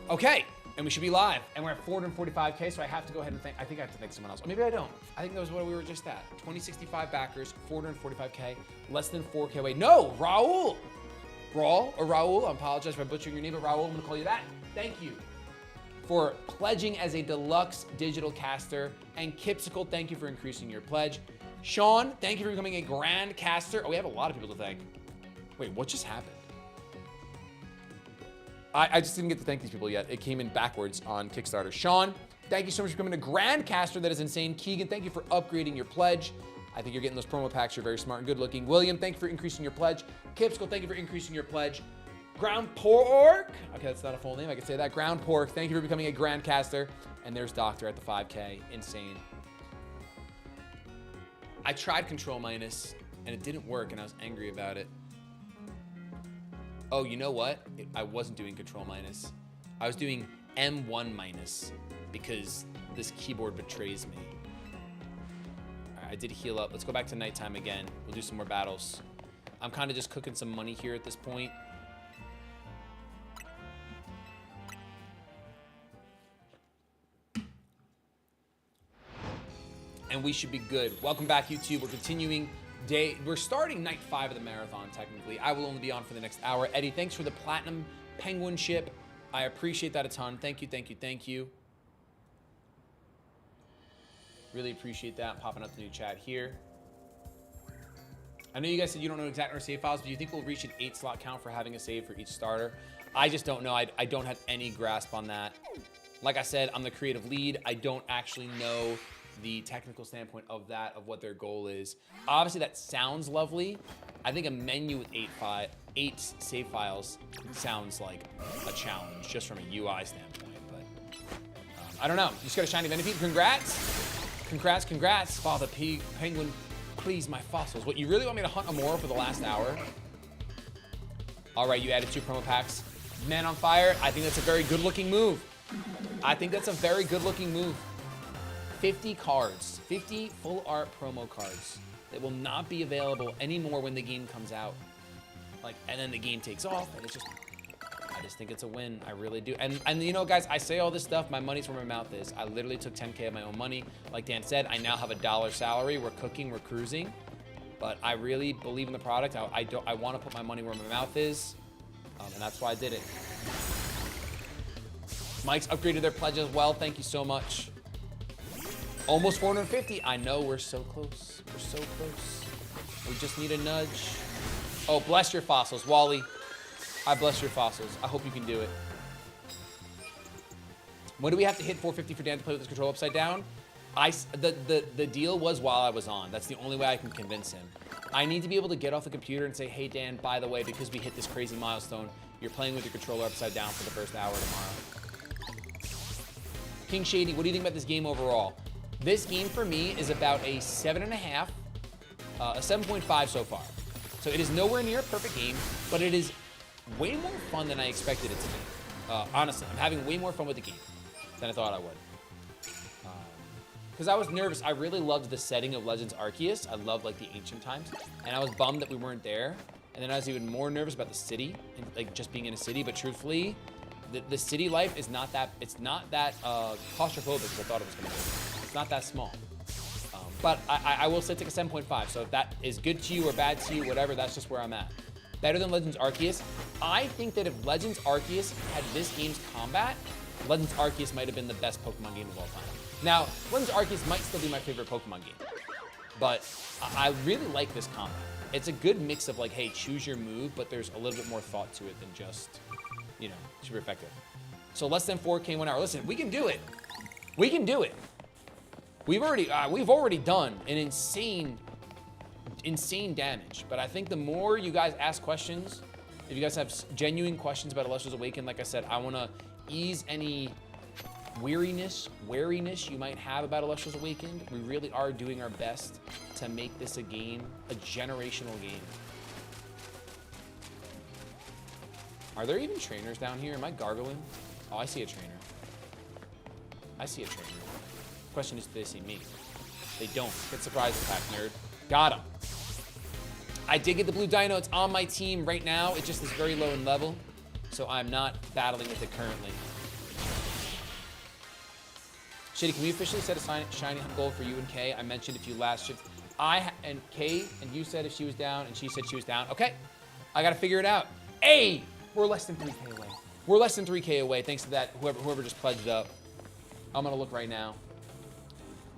Okay, and we should be live. And we're at 445K, so I have to go ahead and thank, I think I have to thank someone else. Or maybe I don't. I think that was what we were just at. 2065 backers, 445K, less than 4K away. No, Raul. Raul, or Raul, I apologize for butchering your name, but Raul, I'm gonna call you that. Thank you for pledging as a deluxe digital caster. And Kipsicle, thank you for increasing your pledge. Sean, thank you for becoming a grand caster. Oh, we have a lot of people to thank. Wait, what just happened? I just didn't get to thank these people yet. It came in backwards on Kickstarter. Sean, thank you so much for becoming a grand caster. That is insane. Keegan, thank you for upgrading your pledge. I think you're getting those promo packs. You're very smart and good looking. William, thank you for increasing your pledge. Kipsicle, thank you for increasing your pledge. Ground Pork. Okay, that's not a full name. I can say that. Ground Pork, thank you for becoming a grand caster. And there's Doctor at the 5K. Insane. I tried Control Minus, and it didn't work, and I was angry about it. Oh, you know what? I wasn't doing Control Minus. I was doing M1 minus because this keyboard betrays me. All right, I did heal up. Let's go back to nighttime again. We'll do some more battles. I'm kind of just cooking some money here at this point. And we should be good. Welcome back, YouTube. We're continuing we're starting night 5 of the marathon, technically. I will only be on for the next hour. Eddie, thanks for the platinum penguin ship. I appreciate that a ton. Thank you, thank you, thank you. Really appreciate that. Popping up the new chat here. I know you guys said you don't know exactly our save files, but do you think we'll reach an 8-slot count for having a save for each starter? I just don't know. I don't have any grasp on that. Like I said, I'm the creative lead. I don't actually know the technical standpoint of that, of what their goal is. Obviously, that sounds lovely. I think a menu with 8 save files sounds like a challenge, just from a UI standpoint. But I don't know. You just got a shiny Venipede. Congrats. Congrats, congrats. Father Penguin, please, my fossils. What, you really want me to hunt Amora for the last hour? All right, you added 2 promo packs. Man on Fire, I think that's a very good-looking move. I think that's a very good-looking move. 50 cards, 50 full art promo cards that will not be available anymore when the game comes out. Like, and then the game takes off, and it's just, I just think it's a win. I really do. And you know, guys, I say all this stuff, my money's where my mouth is. I literally took 10K of my own money. Like Dan said, I now have a $1 salary. We're cooking, we're cruising. But I really believe in the product. I want to put my money where my mouth is, and that's why I did it. Mike's upgraded their pledge as well. Thank you so much. Almost 450. I know, we're so close. We're so close. We just need a nudge. Oh, bless your fossils, Wally. I bless your fossils. I hope you can do it. When do we have to hit 450 for Dan to play with this control upside down? The deal was while I was on. That's the only way I can convince him. I need to be able to get off the computer and say, hey, Dan, by the way, because we hit this crazy milestone, you're playing with your controller upside down for the first hour tomorrow. King Shady, what do you think about this game overall? This game for me is about a 7.5, a 7.5 so far. So it is nowhere near a perfect game, but it is way more fun than I expected it to be. Honestly, I'm having way more fun with the game than I thought I would. Because I was nervous. I really loved the setting of Legends Arceus. I loved like the ancient times, and I was bummed that we weren't there. And then I was even more nervous about the city, and, like just being in a city. But truthfully, the city life is not that. It's not that claustrophobic as I thought it was going to be. It's not that small. But I will say it's like a 7.5. So if that is good to you or bad to you, whatever, that's just where I'm at. Better than Legends Arceus. I think that if Legends Arceus had this game's combat, Legends Arceus might have been the best Pokemon game of all time. Now, Legends Arceus might still be my favorite Pokemon game, but I really like this combat. It's a good mix of like, hey, choose your move, but there's a little bit more thought to it than just, you know, super effective. So less than 4K 1 hour. Listen, we can do it. We can do it. We've already done an insane damage. But I think the more you guys ask questions, if you guys have genuine questions about Elestrals Awakened, like I said, I want to ease any wariness you might have about Elestrals Awakened. We really are doing our best to make this a game, a generational game. Are there even trainers down here? Am I gargling? Oh, I see a trainer. I see a trainer. Question is, do they see me? They don't. Get surprise attack, nerd. Got him. I did get the blue dino. It's on my team right now. It just is very low in level, so I'm not battling with it currently. Shady, can we officially set a shiny hunt goal for you and Kay? I mentioned if you last shift. And Kay and you said if she was down, and she said she was down. Okay, I gotta figure it out. Hey, we're less than 3K away. We're less than 3K away, thanks to that, whoever just pledged up. I'm gonna look right now.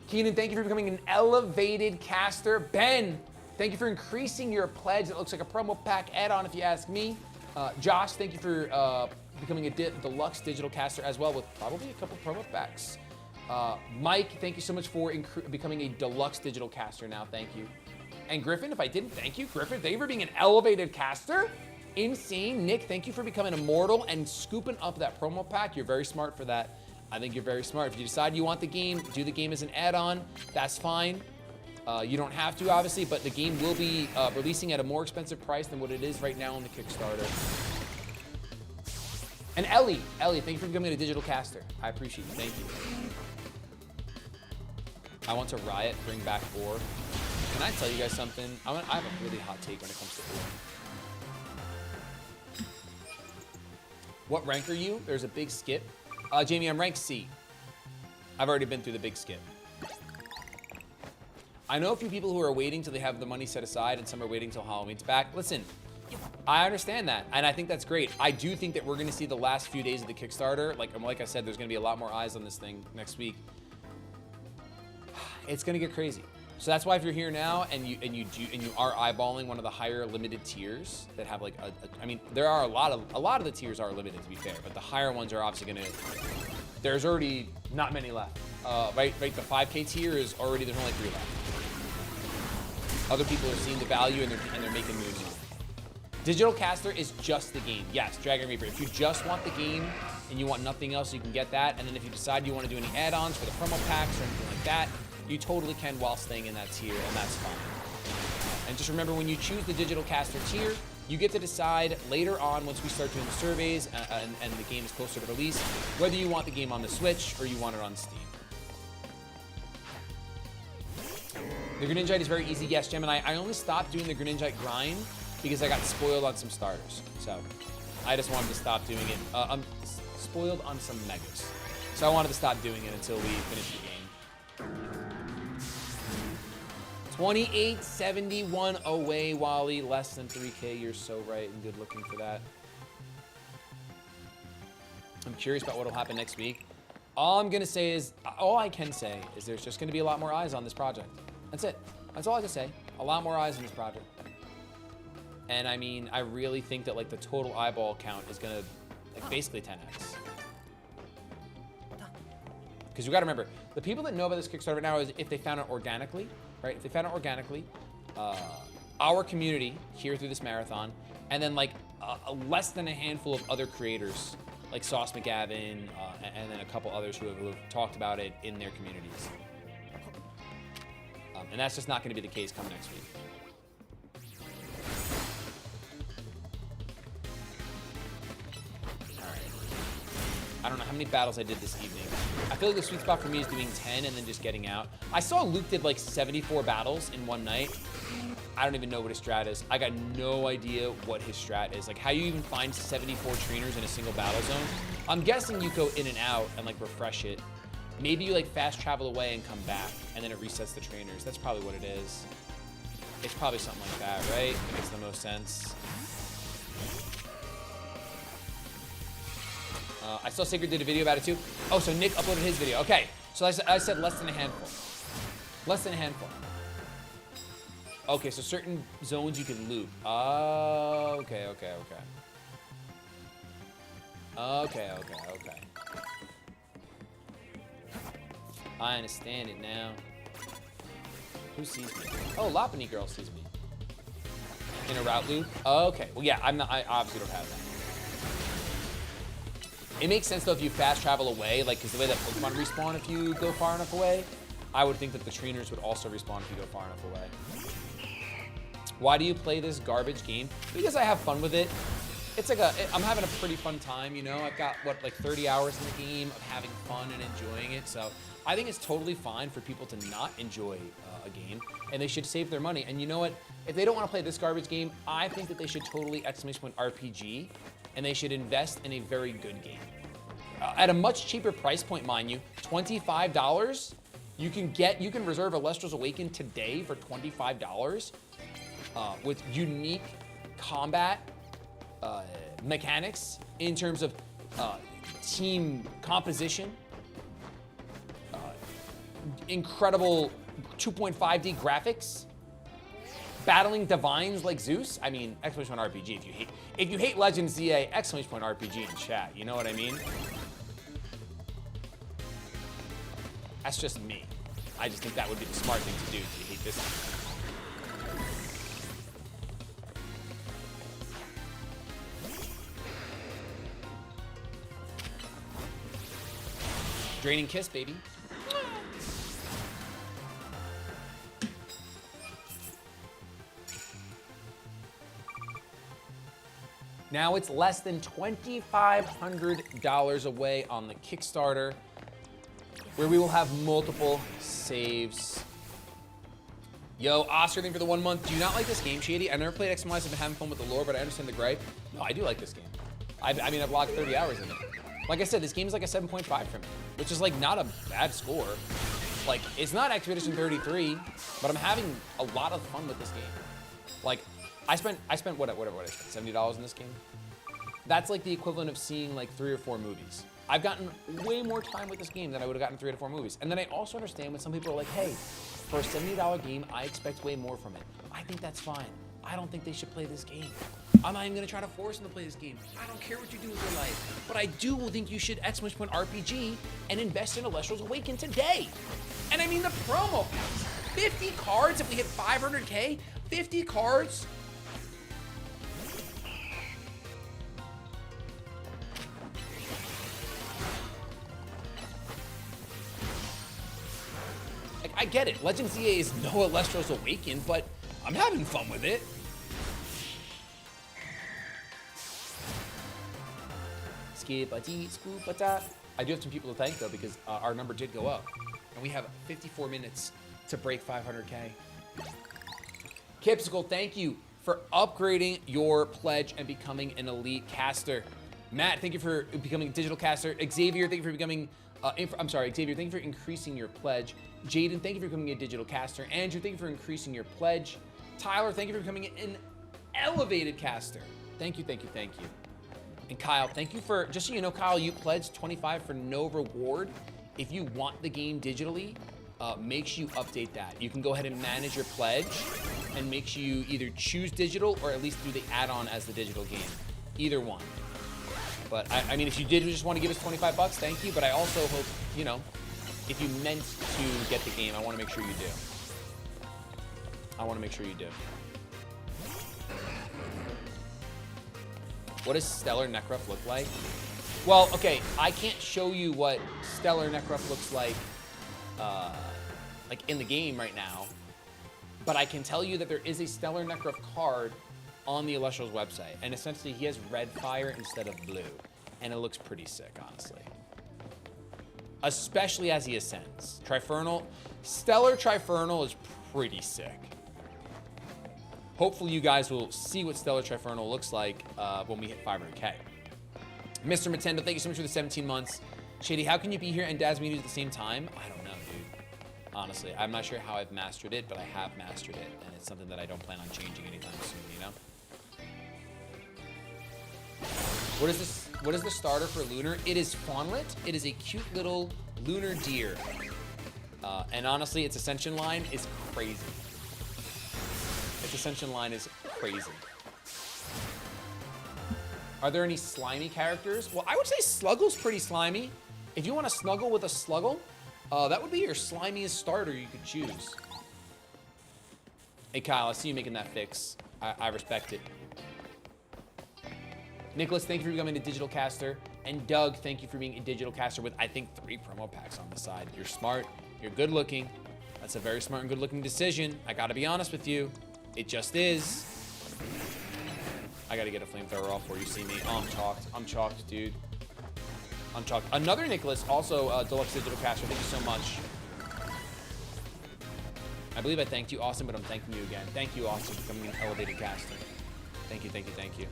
Keenan, thank you for becoming an elevated caster. Ben, thank you for increasing your pledge. It looks like a promo pack add-on if you ask me. Josh, thank you for becoming a deluxe digital caster as well with probably a couple promo packs. Mike, thank you so much for becoming a deluxe digital caster now. Thank you. And Griffin, if I didn't thank you, Griffin, thank you for being an elevated caster. Insane. Nick, thank you for becoming immortal and scooping up that promo pack. You're very smart for that. I think you're very smart. If you decide you want the game, do the game as an add-on. That's fine. You don't have to, obviously, but the game will be releasing at a more expensive price than what it is right now on the Kickstarter. And Ellie, thank you for becoming a digital caster. I appreciate you. Thank you. I want to riot, bring back ore. Can I tell you guys something? I have a really hot take when it comes to ore. What rank are you? There's a big skip. Jamie, I'm rank C. I've already been through the big skip. I know a few people who are waiting till they have the money set aside and some are waiting till Halloween's back. Listen, I understand that, and I think that's great. I do think that we're gonna see the last few days of the Kickstarter. Like I said, there's gonna be a lot more eyes on this thing next week. It's gonna get crazy. So that's why if you're here now and you are eyeballing one of the higher limited tiers that have like I mean, there are a lot of the tiers are limited, to be fair, but the higher ones are obviously gonna. There's already not many left. Right. The 5K tier is already, there's only 3 left. Other people are seeing the value and they're making moves on it. Digital caster is just the game. Yes, Dragon Reaper. If you just want the game and you want nothing else, you can get that. And then if you decide you want to do any add-ons for the promo packs or anything like that, you totally can while staying in that tier, and that's fine. And just remember, when you choose the digital caster tier, you get to decide later on, once we start doing the surveys and the game is closer to release, whether you want the game on the Switch or you want it on Steam. The Greninjite is very easy. Yes, Gemini, I only stopped doing the Greninjite grind because I got spoiled on some starters. So I just wanted to stop doing it. I'm spoiled on some megas. So I wanted to stop doing it until we finish the game. 2871 away, Wally. Less than 3K. You're so right and good looking for that. I'm curious about what'll happen next week. All I can say is there's just going to be a lot more eyes on this project. That's it. That's all I can say. A lot more eyes on this project. And I mean, I really think that like the total eyeball count is going to like basically 10x. Because you got to remember, the people that know about this Kickstarter now is if they found it organically, right? If they found it organically, our community here through this marathon, and then like less than a handful of other creators, like Sauce McGavin, and then a couple others who have talked about it in their communities. And that's just not going to be the case come next week. I don't know how many battles I did this evening. I feel like the sweet spot for me is doing 10 and then just getting out. I saw Luke did like 74 battles in one night. I don't even know what his strat is. I got no idea what his strat is. Like how you even find 74 trainers in a single battle zone. I'm guessing you go in and out and like refresh it. Maybe you like fast travel away and come back and then it resets the trainers. That's probably what it is. It's probably something like that, right? It makes the most sense. I saw Sacred did a video about it too. Oh, so Nick uploaded his video. Okay, so I said less than a handful. Less than a handful. Okay, so certain zones you can loot. Oh, okay. Okay. I understand it now. Who sees me? Oh, Lopunny girl sees me. In a route loop? Okay, well yeah, I obviously don't have that. It makes sense though if you fast travel away, like because the way that Pokemon respawn if you go far enough away, I would think that the trainers would also respawn if you go far enough away. Why do you play this garbage game? Because I have fun with it. It's like I'm having a pretty fun time, you know? I've got, what, like 30 hours in the game of having fun and enjoying it. So I think it's totally fine for people to not enjoy a game, and they should save their money. And you know what? If they don't want to play this garbage game, I think that they should totally !RPG, and they should invest in a very good game. at a much cheaper price point, mind you, $25. You can reserve Elestrals Awaken today for $25 with unique combat mechanics in terms of team composition, incredible 2.5D graphics, battling divines like Zeus. I mean, exclamation point RPG. If you hate Legends Z-A, exclamation point RPG in chat. You know what I mean? That's just me. I just think that would be the smart thing to do if you hate this. Draining kiss, baby. Now it's less than $2,500 away on the Kickstarter, where we will have multiple saves. Yo, Oscar, thank you for the 1 month. Do you not like this game, Shady? I never played XMLs. I've been having fun with the lore, but I understand the gripe. No, I do like this game. I mean, I've logged 30 hours in it. Like I said, this game is like a 7.5 for me, which is like not a bad score. Like, it's not Expedition 33, but I'm having a lot of fun with this game. Like, I spent whatever I spent, $70 in this game. That's like the equivalent of seeing like 3 or 4 movies. I've gotten way more time with this game than I would have gotten 3 to 4 movies. And then I also understand when some people are like, hey, for a $70 game, I expect way more from it. I think that's fine. I don't think they should play this game. I'm not even gonna try to force them to play this game. I don't care what you do with your life. But I do think you should exclamation point RPG and invest in Elestrals Awaken today. And I mean the promo packs. 50 cards if we hit 500K, 50 cards. I get it. Legends Z-A is no Elestrals Awaken, but I'm having fun with it. I do have some people to thank though, because our number did go up, and we have 54 minutes to break 500K. Kipsicle, thank you for upgrading your pledge and becoming an elite caster. Matt, thank you for becoming a digital caster. Xavier, thank you for becoming. Xavier, thank you for increasing your pledge. Jaden, thank you for becoming a digital caster. Andrew, thank you for increasing your pledge. Tyler, thank you for becoming an elevated caster. Thank you, thank you, thank you. And Kyle, thank you for, just so you know, Kyle, you pledged 25 for no reward. If you want the game digitally, make sure you update that. You can go ahead and manage your pledge and make sure you either choose digital or at least do the add-on as the digital game. Either one. But I mean, if you did just want to give us 25 bucks, thank you. But I also hope, you know, if you meant to get the game, I want to make sure you do. I want to make sure you do. What does Stellar Necruff look like? Well, okay, I can't show you what Stellar Necruff looks like in the game right now, but I can tell you that there is a Stellar Necruff card on the Elestrals website, and essentially he has red fire instead of blue, and it looks pretty sick, honestly. Especially as he ascends. Stellar Trifernal is pretty sick. Hopefully you guys will see what Stellar Trifernal looks like when we hit 500K. Mr. Matendo, thank you so much for the 17 months. Shady, how can you be here and Daz Media at the same time? I don't know, dude. Honestly, I'm not sure how I've mastered it, but I have mastered it, and it's something that I don't plan on changing anytime soon, you know? What is this? What is the starter for Lunar? It is Fawnlet. It is a cute little lunar deer. And honestly, its ascension line is crazy. Its ascension line is crazy. Are there any slimy characters? Well, I would say Sluggle's pretty slimy. If you want to snuggle with a Sluggle, that would be your slimiest starter you could choose. Hey, Kyle, I see you making that fix. I respect it. Nicholas, thank you for becoming a digital caster. And Doug, thank you for being a digital caster with, I think, 3 promo packs on the side. You're smart. You're good looking. That's a very smart and good looking decision. I gotta be honest with you. It just is. I gotta get a flamethrower off before you see me. Oh, I'm chalked. I'm chalked, dude. I'm chalked. Another Nicholas, also deluxe digital caster. Thank you so much. I believe I thanked you, Austin, but I'm thanking you again. Thank you, Austin, for becoming an elevated caster. Thank you, thank you, thank you.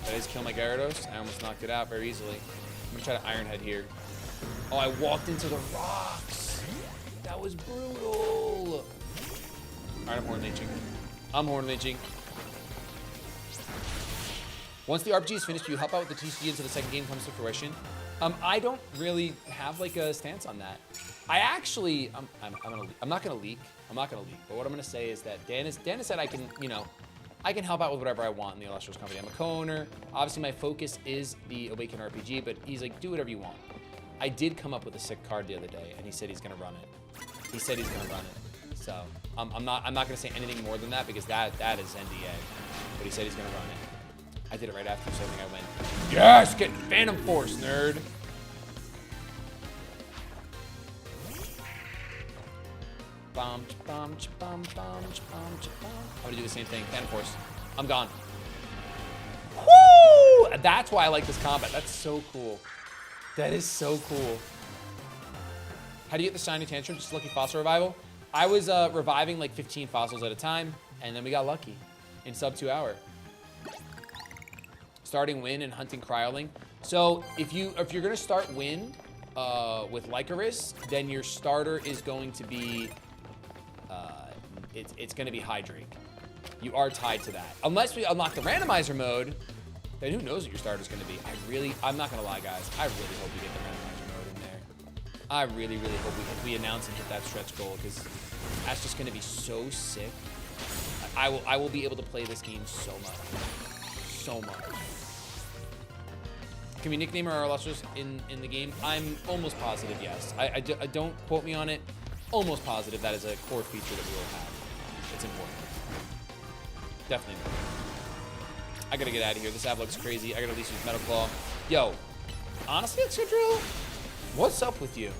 Did I just kill my Gyarados? I almost knocked it out very easily. I'm gonna try to Iron Head here. Oh, I walked into the rocks. That was brutal. All right, I'm Horn Leeching. I'm Horn Leeching. Once the RPG is finished, do you help out with the TCG until the second game comes to fruition? I don't really have like a stance on that. I actually, I'm not gonna leak. I'm not gonna leak. But what I'm gonna say is that Dan has said I can, you know, I can help out with whatever I want in the Elestrals company. I'm a co-owner. Obviously, my focus is the Awaken RPG, but he's like, do whatever you want. I did come up with a sick card the other day, and he said he's gonna run it. He said he's gonna run it. So I'm not gonna say anything more than that because that is NDA. But he said he's gonna run it. I did it right after, so I think I win. Yes, get Phantom Force, nerd. I'm gonna do the same thing. Phantom Force. I'm gone. Woo! That's why I like this combat. That's so cool. That is so cool. How do you get the shiny tantrum? Just lucky fossil revival. I was reviving like 15 fossils at a time, and then we got lucky in sub 2 hour. Starting Win and hunting Cryoling. So if you're gonna start Win with Lycaris, then your starter is going to be it's going to be Hydrake. You are tied to that. Unless we unlock the randomizer mode, then who knows what your starter is going to be. I'm not going to lie, guys. I really hope we get the randomizer mode in there. I really, really hope we announce and hit that stretch goal because that's just going to be so sick. I will be able to play this game so much. So much. Can we nickname our Elestrals in the game? I'm almost positive, yes. I don't quote me on it. Almost positive that is a core feature that we will have. It's important. Definitely important. I gotta get out of here. This app looks crazy. I gotta at least use Metal Claw. Yo, honestly, Excadrill, what's up with you?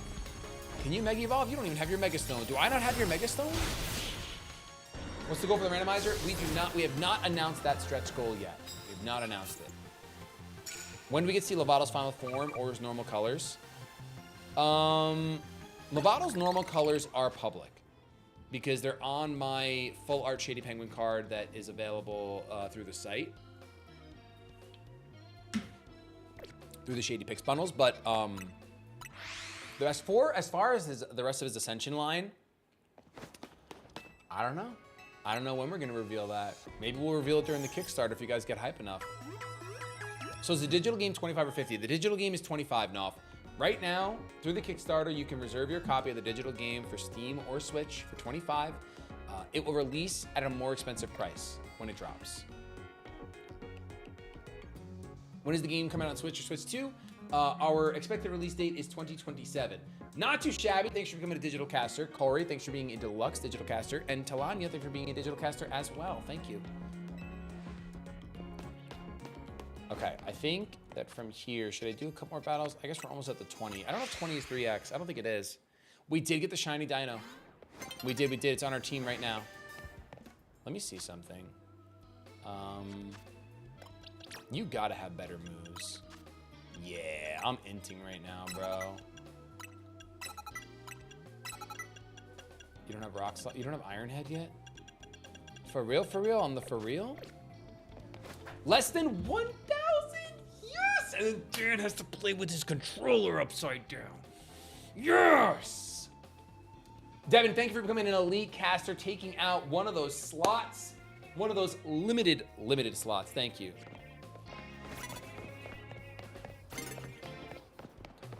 Can you Mega Evolve? You don't even have your Mega Stone. Do I not have your Mega Stone? What's the goal for the randomizer? We have not announced that stretch goal yet. We have not announced it. When do we get to see Lovato's final form or his normal colors? Lovato's normal colors are public because they're on my full art Shady Penguin card that is available through the site. Through the Shady Picks bundles, but as far as the rest of his Ascension line, I don't know. I don't know when we're gonna reveal that. Maybe we'll reveal it during the Kickstarter if you guys get hype enough. So is the digital game 25 or 50? The digital game is 25, Noff. Right now, through the Kickstarter, you can reserve your copy of the digital game for Steam or Switch for 25. It will release at a more expensive price when it drops. When is the game coming out on Switch or Switch 2? Our expected release date is 2027. Not too shabby. Thanks for becoming a digital caster. Corey, thanks for being a deluxe digital caster. And Talanya, thanks for being a digital caster as well. Thank you. Okay, I think that from here, should I do a couple more battles? I guess we're almost at the 20. I don't know if 20 is 3x. I don't think it is. We did get the shiny dino. We did. It's on our team right now. Let me see something. You gotta have better moves. Yeah, I'm inting right now, bro. You don't have Rock Slide? You don't have Iron Head yet? For real? For real? On the for real? Less than 1,000? Yes! And then Dan has to play with his controller upside down. Yes! Devin, thank you for becoming an elite caster, taking out one of those slots. One of those limited slots. Thank you.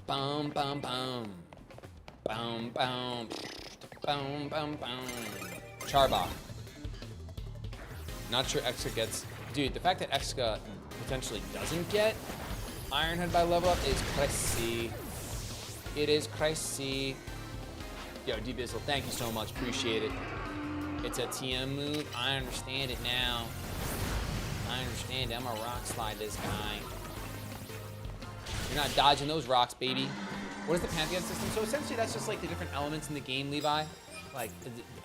Boom, boom, boom. Boom, boom. Boom, boom, boom. Charbok. Not sure Exca gets... Dude, the fact that Exca potentially doesn't get Iron Head by level up is crazy. It is crazy. Yo, D-Bizzle, thank you so much. Appreciate it. It's a TM move. I understand it now. I understand it. I'm gonna rock slide this guy. You're not dodging those rocks, baby. What is the Pantheon system? So essentially that's just like the different elements in the game, Levi. Like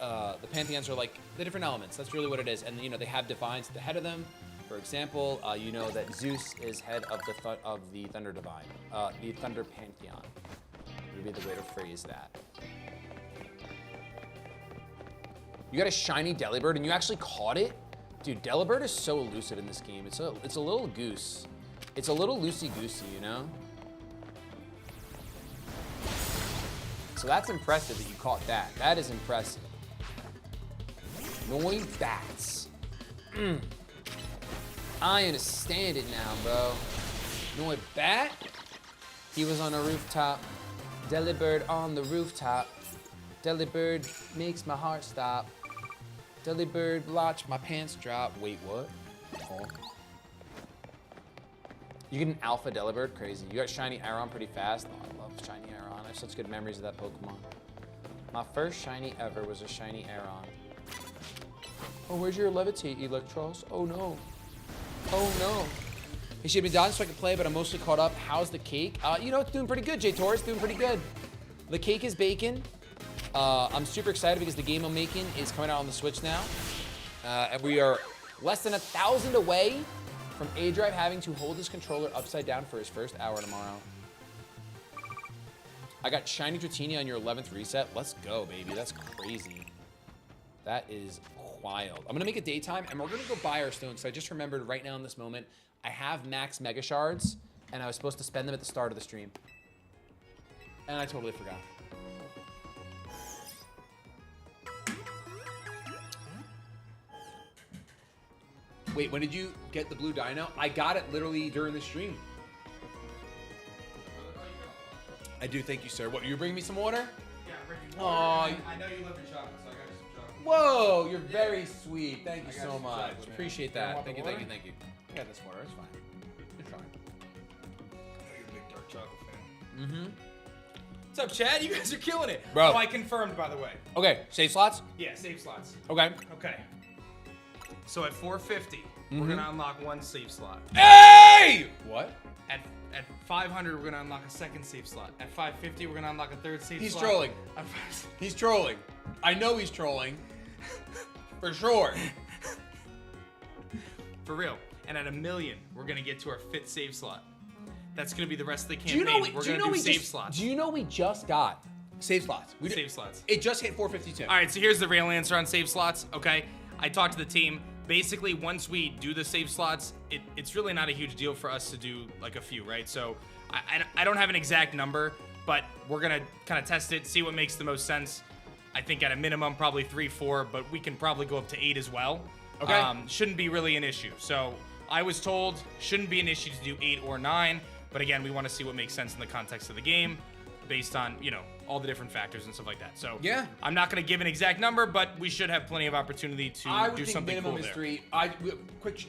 the Pantheons are like the different elements. That's really what it is. And you know, they have divines at the head of them. For example, you know that Zeus is head of the Thunder Divine, the Thunder Pantheon. Would be the way to phrase that. You got a shiny Delibird and you actually caught it? Dude, Delibird is so elusive in this game. It's a little goose. It's a little loosey-goosey, you know? So that's impressive that you caught that. That is impressive. Noi bats. I understand it now, bro. Noi bat? He was on a rooftop. Delibird on the rooftop. Delibird makes my heart stop. Delibird watch my pants drop. Wait, what? Oh. You get an alpha Delibird? Crazy. You got shiny Aron pretty fast? Oh, I love shiny Aron. I have such good memories of that Pokemon. My first shiny ever was a shiny Aron. Oh, where's your levitate, Elestrals? Oh no. Oh no. He should be dodging so I can play, but I'm mostly caught up. How's the cake? You know, it's doing pretty good, J-Tor. It's doing pretty good. The cake is baking. I'm super excited because the game I'm making is coming out on the Switch now. And we are less than 1,000 away from A-Drive having to hold his controller upside down for his first hour tomorrow. I got shiny Dratini on your 11th reset. Let's go, baby. That's crazy. That is wild. I'm gonna make a daytime and we're gonna go buy our stones. So I just remembered right now in this moment, I have max Mega Shards and I was supposed to spend them at the start of the stream. And I totally forgot. Wait, when did you get the blue dino? I got it literally during the stream. I do, thank you, sir. What, you bring me some water? Yeah, bring you water. I know you love your chocolate, so I got you some chocolate. Whoa, you're very sweet. Thank you so much. Chocolate, Appreciate man. that. Thank you, thank you, thank you. I got this water, it's fine. You're trying. I know you're a big dark chocolate fan. Mm-hmm. What's up, Chad? You guys are killing it. Bro. Oh, I confirmed, by the way. Okay, save slots? Yeah, save slots. Okay. Okay. So at 450, we're gonna unlock one save slot. Hey! What? At 500, we're gonna unlock a second save slot. At 550, we're gonna unlock a third save He's slot. trolling. At He's trolling. I know he's trolling. For sure. For real. And at 1 million, we're gonna get to our 5th save slot. That's gonna be the rest of the Do campaign. you know we're gonna do save slots. Do you know we just got save slots? Save slots. It just hit 452. All right, so here's the real answer on save slots, okay? I talked to the team. Basically, once we do the save slots, it's really not a huge deal for us to do like a few, right? So I don't have an exact number, but we're gonna kind of test it, see what makes the most sense. I think at a minimum, probably 3, 4, but we can probably go up to 8 as well. Okay. Shouldn't be really an issue. So I was told shouldn't be an issue to do 8 or 9, but again, we want to see what makes sense in the context of the game, based on, you know, all the different factors and stuff like that. So yeah, I'm not going to give an exact number, but we should have plenty of opportunity to do something cool there. I would think minimum is 3.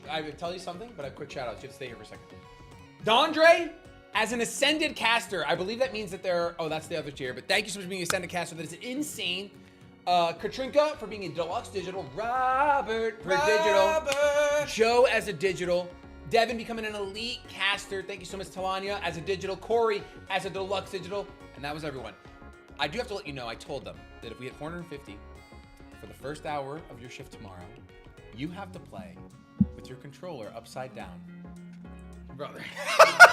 I would tell you something, but a quick shout out. You have to stay here for a second. Dondre, as an ascended caster, I believe that means that there. Oh, that's the other tier. But thank you so much for being an ascended caster. That is insane. Katrinka for being a deluxe digital. Robert for digital. Joe as a digital. Devin becoming an elite caster. Thank you so much, Talanya as a digital. Corey as a deluxe digital. And that was everyone. I do have to let you know, I told them that if we hit 450 for the first hour of your shift tomorrow, you have to play with your controller upside down. Brother. How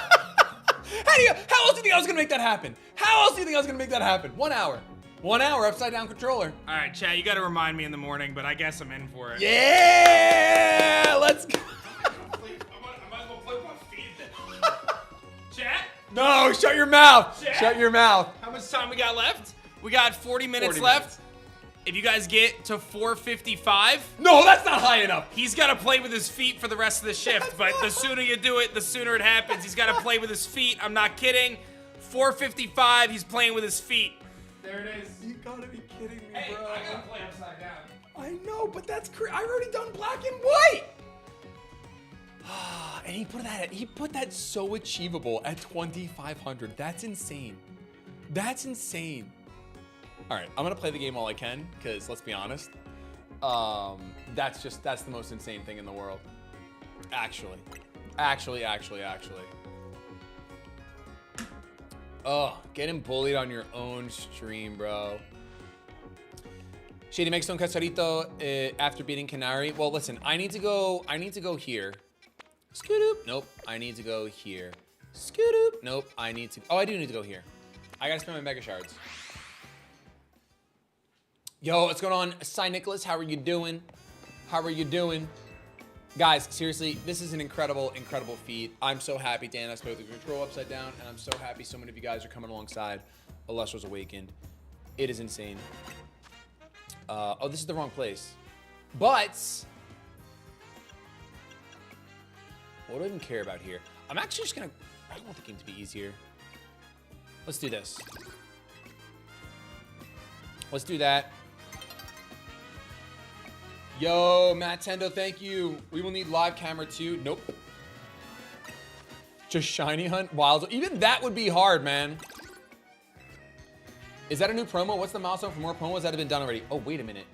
else do you think I was gonna make that happen? How else do you think I was gonna make that happen? 1 hour. 1 hour upside down controller. All right, Chad, you got to remind me in the morning, but I guess I'm in for it. Yeah! Let's go. I might as well play with my feet then. Chad? No, shut your mouth. Chad? Shut your mouth. How much time we got left? We got 40 minutes 40 left. minutes. If you guys get to 455, No, that's not high enough. he's got to play with his feet for the rest of the shift. But the sooner you do it, the sooner it happens. He's got to play with his feet. I'm not kidding. 455, he's playing with his feet. There it is. You gotta be kidding me, Hey, bro. I got to play upside down. I know, but that's crazy. I already done black and white. And he put that so achievable at 2,500. That's insane. That's insane. All right, I'm gonna play the game all I can, because let's be honest, that's the most insane thing in the world. Actually. Oh, getting bullied on your own stream, bro. Shady makes un casarito after beating Canary. Well, listen, I need to go here. Scoot-oop. Nope, I need to go here. Scoot-oop. Nope, I do need to go here. I gotta spend my Mega Shards. Yo, what's going on? Cy Nicholas, how are you doing? How are you doing? Guys, seriously, this is an incredible, incredible feat. I'm so happy Dan has put the control upside down, and I'm so happy so many of you guys are coming alongside Elestrals Awakened. It is insane. Oh, this is the wrong place. But what do I even care about here? I'm actually just gonna, I don't want the game to be easier. Let's do this. Let's do that. Yo, Matt Tendo, thank you. We will need live camera too. Nope. Just shiny hunt, wild. Even that would be hard, man. Is that a new promo? What's the milestone for more promos that have been done already? Oh, wait a minute.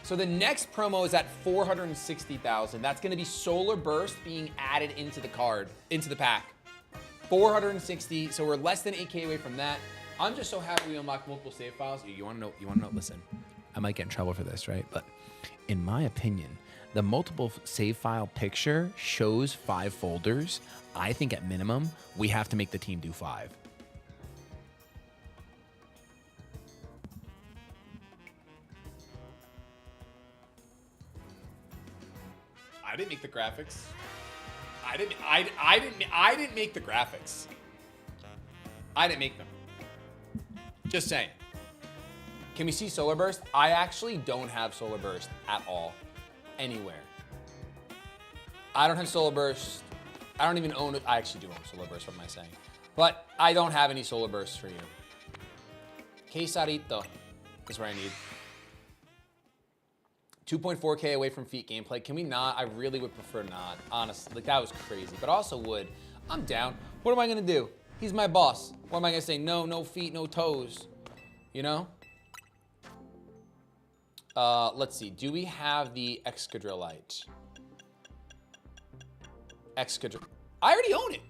So the next promo is at 460,000. That's gonna be Solar Burst being added into the card, into the pack. 460, so we're less than 8K away from that. I'm just so happy we unlocked multiple save files. You wanna know, listen. I might get in trouble for this, right? But in my opinion, the multiple save file picture shows 5 folders. I think at minimum, we have to make the team do 5. I didn't make the graphics. I didn't make the graphics. I didn't make them. Just saying. Can we see Solar Burst? I actually don't have Solar Burst at all, anywhere. I don't have Solar Burst. I don't even own it. I actually do own Solar Burst, what am I saying? But I don't have any Solar Bursts for you. Quesarito is where I need. 2.4K away from feet gameplay. Can we not? I really would prefer not, honestly. Like, that was crazy, but I also would. I'm down. What am I gonna do? He's my boss. What am I gonna say? No, no feet, no toes. You know? Let's see. Do we have the Excadrillite? Excadrill. I already own it.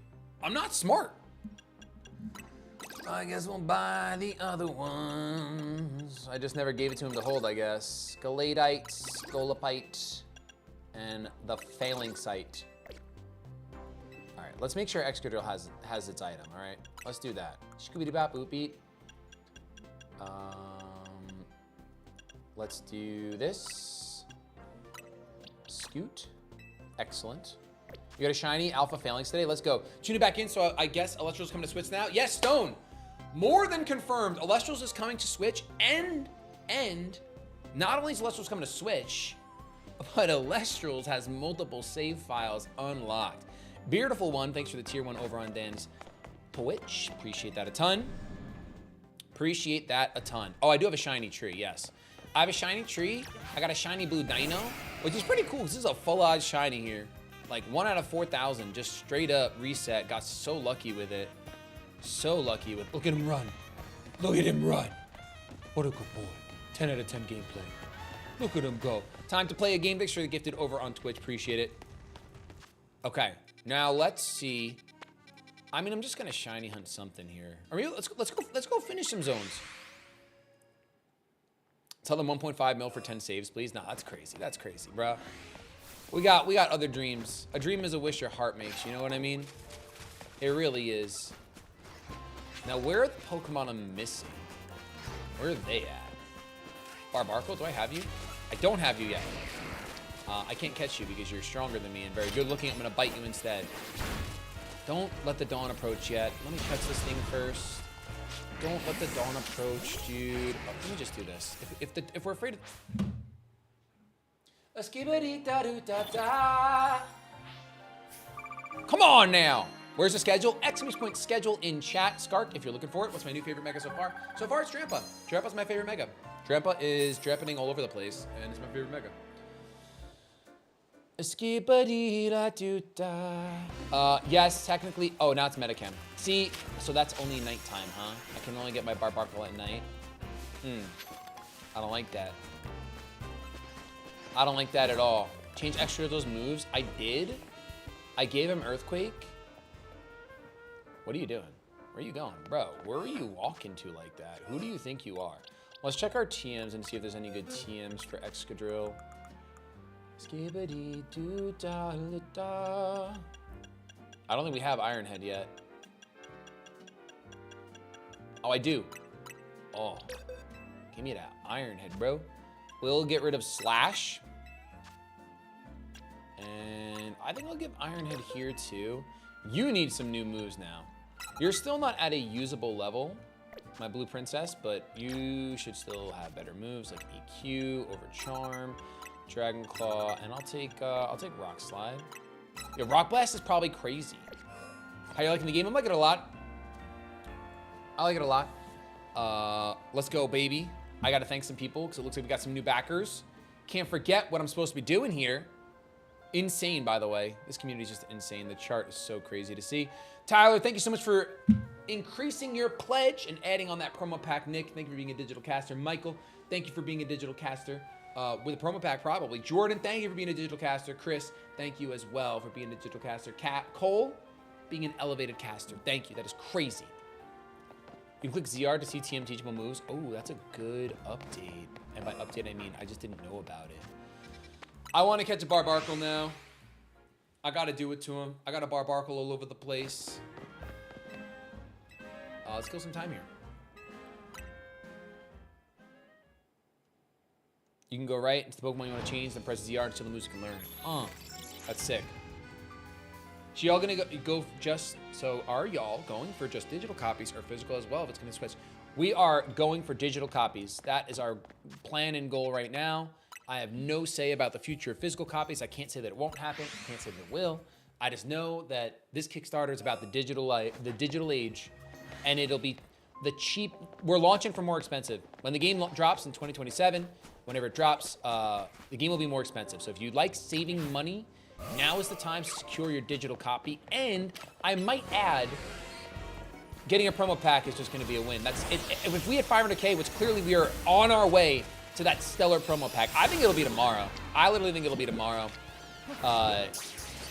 I'm not smart. I guess we'll buy the other ones. I just never gave it to him to hold, I guess. Galadite, Scolopite, and the Failing Sight. All right, let's make sure Excadrill has its item, all right? Let's do that. Scooby-Doo-Bop, Boop-Beat. Let's do this. Scoot. Excellent. You got a shiny Alpha Phalanx today. Let's go. Tune it back in, so I guess Elestrals coming to Switch now. Yes, Stone. More than confirmed. Elestrals is coming to Switch, and not only is Elestrals coming to Switch, but Elestrals has multiple save files unlocked. Beautiful one. Thanks for the tier 1 over on Dan's Twitch. Appreciate that a ton. Appreciate that a ton. Oh, I do have a shiny tree, yes. I have a shiny tree. I got a shiny blue dino, which is pretty cool. This is a full odds shiny here. Like 1 out of 4,000, just straight up reset. Got so lucky with it. So lucky with, look at him run. Look at him run. What a good boy. 10 out of 10 gameplay. Look at him go. Time to play a game. Thanks for the gifted over on Twitch. Appreciate it. Okay, now let's see. I mean, I'm just gonna shiny hunt something here. Are we, let's go finish some zones. Tell them 1.5 mil for 10 saves, please. No, that's crazy. That's crazy, bro. We got other dreams. A dream is a wish your heart makes. You know what I mean? It really is. Now, where are the Pokemon I'm missing? Where are they at? Barbarcle, do I have you? I don't have you yet. I can't catch you because you're stronger than me and very good looking. I'm gonna bite you instead. Don't let the dawn approach yet. Let me catch this thing first. Don't let the dawn approach, dude. Oh, let me just do this. If we're afraid of... Come on now. Where's the schedule? Exclamation point schedule in chat. Skark, if you're looking for it. What's my new favorite mega so far? So far, it's Drampa. Drampa's my favorite mega. Drampa is drappening all over the place, and it's my favorite mega. Yes, technically. Oh, now it's Metacam. See, so that's only nighttime, huh? I can only get my Barbarcle at night. I don't like that. I don't like that at all. Change extra of those moves. I did. I gave him Earthquake. What are you doing? Where are you going? Bro, where are you walking to like that? Who do you think you are? Let's check our TMs and see if there's any good TMs for Excadrill. I don't think we have Iron Head yet. Oh, I do. Oh, give me that Iron Head, bro. We'll get rid of Slash. And I think I'll give Ironhead here too. You need some new moves now. You're still not at a usable level, my blue princess, but you should still have better moves like EQ, over Charm, Dragon Claw, and I'll take Rock Slide. Yeah, Rock Blast is probably crazy. How you liking the game? I'm liking it a lot. I like it a lot. Let's go, baby. I gotta thank some people because it looks like we got some new backers. Can't forget what I'm supposed to be doing here. Insane, by the way. This community is just insane. The chart is so crazy to see. Tyler, thank you so much for increasing your pledge and adding on that promo pack. Nick, thank you for being a digital caster. Michael, thank you for being a digital caster. With a promo pack, probably. Jordan, thank you for being a digital caster. Chris, thank you as well for being a digital caster. Cole, being an elevated caster. Thank you. That is crazy. You can click ZR to see TM teachable moves. Oh, that's a good update. And by update, I mean I just didn't know about it. I want to catch a Barbarkle now. I got to do it to him. I got a Barbarkle all over the place. Let's kill some time here. You can go right into the Pokemon you want to change, then press ZR until the moves you can learn. That's sick. So y'all gonna go just, so are y'all going for just digital copies or physical as well if it's gonna switch? We are going for digital copies. That is our plan and goal right now. I have no say about the future of physical copies. I can't say that it won't happen. I can't say that it will. I just know that this Kickstarter is about the digital age, and it'll be the cheap. We're launching for more expensive. When the game drops in 2027, whenever it drops, the game will be more expensive. So if you'd like saving money, now is the time to secure your digital copy. And I might add, getting a promo pack is just going to be a win. That's it. If we hit 500K, which clearly we are on our way to that stellar promo pack, I think it'll be tomorrow. I literally think it'll be tomorrow.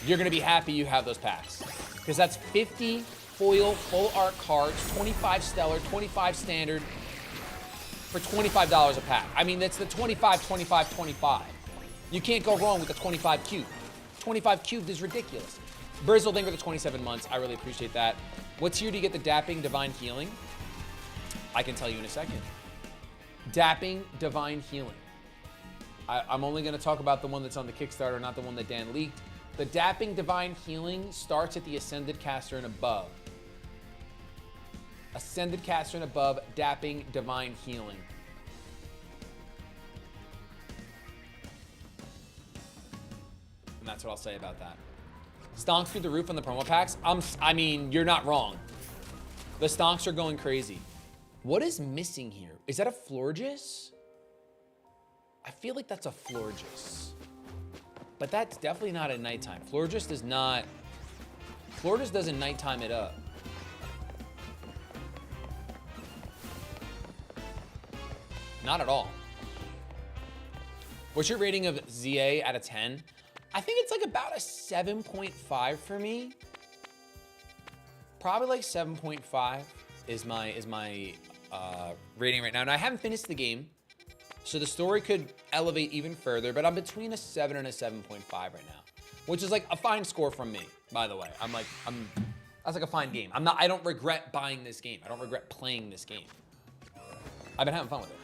You're going to be happy you have those packs. Because that's 50 foil full art cards, 25 stellar, 25 standard, for $25 a pack. I mean, that's the 25, 25, 25. You can't go wrong with the 25 cube. 25 cubed is ridiculous. Brizzle, thank you for the 27 months. I really appreciate that. What tier do you get the Dapping Divine Healing? I can tell you in a second. Dapping Divine Healing. I'm only going to talk about the one that's on the Kickstarter, not the one that Dan leaked. The Dapping Divine Healing starts at the Ascended Caster and above. Ascended Caster and above, Dapping Divine Healing. And that's what I'll say about that. Stonks through the roof on the promo packs. I mean, you're not wrong. The stonks are going crazy. What is missing here? Is that a Florges? I feel like that's a Florges. But that's definitely not at nighttime. Florges does not... Florges doesn't nighttime it up. Not at all. What's your rating of Z-A out of 10? I think it's like about a 7.5 for me. Probably like 7.5 is my rating right now. And I haven't finished the game, so the story could elevate even further, but I'm between a 7 and a 7.5 right now, which is like a fine score from me, by the way. That's like a fine game. I don't regret buying this game. I don't regret playing this game. I've been having fun with it.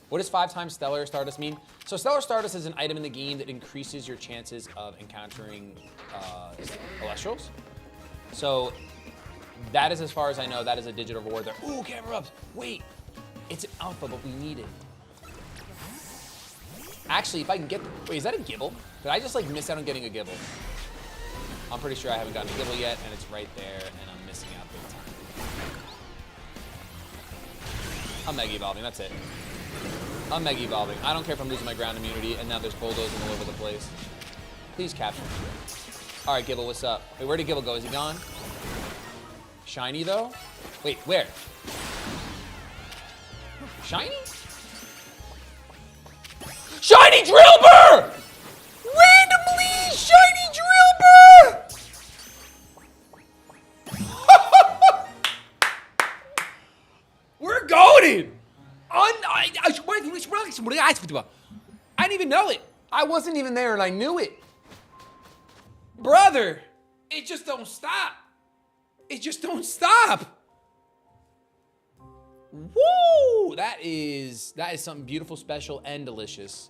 What does 5 times Stellar Stardust mean? So Stellar Stardust is an item in the game that increases your chances of encountering Elestrals. So that is, as far as I know, that is a digital reward there. Ooh, camera ups. Wait, it's an alpha, but we need it. Actually, if I can get, wait, is that a Gibble? Did I just like miss out on getting a Gibble? I'm pretty sure I haven't gotten a Gibble yet, and it's right there, and I'm missing out big time. I'm Mega Evolving, that's it. I'm Mega Evolving. I don't care if I'm losing my ground immunity, and now there's bulldozing all over the place. Please capture me. All right, Gibble, what's up? Wait, where did Gibble go? Is he gone? Shiny, though? Wait, where? Shiny? Shiny Drillbur! Randomly, Shiny Drillbur! We're goated! I didn't even know it. I wasn't even there and I knew it. Brother, it just don't stop. It just don't stop. Woo! That is something beautiful, special, and delicious.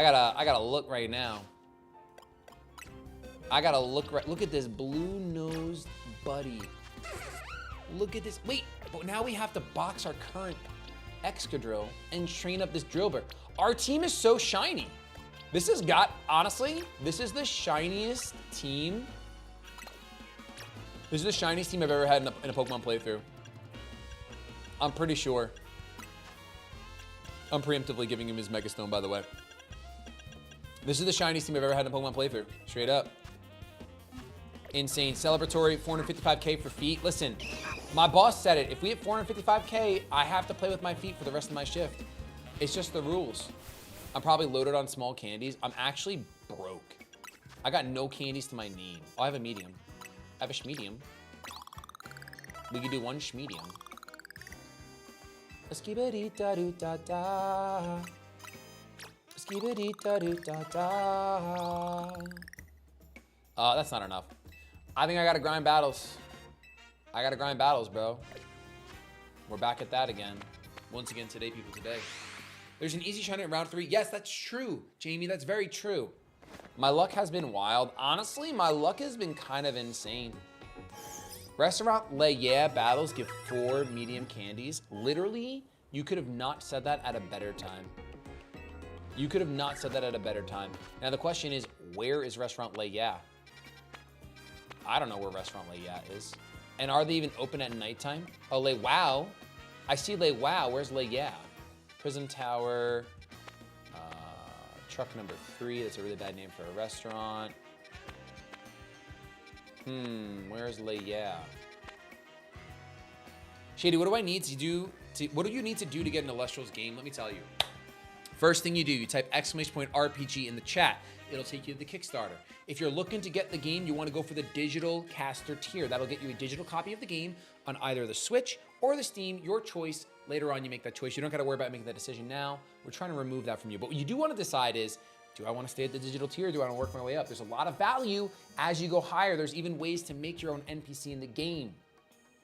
I gotta look right now. I gotta look right. Look at this blue-nosed buddy. Look at this. Wait, but now we have to box our current Excadrill and train up this Drillbur. Our team is so shiny. This has got, honestly, this is the shiniest team. This is the shiniest team I've ever had in a Pokemon playthrough. I'm pretty sure. I'm preemptively giving him his Mega Stone, by the way. This is the shiniest team I've ever had in a Pokemon playthrough. Straight up. Insane. Celebratory, 455K for feet. Listen, my boss said it. If we hit 455K, I have to play with my feet for the rest of my shift. It's just the rules. I'm probably loaded on small candies. I'm actually broke. I got no candies to my name. Oh, I have a medium. I have a schmedium. We could do one schmedium. Skibidi-da-doo-da-da. Skibidi-da-doo-da-da. That's not enough. I think I gotta grind battles. I gotta grind battles, bro. We're back at that again. Once again today, people, today. There's an easy shiny in round 3. Yes, that's true, Jamie. That's very true. My luck has been wild. Honestly, my luck has been kind of insane. Restaurant yeah battles give 4 medium candies. Literally, you could have not said that at a better time. You could have not said that at a better time. Now the question is, where is Restaurant yeah? I don't know where Restaurant yeah is. And are they even open at nighttime? Oh, wow. I see wow. Where's yeah? Prism Tower. Truck number 3. That's a really bad name for a restaurant. Where's yeah? Shady, what do I need to do? What do you need to do to get an Elestrals game? Let me tell you. First thing you do, you type !RPG in the chat. It'll take you to the Kickstarter. If you're looking to get the game, you want to go for the digital caster tier. That'll get you a digital copy of the game on either the Switch or the Steam, your choice. Later on, you make that choice. You don't got to worry about making that decision now. We're trying to remove that from you. But what you do want to decide is, do I want to stay at the digital tier or do I want to work my way up? There's a lot of value as you go higher. There's even ways to make your own NPC in the game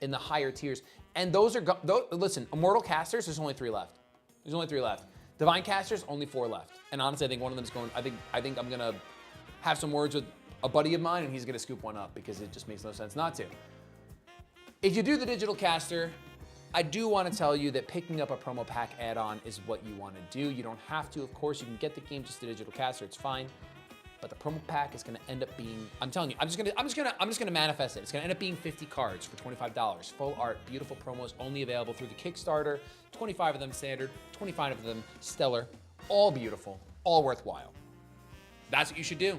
in the higher tiers. And those are, listen, Immortal Casters, there's only 3 left. There's only 3 left. Divine Casters, only 4 left. And honestly, I think one of them is going, I think I'm gonna have some words with a buddy of mine and he's gonna scoop one up because it just makes no sense not to. If you do the digital caster, I do want to tell you that picking up a promo pack add-on is what you want to do. You don't have to, of course. You can get the game just the digital caster. It's fine, but the promo pack is going to end up being. I'm telling you, I'm just gonna manifest it. It's going to end up being 50 cards for $25. Full art, beautiful promos, only available through the Kickstarter. 25 of them standard, 25 of them stellar, all beautiful, all worthwhile. That's what you should do.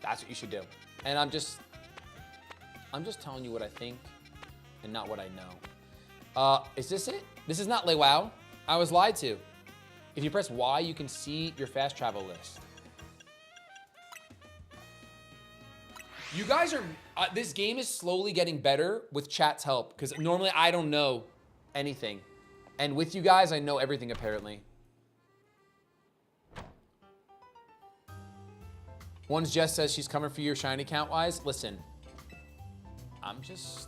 That's what you should do. And I'm just telling you what I think and not what I know. Is this it? This is not wow. I was lied to. If you press Y, you can see your fast travel list. You guys are, this game is slowly getting better with chat's help because normally I don't know anything. And with you guys, I know everything apparently. One's Jess says she's coming for your shiny count wise. Listen.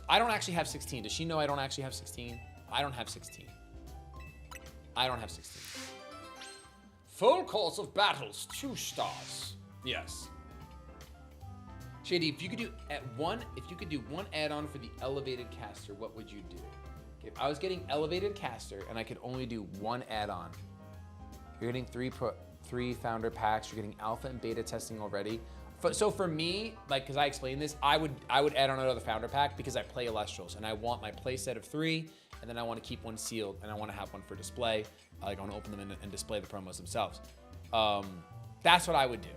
I don't actually have 16. Does she know I don't actually have 16? I don't have 16. I don't have 16. Full course of battles, 2 stars. Yes. Shady, if you could do one add-on for the elevated caster, what would you do? If I was getting elevated caster and I could only do 1 add-on, you're getting 3 founder packs, you're getting alpha and beta testing already. So for me, like, because I explained this, I would add on another founder pack because I play Elestrals and I want my play set of 3, and then I want to keep 1 sealed and I want to have 1 for display. Like, I want to open them and display the promos themselves. That's what I would do.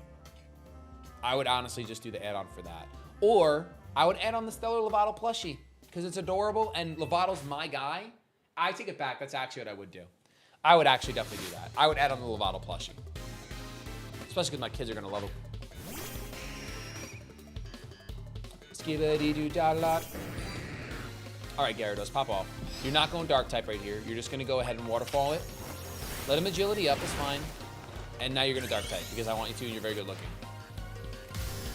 I would honestly just do the add-on for that. Or I would add on the Stellar Lovato plushie because it's adorable and Lovato's my guy. I take it back. That's actually what I would do. I would actually definitely do that. I would add on the Lovato plushie. Especially because my kids are going to love it. All right, Gyarados, pop off. You're not going dark type right here. You're just going to go ahead and waterfall it. Let him agility up, it's fine. And now you're going to dark type because I want you to and you're very good looking.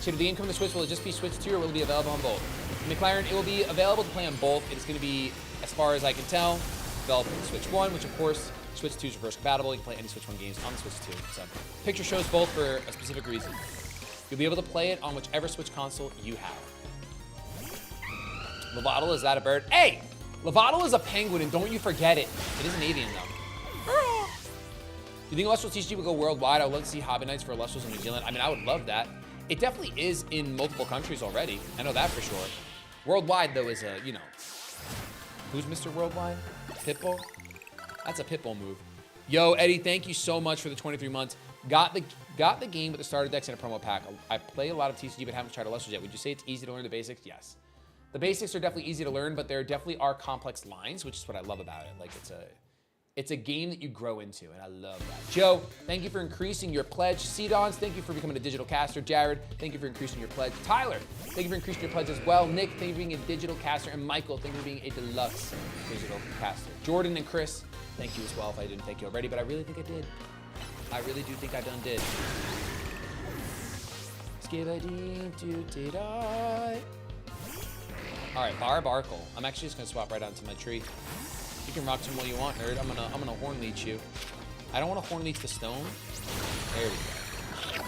So the incoming Switch, will it just be Switch 2 or will it be available on both? McLaren, it will be available to play on both. It's going to be, as far as I can tell, available on Switch 1, which of course Switch 2 is reverse compatible. You can play any Switch 1 games on the Switch 2. So, picture shows both for a specific reason. You'll be able to play it on whichever Switch console you have. Lovato, is that a bird? Hey! Lovato is a penguin, and don't you forget it. It is an avian, though. Do you think Elestrals TCG will go worldwide? I would love to see Hobby Nights for Elestrals in New Zealand. I mean, I would love that. It definitely is in multiple countries already. I know that for sure. Worldwide, though, is a, you know... Who's Mr. Worldwide? Pitbull? That's a Pitbull move. Yo, Eddie, thank you so much for the 23 months. Got the game with the starter decks and a promo pack. I play a lot of TCG, but haven't tried Elestrals yet. Would you say it's easy to learn the basics? Yes. The basics are definitely easy to learn, but there definitely are complex lines, which is what I love about it. Like, it's a game that you grow into, and I love that. Joe, thank you for increasing your pledge. Cedons, thank you for becoming a digital caster. Jared, thank you for increasing your pledge. Tyler, thank you for increasing your pledge as well. Nick, thank you for being a digital caster. And Michael, thank you for being a deluxe digital caster. Jordan and Chris, thank you as well if I didn't thank you already, but I really think I did. I really do think I done did. Skibadee-doo-dee-die. All right, Barbarkle. I'm actually just gonna swap right onto my tree. You can rock some what you want, nerd. I'm gonna horn leech you. I don't want to horn leech the stone. There we go.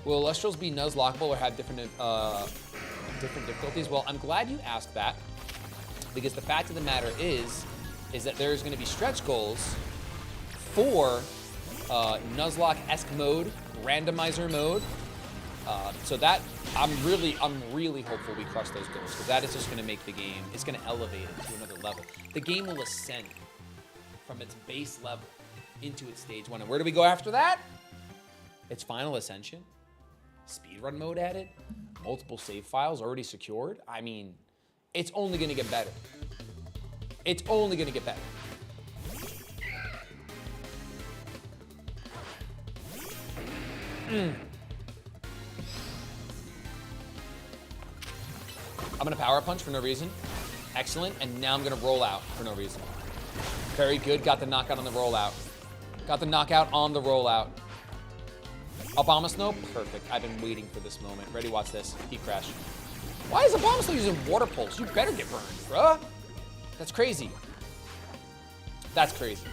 Will Elestrals be Nuzlockable or have different difficulties? Well, I'm glad you asked that, because the fact of the matter is that there's going to be stretch goals for Nuzlocke-esque mode, randomizer mode. So that I'm really hopeful we crush those goals, because that is just going to make the game. It's going to elevate it to another level. The game will ascend from its base level into its stage 1. And where do we go after that? It's Final Ascension, speedrun mode added, multiple save files already secured. I mean, it's only going to get better. It's only going to get better. I'm gonna power punch for no reason. Excellent. And now I'm gonna roll out for no reason. Very good. Got the knockout on the rollout. Got the knockout on the rollout. Abomasnow? Perfect. I've been waiting for this moment. Ready? Watch this. Heat crash. Why is Abomasnow using water pulse? You better get burned, bruh. That's crazy. That's crazy.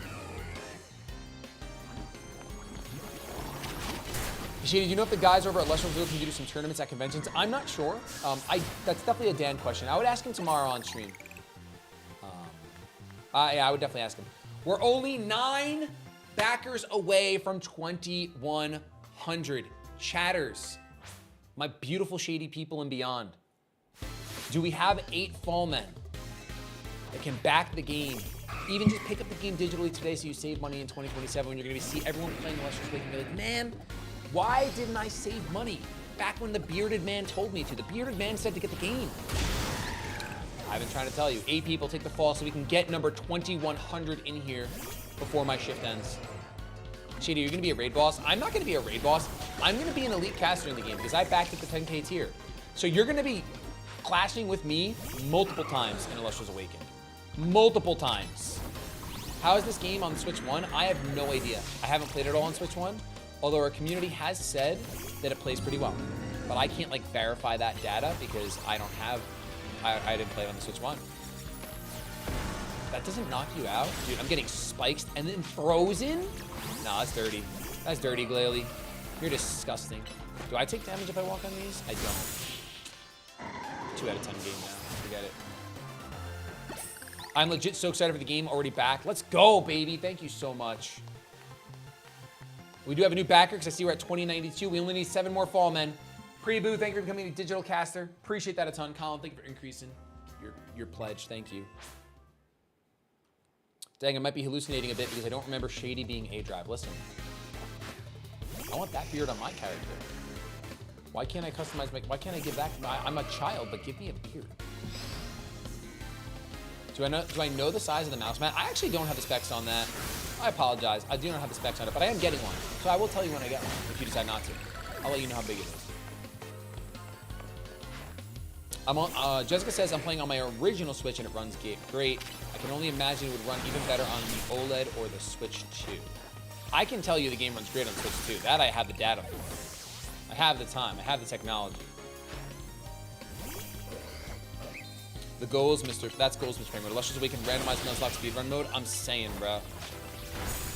Shady, do you know if the guys over at Lifestream can do some tournaments at conventions? I'm not sure. That's definitely a Dan question. I would ask him tomorrow on stream. Yeah, I would definitely ask him. We're only 9 backers away from 2,100 chatters. My beautiful Shady people and beyond. Do we have 8 fall men that can back the game? Even just pick up the game digitally today so you save money in 2027 when you're going to see everyone playing Lifestream and be like, man, why didn't I save money back when the bearded man told me to? The bearded man said to get the game. I've been trying to tell you. 8 people take the fall so we can get number 2,100 in here before my shift ends. Shady, you're going to be a raid boss? I'm not going to be a raid boss. I'm going to be an elite caster in the game because I backed at the 10K tier. So you're going to be clashing with me multiple times in Elestrals Awakened. Multiple times. How is this game on Switch 1? I have no idea. I haven't played it all on Switch 1. Although our community has said that it plays pretty well. But I can't like verify that data because I don't have, I didn't play it on the Switch 1. That doesn't knock you out? Dude, I'm getting spiked and then frozen? No, that's dirty. That's dirty, Glalie. You're disgusting. Do I take damage if I walk on these? I don't. 2 out of 10 game now, forget it. I'm legit so excited for the game, already back. Let's go, baby, thank you so much. We do have a new backer because I see we're at 2092. We only need 7 more fall men. Pre-boo, thank you for becoming a digital caster. Appreciate that a ton. Colin, thank you for increasing your pledge. Thank you. Dang, I might be hallucinating a bit because I don't remember Shady being A-Drive. Listen, I want that beard on my character. Why can't I customize why can't I give that? I'm a child, but give me a beard. Do I know the size of the mouse mat? I actually don't have the specs on that. I apologize. I do not have the specs on it, but I am getting one. So I will tell you when I get one if you decide not to. I'll let you know how big it is. I'm on, Jessica says I'm playing on my original Switch and it runs great. I can only imagine it would run even better on the OLED or the Switch 2. I can tell you the game runs great on Switch 2. That I have the data for. I have the time. I have the technology. The goals, that's goals, Mr. Kramer. Illustrious Awaken randomized Nuzlocke speedrun mode. I'm saying, bro.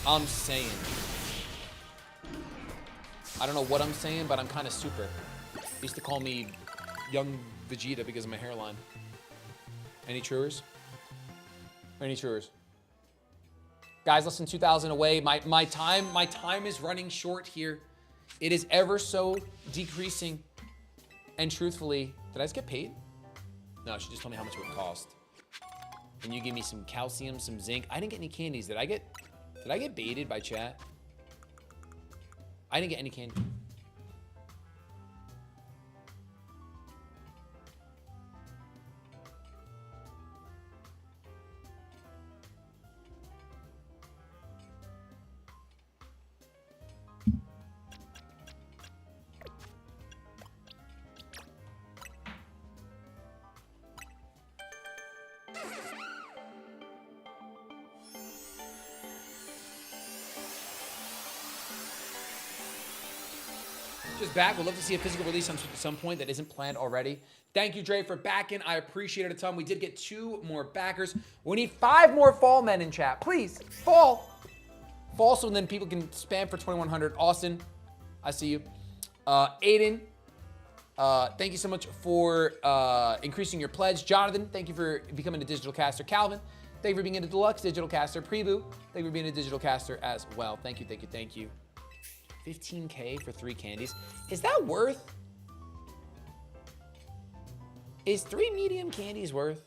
I'm saying. I don't know what I'm saying, but I'm kind of super. They used to call me Young Vegeta because of my hairline. Any truers? Any truers? Guys, less than 2,000 away. My time is running short here. It is ever so decreasing. And truthfully, did I just get paid? No, she just told me how much it would cost. And you give me some calcium, some zinc. I didn't get any candies. Did I get baited by chat? I didn't get any candy. Just back. We'd love to see a physical release at some point that isn't planned already. Thank you, Dre, for backing. I appreciate it a ton. We did get 2 more backers. We need 5 more fall men in chat. Please, fall. Fall so then people can spam for 2,100. Austin, I see you. Aiden, thank you so much for increasing your pledge. Jonathan, thank you for becoming a digital caster. Calvin, thank you for being a deluxe digital caster. Preview, thank you for being a digital caster as well. Thank you, thank you, thank you. 15K for 3 candies. Is that worth? Is 3 medium candies worth?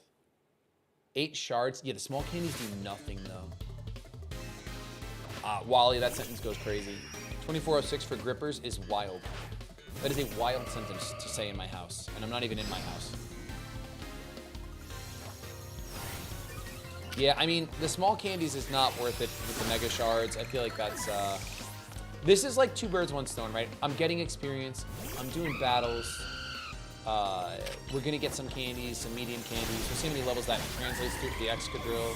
8 shards. Yeah, the small candies do nothing though. Wally, that sentence goes crazy. 2406 for grippers is wild. That is a wild sentence to say in my house, and I'm not even in my house. Yeah, I mean, the small candies is not worth it with the mega shards. I feel like that's, this is like 2 birds, 1 stone, right? I'm getting experience. I'm doing battles. We're gonna get some candies, some medium candies. We'll see how many levels that translates to the Excadrill.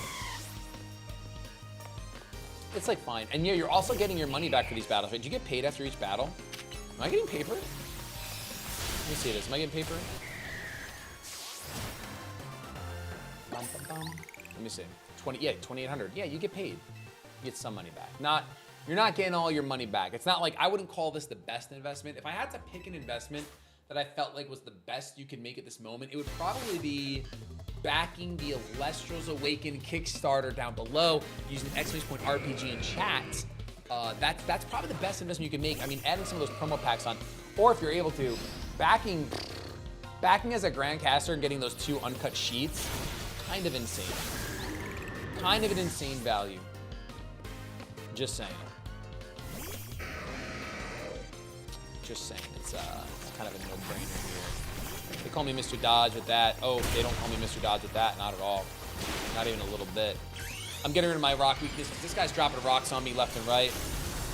It's like fine. And yeah, you're also getting your money back for these battles, right? Did you get paid after each battle? Am I getting paper? Let me see this. Am I getting paper? Bum, bum, bum. Let me see. 2,800. Yeah, you get paid. You get some money back. You're not getting all your money back. It's not like, I wouldn't call this the best investment. If I had to pick an investment that I felt like was the best you could make at this moment, it would probably be backing the Elestrals Awaken Kickstarter down below using !RPG in chat. That's probably the best investment you can make. I mean, adding some of those promo packs on, or if you're able to, backing as a Grandcaster and getting those 2 uncut sheets, kind of insane. Kind of an insane value. Just saying. Just saying. It's kind of a no-brainer here. They call me Mr. Dodge with that. Oh, they don't call me Mr. Dodge with that. Not at all. Not even a little bit. I'm getting rid of my rock weakness because this guy's dropping rocks on me left and right.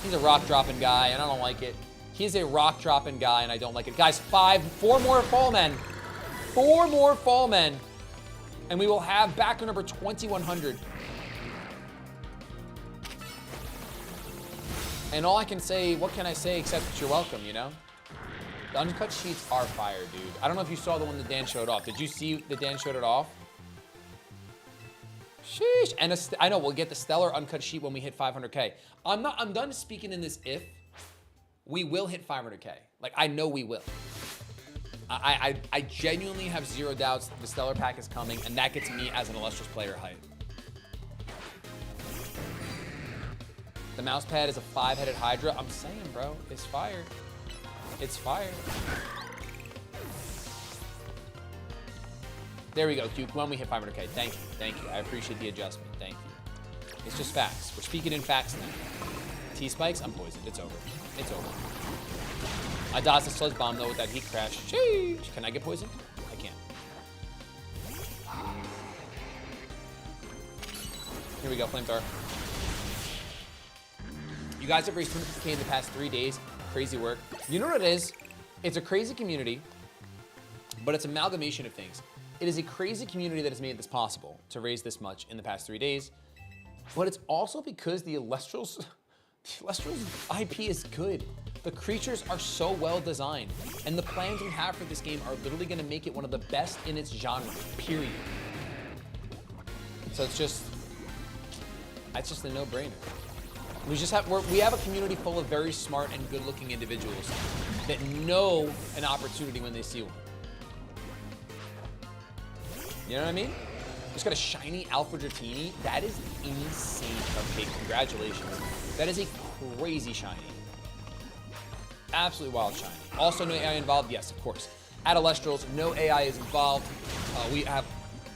He's a rock dropping guy, and I don't like it. He's a rock dropping guy, and I don't like it. Guys, 4 more fall men. 4 more fall men. And we will have backer number 2,100. And all I can say, what can I say except that you're welcome, you know? The uncut sheets are fire, dude. I don't know if you saw the one that Dan showed off. Did you see that Dan showed it off? Sheesh. And I know we'll get the stellar uncut sheet when we hit 500K. I'm done speaking in this if. We will hit 500K. Like, I know we will. I genuinely have 0 doubts the stellar pack is coming, and that gets me as an Illustrious player hype. The mouse pad is a 5-headed Hydra. I'm saying, bro, it's fire. It's fire. There we go, Q. When we hit 500K. Thank you. Thank you. I appreciate the adjustment. Thank you. It's just facts. We're speaking in facts now. T-spikes, I'm poisoned. It's over. It's over. I dodged the sludge bomb, though, with that heat crash. Sheesh. Can I get poisoned? I can't. Here we go, flamethrower. You guys have raised 250K in the past 3 days. Crazy work. You know what it is? It's a crazy community, but it's an amalgamation of things. It is a crazy community that has made this possible to raise this much in the past 3 days, but it's also because the Elestrals IP is good. The creatures are so well designed, and the plans we have for this game are literally gonna make it one of the best in its genre, period. So it's just a no-brainer. We have a community full of very smart and good-looking individuals that know an opportunity when they see one. You know what I mean? Just got a shiny Alpha Dratini. That is insane. Okay, congratulations. That is a crazy shiny. Absolutely wild shiny. Also, no AI involved? Yes, of course. At Elestrals, no AI is involved. We have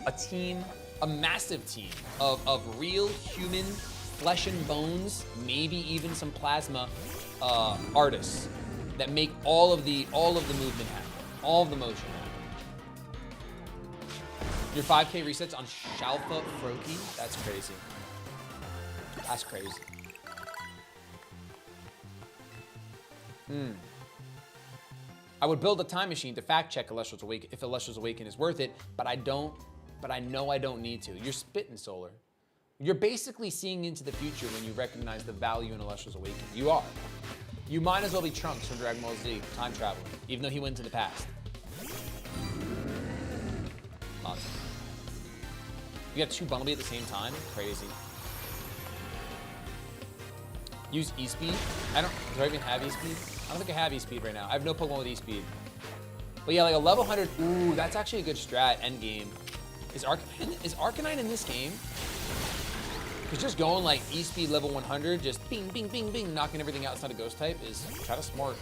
a team, a massive team of real human flesh and bones, maybe even some plasma artists that make all of the movement happen, all of the motion happen. Your 5K resets on Shalfa Froakie? That's crazy. That's crazy. I would build a time machine to fact check Elestrals Awaken if Elestrals Awaken is worth it, but I know I don't need to. You're spitting, Solar. You're basically seeing into the future when you recognize the value in Elestrals Awaken. You are. You might as well be Trunks from Dragon Ball Z, time traveling, even though he went to the past. Awesome. You got 2 Bumblebee at the same time? Crazy. Use E-Speed? Do I even have E-Speed? I don't think I have E-Speed right now. I have no Pokemon with E-Speed. But yeah, like a level 100, ooh, that's actually a good strat, endgame. Is Arcanine in this game? Because just going like E-Speed level 100, just bing, bing, bing, bing, knocking everything outside a ghost type is kind of smart.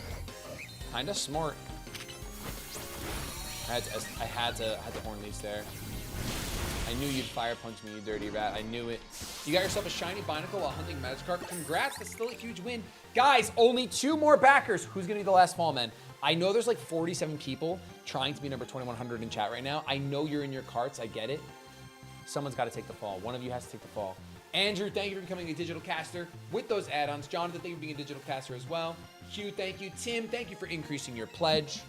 Kinda smart. I had to horn leash there. I knew you'd fire punch me, you dirty rat. I knew it. You got yourself a shiny Binacle while hunting Magikarp. Congrats, that's still a huge win. Guys, only 2 more backers. Who's gonna be the last fall man? I know there's like 47 people trying to be number 2100 in chat right now. I know you're in your carts, I get it. Someone's gotta take the fall. One of you has to take the fall. Andrew, thank you for becoming a digital caster with those add-ons. Jonathan, thank you for being a digital caster as well. Hugh, thank you. Tim, thank you for increasing your pledge.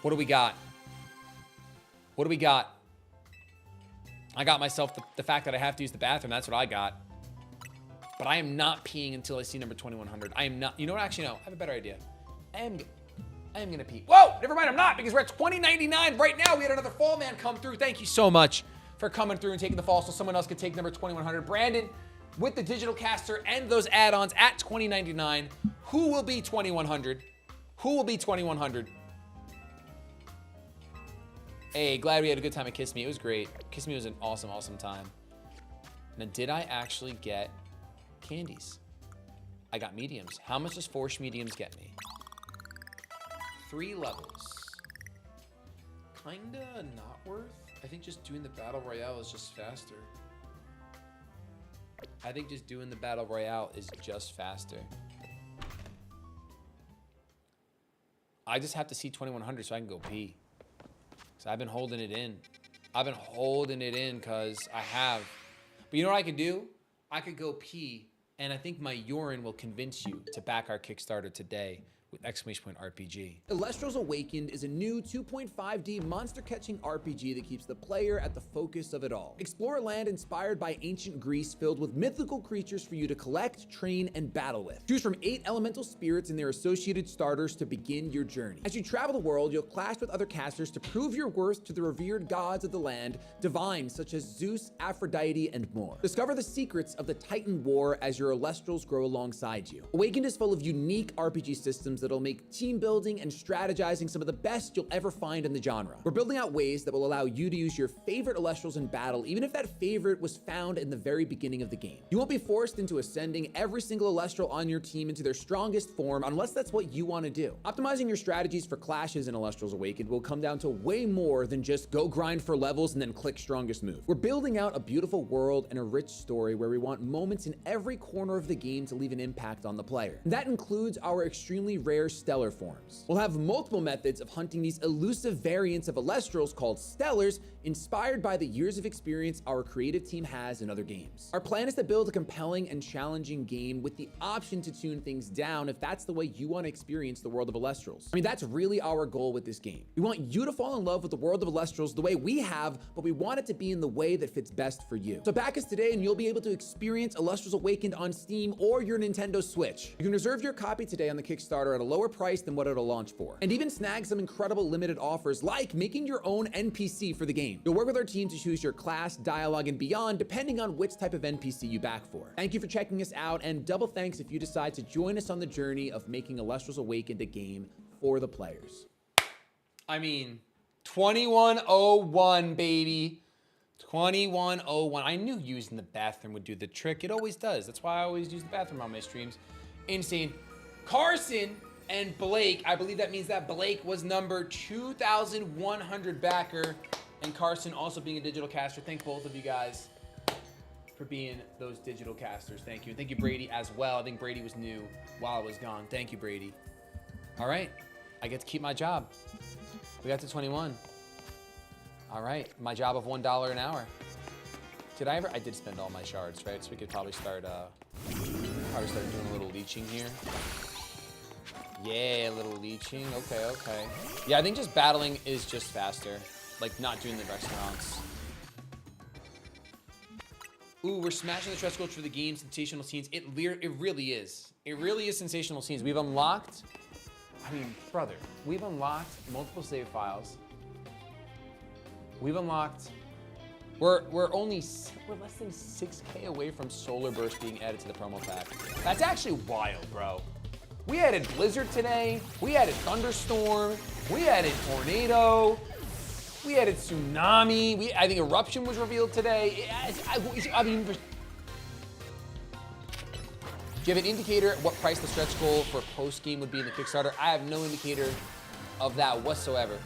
What do we got? What do we got? I got myself the fact that I have to use the bathroom. That's what I got. But I am not peeing until I see number 2100. I am not. You know what? Actually, no. I have a better idea. I am going to pee. Whoa! Never mind. I'm not, because we're at 2099 right now. We had another fall man come through. Thank you so much for coming through and taking the fall so someone else could take number 2100. Brandon, with the digital caster and those add-ons at 2099. Who will be 2100? Who will be 2100? Hey, glad we had a good time at Kiss Me. It was great. Kiss Me was an awesome, awesome time. Now, did I actually get candies? I got mediums. How much does 4 mediums get me? 3 levels. Kinda not worth. I think just doing the Battle Royale is just faster. I think just doing the Battle Royale is just faster. I just have to see 2100 so I can go pee. So I've been holding it in. I've been holding it in because I have. But you know what I could do? I could go pee, and I think my urine will convince you to back our Kickstarter today with !RPG. Elestrals Awakened is a new 2.5D monster-catching RPG that keeps the player at the focus of it all. Explore a land inspired by ancient Greece filled with mythical creatures for you to collect, train, and battle with. Choose from 8 elemental spirits and their associated starters to begin your journey. As you travel the world, you'll clash with other casters to prove your worth to the revered gods of the land, divines such as Zeus, Aphrodite, and more. Discover the secrets of the Titan War as your Elestrals grow alongside you. Awakened is full of unique RPG systems that'll make team building and strategizing some of the best you'll ever find in the genre. We're building out ways that will allow you to use your favorite Elestrals in battle, even if that favorite was found in the very beginning of the game. You won't be forced into ascending every single Elestral on your team into their strongest form unless that's what you want to do. Optimizing your strategies for clashes in Elestrals Awakened will come down to way more than just go grind for levels and then click strongest move. We're building out a beautiful world and a rich story where we want moments in every corner of the game to leave an impact on the player. And that includes our extremely rare stellar forms. We'll have multiple methods of hunting these elusive variants of Elestrals called stellars, inspired by the years of experience our creative team has in other games. Our plan is to build a compelling and challenging game with the option to tune things down if that's the way you want to experience the world of Elestrals. I mean, that's really our goal with this game. We want you to fall in love with the world of Elestrals the way we have, but we want it to be in the way that fits best for you. So back us today and you'll be able to experience Elestrals Awakened on Steam or your Nintendo Switch. You can reserve your copy today on the Kickstarter at a lower price than what it'll launch for. And even snag some incredible limited offers like making your own NPC for the game. You'll work with our team to choose your class, dialogue, and beyond depending on which type of NPC you back for. Thank you for checking us out, and double thanks if you decide to join us on the journey of making Elestrals Awakened a game for the players. I mean, 2101, baby. 2101. I knew using the bathroom would do the trick. It always does. That's why I always use the bathroom on my streams. Insane. Carson and Blake. I believe that means that Blake was number 2,100 backer. And Carson also being a digital caster. Thank both of you guys for being those digital casters. Thank you. And thank you, Brady, as well. I think Brady was new while I was gone. Thank you, Brady. All right. I get to keep my job. We got to 21. All right, my job of $1 an hour. Did I ever? I did spend all my shards, right? So we could probably start doing a little leeching here. Yeah, a little leeching. Okay, okay. Yeah, I think just battling is just faster. Like not doing the restaurants. Ooh, we're smashing the stretch goals for the game. Sensational scenes. It really is. It really is sensational scenes. We've unlocked. I mean, brother, we've unlocked multiple save files. We've unlocked, we're less than 6K away from Solar Burst being added to the promo pack. That's actually wild, bro. We added Blizzard today. We added Thunderstorm. We added Tornado. We added Tsunami. I think Eruption was revealed today. I mean, do you have an indicator what price the stretch goal for post-game would be in the Kickstarter? I have no indicator of that whatsoever.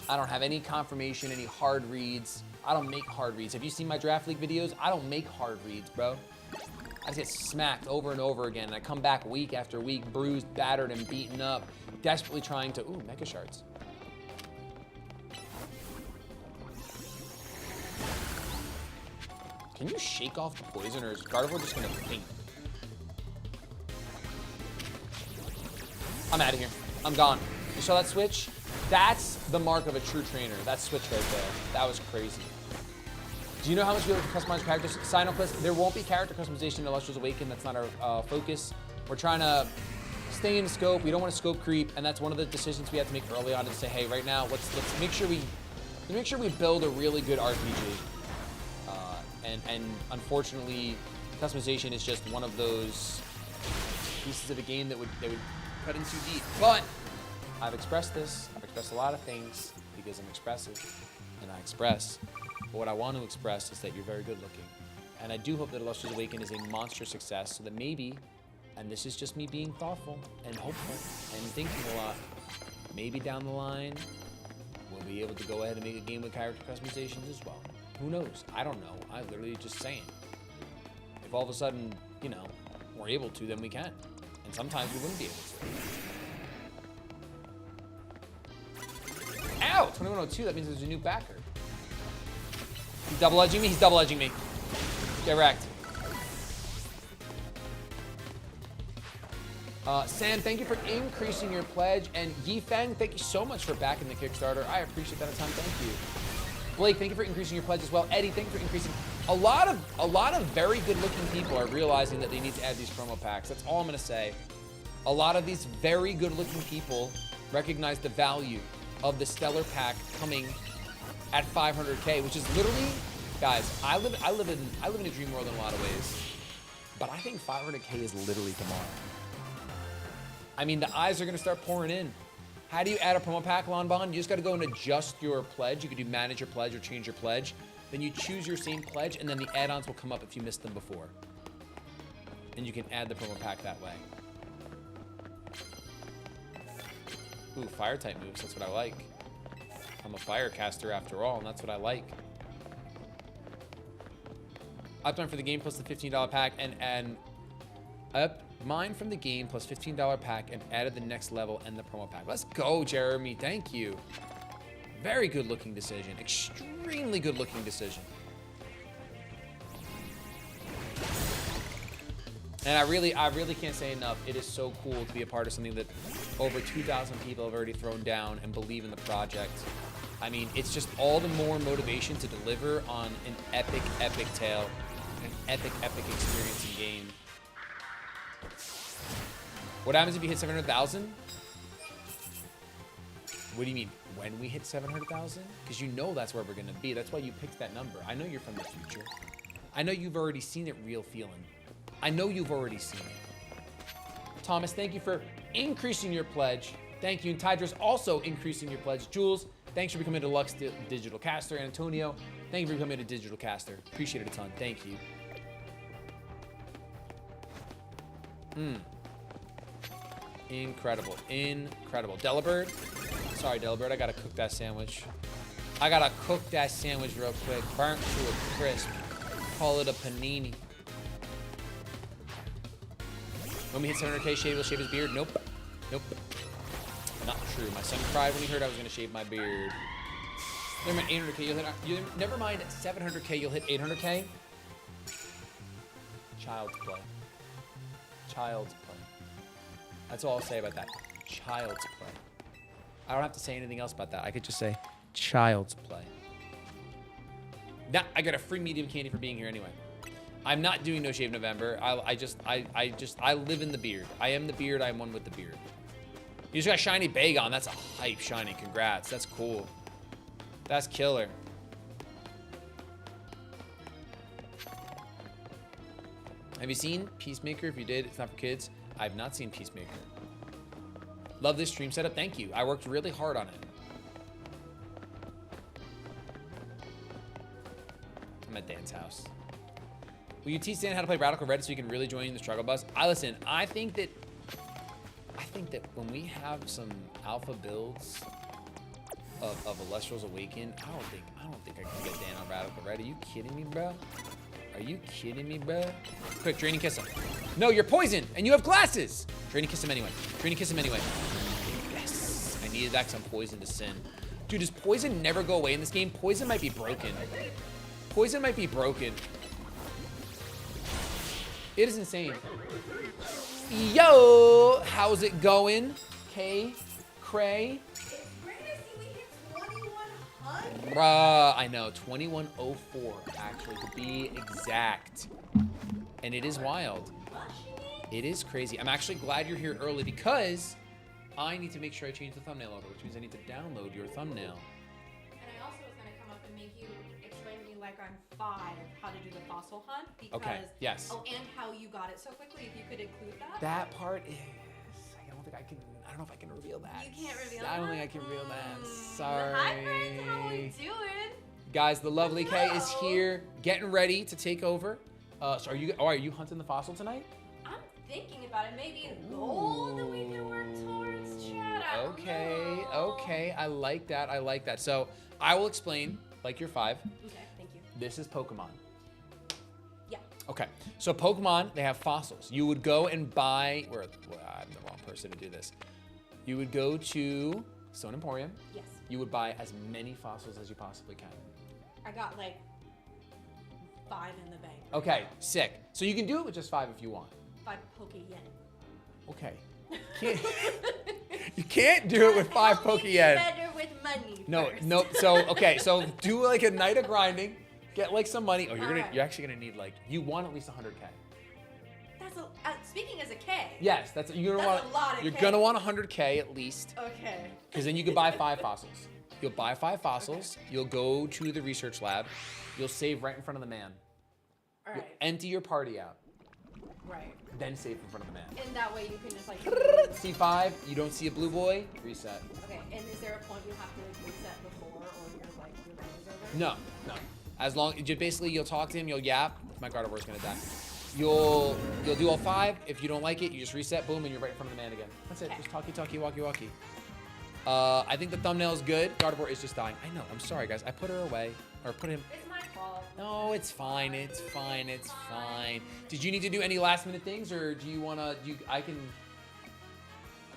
I don't have any confirmation, any hard reads. I don't make hard reads. Have you seen my Draft League videos? I don't make hard reads, bro. I just get smacked over and over again, and I come back week after week, bruised, battered, and beaten up, desperately trying to, ooh, Mega Shards. Can you shake off the poison, or is Gardevoir just gonna faint? I'm out of here. I'm gone. You saw that switch? That's the mark of a true trainer. That switch right there. That was crazy. Do you know how much we have to customize characters? Sign up list. There won't be character customization in Elestrals Awakened. That's not our focus. We're trying to stay in scope. We don't want to scope creep, and that's one of the decisions we have to make early on to say, hey, right now, let's make sure we build a really good RPG. And unfortunately, customization is just one of those pieces of a game that would cut in too deep. But I've expressed this. I've expressed a lot of things because I'm expressive, and I express. But what I want to express is that you're very good looking. And I do hope that Elestrals Awakened is a monster success so that maybe, and this is just me being thoughtful and hopeful and thinking a lot, maybe down the line, we'll be able to go ahead and make a game with character customizations as well. Who knows? I don't know. I literally just saying. If all of a sudden, you know, we're able to, then we can. And sometimes we wouldn't be able to. Ow! 2102, that means there's a new backer. He's double edging me? He's double edging me. Get wrecked. Sam, thank you for increasing your pledge. And Yifeng, thank you so much for backing the Kickstarter. I appreciate that a ton. Thank you. Blake, thank you for increasing your pledge as well. Eddie, thank you for increasing. A lot of very good-looking people are realizing that they need to add these promo packs. That's all I'm gonna say. A lot of these very good-looking people recognize the value of the Stellar Pack coming at 500K, which is literally, guys, I live in a dream world in a lot of ways, but I think 500K is literally tomorrow. I mean, the eyes are gonna start pouring in. How do you add a promo pack, Lonbon? You just gotta go and adjust your pledge. You could do manage your pledge or change your pledge. Then you choose your same pledge, and then the add-ons will come up if you missed them before. And you can add the promo pack that way. Ooh, fire type moves, that's what I like. I'm a fire caster after all, and that's what I like. Uptime for the game plus the $15 pack, and up mine from the game plus $15 pack and added the next level and the promo pack. Let's go, Jeremy. Thank you. Very good looking decision. Extremely good looking decision. And I really can't say enough. It is so cool to be a part of something that over 2,000 people have already thrown down and believe in the project. I mean, it's just all the more motivation to deliver on an epic, epic tale, an epic, epic experience in game. What happens if you hit 700,000? What do you mean, when we hit 700,000? Because you know that's where we're gonna be. That's why you picked that number. I know you're from the future. I know you've already seen it real feeling. I know you've already seen it. Thomas, thank you for increasing your pledge. Thank you. And Tydra's also increasing your pledge. Jules, thanks for becoming a deluxe digital caster. And Antonio, thank you for becoming a digital caster. Appreciate it a ton. Thank you. Incredible. Incredible. Delibird. Sorry, Delibird. I gotta cook that sandwich. I gotta cook that sandwich real quick. Burnt to a crisp. Call it a panini. When we hit 700K, Shady will shave his beard? Nope. Nope. Not true. My son cried when he heard I was gonna shave my beard. Never mind 800K, you'll hit, never mind 700K, you'll hit 800K. Child's play. Child's play. That's all I'll say about that. Child's play. I don't have to say anything else about that. I could just say child's play. Now, I got a free medium candy for being here anyway. I'm not doing No Shave November. I live in the beard. I am the beard. I am one with the beard. You just got shiny Bagon. That's a hype shiny. Congrats. That's cool. That's killer. Have you seen Peacemaker? If you did, it's not for kids. I've not seen Peacemaker. Love this stream setup. Thank you. I worked really hard on it. I'm at Dan's house. Will you teach Dan how to play Radical Red so he can really join the struggle bus? I think that when we have some alpha builds of Elestrals Awaken, I don't think I can get Dan on Radical Red. Are you kidding me, bro? Are you kidding me, bro? Quick, Draining Kiss him. No, you're poisoned, and you have glasses. Draining Kiss him anyway. Draining Kiss him anyway. Yes, I needed that because I'm poisoned to sin. Dude, does poison never go away in this game? Poison might be broken. Poison might be broken. It is insane. Yo, how's it going? Kaycreigh. Bruh, I know, 2104 actually to be exact. And it is wild. It is crazy. I'm actually glad you're here early because I need to make sure I change the thumbnail over, which means I need to download your thumbnail. And I also was gonna come up and make you explain to me like on 5 how to do the fossil hunt because Okay, yes. Oh, and how you got it so quickly. If you could include that. That part is, I don't know if I can reveal that. You can't reveal that. I don't think I can reveal that. Sorry. Hi friends, how we doing? Guys, the lovely Kay is here, getting ready to take over. So are you hunting the fossil tonight? I'm thinking about it. Maybe a goal that we can work towards, Chad. I don't know. Okay. I like that. I like that. So I will explain, like you're 5. Okay, thank you. This is Pokemon. Yeah. Okay, so Pokemon, they have fossils. You would go and buy, I'm the wrong person to do this. You would go to Stone Emporium. Yes. You would buy as many fossils as you possibly can. I got like 5 in the bank. Okay, sick. So you can do it with just 5 if you want. 5 Poke Yen. Okay. You can't do it with 5 Poke Yen. Better with money. No, first. no. So okay, so do like a night of grinding, get like some money. Oh, Alright. you're actually gonna need like, you want at least 100K. That's speaking as a K. Yes, you're gonna That's want. a lot of You're K. gonna want 100K at least. Okay. Because then you could buy 5 fossils. You'll buy 5 fossils. Okay. You'll go to the research lab. You'll save right in front of the man. All You'll right. empty your party out. Right. Then save in front of the man. And that way you can just like. C5, you don't see a blue boy, reset. Okay. And is there a point you have to like reset before, or your game is over? No. As long, basically you'll talk to him, you'll yap. My Gardevoir's gonna die. You'll do all 5. If you don't like it, you just reset, boom, and you're right in front of the man again. That's it. Okay. Just talkie, walkie. I think the thumbnail is good. Gardevoir is just dying. I know. I'm sorry, guys. I put her away, or put him. It's my fault. No, it's fine. It's fine. Did you need to do any last minute things, or do you wanna? I can.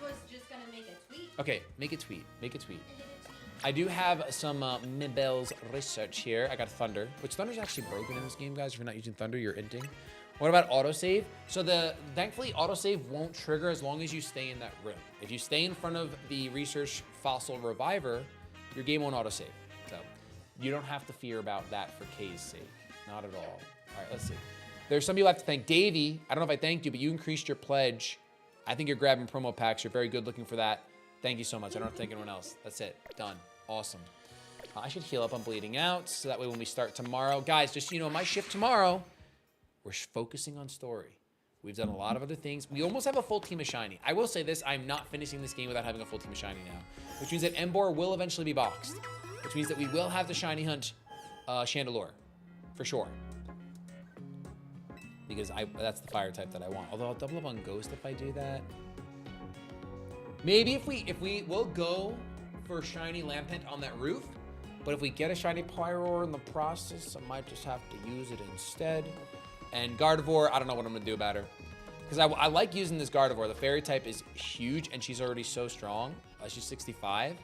I was just gonna make a tweet. Okay, make a tweet. I do have some Mibel's research here. I got Thunder, which Thunder's actually broken in this game, guys. If you're not using Thunder, you're inting. What about autosave? So thankfully autosave won't trigger as long as you stay in that room. If you stay in front of the research fossil reviver, your game won't autosave. So you don't have to fear about that for Kay's sake. Not at all. All right, let's see. There's some people I have to thank. Davey, I don't know if I thanked you, but you increased your pledge I think you're grabbing promo packs. You're very good looking for that. Thank you so much. I don't have to thank anyone else. That's it. Done. Awesome. I should heal up on bleeding out, so that way when we start tomorrow, guys, just, you know, my shift tomorrow, we're focusing on story. We've done a lot of other things. We almost have a full team of shiny. I will say this, I'm not finishing this game without having a full team of shiny now, which means that Embor will eventually be boxed, which means that we will have the shiny hunt Chandelure, for sure. Because that's the fire type that I want. Although I'll double up on Ghost if I do that. Maybe if we'll go for shiny Lampent on that roof, but if we get a shiny Pyroar in the process, I might just have to use it instead. And Gardevoir, I don't know what I'm gonna do about her. Because I like using this Gardevoir. The fairy type is huge and she's already so strong. She's 65,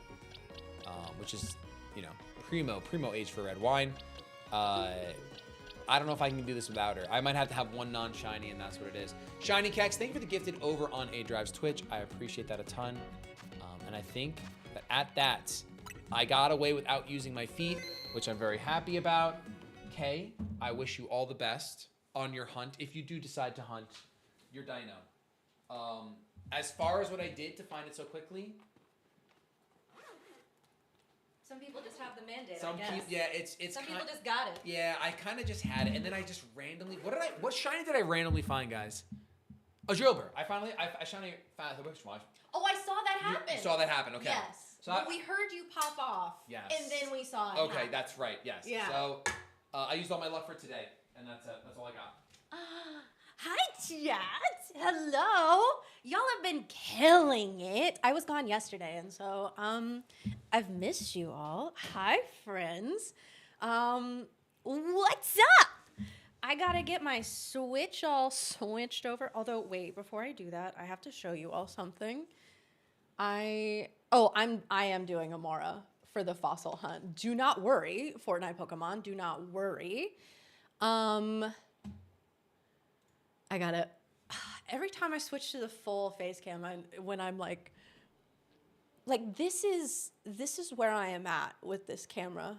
which is, you know, primo age for red wine. I don't know if I can do this without her. I might have to have one non-shiny and that's what it is. Shiny Kex, thank you for the gifted over on A-Drive's Twitch. I appreciate that a ton. And I think that at that, I got away without using my feet, which I'm very happy about. Kay, I wish you all the best on your hunt. If you do decide to hunt your dino. As far as what I did to find it so quickly. Some people just have the mandate, Some I guess. people, yeah, it's Some people just got it. Yeah, I kind of just had it, and then I just randomly. What shiny did I randomly find, guys? A Drillbur. I shiny found which one? Oh, I saw that happen. You saw that happen, okay. Yes. So but we heard you pop off. Yes. And then we saw it. Okay, happen. that's right. Yes. Yeah. So I used all my luck for today, and that's it. That's all I got. Hi, chat. Hello. Y'all have been killing it. I was gone yesterday, and so I've missed you all. Hi, friends. What's up? I gotta get my Switch all switched over. Although, wait, before I do that, I have to show you all something. I am doing Amora for the fossil hunt. Do not worry, Fortnite Pokemon. Do not worry. I gotta, every time I switch to the full face cam, when I'm like this is where I am at with this camera.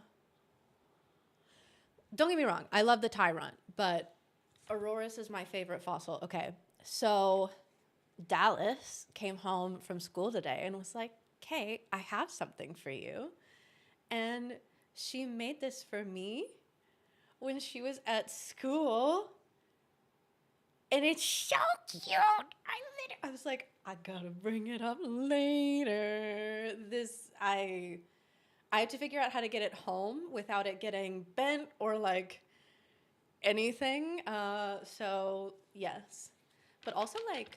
Don't get me wrong, I love the Tyrant, but Auroras is my favorite fossil. Okay, so Dallas came home from school today and was like, "Kay, I have something for you," and she made this for me when she was at school. And it's so cute. I was like, I gotta bring it up later. I have to figure out how to get it home without it getting bent or like anything. So yes, but also like,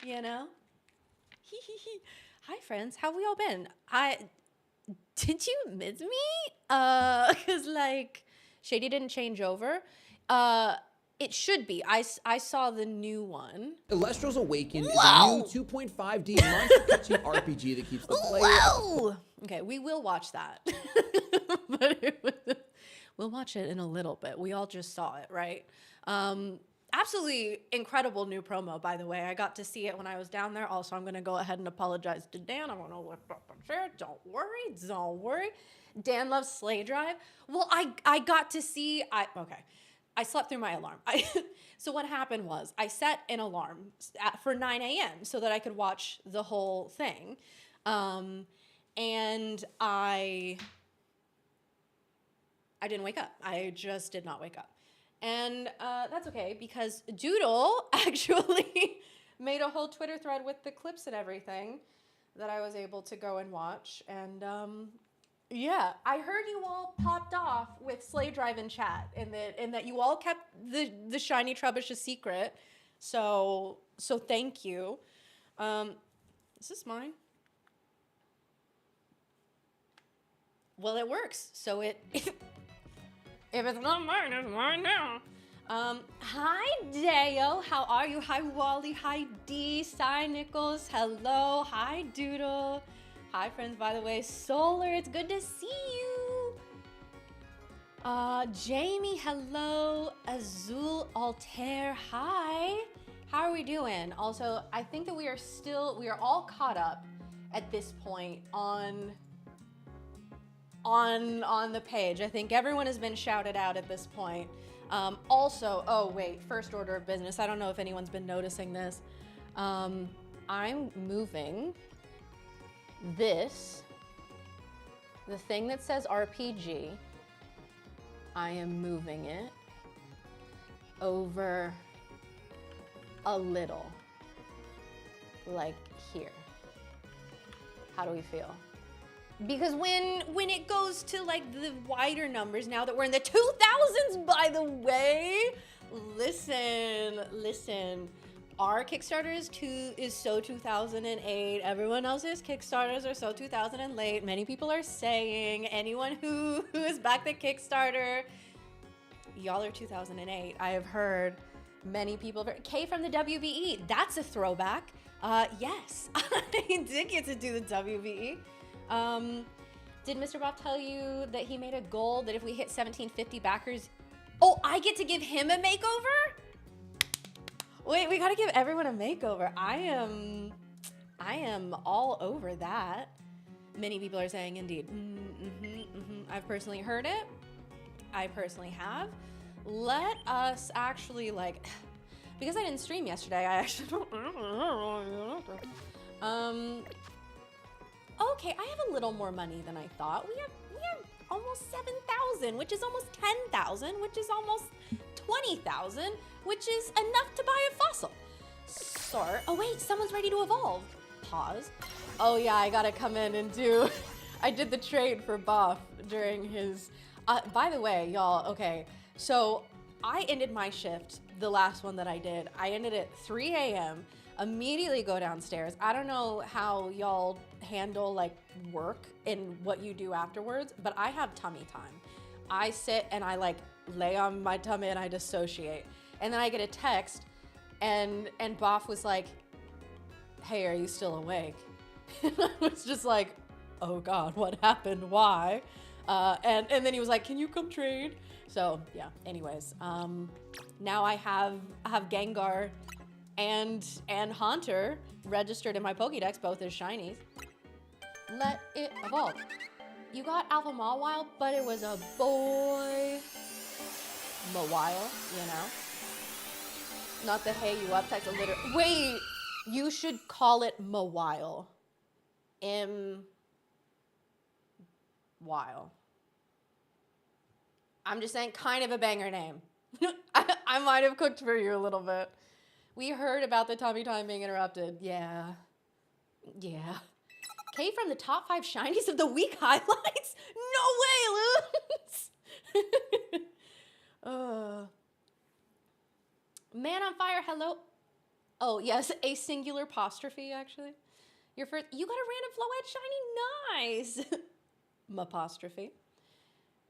you know. Hi friends, how we all been? Did you miss me? 'Cause like Shady didn't change over. It should be. I saw the new one. Elestrals Awaken is a new 2.5D monster catching RPG that keeps the player. Whoa! Okay, we will watch that. But we'll watch it in a little bit. We all just saw it, right? Absolutely incredible new promo, by the way. I got to see it when I was down there. Also, I'm going to go ahead and apologize to Dan. I want to look up and share. Don't worry. Dan loves Slay Drive. Well, I got to see... Okay. I slept through my alarm. So what happened was I set an alarm for 9 a.m. so that I could watch the whole thing. And I didn't wake up. I just did not wake up. And that's okay because Doodle actually made a whole Twitter thread with the clips and everything that I was able to go and watch. And yeah, I heard you all popped off with Slay Drive in chat, and that you all kept the shiny Trubbish a secret. So thank you. Is this mine? Well, it works. So if it's not mine, it's mine now. Hi Deo, how are you? Hi Wally, hi D, Cy Nichols, hello, hi Doodle. Hi friends, by the way, Solar, it's good to see you. Jamie, hello. Azul Altair, hi. How are we doing? Also, I think that we are all caught up at this point on the page. I think everyone has been shouted out at this point. Also, oh wait, first order of business. I don't know if anyone's been noticing this. I'm moving this, the thing that says RPG, I am moving it over a little, like here. How do we feel? Because when it goes to like the wider numbers, now that we're in the 2000s, by the way, listen, our Kickstarter is so 2008. Everyone else's Kickstarters are so 2008. Many people are saying, anyone who is back the Kickstarter, y'all are 2008. I have heard many people. Kay from the WBE, that's a throwback. Yes, I did get to do the WBE. Did Mr. Bob tell you that he made a goal that if we hit 1750 backers, oh, I get to give him a makeover? Wait, we gotta give everyone a makeover. I am all over that. Many people are saying indeed. I've personally heard it. I personally have. Let us actually like, because I didn't stream yesterday, I actually don't. Okay, I have a little more money than I thought. We have almost 7,000, which is almost 10,000, which is almost 20,000, which is enough to buy a fossil. Oh wait, someone's ready to evolve. Pause. Oh yeah, I gotta come in and do, I did the trade for Boff during his, by the way, y'all, okay, so I ended my shift, the last one that I did. I ended at 3 a.m., immediately go downstairs. I don't know how y'all handle like work and what you do afterwards, but I have tummy time. I sit and I like lay on my tummy and I dissociate. And then I get a text and Boff was like, hey, are you still awake? And I was just like, oh God, what happened? Why? And then he was like, can you come trade? So yeah, anyways, now I have Gengar and Haunter registered in my Pokédex, both as shinies. Let it evolve. You got Alpha Mawile, but it was a boy Mawile, you know? Not the hey you up type of litter. Wait, you should call it Mawile. While. I'm just saying, kind of a banger name. I might have cooked for you a little bit. We heard about the tummy time being interrupted. Yeah. Kay from the top 5 shinies of the week highlights? No way, Luz! Man on fire, hello. Oh, yes, a singular apostrophe, actually. Your first, you got a random flow-edge shiny, nice. M'apostrophe.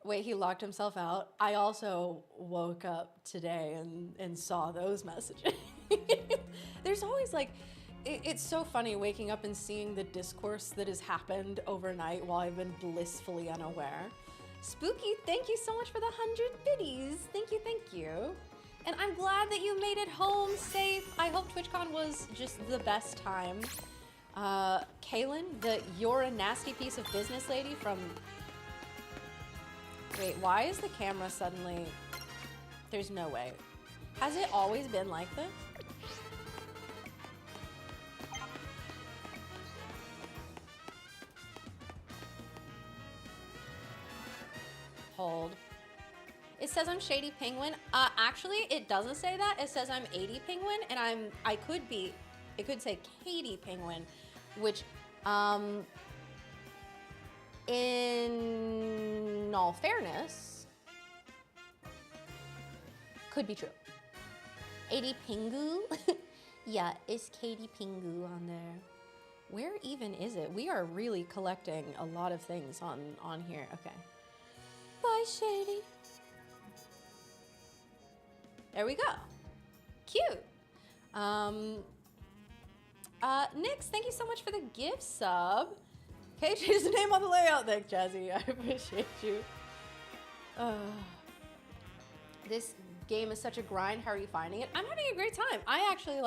Wait, he locked himself out. I also woke up today and saw those messages. There's always like, it's so funny waking up and seeing the discourse that has happened overnight while I've been blissfully unaware. Spooky, thank you so much for the 100 biddies. Thank you. And I'm glad that you made it home safe. I hope TwitchCon was just the best time. Kaylin, you're a nasty piece of business lady from... Wait, why is the camera suddenly... There's no way. Has it always been like this? Hold. It says I'm Shady Penguin. Actually, it doesn't say that. It says I'm 80 Penguin, and it could say Katie Penguin, which, in all fairness, could be true. 80 Pingu? Yeah, it's Katie Pingu on there. Where even is it? We are really collecting a lot of things on here. Okay. Bye, Shady. There we go. Cute. Nix, thank you so much for the gift sub. Okay, change the name on the layout. Thanks, Jazzy. I appreciate you. This game is such a grind. How are you finding it? I'm having a great time. I actually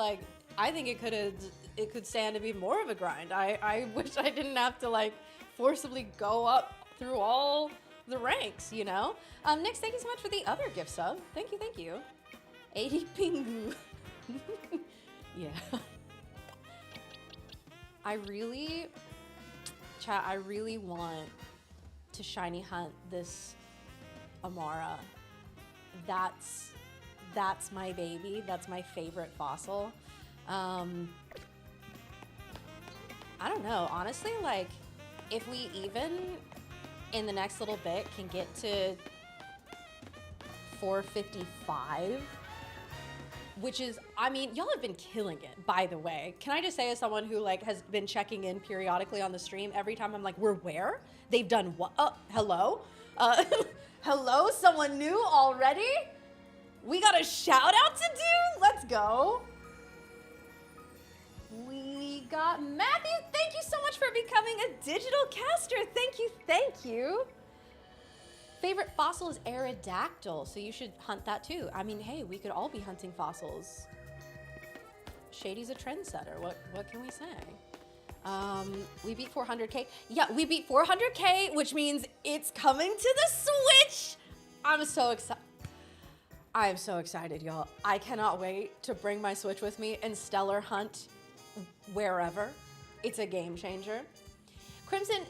I think it could stand to be more of a grind. I wish I didn't have to forcibly go up through all the ranks, you know? Nix, thank you so much for the other gift sub. Thank you, thank you. 80 Pingu. Yeah. I really want to shiny hunt this Amara. That's my baby. That's my favorite fossil. I don't know. Honestly, like, if we even in the next little bit can get to 455, which is, I mean, y'all have been killing it, by the way. Can I just say, as someone who like has been checking in periodically on the stream, every time I'm like, we're where? They've done what? Hello? Hello? Someone new already? We got a shout out to do? Let's go. We got Matthew. Thank you so much for becoming a digital caster. Thank you, thank you. Favorite fossil is Aerodactyl, so you should hunt that too. I mean, hey, we could all be hunting fossils. Shady's a trendsetter. What can we say? We beat 400K. Yeah, we beat 400K, which means it's coming to the Switch. I'm so excited. I am so excited, y'all. I cannot wait to bring my Switch with me and stellar hunt wherever. It's a game changer. Crimson,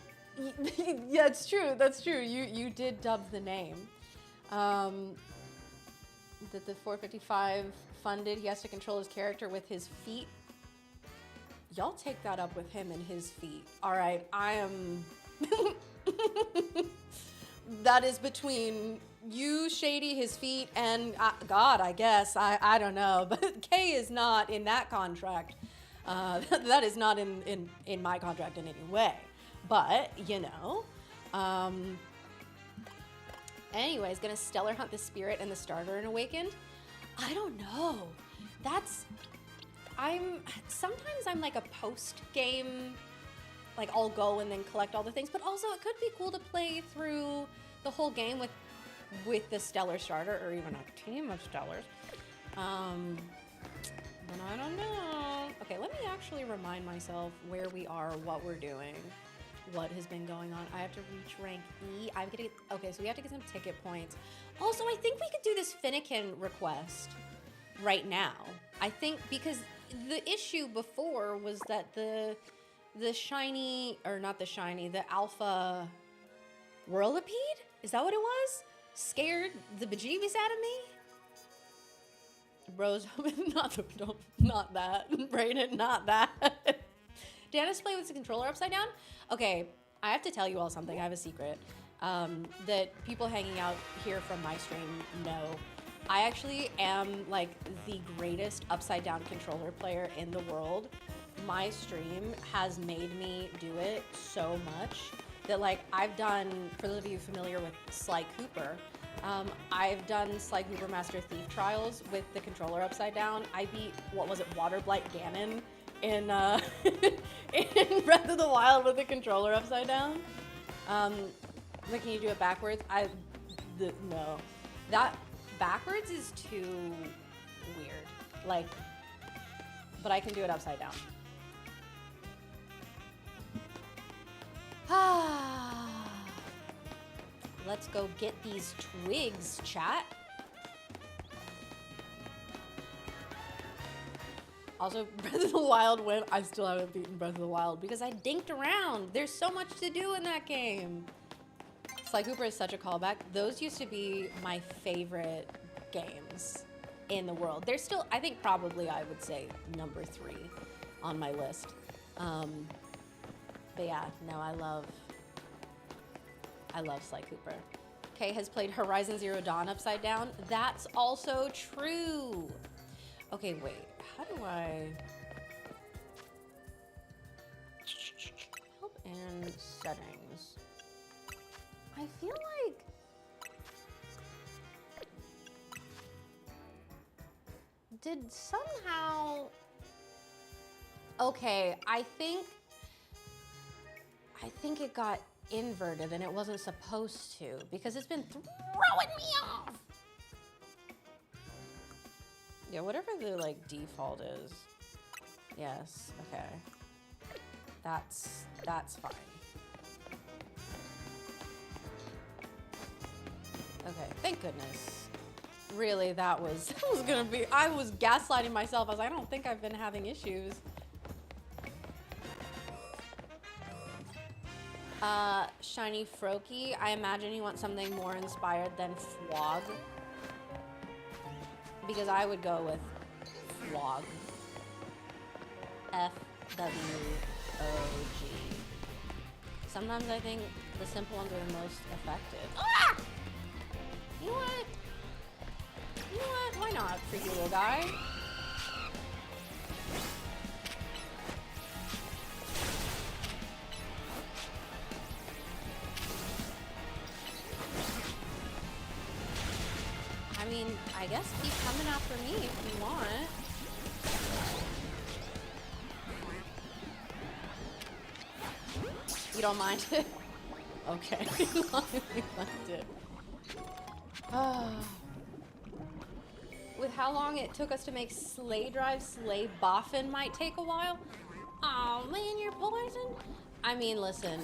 yeah, it's true. That's true. You did dub the name. That the 455 funded. He has to control his character with his feet. Y'all take that up with him and his feet. All right, I am. That is between you, Shady, his feet, and God, I guess. I don't know, but Kay is not in that contract. That is not in my contract in any way. But, you know. Anyways, gonna stellar hunt the spirit and the starter in Awakened. I don't know. Sometimes I'm like a post-game, like I'll go and then collect all the things, but also it could be cool to play through the whole game with the stellar starter, or even a team of stellars. But I don't know. Okay, let me actually remind myself where we are, what we're doing, what has been going on. I have to reach rank E. Okay, so we have to get some ticket points. Also, I think we could do this Finnegan request right now. I think because the issue before was that the shiny, or not the shiny, the alpha Whirlipede? Is that what it was? Scared the bejeebies out of me? Rose, not that. Brayden, not that. Janice play with the controller upside down? Okay, I have to tell you all something. I have a secret that people hanging out here from my stream know. I actually am like the greatest upside down controller player in the world. My stream has made me do it so much that like I've done, for those of you familiar with Sly Cooper, I've done Sly Cooper Master Thief Trials with the controller upside down. I beat, what was it, Waterblight Ganon in in Breath of the Wild with the controller upside down. But can you do it backwards? No. That backwards is too weird. Like, but I can do it upside down. Let's go get these twigs, chat. Also, Breath of the Wild went. I still haven't beaten Breath of the Wild because I dinked around. There's so much to do in that game. Sly Cooper is such a callback. Those used to be my favorite games in the world. They're still, I think probably I would say number 3 on my list. But yeah, no, I love Sly Cooper. Kay has played Horizon Zero Dawn upside down. That's also true. Okay, wait. How do I... Help and settings. I feel like... Did somehow... Okay, I think it got inverted and it wasn't supposed to because it's been throwing me off. Yeah, whatever the like default is. Yes, okay. That's fine. Okay, thank goodness. Really, that was gonna be, I was gaslighting myself. I was like, I don't think I've been having issues. Shiny Froakie. I imagine you want something more inspired than Flog. Because I would go with Flog. F-W-O-G. Sometimes I think the simple ones are the most effective. Ah! You know what? You know what? Why not, freaky little guy? I mean, I guess keep coming after me if you want. You don't mind it? Okay, as long as you mind it. With how long it took us to make Slay Drive, Boffin might take a while. Oh man, you're poisoned. I mean, listen.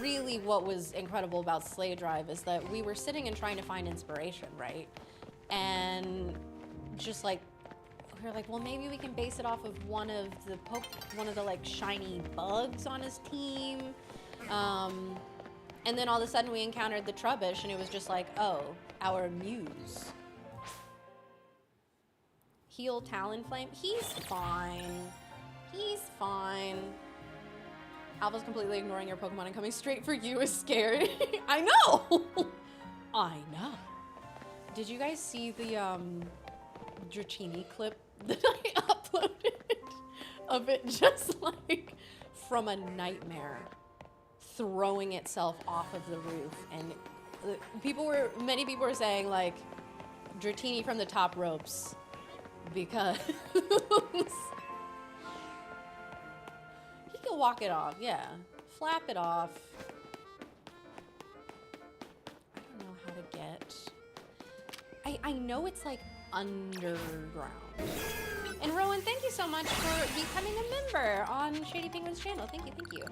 Really, what was incredible about Slay Drive is that we were sitting and trying to find inspiration, right? And just like, we were like, well, maybe we can base it off of one of the like shiny bugs on his team. And then all of a sudden we encountered the Trubbish and it was just like, oh, our muse. Heal Talonflame. He's fine. He's fine. Alpha's completely ignoring your Pokemon and coming straight for you is scary. I know. I know. Did you guys see the Dratini clip that I uploaded of it just like from a nightmare throwing itself off of the roof? And many people were saying like Dratini from the top ropes because he can walk it off, yeah. Flap it off. I don't know how to get. I know it's like underground. And Rowan, thank you so much for becoming a member on Shady Penguin's channel. Thank you, thank you.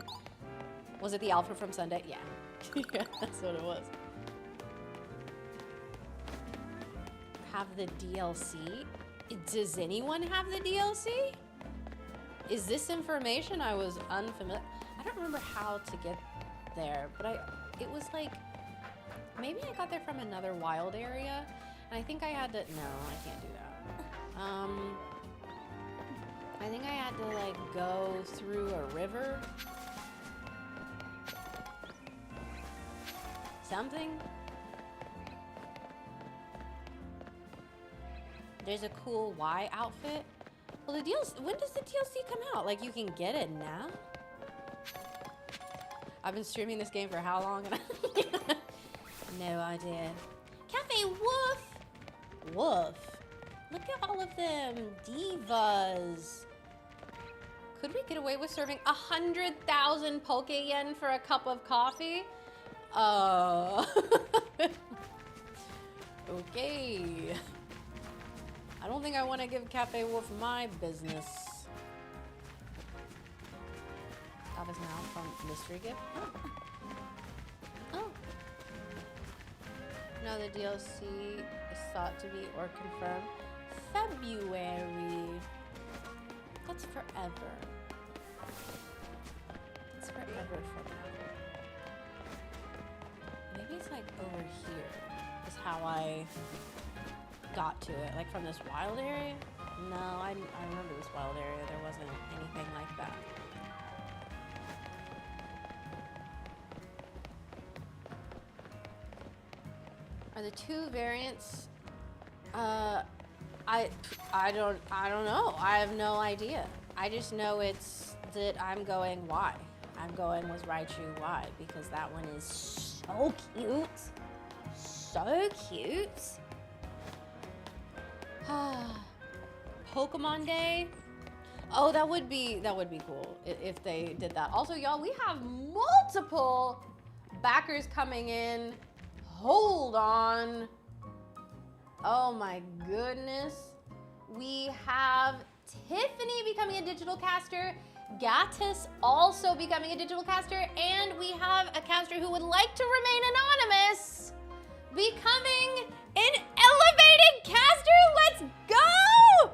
Was it the Alpha from Sunday? Yeah. Yeah, that's what it was. Have the DLC? Does anyone have the DLC? Is this information I was unfamiliar? I don't remember how to get there, but it was like, maybe I got there from another wild area, and I think I had to, no, I can't do that. I think I had to like go through a river. Something? There's a cool Y outfit. Well, the DLC, when does the DLC come out? Like, you can get it now? I've been streaming this game for how long? And no idea. Cafe Woof! Woof. Look at all of them. Divas. Could we get away with serving 100,000 Poke Yen for a cup of coffee? Okay. I don't think I want to give Cafe Wolf my business. That is now from Mystery Gift. Oh. No, the DLC is thought to be or confirmed February. That's forever. It's forever from now. Maybe it's like over here is how I got to it, like from this wild area? No, I remember this wild area. There wasn't anything like that. Are the two variants? I don't know. I have no idea. I just know it's that I'm going Y. I'm going with Raichu Y because that one is so cute. So cute. Pokemon Day. Oh, that would be cool if they did that. Also, y'all, we have multiple backers coming in. Hold on. Oh my goodness. We have Tiffany becoming a digital caster, Gatus also becoming a digital caster, and we have a caster who would like to remain anonymous becoming an elevated caster. Let's go!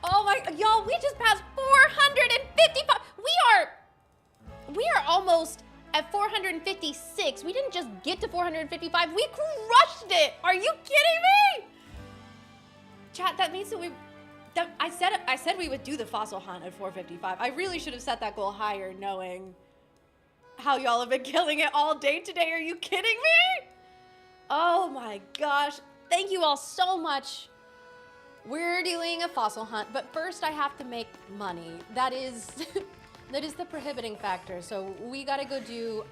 Oh my, y'all, we just passed 455. We are almost at 456. We didn't just get to 455. We crushed it. Are you kidding me? Chat, that means that I said we would do the fossil hunt at 455. I really should have set that goal higher, knowing how y'all have been killing it all day today. Are you kidding me? Oh my gosh. Thank you all so much. We're doing a fossil hunt, but first I have to make money. That is that is the prohibiting factor. So we gotta go do,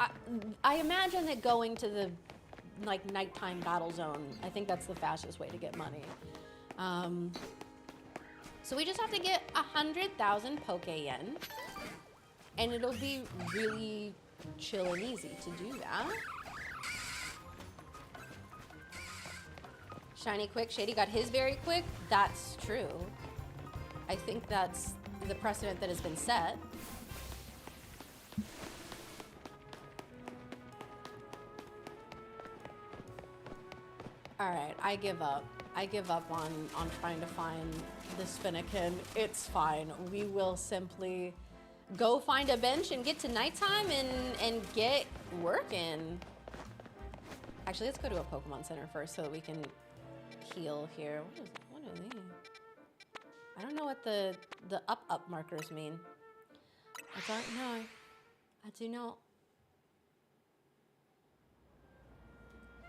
I imagine that going to the like nighttime battle zone, I think that's the fastest way to get money. So we just have to get 100,000 Poke Yen, and it'll be really chill and easy to do that. Shiny quick, Shady got his very quick. That's true. I think that's the precedent that has been set. All right, I give up. I give up on trying to find this Finnegan. It's fine. We will simply go find a bench and get to nighttime and get working. Actually, let's go to a Pokemon Center first so that we can heal here. What are these? I don't know what the up markers mean. I don't know. I do not.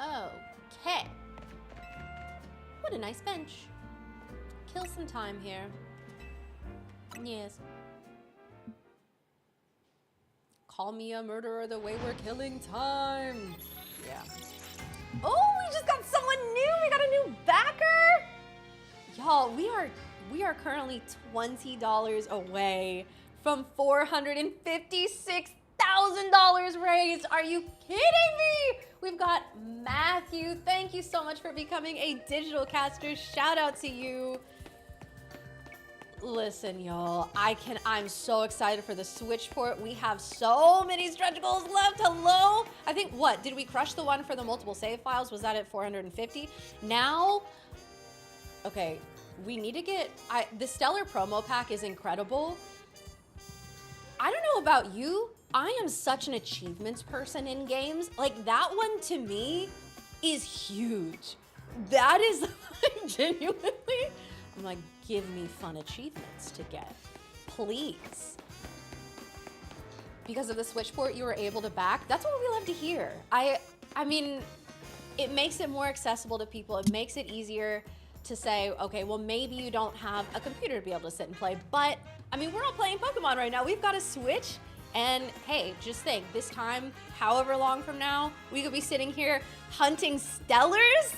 Okay. What a nice bench. Kill some time here. Yes. Call me a murderer the way we're killing time. Yeah. Oh, we just got someone new. We got a new backer. Y'all, we are currently $20 away from $456,000 raised. Are you kidding me? We've got Matthew. Thank you so much for becoming a digital caster. Shout out to you. Listen, y'all, I'm so excited for the Switch port. We have so many stretch goals left. Hello? I think, what, did we crush the one for the multiple save files? Was that at 450? Now, okay, we need to get, the Stellar promo pack is incredible. I don't know about you, I am such an achievements person in games. Like, that one to me is huge. That is, like, genuinely, I'm like, give me fun achievements to get, please. Because of the Switch port, you were able to back. That's what we love to hear. I mean, it makes it more accessible to people. It makes it easier to say, okay, well, maybe you don't have a computer to be able to sit and play, but I mean, we're all playing Pokemon right now. We've got a Switch, and hey, just think, this time, however long from now, we could be sitting here hunting Stellars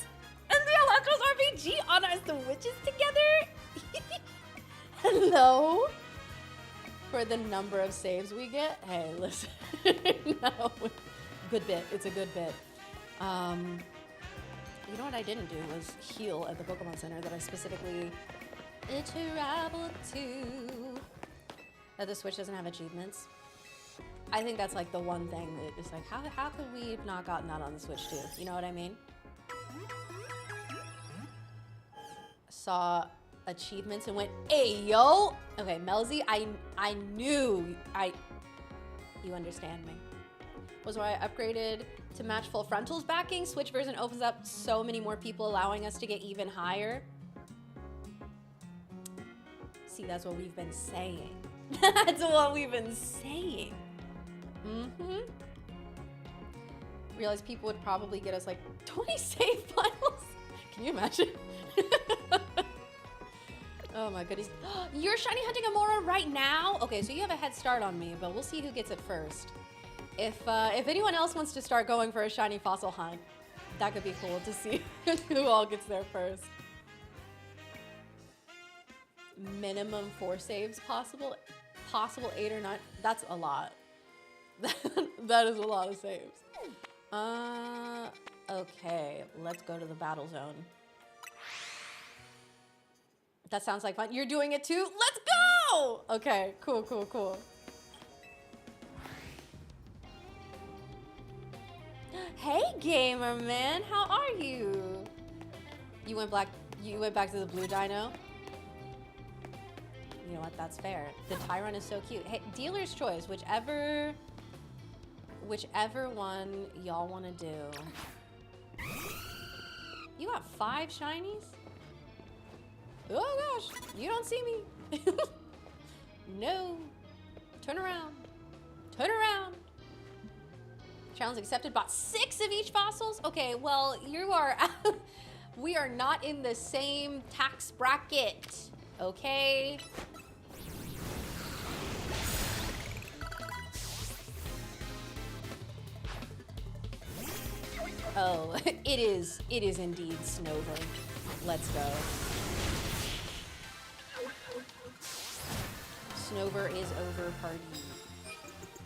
and the Elestrals RPG on our Switches together. Hello? For the number of saves we get? Hey, listen. No. Good bit. It's a good bit. You know what I didn't do was heal at the Pokemon Center that I specifically traveled to. That the Switch doesn't have achievements. I think that's like the one thing that is like, how could we have not gotten that on the Switch too? You know what I mean? Saw achievements and went, hey, yo. Okay, Melzy, I knew, you understand me. Was why I upgraded to match full frontals backing. Switch version opens up so many more people, allowing us to get even higher. See, that's what we've been saying. That's what we've been saying. Mm-hmm. Realized people would probably get us like 20 save files. Can you imagine? Oh my goodness. You're shiny hunting Amora right now? Okay, so you have a head start on me, but we'll see who gets it first. If anyone else wants to start going for a shiny fossil hunt, that could be cool to see who all gets there first. Minimum 4 saves possible 8 or 9. That's a lot. That is a lot of saves. Okay, let's go to the battle zone. That sounds like fun. You're doing it too? Let's go! Okay, cool, cool, cool. Hey, gamer man, how are you? You went back to the blue dino? You know what, that's fair. The Tyron is so cute. Hey, dealer's choice, whichever one y'all want to do. You got 5 shinies? Oh gosh, you don't see me. No. Turn around. Turn around. Challenge accepted. Bought 6 of each fossils? Okay, well, you are... we are not in the same tax bracket. Okay? Oh, it is indeed Snover. Let's go. Snover is over party.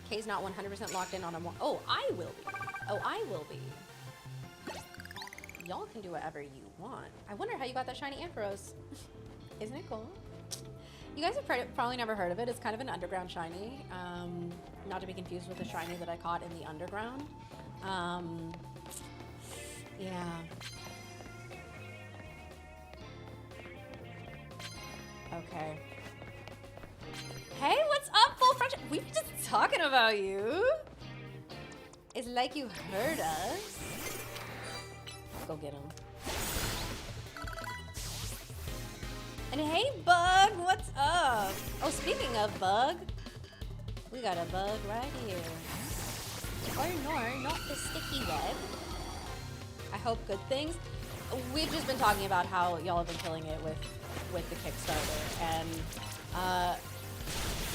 Kay's not 100% locked in on a more. Oh, I will be. Oh, I will be. Y'all can do whatever you want. I wonder how you got that shiny Ampharos. Isn't it cool? You guys have probably never heard of it. It's kind of an underground shiny. Not to be confused with the shiny that I caught in the underground. Yeah. Okay. Hey, what's up, full friendship? We were just talking about you. It's like you heard us. Go get him. And hey, Bug, what's up? Oh, speaking of Bug, we got a bug right here. Or no, not the sticky web. I hope good things. We've just been talking about how y'all have been killing it with the Kickstarter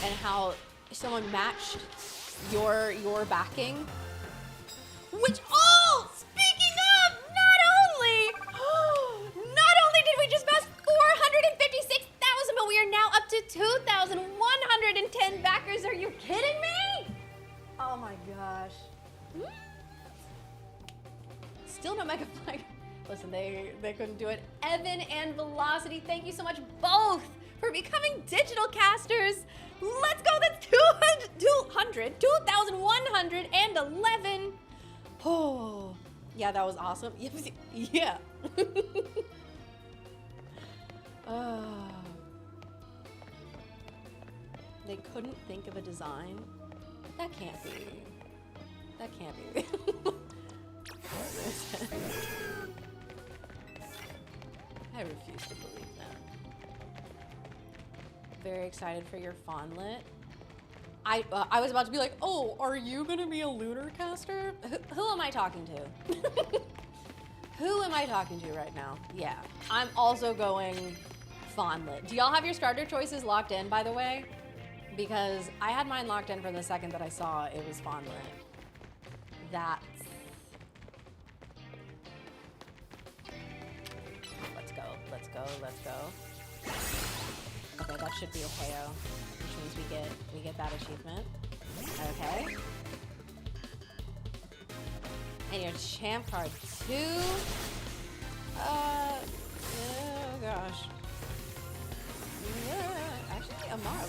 and how someone matched your backing. Which, oh, speaking of, not only did we just pass 456,000, but we are now up to 2,110 backers. Are you kidding me? Oh my gosh. Still no Mega Flag. Listen, they couldn't do it. Evan and Velocity, thank you so much both for becoming digital casters. Let's go, that's 2,111. Oh, yeah, that was awesome. Yeah. They couldn't think of a design? That can't be. That can't be. I refuse to believe that. Very excited for your fawnlet. I was about to be like, oh, are you gonna be a lunar caster? Who am I talking to? Who am I talking to right now? Yeah, I'm also going fawnlet. Do y'all have your starter choices locked in, by the way? Because I had mine locked in from the second that I saw it was fawnlet. That's... Let's go. Okay, that should be a KO, which means we get that achievement. Okay. And your champ card 2. Oh gosh. Yeah, actually, Amara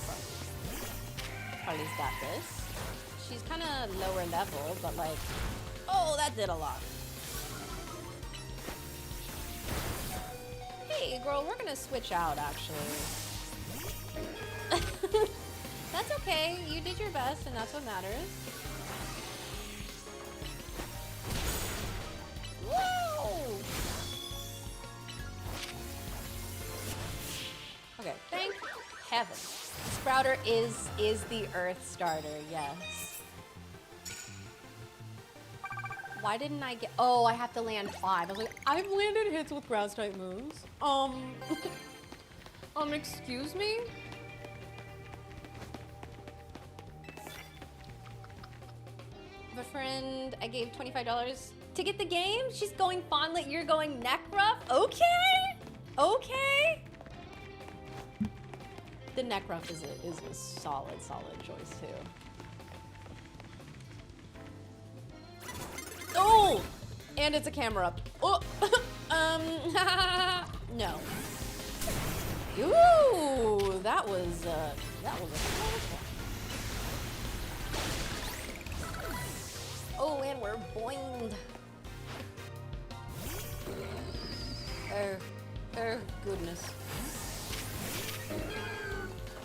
probably's got this. She's kind of lower level, but like, oh, that did a lot. Hey, girl, we're gonna switch out, actually. That's okay. You did your best, and that's what matters. Whoa! Okay, thank heaven. Sprouter is the Earth starter, yes. Why didn't I get... Oh, I have to land 5. I was like, I've landed hits with grass type moves. Excuse me? My friend, I gave $25 to get the game. She's going fawnlet, you're going neck rough. Okay. Okay. The neck rough is a solid choice too. Oh! And it's a camera up. Oh! No. Ooh, that was a close one. Oh, and we're boinged. Oh, goodness.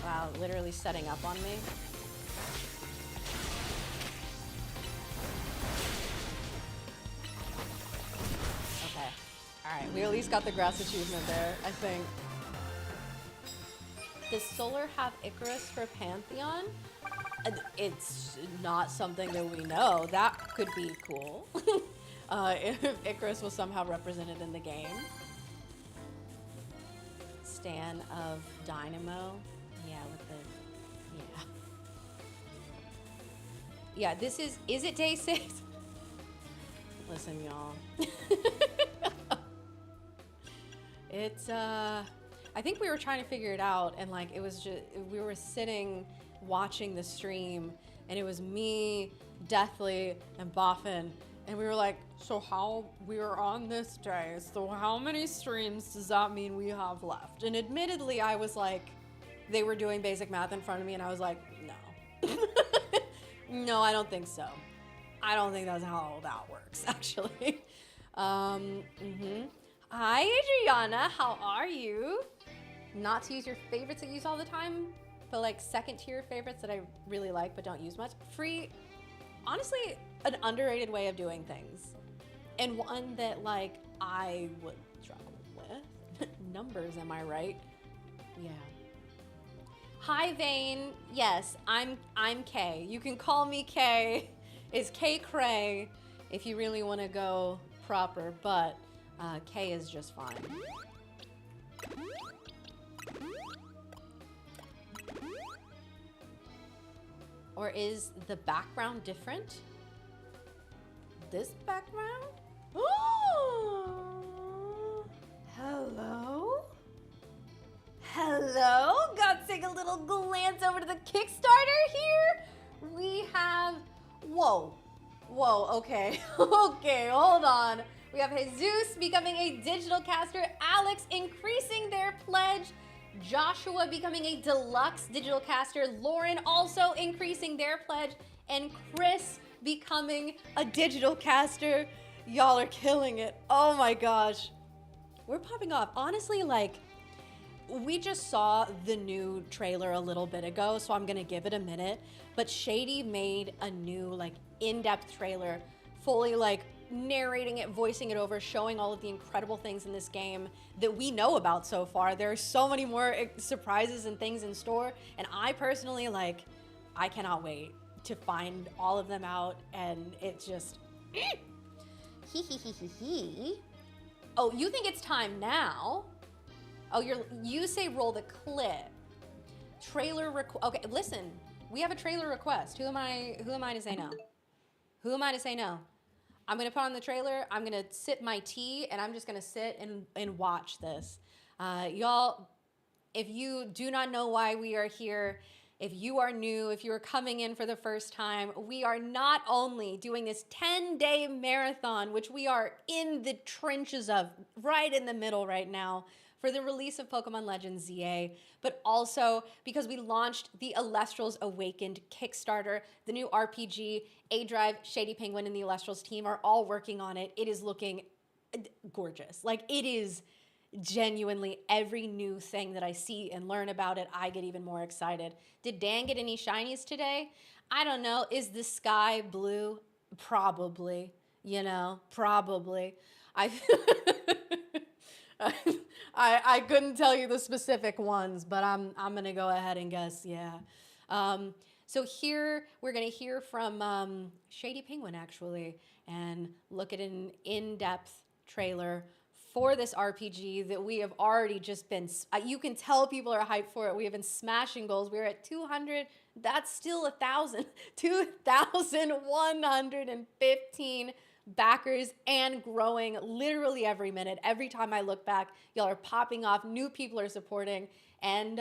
Wow, literally setting up on me. Okay. Alright, we at least got the grass achievement there, I think. Does Solar have Icarus for Pantheon? It's not something that we know. That could be cool. If Icarus was somehow represented in the game. Stan of Dynamo. Yeah, with the... Yeah. Yeah, this is it day 6? Listen, y'all. It's, I think we were trying to figure it out, and like, it was just, we were sitting watching the stream, and it was me, Deathly, and Boffin, and we were like, so how, we are on this day, so how many streams does that mean we have left? And admittedly, I was like, they were doing basic math in front of me, and I was like, no. No, I don't think so. I don't think that's how that works, actually. Hi, Adriana, how are you? Not to use your favorites that you use all the time, but like second tier favorites that I really like but don't use much. Free, honestly, an underrated way of doing things. And one that like I would struggle with. Numbers, am I right? Yeah. Hi, Vane. Yes, I'm Kay. You can call me Kay. It's Kaycreigh if you really want to go proper, but Kay is just fine. Or is the background different? This background? Oh! Hello? Hello? Got to take a little glance over to the Kickstarter here. We have, whoa, okay. Okay, hold on. We have Jesus becoming a digital caster, Alex increasing their pledge, Joshua becoming a deluxe digital caster, Lauren also increasing their pledge, and Chris becoming a digital caster. Y'all are killing it. Oh my gosh. We're popping off. Honestly, like, we just saw the new trailer a little bit ago, so I'm gonna give it a minute. But Shady made a new, like, in-depth trailer, fully, like, narrating it, voicing it over, showing all of the incredible things in this game that we know about so far. There are so many more surprises and things in store, and I personally, like, I cannot wait to find all of them out, and it's just Oh, you think it's time now? Oh, you say roll the clip. Trailer okay, listen, we have a trailer request. Who am I to say no? Who am I to say no? I'm gonna put on the trailer, I'm gonna sip my tea, and I'm just gonna sit and watch this. Y'all, if you do not know why we are here, if you are new, if you are coming in for the first time, we are not only doing this 10-day marathon, which we are in the trenches of, right in the middle right now, for the release of Pokémon Legends Z-A, but also because we launched the Elestrals Awakened Kickstarter, the new RPG, A-Drive, Shady Penguin, and the Elestrals team are all working on it. It is looking gorgeous. Like, it is genuinely every new thing that I see and learn about it, I get even more excited. Did Dan get any shinies today? I don't know. Is the sky blue? Probably. You know, probably. I couldn't tell you the specific ones, but I'm gonna go ahead and guess, yeah. So here we're gonna hear from Shady Penguin actually, and look at an in-depth trailer for this RPG that we have already just been, you can tell people are hyped for it. We have been smashing goals. We're at 200, that's still 1,000, 2,115 backers and growing literally every minute. Every time I look back, y'all are popping off, new people are supporting, and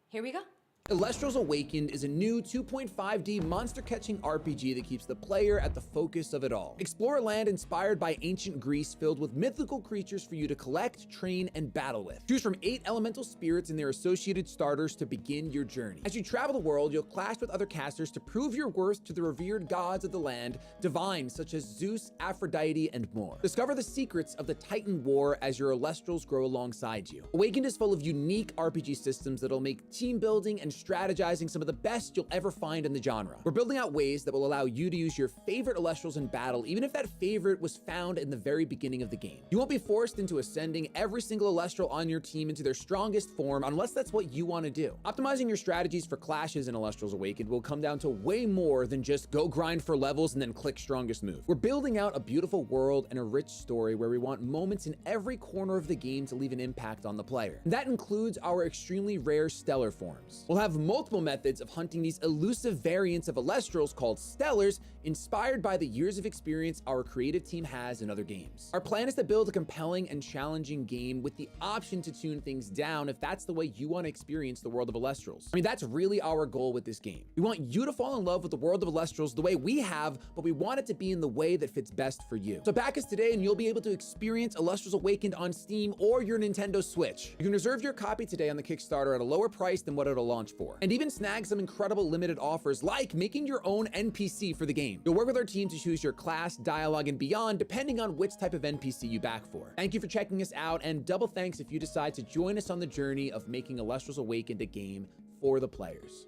here we go. Elestrals Awakened is a new 2.5D monster-catching RPG that keeps the player at the focus of it all. Explore a land inspired by ancient Greece filled with mythical creatures for you to collect, train, and battle with. Choose from 8 elemental spirits and their associated starters to begin your journey. As you travel the world, you'll clash with other casters to prove your worth to the revered gods of the land, divines such as Zeus, Aphrodite, and more. Discover the secrets of the Titan War as your Elestrals grow alongside you. Awakened is full of unique RPG systems that'll make team building and strategizing some of the best you'll ever find in the genre. We're building out ways that will allow you to use your favorite Elestrals in battle, even if that favorite was found in the very beginning of the game. You won't be forced into ascending every single Elestral on your team into their strongest form unless that's what you want to do. Optimizing your strategies for clashes in Elestrals Awakened will come down to way more than just go grind for levels and then click strongest move. We're building out a beautiful world and a rich story where we want moments in every corner of the game to leave an impact on the player. And that includes our extremely rare stellar forms. We'll have multiple methods of hunting these elusive variants of Elestrals called stellars, inspired by the years of experience our creative team has in other games. Our plan is to build a compelling and challenging game with the option to tune things down if that's the way you want to experience the world of Elestrals. I mean, that's really our goal with this game. We want you to fall in love with the world of Elestrals the way we have, but we want it to be in the way that fits best for you. So back us today and you'll be able to experience Elestrals Awakened on Steam or your Nintendo Switch. You can reserve your copy today on the Kickstarter at a lower price than what it'll launch for, and even snag some incredible limited offers like making your own NPC for the game. You'll work with our team to choose your class, dialogue, and beyond depending on which type of NPC you back for. Thank you for checking us out, and double thanks if you decide to join us on the journey of making Elestrals Awakened a game for the players.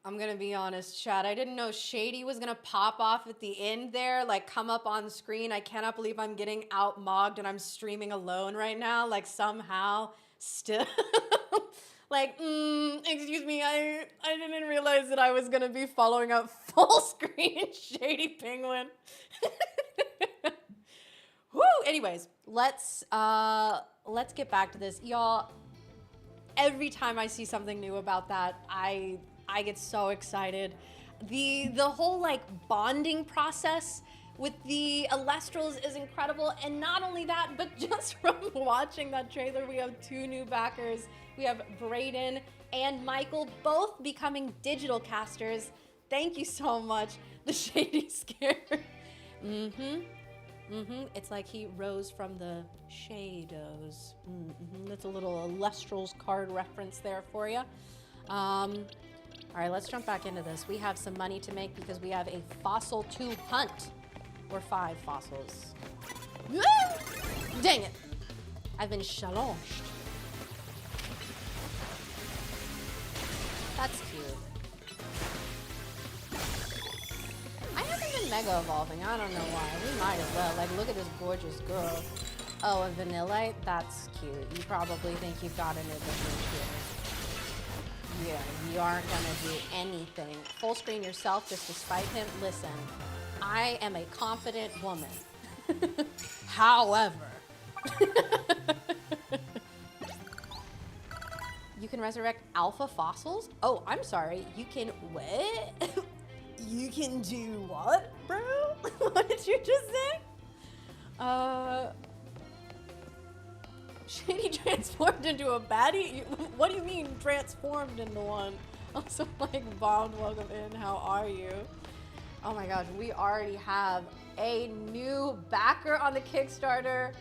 I'm gonna be honest, Chad. I didn't know Shady was gonna pop off at the end there, like come up on screen. I cannot believe I'm getting out-mogged and I'm streaming alone right now, like somehow still. Like, excuse me, I didn't realize that I was gonna be following up full screen Shady Penguin. Woo! Anyways, let's get back to this. Y'all, every time I see something new about that, I get so excited. The whole like bonding process with the Elestrals is incredible, and not only that, but just from watching that trailer, we have 2 new backers. We have Brayden and Michael both becoming digital casters. Thank you so much, the Shady Scare. It's like he rose from the shadows. That's a little Elestrals card reference there for you. All right, let's jump back into this. We have some money to make because we have a fossil to hunt. Or 5 fossils. Dang it. I've been challenged. That's cute. I haven't been mega evolving. I don't know why. We might as well. Like, look at this gorgeous girl. Oh, a Vanillite? That's cute. You probably think you've got an addition here. Yeah, you aren't gonna do anything. Full screen yourself just to spite him? Listen, I am a confident woman. However, you can resurrect alpha fossils? Oh, I'm sorry. You can what? You can do what, bro? What did you just say? Shady transformed into a baddie? What do you mean transformed into one? Also, like, bombed, welcome in, how are you? Oh my gosh, we already have a new backer on the Kickstarter.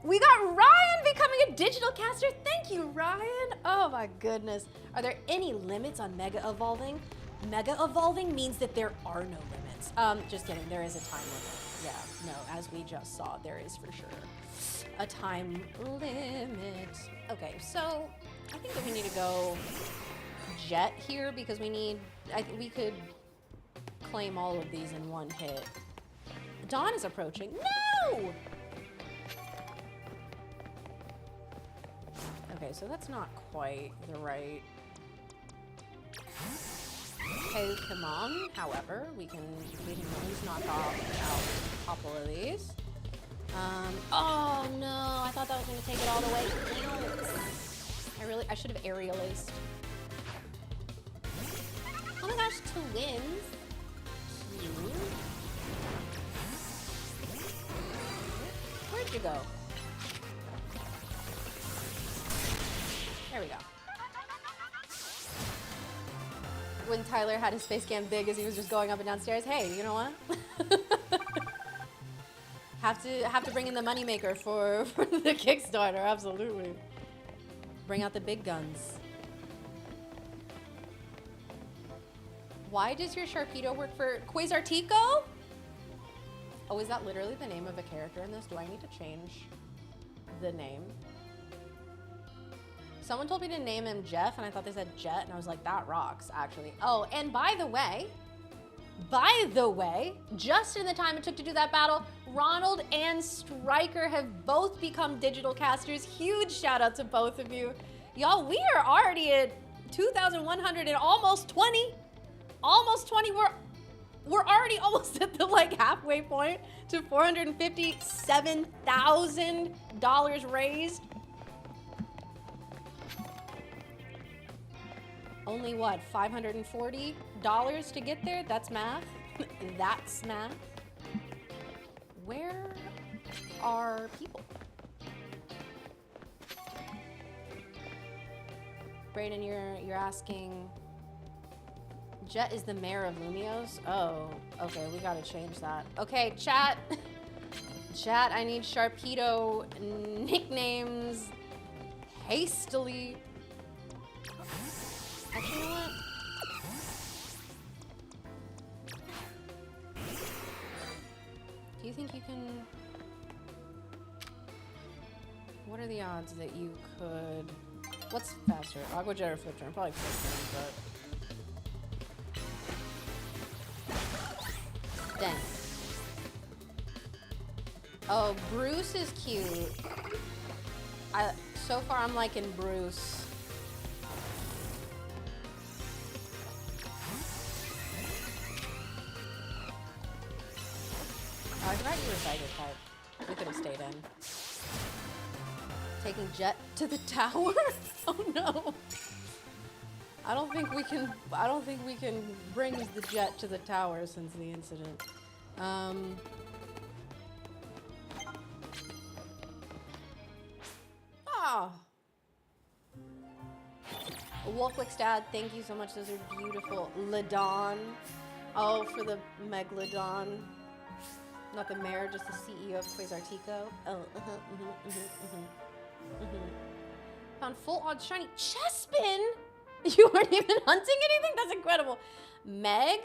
We got Ryan becoming a digital caster. Thank you, Ryan. Oh my goodness. Are there any limits on mega evolving? Mega evolving means that there are no limits. Just kidding, there is a time limit. Yeah, no, as we just saw, there is for sure a time limit. Okay, so I think that we need to go jet here because we need, I think we could claim all of these in one hit. Dawn is approaching. No! Okay, so that's not quite the right Pokémon. However, we can at least knock off a couple of these. Oh no, I thought that was gonna take it all the way. I should have aerial aced. Oh my gosh, 2 wins. Cute. Where'd you go? when Tyler had his face cam big as he was just going up and downstairs. Hey, you know what? have to bring in the moneymaker for the Kickstarter, absolutely. Bring out the big guns. Why does your Sharpedo work for Quasartico? Oh, is that literally the name of a character in this? Do I need to change the name? Someone told me to name him Jeff, and I thought they said Jet, and I was like, that rocks, actually. Oh, and by the way, just in the time it took to do that battle, Ronald and Stryker have both become digital casters. Huge shout out to both of you. Y'all, we are already at 2,100 and almost 20. Almost 20, we're already almost at the like halfway point to $457,000 raised. Only what, $540 to get there? That's math. That's math. Where are people? Brayden, you're asking. Jet is the mayor of Lumios? Oh, okay, we gotta change that. Okay, chat. Chat, I need Sharpedo nicknames hastily. Actually, you know what? Do you think you can... What are the odds that you could... What's faster? Aqua Jet or Flip Turn? Probably Flip Turn, but... Dang. Oh, Bruce is cute. So far I'm liking Bruce. Oh, I forgot you were Psychic type. We could have stayed in. Taking Jet to the tower? Oh no. I don't think we can bring the Jet to the tower since the incident. Wolfwick's dad, thank you so much. Those are beautiful. Ladon. Oh, for the Megalodon. Not the mayor, just the CEO of Quasartico. Oh, Found full odds shiny Chespin. You weren't even hunting anything? That's incredible. Meg?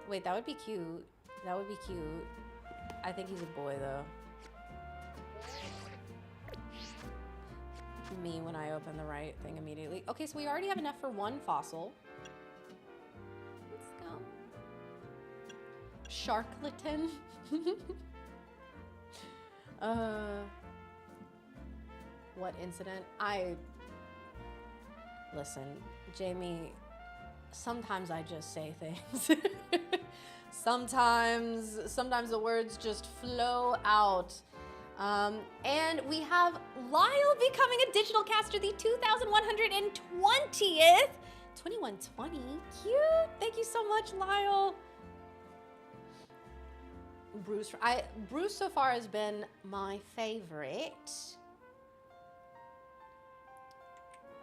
Wait, that would be cute. That would be cute. I think he's a boy, though. Me when I open the right thing immediately. Okay, so we already have enough for one fossil. Let's go. Sharkleton. What incident? Listen, Jamie, sometimes I just say things. Sometimes the words just flow out. And we have Lyle becoming a digital caster, the 2,120th. 2120, cute. Thank you so much, Lyle. Bruce so far has been my favorite.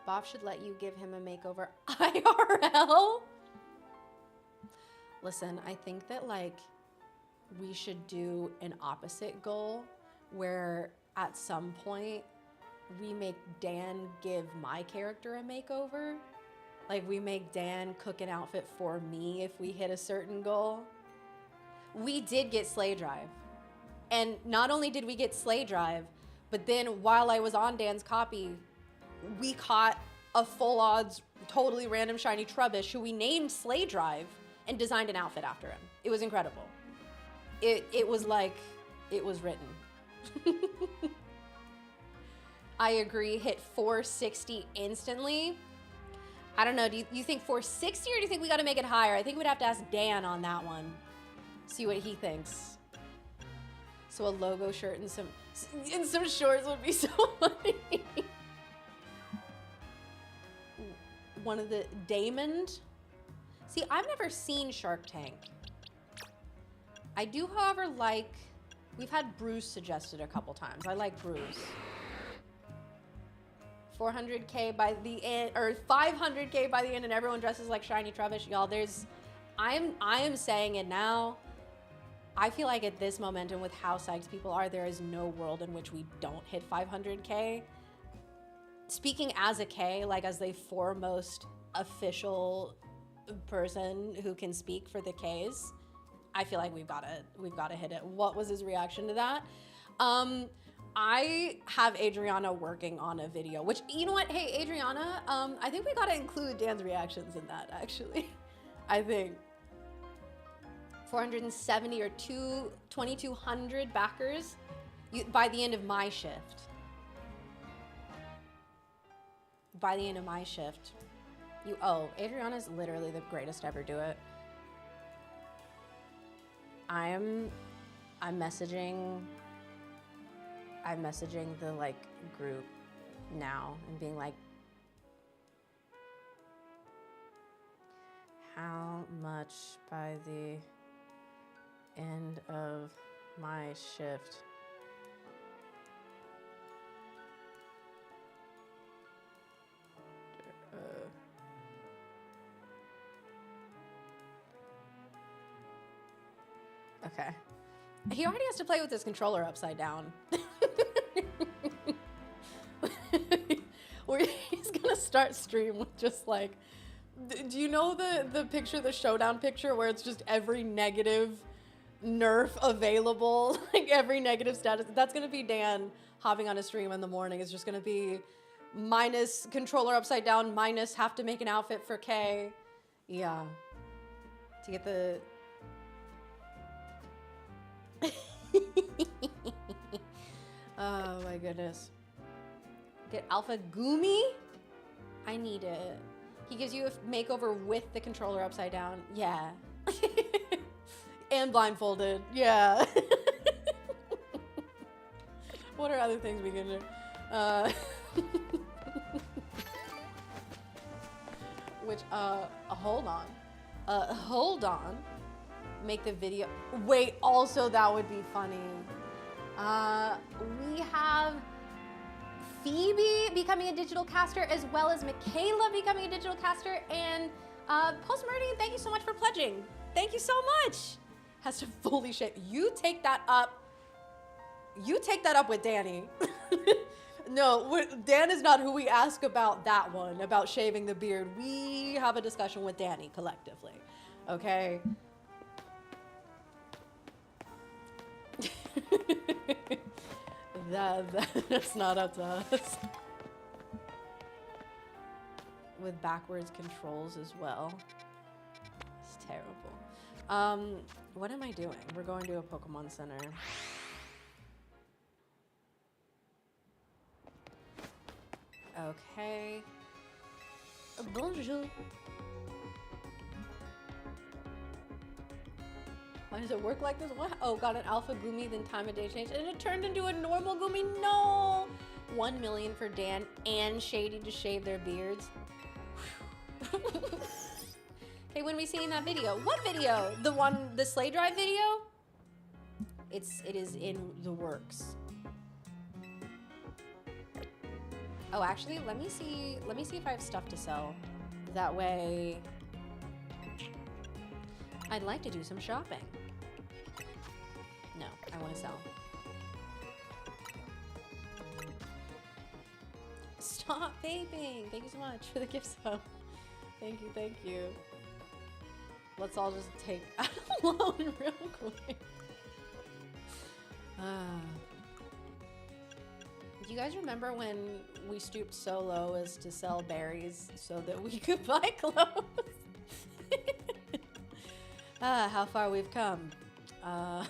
Bob should let you give him a makeover IRL. Listen, I think that like we should do an opposite goal where at some point we make Dan give my character a makeover. Like we make Dan cook an outfit for me if we hit a certain goal. We did get Slay Drive. And not only did we get Slay Drive, but then while I was on Dan's copy, we caught a full odds, totally random shiny Trubbish who we named Slay Drive and designed an outfit after him. It was incredible. It was like, it was written. I agree, hit 460 instantly. I don't know, do you think 460 or do you think we gotta make it higher? I think we'd have to ask Dan on that one. See what he thinks. So a logo shirt and some shorts would be so funny. One of the Damon. See, I've never seen Shark Tank. I do, however, like, we've had Bruce suggested a couple times. I like Bruce. 400K by the end, or 500K by the end, and everyone dresses like Shiny Trubbish. Y'all, I am saying it now. I feel like at this momentum with how psyched people are, there is no world in which we don't hit 500K. Speaking as a K, like as the foremost official person who can speak for the Ks, I feel like we've got to hit it. What was his reaction to that? I have Adriana working on a video, which, you know what? Hey, Adriana, I think we got to include Dan's reactions in that, actually. I think 470 or 2,200 backers by the end of my shift. By the end of my shift. Adriana's literally the greatest to ever do it. I'm messaging the like group now and being like, how much by the end of my shift okay. He already has to play with his controller upside down. Where he's gonna start stream with just like, do you know the picture, the showdown picture, where it's just every negative nerf available, like every negative status? That's gonna be Dan hopping on a stream in the morning. It's just gonna be minus controller upside down, minus have to make an outfit for K. Yeah. To get the... Oh my goodness. Get Alpha Gumi? I need it. He gives you a makeover with the controller upside down. Yeah. And blindfolded. Yeah. What are other things we can do? Which, hold on. Hold on. Make the video. Wait, also that would be funny. We have Phoebe becoming a digital caster, as well as Michaela becoming a digital caster, and Post Meridian, thank you so much for pledging. Thank you so much. Has to fully shave. You take that up. You take that up with Danny. No, Dan is not who we ask about that one, about shaving the beard. We have a discussion with Danny collectively, okay? That's not up to us. With backwards controls as well. It's terrible. What am I doing? We're going to a Pokemon Center. Okay. Bonjour. Why does it work like this? What? Oh, got an alpha Gumi, then time of day change, and it turned into a normal Gumi. No! 1 million for Dan and Shady to shave their beards. Okay, when we seeing that video? What video? The one, the sleigh drive video? It is in the works. Oh, actually, let me see if I have stuff to sell. That way, I'd like to do some shopping. No, I want to sell. Stop vaping! Thank you so much for the gift sub. Thank you, thank you. Let's all just take out a loan real quick. Do you guys remember when we stooped so low as to sell berries so that we could buy clothes? How far we've come. Oh,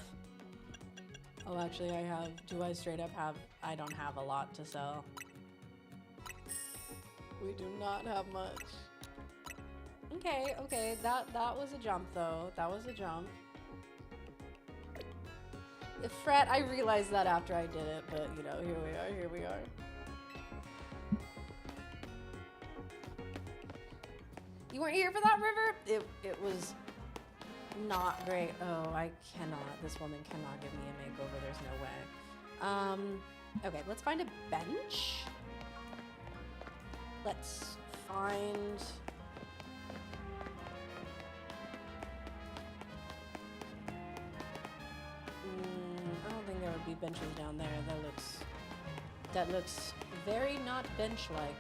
actually I have, do I straight up have, I don't have a lot to sell. We do not have much. Okay, that was a jump though. That was a jump. Fret, I realized that after I did it, but you know, here we are. You weren't here for that, River? It was not great. Oh, I cannot. This woman cannot give me a makeover. There's no way. Okay, let's find a bench. Let's find... I don't think there would be benches down there. That looks very not bench-like.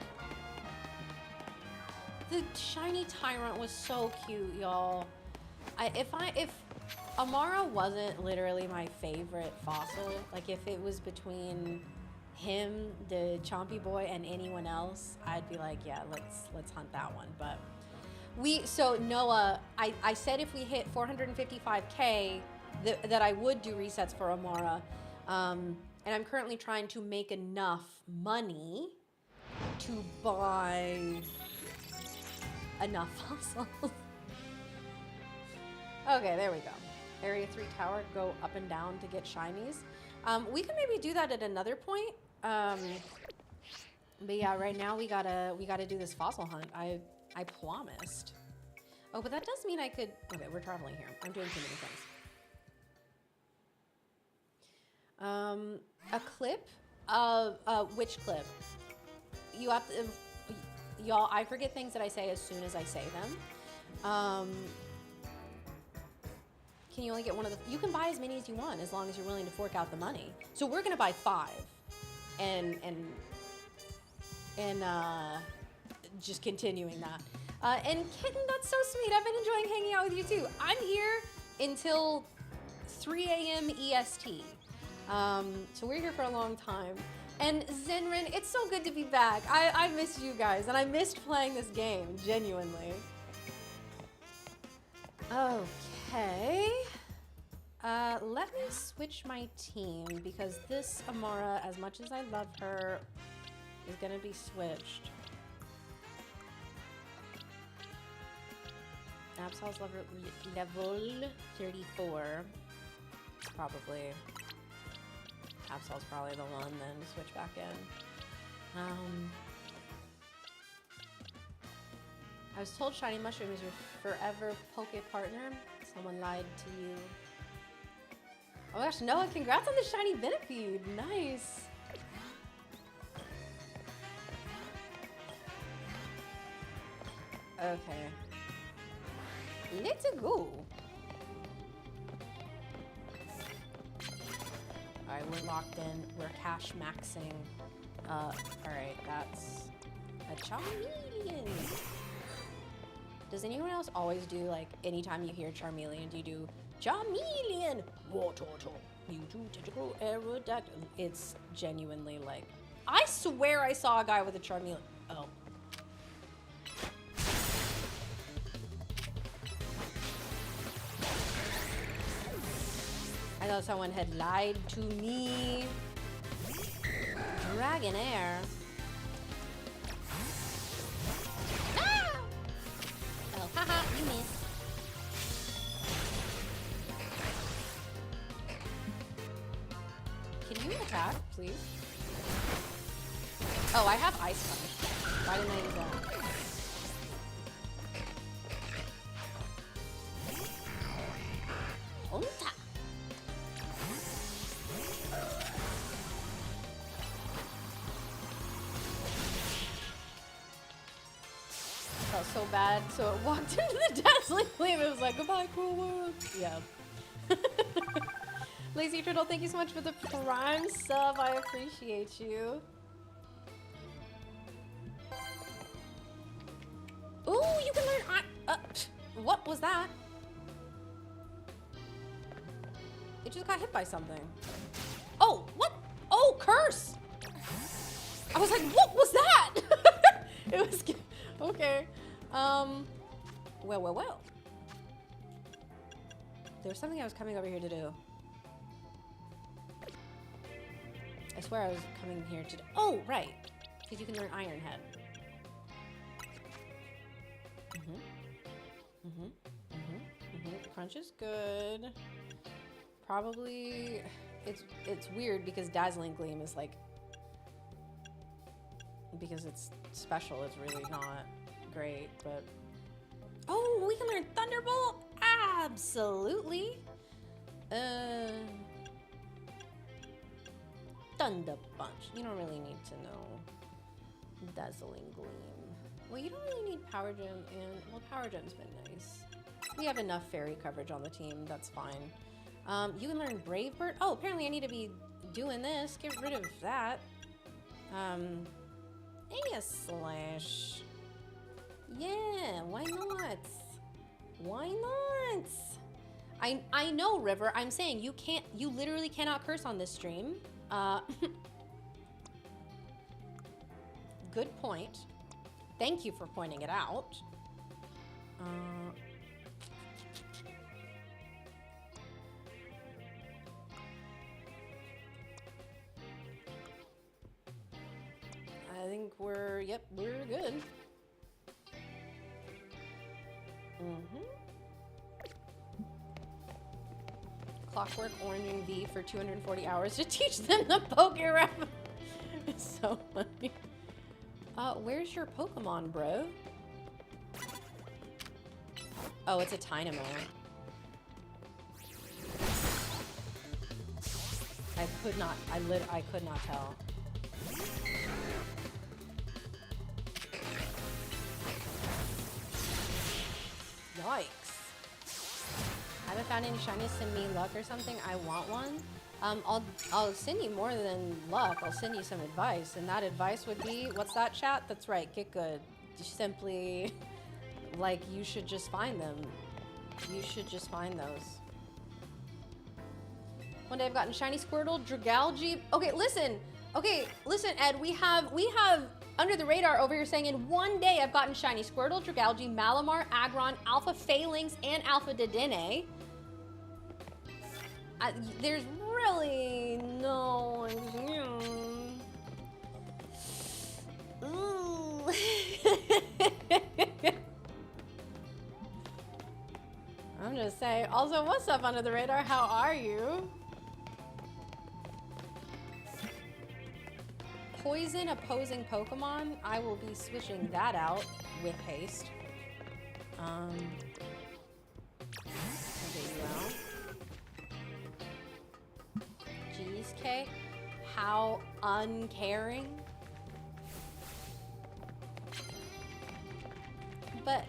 The shiny Tyrant was so cute, y'all. If Amara wasn't literally my favorite fossil, like if it was between him, the Chompy Boy, and anyone else, I'd be like, yeah, let's hunt that one. But so Noah, I said if we hit 455K, that I would do resets for Amara. And I'm currently trying to make enough money to buy enough fossils. Okay, there we go. Area 3 tower, go up and down to get shinies. We can maybe do that at another point. But yeah, right now we gotta do this fossil hunt. I promised. Oh, but that does mean I could. Okay, we're traveling here. I'm doing too many things. A clip. Which clip? You have to. Y'all, I forget things that I say as soon as I say them. Can you only get one of the... You can buy as many as you want as long as you're willing to fork out the money. So we're going to buy 5. And just continuing that. And Kitten, that's so sweet. I've been enjoying hanging out with you too. I'm here until 3 a.m. EST. So we're here for a long time. And Zenrin, it's so good to be back. I missed you guys, and I missed playing this game, genuinely. Okay. Let me switch my team, because this Amara, as much as I love her, is gonna be switched. Absol's level 34. Probably. Absol's probably the one then to switch back in. I was told Shiny Mushroom is your forever Poke partner. Someone lied to you. Oh my gosh, Noah, congrats on the Shiny Venipede. Nice. Okay. Let's go. Alright, we're locked in. We're cash maxing. Alright, that's a Charmeleon. Does anyone else always do, like, anytime you hear Charmeleon, do you do Charmeleon? Wartortle. Mewtwo, Tentacle, Aerodactyl. It's genuinely like, I swear I saw a guy with a Charmeleon. Oh. I thought someone had lied to me. Dragonair. Ah! Oh, haha, you missed. Can you attack, please? Oh, I have Ice Punch. Why didn't I use that? Onta. Felt so bad, so it walked into the dazzling flame. It was like, goodbye, cool world. Yeah. Lazy Turtle, thank you so much for the Prime sub. I appreciate you. Ooh, you can learn. What was that? It just got hit by something. Oh, what? Oh, curse! I was like, what was that? It was okay. Well. There's something I was coming over here to do. I swear I was coming here to do. Oh, right. Because you can learn Iron Head. Crunch is good. Probably, it's weird because Dazzling Gleam is like, because it's special, it's really not great, but. Oh, we can learn Thunderbolt? Absolutely. Thunder Punch. You don't really need to know Dazzling Gleam. Well, you don't really need Power Gem, and well, Power Gem's been nice. We have enough fairy coverage on the team. That's fine. You can learn Brave Bird. Oh, apparently I need to be doing this. Get rid of that. Maybe a slash. Yeah, why not? Why not? I know, River. I'm saying you literally cannot curse on this stream. Good point. Thank you for pointing it out. I think we're good. Clockwork Oranging V for 240 hours to teach them the Pokerap. It's so funny. Where's your Pokemon, bro? Oh, it's a Tynamo. I could not tell. Yikes. Haven't found any shinies, send me luck or something. I want one. I'll send you more than luck. I'll send you some advice, and that advice would be, what's that, chat? That's right, get good. Simply, like, you should just find them. You should just find those. One day I've gotten shiny Squirtle, Dragalge. Okay, listen, Ed, we have under the radar over here saying in one day I've gotten shiny Squirtle, Dragalge, Malamar, Aggron, Alpha Phalanx, and Alpha Dedenne. There's really no... I'm just saying. Also, what's up under the radar? How are you? Poison opposing Pokemon. I will be switching that out with haste. Well. Jeez, Kay. How uncaring. But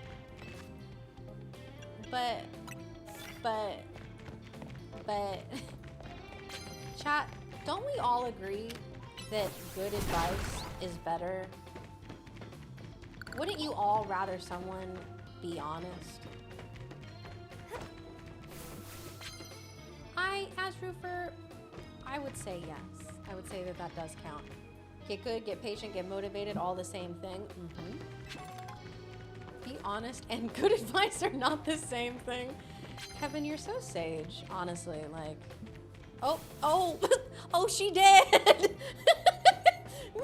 chat, don't we all agree that good advice is better? Wouldn't you all rather someone be honest? As Roofer, I would say yes. I would say that does count. Get good, get patient, get motivated, all the same thing. Be honest and good advice are not the same thing. Kevin, you're so sage, honestly, like... Oh, she did! No!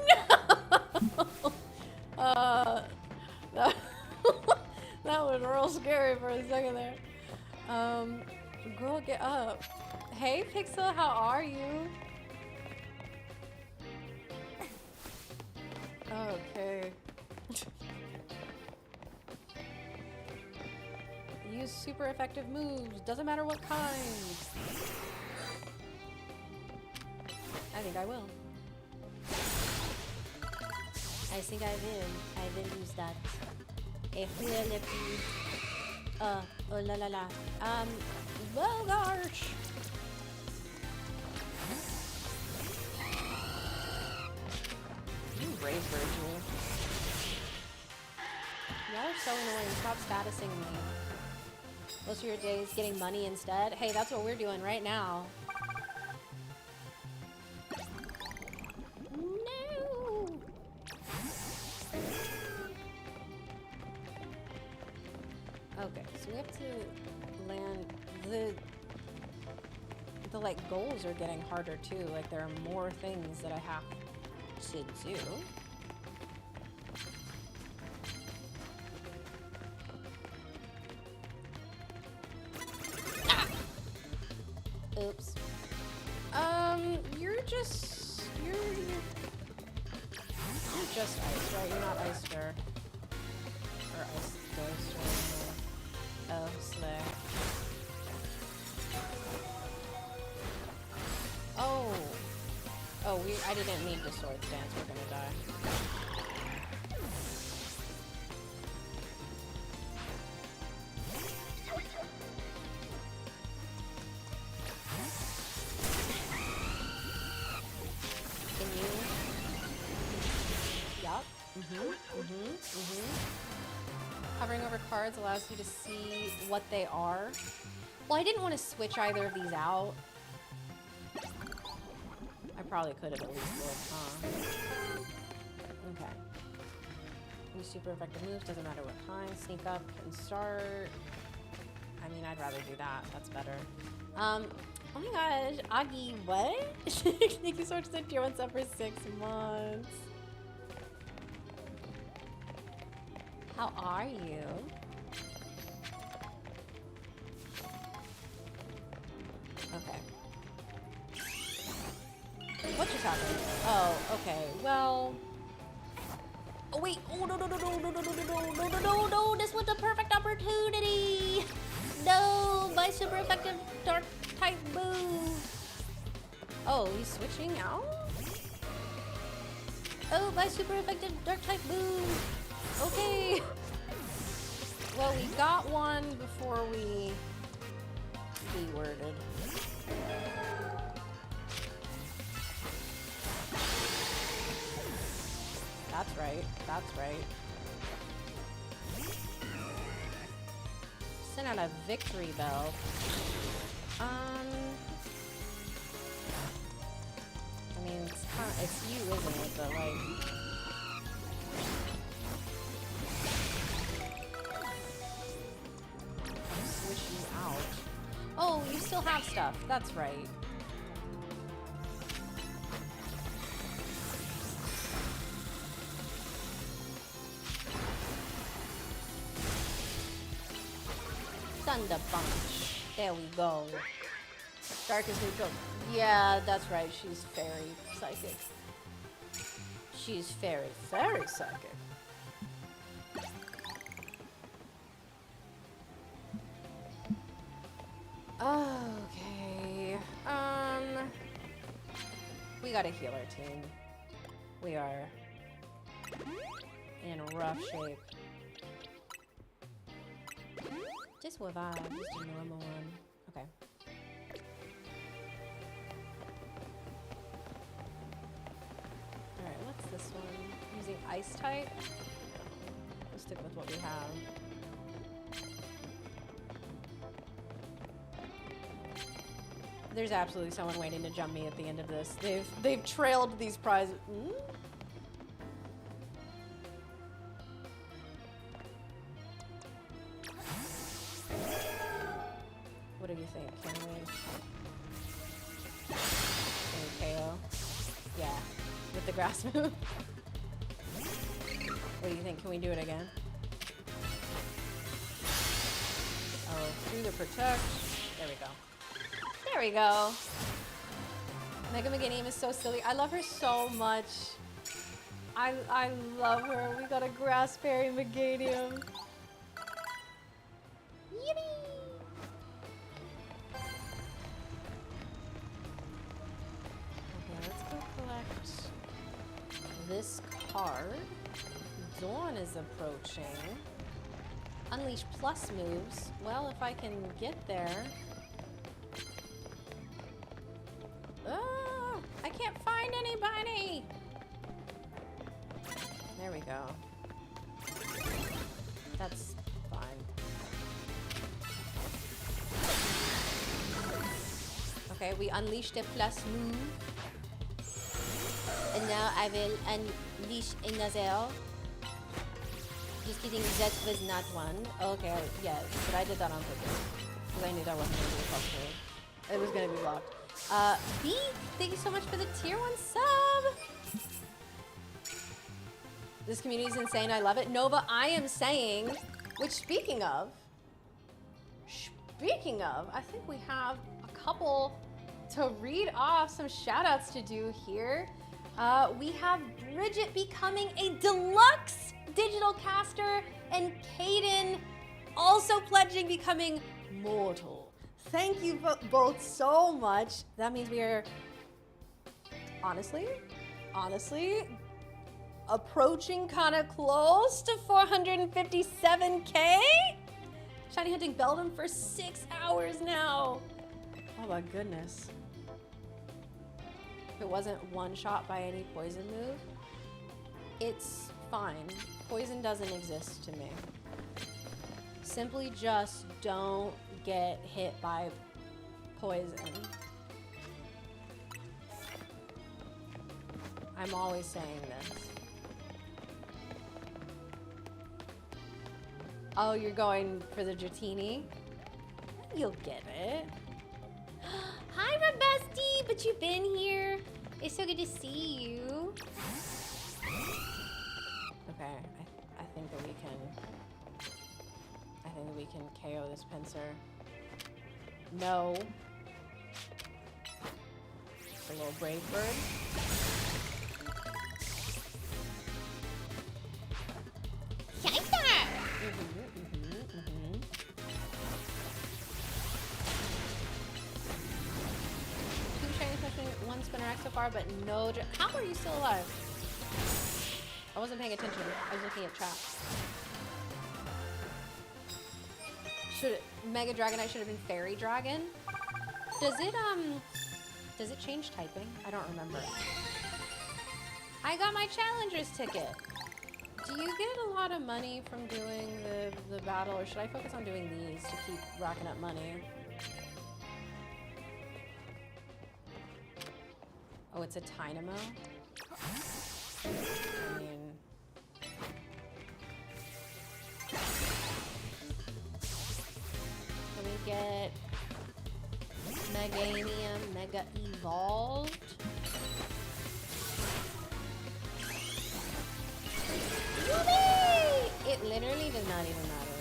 That was real scary for a second there. Girl, get up. Hey, Pixel, how are you? Okay. Use super effective moves, doesn't matter what kind. I think I will. I think I will use that. Oh la la la. Well, gosh. You brave Virgil. Y'all are so annoying. Stop statusing me. Most of your days getting money instead. Hey, that's what we're doing right now. No. Okay, so we have to land the like goals are getting harder too. Like there are more things that I have to do. Oops. You're just ice, right? You're not ice stir. Or ice ghost or oh, slay. Oh, I didn't need the sword stance. We're gonna die. Hovering over cards allows you to see what they are. Well, I didn't want to switch either of these out. I probably could have at least looked, huh? Okay. Use super effective moves, doesn't matter what kind. Sneak up and start. I mean, I'd rather do that. That's better. Oh my gosh, Augie, what? Thank you so much for the tier 1 sub for 6 months. How are you? Okay. What just happened? Oh, okay. Well. Oh wait! Oh no! No! This was the perfect opportunity. No, my super effective dark type move. Oh, he's switching out. Oh, my super effective dark type move. Okay. Well, we got one before we keyworded. That's right. That's right. Send out a victory bell. I mean, it's you, isn't it? But like, switch you out. Oh, you still have stuff. That's right. Thunder Punch. There we go. Darkest neutral. Yeah, that's right. She's fairy psychic. She's fairy psychic. Okay. We got a healer team. We are in rough shape. Just revive, just a normal one. Okay. Alright, what's this one? Using ice type? We'll stick with what we have. There's absolutely someone waiting to jump me at the end of this. They've trailed these prizes. What do you think? Can we KO? Yeah, with the grass move. What do you think? Can we do it again? Oh, through the protect. There we go. There we go. Mega Meganium is so silly. I love her so much. I love her. We got a Grassberry Meganium. Yippee! Okay, let's go collect this card. Dawn is approaching. Unleash plus moves. Well, if I can get there. Ah, I can't find anybody. There we go. That's fine. Okay, we unleashed a plus move. And now I will unleash another. Just kidding, that was not one. Okay, yeah, but I did that on purpose. Because I knew that wasn't going to be possible. It was going to be blocked. Beak, thank you so much for the tier 1 sub. This community is insane. I love it. Nova, I am saying, which speaking of, I think we have a couple to read off, some shout outs to do here. We have Bridget becoming a deluxe digital caster and Caden also pledging becoming mortal. Thank you both so much. That means we are honestly approaching kind of close to 457K. Shiny hunting Beldum for 6 hours now. Oh my goodness. If it wasn't one shot by any poison move, it's fine. Poison doesn't exist to me. Simply just don't get hit by poison. I'm always saying this. Oh, you're going for the Dratini? You'll get it. Hi, Robusty, but you've been here. It's so good to see you. Okay, I think that we can KO this pincer. No. It's a little brave bird. Two shiny session, one spinner X so far, but no. How are you still alive? I wasn't paying attention. I was looking at chat. Mega Dragonite should have been Fairy Dragon. Does it change typing? I don't remember. I got my Challenger's ticket. Do you get a lot of money from doing the battle, or should I focus on doing these to keep racking up money? Oh, it's a Dynamo? I mean... Can we get Meganium Mega Evolved? Whoopee! It literally does not even matter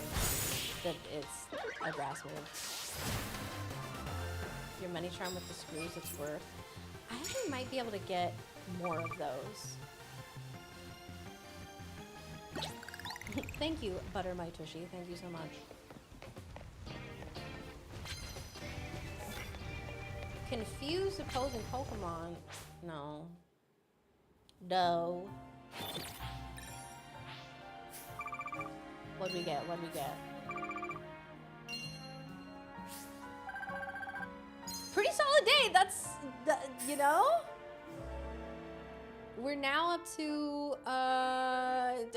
that it's a grass move. Your money charm with the screws, it's worth. I actually might be able to get more of those. Thank you, Butter My Tushy. Thank you so much. Confuse opposing Pokemon. No. No. What'd we get? What'd we get? Pretty solid day. That's, you know? We're now up to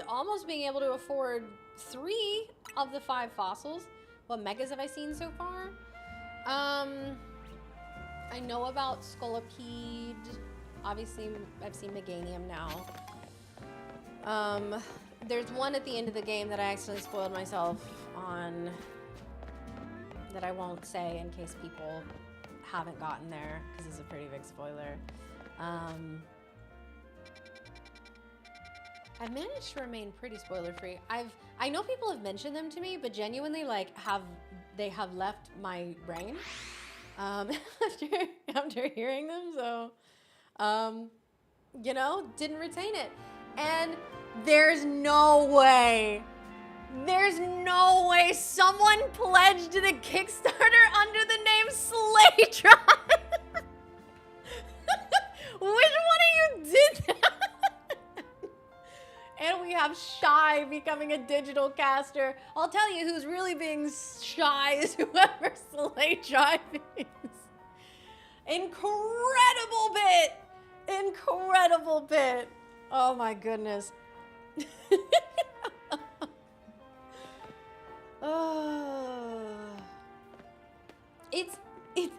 almost being able to afford 3 of the 5 fossils. What megas have I seen so far? I know about Scolipede. Obviously, I've seen Meganium now. There's one at the end of the game that I accidentally spoiled myself on that I won't say in case people haven't gotten there, because it's a pretty big spoiler. I've managed to remain pretty spoiler-free. I know people have mentioned them to me, but genuinely, like, they have left my brain after hearing them. So, you know, didn't retain it. And there's no way someone pledged to the Kickstarter under the name Slaytron. Which one of you did that? And we have Shy becoming a digital caster. I'll tell you who's really being shy is whoever Slaytron is. Incredible bit. Incredible bit. Oh my goodness.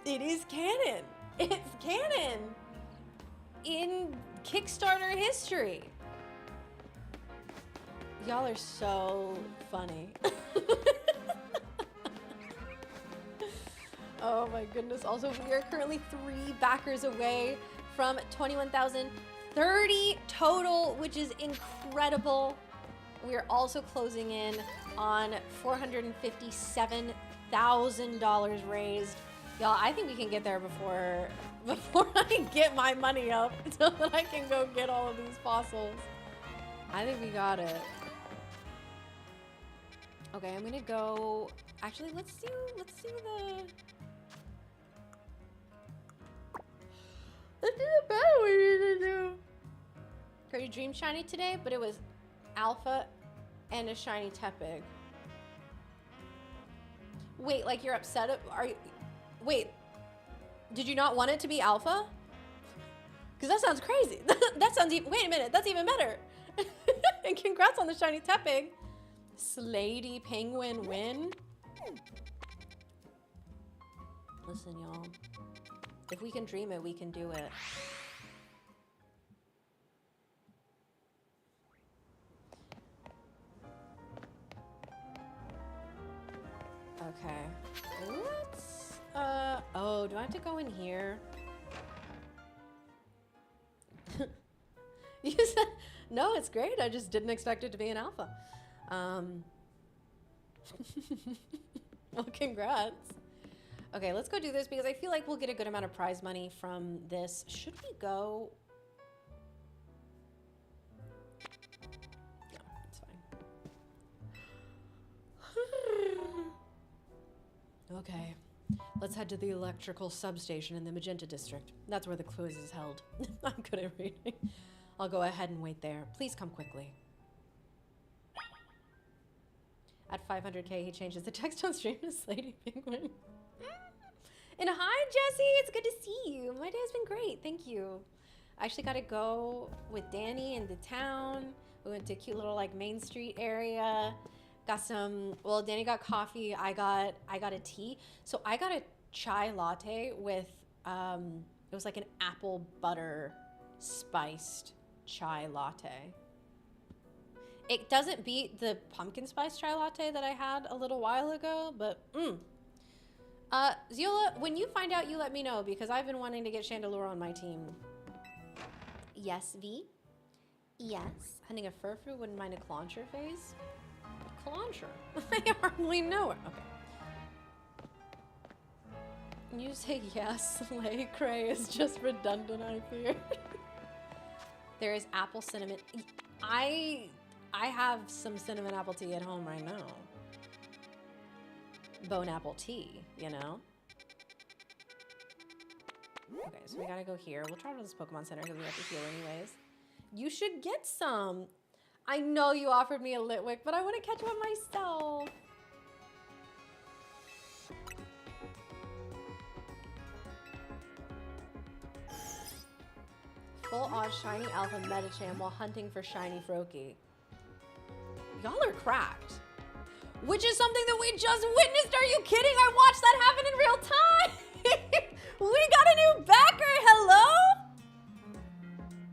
It is canon. It's canon in Kickstarter history. Y'all are so funny. Oh my goodness. Also, we are currently 3 backers away from 21,030 total, which is incredible. We are also closing in on $457,000 raised. Y'all, I think we can get there before I get my money up so that I can go get all of these fossils. I think we got it. Okay, I'm gonna go. Actually, let's do the battle we need to do. Crazy Dream shiny today, but it was alpha and a shiny Tepig. Wait, like you're upset? Are you? Wait, did you not want it to be alpha? Because that sounds crazy. That sounds even. Wait a minute, that's even better. And congrats on the shiny Tepig. Slady Penguin win. Listen, y'all. If we can dream it, we can do it. Okay. Let's, oh, do I have to go in here? You said, no, it's great. I just didn't expect it to be an alpha. Well, congrats. Okay, let's go do this because I feel like we'll get a good amount of prize money from this. Should we go? No, it's fine. Okay, let's head to the electrical substation in the Magenta District. That's where the quiz is held. I'm good at reading. I'll go ahead and wait there. Please come quickly. At 500K, he changes the text on stream to Slady Penguin. And hi, Jesse. It's good to see you. My day has been great. Thank you. I actually got to go with Danny into town. We went to a cute little like Main Street area. Got some, well, Danny got coffee. I got a tea. So I got a chai latte with, it was like an apple butter spiced chai latte. It doesn't beat the pumpkin spice chai latte that I had a little while ago, but Ziola, when you find out, you let me know because I've been wanting to get Chandelure on my team. Yes, V? Yes. Hunting a fur fruit, wouldn't mind a Clauncher phase? Clauncher? I hardly know it. Okay. You say yes, Kaycreigh is just redundant, I fear. There is apple cinnamon. I have some cinnamon apple tea at home right now. Bone apple tea, you know? Okay, so we gotta go here. We'll travel to this Pokemon Center because we have to heal anyways. You should get some. I know you offered me a Litwick, but I want to catch one myself. Full odds shiny alpha Metacham while hunting for shiny Froakie. Y'all are cracked. Which is something that we just witnessed. Are you kidding? I watched that happen in real time. We got a new backer. Hello?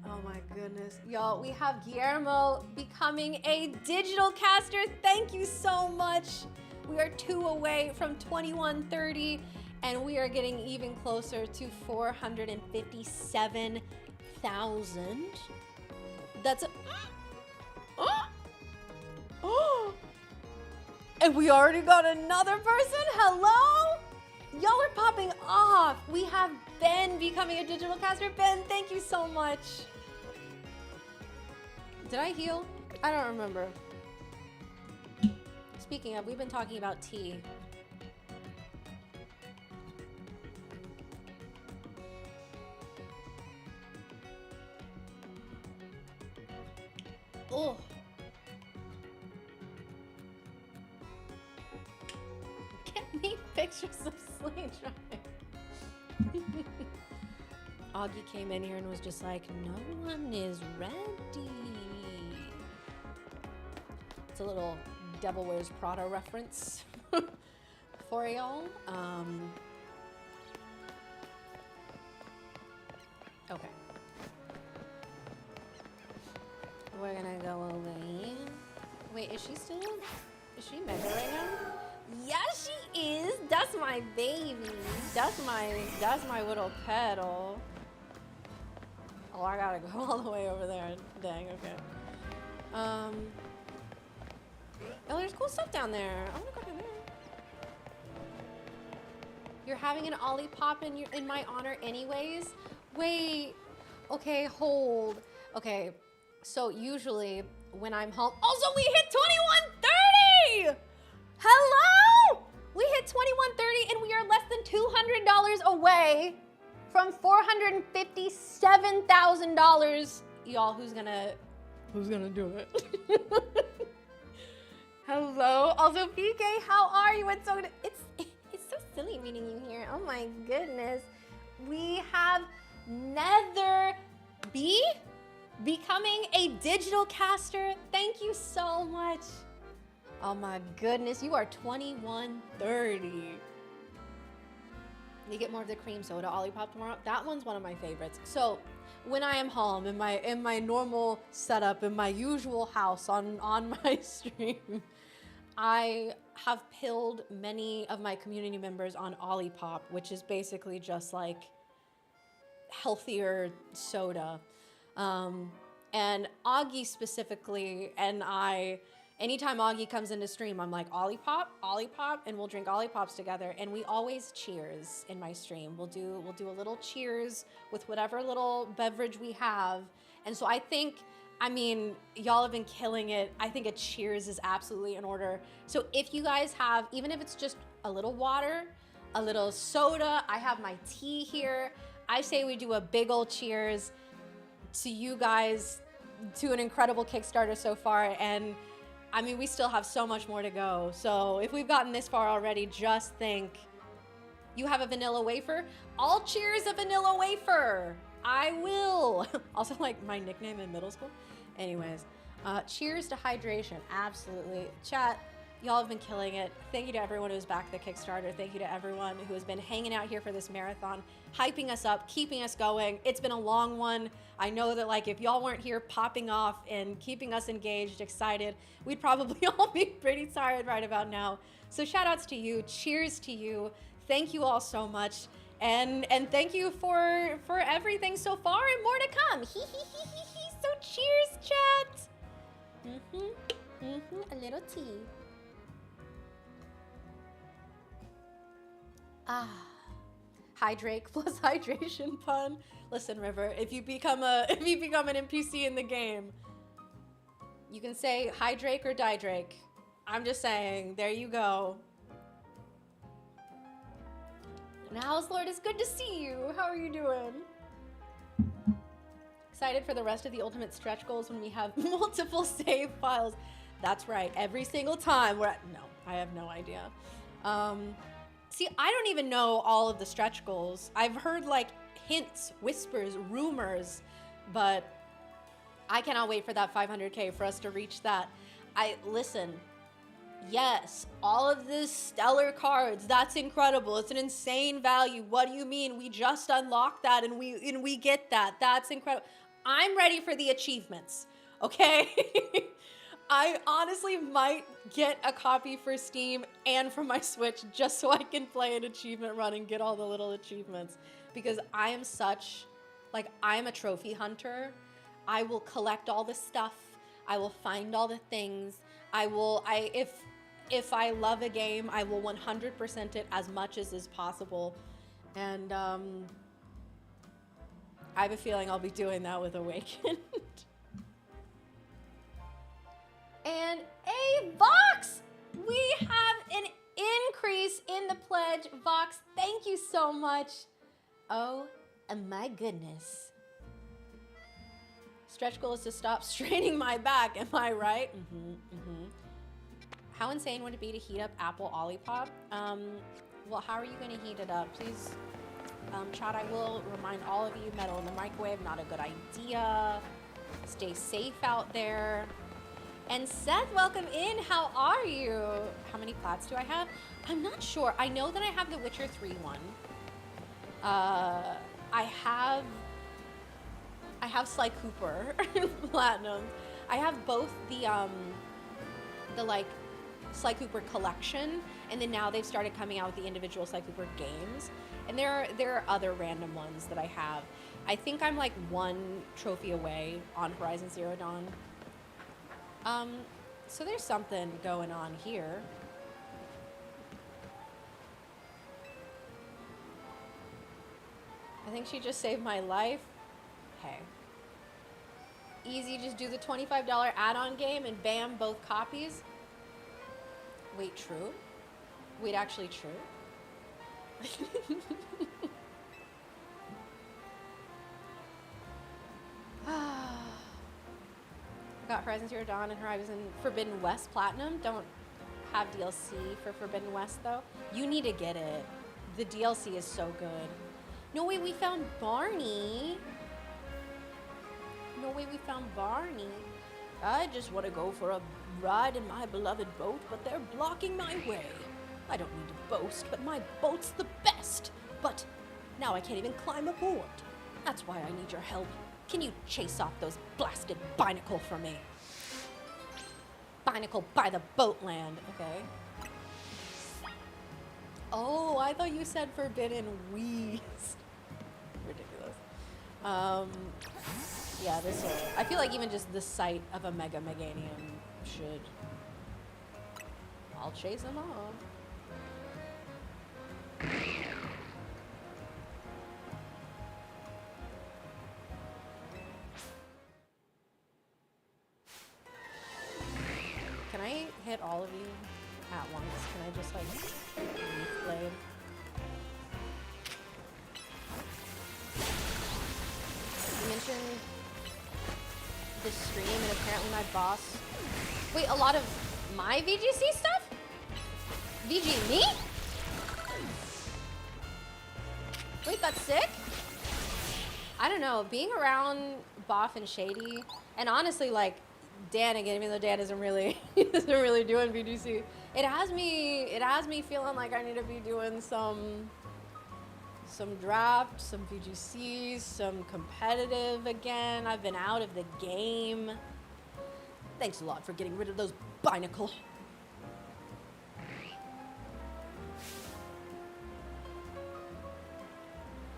Oh my goodness. Y'all, we have Guillermo becoming a digital caster. Thank you so much. We are 2 away from 2130 and we are getting even closer to 457,000. That's a... And we already got another person. Hello? Y'all are popping off. We have Ben becoming a digital caster. Ben, thank you so much. Did I heal? I don't remember. Speaking of, we've been talking about tea. Oh. Get me pictures of Slade trying. Augie came in here and was just like, no one is ready. It's a little Devil Wears Prada reference for y'all. Okay. We're gonna go over here. Wait, is she still? Is she mega right now? Yes, she is. That's my baby. That's my little petal. Oh, I gotta go all the way over there. Dang. Okay. Oh, there's cool stuff down there. I wanna go down there. You're having an Ollie pop in my honor anyways? Wait. Okay, hold. Okay. So usually when I'm home, also we hit 2130! Hello! We hit 2130 and we are less than $200 away from $457,000. Y'all, who's gonna do it? Hello. Also, PK, how are you? It's so silly meeting you here. Oh my goodness. We have Nether B. becoming a digital caster. Thank you so much. Oh my goodness, you are 2130. You get more of the cream soda Olipop tomorrow. That one's one of my favorites. So when I am home in my normal setup in my usual house on my stream, I have pilled many of my community members on Olipop, which is basically just like healthier soda. And Augie specifically, and I, anytime Augie comes into stream, I'm like, Olipop, and we'll drink Olipops together. And we always cheers in my stream. We'll do a little cheers with whatever little beverage we have. And so I think, I mean, y'all have been killing it. I think a cheers is absolutely in order. So if you guys have, even if it's just a little water, a little soda, I have my tea here. I say we do a big old cheers to you guys, to an incredible Kickstarter so far. And I mean, we still have so much more to go. So if we've gotten this far already, just think, you have a vanilla wafer? I'll cheers a vanilla wafer. I will. Also like my nickname in middle school. Anyways, cheers to hydration. Absolutely. Chat, y'all have been killing it. Thank you to everyone who's backed the Kickstarter. Thank you to everyone who has been hanging out here for this marathon, hyping us up, keeping us going. It's been a long one. I know that like if y'all weren't here popping off and keeping us engaged, excited, we'd probably all be pretty tired right about now. So shout outs to you. Cheers to you. Thank you all so much. And thank you for everything so far and more to come. Hee hee hee hee hee. So cheers, chat. A little tea. Hydrate plus hydration pun. Listen, River, if you become an NPC in the game, you can say hydrake or didrake. I'm just saying, there you go. Now, Lord, it's good to see you. How are you doing? Excited for the rest of the ultimate stretch goals when we have multiple save files. That's right. Every single time no, I have no idea. See, I don't even know all of the stretch goals. I've heard like hints, whispers, rumors, but I cannot wait for that 500K for us to reach that. Listen, yes, all of these stellar cards, that's incredible. It's an insane value. What do you mean? We just unlocked that and we get that. That's incredible. I'm ready for the achievements, okay? I honestly might get a copy for Steam and for my Switch just so I can play an achievement run and get all the little achievements, because I am a trophy hunter. I will collect all the stuff. I will find all the things. If I love a game, I will 100% it as much as is possible. And I have a feeling I'll be doing that with Awakened. And a Vox! We have an increase in the pledge. Vox, thank you so much. Oh my goodness. Stretch goal is to stop straining my back, am I right? How insane would it be to heat up Apple Olipop? Well, how are you gonna heat it up? Please, chat, I will remind all of you, metal in the microwave, not a good idea. Stay safe out there. And Seth, welcome in. How are you? How many plats do I have? I'm not sure. I know that I have the Witcher 3 one. I have Sly Cooper Platinum. I have both the like Sly Cooper collection, and then now they've started coming out with the individual Sly Cooper games. And there are other random ones that I have. I think I'm like one trophy away on Horizon Zero Dawn. So there's something going on here. I think she just saved my life. Hey. Easy, just do the $25 add-on game and bam, both copies. Wait, true? Wait, actually true? Got Horizon Zero Dawn and Horizon Forbidden West Platinum. Don't have DLC for Forbidden West though. You need to get it. The DLC is so good. No way, we found Barney. No way we found Barney. I just want to go for a ride in my beloved boat, but they're blocking my way. I don't need to boast, but my boat's the best. But now I can't even climb aboard. That's why I need your help. Can you chase off those blasted Binacle for me? Binacle by the boat land, okay. Oh, I thought you said forbidden weeds. Ridiculous. Yeah, this will, I feel like even just the sight of a Mega Meganium should, I'll chase him off. Can I hit all of you at once? Can I just like leaf blade? You mentioned the stream and apparently my boss. Wait, a lot of my VGC stuff? VG me? Wait, that's sick? I don't know, being around Boff and Shady, and honestly like Dan again, even though Dan isn't really isn't really doing VGC, it has me feeling like I need to be doing some draft, some VGCs, some competitive again. I've been out of the game. Thanks a lot for getting rid of those Binacle.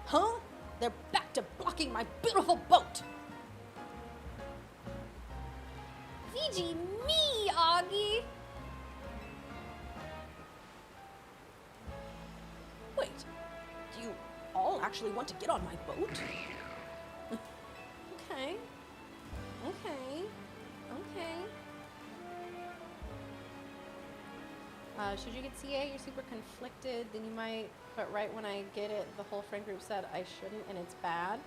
Huh? They're back to blocking my beautiful boat. VG me, Augie. Wait, do you all actually want to get on my boat? Okay. Okay. Okay. Should you get CA, you're super conflicted, then you might, but right when I get it, the whole friend group said I shouldn't and it's bad.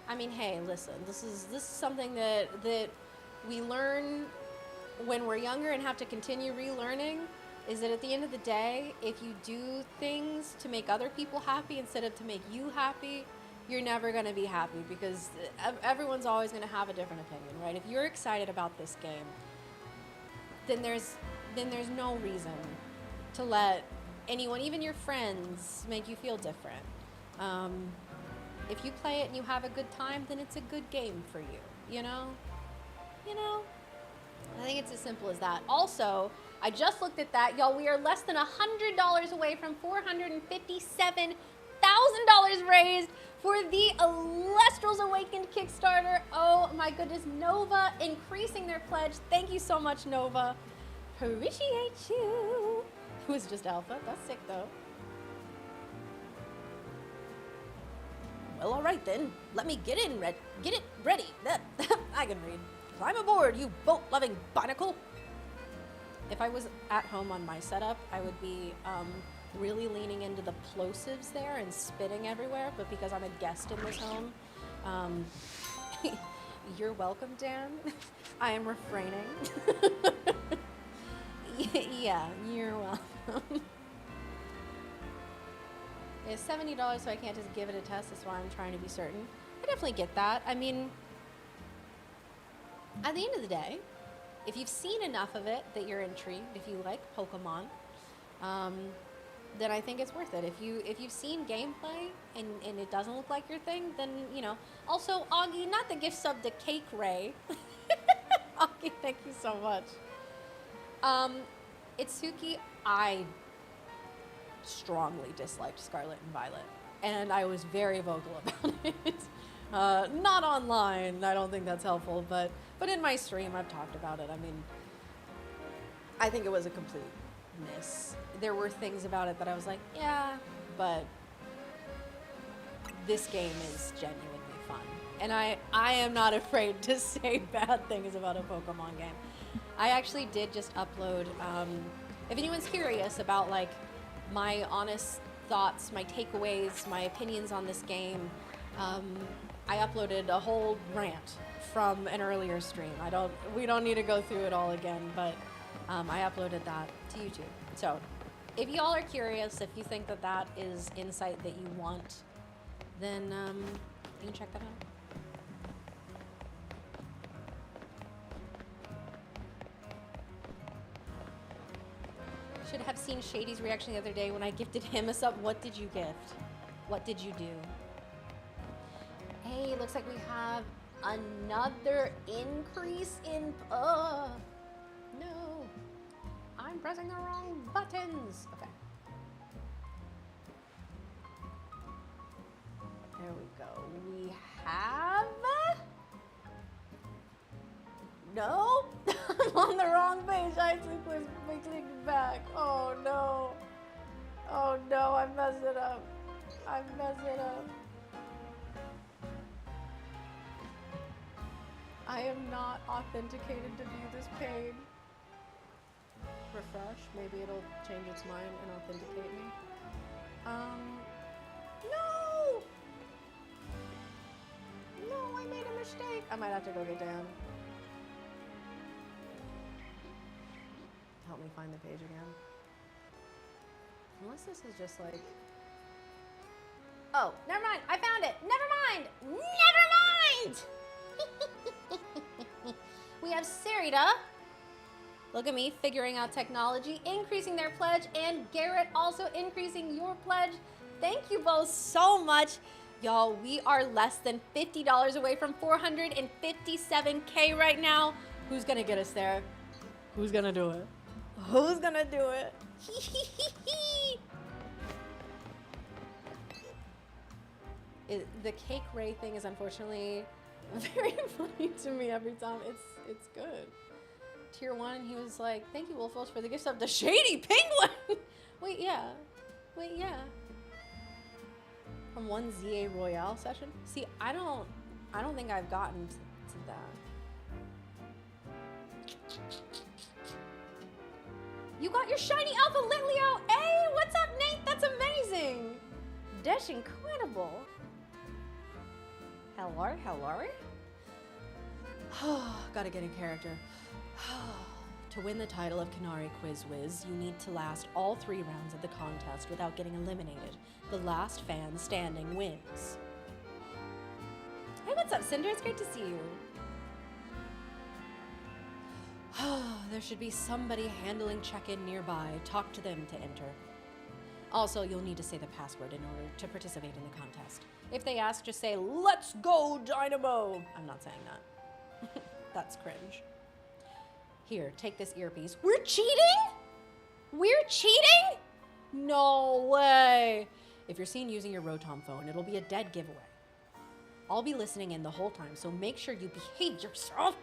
I mean, hey, listen, this is something that we learn when we're younger and have to continue relearning, is that at the end of the day, if you do things to make other people happy instead of to make you happy, you're never gonna be happy because everyone's always gonna have a different opinion, right? If you're excited about this game, then there's no reason to let anyone, even your friends, make you feel different. If you play it and you have a good time, then it's a good game for you, you know? You know? I think it's as simple as that. Also, I just looked at that. Y'all, we are less than $100 away from $457,000 raised for the Elestrals Awakened Kickstarter. Oh my goodness, Nova increasing their pledge. Thank you so much, Nova. Appreciate you. It was just alpha. That's sick though. Well, all right then. Let me get it ready. I can read. Climb aboard, you boat-loving Binacle. If I was at home on my setup, I would be really leaning into the plosives there and spitting everywhere, but because I'm a guest in this home, you're welcome, Dan. I am refraining. Yeah, you're welcome. It's $70, so I can't just give it a test. That's why I'm trying to be certain. I definitely get that. I mean, at the end of the day, if you've seen enough of it that you're intrigued, if you like Pokemon, then I think it's worth it. If you've seen gameplay and it doesn't look like your thing, then, you know. Also, Augie, not the gift sub to Kaycreigh. Augie, thank you so much. Itsuki, I strongly disliked Scarlet and Violet, and I was very vocal about it. Not online, I don't think that's helpful, but in my stream I've talked about it. I mean, I think it was a complete miss. There were things about it that I was like, yeah, but this game is genuinely fun. And I am not afraid to say bad things about a Pokemon game. I actually did just upload, if anyone's curious about like my honest thoughts, my takeaways, my opinions on this game, I uploaded a whole rant from an earlier stream. We don't need to go through it all again, but I uploaded that to YouTube. So if y'all are curious, if you think that that is insight that you want, then you can check that out. Should have seen Shady's reaction the other day when I gifted him a sub. What did you gift? What did you do? Hey, looks like we have another increase in... no. I'm pressing the wrong buttons. Okay. There we go. We have... No, I'm on the wrong page. I clicked back. Oh no. Oh no, I messed it up. I messed it up. I am not authenticated to view this page. Refresh, maybe it'll change its mind and authenticate me. No! No, I made a mistake. I might have to go get Dan. Help me find the page again. Unless this is just like... Oh, never mind. I found it. Never mind. Never mind. We have Sarita. Look at me figuring out technology, increasing their pledge, and Garrett also increasing your pledge. Thank you both so much. Y'all, we are less than $50 away from 457K right now. Who's gonna get us there? Who's gonna do it? Who's gonna do it? The Kaycreigh thing is unfortunately very funny to me every time. It's good. Tier 1, he was like, thank you, Wolfwelch, for the gift of the Shady Penguin. Wait, yeah. Wait, yeah. From one ZA Royale session. See, I don't think I've gotten to that. You got your shiny alpha Litleo. Hey, what's up, Nate? That's amazing. That's incredible. Hello, hello. Gotta get in character. To win the title of Canary Quiz Wiz, you need to last all 3 rounds of the contest without getting eliminated. The last fan standing wins. Hey, what's up, Cinder? It's great to see you. There should be somebody handling check-in nearby. Talk to them to enter. Also, you'll need to say the password in order to participate in the contest. If they ask, just say, "Let's go, Dynamo!" I'm not saying that. That's cringe. Here, take this earpiece. We're cheating? We're cheating? No way. If you're seen using your Rotom phone, it'll be a dead giveaway. I'll be listening in the whole time, so make sure you behave yourself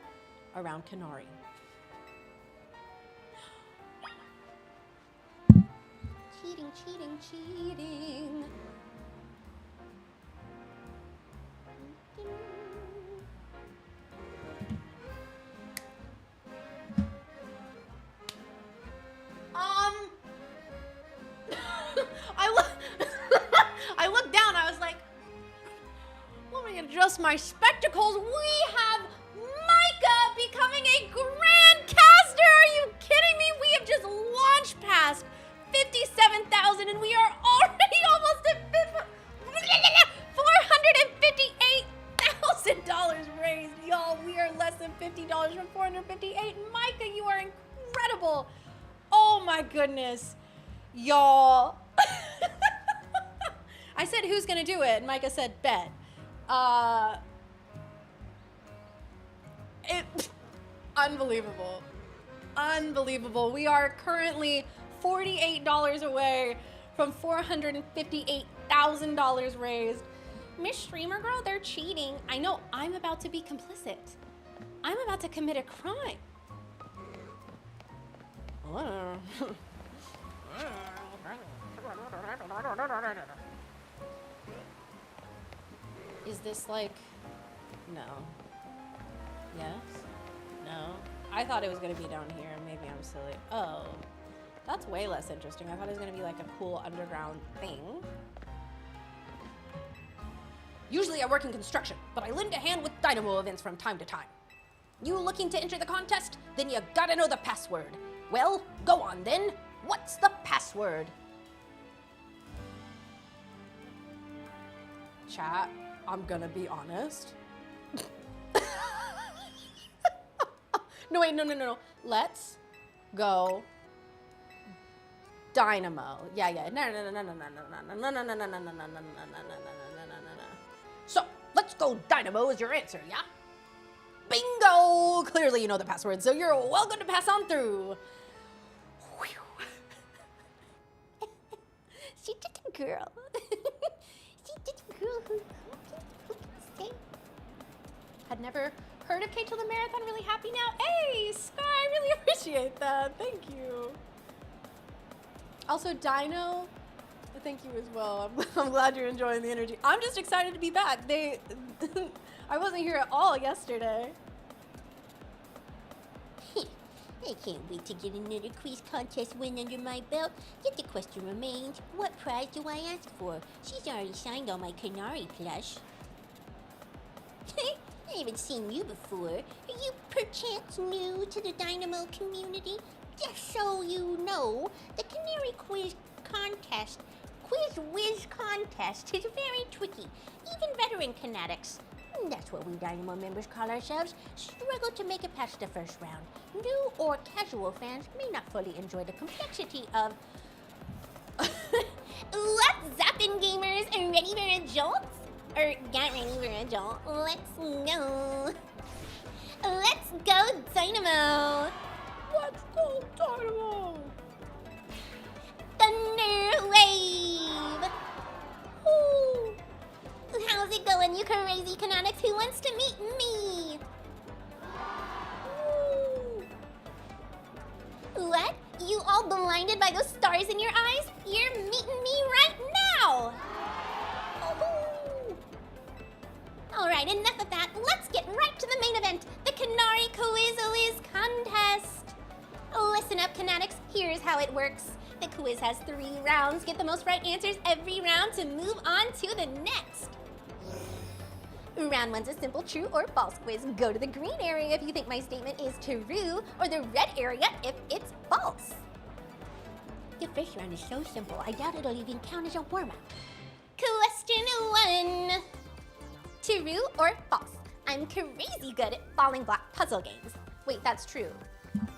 around Canary. Cheating, cheating, cheating. I looked down, I was like, let me adjust my spectacles. We have Micah becoming a Grand Caster. Are you kidding me? We have just launched past 57,000 and we are already almost at $458,000 raised. Y'all, we are less than $50 from 458. Micah, you are incredible. Oh my goodness. Y'all. I said, who's gonna do it? And Micah said, bet. Unbelievable. Unbelievable. We are currently $48 away from $458,000 raised. Miss Streamer Girl, they're cheating. I know, I'm about to be complicit. I'm about to commit a crime. Is this like, no, yes, no? I thought it was gonna be down here, maybe I'm silly. Oh, that's way less interesting. I thought it was gonna be like a cool underground thing. Usually I work in construction, but I lend a hand with Dynamo events from time to time. You looking to enter the contest? Then you gotta know the password. Well, go on then. What's the password? Chat, I'm gonna be honest. No, wait, no. Let's go Dynamo. Yeah. No. So, let's go Dynamo is your answer, yeah? Bingo! Clearly you know the password, so you're welcome to pass on through. She's just a girl. She's just a girl who can say. Had never heard of Kay till the marathon. Really happy now. Hey, Sky, I really appreciate that. Thank you. Also, Dino, thank you as well. I'm glad you're enjoying the energy. I'm just excited to be back. I wasn't here at all yesterday. I can't wait to get another quiz contest win under my belt. Yet the question remains, what prize do I ask for? She's already signed on my Canary plush. I haven't seen you before. Are you perchance new to the Dynamo community? Just so you know, the Canary Quiz Whiz contest is very tricky. Even veteran fanatics, that's what we Dynamo members call ourselves, struggle to make it past the first round. New or casual fans may not fully enjoy the complexity of... What's zappin' gamers? Ready for a jolt? Or got ready for a jolt? Let's go. Let's go Dynamo. Let's go Dynamo. Thunder Wave! Ooh. How's it going, you crazy canonics? Who wants to meet me? Ooh. What? You all blinded by those stars in your eyes? You're meeting me right now! Ooh. Alright, enough of that. Let's get right to the main event, the Canary Quiz contest. Listen up, canonics. Here's how it works. The quiz has 3 rounds. Get the most right answers every round to move on to the next. Round 1's a simple true or false quiz. Go to the green area if you think my statement is true, or the red area if it's false. The first round is so simple, I doubt it'll even count as a warm-up. Question 1. True or false? I'm crazy good at falling block puzzle games. Wait, that's true.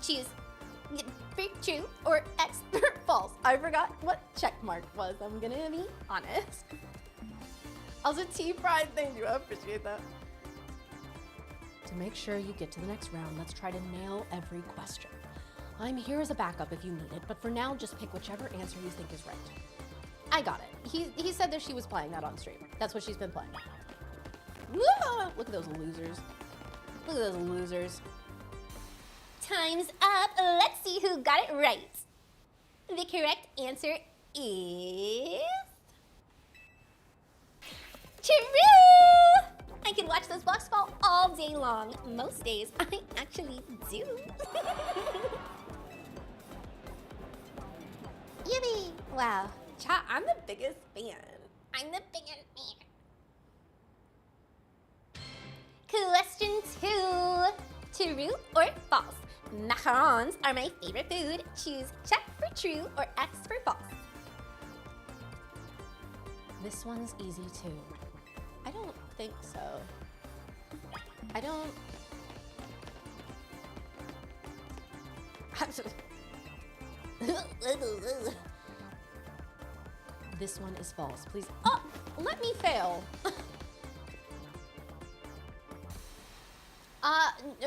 Choose for true or X for false. I forgot what check mark was. I'm gonna be honest. Also, T-Pride, thank you. I appreciate that. To make sure you get to the next round, let's try to nail every question. I'm here as a backup if you need it, but for now, just pick whichever answer you think is right. I got it. He said that she was playing that on stream. That's what she's been playing. Woo! Look at those losers. Look at those losers. Time's up. Let's see who got it right. The correct answer is... true! I could watch those blocks fall all day long. Most days, I actually do. Yippee! Wow. Chat, I'm the biggest fan. I'm the biggest fan. Question 2. True or false? Macarons are my favorite food. Choose check for true or X for false. This one's easy too. I don't think so. I don't... This one is false, please. Oh, let me fail.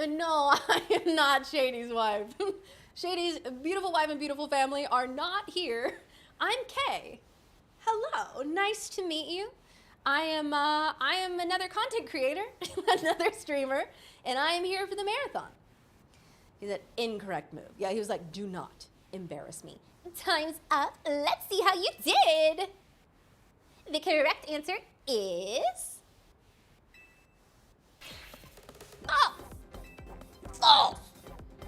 No, I am not Shady's wife. Shady's beautiful wife and beautiful family are not here. I'm Kay. Hello, nice to meet you. I am another content creator, another streamer, and I am here for the marathon. He said, incorrect move. Yeah, he was like, do not embarrass me. Time's up. Let's see how you did. The correct answer is... false. False.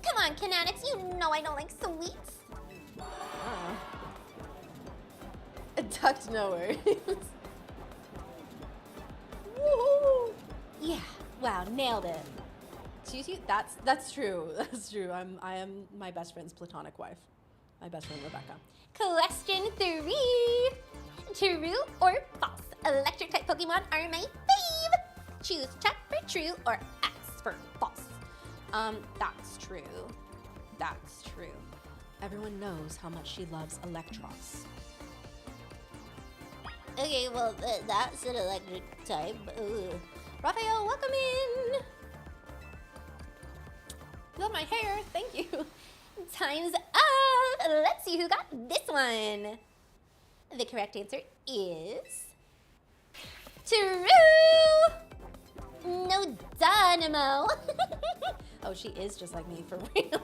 Come on, Canonics, you know I don't like sweets. Ducked nowhere. Woohoo! Yeah, wow, nailed it. Excuse you? That's true. That's true. I am my best friend's platonic wife. My best friend Rebecca. Question 3. True or false? Electric type Pokemon are my fave. Choose check for true or X for false. That's true. That's true. Everyone knows how much she loves Elestrals. Okay, well, that's an electric type. Ugh. Raphael, welcome in! Love my hair, thank you. Time's up! Let's see who got this one. The correct answer is... true! No Dynamo! Oh, she is just like me, for real.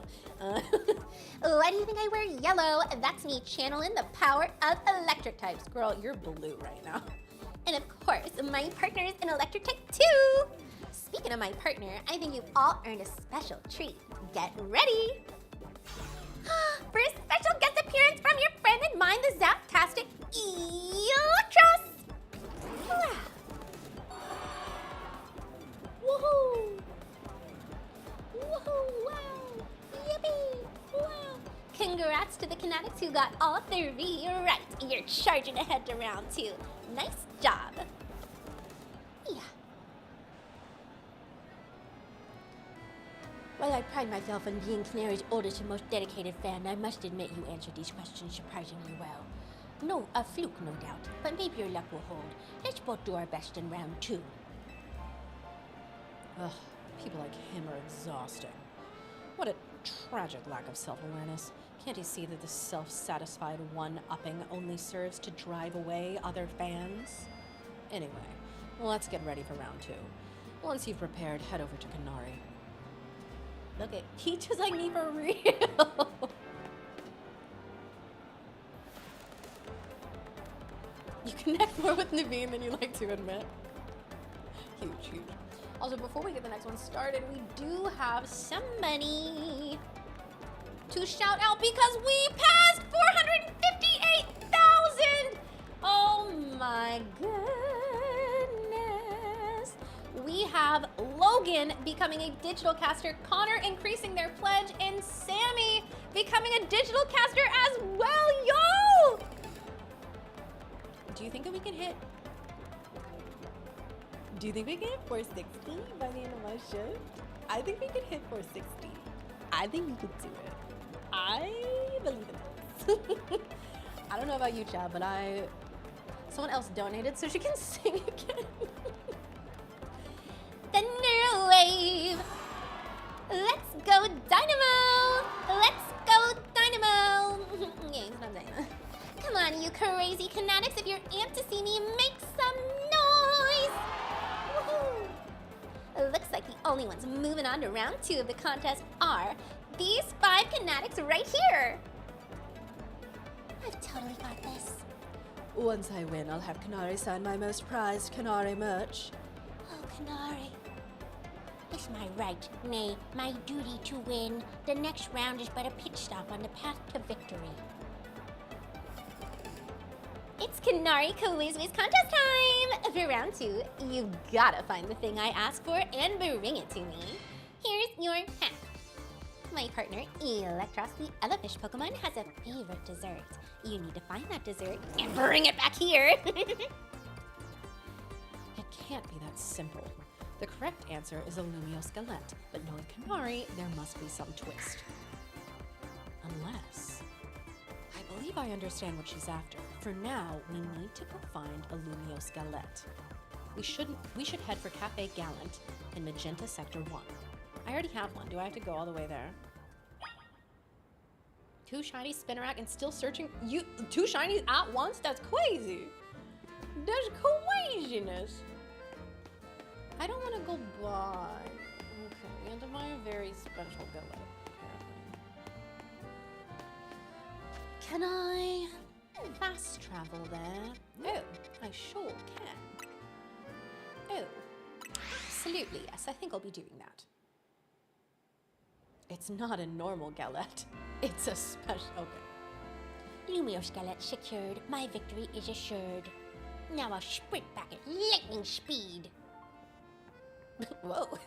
Why do you think I wear yellow? That's me channeling the power of electric types. Girl, you're blue right now. And of course, my partner is an electric type too! Speaking of my partner, I think you've all earned a special treat. Get ready! For a special guest appearance from your friend and mine, the Zaptastic Elestrals! Woohoo! Woohoo! Wow! Yippee! Wow! Congrats to the Kinetics who got all 3 right. You're charging ahead to round 2. Nice job. Yeah. While I pride myself on being Canary's oldest and most dedicated fan, I must admit you answered these questions surprisingly well. No, a fluke, no doubt, but maybe your luck will hold. Let's both do our best in round 2. Ugh, people like him are exhausting. What a tragic lack of self-awareness. Can't you see that this self-satisfied one-upping only serves to drive away other fans? Anyway, let's get ready for round 2. Once you've prepared, head over to Kanari. Look at, he just like me for real. You connect more with Naveen than you like to admit. Huge, huge. Also, before we get the next one started, we do have somebody to shout out because we passed 458,000! Oh my goodness. We have Logan becoming a digital caster, Connor increasing their pledge, and Sammy becoming a digital caster as well, yo! Do you think that we can hit? Do you think we can hit 460 by the end of my shift? I think we can hit 460. I think we could do it. I believe in this. I don't know about you, Chad, but someone else donated so she can sing again. Thunder Wave! Let's go Dynamo! Let's go Dynamo! Yeah, I'm Dynamo. Come on, you crazy Kinetics, if you're amped to see me, make some noise! Woohoo! Looks like the only ones moving on to round 2 of the contest are these 5 Kinetics right here! I've totally got this. Once I win, I'll have Kanari sign my most prized Kanari merch. Oh, Kanari. It's my right, nay, my duty to win. The next round is but a pit stop on the path to victory. It's Kanari Kawizwi's contest time! For round 2, you gotta find the thing I asked for and bring it to me. Here's your hat. My partner, Elestrals, the Elefish Pokemon, has a favorite dessert. You need to find that dessert and bring it back here. It can't be that simple. The correct answer is a Lumio Skelette, but knowing Kanari, there must be some twist. Unless... I believe I understand what she's after. For now, we need to go find a Lumio Skelette. We should head for Cafe Gallant in Magenta Sector 1. I already have one. Do I have to go all the way there? 2 shiny Spinarak and still searching? 2 shinies at once? That's crazy. That's craziness. I don't want to go by. Okay, we have to buy a very special Galette, apparently. Can I fast travel there? Oh, I sure can. Oh, absolutely, yes. I think I'll be doing that. It's not a normal Galette. It's a special... Okay. Lumio Skelette secured. My victory is assured. Now I'll sprint back at lightning speed. Whoa.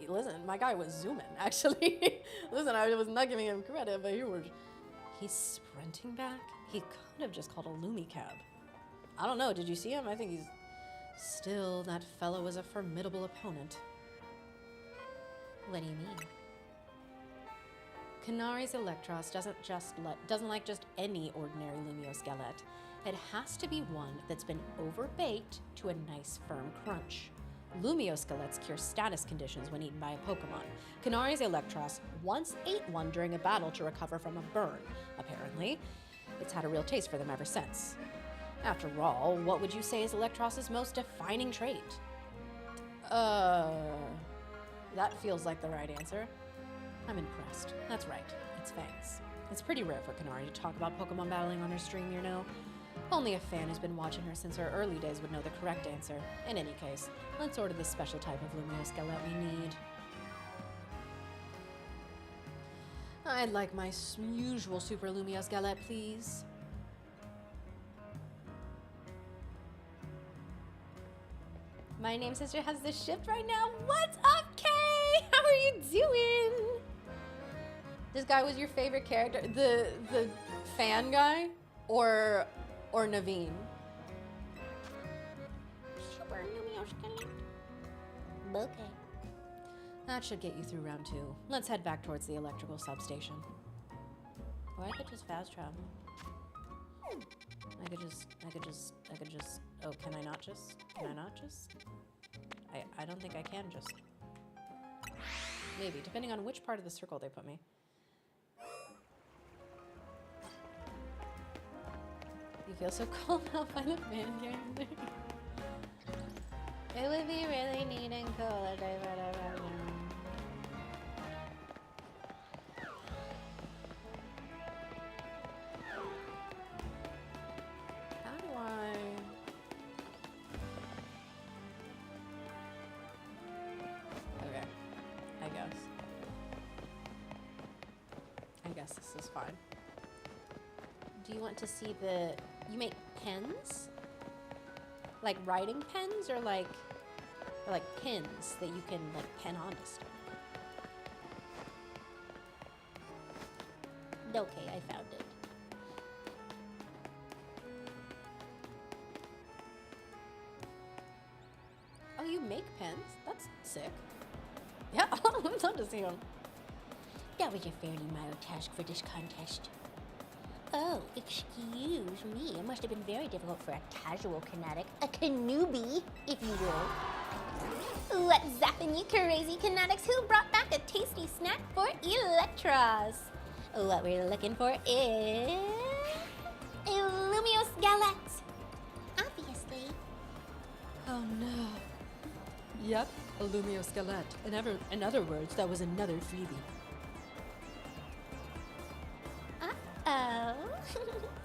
Listen, my guy was zooming, actually. Listen, I was not giving him credit, but he's sprinting back? He could have just called a Lumicab. I don't know, did you see him? I think he's... Still, that fellow is a formidable opponent. What do you mean? Kanary's Elektros doesn't like just any ordinary Lumio skeleton. It has to be one that's been overbaked to a nice firm crunch. Lumio skeletons cure status conditions when eaten by a Pokemon. Kanary's Elektros once ate one during a battle to recover from a burn. Apparently, it's had a real taste for them ever since. After all, what would you say is Elektros' most defining trait? That feels like the right answer. I'm impressed. That's right, it's fangs. It's pretty rare for Kaycreigh to talk about Pokemon battling on her stream, you know. Only a fan who's been watching her since her early days would know the correct answer. In any case, let's order the special type of Lumio skeleton we need. I'd like my usual Super Lumio skeleton, please. My name sister has this shipped right now. What's up, Kay? How are you doing? This guy was your favorite character, the fan guy, or Naveen? Super Lumio skeleton. Okay. That should get you through round 2. Let's head back towards the electrical substation. Or I could just fast travel. I could just, oh, can I not just? I don't think I can just. Maybe, depending on which part of the circle they put me. You feel so cold out by the fan game. It would be really neat and cool if I would have How do I... Okay, I guess this is fine. Do you want to see the... You make pens? Like writing pens or like pins that you can like pen onto stuff? Okay, I found it. Oh, you make pens? That's sick. Yeah, I'd love to see them. That was a fairly mild task for this contest. Oh, excuse me. It must have been very difficult for a casual Kaycreigh, a Kanooby, if you will. What's zappin' you crazy Kaycreighs who brought back a tasty snack for Elektros? What we're looking for is... Lumio skeleton. Obviously. Oh no. Yep, a Lumio skeleton. In other words, that was another freebie. Uh-oh.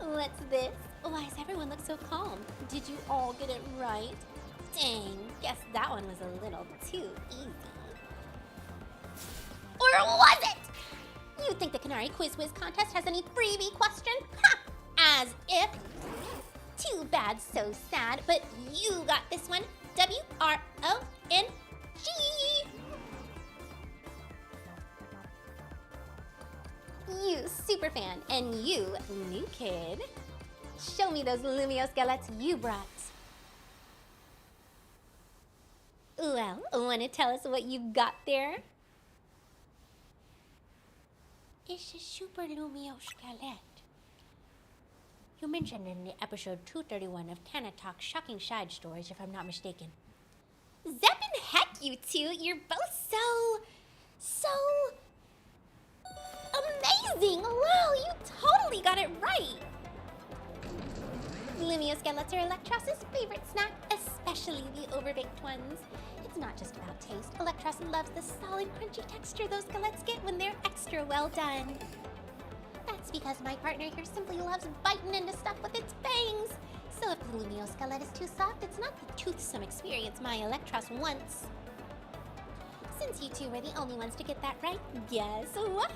What's this? Why does everyone look so calm? Did you all get it right? Dang, guess that one was a little too easy. Or was it? You think the Kaycreigh Quiz Whiz contest has any freebie question? Ha! As if. Too bad, so sad, but you got this one. WRONG. You superfan, and you new kid. Show me those Lumio skeletons you brought. Well, want to tell us what you got there? It's a Super Lumio skeleton. You mentioned in the episode 231 of Tana Talk's Shocking Side Stories, if I'm not mistaken. Zeppin' heck, you two! You're both so amazing! Wow, you totally got it right! Lumio skeletons are Elektros' favorite snack, especially the overbaked ones. It's not just about taste. Elektros loves the solid, crunchy texture those skeletons get when they're extra well done. That's because my partner here simply loves biting into stuff with its fangs. So if the Lumio skeleton is too soft, it's not the toothsome experience my Elektros wants. Since you two were the only ones to get that right, guess what?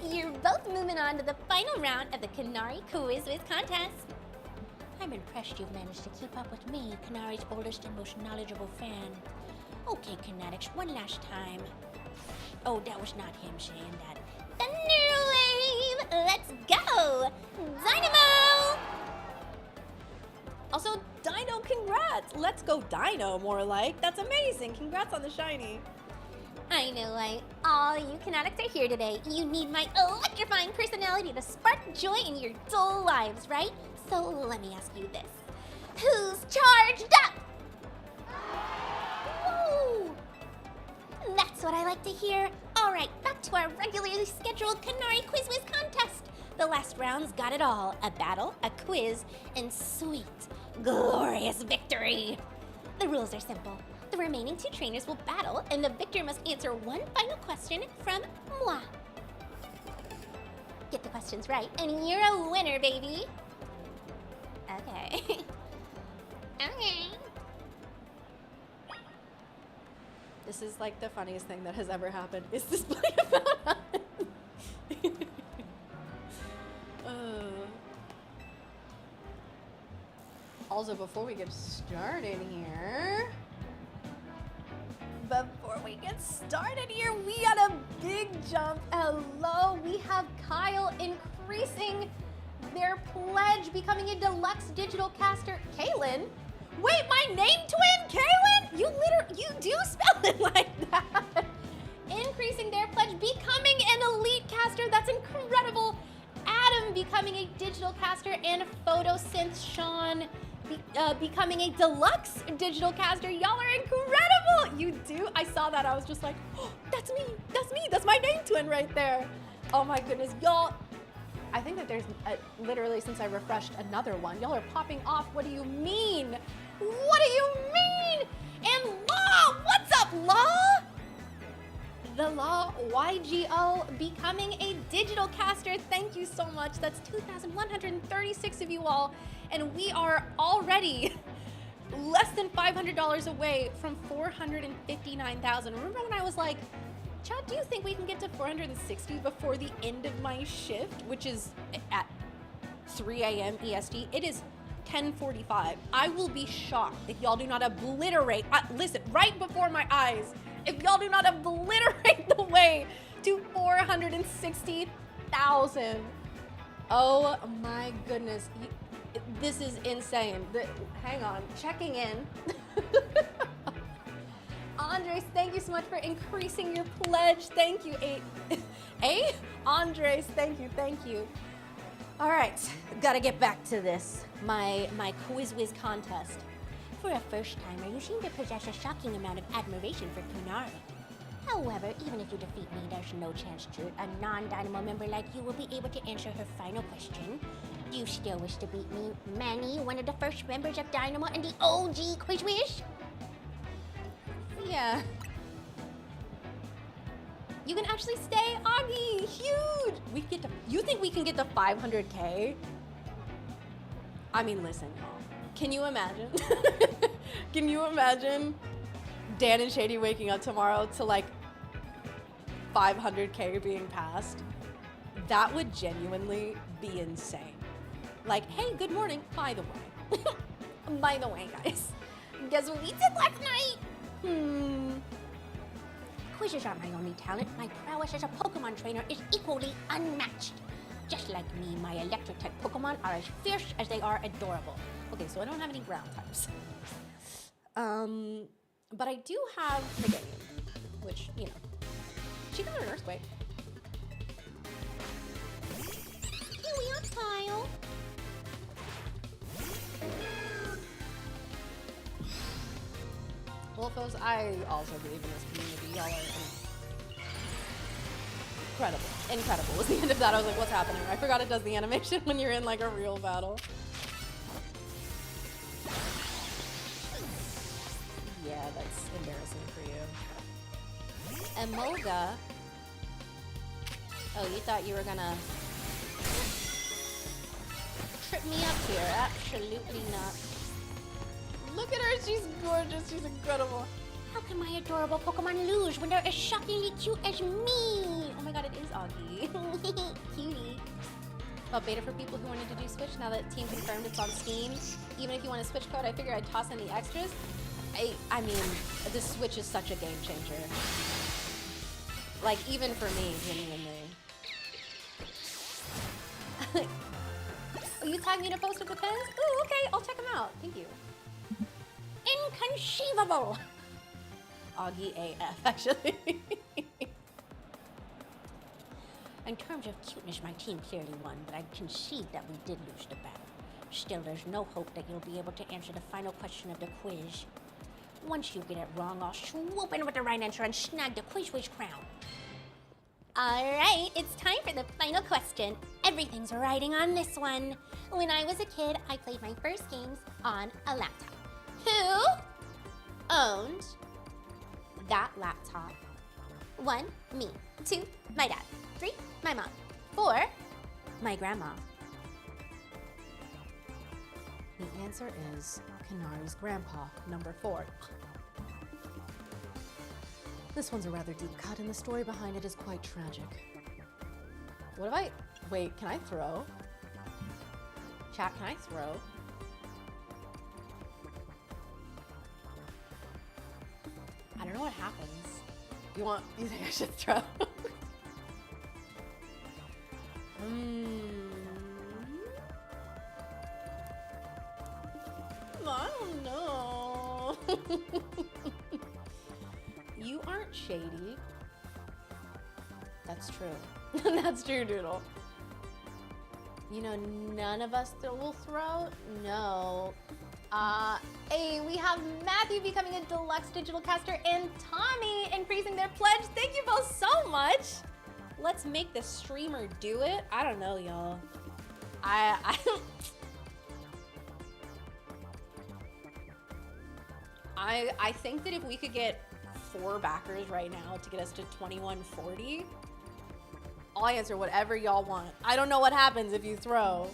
You're both moving on to the final round of the Kaycreigh Quiz Whiz contest. I'm impressed you've managed to keep up with me, Kaycreigh's oldest and most knowledgeable fan. Okay, Kinetics, one last time. Oh, that was not him saying that. Thunder Wave! Let's go! Dynamo! Also, Dino, congrats! Let's go Dino, more like. That's amazing. Congrats on the shiny. I know why all you canonics are here today. You need my electrifying personality to spark joy in your dull lives, right? So let me ask you this. Who's charged up? Woo! That's what I like to hear. All right, back to our regularly scheduled Canary Quiz Whiz contest. The last round's got it all. A battle, a quiz, and sweet, glorious victory. The rules are simple. The remaining 2 trainers will battle, and the victor must answer one final question from moi. Get the questions right, and you're a winner, baby. Okay. Okay. This is like the funniest thing that has ever happened. Is this playing about us? Also, before we get started here, we got a big jump. Hello, we have Kyle increasing their pledge, becoming a deluxe digital caster. Kaylin? Wait, my name twin, Kaylin? You do spell it like that. Increasing their pledge, becoming an elite caster. That's incredible. Adam becoming a digital caster, and Photosynth Sean becoming a deluxe digital caster. Y'all are incredible. You do. I saw that. I was just like, oh, that's me. That's me. That's my name twin right there. Oh my goodness, y'all. I think that there's literally, since I refreshed, another one. Y'all are popping off. What do you mean? What do you mean? And Law, what's up, Law? The Law YGO becoming a digital caster. Thank you so much. That's 2,136 of you all. And we are already less than $500 away from 459,000. Remember when I was like, Chad, do you think we can get to 460 before the end of my shift, which is at 3 a.m. EST? It is 10:45. I will be shocked if y'all do not obliterate, listen, right before my eyes, if y'all do not obliterate the way to 460,000. Oh my goodness. This is insane. Hang on, checking in. Andres, thank you so much for increasing your pledge. Thank you, Andres, thank you. All right, gotta get back to this. My Quiz Whiz contest. For a first-timer, you seem to possess a shocking amount of admiration for Kunari. However, even if you defeat me, there's no chance to. A non-Dynamo member like you will be able to answer her final question. Do you still wish to beat me, Manny, one of the first members of Dynamo and the OG Quiz Whiz? Yeah. You can actually stay, Augie. Huge. You think we can get to 500K? I mean, listen, y'all. Can you imagine? Can you imagine Dan and Shady waking up tomorrow to like 500K being passed? That would genuinely be insane. Like, hey, good morning. By the way, guys, guess what we did last night? Quizzes aren't my only talent. My prowess as a Pokemon trainer is equally unmatched. Just like me, my electric type Pokemon are as fierce as they are adorable. Okay, so I don't have any ground types. But I do have Meganium, which, you know, she can learn Earthquake. Here we are, Kyle. Wolfos, I also believe in this community. Y'all are incredible was the end of that. I was like, what's happening? I forgot it does the animation when you're in like a real battle. Yeah, that's embarrassing for you. Emolga. Oh, you thought you were gonna trip me up here? Absolutely not. Look at her, she's gorgeous, she's incredible. How can my adorable Pokemon lose when they're as shockingly cute as me? Oh my god, it is Augie. Cutie. Well, beta for people who wanted to do Switch, now that Team confirmed it's on Steam. Even if you want a Switch code, I figured I'd toss in the extras. I mean, this Switch is such a game changer. Like, even for me, genuinely. Will you tag me to post with the pins? Ooh, okay, I'll check them out. Thank you. Inconceivable! Augie AF, actually. In terms of cuteness, my team clearly won, but I concede that we did lose the battle. Still, there's no hope that you'll be able to answer the final question of the quiz. Once you get it wrong, I'll swoop in with the right answer and snag the Quiz Wiz crown. Alright, it's time for the final question. Everything's riding on this one. When I was a kid, I played my first games on a laptop. Who owned that laptop? 1, me. 2, my dad. 3, my mom. 4, my grandma. The answer is Kaycreigh's grandpa, number 4. This one's a rather deep cut, and the story behind it is quite tragic. What if I... Wait, can I throw? Chat, can I throw? I don't know what happens. You think I should throw? I don't know. You aren't Shady. That's true. That's true, Doodle. You know, none of us will throw? No. Hey, we have Matthew becoming a deluxe digital caster and Tommy increasing their pledge. Thank you both so much. Let's make the streamer do it. I don't know, y'all. I think that if we could get 4 backers right now to get us to 2140, I'll answer whatever y'all want. I don't know what happens if you throw.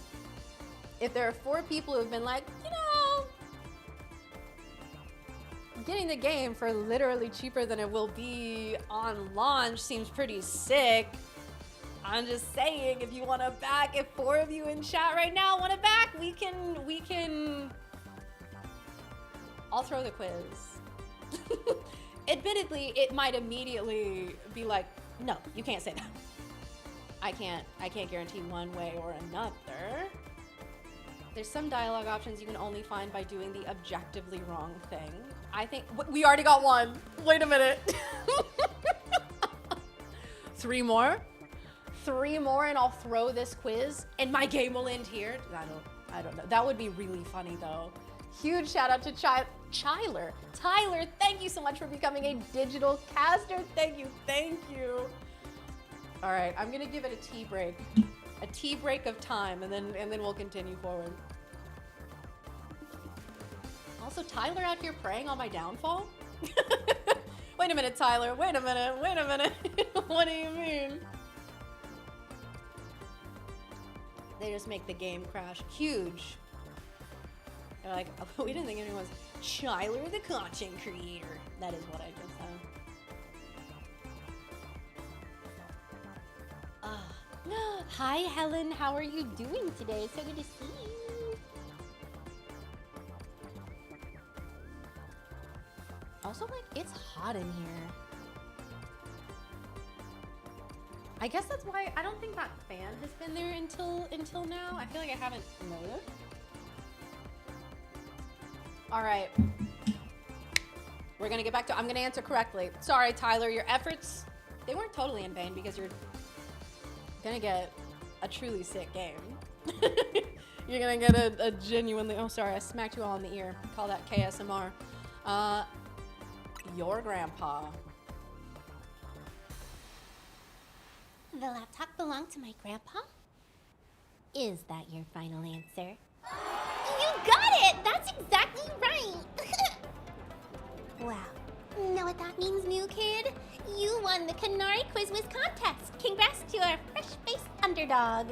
If there are 4 people who've been like, you know, getting the game for literally cheaper than it will be on launch seems pretty sick. I'm just saying, if you want to back, if 4 of you in chat right now want to back, we can. I'll throw the quiz. Admittedly, it might immediately be like, no, you can't say that. I can't guarantee one way or another. There's some dialogue options you can only find by doing the objectively wrong thing. I think we already got 1. Wait a minute. 3 more? 3 more and I'll throw this quiz and my game will end here. I don't know. That would be really funny though. Huge shout out to Tyler. Tyler, thank you so much for becoming a digital caster. Thank you. All right, I'm gonna give it a tea break. A tea break of time and then we'll continue forward. Also, Tyler out here preying on my downfall? Wait a minute, Tyler. Wait a minute. What do you mean? They just make the game crash. Huge. They're like, oh, we didn't think anyone was Tyler the content creator. That is what I just said. Hi, Helen. How are you doing today? It's so good to see you. Also, like, it's hot in here. I guess that's why I don't think that fan has been there until now. I feel like I haven't noticed. All right. We're gonna get back to, I'm gonna answer correctly. Sorry, Tyler, your efforts, they weren't totally in vain because you're gonna get a truly sick game. You're gonna get a genuinely, oh sorry, I smacked you all in the ear. Call that KSMR. Your grandpa. The laptop belonged to my grandpa? Is that your final answer? You got it! That's exactly right! Wow. Know what that means, new kid? You won the Kaycreigh Quiz Wiz contest! Congrats to our fresh-faced underdog!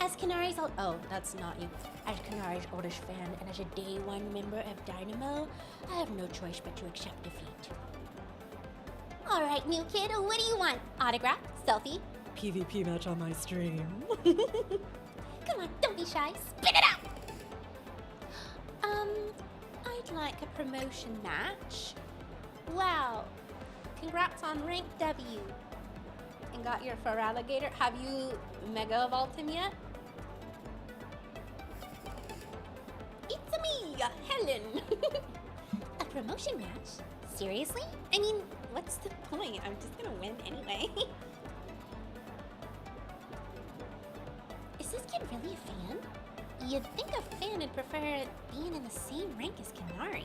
As Kaycreigh's That's not you. As Kaycreigh's oldest fan and as a day 1 member of Dynamo, I have no choice but to accept defeat. Alright, new kid, what do you want? Autograph? Selfie? PvP match on my stream. Come on, don't be shy. Spit it out! I'd like a promotion match. Wow. Congrats on rank W. And got your Feraligatr. Have you Mega Evolved him yet? It's me, Helen. A promotion match? Seriously? I mean, what's the point? I'm just gonna win anyway. Is this kid really a fan? You'd think a fan would prefer being in the same rank as Kanari.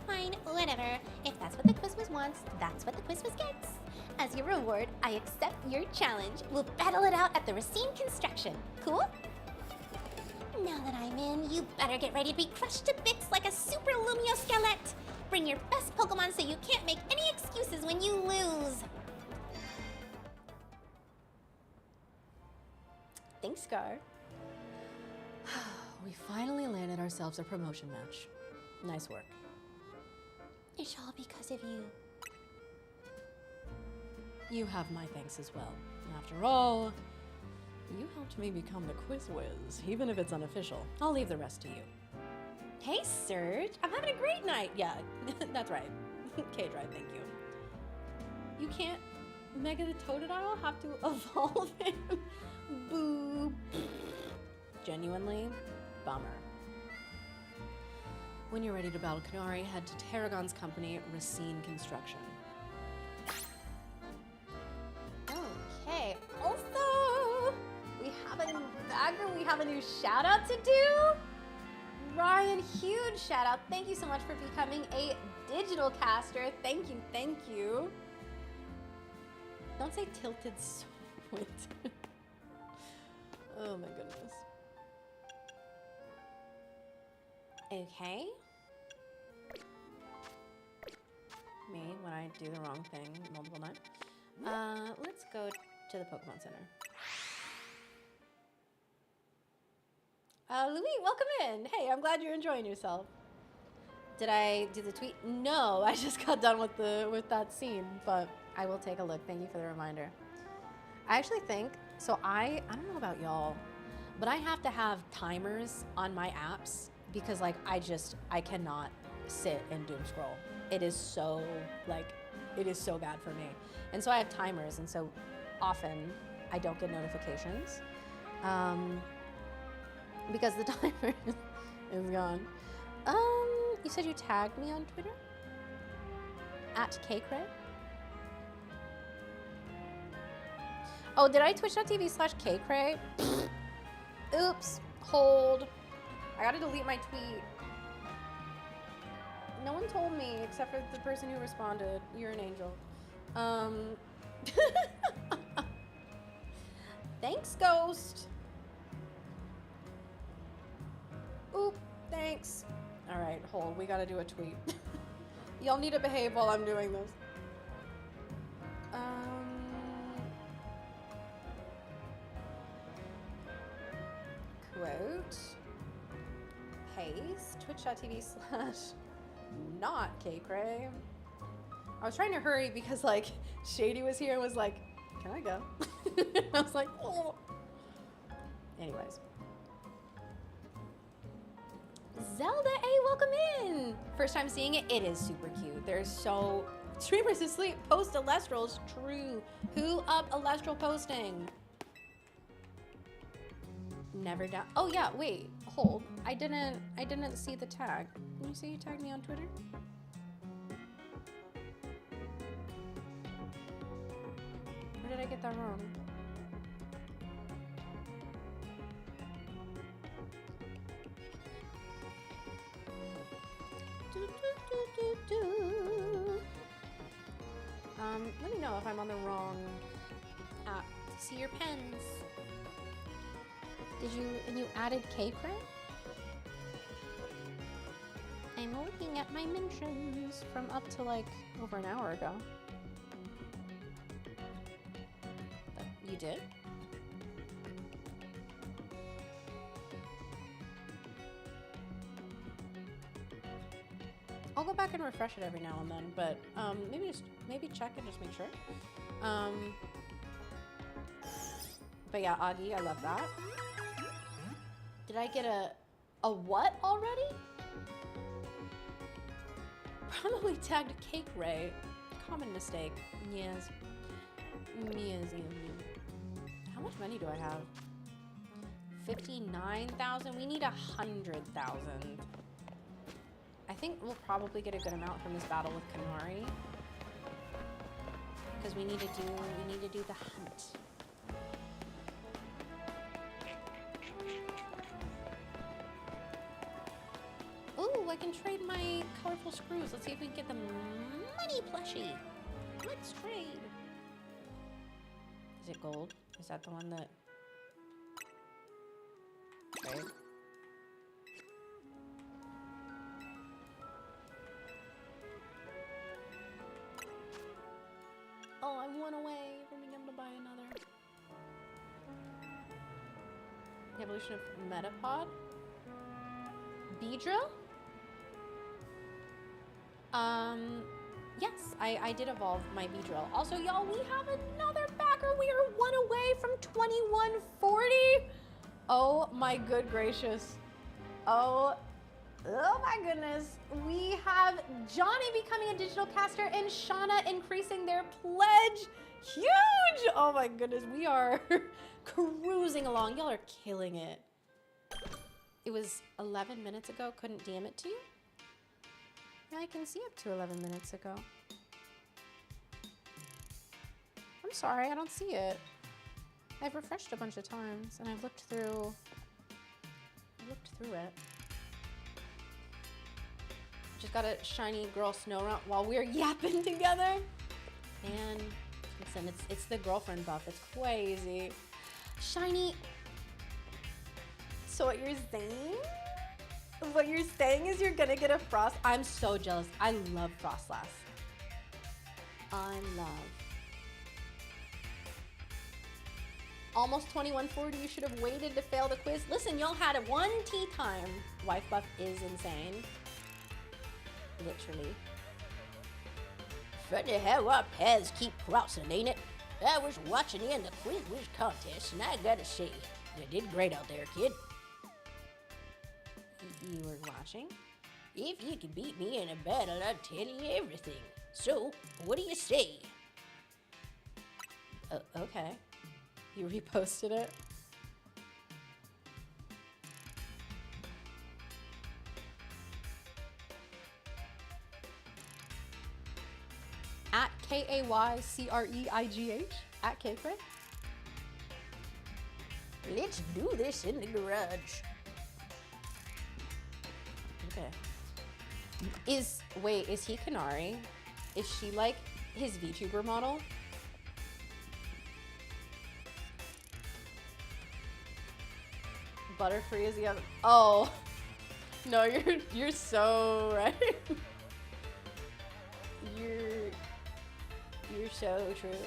Fine, whatever. If that's what the Quizwiz wants, that's what the Quizwiz gets. As your reward, I accept your challenge. We'll battle it out at the Racine Construction. Cool? Now that I'm in, you better get ready to be crushed to bits like a super Lumio skeleton. Bring your best Pokemon so you can't make any excuses when you lose. Thanks, Scar. We finally landed ourselves a promotion match. Nice work. It's all because of you. You have my thanks as well. After all, you helped me become the Quizwiz, even if it's unofficial. I'll leave the rest to you. Hey, Serge, I'm having a great night. Yeah, that's right. Kaycreigh, thank you. You can't Mega the Totodile have to evolve him. Boo. Genuinely, bummer. When you're ready to battle Kanari, head to Tarragon's company, Racine Construction. Okay, also, we have a new bagger, we have a new shout out to do. Ryan, huge shout out. Thank you so much for becoming a digital caster. Thank you, thank you. Don't say tilted squint. Oh my goodness. Okay. Me, when I do the wrong thing multiple times. Let's go to the Pokemon Center. Louis, welcome in. Hey, I'm glad you're enjoying yourself. Did I do the tweet? No, I just got done with that scene, but I will take a look. Thank you for the reminder. I actually think, so I don't know about y'all, but I have to have timers on my apps because like I cannot sit and doom scroll. It is so bad for me. And so I have timers, and so often I don't get notifications because the timer is gone. You said you tagged me on Twitter? At Kaycreigh? Oh, did I twitch.tv/Kaycreigh? Oops, hold. I gotta delete my tweet. No one told me except for the person who responded. You're an angel. Thanks, Ghost. Oop, thanks. All right, hold. We gotta do a tweet. Y'all need to behave while I'm doing this. Quote. Paste. Twitch.tv/not Kaycreigh. I was trying to hurry because like Shady was here and was like, can I go? I was like, oh. Anyways. Zelda A, welcome in. First time seeing it, it is super cute. There's so, streamers asleep, post Elestrals, true. Who up Elestral posting? Never down. Oh yeah, wait, hold. I didn't see the tag. Can you see you tagged me on Twitter? Or did I get that wrong? Let me know if I'm on the wrong app. See your pens. And you added Kaycreigh? I'm looking at my mentions. From up to like over an hour ago. You did? I'll go back and refresh it every now and then, but maybe check and just make sure. But yeah, Augie, I love that. Did I get a what already? Probably tagged Kaycreigh. Common mistake. Yes. Yes. How much money do I have? 59,000. We need 100,000. I think we'll probably get a good amount from this battle with Kanari. Because we need to do the hunt. Ooh, I can trade my colorful screws. Let's see if we can get the money plushie. Let's trade. Is it gold? Is that the one that... Okay. Oh, I'm one away from being able to buy another. The evolution of Metapod? Beedrill? Yes, I did evolve my Beedrill. Also, y'all, we have another backer. We are one away from 2140. Oh my good gracious. Oh my goodness. We have Johnny becoming a digital caster and Shauna increasing their pledge. Huge! Oh my goodness, we are cruising along. Y'all are killing it. It was 11 minutes ago. Couldn't DM it to you? Yeah, I can see up to 11 minutes ago. I'm sorry, I don't see it. I've refreshed a bunch of times and I've looked through it. Just got a shiny girl snow run while we're yapping together. And listen, it's the girlfriend buff. It's crazy. Shiny. So what you're saying? What you're saying is you're gonna get a Frost. I'm so jealous. I love Frostlass. I love. Almost 2140. You should have waited to fail the quiz. Listen, y'all had it one tea time. Wife buff is insane. Literally. Funny how our paths keep crossing, ain't it? I was watching you in the quiz contest, and I gotta say, you did great out there, kid. You were watching? If you could beat me in a battle, I'd tell you everything. So, what do you say? Okay. You reposted it? At Kaycreigh. At Kaycreigh. Let's do this in the garage. Okay. Is he Kanari? Is she like his VTuber model? Butterfree is the other. Oh. No, you're so right. You're so true.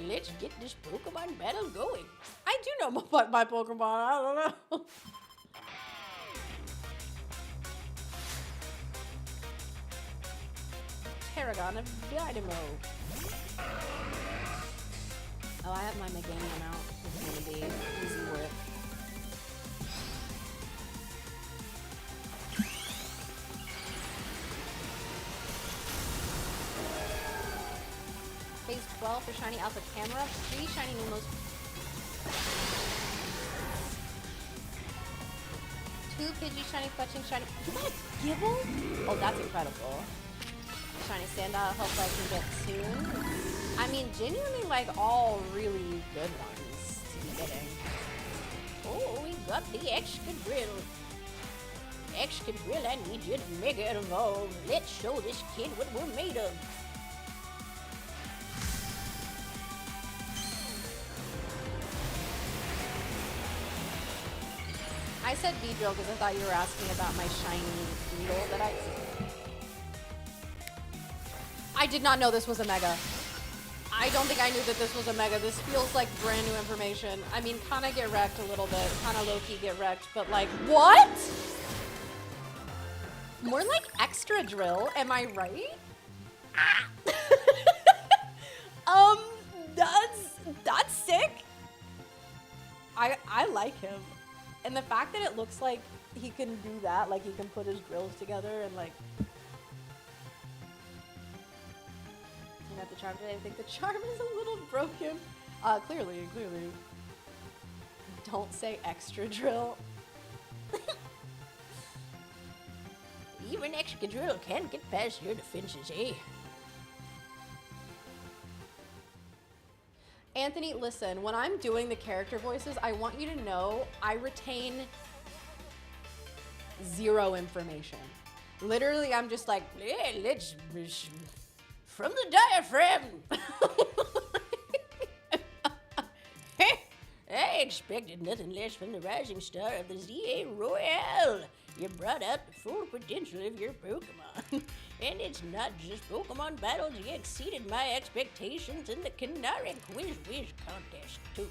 Let's get this Pokemon battle going. I do know my Pokemon. I don't know. Paragon of Dynamo. Oh, I have my Meganium out. It's gonna be easy work. Phase 12 for Shiny Alpha Camera. 3 Shiny Numos. 2 Pidgey Shiny Fletching Shiny. Is that a Gibble? Oh, that's incredible. Shiny Sandile, hope I can get soon. I mean, genuinely, like, all really good ones to be getting. Oh, we got the Excadrill. Excadrill, I need you to Mega Evolve. Let's show this kid what we're made of. I said Beedrill because I thought you were asking about my shiny Beetle that I did not know this was a Mega. I don't think I knew that this was a Mega. This feels like brand new information. I mean, kind of get wrecked a little bit. Kind of low-key get wrecked, but like, what? More like extra drill, am I right? That's sick. I like him. And the fact that it looks like he can do that, like he can put his drills together and like... You got the charm today? I think the charm is a little broken. Clearly. Don't say extra drill. Even extra control can't get past your defenses, eh? Anthony, listen, when I'm doing the character voices, I want you to know I retain 0 information. Literally, I'm just like, yeah, let's from the diaphragm. I expected nothing less from the rising star of the Z-A Royale. You brought out the full potential of your Pokemon. And it's not just Pokemon battles, you exceeded my expectations in the Kaycreigh Quiz Wiz contest, too.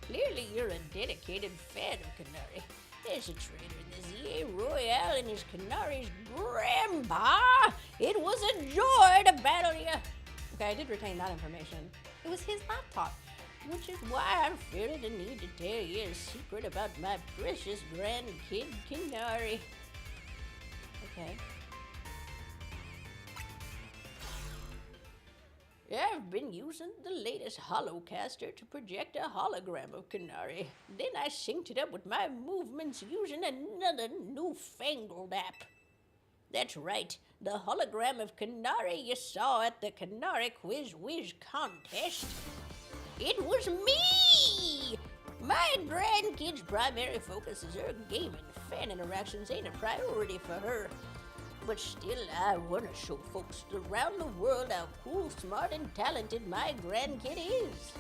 Clearly, you're a dedicated fan of Kaycreigh. There's a trainer in the Z-A Royale and his Kaycreigh's grandpa. It was a joy to battle you. Okay, I did retain that information. It was his laptop. Which is why I feel the need to tell you a secret about my precious grandkid, Kaycreigh. Okay. I've been using the latest holocaster to project a hologram of Kaycreigh. Then I synced it up with my movements using another newfangled app. That's right, the hologram of Kaycreigh you saw at the Kaycreigh Quiz Wiz contest. It was me! My grandkid's primary focus is her gaming. Fan interactions ain't a priority for her. But still, I want to show folks around the world how cool, smart, and talented my grandkid is.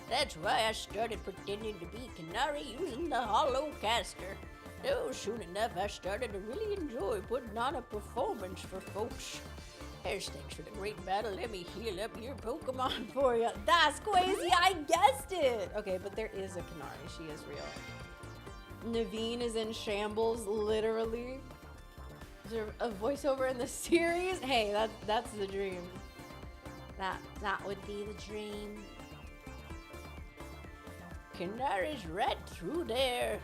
That's why I started pretending to be Kaycreigh using the holocaster. Oh, soon enough, I started to really enjoy putting on a performance for folks. Here's thanks for the great battle. Let me heal up your Pokemon for you. That's crazy. I guessed it. Okay, but there is a Kaycreigh. She is real. Naveen is in shambles, literally. Is there a voiceover in the series? Hey, that's the dream. That would be the dream. Kaycreigh's right through there.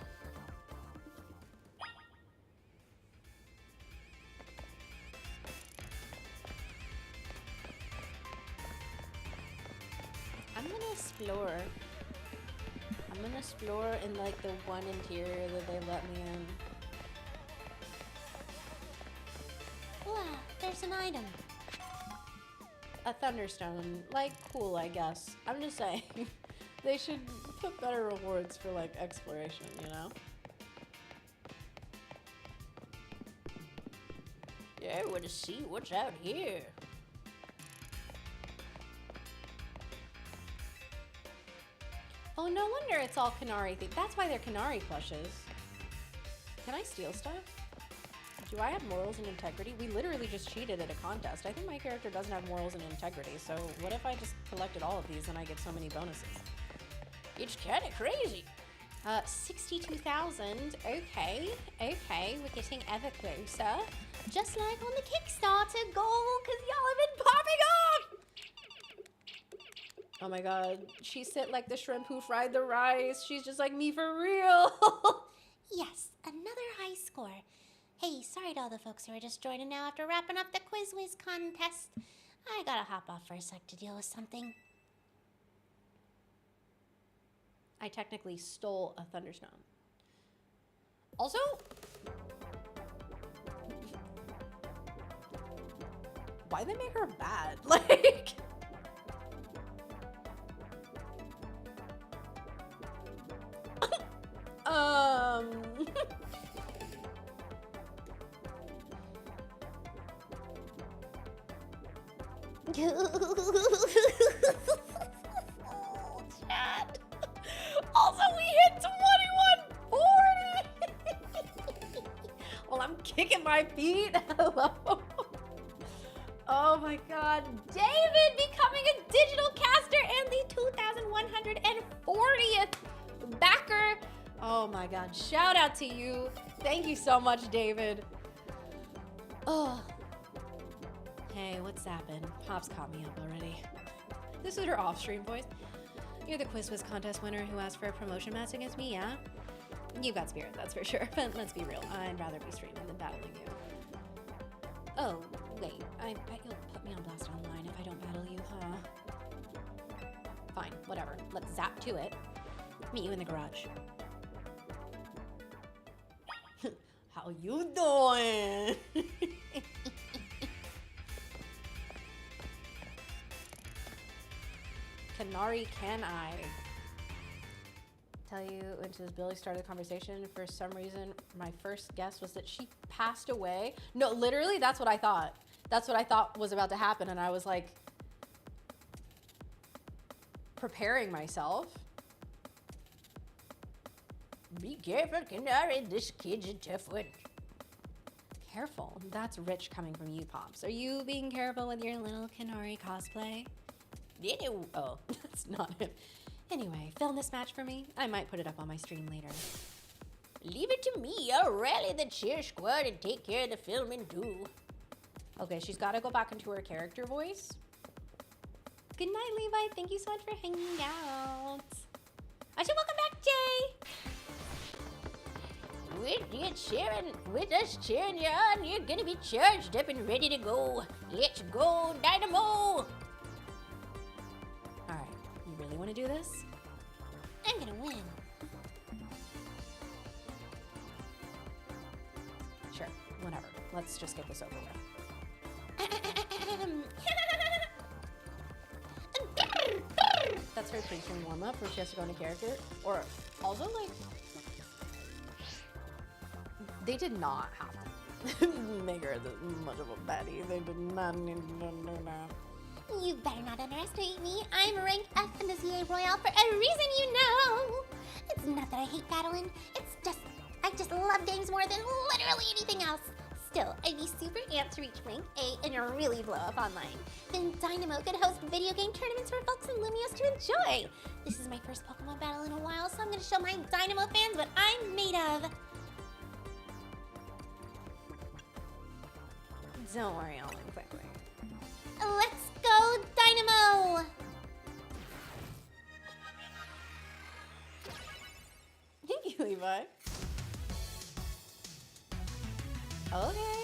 I'm gonna explore in like the one interior that they let me in. Wow, there's an item. A thunderstone, like cool, I guess. I'm just saying, they should put better rewards for like exploration, you know? Yeah, I want to see what's out here. Oh, no wonder it's all Kaycreigh themed. That's why they're Kaycreigh plushes. Can I steal stuff? Do I have morals and integrity? We literally just cheated at a contest. I think my character doesn't have morals and integrity, so what if I just collected all of these and I get so many bonuses? It's kind of crazy. 62,000. Okay, we're getting ever closer. Just like on the Kickstarter goal, because y'all have been popping up! Oh my god, she sit like the shrimp who fried the rice. She's just like me for real. Yes, another high score. Hey, sorry to all the folks who are just joining now after wrapping up the Quiz Wiz contest. I gotta hop off for a sec to deal with something. I technically stole a thunderstone. Also, why'd they make her bad? Like, Chat. Also, we hit 2140. Well, I'm kicking my feet. Hello. Oh my god. David becoming a digital caster and the 2,140th backer. Oh my god. Shout out to you. Thank you so much, David. Oh. Hey, what's happened? Pop's caught me up already. This is her off-stream voice. You're the Quiz Wiz contest winner who asked for a promotion match against me, yeah? You got spirit, that's for sure. But let's be real, I'd rather be streaming than battling you. Oh, wait. I bet you'll put me on blast online if I don't battle you, huh? Fine, whatever. Let's zap to it. Meet you in the garage. How you doing? Kaycreigh, can I tell you, when Billy started the conversation, for some reason, my first guess was that she passed away. No, literally, that's what I thought. That's what I thought was about to happen, and I was like, preparing myself. Be careful, Kaycreigh, this kid's a tough one. Careful, that's rich coming from you, Pops. Are you being careful with your little Kaycreigh cosplay? Oh, that's not it. Anyway, film this match for me. I might put it up on my stream later. Leave it to me. I'll rally the cheer squad and take care of the filming too. Okay, she's got to go back into her character voice. Good night, Levi. Thank you so much for hanging out. I should welcome back, Jay. With us cheering you on, you're gonna be charged up and ready to go. Let's go, Dynamo! Alright, you really wanna do this? I'm gonna win. Sure, whatever. Let's just get this over with. That's her patron warm-up where she has to go into character. Or also, like, they did not have to make her much of a baddie. They did not need to do that. You better not underestimate me. I'm ranked F in the ZA Royale for a reason, you know. It's not that I hate battling. It's just, I just love games more than literally anything else. Still, I'd be super amped to reach rank A and really blow up online. Then Dynamo could host video game tournaments for folks in Lumios to enjoy. This is my first Pokemon battle in a while, so I'm gonna show my Dynamo fans what I'm made of. Don't worry, I'll win quickly. Let's go, Dynamo! Thank you, Levi. Okay.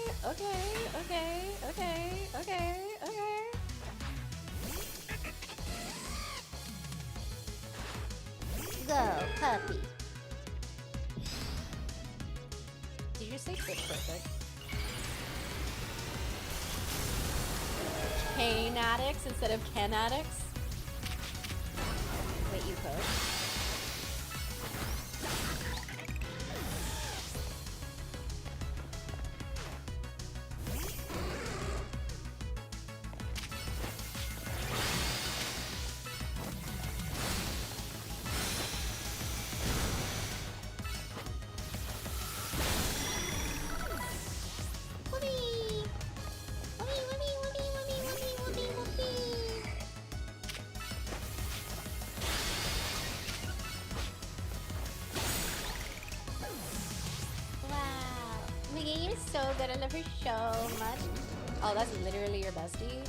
Go, puppy. Did you say pitch perfect? Canatics instead of canatics? Wait, you could? So good, I love her so much. Oh, that's literally your bestie?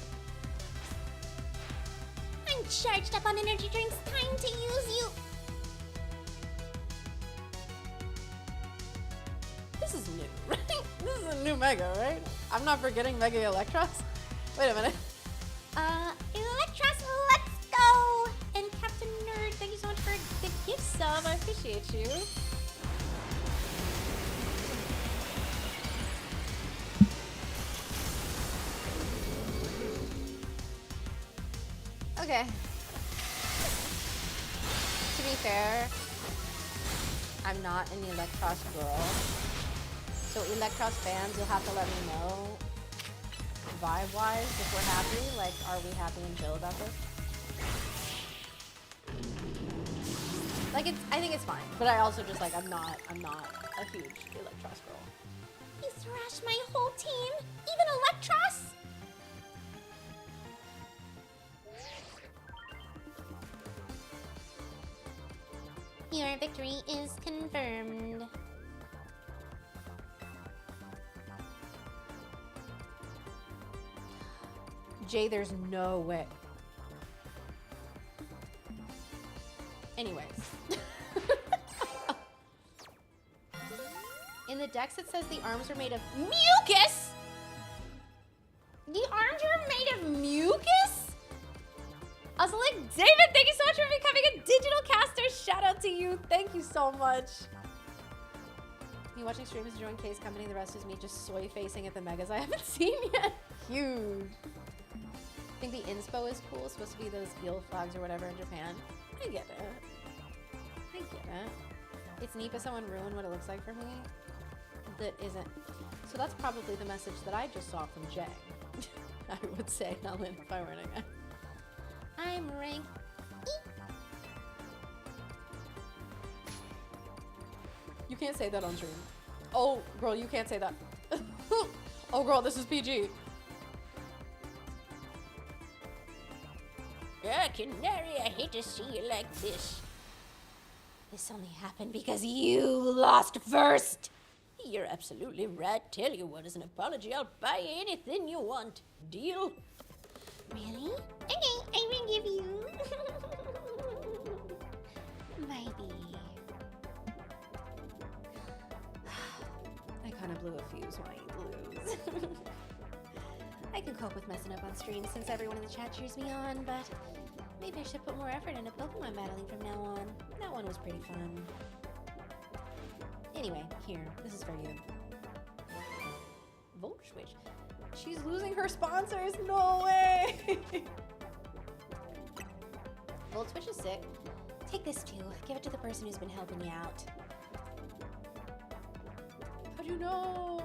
I'm charged up on energy drinks. Time to use you. This is new, right? This is a new Mega, right? I'm not forgetting Mega Electros? Wait a minute. Elestrals, let's go! And Captain Nerd, thank you so much for the gift sub. I appreciate you. Okay. To be fair, I'm not an Electros girl. So Electros fans, you'll have to let me know vibe-wise if we're happy. Like, are we happy and chill about this? Like, I think it's fine. But I also just, like, I'm not a huge Electros girl. You thrashed my whole team, even Elektros? Your victory is confirmed. Jay, there's no way. Anyways. In the dex it says the arms are made of mucus! The arms are made of mucus? I was like, David, thank you so much for becoming a digital caster. Shout out to you. Thank you so much. Me watching stream is enjoying Kay's company. The rest is me just soy facing at the megas I haven't seen yet. Huge. I think the inspo is cool. It's supposed to be those eel flags or whatever in Japan. I get it. I get it. It's neat, but someone ruined what it looks like for me. That isn't. So that's probably the message that I just saw from Jay. I would say, Nalin, if I were an guy. I'm rank E. You can't say that on stream. Oh, girl, you can't say that. Oh, girl, this is PG. Ah, Canary, I hate to see you like this. This only happened because you lost first. You're absolutely right. Tell you what, as an apology, I'll buy anything you want. Deal? Really? Okay, I will give you. Maybe. I kind of blew a fuse when I lose. I can cope with messing up on stream since everyone in the chat cheers me on, but maybe I should put more effort into Pokemon battling from now on. That one was pretty fun. Anyway, here, this is for you. Volt Switch. She's losing her sponsors. No way. Volt Switch is sick. Take this too. Give it to the person who's been helping you out. How'd you know?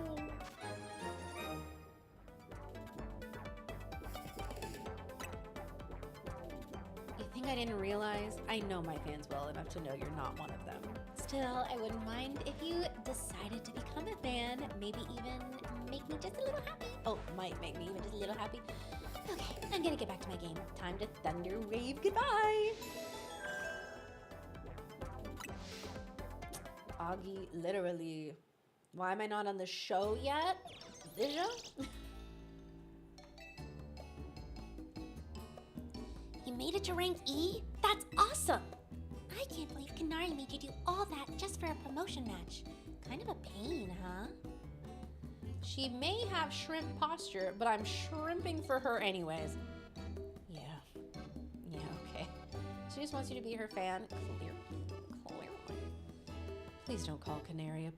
You think I didn't realize? I know my fans well enough to know you're not one of them. Still, I wouldn't mind if you decided to become a fan. Maybe even make me just a little happy. Oh, might make me even just a little happy. Okay, I'm gonna get back to my game. Time to thunder wave goodbye. Augie, literally. Why am I not on the show yet? Vision? You made it to rank E? That's awesome! I can't believe Kanari made you do all that just for a promotion match. Kind of a pain, huh? She may have shrimp posture, but I'm shrimping for her anyways. Yeah. Yeah, okay. She just wants you to be her fan. Clearly. Please don't call Canary a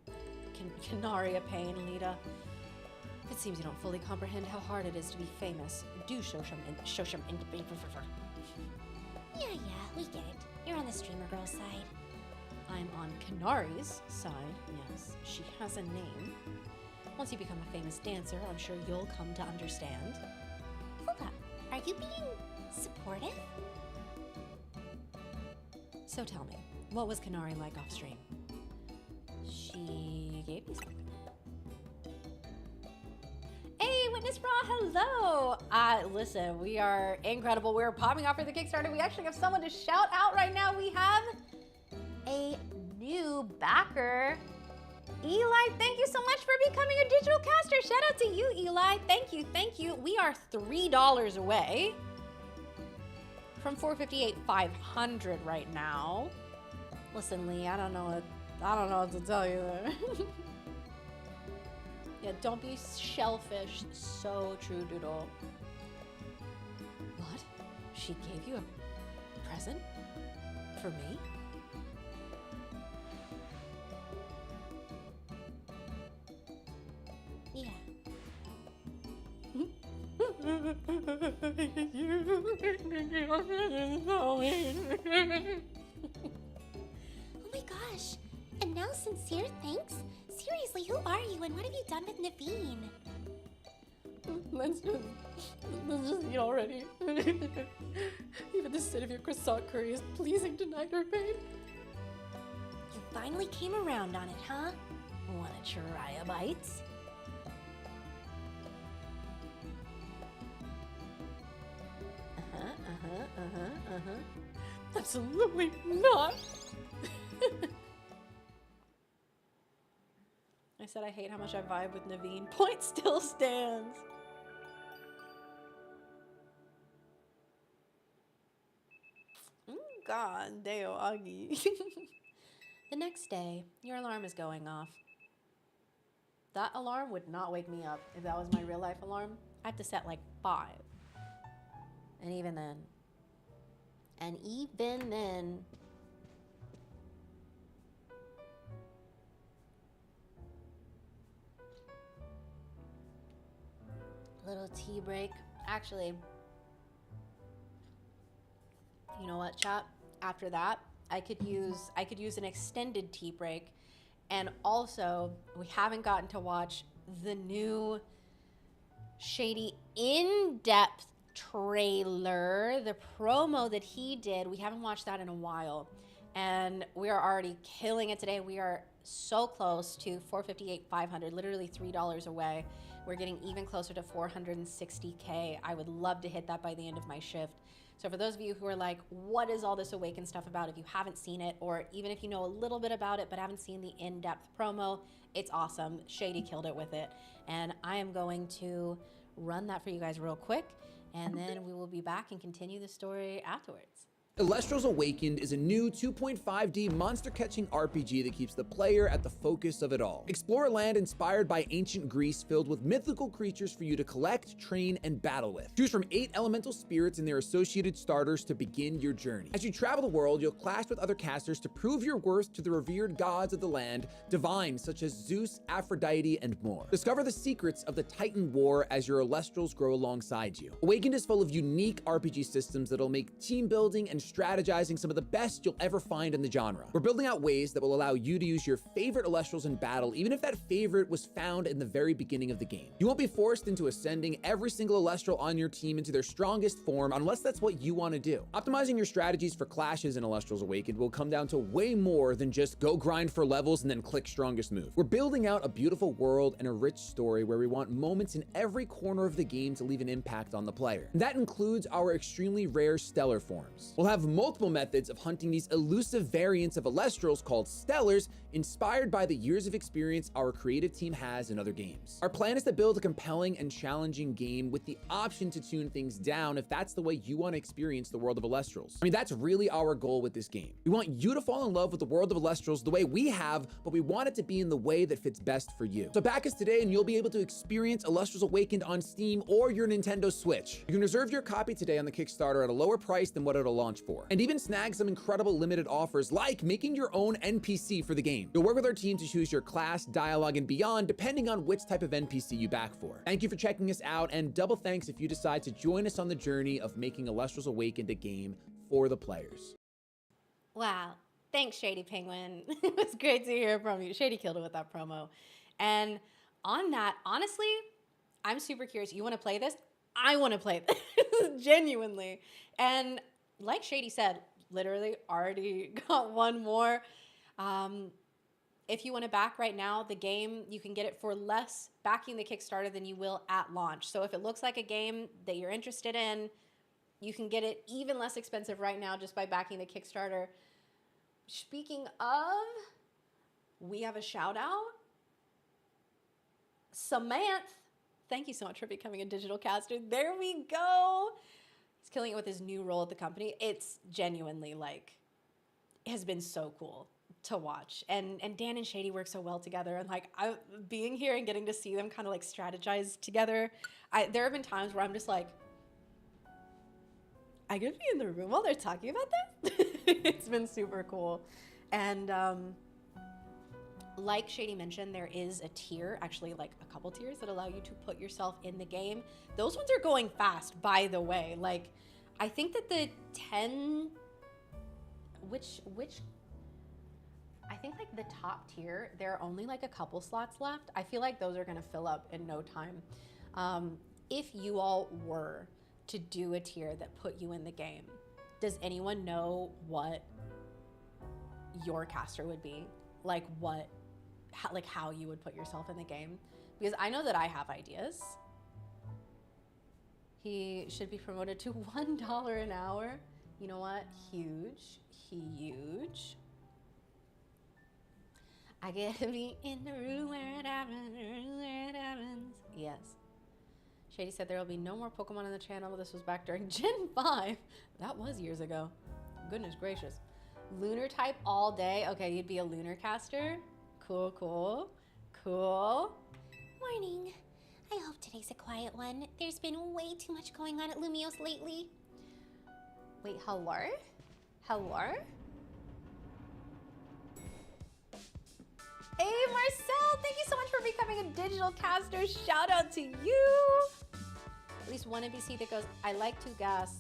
pain, Lita. It seems you don't fully comprehend how hard it is to be famous. Do show some Yeah, we get it. You're on the streamer girl side. I'm on Kanari's side, yes. She has a name. Once you become a famous dancer, I'm sure you'll come to understand. Hold up. Are you being supportive? So tell me, what was Kanari like off stream? She gave me something. Hey, Witness Bra, hello! Listen, we are incredible. We're popping off for the Kickstarter. We actually have someone to shout out right now. We have a new backer. Eli, thank you so much for becoming a digital caster. Shout out to you, Eli. Thank you. We are $3 away from $458,500 right now. Listen, Lee, I don't know what to tell you there. Yeah, don't be shellfish. So true, Doodle. What? She gave you a present? For me? Yeah. Oh my gosh. And now sincere thanks? Seriously, who are you and what have you done with Naveen? Let's just eat already. Even the scent of your croissant curry is pleasing tonight, her babe. You finally came around on it, huh? Wanna try a bite? Absolutely not. I said I hate how much I vibe with Naveen. Point still stands. God damn, Augie. The next day, your alarm is going off. That alarm would not wake me up if that was my real life alarm. I have to set like 5. And even then. Little tea break. Actually, you know what, chat? After that, I could use an extended tea break. And also, we haven't gotten to watch the new Shady in-depth trailer, the promo that he did. We haven't watched that in a while. And we are already killing it today. We are so close to 458, 500, literally $3 away. We're getting even closer to 460K. I would love to hit that by the end of my shift. So for those of you who are like, what is all this Awaken stuff about? If you haven't seen it, or even if you know a little bit about it but haven't seen the in-depth promo, it's awesome. Shady killed it with it. And I am going to run that for you guys real quick, and then we will be back and continue the story afterwards. Elestrals Awakened is a new 2.5D monster-catching RPG that keeps the player at the focus of it all. Explore a land inspired by ancient Greece filled with mythical creatures for you to collect, train, and battle with. Choose from 8 elemental spirits and their associated starters to begin your journey. As you travel the world, you'll clash with other casters to prove your worth to the revered gods of the land, divines such as Zeus, Aphrodite, and more. Discover the secrets of the Titan War as your Elestrals grow alongside you. Awakened is full of unique RPG systems that'll make team building and strategizing some of the best you'll ever find in the genre. We're building out ways that will allow you to use your favorite Elestrals in battle, even if that favorite was found in the very beginning of the game. You won't be forced into ascending every single Elestral on your team into their strongest form unless that's what you want to do. Optimizing your strategies for clashes in Elestrals Awakened will come down to way more than just go grind for levels and then click strongest move. We're building out a beautiful world and a rich story where we want moments in every corner of the game to leave an impact on the player. And that includes our extremely rare stellar forms. We'll have multiple methods of hunting these elusive variants of Elestrals called Stellars, inspired by the years of experience our creative team has in other games. Our plan is to build a compelling and challenging game with the option to tune things down if that's the way you want to experience the world of Elestrals. I mean, that's really our goal with this game. We want you to fall in love with the world of Elestrals the way we have, but we want it to be in the way that fits best for you. So back us today and you'll be able to experience Elestrals Awakened on Steam or your Nintendo Switch. You can reserve your copy today on the Kickstarter at a lower price than what it'll launch for, and even snag some incredible limited offers like making your own NPC for the game. You'll work with our team to choose your class, dialogue, and beyond depending on which type of NPC you back for. Thank you for checking us out, and double thanks if you decide to join us on the journey of making Elestrals Awakened a game for the players. Wow. Thanks, Shady Penguin. It was great to hear from you. Shady killed it with that promo. And on that, honestly, I'm super curious. You want to play this? I want to play this, genuinely. And like Shady said, literally already got one more. If you want to back right now, the game, you can get it for less backing the Kickstarter than you will at launch. So if it looks like a game that you're interested in, you can get it even less expensive right now just by backing the Kickstarter. Speaking of, we have a shout out. Samantha, thank you so much for becoming a digital caster. There we go. He's killing it with his new role at the company. It's genuinely like, it has been so cool to watch. And Dan and Shady work so well together. And like, being here and getting to see them kind of like strategize together. There have been times where I'm just like, I could be in the room while they're talking about this. It's been super cool. And like Shady mentioned, there is a tier, actually like a couple tiers that allow you to put yourself in the game. Those ones are going fast, by the way. Like, I think that the 10, I think like the top tier, there are only like a couple slots left. I feel like those are gonna fill up in no time. If you all were to do a tier that put you in the game, does anyone know what your caster would be? Like how you would put yourself in the game? Because I know that I have ideas. He should be promoted to $1 an hour. You know what? Huge. I get to be in the room where it happens. Yes. Shady said there will be no more Pokemon on the channel. This was back during Gen 5. That was years ago. Goodness gracious. Lunar type all day. Okay, you'd be a lunar caster. Cool. Morning. I hope today's a quiet one. There's been way too much going on at Lumios lately. Wait, hello? Hey, Marcel, thank you so much for becoming a digital caster. Shout out to you. At least one NPC that goes, I like to gas.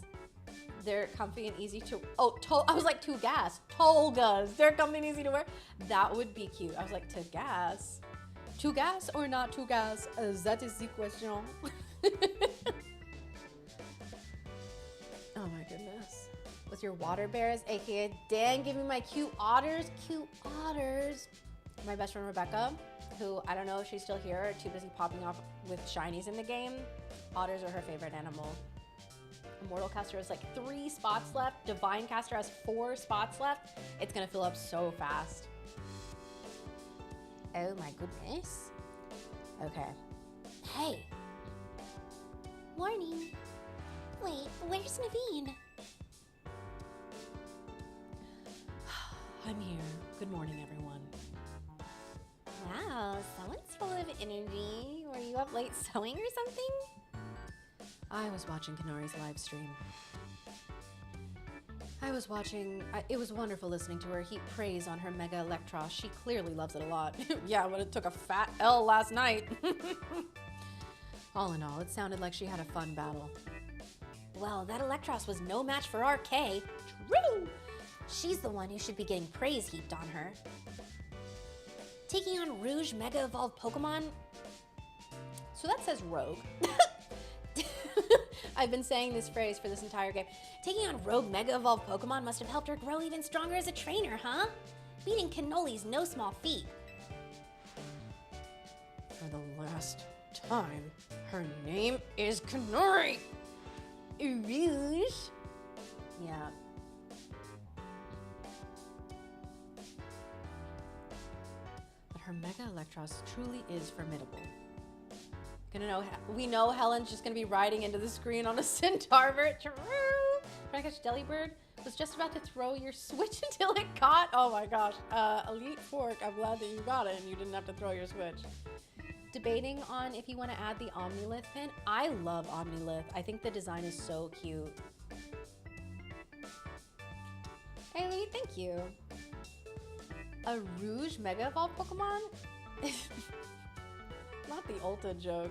They're comfy and easy to, I was like, to gas. Tolgas, they're comfy and easy to wear. That would be cute. I was like, to gas? To gas or not to gas? That is the question. Oh my goodness. With your water bears, aka Dan, give me my cute otters. Cute otters. My best friend Rebecca, who I don't know if she's still here or too busy popping off with shinies in the game. Otters are her favorite animal. Immortal Caster has like 3 spots left. Divine Caster has 4 spots left. It's gonna fill up so fast. Oh my goodness. Okay. Hey. Morning. Wait, where's Naveen? I'm here. Good morning, everyone. Wow, someone's full of energy. Were you up late sewing or something? I was watching Kanari's live stream. It was wonderful listening to her heap praise on her Mega Electros. She clearly loves it a lot. Yeah, but it took a fat L last night. All in all, it sounded like she had a fun battle. Well, that Electros was no match for our Kay. True! She's the one who should be getting praise heaped on her. Taking on Rouge Mega Evolved Pokemon? So that says Rogue. I've been saying this phrase for this entire game. Taking on Rogue Mega Evolved Pokemon must have helped her grow even stronger as a trainer, huh? Beating Cannoli's no small feat. For the last time, her name is Kanari. Rouge? Yeah. But her Mega Electros truly is formidable. We know Helen's just gonna be riding into the screen on a Centaurvert. Trying to catch Delibird. Was just about to throw your switch until it caught. Oh my gosh. Elite Fork, I'm glad that you got it and you didn't have to throw your switch. Debating on if you want to add the Omnilith pin. I love Omnilith. I think the design is so cute. Hey Lee, thank you. A Rouge Mega Evolved Pokemon? Not the Ulta joke.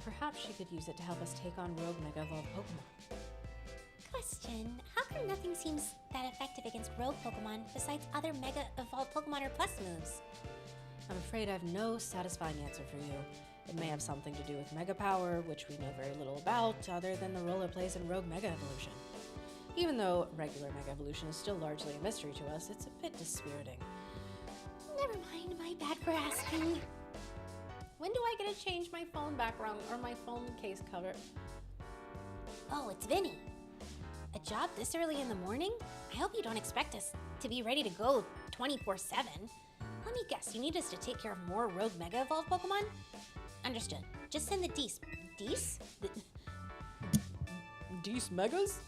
Perhaps she could use it to help us take on Rogue Mega Evolved Pokemon. Question, how come nothing seems that effective against rogue Pokemon besides other Mega Evolved Pokemon or Plus moves? I'm afraid I have no satisfying answer for you. It may have something to do with Mega Power, which we know very little about, other than the role it plays in Rogue Mega Evolution. Even though regular Mega Evolution is still largely a mystery to us, it's a bit dispiriting. Never mind, my bad for asking. When do I get to change my phone background or my phone case cover? Oh, it's Vinny. A job this early in the morning? I hope you don't expect us to be ready to go 24/7. Let me guess, you need us to take care of more Rogue Mega Evolved Pokemon? Understood. Just send the Dees. Dees? Dees Megas?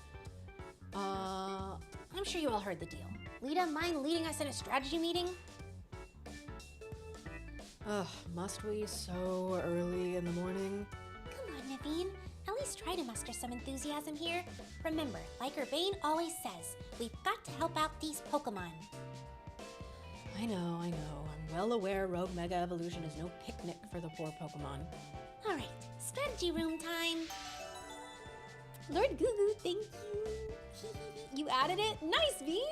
I'm sure you all heard the deal. Lita, mind leading us in a strategy meeting? Ugh, must we so early in the morning? Come on, Naveen. At least try to muster some enthusiasm here. Remember, like Urbane always says, we've got to help out these Pokemon. I know. I'm well aware Rogue Mega Evolution is no picnic for the poor Pokemon. All right, strategy room time. Lord Goo, thank you. You added it? Nice, V!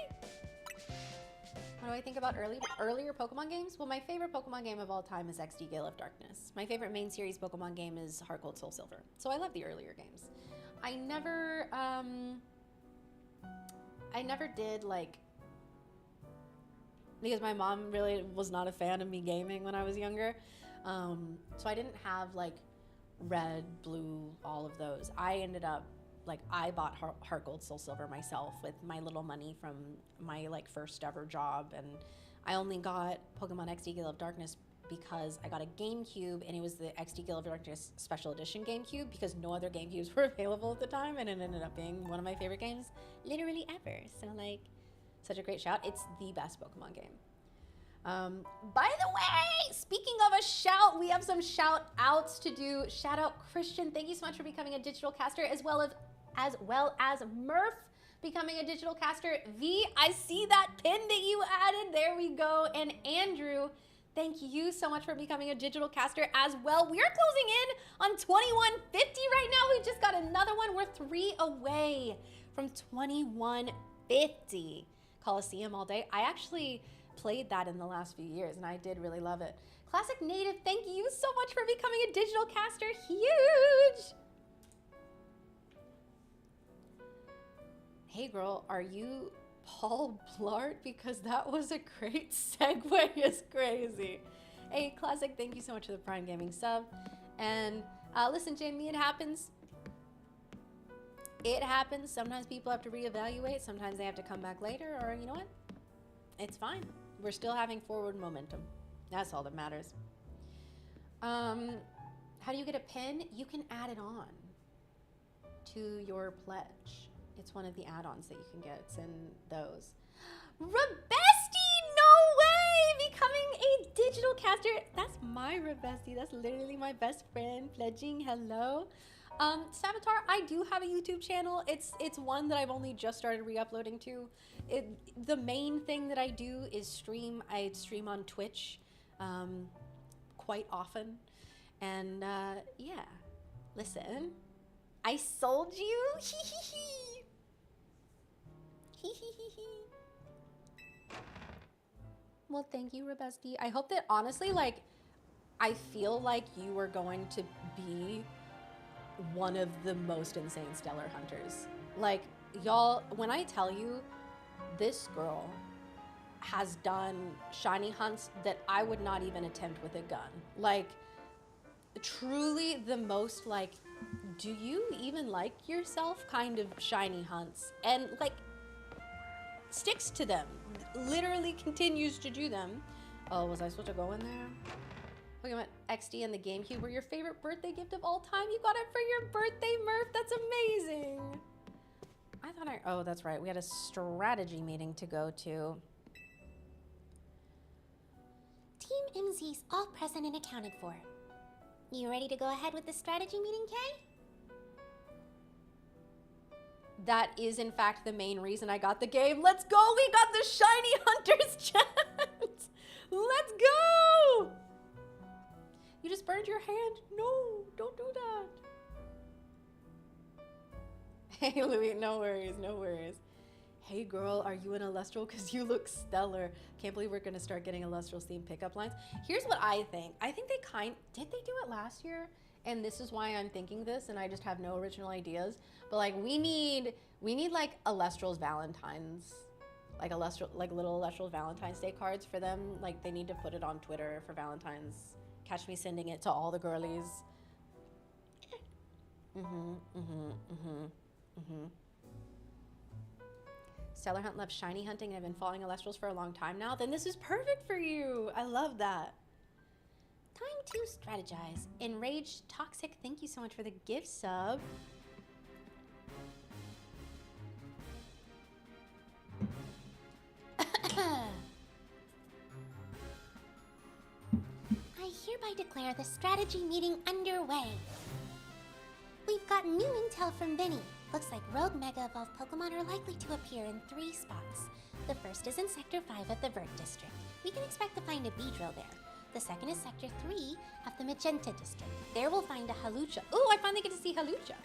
What do I think about earlier Pokemon games? Well, my favorite Pokemon game of all time is XD Gale of Darkness. My favorite main series Pokemon game is Heart Gold Soul Silver. So I love the earlier games. I never did like, because my mom really was not a fan of me gaming when I was younger. So I didn't have like red, blue, all of those. I ended up I bought Heart Gold Soul Silver myself with my little money from my first ever job, and I only got Pokemon XD Gale of Darkness because I got a GameCube, and it was the XD Gale of Darkness Special Edition GameCube because no other GameCubes were available at the time, and it ended up being one of my favorite games literally ever. So such a great shout. It's the best Pokemon game. By the way, speaking of a shout, we have some shout outs to do. Shout out Christian, thank you so much for becoming a digital caster, as well as Murph becoming a digital caster. V, I see that pin that you added. There we go. And Andrew, thank you so much for becoming a digital caster as well. We are closing in on 2150 right now. We just got another one. We're 3 away from 2150. Coliseum all day. I actually played that in the last few years and I did really love it. Classic Native, thank you so much for becoming a digital caster. Huge. Hey girl, are you Paul Blart? Because that was a great segue. It's crazy. Hey, Classic, thank you so much for the Prime Gaming sub. And listen, Jamie, it happens. It happens. Sometimes people have to reevaluate. Sometimes they have to come back later, or you know what? It's fine. We're still having forward momentum. That's all that matters. How do you get a pin? You can add it on to your pledge. It's one of the add-ons that you can get. It's in those. Rebestie, no way! Becoming a digital caster. That's my Rebestie. That's literally my best friend pledging. Hello. Savitar, I do have a YouTube channel. It's one that I've only just started re-uploading to. The main thing that I do is stream. I stream on Twitch quite often. And yeah, listen, I sold you. Well, thank you, Rebestie. I hope that honestly, like, I feel like you are going to be one of the most insane stellar hunters. Like, y'all, when I tell you, this girl has done shiny hunts that I would not even attempt with a gun. Like, truly the most, like, do you even like yourself kind of shiny hunts. And, like, sticks to them. Literally continues to do them. Oh, was I supposed to go in there? Pokemon XD and the GameCube were your favorite birthday gift of all time. You got it for your birthday, Murph. That's amazing. I thought oh, that's right. We had a strategy meeting to go to. Team MZ's all present and accounted for. You ready to go ahead with the strategy meeting, Kay? That is, in fact, the main reason I got the game. Let's go! We got the Shiny Hunter's chest! Let's go! You just burned your hand. No, don't do that. Hey, Louis, no worries, no worries. Hey, girl, are you an Elestral? Because you look stellar. Can't believe we're going to start getting Elestrals themed pickup lines. Here's what I think. I think they did they do it last year? And this is why I'm thinking this, and I just have no original ideas. But like, we need like Elestrals Valentines, like little Elestrals Valentine's Day cards for them. Like, they need to put it on Twitter for Valentine's. Catch me sending it to all the girlies. Stellar Hunt loves shiny hunting and I've been following Elestrals for a long time now. Then this is perfect for you. I love that. Time to strategize. Enraged Toxic, thank you so much for the gift sub. I hereby declare the strategy meeting underway. We've got new intel from Vinny. Looks like rogue Mega Evolved Pokemon are likely to appear in 3 spots. The first is in Sector 5 of the Vert District. We can expect to find a Beedrill there. The second is Sector 3 of the Magenta District. There we'll find a Halucha. Ooh, I finally get to see Halucha.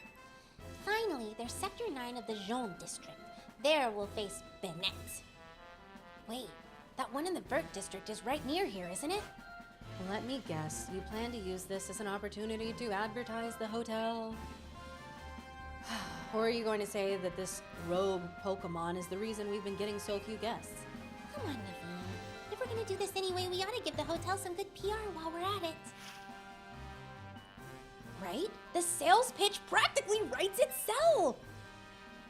Finally, there's Sector 9 of the Jaune District. There we'll face Bennett. Wait, that one in the Vert District is right near here, isn't it? Let me guess, you plan to use this as an opportunity to advertise the hotel? Or are you going to say that this rogue Pokemon is the reason we've been getting so few guests? Come on, Naveen. If we're gonna do this anyway, we ought to give the hotel some good PR while we're at it. Right? The sales pitch practically writes itself!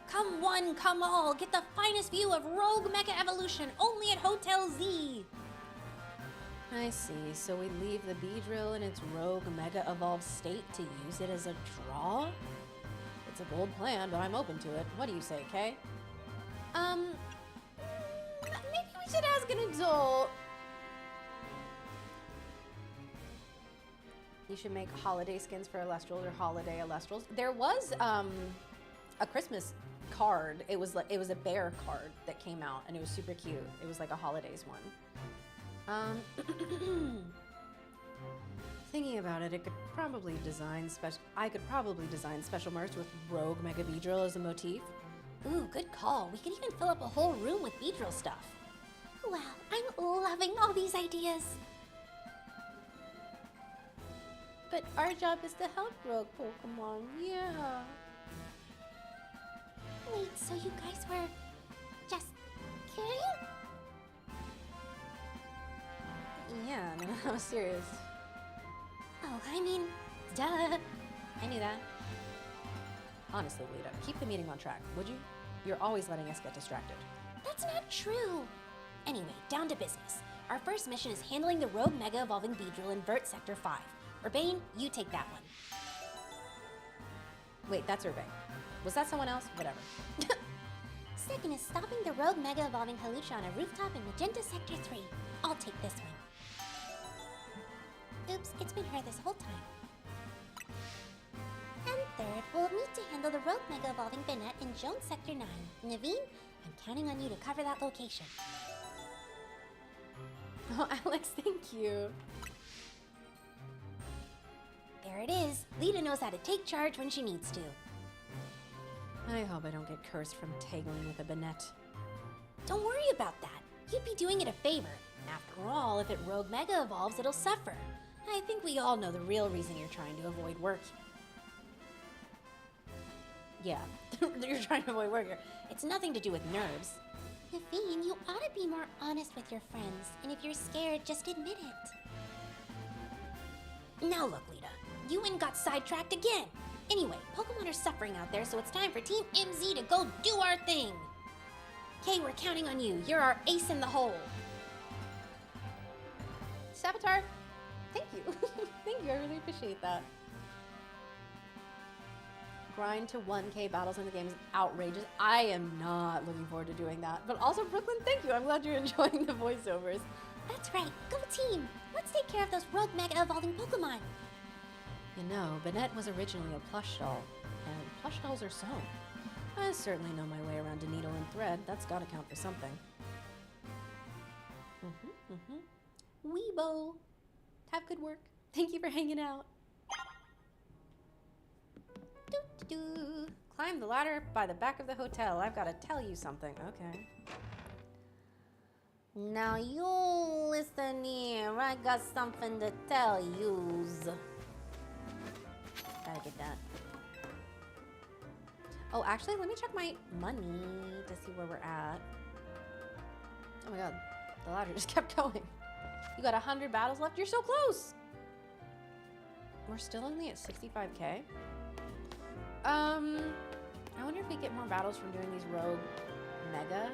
Come one, come all, get the finest view of Rogue Mega Evolution only at Hotel Z! I see, so we leave the Beedrill in its Rogue Mega Evolved state to use it as a draw? It's a bold plan, but I'm open to it. What do you say, Kay? Maybe we should ask an adult. You should make holiday skins for Elestrals or holiday Elestrals. There was a Christmas card. It was a bear card that came out, and it was super cute. It was like a holidays one. Thinking about it, I could probably design special merch with Rogue Mega Beedrill as a motif. Ooh, good call. We could even fill up a whole room with Beedrill stuff. Wow, I'm loving all these ideas. But our job is to help Rogue Pokemon, yeah. Wait, so you guys were just kidding? Yeah, no, I was serious. Oh, I mean, duh. I knew that. Honestly, Lita, keep the meeting on track, would you? You're always letting us get distracted. That's not true. Anyway, down to business. Our first mission is handling the Rogue Mega Evolving Beedrill in Vert Sector 5. Urbane, you take that one. Wait, that's Urbane. Was that someone else? Whatever. Second is stopping the Rogue Mega Evolving Halucha on a rooftop in Magenta Sector 3. I'll take this one. Oops, it's been her this whole time. And third, we'll need to handle the Rogue Mega Evolving Banette in Jones Sector 9. Naveen, I'm counting on you to cover that location. Oh, Alex, thank you. There it is. Lita knows how to take charge when she needs to. I hope I don't get cursed from tangling with a Banette. Don't worry about that. You'd be doing it a favor. After all, if it Rogue Mega evolves, it'll suffer. I think we all know the real reason you're trying to avoid work. Yeah, you're trying to avoid work here. It's nothing to do with nerves. Naveen, you ought to be more honest with your friends. And if you're scared, just admit it. Now look, Lita. You and got sidetracked again. Anyway, Pokemon are suffering out there, so it's time for Team MZ to go do our thing. Kay, we're counting on you. You're our ace in the hole. Saboteur, thank you. Thank you, I really appreciate that. Grind to 1K battles in the game is outrageous. I am not looking forward to doing that. But also, Brooklyn, thank you. I'm glad you're enjoying the voiceovers. That's right. Go team. Let's take care of those Rogue Mega Evolving Pokemon. You know, Banette was originally a plush doll, and plush dolls are sewn. I certainly know my way around a needle and thread. That's gotta count for something. Weebo. Have good work. Thank you for hanging out. Doo-doo-doo. Climb the ladder by the back of the hotel. I've gotta tell you something. Okay. Now you listen here. I got something to tell yous. Gotta get that. Oh, actually, let me check my money to see where we're at. Oh my god, the ladder just kept going. You got 100 battles left? You're so close! We're still only at 65K. I wonder if we get more battles from doing these Rogue Mega,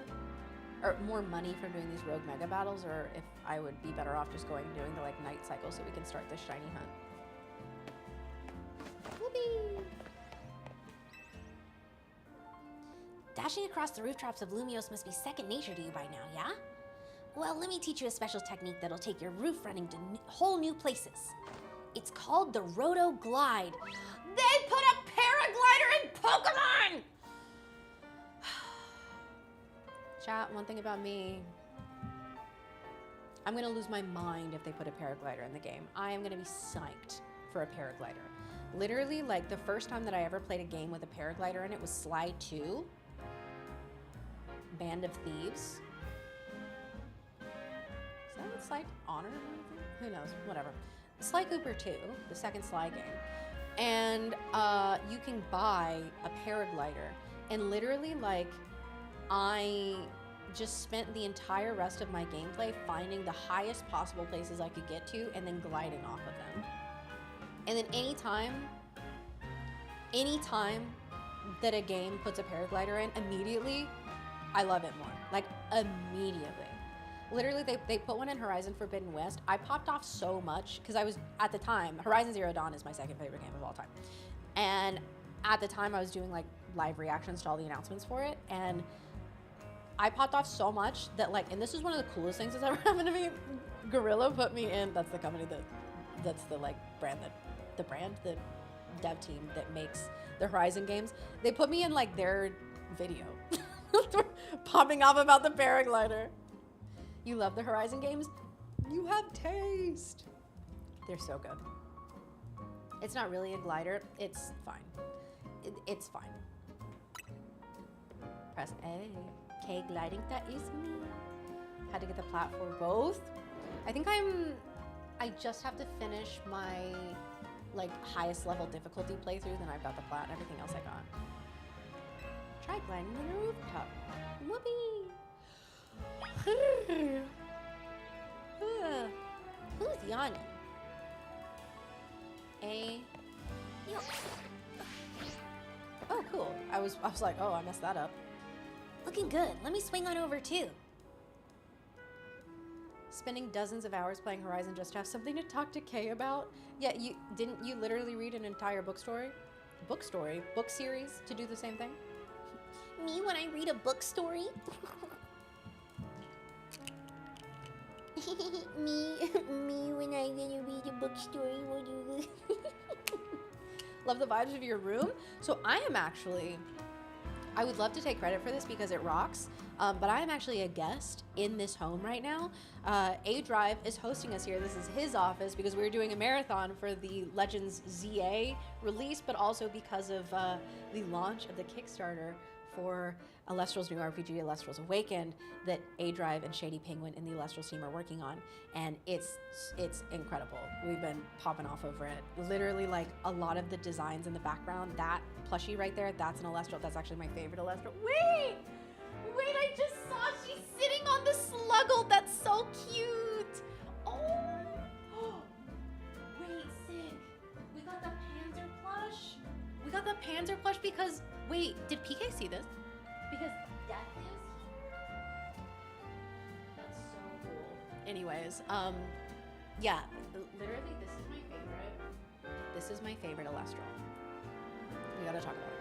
or more money from doing these Rogue Mega battles, or if I would be better off just going and doing the like night cycle so we can start the shiny hunt. Whoopee! Dashing across the rooftops of Lumiose must be second nature to you by now, yeah? Well, let me teach you a special technique that'll take your roof running to whole new places. It's called the Roto Glide. They put a paraglider in Pokemon! Chat, one thing about me. I'm gonna lose my mind if they put a paraglider in the game. I am gonna be psyched for a paraglider. Literally, like, the first time that I ever played a game with a paraglider in it was Sly 2. Band of Thieves. Is that what Sly Honor or anything? Who knows? Whatever. Sly Cooper 2, the second Sly game. And you can buy a paraglider. And literally, like, I just spent the entire rest of my gameplay finding the highest possible places I could get to and then gliding off of them. And then anytime that a game puts a paraglider in, immediately, I love it more. Like, immediately. Literally, they put one in Horizon Forbidden West. I popped off so much, because I was, at the time, Horizon Zero Dawn is my second favorite game of all time. And at the time, I was doing, like, live reactions to all the announcements for it, and I popped off so much that, like, and this is one of the coolest things that's ever happened to me. Gorilla put me in, that's the company that's the, like, the dev team that makes the Horizon games. They put me in, like, their video. Popping off about the paraglider. You love the Horizon games? You have taste. They're so good. It's not really a glider. It's fine. It's fine. Press A. K gliding, that is me. Had to get the plat for both. I think I just have to finish my like highest level difficulty playthrough, then I've got the plat and everything else I got. Try gliding on the rooftop. Whoopee. Who's yawning? A. Oh, cool. I was like, oh, I messed that up. Looking good. Let me swing on over too. Spending dozens of hours playing Horizon just to have something to talk to Kay about. Yeah, didn't you literally read an entire book series to do the same thing? Me when I read a book story? me when I gonna read a book story. What do you Love the vibes of your room. So I would love to take credit for this because it rocks, but I am actually a guest in this home right now. A-Drive is hosting us here. This is his office because we're doing a marathon for the Legends Z-A release, but also because of the launch of the Kickstarter for Elestrals' new RPG, Elestrals Awakened, that A-Drive and Shady Penguin and the Elestrals team are working on, and it's incredible. We've been popping off over it. Literally, like, a lot of the designs in the background, that plushie right there, that's an Elestral. That's actually my favorite Elestral. Wait, I just saw she's sitting on the Sluggle. That's so cute. Oh, wait, sick. We got the Panzer plush. We got the Panzer plush because, wait, did PK see this? Because Death is here. That's so cool. Anyways, yeah, literally, this is my favorite Elestral. We gotta talk about it.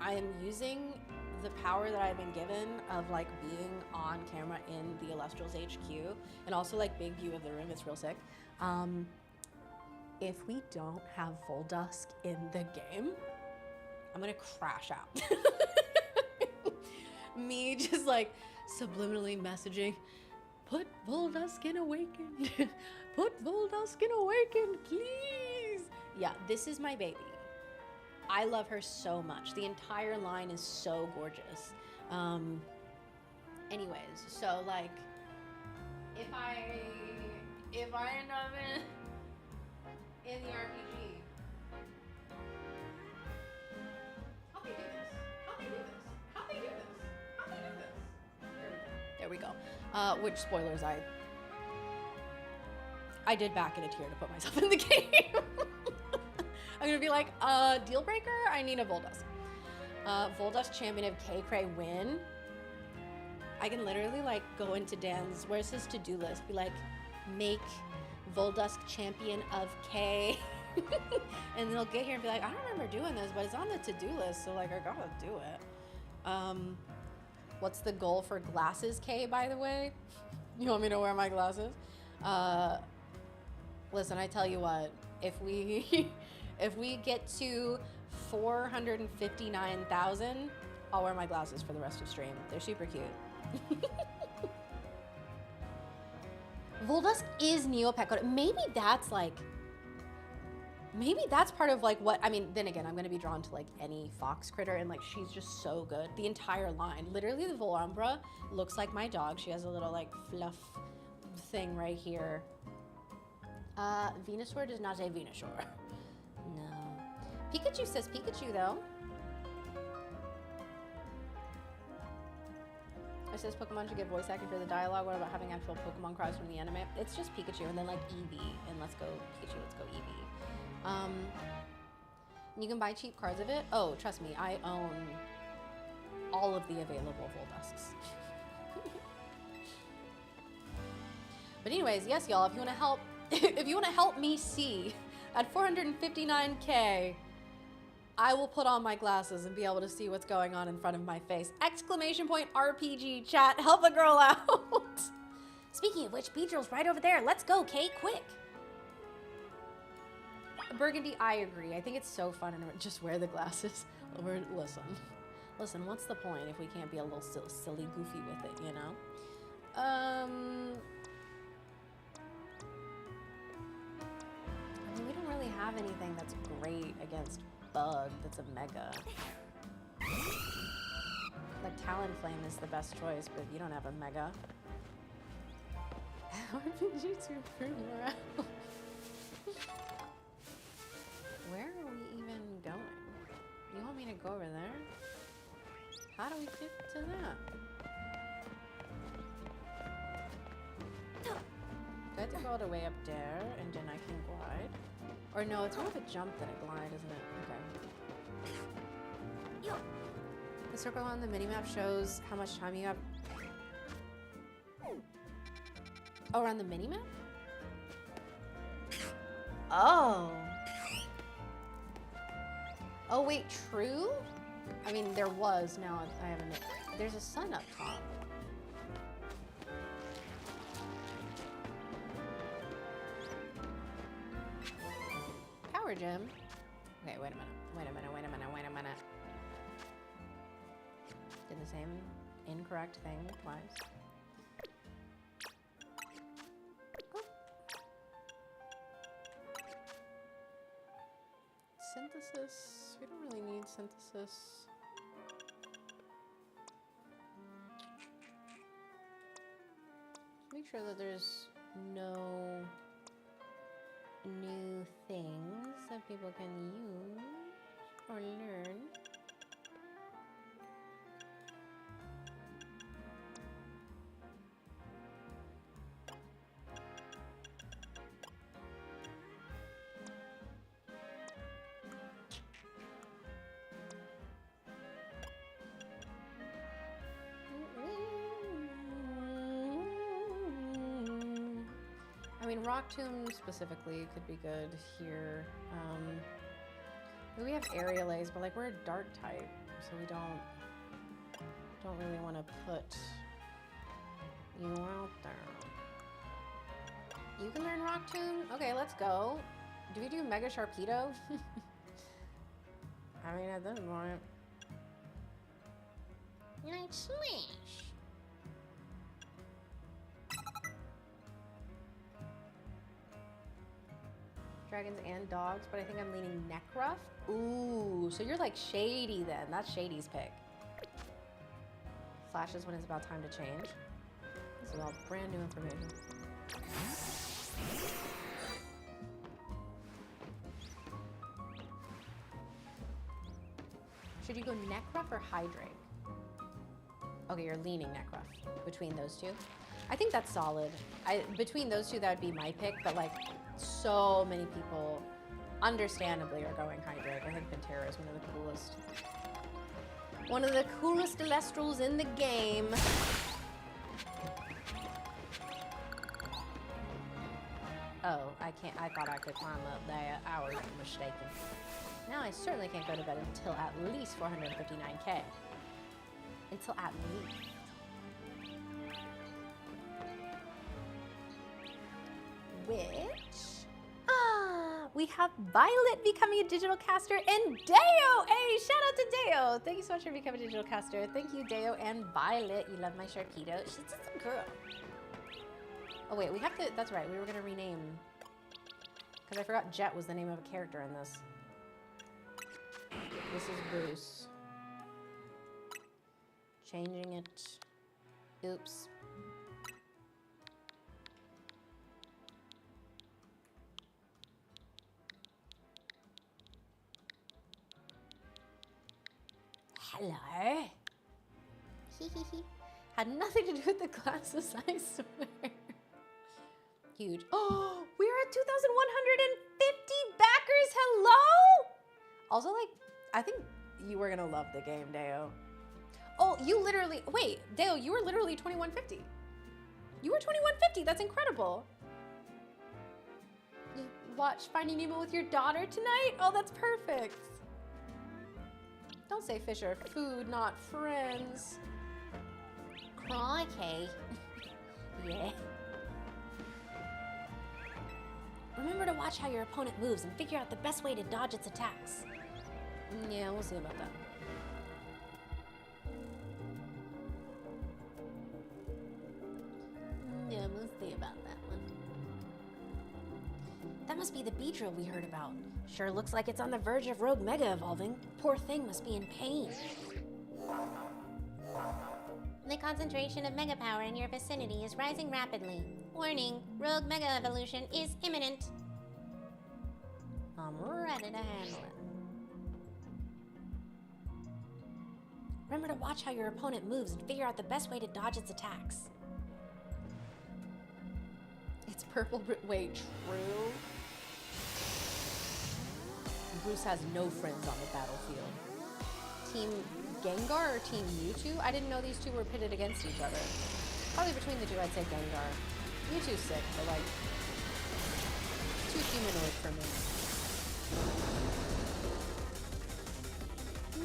I am using the power that I've been given of like being on camera in the Elestrals HQ and also like big view of the room. It's real sick. If we don't have Voldusk in the game, I'm gonna crash out. Me just like subliminally messaging, put Voldusk in Awakened. Put Voldusk in Awakened, please. Yeah, this is my baby. I love her so much. The entire line is so gorgeous. Anyways, so like, if I end up in the RPG, how they do this? There we go. Which spoilers, I did back in a tier to put myself in the game. I'm gonna be like, deal breaker, I need a Voldusk. Voldusk champion of Kaycreigh win. I can literally like go into Dan's, where's his to-do list? Be like, make Voldusk champion of K. And they'll get here and be like, I don't remember doing this, but it's on the to-do list, so like I gotta do it. What's the goal for glasses, K, by the way? You want me to wear my glasses? Listen, I tell you what, if we get to 459,000, I'll wear my glasses for the rest of stream. They're super cute. Voldusk is Neopet code. Maybe that's part of like what, I mean, then again, I'm gonna be drawn to like any fox critter and like she's just so good. The entire line, literally the Volambra looks like my dog. She has a little like fluff thing right here. Venusaur does not say Venusaur. No. Pikachu says Pikachu though. It says Pokemon should get voice acting for the dialogue. What about having actual Pokemon cries from the anime? It's just Pikachu and then like Eevee and let's go Pikachu, let's go Eevee. You can buy cheap cards of it. Oh, trust me, I own all of the available Voldusks. But anyways, yes, y'all, if you want to help, if you want to help me see at 459K, I will put on my glasses and be able to see what's going on in front of my face. Exclamation point RPG chat, help a girl out. Speaking of which, Beedrill's right over there. Let's go, Kay, quick. Burgundy, I agree. I think it's so fun and just wear the glasses. Listen, what's the point if we can't be a little silly goofy with it, you know? I mean, we don't really have anything that's great against Bug that's a mega. Like Talonflame is the best choice, but you don't have a mega. RPG to improve morale. Where are we even going? You want me to go over there? How do we get to that? Do I have to go all the way up there and then I can glide? Or no, it's more of a jump than a glide, isn't it? Okay. The circle on the minimap shows how much time you have. Oh, around the minimap? Oh. Oh, wait, true? I mean, there was, now I haven't. There's a sun up top. Power gem. Okay, wait a minute. Did the same incorrect thing twice. Oh. Synthesis. We don't really need synthesis. Make sure that there's no new things that people can use or learn. I mean, Rock Tomb specifically could be good here. We have Aerial Ace, but like we're a Dark type, so we don't really want to put you out there. You can learn Rock Tomb? Okay, let's go. Do we do Mega Sharpedo? I mean, at this point. Night Slash. Dragons and dogs, but I think I'm leaning Necruff. Ooh, so you're like Shady then. That's Shady's pick. Flashes when it's about time to change. This is all brand new information. Should you go Necruff or Hydrate? Okay, you're leaning Necruff between those two. I think that's solid. Between those two, that would be my pick, but like so many people understandably are going Hydrate. I think Pantera is one of the coolest. One of the coolest Elestrals in the game. Oh, I can't. I thought I could climb up there. I was mistaken. Now I certainly can't go to bed until at least 459k. Until at least. Which, we have Violet becoming a digital caster and Deo! Hey, shout out to Deo! Thank you so much for becoming a digital caster. Thank you, Deo and Violet. You love my Sharpedo. She's just a girl. Oh wait, we have to, that's right, we were gonna rename. Because I forgot Jet was the name of a character in this. This is Bruce. Changing it. Oops. Hello. Had nothing to do with the glasses, I swear. Huge. Oh, we're at 2,150 backers. Hello. Also, like, I think you were gonna love the game, Deo. Oh, you literally, wait, Deo, you were literally 2150. You were 2150, that's incredible. You watch Finding Nemo with your daughter tonight? Oh, that's perfect. Don't say fish are food, not friends. Crikey. Yeah. Remember to watch how your opponent moves and figure out the best way to dodge its attacks. Yeah, we'll see about that. We'll see about that one. That must be the Beedrill we heard about. Sure looks like it's on the verge of Rogue Mega evolving. Poor thing must be in pain. The concentration of Mega Power in your vicinity is rising rapidly. Warning, Rogue Mega Evolution is imminent. I'm ready to handle it. Remember to watch how your opponent moves and figure out the best way to dodge its attacks. It's purple. Wait, true? Bruce has no friends on the battlefield. Team Gengar or Team Mewtwo? I didn't know these two were pitted against each other. Probably between the two, I'd say Gengar. Mewtwo's sick, but like, too humanoid for me.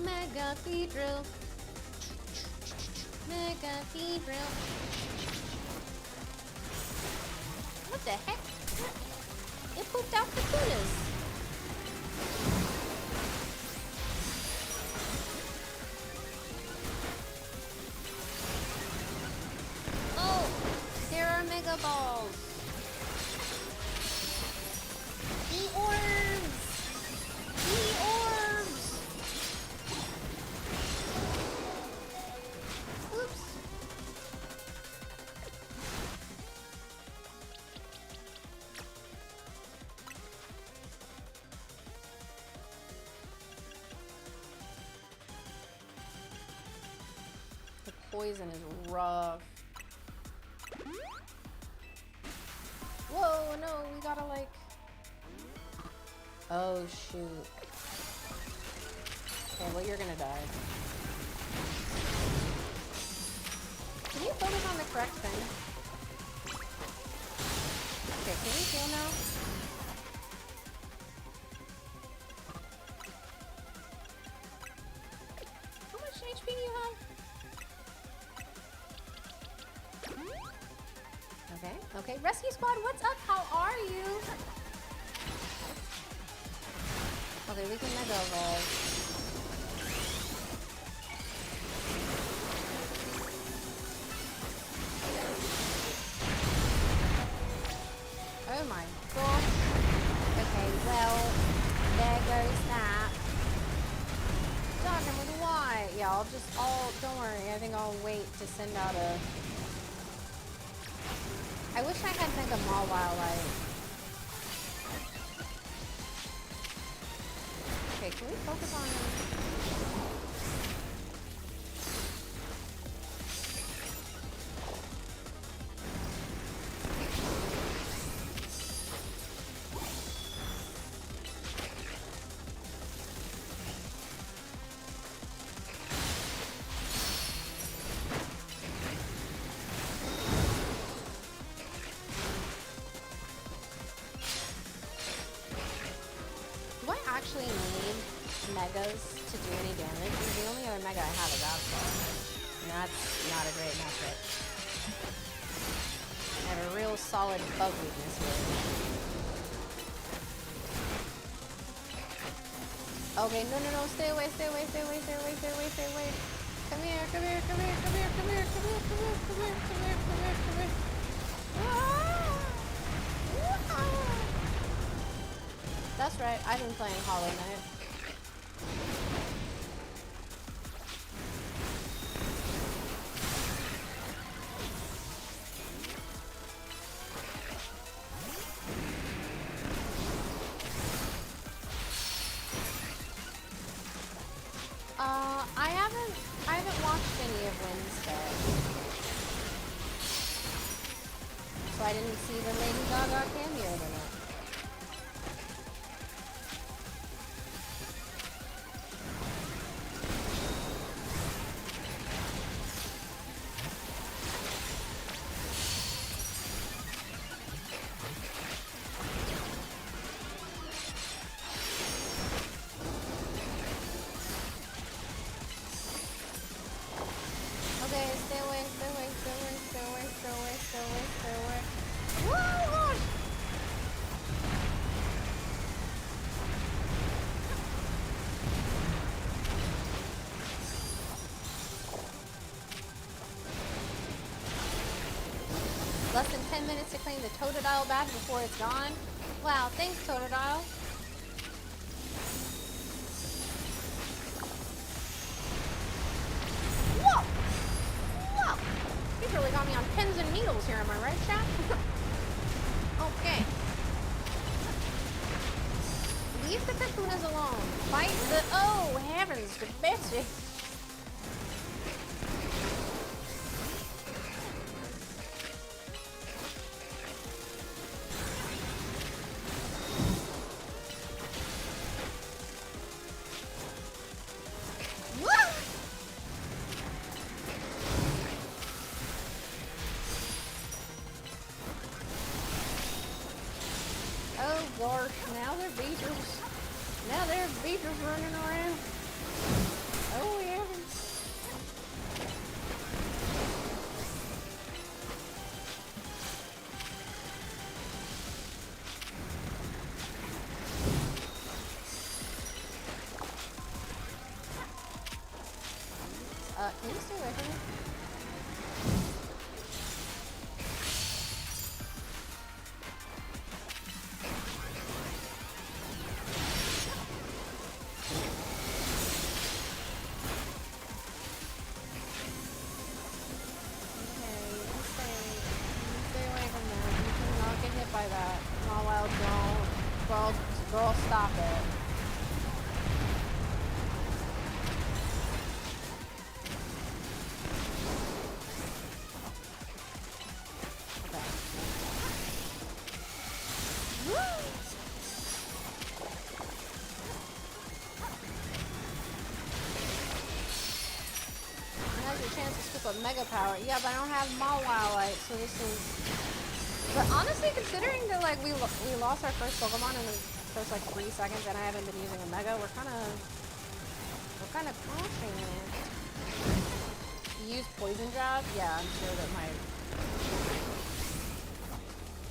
Mega Beedrill. Mega Beedrill. What the heck? It pooped out the tunas. Oh, there are Mega Balls. The orbs. The orbs. Oops. The poison is rough. Whoa, no, we gotta like... Oh, shoot. Okay, well, you're gonna die. Can you focus on the correct thing? Okay, can we heal now? How much HP do you have? Okay, okay. Rescue Squad, what's up? How are you? Okay, we can Mega Evolve. Oh my gosh. Okay, well, there goes that. Talking with a Y. Yeah, don't worry. I think I'll wait to send out a... I wish I had Mega Mawile. Okay, can we focus on... Do I actually need Megas to do any damage? Because the only other Mega I have is Absol. And that's not a great matchup. I have a real solid bug weakness here. Okay, no, stay away. Come here. That's right, I've been playing Hollow Knight. I haven't watched any of Wednesday. So I didn't see the Lady Gaga cameo tonight. Less than 10 minutes to claim the Totodile badge before it's gone. Wow, thanks, Totodile. Whoa! Whoa! He's really got me on pins and needles here, am I right, chat? Okay. Leave the Kakunas alone. Fight the... Oh, heavens to Betsy. Oh gosh, now they're beaters. Now they're beaters running around. Oh yeah. Can you stay away from me? By that. Oh well, girl, stop it. Okay. Now's your chance to scoop up Mega Power. Yeah, but I don't have Mawile, so this is... But honestly, considering that like we lost our first Pokemon in the first like 3 seconds, and I haven't been using a Mega, we're kind of crashing it. You use Poison Jab? Yeah, I'm sure that my...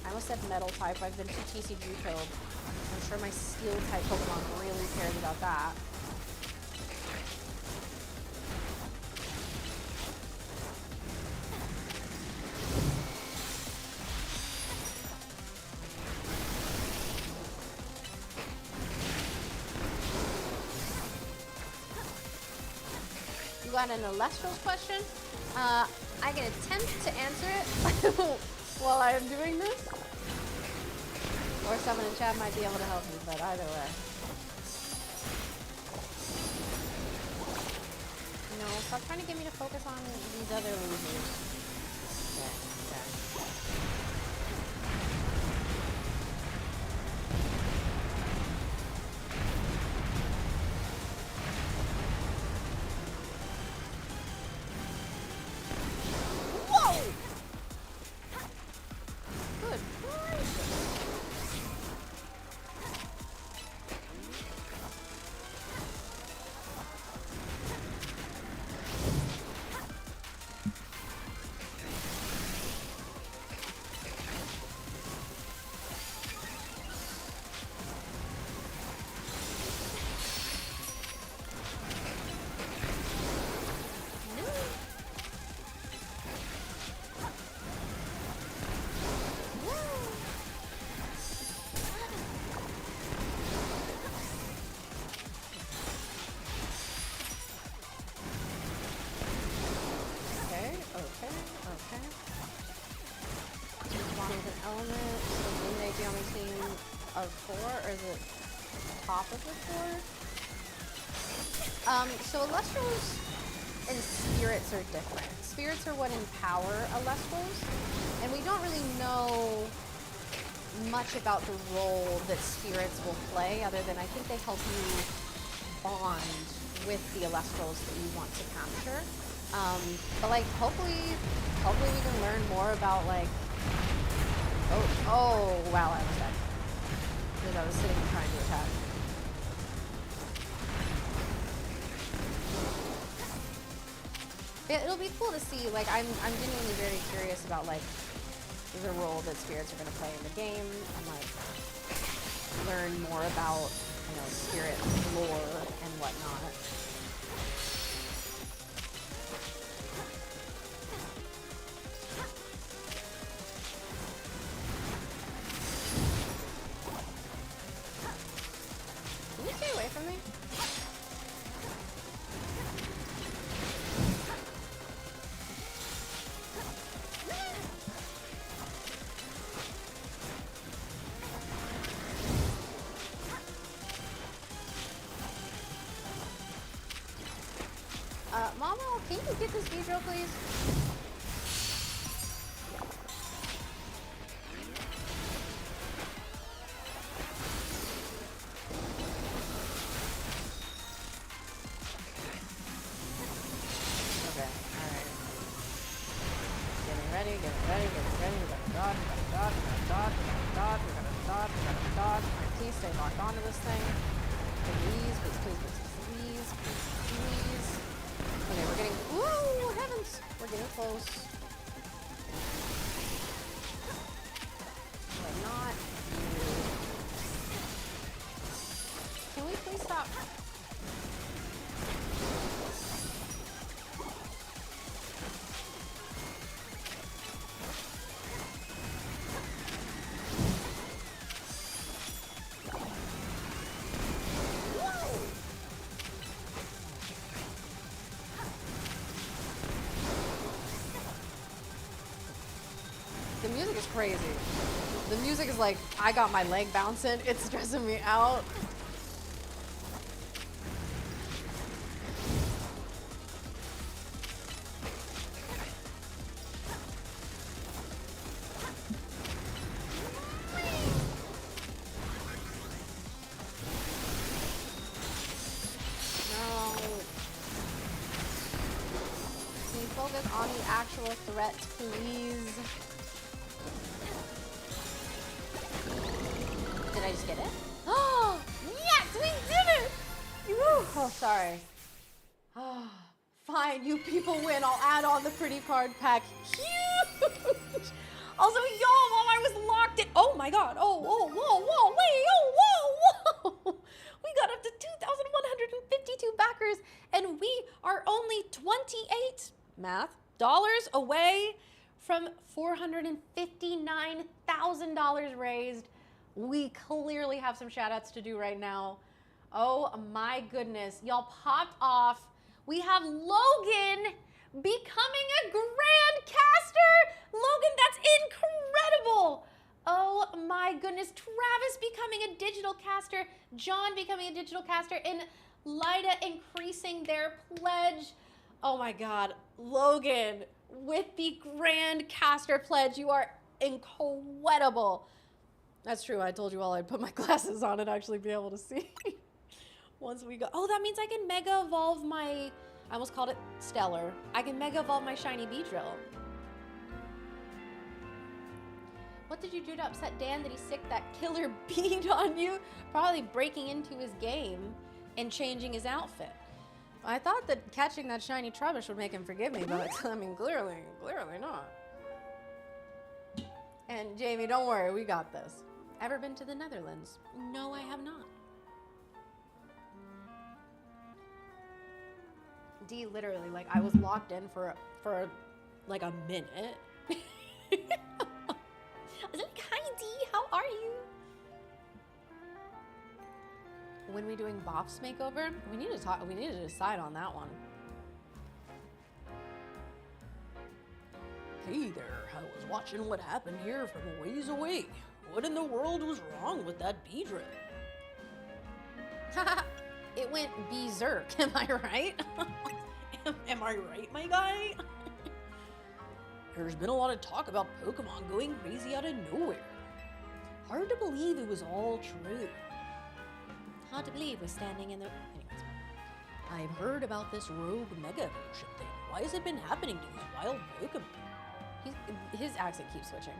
I almost said Metal type. I've been 2 TCG killed. I'm sure my Steel type Pokemon really cares about that. Got an Elestrals question. I can attempt to answer it while I am doing this. Or someone in chat might be able to help me, but either way. No, stop trying to get me to focus on these other losers. Okay, okay. Of 4, or is it top of the 4? So Elestrals and Spirits are different. Spirits are what empower Elestrals, and we don't really know much about the role that Spirits will play, other than I think they help you bond with the Elestrals that you want to capture. But like, hopefully we can learn more about like. Oh wow, I was dead. Because I was sitting and trying to attack. It'll be cool to see. Like, I'm genuinely very curious about like the role that spirits are going to play in the game, and like learn more about, you know, spirit lore and whatnot. Can you get this Beedrill, please? Okay, alright. Getting ready, getting ready, getting ready. We gotta dodge, we gotta dodge, we gotta dodge, we gotta dodge, we gotta dodge, we gotta dodge. Alright, please stay locked onto this thing. Please, please, please, please, please, please, please. Okay, we're getting, whoa, heavens! We're getting close. We're not. Can we please stop? The music is crazy. The music is like, I got my leg bouncing. It's stressing me out. No. Can you focus on the actual threat, please? Did I just get it? Oh, yes, we did it! Woo. Oh, sorry. Oh, fine, you people win. I'll add on the pretty card pack. Huge! Also, y'all, while I was locked in, oh my God, oh, whoa, wait, oh, whoa. We got up to 2,152 backers, and we are only 28, math, dollars away from $459,000 raised. We clearly have some shout outs to do right now. Oh my goodness. Y'all popped off. We have Logan becoming a Grand Caster. Logan, that's incredible. Oh my goodness. Travis becoming a digital caster. John becoming a digital caster. And Lyda increasing their pledge. Oh my God. Logan with the Grand Caster pledge. You are incredible. That's true. I told you all I'd put my glasses on and actually be able to see. Once we go. Oh, that means I can mega evolve my, I almost called it Stellar. I can mega evolve my shiny Beedrill. What did you do to upset Dan that he sicked that killer bead on you? Probably breaking into his game and changing his outfit. I thought that catching that shiny Trubbish would make him forgive me, but I mean, clearly not. And Jamie, don't worry, we got this. Ever been to the Netherlands? No, I have not. D, literally, like, I was locked in for like a minute. I was like, hi D, how are you? When we doing Boff's makeover? We need to decide on that one. Hey there, I was watching what happened here from a ways away. What in the world was wrong with that Beedrill? Haha, it went berserk, am I right? Am I right, my guy? There's been a lot of talk about Pokemon going crazy out of nowhere. Hard to believe it was all true. Hard to believe we're standing in the... Anyways, I've heard about this rogue Mega Evolution thing. Why has it been happening to these wild Pokemon? His accent keeps switching.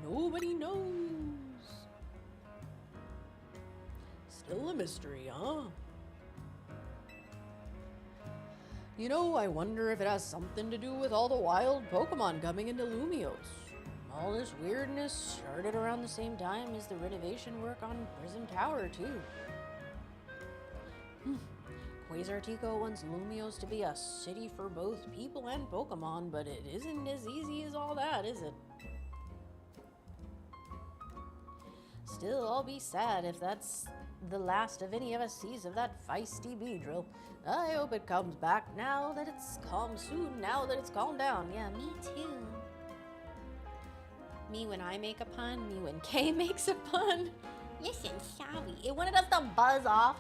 Nobody knows. Still a mystery, huh? You know, I wonder if it has something to do with all the wild Pokemon coming into Lumiose. All this weirdness started around the same time as the renovation work on Prison Tower, too. Quasartico wants Lumiose to be a city for both people and Pokemon, but it isn't as easy as all that, is it? Still, I'll be sad if that's the last of any of us sees of that feisty Beedrill. I hope it comes back now that it's calm soon, now that it's calmed down. Yeah, me too. Me when I make a pun, me when Kay makes a pun. Listen, sorry, it wanted us to buzz off.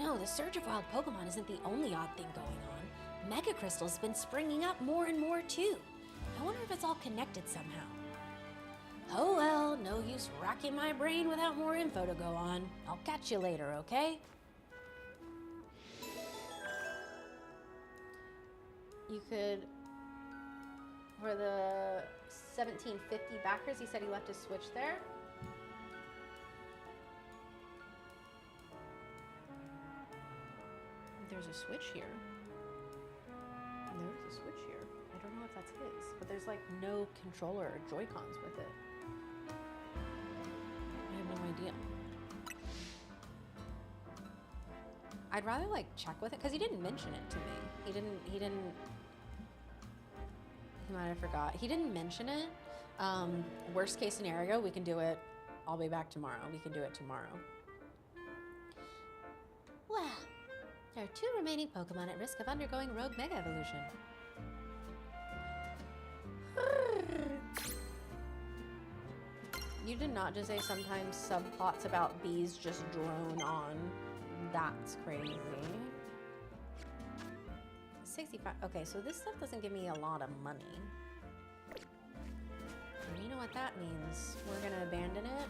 no, the surge of wild Pokemon isn't the only odd thing going on. Mega Crystal's been springing up more and more too. I wonder if it's all connected somehow. Oh well, no use racking my brain without more info to go on. I'll catch you later, okay? You could, for the 1750 backers, he said he left his Switch there. There's a Switch here. There's a Switch here. I don't know if that's his, but there's like no controller or Joy-Cons with it. I have no idea. I'd rather like check with it because he didn't mention it to me. He might have forgot. He didn't mention it. Worst case scenario, we can do it. I'll be back tomorrow. We can do it tomorrow. Well, there are 2 remaining Pokemon at risk of undergoing Rogue Mega Evolution. You did not just say sometimes subplots about bees just drone on. That's crazy. 65. Okay, so this stuff doesn't give me a lot of money. And you know what that means? We're gonna abandon it.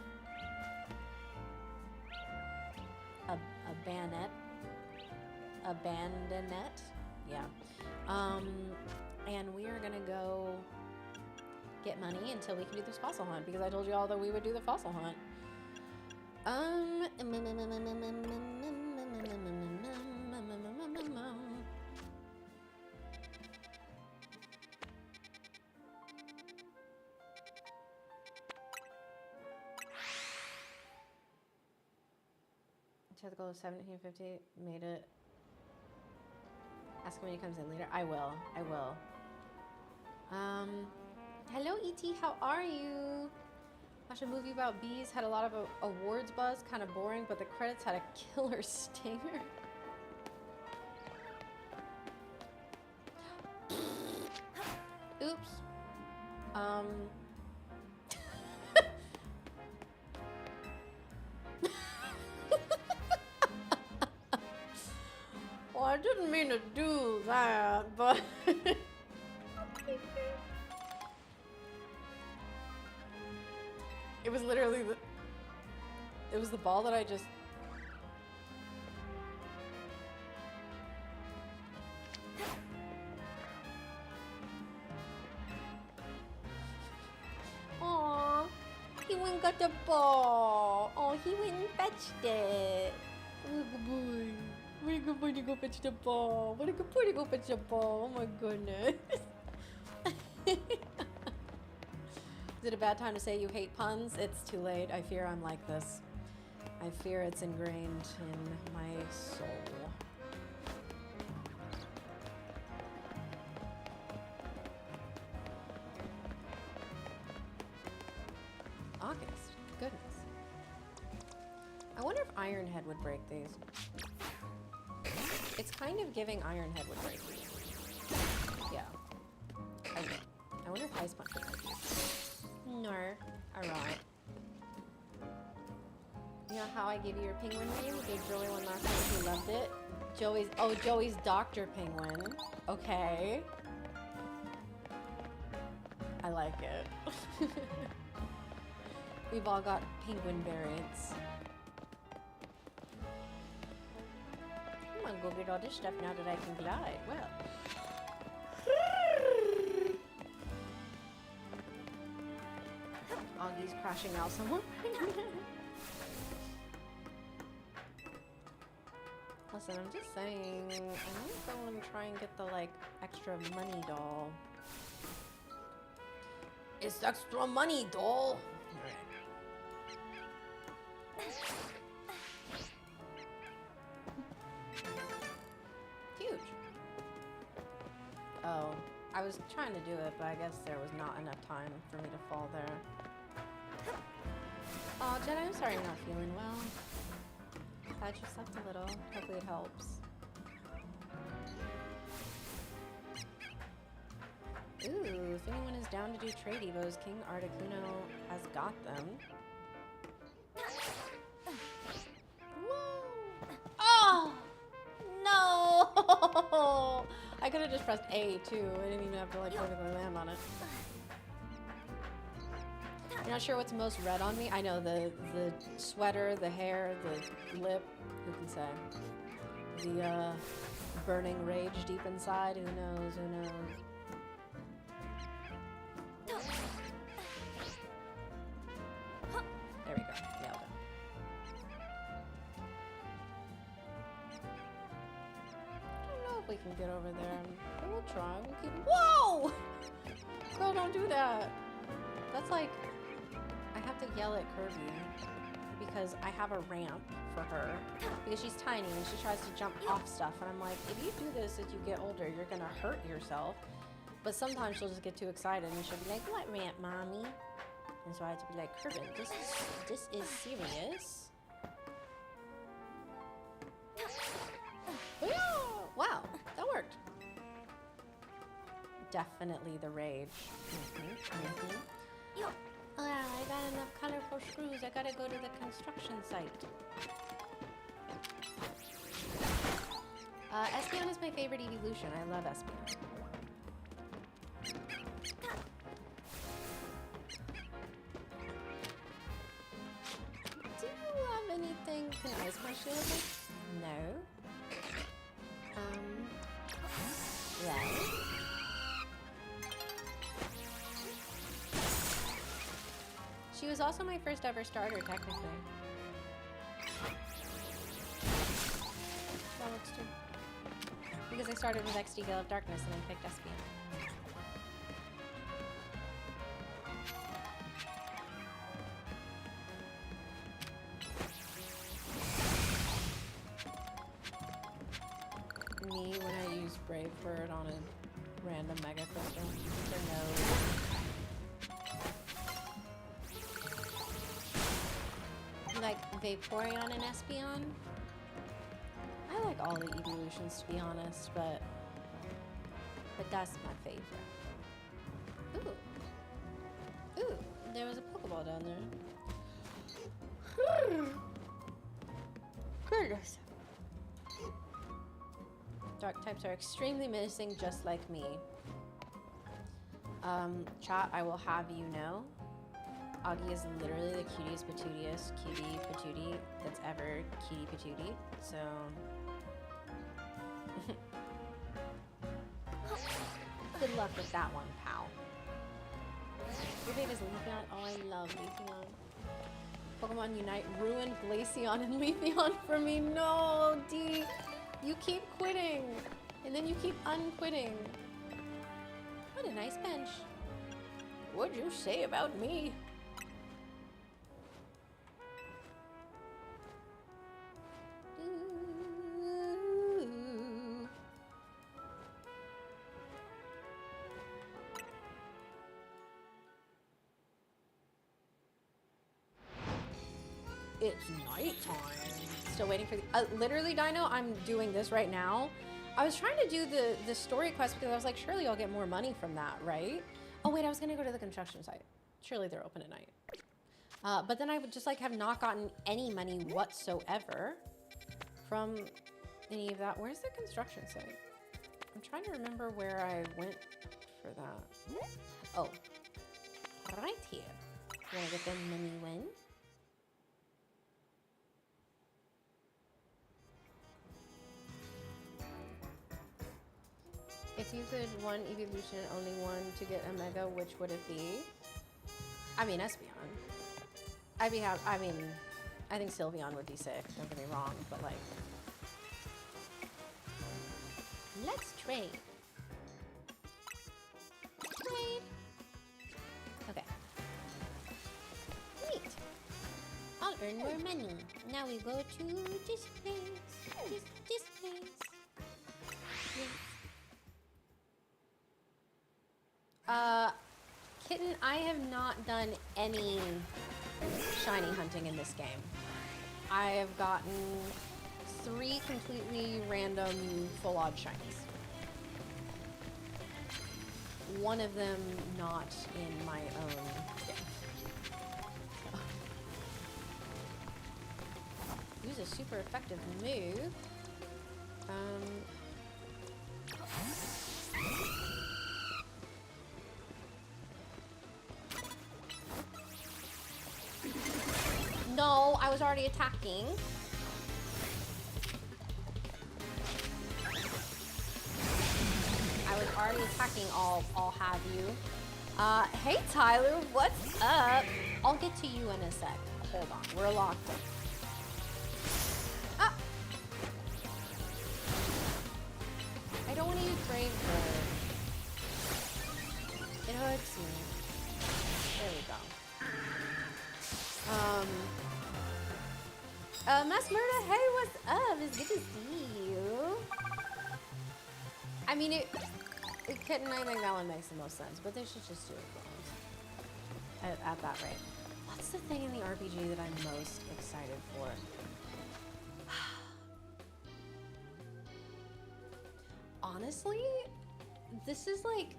Abandon it. Yeah. And we are gonna go get money until we can do this fossil hunt because I told you all that we would do the fossil hunt. To the goal of 1750, made it. Ask him when he comes in later. I will. Hello, E.T., how are you? Watched a movie about bees, had a lot of awards buzz, kind of boring, but the credits had a killer stinger. Oops. Well, I didn't mean to do that, but... It was literally it was the ball that I just... Aww, he went and got the ball. Oh, he went and fetched it. Oh, good boy. What a good boy to go fetch the ball. What a good boy to go fetch the ball. Oh my goodness. Is it a bad time to say you hate puns? It's too late. I fear I'm like this. I fear it's ingrained in my soul. August. Goodness. I wonder if Ironhead would break these. It's kind of giving Ironhead would break these. Yeah. I wonder if Ice Punch would break these. No. Alright. You know how I give you your penguin name? You gave Joey one last time. He loved it. Joey's Dr. Penguin. Okay. I like it. We've all got penguin variants. I'm gonna go get all this stuff now that I can glide. Well. Augie's crashing out somewhere. Listen, I'm just saying, I might go and try and get the, like, extra money doll. It's extra money doll! Huge. Oh, I was trying to do it, but I guess there was not enough time for me to fall there. Oh, Jen, I'm sorry you're not feeling well. Glad you slept a little. Hopefully it helps. Ooh, if anyone is down to do trade evos, King Articuno has got them. Oh! I could have just pressed A too. I didn't even have to like perfectly land on it. You're not sure what's most red on me? I know the sweater, the hair, the lip. Who can say? The burning rage deep inside. Who knows? Who knows? There we go. Nailed it. I don't know if we can get over there. But we'll try. We'll keep. Whoa! Girl, don't do that. That's like. I have to yell at Kirby because I have a ramp for her because she's tiny and she tries to jump off stuff, and I'm like, if you do this as you get older, you're gonna hurt yourself. But sometimes she'll just get too excited and she'll be like, what ramp, mommy? And so I have to be like, Kirby, this is serious. Wow, that worked. Definitely the rage. I got enough colorful screws. I gotta go to the construction site. Espeon is my favorite evolution. I love Espeon. Do you have anything? Can I ice my shield? No. Right. She was also my first ever starter, technically. That works too. Because I started with XD Gale of Darkness and then picked Espeon. Me when I use Brave Bird on a random Mega Crystal for no. Like Vaporeon and Espeon. I like all the evolutions, to be honest, but that's my favorite. Ooh, there was a Pokeball down there. Goodness. Dark types are extremely menacing, just like me. Chat, I will have you know. Augie is literally the cutest patootiest cutie patootie that's ever cutie patootie. So good luck with that one, pal. Your babe is Leafeon. Oh, I love Leafeon. Pokemon Unite ruined Glaceon and Leafeon for me. No, D. You keep quitting. And then you keep unquitting. What a nice bench. What'd you say about me? It's nighttime. Still waiting for the literally, Dino, I'm doing this right now. I was trying to do the story quest because I was like, surely I'll get more money from that, right? Oh wait, I was gonna go to the construction site. Surely they're open at night. But then I would just like have not gotten any money whatsoever from any of that. Where's the construction site? I'm trying to remember where I went for that. Oh, right here. You wanna get the mini win? If you could one evolution, only one to get a mega, which would it be? I mean, Espeon. I think Sylveon would be sick, don't get me wrong, but like. Let's trade. Trade. Okay. Neat. I'll earn more money. Now we go to this place. This place. Kitten, I have not done any shiny hunting in this game. I have gotten 3 completely random full odd shinies. One of them not in my own gift. Use a super effective move. was already attacking. I was already attacking, I'll have you. Hey Tyler, what's up? I'll get to you in a sec. Hold on, we're locked in. Ah! I don't want to use Brave Bird. It hurts me. There we go. Mass Murda, hey, what's up? It's good to see you. I mean, it couldn't, I think that one makes the most sense, but they should just do it at that rate. What's the thing in the RPG that I'm most excited for? Honestly, this is like,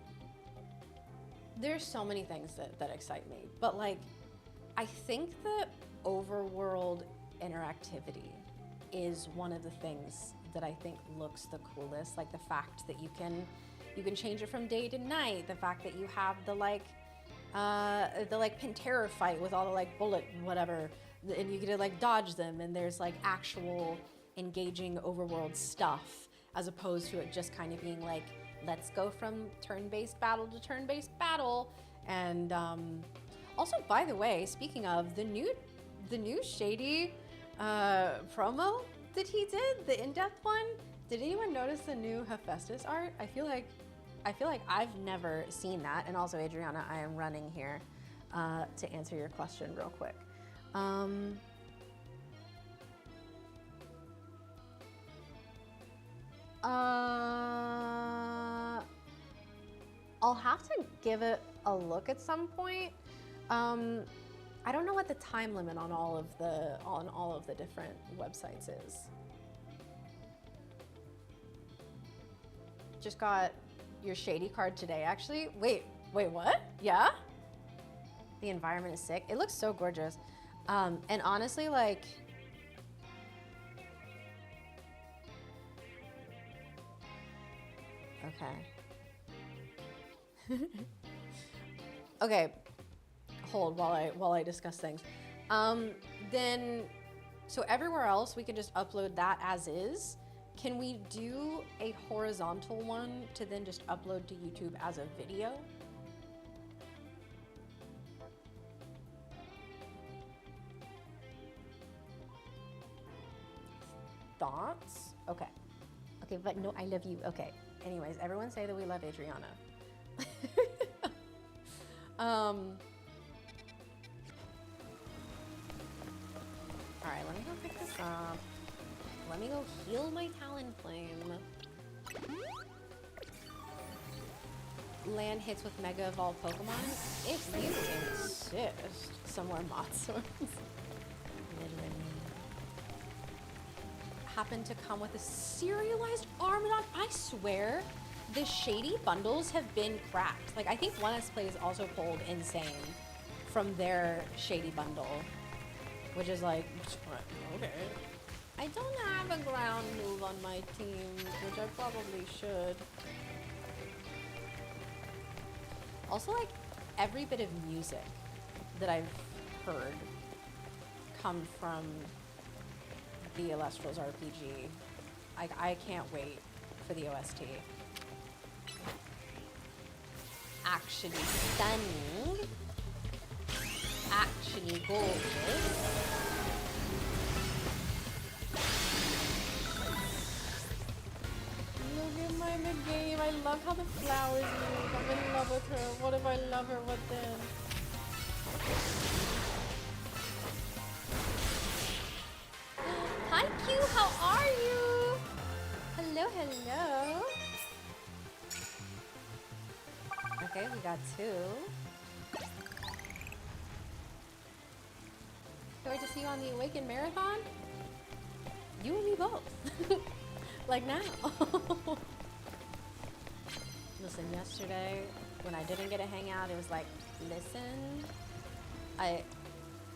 there's so many things that excite me, but like, I think the overworld interactivity is one of the things that I think looks the coolest. Like the fact that you can change it from day to night. The fact that you have the Pantera fight with all the like bullet whatever, and you get to like dodge them, and there's like actual engaging overworld stuff as opposed to it just kind of being like, let's go from turn-based battle to turn-based battle. And also, by the way, speaking of the new Shady promo that he did, the in-depth one, did anyone notice the new Hephaestus art? I feel like I've never seen that. And also, Adriana, I am running here to answer your question real quick. I'll have to give it a look at some point. I don't know what the time limit on all of the different websites is. Just got your Shady card today, actually. Wait, what? Yeah? The environment is sick. It looks so gorgeous. And honestly, like, okay. Okay. Hold while I discuss things. Then, so everywhere else we can just upload that as is. Can we do a horizontal one to then just upload to YouTube as a video? Thoughts? Okay. Okay, but no, I love you. Okay. Anyways, everyone say that we love Adriana. All right, let me go pick this up. Let me go heal my Talonflame. Land hits with Mega Evolved Pokemon. If you insist. Some more Motsworns. Happen to come with a serialized Armadon. I swear, the Shady bundles have been cracked. Like, I think 1S Plays also pulled Insane from their Shady bundle, which is like, okay. I don't have a ground move on my team, which I probably should. Also, like, every bit of music that I've heard come from the Elestrals RPG. I can't wait for the OST. Actually stunning. Actually gorgeous. Look at my game. I love how the flowers move. I'm in love with her. What if I love her? What then? Hi Q, how are you? Hello, hello. Okay, we got 2. Can't wait to see you on the Awaken Marathon. You and me both. Like now. Listen, yesterday when I didn't get to hang out, it was like, listen, I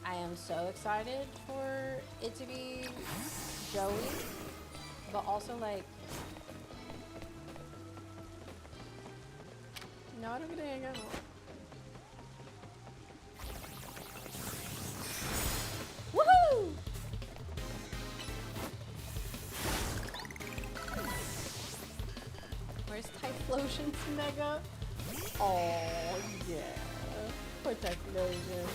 am so excited for it to be Joey, but also like, no, I don't get to hang out. Woohoo! Where's Typhlosion's Mega? Oh, yeah. Poor Typhlosion.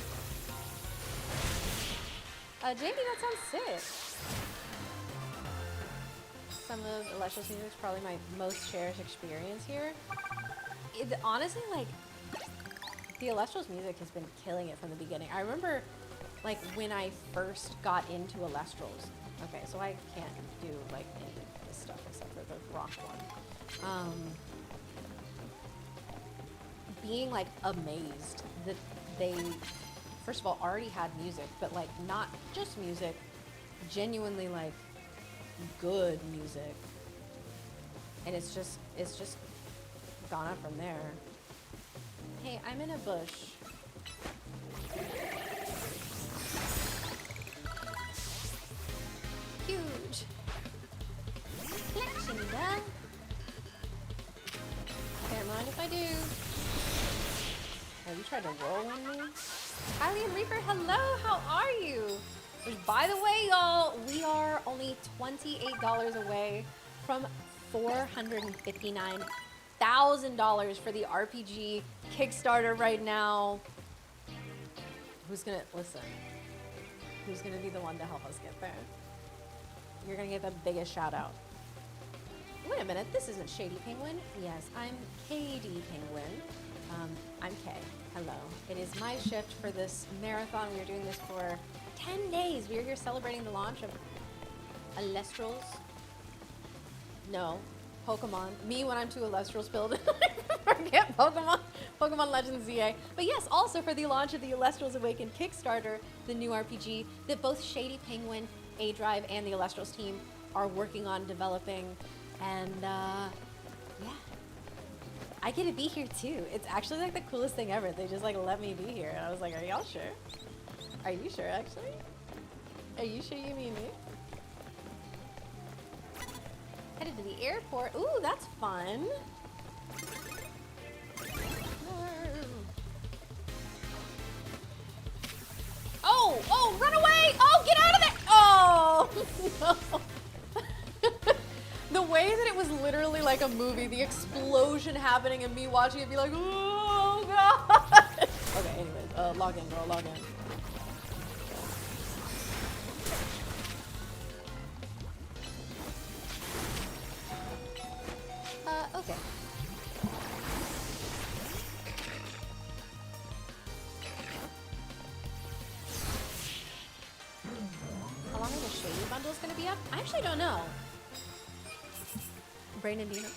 Jamie, that sounds sick. Some of Elestrals music is probably my most cherished experience here. Honestly, like, the Elestrals music has been killing it from the beginning. I remember, like, when I first got into Elestrals. Okay, so I can't do, like, any of this stuff except for the rock one. Being, like, amazed that they, first of all, already had music, but, like, not just music, genuinely, like, good music. And it's just gone up from there. Hey, I'm in a bush. Huge. Collection done. Don't mind if I do. Oh, you tried to roll on me? Alien Reaper, hello, how are you? Which, by the way, y'all, we are only $28 away from $459,000 for the RPG Kickstarter right now. Who's gonna, listen, who's gonna be the one to help us get there? You're gonna get the biggest shout out. Wait a minute, this isn't Shady Penguin. Yes, I'm KD Penguin. I'm Kay. Hello. It is my shift for this marathon. We are doing this for 10 days. We are here celebrating the launch of Elestrals. No, Pokemon. Me when I'm too Elestrals pilled. Forget Pokemon. Pokemon Legends Z-A. But yes, also for the launch of the Elestrals Awakened Kickstarter, the new RPG that both Shady Penguin, A-Drive, and the Elestrals team are working on developing. And yeah, I get to be here too. It's actually like the coolest thing ever. They just like let me be here. And I was like, are y'all sure? Are you sure actually? Are you sure you mean me? Headed to the airport. Ooh, that's fun. Oh, oh, run away! Oh, get out of there! Oh, no. The way that it was literally like a movie, the explosion happening and me watching it be like, oh, God. Okay, anyways, log in, girl, log in. Okay. How long are the Shady bundles gonna be up? I actually don't know. Brandon, do you know?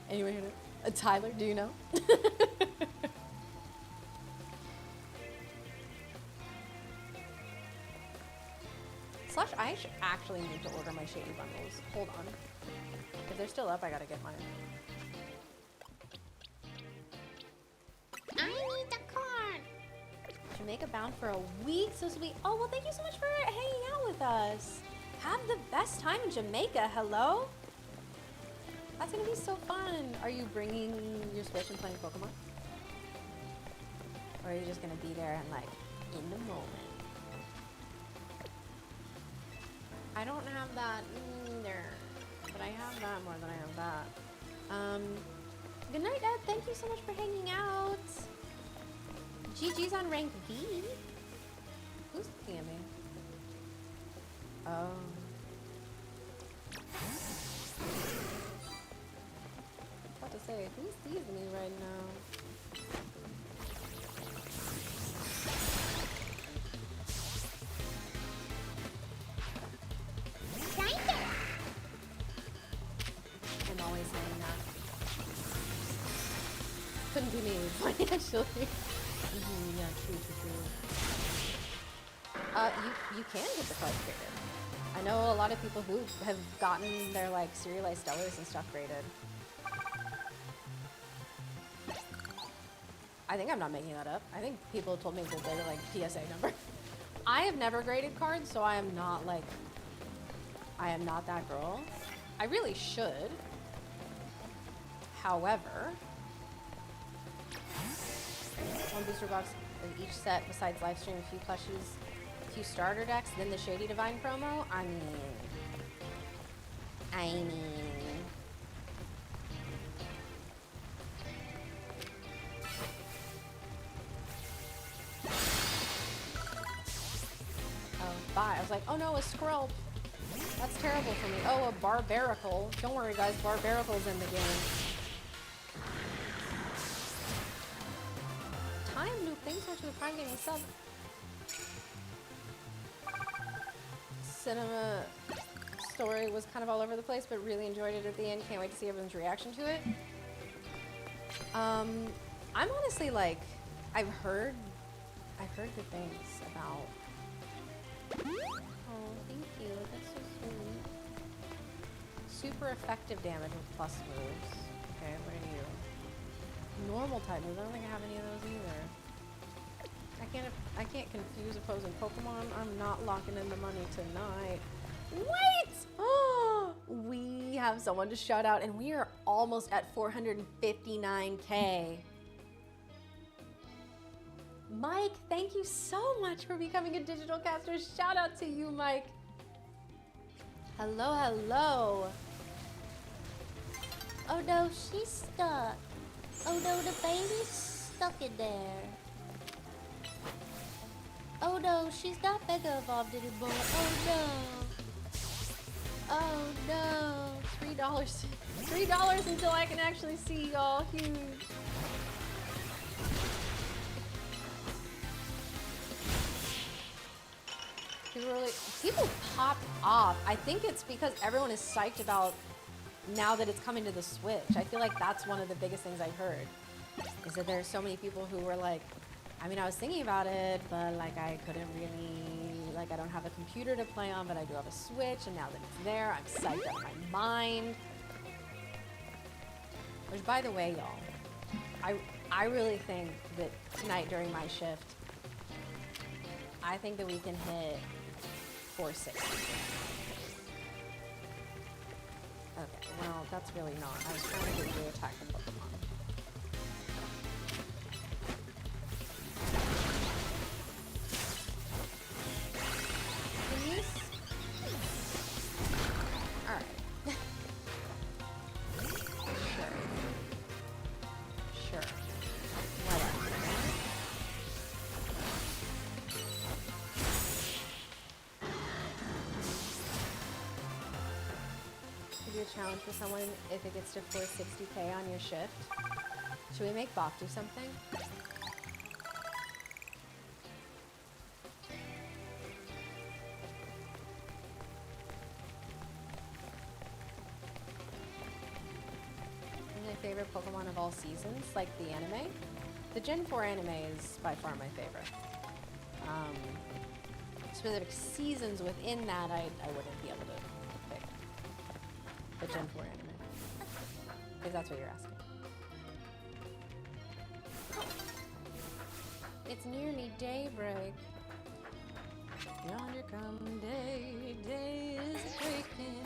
Anyone here know? Tyler, do you know? Slash, I actually need to order my Shady bundles. Hold on. If they're still up, I gotta get mine. I need the card. Jamaica bound for a week, so sweet. Oh, well, thank you so much for hanging out with us. Have the best time in Jamaica. Hello? That's gonna be so fun. Are you bringing your Switch and playing Pokemon? Or are you just gonna be there and like, in the moment? I don't have that either, but I have that more than I have that. Good night, Ed. Thank you so much for hanging out. GG's on rank B. Who's looking at me? Oh. I was about to say, who sees me right now? I'm always saying that. Couldn't be me financially. Yeah, true. You can get the cards graded. I know a lot of people who have gotten their like serialized stellars and stuff graded. I think I'm not making that up. I think people told me that they're like PSA number. I have never graded cards, so I am not like, I am not that girl. I really should. However, one booster box of each set besides Lifestream, a few plushies few starter decks, then the Shady Divine promo. I mean. Oh, bye. I was like, oh no, a Scrub. That's terrible for me. Oh, a Barbaracle. Don't worry, guys. Barbaracle's in the game. Time Loop. Thanks so much for the Prime Gaming sub. Cinema story was kind of all over the place, but really enjoyed it at the end. Can't wait to see everyone's reaction to it. I'm honestly like, I've heard good things about. Oh, thank you. That's so sweet. Super effective damage with plus moves. Okay, what are you? Normal type moves. I don't think I have any of those either. I can't confuse opposing Pokemon. I'm not locking in the money tonight. Wait! Oh, we have someone to shout out, and we are almost at 459K. Mike, thank you so much for becoming a digital caster. Shout out to you, Mike. Hello, hello. Oh no, she's stuck. Oh no, the baby's stuck in there. Oh no, she's not Mega Evolved anymore. Oh no. Oh no. $3. $3 until I can actually see y'all. Huge. People pop off. I think it's because everyone is psyched about now that it's coming to the Switch. I feel like that's one of the biggest things I've heard. Is that there's so many people who were like, I mean, I was thinking about it, but like I couldn't really, like I don't have a computer to play on, but I do have a Switch, and now that it's there, I'm psyched out of my mind. Which, by the way, y'all, I really think that tonight during my shift, I think that we can hit 460. Okay, well, that's really not. I was trying to get you to attack the Pokemon. Alright. Sure. Whatever. Could do a challenge for someone if it gets to 460K on your shift. Should we make Bop do something? My favorite Pokemon of all seasons, like the anime. The Gen 4 anime is by far my favorite. Specific seasons within that, I wouldn't be able to pick. The Gen 4 anime. If that's what you're asking. It's nearly daybreak. Yonder come day, day is breaking.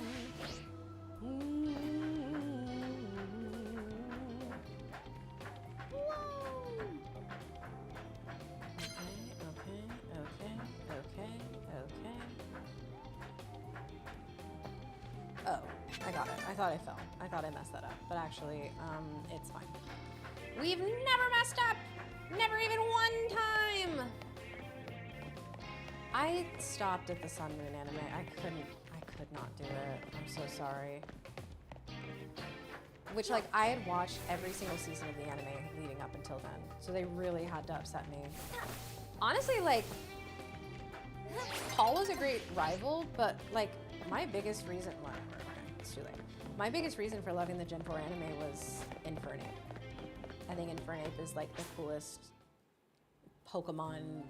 Okay. Oh, I got it. I thought I fell. I thought I messed that up, but actually, it's fine. We've never messed up! Never even one time! I stopped at the Sun Moon anime. I could not do it. I'm so sorry. Which, like, I had watched every single season of the anime leading up until then, so they really had to upset me. Honestly, like, Paul was a great rival, but, like, my biggest reason, well, okay, it's too late. My biggest reason for loving the Gen 4 anime was Infernape. I think Infernape is, like, the coolest Pokemon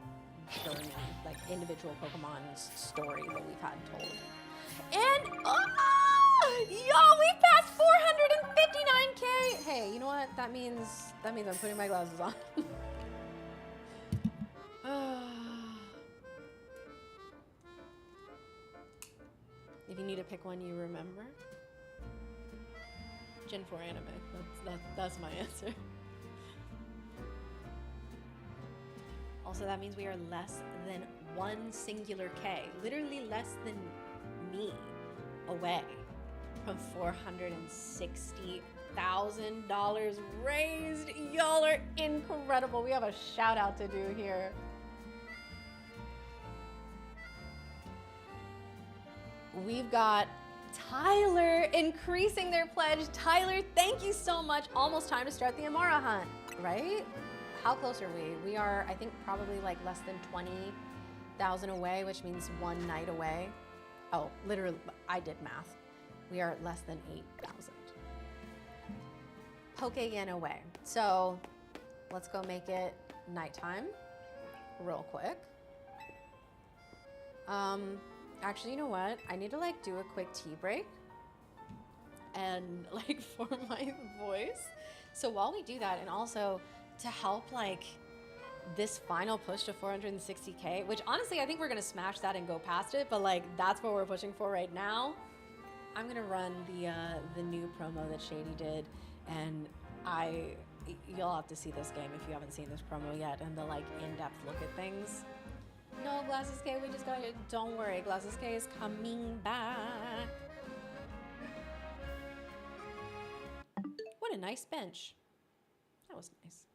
journey, like, individual Pokemon's story that we've had told. And, yo, we passed 459K! Hey, you know what? That means I'm putting my glasses on. If you need to pick one you remember, Gen 4 anime. That's my answer. Also, that means we are less than one singular K, literally less than me away from $460,000 raised. Y'all are incredible. We have a shout out to do here. We've got Tyler increasing their pledge. Tyler, thank you so much. Almost time to start the Amara hunt, right? How close are we? We are, I think, probably like less than 20,000 away, which means one night away. Oh, literally, I did math. We are less than 8,000. Poke-yen away. So let's go make it nighttime real quick. Actually, you know what? I need to like do a quick tea break and like for my voice. So while we do that, and also to help like this final push to 460K, which honestly, I think we're gonna smash that and go past it, but like that's what we're pushing for right now. I'm gonna run the new promo that Shady did, and you'll have to see this game if you haven't seen this promo yet, and the like in-depth look at things. No, Glasses K, we just got it. Don't worry, Glasses K is coming back. What a nice bench. That was nice.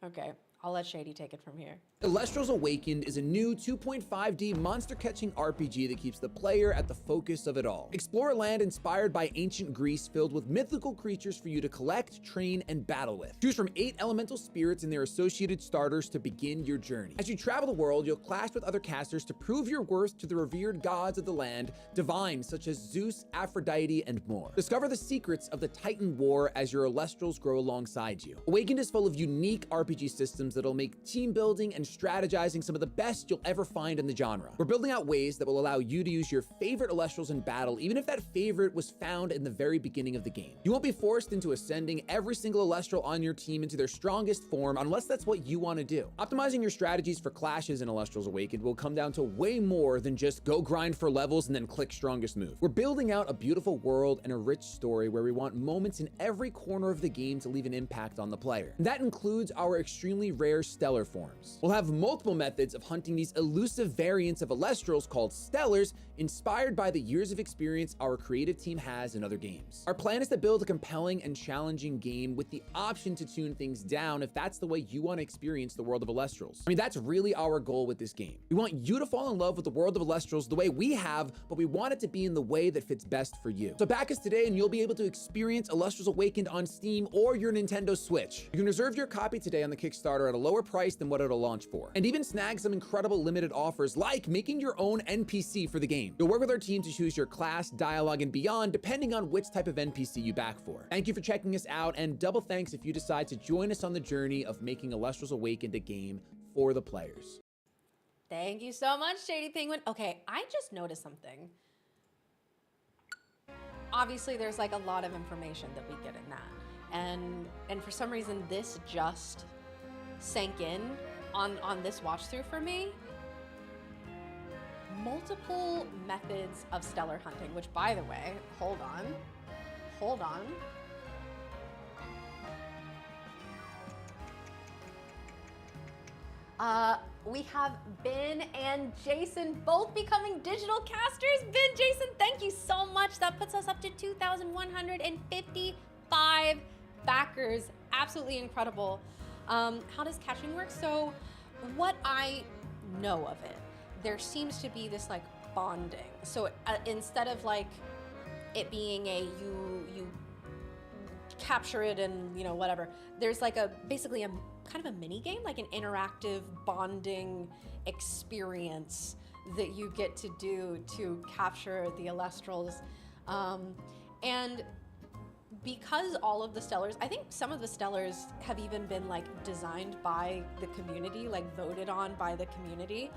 Okay, I'll let Shady take it from here. Elestrals Awakened is a new 2.5D monster-catching RPG that keeps the player at the focus of it all. Explore a land inspired by ancient Greece filled with mythical creatures for you to collect, train, and battle with. Choose from 8 elemental spirits and their associated starters to begin your journey. As you travel the world, you'll clash with other casters to prove your worth to the revered gods of the land, divines such as Zeus, Aphrodite, and more. Discover the secrets of the Titan War as your Elestrals grow alongside you. Awakened is full of unique RPG systems that'll make team building and strategizing some of the best you'll ever find in the genre. We're building out ways that will allow you to use your favorite Elestrals in battle, even if that favorite was found in the very beginning of the game. You won't be forced into ascending every single Elestral on your team into their strongest form unless that's what you want to do. Optimizing your strategies for clashes in Elestrals Awakened will come down to way more than just go grind for levels and then click strongest move. We're building out a beautiful world and a rich story where we want moments in every corner of the game to leave an impact on the player. And that includes our extremely rare stellar forms. We'll have multiple methods of hunting these elusive variants of Elestrals called Stellars, inspired by the years of experience our creative team has in other games. Our plan is to build a compelling and challenging game with the option to tune things down if that's the way you want to experience the world of Elestrals. I mean, that's really our goal with this game. We want you to fall in love with the world of Elestrals the way we have, but we want it to be in the way that fits best for you. So back us today and you'll be able to experience Elestrals Awakened on Steam or your Nintendo Switch. You can reserve your copy today on the Kickstarter at a lower price than what it'll launch for, and even snag some incredible limited offers like making your own NPC for the game. You'll work with our team to choose your class, dialogue, and beyond depending on which type of NPC you back for. Thank you for checking us out, and double thanks if you decide to join us on the journey of making Elestrals Awakened a game for the players. Thank you so much, Shady Penguin. Okay, I just noticed something. Obviously, there's like a lot of information that we get in that. And for some reason, this just sank in on this watch through for me. Multiple methods of stellar hunting, which by the way, hold on. We have Ben and Jason both becoming digital casters. Ben, Jason, thank you so much. That puts us up to 2,155 backers. Absolutely incredible. How does catching work? So what I know of it, there seems to be this like bonding. So instead of like it being you capture it and whatever, there's like basically a kind of a mini game, like an interactive bonding experience that you get to do to capture the Elestrals. And because all of the Stellars, I think some of the Stellars have even been like designed by the community, like voted on by the community.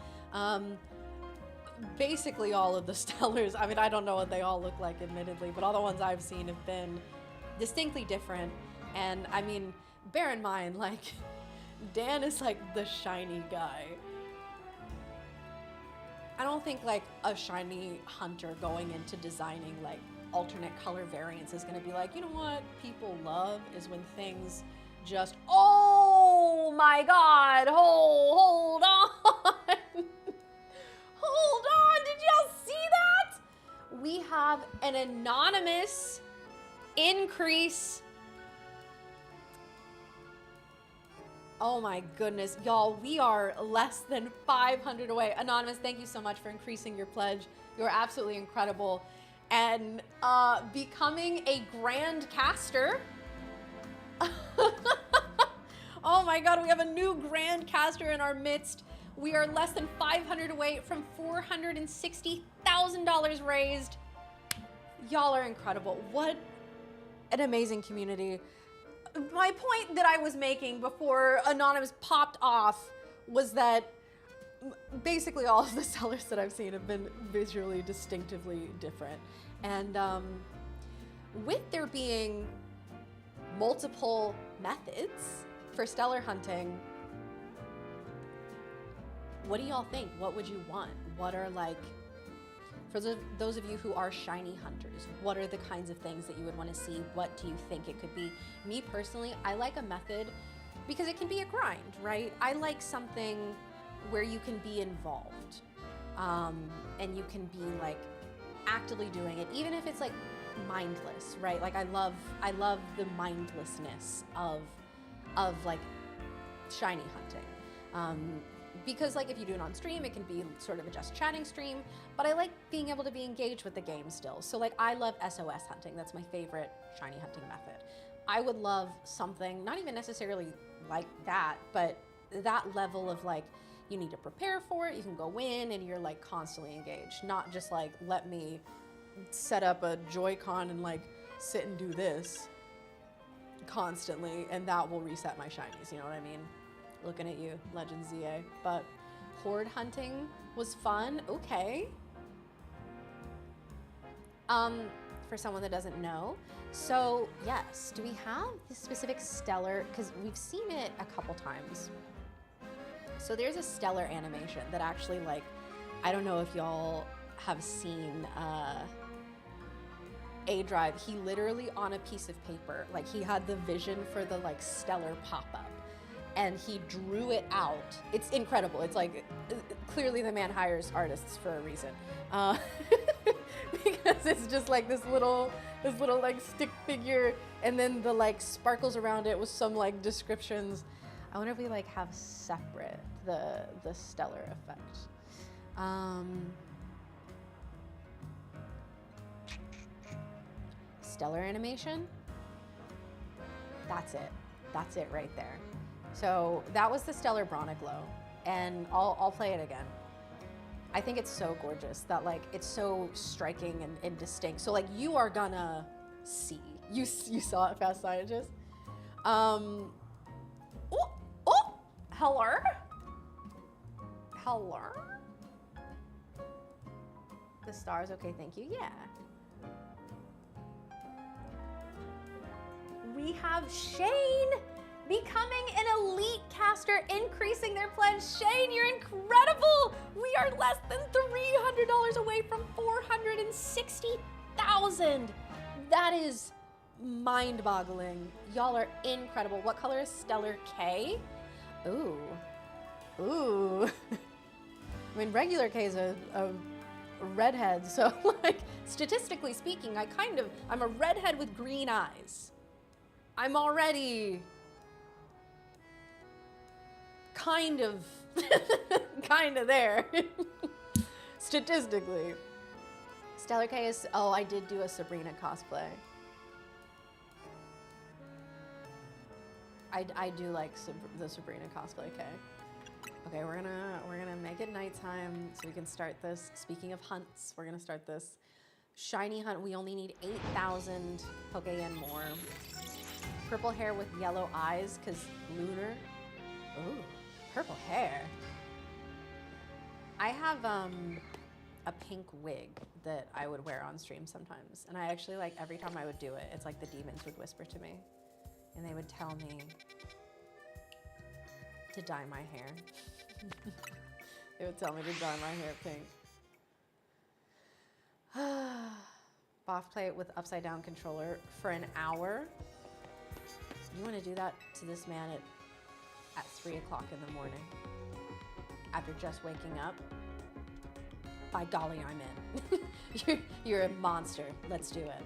Basically all of the Stellars, I mean, I don't know what they all look like admittedly, but all the ones I've seen have been distinctly different. And I mean, bear in mind, like, Dan is like the shiny guy. I don't think like a shiny hunter going into designing like alternate color variants is gonna be like, you know what people love is when things just, oh Oh my God, hold on. Hold on, did y'all see that? We have an anonymous increase. Oh my goodness, y'all, we are less than 500 away. Anonymous, thank you so much for increasing your pledge. You're absolutely incredible. And becoming a Grand Caster. Oh my God, we have a new Grand Caster in our midst. We are less than 500 away from $460,000 raised. Y'all are incredible. What an amazing community. My point that I was making before Anonymous popped off was that basically all of the sellers that I've seen have been visually distinctively different. And with there being multiple methods for stellar hunting, what do y'all think? What would you want? What are, like, for those of you who are shiny hunters, what are the kinds of things that you would want to see? What do you think it could be? Me personally, I like a method because it can be a grind, right? I like something where you can be involved and you can be like actively doing it, even if it's like mindless, right? Like I love the mindlessness of like shiny hunting. Because like if you do it on stream, it can be sort of a just chatting stream, but I like being able to be engaged with the game still. So like I love SOS hunting. That's my favorite shiny hunting method. I would love something, not even necessarily like that, but that level of like, you need to prepare for it, you can go in and you're like constantly engaged, not just like, let me set up a Joy-Con and like sit and do this constantly and that will reset my shinies, you know what I mean? Looking at you, Legends Z-A. But horde hunting was fun. Okay. For someone that doesn't know. So yes, do we have this specific stellar? Because we've seen it a couple times. So there's a stellar animation that actually, like, I don't know if y'all have seen A Drive. He literally on a piece of paper, like he had the vision for the like stellar pop-up. And he drew it out. It's incredible. It's like, clearly the man hires artists for a reason. Because it's just like this little like stick figure and then the like sparkles around it with some like descriptions. I wonder if we like have separate the stellar effect. Stellar animation. That's it. That's it right there. So that was the Stellar Bronaglow, and I'll play it again. I think it's so gorgeous that like it's so striking and distinct. So like you are gonna see. You saw it, Fast Scientist. Oh, hello. Hello. The stars, okay, thank you. Yeah. We have Shane becoming an elite caster, increasing their pledge. Shane, you're incredible. We are less than $300 away from $460,000. That is mind-boggling. Y'all are incredible. What color is Stellar K? Ooh. I mean, regular K is a redhead, so like statistically speaking, I'm a redhead with green eyes. I'm already kind of there. Statistically. Stellar K is, oh, I did do a Sabrina cosplay. I do like the Sabrina cosplay K. Okay, we're gonna make it nighttime so we can start this. Speaking of hunts, we're gonna start this shiny hunt. We only need 8,000 Pokeyen more. Purple hair with yellow eyes, cause lunar. Ooh, purple hair. I have a pink wig that I would wear on stream sometimes, and I actually like every time I would do it, it's like the demons would whisper to me, and they would tell me to dye my hair. They would tell me to dye my hair pink. Boff play it with upside down controller for an hour. You want to do that to this man at 3 o'clock in the morning after just waking up, by golly, I'm in. You're a monster. Let's do it.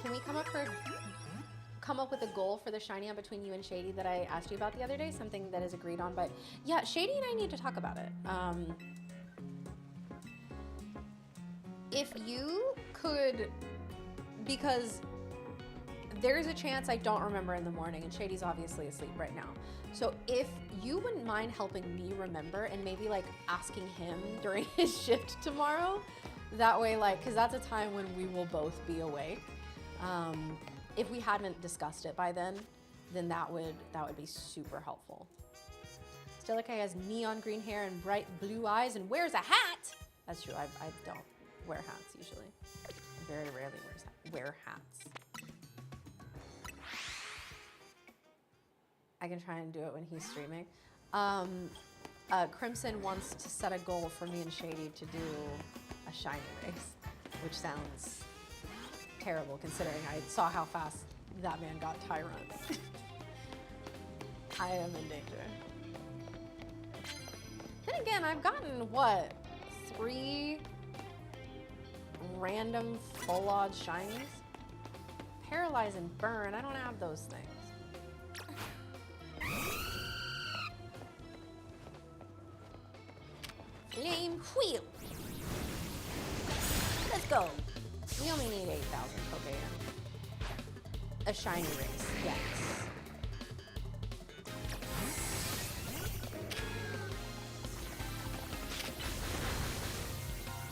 Can we come up with a goal for the shiny hunt between you and Shady that I asked you about the other day? Something that is agreed on, but yeah, Shady and I need to talk about it. If you could, because there's a chance I don't remember in the morning, and Shady's obviously asleep right now. So if you wouldn't mind helping me remember and maybe like asking him during his shift tomorrow, that way, like, because that's a time when we will both be awake. If we hadn't discussed it by then that would be super helpful. Stelica has neon green hair and bright blue eyes and wears a hat. That's true. I don't wear hats usually. I very rarely wear hats. I can try and do it when he's streaming. Crimson wants to set a goal for me and Shady to do a shiny race, which sounds terrible considering I saw how fast that man got Tyrant. I am in danger. Then again, I've gotten, what, 3 random full odds shinies? Paralyze and burn, I don't have those things. Flame wheel. Let's go. We only need 8,000 Pokémon. A shiny race, yes.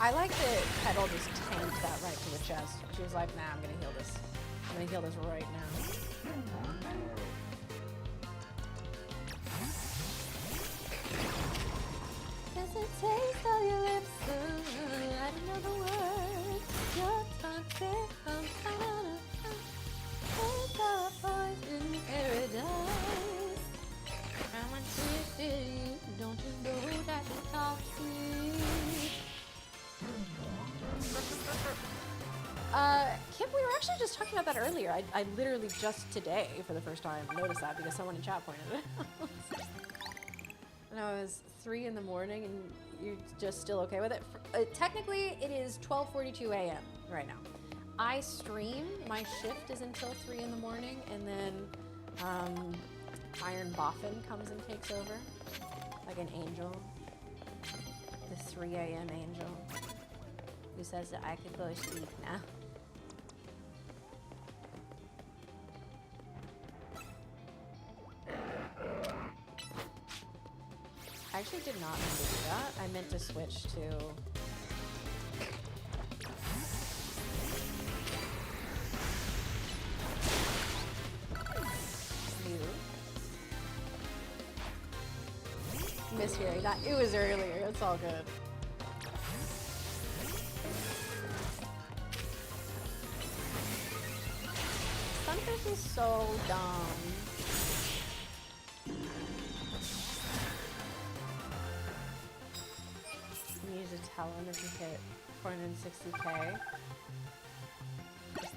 I like that Petal just tanked that right to the chest. She was like, nah, I'm gonna heal this. I'm gonna heal this right now. Does it taste of your lips? I don't know the words. Your tongue said, I'm trying to find in paradise. I'm addicted, don't you know that you talk sweet? Kip, we were actually just talking about that earlier. I literally just today, for the first time, noticed that because someone in chat pointed it out. And I was 3 in the morning and you're just still okay with it? Technically, it is 12:42 a.m. right now. I stream, my shift is until 3 in the morning, and then IronBoffin comes and takes over, like an angel. The 3 a.m. angel, who says that I could go to sleep now. I actually did not mean to do that. I meant to switch to... you. Mishearing that. It was earlier. It's all good. Sunfish is so dumb. You need to tell him if you hit 460k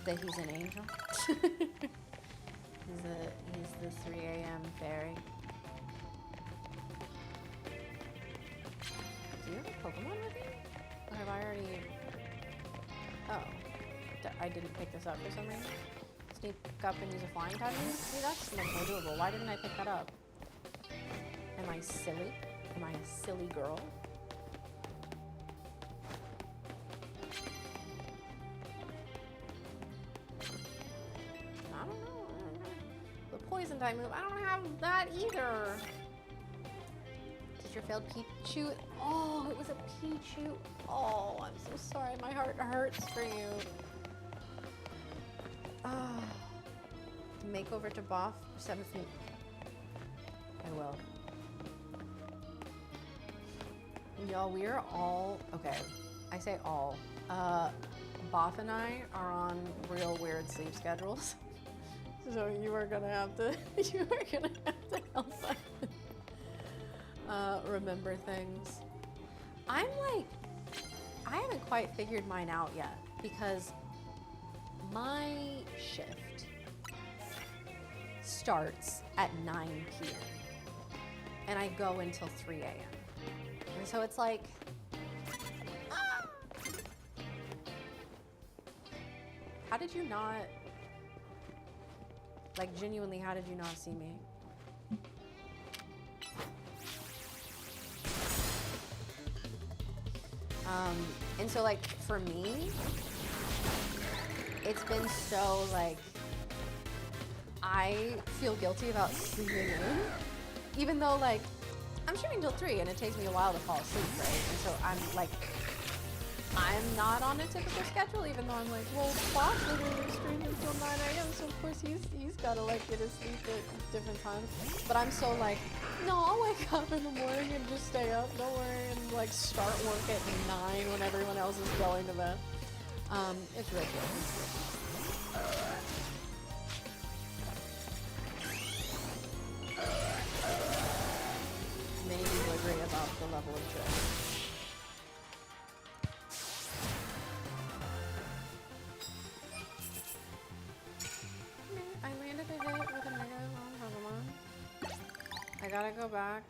that he's an angel. he's the 3 a.m. fairy. Do you have a Pokemon with you? Or have I already... Oh. I didn't pick this up for some reason. Sneak up and use a flying type move? See, that's much more doable. Why didn't I pick that up? Am I silly? Am I a silly girl? I don't know. The poison type move, I don't have that either. Teacher failed Pichu. Oh, it was a Pichu. Oh, I'm so sorry. My heart hurts for you. Oh. Makeover to Boff 7 feet. I will. Y'all, we are all, okay, I say all. Boff and I are on real weird sleep schedules. So you are gonna have to, help us remember things. I'm like, I haven't quite figured mine out yet because my shift starts at 9 p.m. and I go until 3 a.m. And so it's like, how did you not, like genuinely, how did you not see me? And so like for me, it's been so like, I feel guilty about sleeping in, even though like, I'm streaming till 3 and it takes me a while to fall asleep, right? And so I'm like, I'm not on a typical schedule, even though I'm like, well, Fox literally streams until 9 a.m. So of course he's gotta like get his sleep at different times. But I'm so like, no, I'll wake up in the morning and just stay up, don't worry, and like start work at 9 when everyone else is going to bed. It's ridiculous. Many people agree about the level of trick. I landed a hit with a mega long Pokemon. I gotta go back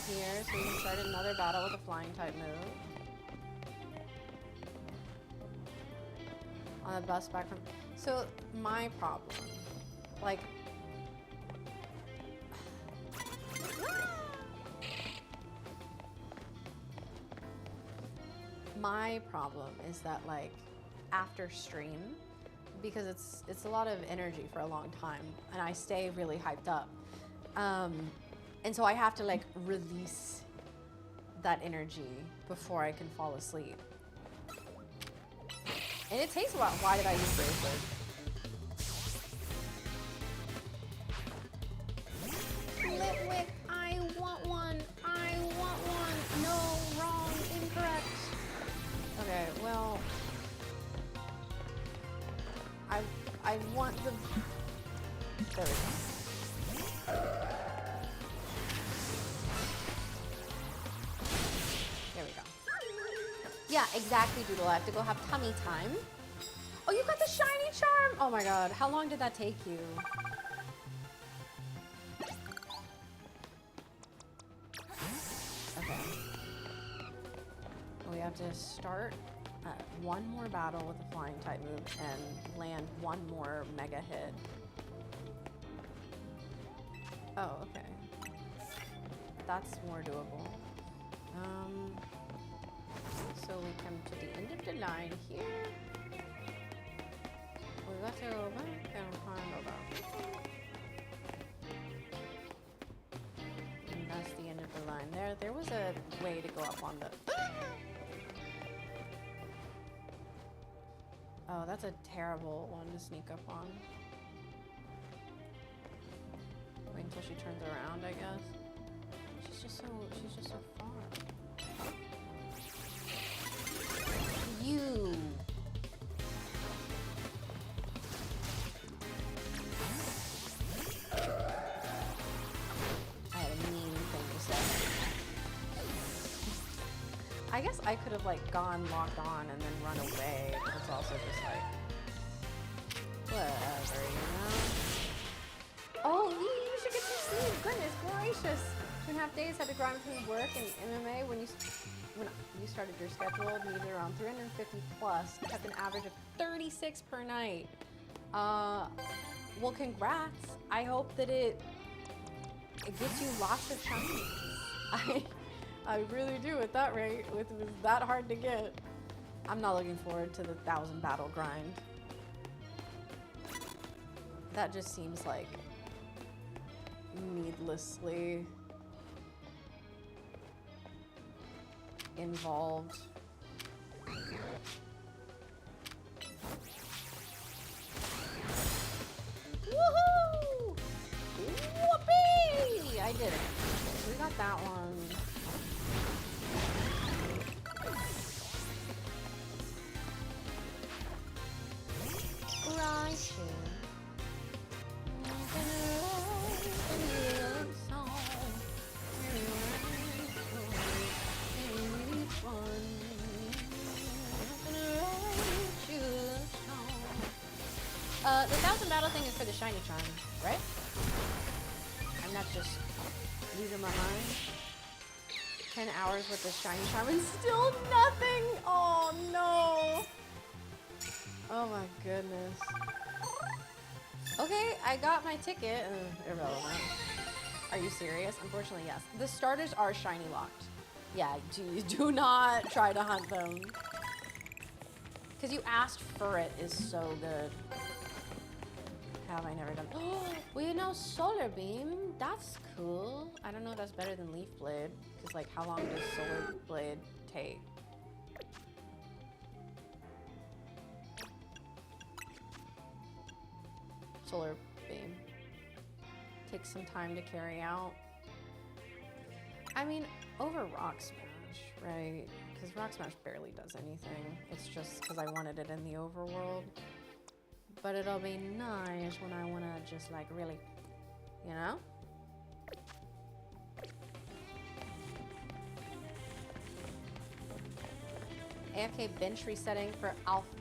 here so we can start another battle with a flying type move. On the bus back from. So, my problem. Like. My problem is that, like, after stream, because it's a lot of energy for a long time, and I stay really hyped up. And so I have to, like, release that energy before I can fall asleep. And it takes a while. Why did I use bracelet? Litwick, I want one. I want one. No, wrong, incorrect. Okay, well, I want the. There we go. There we go. Yeah, exactly, Doodle. I have to go have tummy time. Oh, you got the shiny charm! Oh my god, how long did that take you? Okay. We have to start one more battle with a flying type move and land one more mega hit. Oh, okay. That's more doable. So we come to the end of the line here. We got to go back and find out. And that's the end of the line there. There was a way to go up on the... Oh, that's a terrible one to sneak up on. Wait until she turns around, I guess. She's just so far. You. I had a mean thing to say. I guess I could have like gone locked on and then run away, but it's also just like whatever, you know? Oh, you should get some sleep. Goodness gracious. 2.5 days had to grind between work and MMA when you started your schedule, needed around 350 plus, kept an average of 36 per night. Well, congrats. I hope that it gets you lots of shinies. I really do at that rate. It was that hard to get. I'm not looking forward to the 1,000 battle grind. That just seems like needlessly involved. Woohoo! Whoopee! I did it. We got that one. The 1,000 battle thing is for the shiny charm, right? I'm not just losing my mind. 10 hours with the shiny charm and still nothing. Oh no. Oh my goodness. Okay, I got my ticket. Irrelevant. Are you serious? Unfortunately, yes. The starters are shiny locked. Yeah, do not try to hunt them. Because you asked for it is so good. Have I never done? Oh, we know Solar Beam. That's cool. I don't know if that's better than Leaf Blade. Because, like, how long does Solar Blade take? Solar Beam. Takes some time to carry out. I mean, over Rock Smash, right? Because Rock Smash barely does anything. It's just because I wanted it in the overworld. But it'll be nice when I want to just like really, you know? AFK bench resetting for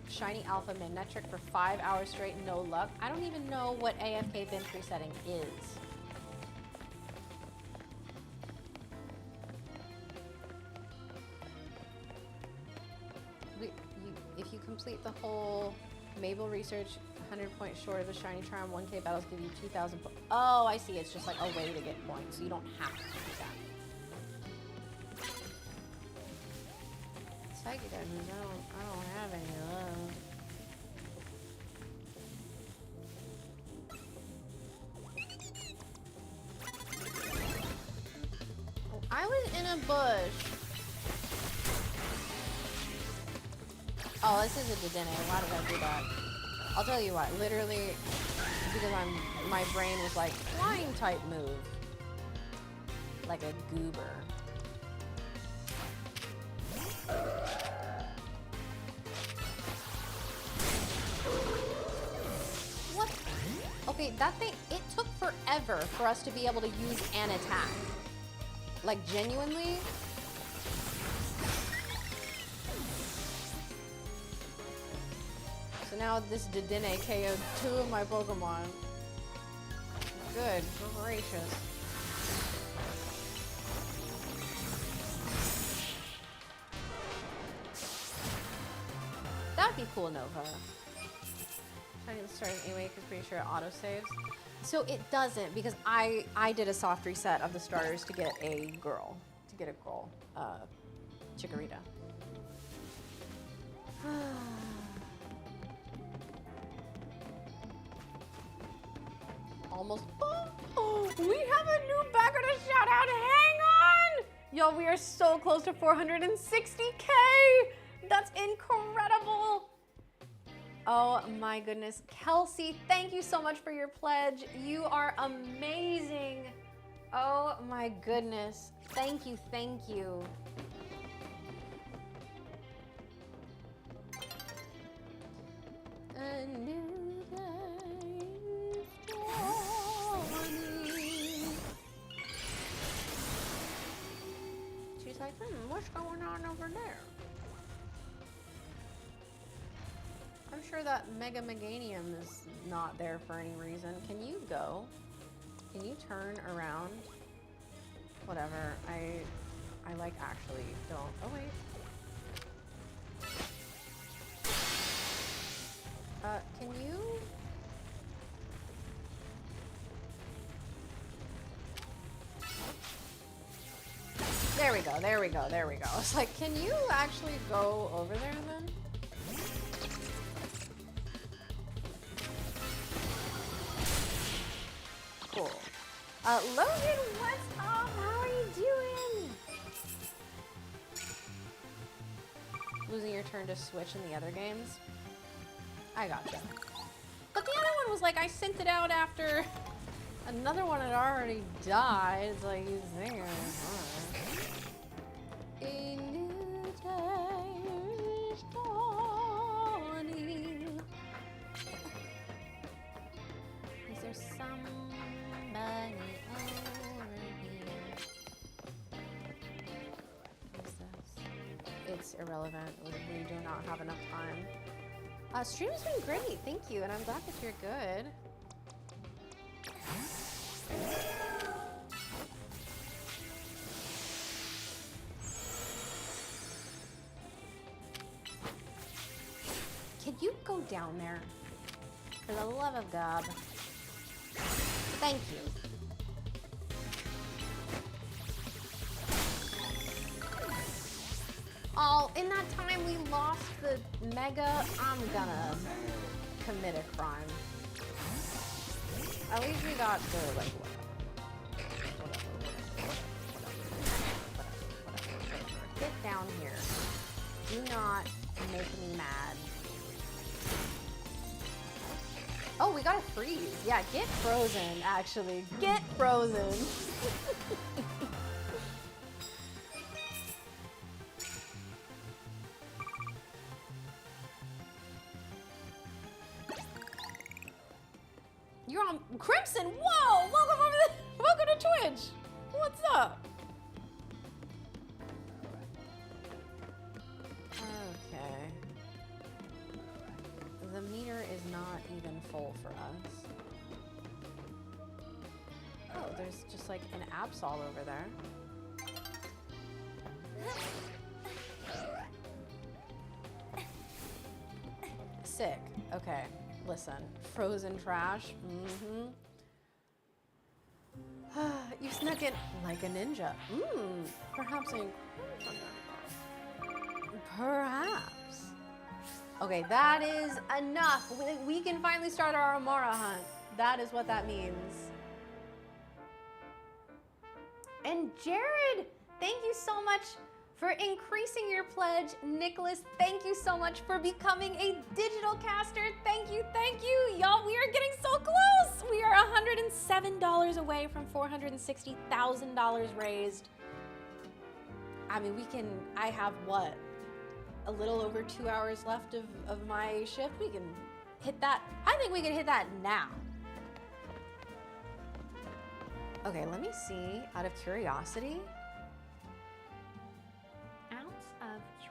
shiny alpha Manectric for 5 hours straight, no luck. I don't even know what AFK bench resetting is. If you complete the whole Mabel research, 100 points short of the shiny charm, 1k battles give you 2,000 points. Oh, I see. It's just like a way to get points, so you don't have to do that. Psychic items, I don't have any of those. Oh, I was in a bush. Oh, this is a Dedenne. Why did I do that? I'll tell you what. Literally, because my brain was like, flying type move. Like a goober. What? Okay, that thing, it took forever for us to be able to use an attack. Like, genuinely. So now this Dedenne KO'd 2 of my Pokemon. Good gracious. That'd be cool, Nova. I'm gonna start anyway because pretty sure it auto-saves. So it doesn't because I did a soft reset of the starters to get a girl. Chikorita. Almost. Oh, we have a new backer to shout out. Hang on! Yo, we are so close to 460K. That's incredible. Oh my goodness. Kelsey, thank you so much for your pledge. You are amazing. Oh my goodness. Thank you, thank you. A new day is dawning. She's like, what's going on over there? I'm sure that Mega Meganium is not there for any reason. Can you go? Can you turn around? Whatever. I like actually don't. Oh wait. Can you? There we go, there we go, there we go. It's like, can you actually go over there then? Cool. Logan, what's up? How are you doing? Losing your turn to switch in the other games? I gotcha. But the other one was like, I sent it out after another one had already died. It's like, he's there. A new day is dawning. Is there somebody over here? What is this? It's irrelevant. We do not have enough time. Stream's been great, thank you, and I'm glad that you're good. Can you go down there? For the love of God. Thank you. Oh, in that time we lost the mega, I'm gonna commit a crime. At least we got the, like, whatever. Get down here. Do not make me mad. Oh, we got a freeze. Yeah, get frozen, actually. Get frozen. You're on Crimson. Whoa! Welcome to Twitch. What's up? Okay. The meter is not even full for us. Oh, there's just like an Absol over there. Sick. Okay. Listen, frozen trash. You snuck in like a ninja. Perhaps perhaps. Okay, that is enough. We can finally start our Amara hunt. That is what that means. And Jared, thank you so much for increasing your pledge. Nicholas, thank you so much for becoming a digital caster. Thank you, thank you. Y'all, we are getting so close. We are $107 away from $460,000 raised. I mean, I have what? A little over 2 hours left of my shift. We can hit that. I think we can hit that now. Okay, let me see, out of curiosity.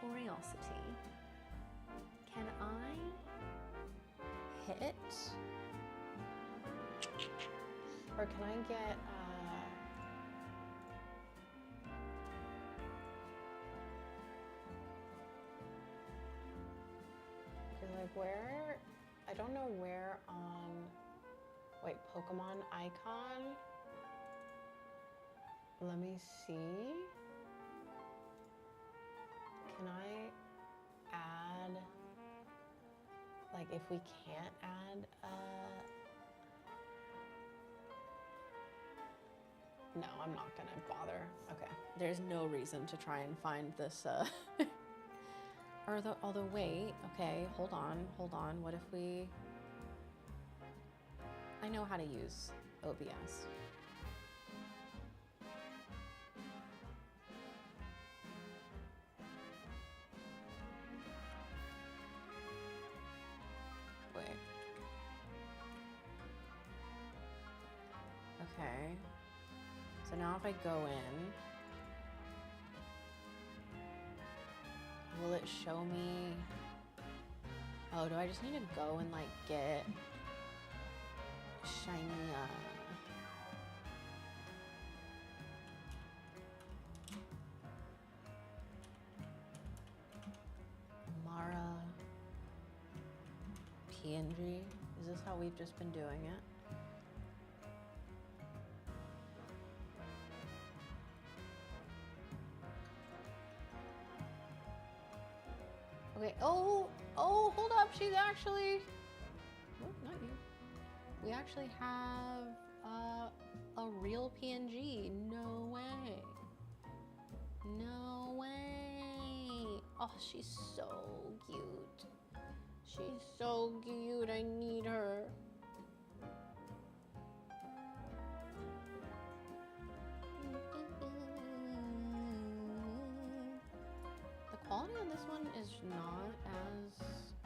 Curiosity. Can I hit? Or can I get like where? I don't know where on, wait, Pokemon icon? Let me see. Can I add, like if we can't add, no, I'm not gonna bother. Okay, there's no reason to try and find this, although wait, okay, hold on, what if we, I know how to use OBS. Okay, so now if I go in, will it show me, oh, do I just need to go and like get shiny, Mara PNG? Is this how we've just been doing it? Okay, oh, hold up, she's actually, oh, not you. We actually have a real PNG, no way. No way. Oh, she's so cute. She's so cute, I need her. The quality on this one is not as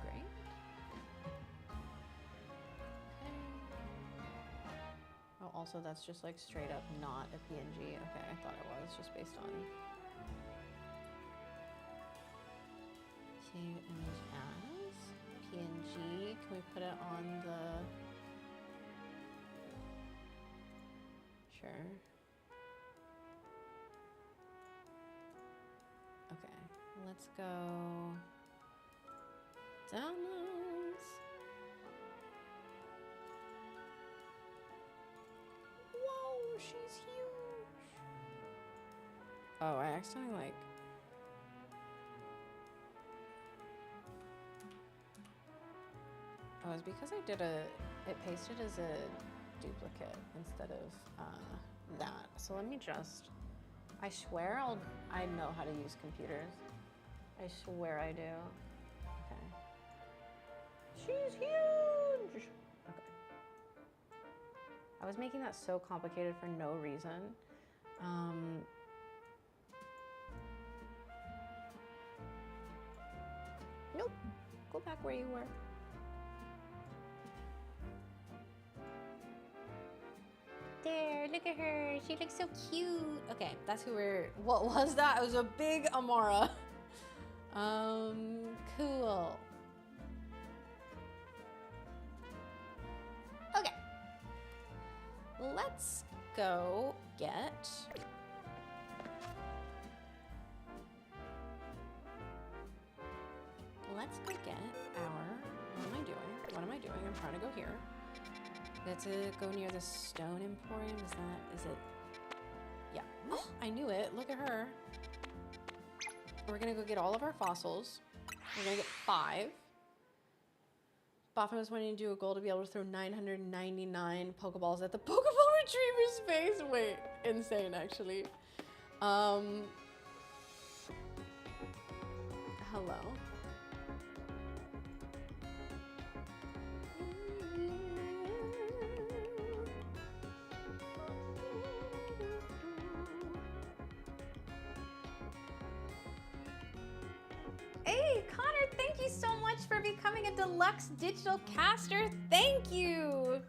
great. Okay. Oh, also that's just like straight up not a PNG. Okay, I thought it was just based on save image as PNG. Can we put it on the... Sure. Okay, let's go downloads. Whoa, she's huge. Oh, I accidentally like... Oh, it's because I did it pasted as a duplicate instead of that. So let me just, I swear I know how to use computers. I swear I do. Okay. She's huge! Okay. I was making that so complicated for no reason. Nope. Go back where you were. There, look at her. She looks so cute. Okay, that's who we're... What was that? It was a big Amara. Cool. Okay. Let's go get... Let's go get our... What am I doing? What am I doing? I'm trying to go here. We have to go near the stone emporium. Is it? Yeah. Oh, I knew it. Look at her. We're gonna go get all of our fossils. We're gonna get 5. Boffin was wanting to do a goal to be able to throw 999 Pokeballs at the Pokeball Retriever's face. Wait, insane actually. Hello. Hey, Connor, thank you so much for becoming a deluxe digital caster. Thank you.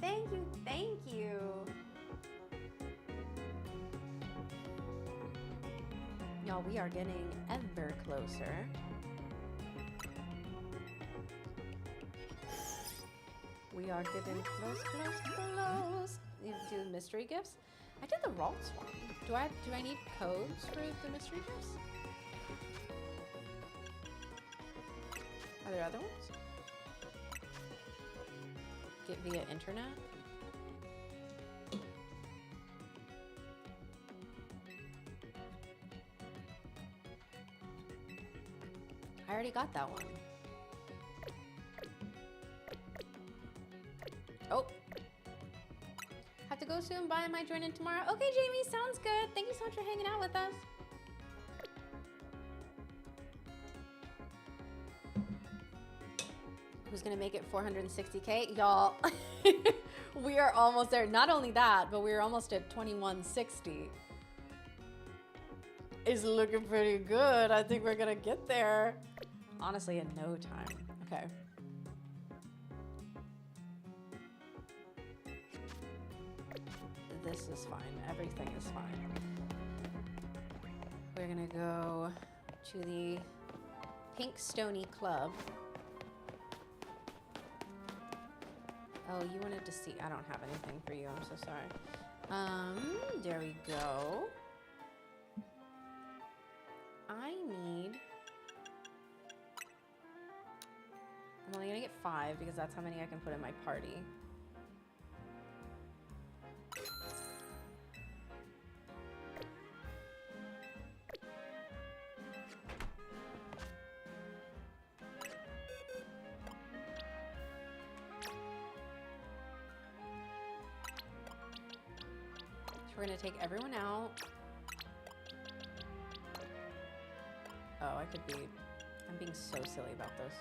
Thank you, thank you. Y'all, we are getting ever closer. We are getting close, close, close. You do mystery gifts? I did the Ralts one. Do I need codes for the mystery gifts? Are there other ones? Get via internet? I already got that one. Oh. Have to go soon. Bye. I might join in tomorrow. Okay, Jamie. Sounds good. Thank you so much for hanging out with us. Who's gonna make it 460K? Y'all, we are almost there. Not only that, but we're almost at 2160. It's looking pretty good. I think we're gonna get there. Honestly, in no time. Okay. This is fine. Everything is fine. We're gonna go to the Pink Stony Club. Oh, you wanted to see. I don't have anything for you. I'm so sorry. There we go. I need... I'm only gonna get 5 because that's how many I can put in my party. We're gonna take everyone out. Oh, I could be... I'm being so silly about this.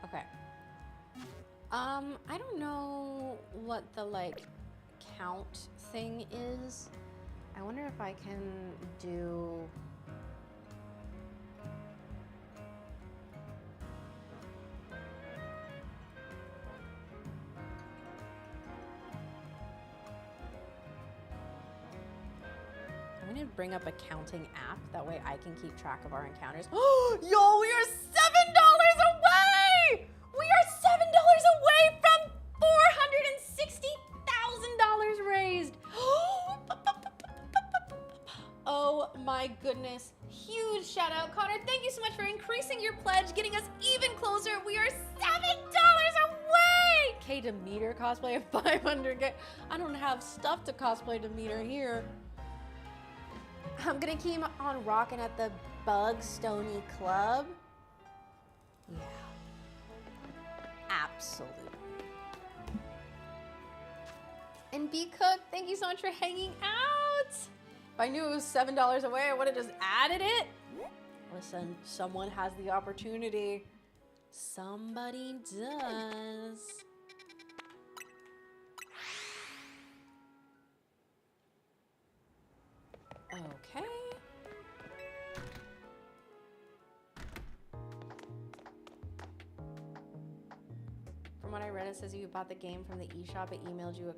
Okay. I don't know what the, like, count thing is. I wonder if I can do... going to bring up a counting app. That way I can keep track of our encounters. Oh, yo, we are $7 away! We are $7 away from $460,000 raised. Oh my goodness. Huge shout out, Connor. Thank you so much for increasing your pledge, getting us even closer. We are $7 away! K Demeter cosplay at 500K. I don't have stuff to cosplay Demeter here. I'm gonna keep on rocking at the Bug Stony Club. Yeah. Absolutely. And B Cook, thank you so much for hanging out. If I knew it was $7 away, I would have just added it. Listen, someone has the opportunity. Somebody does. Okay. From what I read, it says you bought the game from the eShop. It emailed you a...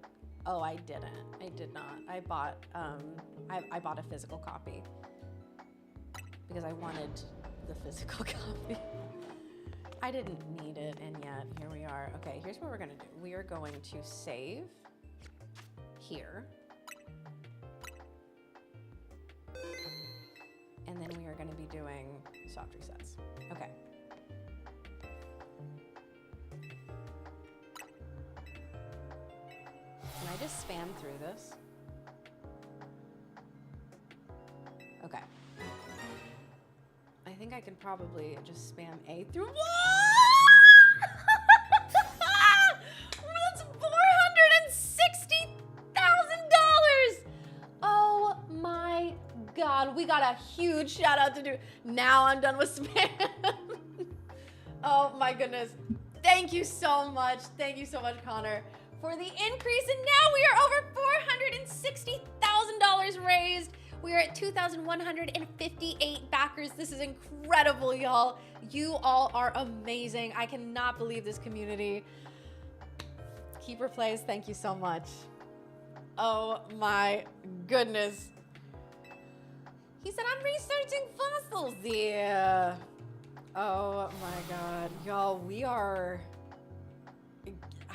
Oh, I didn't. I did not. I bought a physical copy because I wanted the physical copy. I didn't need it, and yet here we are. Okay, here's what we're gonna do. We are going to save here. And then we are gonna be doing soft resets. Okay. Can I just spam through this? Okay. I think I could probably just spam A through. That's $460,000! Oh my God, we got a huge shout out to do. Now I'm done with spam. Oh my goodness. Thank you so much. Thank you so much, Connor, for the increase. And now we are over $460,000 raised. We are at 2,158 backers. This is incredible, y'all. You all are amazing. I cannot believe this community. Keeper Plays, thank you so much. Oh my goodness. He said, I'm researching fossils. Yeah. Oh my God. Y'all, we are...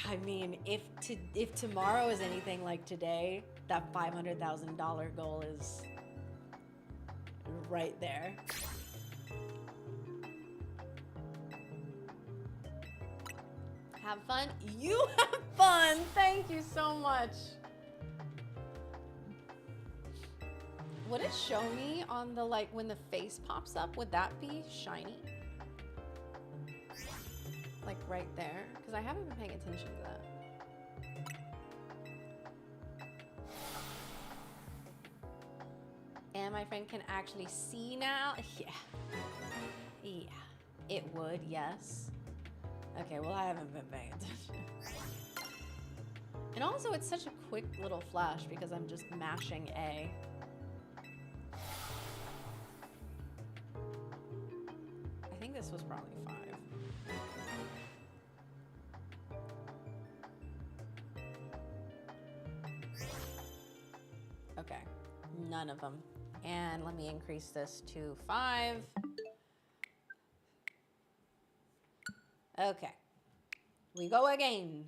I mean, if tomorrow is anything like today, that $500,000 goal is right there. Have fun. You have fun. Thank you so much. Would it show me on the, like, when the face pops up, would that be shiny? Like right there? Because I haven't been paying attention to that. And my friend can actually see now? Yeah. Yeah. It would, yes. Okay, well, I haven't been paying attention. And also, it's such a quick little flash because I'm just mashing A. I think this was probably 5. Okay, none of them. And let me increase this to 5. Okay, we go again.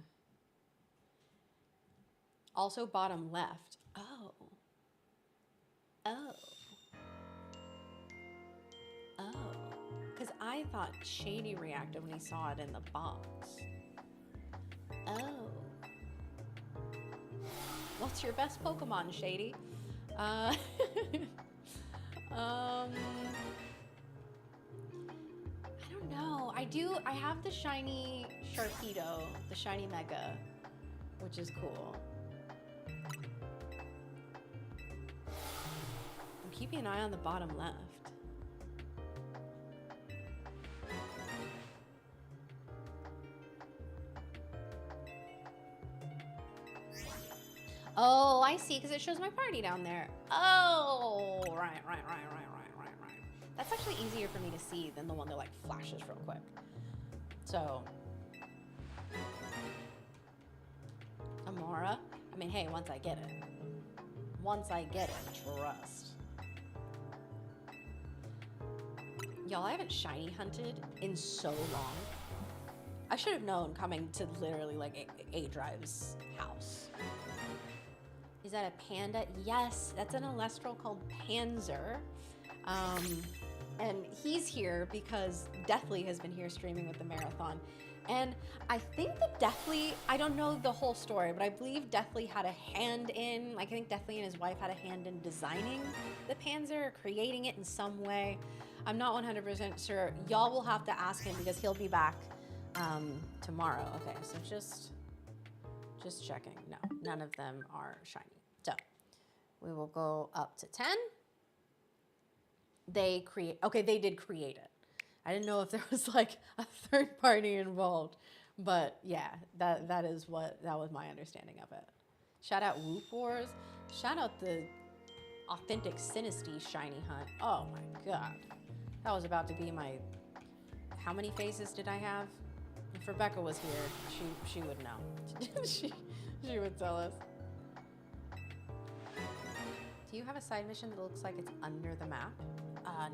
Also bottom left. Oh. Oh. Oh. Because I thought Shady reacted when he saw it in the box. Oh. What's your best Pokemon, Shady? I don't know. I have the shiny Sharpedo, the shiny Mega, which is cool. I'm keeping an eye on the bottom left. Oh, I see, because it shows my party down there. Oh, right. That's actually easier for me to see than the one that like flashes real quick. So, Amara, I mean, hey, once I get it, trust. Y'all, I haven't shiny hunted in so long. I should have known coming to literally like A Drive's house. Is that a panda? Yes, that's an Elestral called Panzer. And he's here because Deathly has been here streaming with the marathon. And I think that Deathly, I don't know the whole story, but I believe Deathly had a hand in, like I think Deathly and his wife had a hand in designing the Panzer, or creating it in some way. I'm not 100% sure. Y'all will have to ask him because he'll be back tomorrow. Okay, so just checking. No, none of them are shiny. So we will go up to 10. They did create it. I didn't know if there was like a third party involved, but yeah, that was my understanding of it. Shout out Whoop Wars. Shout out the authentic Sinisty shiny hunt. Oh my god, that was about to be my. How many phases did I have? If Rebecca was here, she would know. she would tell us. Do you have a side mission that looks like it's under the map?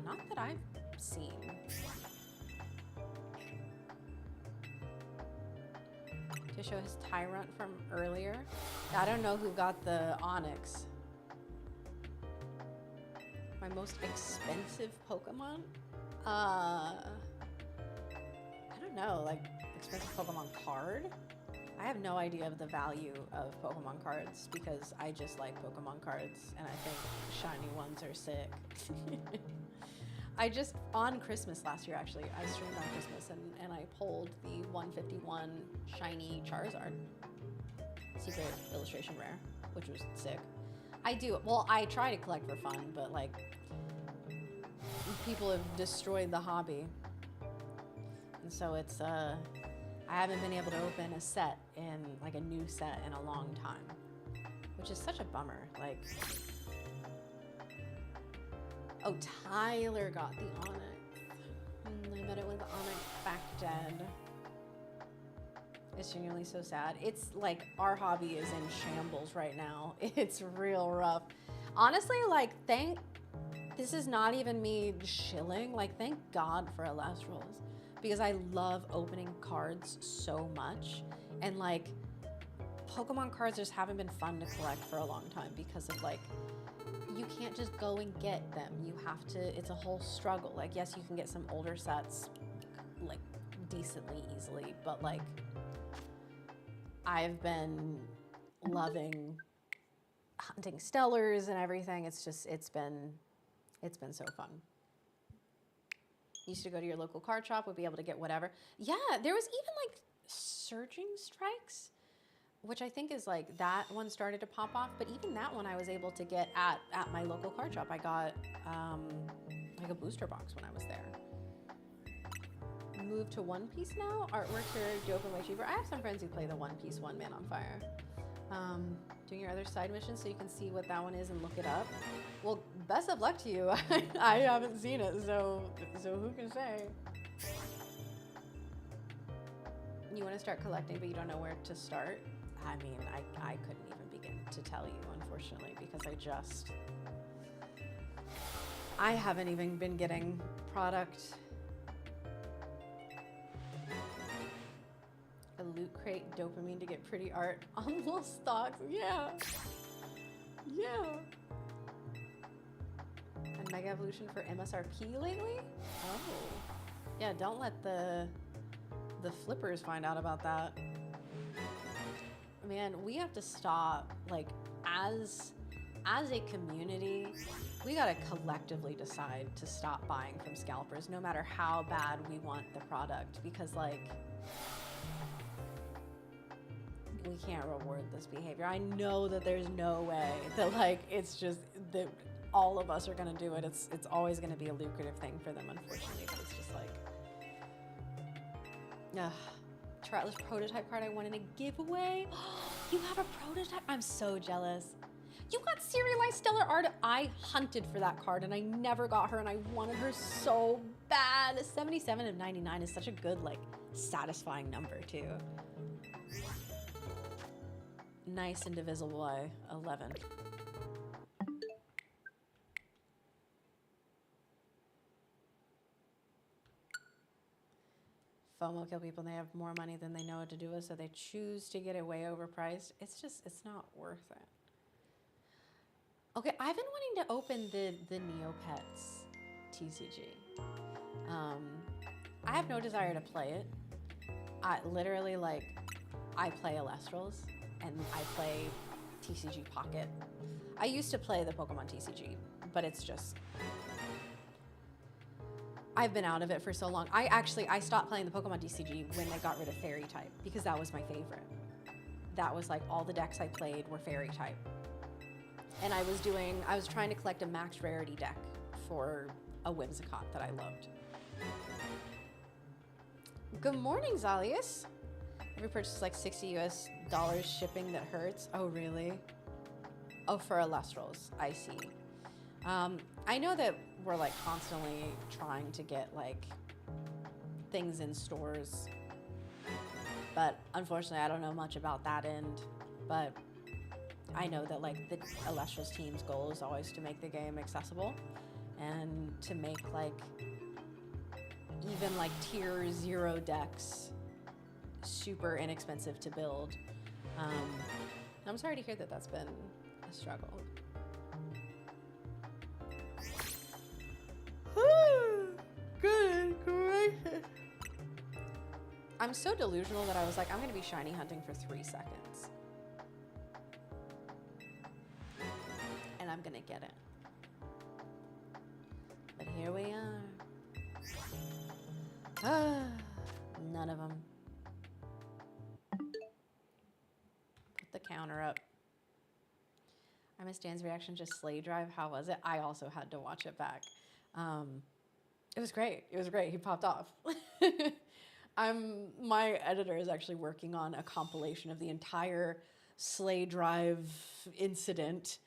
Not that I've seen. To show his Tyrant from earlier. I don't know who got the Onyx. My most expensive Pokemon? I don't know, like expensive Pokemon card? I have no idea of the value of Pokemon cards because I just like Pokemon cards and I think shiny ones are sick. On Christmas last year actually, I streamed on Christmas and I pulled the 151 shiny Charizard. Secret illustration rare, which was sick. I try to collect for fun, but like, people have destroyed the hobby. And so it's, I haven't been able to open a set a new set in a long time, which is such a bummer. Like, oh, Tyler got the Onyx. I bet it was the Onyx back dead. It's genuinely so sad. It's like our hobby is in shambles right now. It's real rough. Honestly, like, this is not even me shilling. Like, thank God for Elestrals. Because I love opening cards so much. And like, Pokemon cards just haven't been fun to collect for a long time because of like, you can't just go and get them. You have to, it's a whole struggle. Like, yes, you can get some older sets like decently easily, but like, I've been loving hunting Stellars and everything. It's been so fun. Used to go to your local card shop, would be able to get whatever. Yeah, there was even like Surging Strikes, which I think is like, that one started to pop off, but even that one I was able to get at my local card shop. I got like a booster box when I was there. Moved to One Piece now? Artworks are dope and way cheaper. I have some friends who play the One Piece One Man on Fire. Doing your other side mission so you can see what that one is and look it up. Well, best of luck to you. I haven't seen it, so who can say? You want to start collecting, but you don't know where to start? I mean, I couldn't even begin to tell you, unfortunately, because I haven't even been getting product. A loot crate dopamine to get pretty art on little stocks. Yeah. Yeah. And Mega Evolution for MSRP lately? Oh. Yeah, don't let the flippers find out about that. Man, we have to stop, like, as a community, we gotta collectively decide to stop buying from scalpers, no matter how bad we want the product, because, like, we can't reward this behavior. I know that there's no way that, like, it's just that all of us are gonna do it. It's always gonna be a lucrative thing for them, unfortunately, but it's just like, Troutler's prototype card I won in a giveaway. You have a prototype? I'm so jealous. You got serialized stellar art. I hunted for that card and I never got her and I wanted her so bad. 77 of 99 is such a good, like, satisfying number too. Nice and divisible by 11. FOMO kill people and they have more money than they know what to do with, so they choose to get it way overpriced. It's not worth it. Okay, I've been wanting to open the Neopets TCG. I have no desire to play it. I literally, like, I play Elestrals and I play TCG Pocket. I used to play the Pokemon TCG, but it's just, I've been out of it for so long. I stopped playing the Pokemon TCG when they got rid of Fairy type because that was my favorite. That was like all the decks I played were Fairy type. And I was trying to collect a max rarity deck for a Whimsicott that I loved. Good morning, Zalius. Every purchase is like $60 US shipping that hurts. Oh, really? Oh, for Elestrals, I see. I know that we're like constantly trying to get like things in stores, but unfortunately I don't know much about that end. But I know that like the Elestrals team's goal is always to make the game accessible and to make like even like tier 0 decks super inexpensive to build. I'm sorry to hear that that's been a struggle. Good gracious. I'm so delusional that I was like, I'm gonna be shiny hunting for 3 seconds. And I'm gonna get it. But here we are. None of them. Put the counter up. I missed Dan's reaction to Slay Drive. How was it? I also had to watch it back. It was great. It was great. He popped off. My editor is actually working on a compilation of the entire Slay Drive incident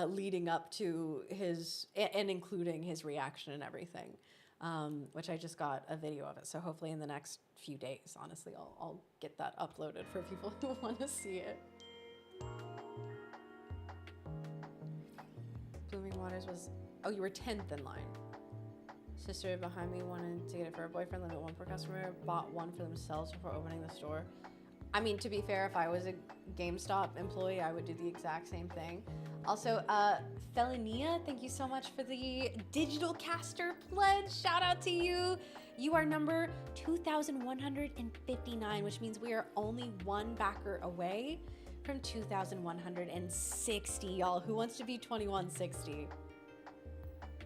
leading up to his, and including his reaction and everything, which I just got a video of it. So hopefully in the next few days, honestly, I'll get that uploaded for people who want to see it. Blooming Waters was, oh, you were 10th in line. Sister behind me wanted to get it for her boyfriend, limit 1 per customer, bought 1 for themselves before opening the store. I mean, to be fair, if I was a GameStop employee, I would do the exact same thing. Also, Felania, thank you so much for the digital caster pledge. Shout out to you. You are number 2,159, which means we are only 1 backer away from 2,160, y'all. Who wants to be 2160?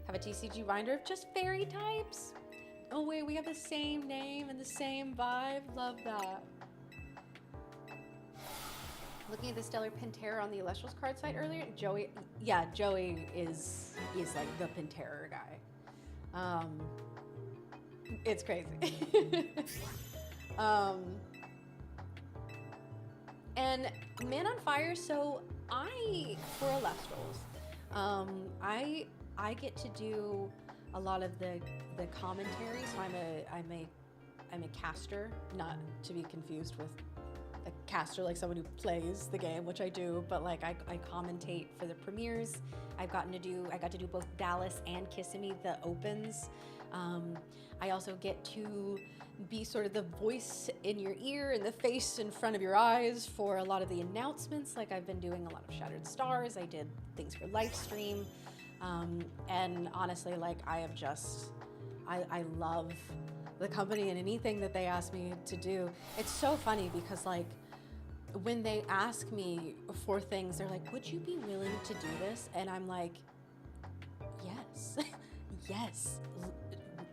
Have a TCG binder of just fairy types. Oh wait, we have the same name and the same vibe. Love that. Looking at the Stellar Pantera on the Elestrals card site earlier, Joey is like the Pantera guy. It's crazy. And Man on Fire, so for Elestrals, I get to do a lot of the commentary. So I'm a caster, not to be confused with a caster like someone who plays the game, which I do, but like I commentate for the premieres. I got to do both Dallas and Kissimmee, the opens. I also get to be sort of the voice in your ear and the face in front of your eyes for a lot of the announcements. Like I've been doing a lot of Shattered Stars. I did things for Lifestream. And honestly, like I love the company and anything that they ask me to do. It's so funny because like when they ask me for things, they're like, would you be willing to do this? And I'm like, yes, yes,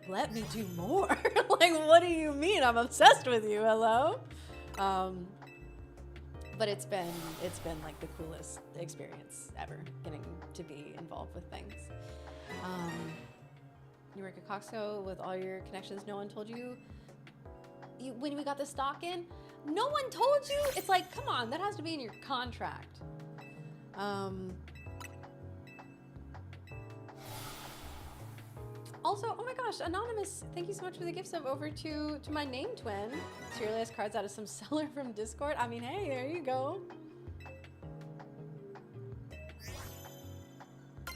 let me do more. Like, what do you mean? I'm obsessed with you, hello? But it's been like the coolest experience ever, getting to be involved with things. You work at Costco with all your connections. No one told you when we got the stock in? No one told you? It's like, come on, that has to be in your contract. Also, oh my gosh, Anonymous, thank you so much for the gift sub over to my name twin. So your last cards out of some seller from Discord. I mean, hey, there you go.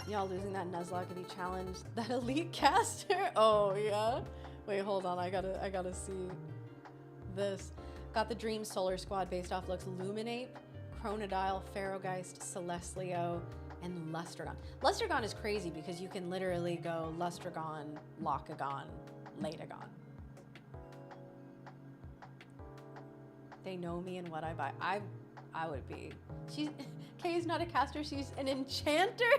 Y'all losing that Nuzlocke if you challenge that elite caster? Oh yeah? Wait, hold on. I gotta see this. Got the Dream Solar Squad based off looks: Luminape, Chronodile, Ferrogeist, Celestlio, and Lustragon. Lustragon is crazy because you can literally go Lustragon, Lockagon, Latagon. They know me and what I buy. I would be. Kay is not a caster, she's an enchanter.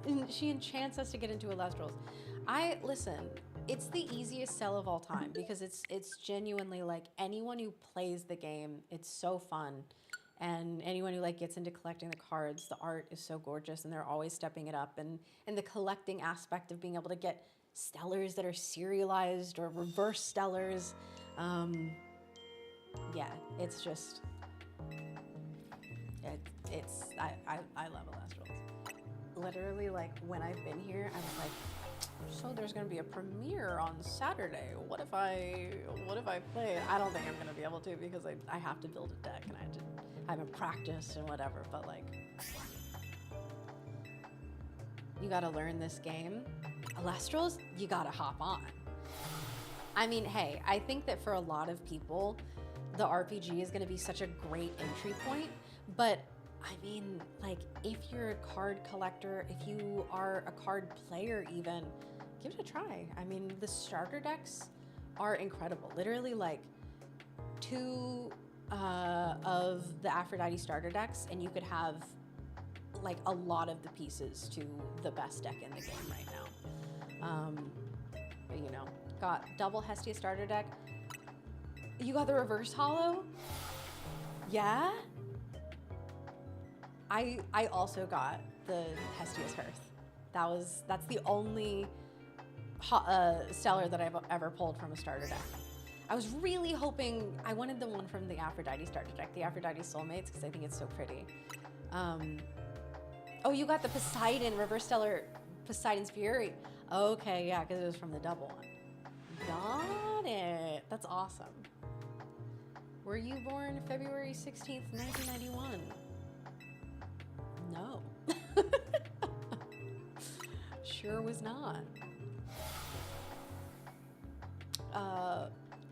And she enchants us to get into Elestrals. Listen, it's the easiest sell of all time because it's genuinely like anyone who plays the game, it's so fun. And anyone who like gets into collecting the cards, the art is so gorgeous and they're always stepping it up. And the collecting aspect of being able to get stellars that are serialized or reverse stellars. Yeah, it's just, I love Elestrals. Literally, like, when I've been here, I was like, so there's gonna be a premiere on Saturday. What if I play it? I don't think I'm gonna be able to because I have to build a deck and I haven't practiced and whatever, but like, you gotta learn this game. Elestrals, you gotta hop on. I mean, hey, I think that for a lot of people, the RPG is gonna be such a great entry point, but I mean, like, if you're a card collector, if you are a card player even, give it a try. I mean, the starter decks are incredible. Literally, like, 2 of the Aphrodite starter decks, and you could have, like, a lot of the pieces to the best deck in the game right now. But, you know, got double Hestia starter deck. You got the reverse holo? Yeah? I also got the Hestia's Hearth. That's the only stellar that I've ever pulled from a starter deck. I was really hoping, I wanted the one from the Aphrodite starter deck, the Aphrodite Soulmates, because I think it's so pretty. Oh, you got the Poseidon, reverse stellar Poseidon's Fury. Okay, yeah, because it was from the double one. Got it. That's awesome. Were you born February 16th, 1991? No. Sure was not.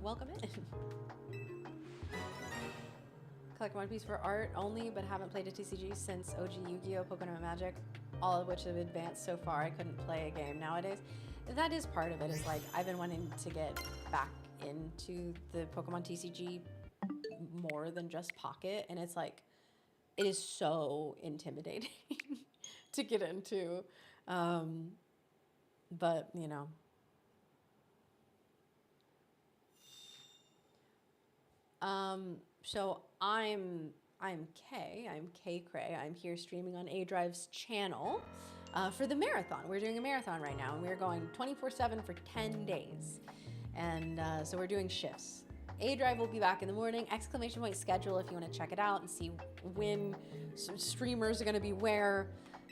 Welcome in. Collect One Piece for art only, but haven't played a TCG since OG Yu-Gi-Oh! Pokémon Magic, all of which have advanced so far. I couldn't play a game nowadays. That is part of it, is like, I've been wanting to get back into the Pokemon TCG more than just Pocket, and it's like, it is so intimidating to get into. But, you know. So I'm Kay. I'm Kaycreigh. I'm here streaming on A-Drive's channel for the marathon. We're doing a marathon right now, and we're going 24/7 for 10 days. And so we're doing shifts. A-Drive will be back in the morning. Exclamation point schedule if you want to check it out and see when streamers are going to be where.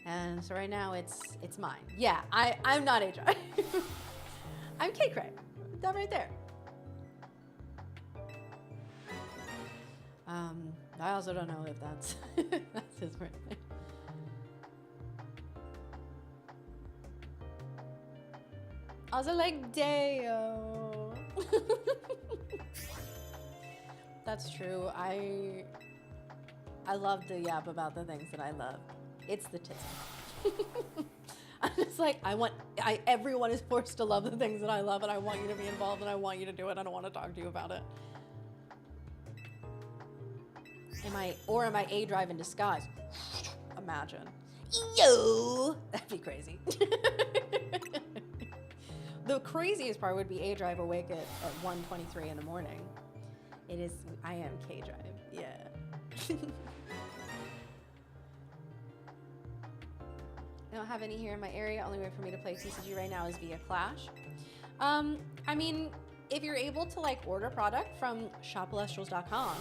And so right now it's mine. Yeah, I'm not A-Drive. I'm Kaycreigh. That right there. I also don't know if that's that's his birthday. Also like Deo. That's true. I love to yap about the things that I love. It's the tism. I'm just like, everyone is forced to love the things that I love, and I want you to be involved, and I want you to do it. I don't want to talk to you about it. Am I A-Drive in disguise? Imagine. Yo! That'd be crazy. The craziest part would be A-Drive awake at 1:23 in the morning. I am K-Drive, yeah. I don't have any here in my area. Only way for me to play TCG right now is via Clash. I mean, if you're able to like order product from shopelestrals.com,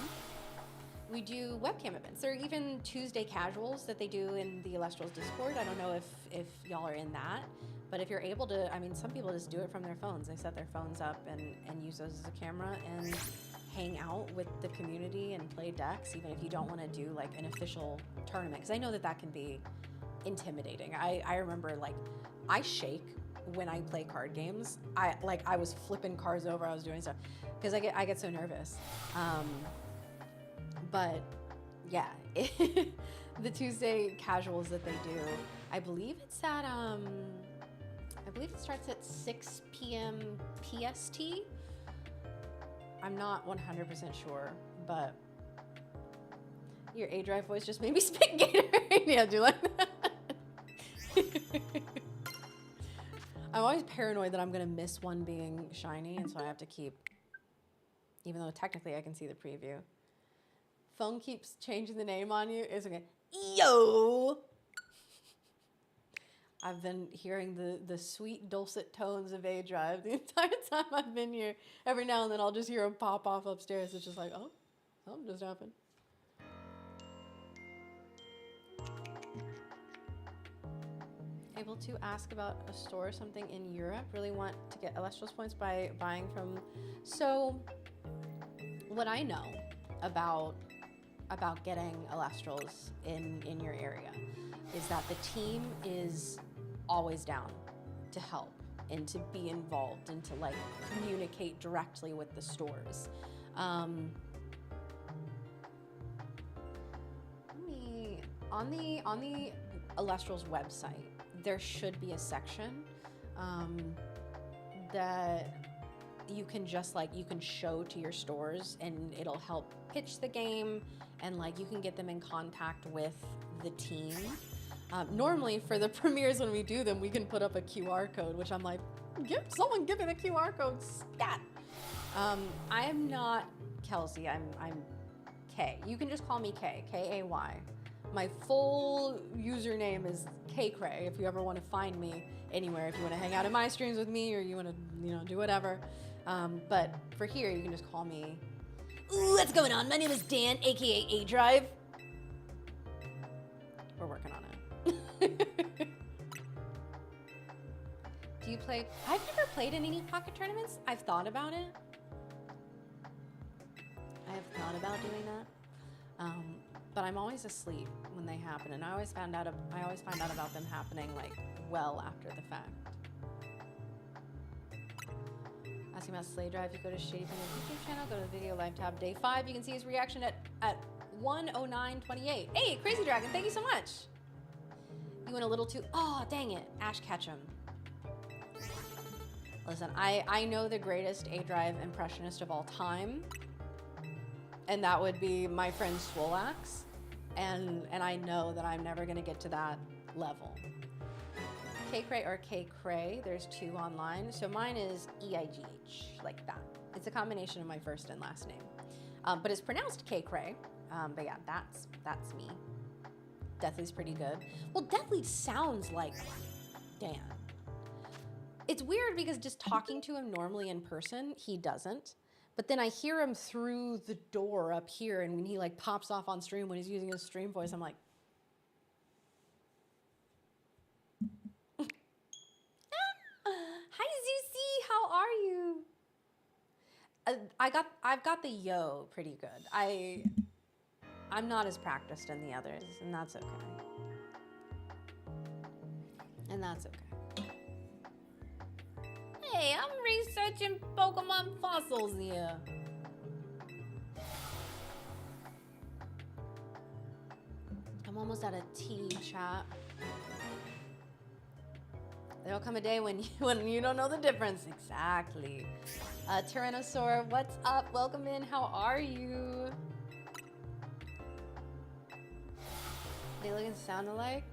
we do webcam events. There are even Tuesday casuals that they do in the Elestrals Discord. I don't know if y'all are in that, but if you're able to, I mean, some people just do it from their phones. They set their phones up and use those as a camera and hang out with the community and play decks, even if you don't want to do like an official tournament. Because I know that can be intimidating. I remember like, I shake when I play card games. I was flipping cards over. I was doing stuff because I get so nervous. But yeah, the Tuesday casuals that they do, I believe it's at I believe it starts at 6 p.m. PST. I'm not 100% sure, but your A-Drive voice just made me spit Gatorade. Yeah, do you like that? I'm always paranoid that I'm gonna miss one being shiny, and so I have to keep, even though technically I can see the preview. Phone keeps changing the name on you. It's okay. Yo! I've been hearing the sweet dulcet tones of A-Drive the entire time I've been here. Every now and then I'll just hear him pop off upstairs. It's just like, oh, something just happened. Able to ask about a store or something in Europe. Really want to get Elestrals points by buying from. So what I know about getting Elestrals in your area is that the team is always down to help and to be involved and to like communicate directly with the stores. On the Elestrals website, there should be a section that you can just you can show to your stores, and it'll help pitch the game, and like you can get them in contact with the team. Normally for the premieres when we do them, we can put up a QR code, which I'm like, someone give me the QR code, stat. I am not Kelsey, I'm Kay. You can just call me Kay, K-A-Y. My full username is Kaycreigh if you ever want to find me anywhere, if you want to hang out in my streams with me or you want to, do whatever. But for here, you can just call me. Ooh, what's going on? My name is Dan, aka A-Drive. We're working on it. Do you play? I've never played in any pocket tournaments. I've thought about it. I have thought about doing that. But I'm always asleep when they happen, and I always find out about them happening like well after the fact. Asking about Slay Drive, you go to Shady from the YouTube channel, go to the video live tab, day 5. You can see his reaction at 1:09:28. Hey, Crazy Dragon, thank you so much. You went a little too. Oh, dang it, Ash Ketchum. Listen, I know the greatest A-Drive impressionist of all time, and that would be my friend Swolax, and I know that I'm never gonna get to that level. Kaycreigh or Kaycreigh, there's 2 online. So mine is E-I-G-H, like that. It's a combination of my first and last name. But it's pronounced Kaycreigh. But yeah, that's me. Deathly's pretty good. Well, Deathly sounds like Dan. It's weird because just talking to him normally in person, he doesn't. But then I hear him through the door up here, and when he like pops off on stream when he's using his stream voice, I'm like, hi Zeusy, how are you? I've got the yo pretty good. I'm not as practiced in the others, and that's okay. And that's okay. Hey, I'm researching Pokemon fossils here. I'm almost out of tea, chat. There'll come a day when you don't know the difference. Exactly. Tyrannosaur, what's up? Welcome in. How are you? They look and sound alike,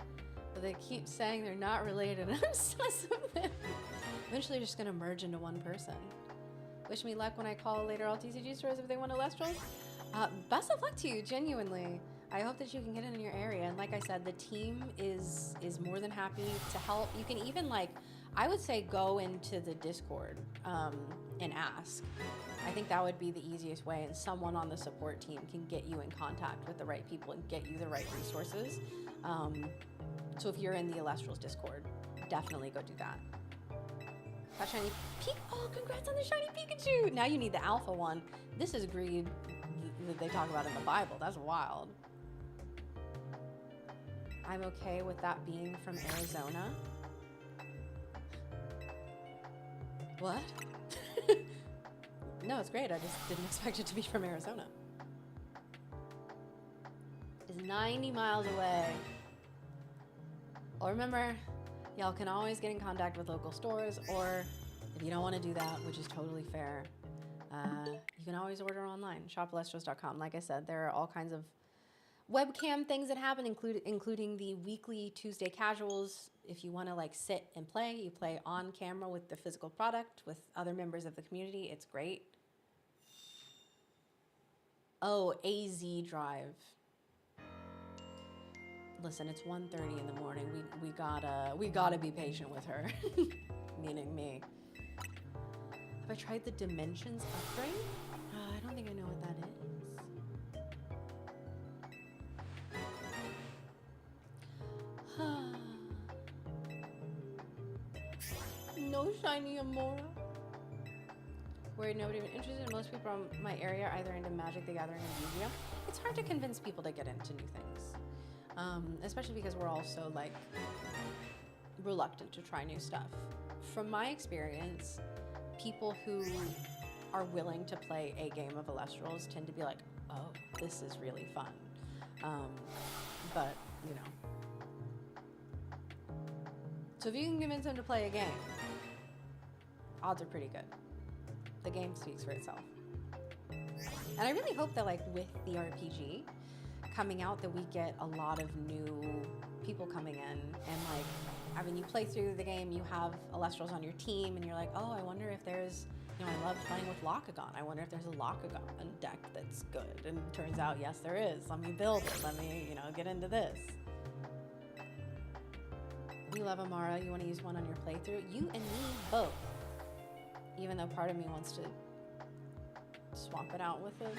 but they keep saying they're not related. I'm obsessed with them. Eventually, they're just gonna merge into one person. Wish me luck when I call later all TCG stores if they want Elestrals. Best of luck to you, genuinely. I hope that you can get it in your area. And like I said, the team is more than happy to help. You can even I would say go into the Discord and ask. I think that would be the easiest way, and someone on the support team can get you in contact with the right people and get you the right resources. So if you're in the Elestrals Discord, definitely go do that. Got shiny Oh, congrats on the shiny Pikachu! Now you need the alpha one. This is greed that they talk about in the Bible. That's wild. I'm okay with that being from Arizona. What? No, it's great. I just didn't expect it to be from Arizona. It's 90 miles away. Well, remember, y'all can always get in contact with local stores, or if you don't want to do that, which is totally fair, you can always order online, shop.elestrals.com. Like I said, there are all kinds of webcam things that happen, including the weekly Tuesday casuals. If you want to like sit and play, you play on camera with the physical product with other members of the community. It's great. Oh, AZ Drive. Listen, it's 1:30 in the morning. We gotta be patient with her, meaning me. Have I tried the Dimensions upgrade? I don't think I know what that is. No shiny Amora. Worried nobody even interested. Most people from my area are either into Magic the Gathering and Yu-Gi-Oh. It's hard to convince people to get into new things. Especially because we're all so like reluctant to try new stuff. From my experience, people who are willing to play a game of Elestrals tend to be like, oh, this is really fun. But, you know. So if you can convince them to play a game, odds are pretty good. The game speaks for itself. And I really hope that like with the RPG coming out that we get a lot of new people coming in, and like, I mean, you play through the game, you have Elestrals on your team, and you're like, oh, I wonder if there's, you know, I love playing with Locagon. I wonder if there's a Locagon deck that's good. And it turns out, yes, there is. Let me build it. Let me, you know, get into this. You love Amara. You want to use one on your playthrough? You and me both. Even though part of me wants to swap it out with a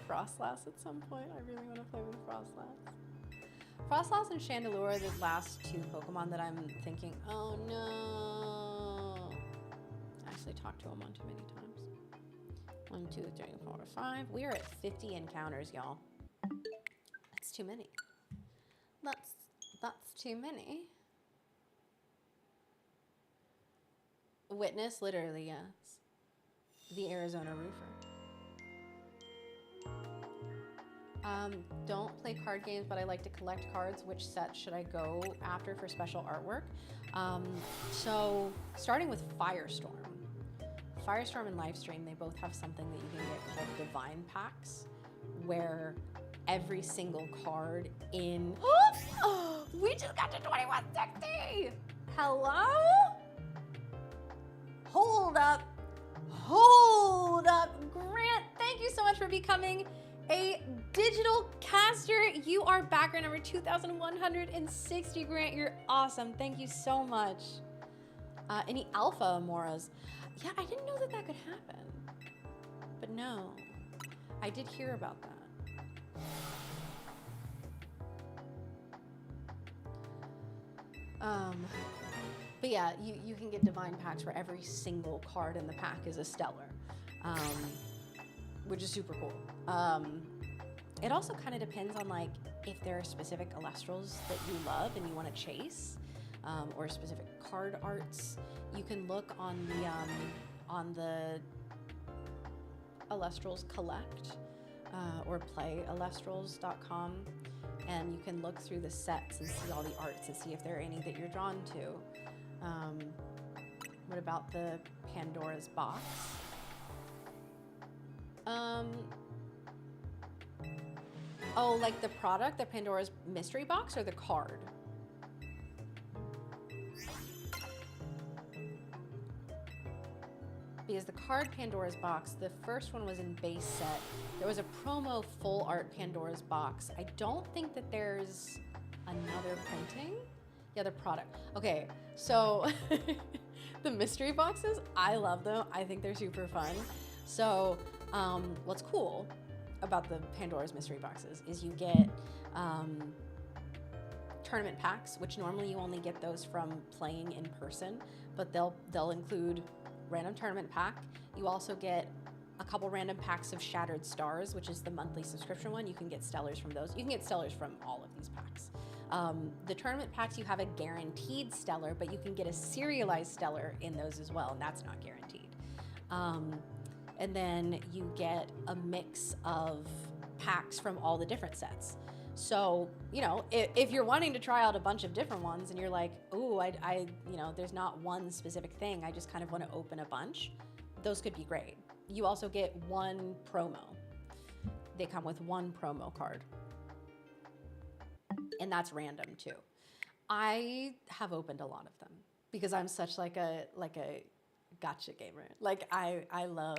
Frostlass at some point. I really want to play with Frostlass. Frostlass and Chandelure are the last two Pokemon that I'm thinking, oh no. I actually talked to him one too many times. 1, 2, 3, 4, 5. We are at 50 encounters, y'all. That's too many. That's too many. Witness, literally, yes. The Arizona Roofer. Don't play card games, but I like to collect cards. Which set should I go after for special artwork? So starting with Firestorm. Firestorm and Lifestream, they both have something that you can get called Divine Packs, where every single card in... Oh, we just got to 2160! Hello? Hold up. Grant, thank you so much for becoming a digital caster. You are backer number 2,160, Grant. You're awesome. Thank you so much. Any alpha Amoras? Yeah, I didn't know that that could happen. But no, I did hear about that. But yeah, you can get divine packs where every single card in the pack is a stellar, which is super cool. It also kind of depends on like if there are specific Elestrals that you love and you want to chase, or specific card arts. You can look on the Elestrals Collect or playelestrals.com, and you can look through the sets and see all the arts and see if there are any that you're drawn to. What about the Pandora's Box? Oh, like the product, the Pandora's Mystery Box, or the card? Because the card Pandora's Box, the first one was in base set. There was a promo full art Pandora's Box. I don't think that there's another printing. Yeah, the product. Okay, so the mystery boxes, I love them. I think they're super fun. So what's cool about the Pandora's mystery boxes is you get tournament packs, which normally you only get those from playing in person, but they'll include random tournament pack. You also get a couple random packs of Shattered Stars, which is the monthly subscription one. You can get stellars from those. You can get stellars from all of these packs. The tournament packs, you have a guaranteed stellar, but you can get a serialized stellar in those as well, and that's not guaranteed. And then you get a mix of packs from all the different sets. So, you know, if you're wanting to try out a bunch of different ones and you're like, ooh, you know, there's not one specific thing, I just kind of want to open a bunch, those could be great. You also get one promo. They come with one promo card. And that's random too. I have opened a lot of them because I'm such like a gotcha gamer. Like I love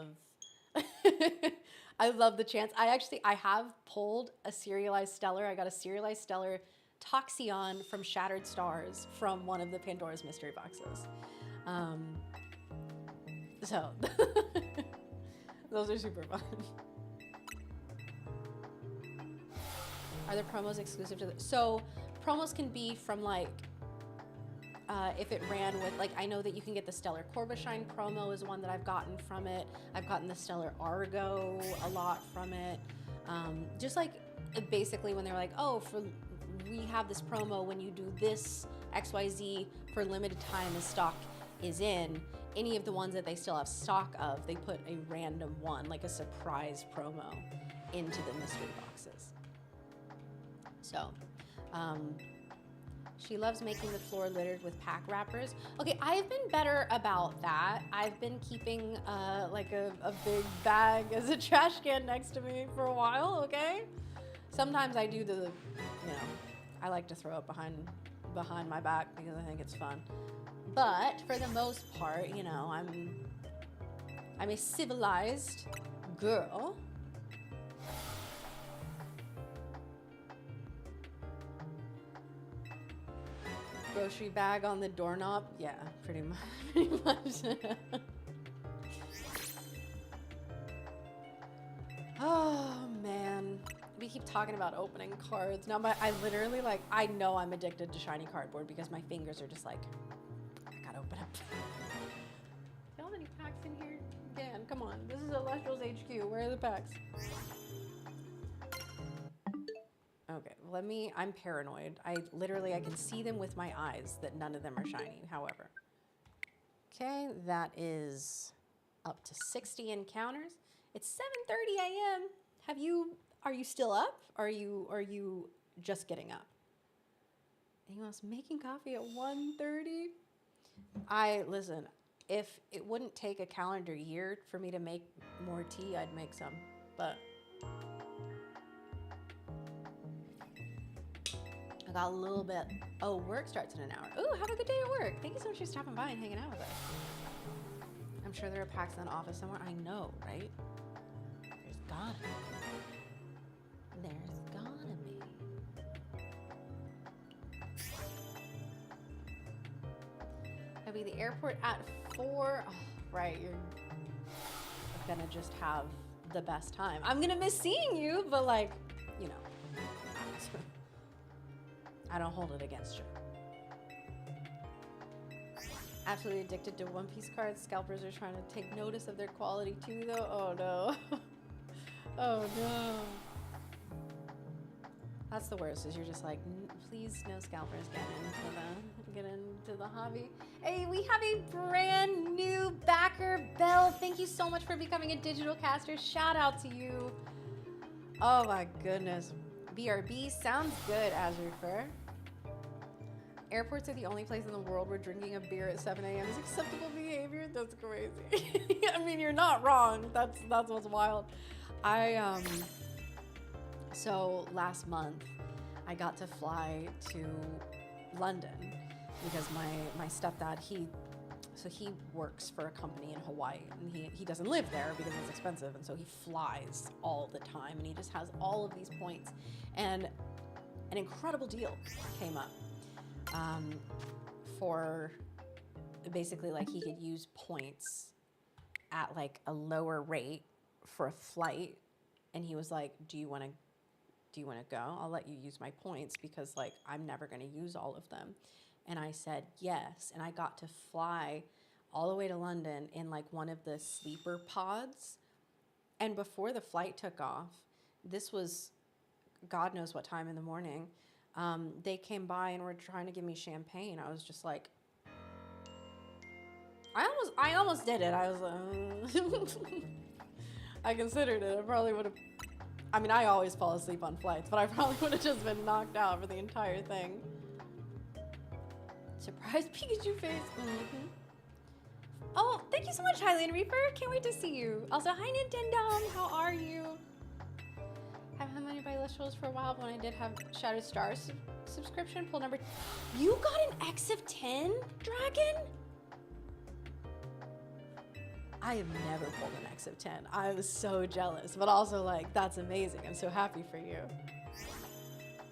I love the chance. I have pulled a serialized stellar. I got a serialized stellar Toxeon from Shattered Stars from one of the Pandora's mystery boxes. So those are super fun. Are the promos exclusive to the... So promos can be from like, if it ran with, like, I know that you can get the Stellar Corvashine promo is one that I've gotten from it. I've gotten the Stellar Argo a lot from it. Just like, basically when they're like, oh, we have this promo when you do this XYZ for limited time as stock is in, any of the ones that they still have stock of, they put a random one, like a surprise promo, into the mystery boxes. So, she loves making the floor littered with pack wrappers. Okay, I've been better about that. I've been keeping like a big bag as a trash can next to me for a while, okay? Sometimes I do I like to throw it behind my back because I think it's fun. But for the most part, you know, I'm a civilized girl. Grocery bag on the doorknob? Yeah, pretty much. Oh, man. We keep talking about opening cards. Now, I literally, like, I know I'm addicted to shiny cardboard because my fingers are just like, I gotta open up. See how many packs in here? Again, come on. This is Elestrals HQ. Where are the packs? Okay, I'm paranoid. I can see them with my eyes that none of them are shiny, however. Okay, that is up to 60 encounters. It's 7:30 a.m. Are you still up? Are you just getting up? Anyone else making coffee at 1:30? Listen, if it wouldn't take a calendar year for me to make more tea, I'd make some, but I got a little bit. Oh, work starts in an hour. Ooh, have a good day at work. Thank you so much for stopping by and hanging out with us. I'm sure there are packs in the office somewhere. I know, right? There's gotta be. There's gotta be. I'll be at the airport at 4. Oh, right, you're gonna just have the best time. I'm gonna miss seeing you, but like, you know. I don't hold it against you. Absolutely addicted to One Piece cards. Scalpers are trying to take notice of their quality too, though. Oh no. Oh no. That's the worst, is you're just like, please no scalpers get into the hobby. Hey, we have a brand new backer, Belle. Thank you so much for becoming a digital caster. Shout out to you. Oh my goodness. BRB sounds good, Azure Fur. Airports are the only place in the world where drinking a beer at 7 a.m. is acceptable behavior. That's crazy. I mean, you're not wrong. That's what's wild. So last month, I got to fly to London because my stepdad, he works for a company in Hawaii, and he doesn't live there because it's expensive, and so he flies all the time, and he just has all of these points. And an incredible deal came up for basically, like, he could use points at like a lower rate for a flight, and he was like, do you want to go? I'll let you use my points because, like, I'm never going to use all of them. And I said yes, and I got to fly all the way to London in like one of the sleeper pods. And before the flight took off, this was God knows what time in the morning, They came by and were trying to give me champagne. I was just like, I almost did it. I was like, I considered it. I probably would have. I mean, I always fall asleep on flights, but I probably would have just been knocked out for the entire thing. Surprise Pikachu face. Oh, thank you so much, Highland Reaper. Can't wait to see you. Also, hi Nintendo. How are you? Haven't had money by Elestrals for a while, but when I did have Shattered Stars subscription, pull number. You got an X of 10 dragon? I have never pulled an X of 10. I was so jealous, but also like, that's amazing. I'm so happy for you.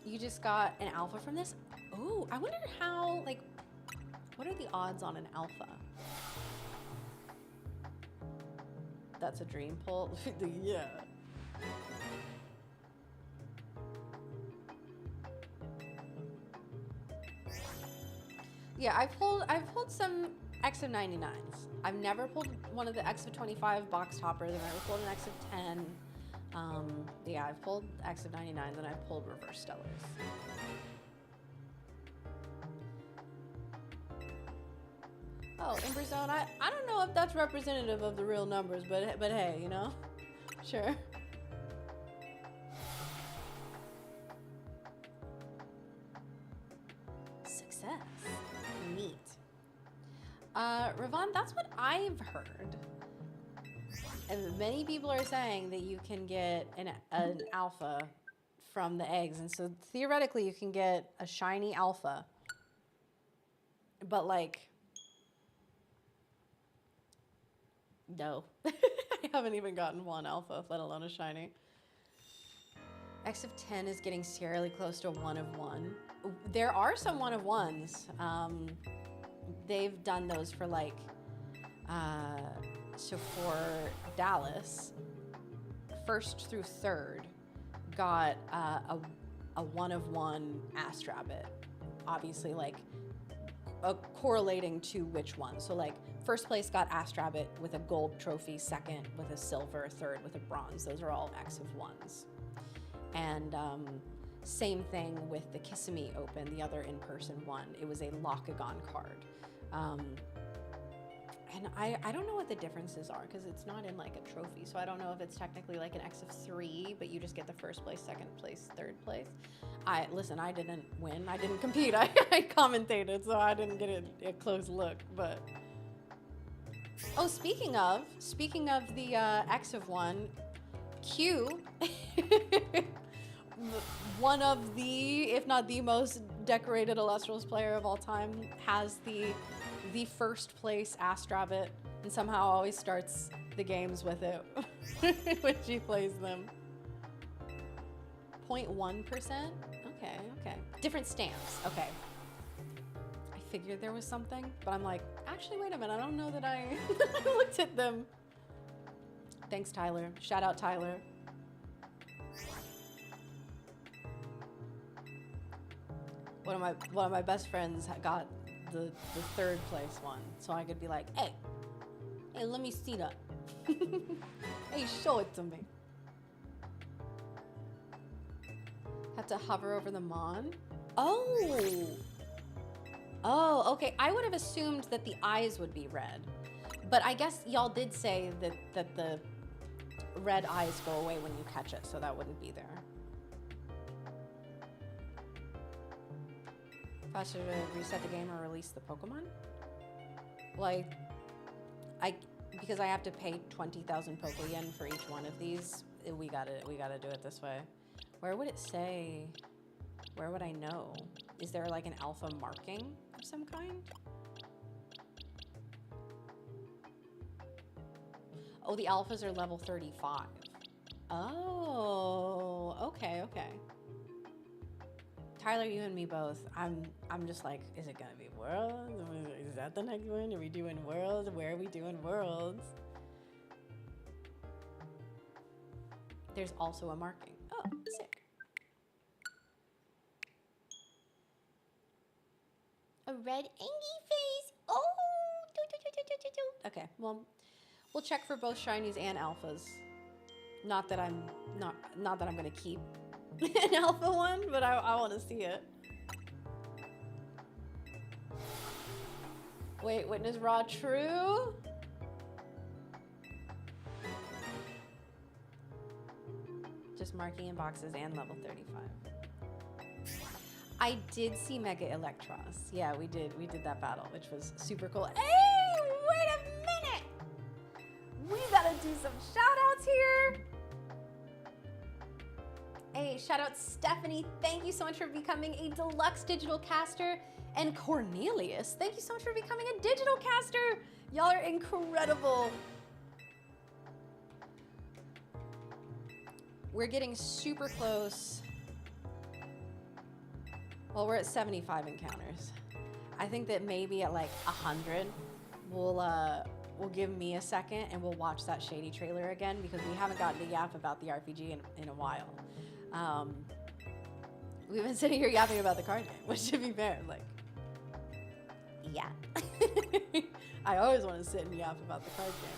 You just got an alpha from this? Oh, I wonder how, like, what are the odds on an alpha? That's a dream pull. Yeah. Yeah, I've pulled some X of 99s. I've never pulled one of the X of 25 box toppers. I've never pulled an X of 10. Yeah, I've pulled X of 99s and I've pulled reverse stellars. Oh, Ember Zone. I don't know if that's representative of the real numbers, but hey, you know, sure. Success. Neat. Ravon, that's what I've heard. And many people are saying that you can get an alpha from the eggs. And so theoretically you can get a shiny alpha. But like, no. I haven't even gotten one alpha, let alone a shiny. X of 10 is getting scarily close to 1 of 1. There are some 1 of 1s. They've done those for like, so for Dallas, 1st through 3rd got a 1 of 1 Astrabbit. Obviously, like correlating to which one. So like 1st place got Astrabbit with a gold trophy, 2nd with a silver, 3rd with a bronze. Those are all X of 1s. And same thing with the Kissimmee Open, the other in-person one. It was a Lockagon card. And I don't know what the differences are because it's not in like a trophy. So I don't know if it's technically like an X of 3, but you just get the 1st place, 2nd place, 3rd place. Listen, I didn't win. I didn't compete. I commentated, so I didn't get a close look, but. Oh, speaking of the X of 1, Q, one of the, if not the most decorated Elestrals player of all time, has the 1st place Astrabbit and somehow always starts the games with it when she plays them. 0.1%? Okay. Different stamps. Okay. I figured there was something, but I'm like, actually, wait a minute. I don't know that I looked at them. Thanks, Tyler. Shout out, Tyler. One of my best friends got the 3rd place one, so I could be like, hey, let me see that. Hey, show it to me. Have to hover over the Mon. Oh, okay. I would have assumed that the eyes would be red, but I guess y'all did say that the red eyes go away when you catch it, so that wouldn't be there. Faster to reset the game or release the Pokemon? Like, because I have to pay 20,000 Poké-Yen for each one of these. We gotta do it this way. Where would it say? Where would I know? Is there like an alpha marking of some kind? Oh, the alphas are level 35. Oh, okay. Tyler, you and me both. I'm just like, is it gonna be Worlds? Is that the next one? Are we doing Worlds? Where are we doing Worlds? There's also a marking. Oh, sick. A red Angie face. Oh. Okay, well, we'll check for both shinies and alphas. Not that I'm gonna keep an alpha one, but I want to see it. Wait, witness raw true? Just marking in boxes and level 35. I did see Mega Elestrals. Yeah, we did that battle, which was super cool. Hey, wait a minute! We gotta do some shout outs here. Hey, shout out Stephanie. Thank you so much for becoming a deluxe digital caster. And Cornelius, thank you so much for becoming a digital caster. Y'all are incredible. We're getting super close. Well, we're at 75 encounters. I think that maybe at like 100, we'll give me a second and we'll watch that Shady trailer again because we haven't gotten to yap about the RPG in a while. We've been sitting here yapping about the card game, which to be fair, like, yeah. I always want to sit and yap about the card game.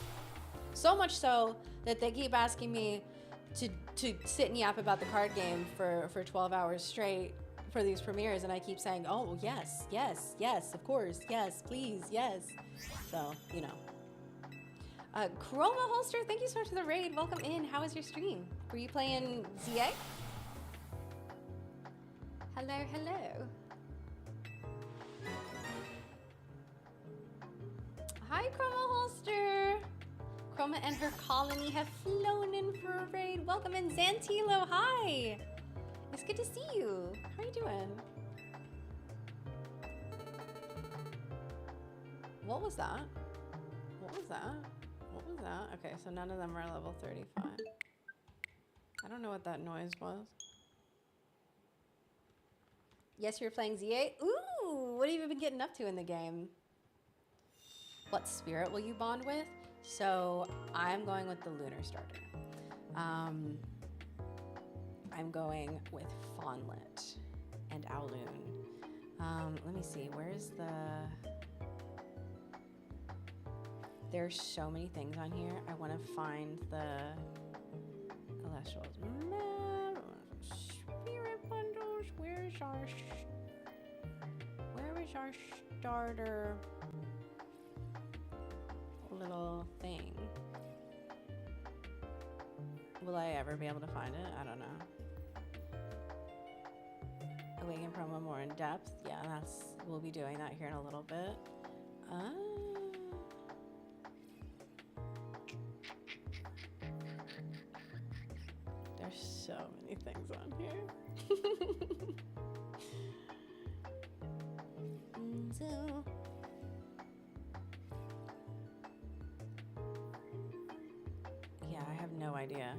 So much so that they keep asking me to sit and yap about the card game for 12 hours straight for these premieres, and I keep saying, oh, yes, yes, yes, of course, yes, please, yes. So, you know. Chroma Holster, thank you so much for the raid. Welcome in. How was your stream? Were you playing Z-A? Hello, hello. Hi, Chroma Holster. Chroma and her colony have flown in for a raid. Welcome in, Zantilo. Hi. It's good to see you. How are you doing? What was that? What was that? What was that? Okay, so none of them are level 35. I don't know what that noise was. Yes, you're playing Z-A? Ooh, what have you been getting up to in the game? What spirit will you bond with? So I'm going with the Lunar Starter. I'm going with Fawnlet and Owloon. Let me see, where's the... There's so many things on here. I want to find the Elestrals. Spirit bundles. Where is our starter little thing? Will I ever be able to find it? I don't know. Awaken promo more in depth. Yeah, we'll be doing that here in a little bit. There's so many things on here. Yeah, I have no idea.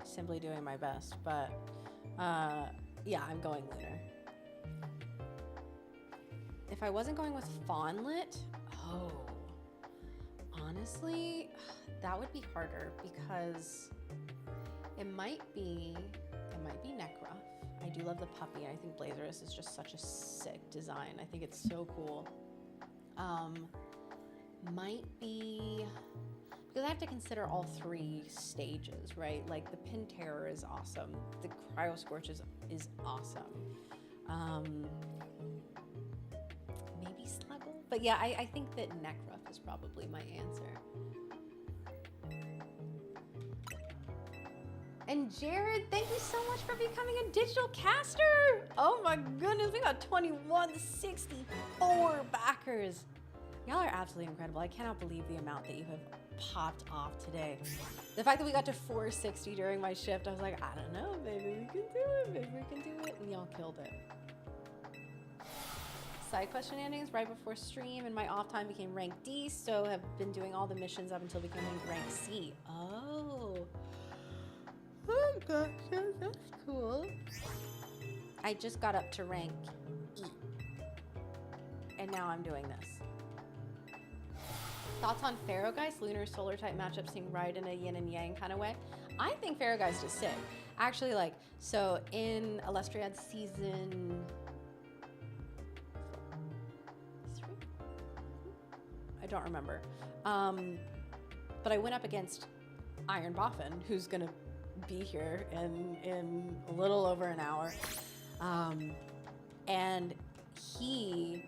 Simply doing my best, but yeah, I'm going Lunar. If I wasn't going with Fawnlet, honestly, that would be harder because it might be Necroff. I do love the puppy, and I think Blazerus is just such a sick design. I think it's so cool. Might be, because I have to consider all three stages, right? Like the Pin Terror is awesome. The Cryo Scorch is awesome. Maybe Sluggle? But yeah, I think that Necroff is probably my answer. And Jared, thank you so much for becoming a digital caster. Oh my goodness, we got 2164 backers. Y'all are absolutely incredible. I cannot believe the amount that you have popped off today. The fact that we got to 460 during my shift, I was like, I don't know, maybe we can do it, maybe we can do it, and y'all killed it. Side quest shenanigans right before stream, and my off time became rank D, so have been doing all the missions up until becoming rank C. Oh gosh, that's cool. I just got up to rank E, and now I'm doing this. Thoughts on Pharaohgeist? Lunar solar type matchup seem right in a yin and yang kind of way. I think Pharaohgeist is sick. Actually, like, so in Elestrals season 3? I don't remember. But I went up against IronBoffin, who's gonna be here in a little over an hour. And he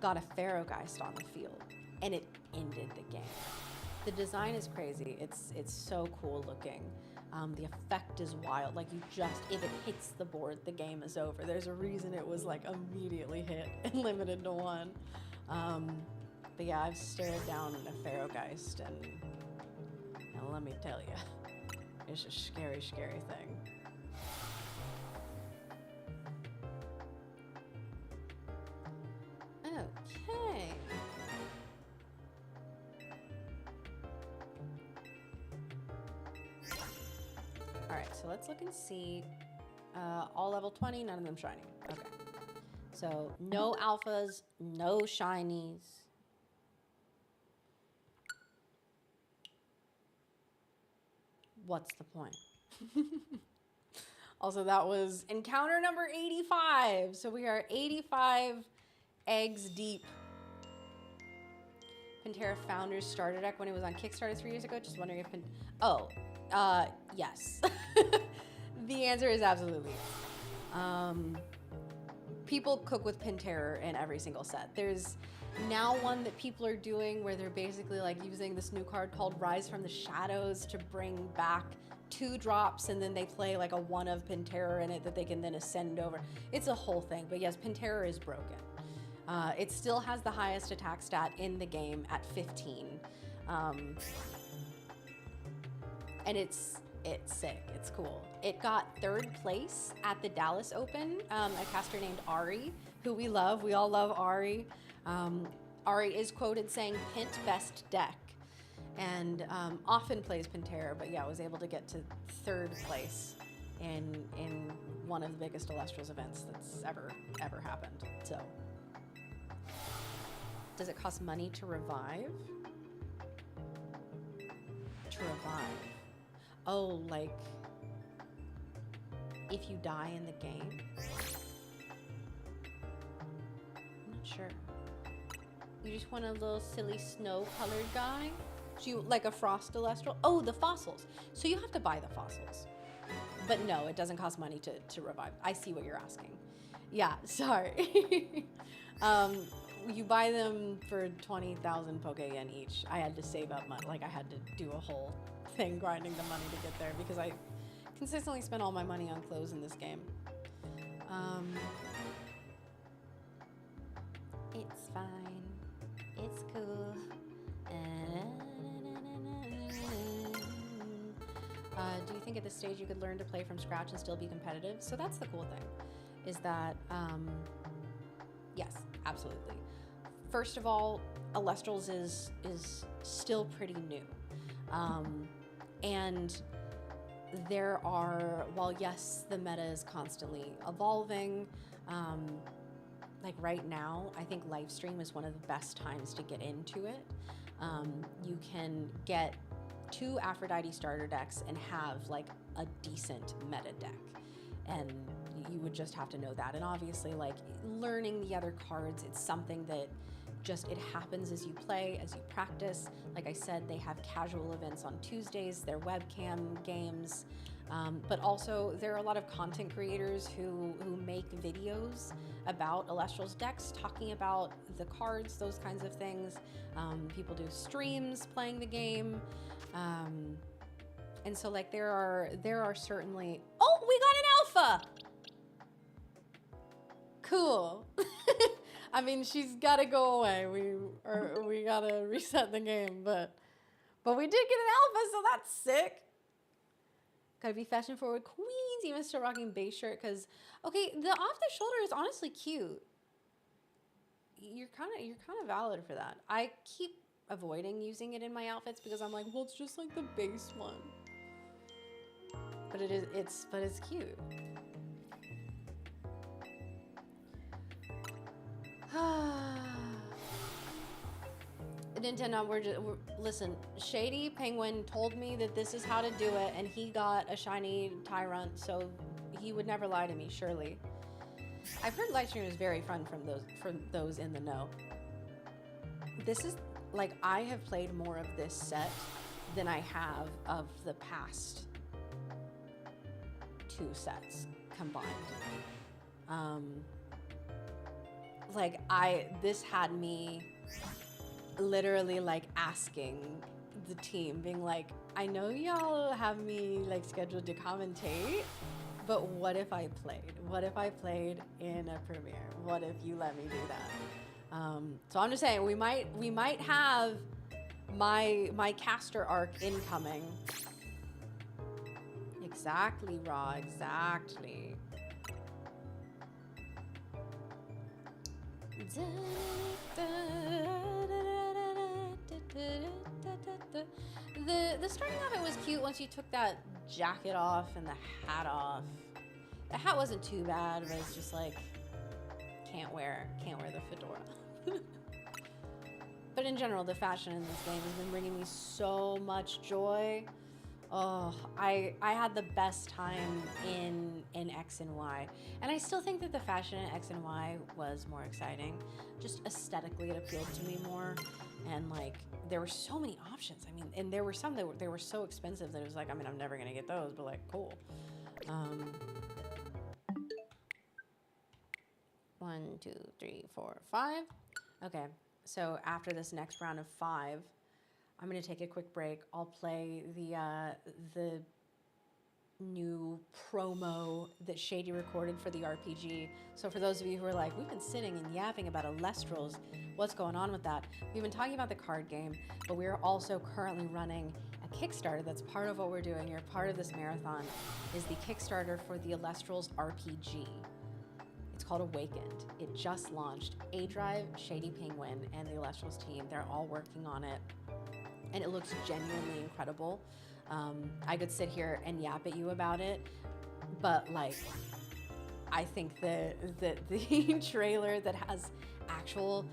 got a Ferrogeist on the field, and it ended the game. The design is crazy. It's so cool looking. The effect is wild. Like, you just, if it hits the board, the game is over. There's a reason it was like immediately hit and limited to 1. But yeah, I've stared down a Ferrogeist, and let me tell you, it's a scary, scary thing. Okay. All right, so let's look and see. All level 20, none of them shiny. Okay. So no alphas, no shinies. What's the point? Also, that was encounter number 85. So we are 85 eggs deep. Pantera Founders starter deck when it was on Kickstarter 3 years ago. Just wondering if yes. The answer is absolutely yes. People cook with Pantera in every single set. There's now one that people are doing where they're basically like using this new card called Rise from the Shadows to bring back 2 drops, and then they play like a 1 of Pantera in it that they can then ascend over. It's a whole thing, but yes, Pantera is broken. It still has the highest attack stat in the game at 15. And it's sick, it's cool. It got 3rd place at the Dallas Open, a caster named Ari, who we love. We all love Ari. Ari is quoted saying, "Pint best deck," and often plays Pantera, but yeah, was able to get to 3rd place in one of the biggest Elestrals events that's ever happened. So, does it cost money to revive? To revive. Oh, like if you die in the game? I'm not sure. You just want a little silly snow-colored guy? So you like a frost Elestral? Oh, the fossils. So you have to buy the fossils. But no, it doesn't cost money to revive. I see what you're asking. Yeah, sorry. You buy them for 20,000 Poke Yen each. I had to save up money. Like, I had to do a whole thing grinding the money to get there because I consistently spend all my money on clothes in this game. It's fine. It's cool. Do you think at this stage you could learn to play from scratch and still be competitive? So that's the cool thing, is that, yes, absolutely. First of all, Elestrals is still pretty new. And there are, while yes, the meta is constantly evolving, like right now, I think Lifestream is one of the best times to get into it. You can get 2 Aphrodite starter decks and have like a decent meta deck. And you would just have to know that. And obviously, like, learning the other cards, it's something that just, it happens as you play, as you practice. Like I said, they have casual events on Tuesdays, they're webcam games, but also there are a lot of content creators who make videos about Elestrals decks, talking about the cards, those kinds of things. People do streams playing the game. And so like there are certainly, oh, we got an alpha! Cool. I mean, she's gotta go away. We gotta reset the game, but we did get an alpha, so that's sick. Gotta be fashion forward queens, even still rocking base shirt, because okay, the off the shoulder is honestly cute. You're kind of valid for that. I keep avoiding using it in my outfits because I'm like, well, it's just like the base one. But it's cute. Nintendo, listen, Shady Penguin told me that this is how to do it, and he got a shiny Tyrant, so he would never lie to me, surely. I've heard Lifestream is very fun from those in the know. This is, like, I have played more of this set than I have of the past 2 sets combined. like this had me literally like asking the team, being like, I know y'all have me like scheduled to commentate, but what if I played? What if I played in a premiere? What if you let me do that? So I'm just saying, we might have my caster arc incoming. Exactly, Raw, exactly. The starting off, it was cute once you took that jacket off and the hat off. The hat wasn't too bad, but it's just like, can't wear the fedora. But in general, the fashion in this game has been bringing me so much joy. Oh, I had the best time in X and Y. And I still think that the fashion in X and Y was more exciting. Just aesthetically, it appealed to me more. And like, there were so many options. I mean, and there were some that they were so expensive that it was like, I mean, I'm never gonna get those, but like, cool. 1, 2, 3, 4, 5. Okay, so after this next round of 5, I'm gonna take a quick break. I'll play the new promo that Shady recorded for the RPG. So for those of you who are like, we've been sitting and yapping about Elestrals, what's going on with that? We've been talking about the card game, but we're also currently running a Kickstarter that's part of what we're doing. You're part of this marathon, is the Kickstarter for the Elestrals RPG. It's called Awakened. It just launched. A-Drive, Shady Penguin, and the Elestrals team, they're all working on it. And it looks genuinely incredible. I could sit here and yap at you about it, but like, I think the trailer that has actual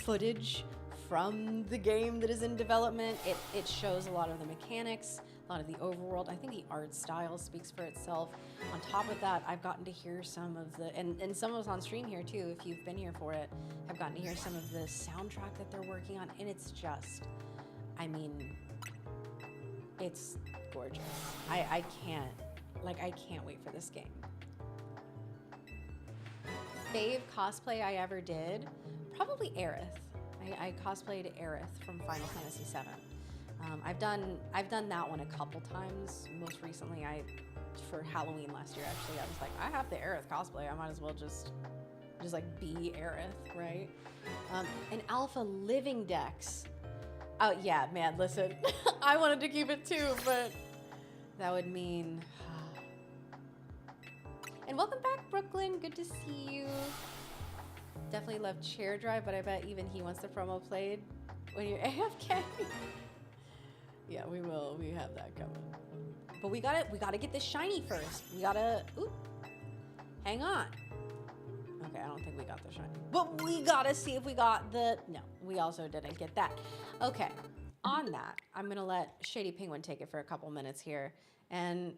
footage from the game that is in development, it shows a lot of the mechanics, a lot of the overworld. I think the art style speaks for itself. On top of that, I've gotten to hear some of the, and some of us on stream here too, if you've been here for it, have gotten to hear some of the soundtrack that they're working on, and it's just, I mean, it's gorgeous. I can't wait for this game. Fave cosplay I ever did, probably Aerith. I cosplayed Aerith from Final Fantasy VII. I've done that one a couple times. Most recently, for Halloween last year, actually, I was like, I have the Aerith cosplay. I might as well just like be Aerith, right? And Alpha Living Dex. Oh yeah, man, listen, I wanted to keep it too, but that would mean... And welcome back, Brooklyn, good to see you. Definitely love Chair Drive, but I bet even he wants the promo played when you're AFK. Yeah, we will, we have that coming. But we gotta get this shiny first. We gotta, oop, hang on. Okay, I don't think we got the shiny. But we gotta see if we got the, no, we also didn't get that. Okay, on that, I'm gonna let Shady Penguin take it for a couple minutes here. And,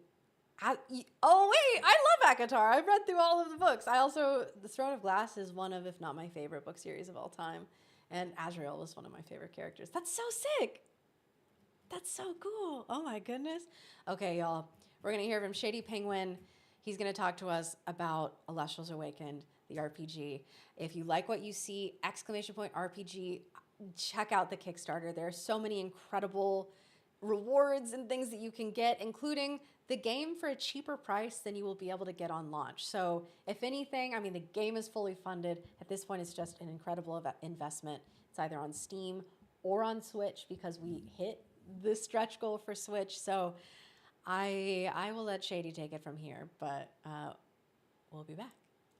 oh wait, I love ACOTAR. I've read through all of the books. The Throne of Glass is one of, if not my favorite book series of all time. And Azrael was one of my favorite characters. That's so sick. That's so cool. Oh my goodness. Okay, y'all, we're gonna hear from Shady Penguin. He's gonna talk to us about Elestrals Awakened, the RPG. If you like what you see, !RPG, check out the Kickstarter. There are so many incredible rewards and things that you can get, including the game for a cheaper price than you will be able to get on launch. So if anything, I mean, the game is fully funded. At this point, it's just an incredible investment. It's either on Steam or on Switch because we hit the stretch goal for Switch. So I will let Shady take it from here, but we'll be back.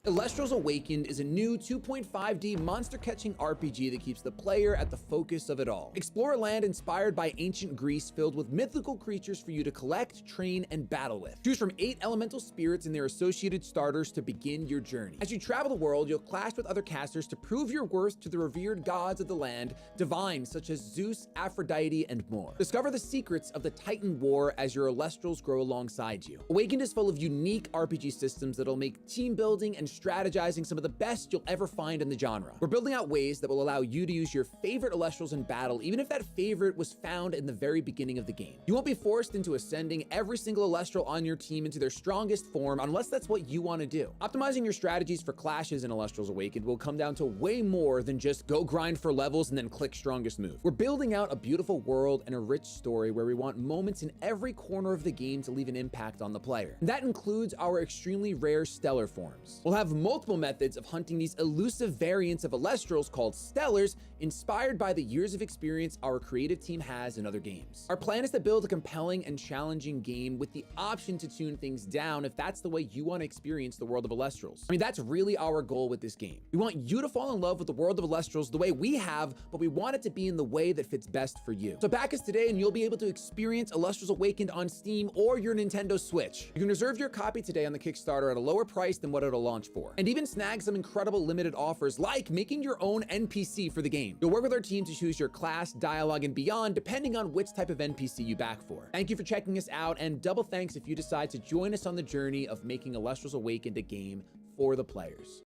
Elestrals Awakened is a new 2.5D monster-catching RPG that keeps the player at the focus of it all. Explore a land inspired by ancient Greece filled with mythical creatures for you to collect, train, and battle with. Choose from 8 elemental spirits and their associated starters to begin your journey. As you travel the world, you'll clash with other casters to prove your worth to the revered gods of the land, divines such as Zeus, Aphrodite, and more. Discover the secrets of the Titan War as your Elestrals grow alongside you. Awakened is full of unique RPG systems that'll make team building and strategizing some of the best you'll ever find in the genre. We're building out ways that will allow you to use your favorite Elestrals in battle, even if that favorite was found in the very beginning of the game. You won't be forced into ascending every single Elestral on your team into their strongest form unless that's what you want to do. Optimizing your strategies for clashes in Elestrals Awakened will come down to way more than just go grind for levels and then click strongest move. We're building out a beautiful world and a rich story where we want moments in every corner of the game to leave an impact on the player. And that includes our extremely rare stellar forms. We'll have multiple methods of hunting these elusive variants of Elestrals called stellars, inspired by the years of experience our creative team has in other games. Our plan is to build a compelling and challenging game with the option to tune things down if that's the way you want to experience the world of Elestrals. I mean, that's really our goal with this game. We want you to fall in love with the world of Elestrals the way we have, but we want it to be in the way that fits best for you. So back us today and you'll be able to experience Elestrals Awakened on Steam or your Nintendo Switch. You can reserve your copy today on the Kickstarter at a lower price than what it'll launch for, and even snag some incredible limited offers like making your own NPC for the game. You'll work with our team to choose your class, dialogue, and beyond depending on which type of NPC you back for. Thank you for checking us out, and double thanks if you decide to join us on the journey of making Elestrals Awakened a game for the players.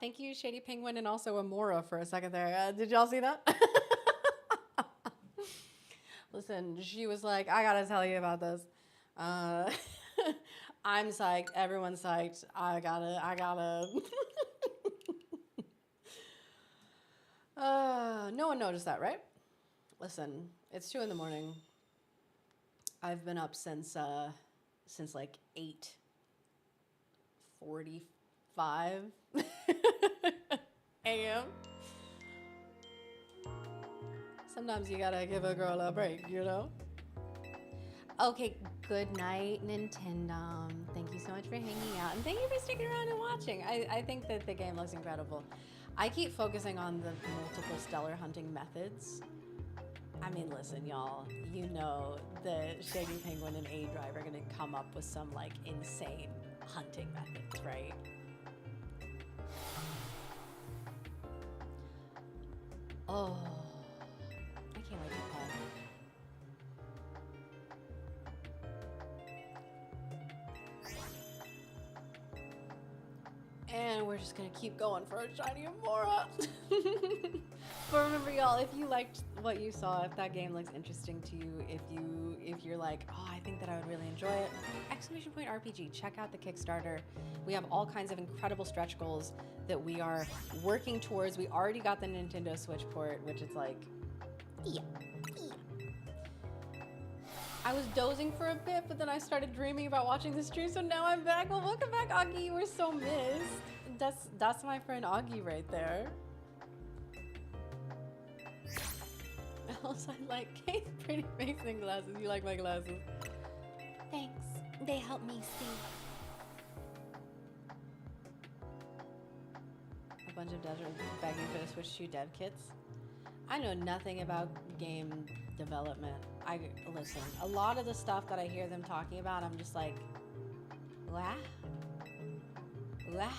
Thank you, Shady Penguin, and also Amora for a second there. Did y'all see that? Listen, she was like, I gotta tell you about this. I'm psyched. Everyone's psyched. I gotta. No one noticed that, right? Listen, it's 2 in the morning. I've been up since like 8:45 a.m. Sometimes you gotta give a girl a break, you know? Okay, good night, Nintendo. Thank you so much for hanging out, and thank you for sticking around and watching. I think that the game looks incredible. I keep focusing on the multiple stellar hunting methods. I mean, listen, y'all, you know that Shady Penguin and A-Drive are gonna come up with some, like, insane hunting methods, right? Oh, I can't wait to play. And we're just gonna keep going for a shiny Amora. But remember, y'all, if you liked what you saw, if that game looks interesting to you, if you're like, oh, I think that I would really enjoy it, !RPG, check out the Kickstarter. We have all kinds of incredible stretch goals that we are working towards. We already got the Nintendo Switch port, which is like, yeah. I was dozing for a bit, but then I started dreaming about watching the stream, so now I'm back. Well, welcome back, Augie. You were so missed. That's my friend Augie right there. Also, I like Kate's pretty face and glasses. You like my glasses? Thanks. They help me see. A bunch of devs are begging for the Switch 2 dev kits. I know nothing about game development. Listen, a lot of the stuff that I hear them talking about, I'm just like, wow. Wow.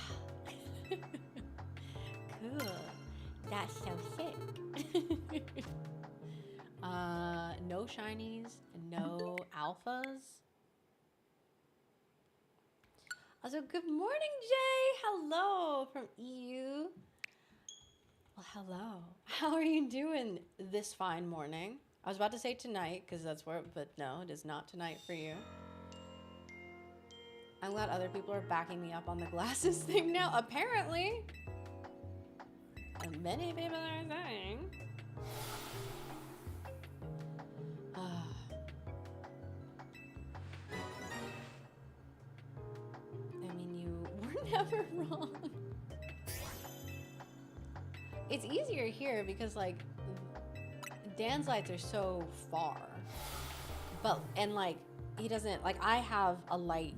Cool. That's so sick. No shinies, no alphas. Also, good morning, Jay. Hello from EU. Well, hello. How are you doing this fine morning? I was about to say tonight, because that's where, but no, it is not tonight for you. I'm glad other people are backing me up on the glasses thing now, apparently. And many people are saying. I mean, you were never wrong. It's easier here because, like, Dan's lights are so far. And like, he doesn't, like, I have a light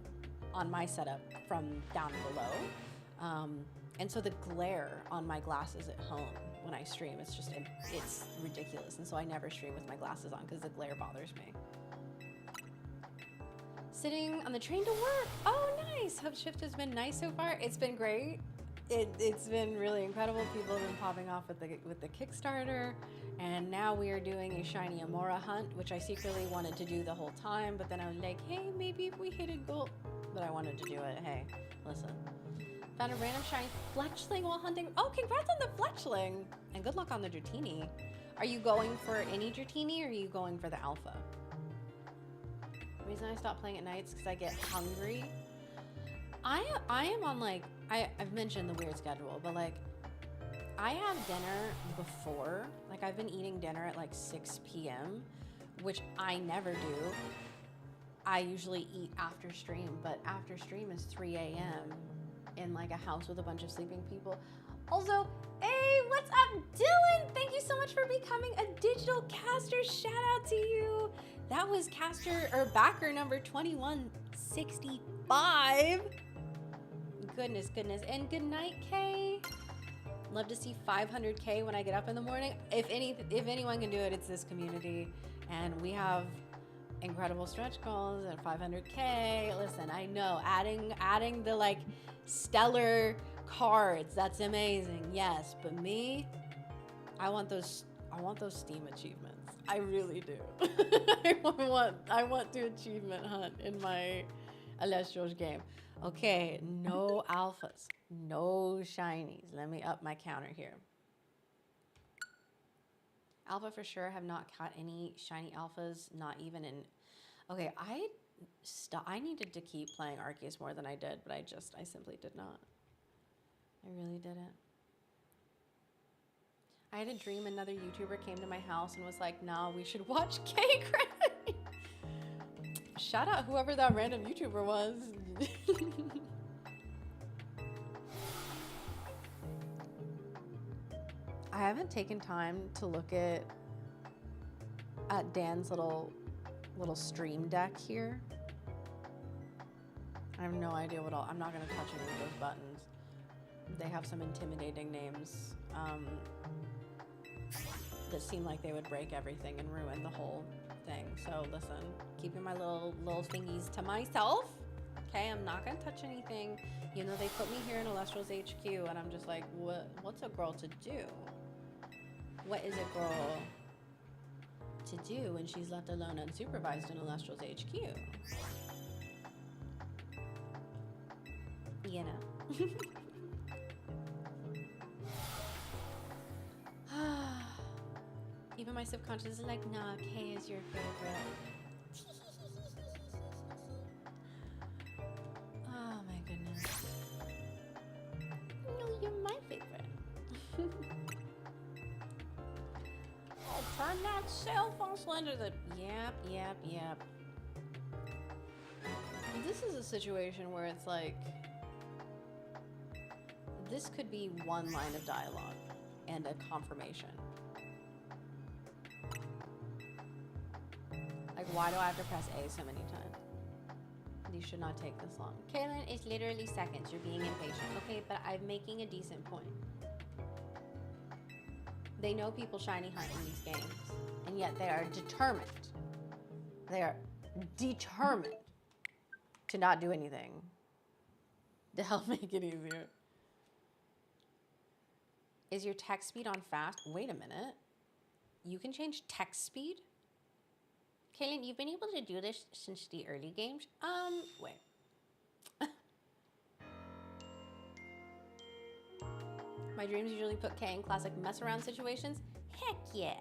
on my setup from down below. And so the glare on my glasses at home when I stream, it's ridiculous. And so I never stream with my glasses on because the glare bothers me. Sitting on the train to work. Oh, nice. Hope shift has been nice so far. It's been great. It's been really incredible. People have been popping off with the Kickstarter, and now we are doing a shiny Amora hunt, which I secretly wanted to do the whole time, but then I was like, hey, maybe if we hit a goal, but I wanted to do it. Hey, listen. Found a random shiny Fletchling while hunting. Oh, congrats on the Fletchling, and good luck on the Dratini. Are you going for any Dratini, or are you going for the Alpha? The reason I stop playing at night is because I get hungry. I am on like, I've mentioned the weird schedule, but like I have dinner before, like I've been eating dinner at like 6 p.m., which I never do. I usually eat after stream, but after stream is 3 a.m. in like a house with a bunch of sleeping people. Also, hey, what's up, Dylan? Thank you so much for becoming a digital caster. Shout out to you. That was caster or backer number 2165. Goodness. And good night, Kay. Love to see 500K when I get up in the morning. If anyone can do it, it's this community. And we have incredible stretch goals at 500K. Listen, I know adding the like stellar cards, that's amazing. Yes, but me, I want those Steam achievements. I really do. I want to achievement hunt in my Elestrals game. Okay, no alphas, no shinies. Let me up my counter here. Alpha for sure. Have not caught any shiny alphas, not even in... Okay, I needed to keep playing Arceus more than I did, but I simply did not. I really didn't. I had a dream another YouTuber came to my house and was like, nah, we should watch Kaycreigh. Shout out whoever that random YouTuber was. I haven't taken time to look at Dan's little stream deck here. I have no idea what all... I'm not going to touch any of those buttons. They have some intimidating names that seem like they would break everything and ruin the whole thing. So listen, keeping my little thingies to myself. Okay, I'm not gonna touch anything. You know, they put me here in Elestrals HQ, and I'm just like, what's a girl to do? What is a girl to do when she's left alone unsupervised in Elestrals HQ? You know. Even my subconscious is like, nah, Kay is your favorite. Oh my goodness. No, you're my favorite. Oh, turn that cell phone slender. Yep. This is a situation where it's like, this could be one line of dialogue and a confirmation. Like, why do I have to press A so many times? These should not take this long. Kaylin, it's literally seconds. You're being impatient. Okay, but I'm making a decent point. They know people shiny hunt in these games, and yet they are determined. They are determined to not do anything to help make it easier. Is your text speed on fast? Wait a minute. You can change text speed? Kaylin, you've been able to do this since the early games? Wait. My dreams usually put Kay in classic mess around situations. Heck yeah.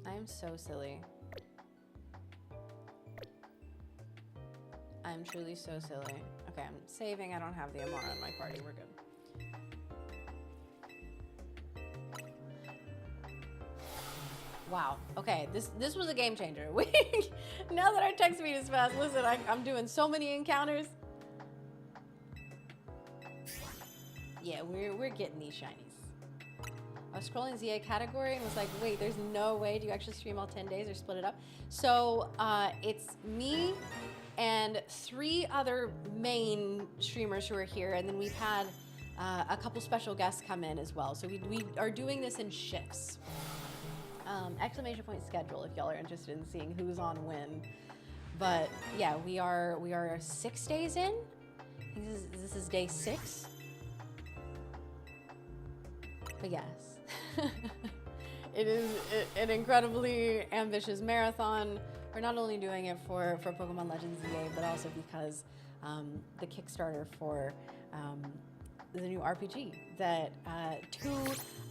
I am so silly. I'm truly so silly. Okay, I'm saving. I don't have the Amara in my party. We're good. Wow. Okay, this was a game changer. Now that our text speed is fast, listen, I'm doing so many encounters. Yeah, we're getting these shinies. I was scrolling Z-A category and was like, wait, there's no way. Do you actually stream all 10 days or split it up? So it's me and 3 other main streamers who are here, and then we've had a couple special guests come in as well. So we are doing this in shifts. Exclamation point schedule if y'all are interested in seeing who's on when. But yeah, we are 6 days in. I think this is day 6. But yes, it is an incredibly ambitious marathon. We're not only doing it for Pokémon Legends Z-A, but also because the Kickstarter for the new RPG that 2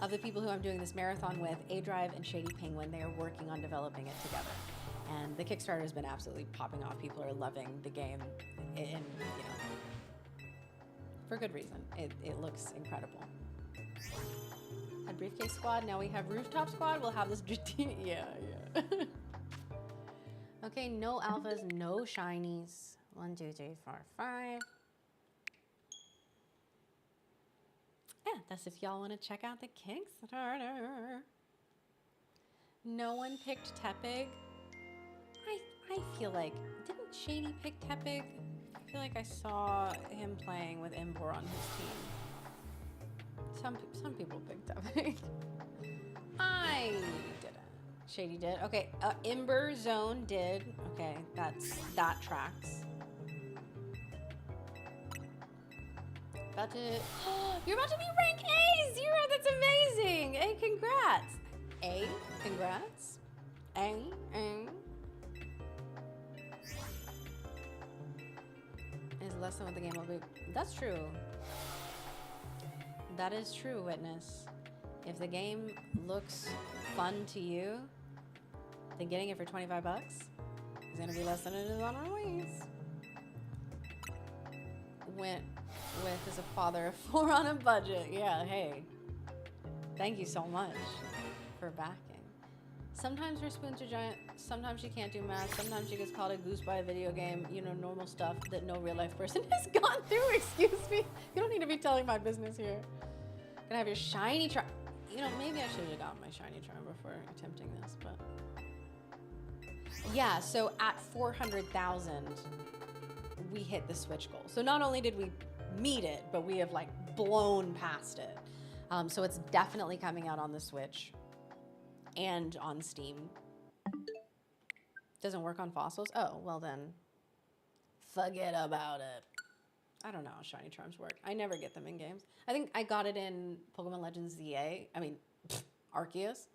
of the people who I'm doing this marathon with, A-Drive and Shady Penguin, they are working on developing it together. And the Kickstarter has been absolutely popping off. People are loving the game, and you know, for good reason. It looks incredible. Had Briefcase Squad, now we have Rooftop Squad. We'll have this, yeah. Okay, no alphas, no shinies. 1, 2, 3, 4, 5. Yeah, that's if y'all want to check out the Kickstarter. No one picked Tepig. I feel like, didn't Shady pick Tepig? I feel like I saw him playing with Imbor on his team. Some people picked Tepig. I didn't. Shady did. Okay, Ember Zone did. Okay, that tracks. About to, you're about to be rank A, 0. That's amazing. A, congrats. A, congrats. A. Is less than what the game will be. That's true. That is true, Witness. If the game looks fun to you, then getting it for 25 bucks is gonna be less than it is on release. Went with as a father of 4 on a budget. Yeah, hey. Thank you so much for backing. Sometimes her spoons are giant, sometimes she can't do math, sometimes she gets called a goose by a video game, you know, normal stuff that no real life person has gone through. Excuse me. You don't need to be telling my business here. Gonna have your shiny charm. You know, maybe I should have gotten my shiny charm before attempting this, but. Yeah, so at 400,000, we hit the Switch goal. So not only did we meet it, but we have like blown past it. So it's definitely coming out on the Switch and on Steam. Doesn't work on fossils? Oh, well then, forget about it. I don't know how shiny charms work. I never get them in games. I think I got it in Pokémon Legends Z-A. I mean, Arceus.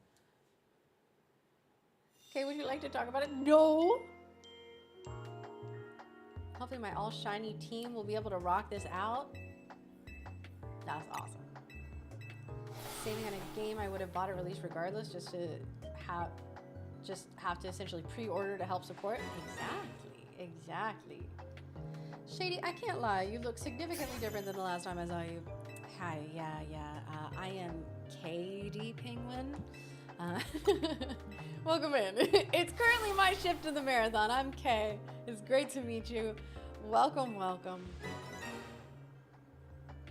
Okay, would you like to talk about it? No. Hopefully my all shiny team will be able to rock this out. That's awesome. Saving on a game I would have bought at release regardless, just have to essentially pre-order to help support. Exactly. Shady, I can't lie. You look significantly different than the last time I saw you. Hi, yeah. I am Kaycreigh Penguin. Welcome in. It's currently my shift in the marathon. I'm Kay. It's great to meet you. Welcome.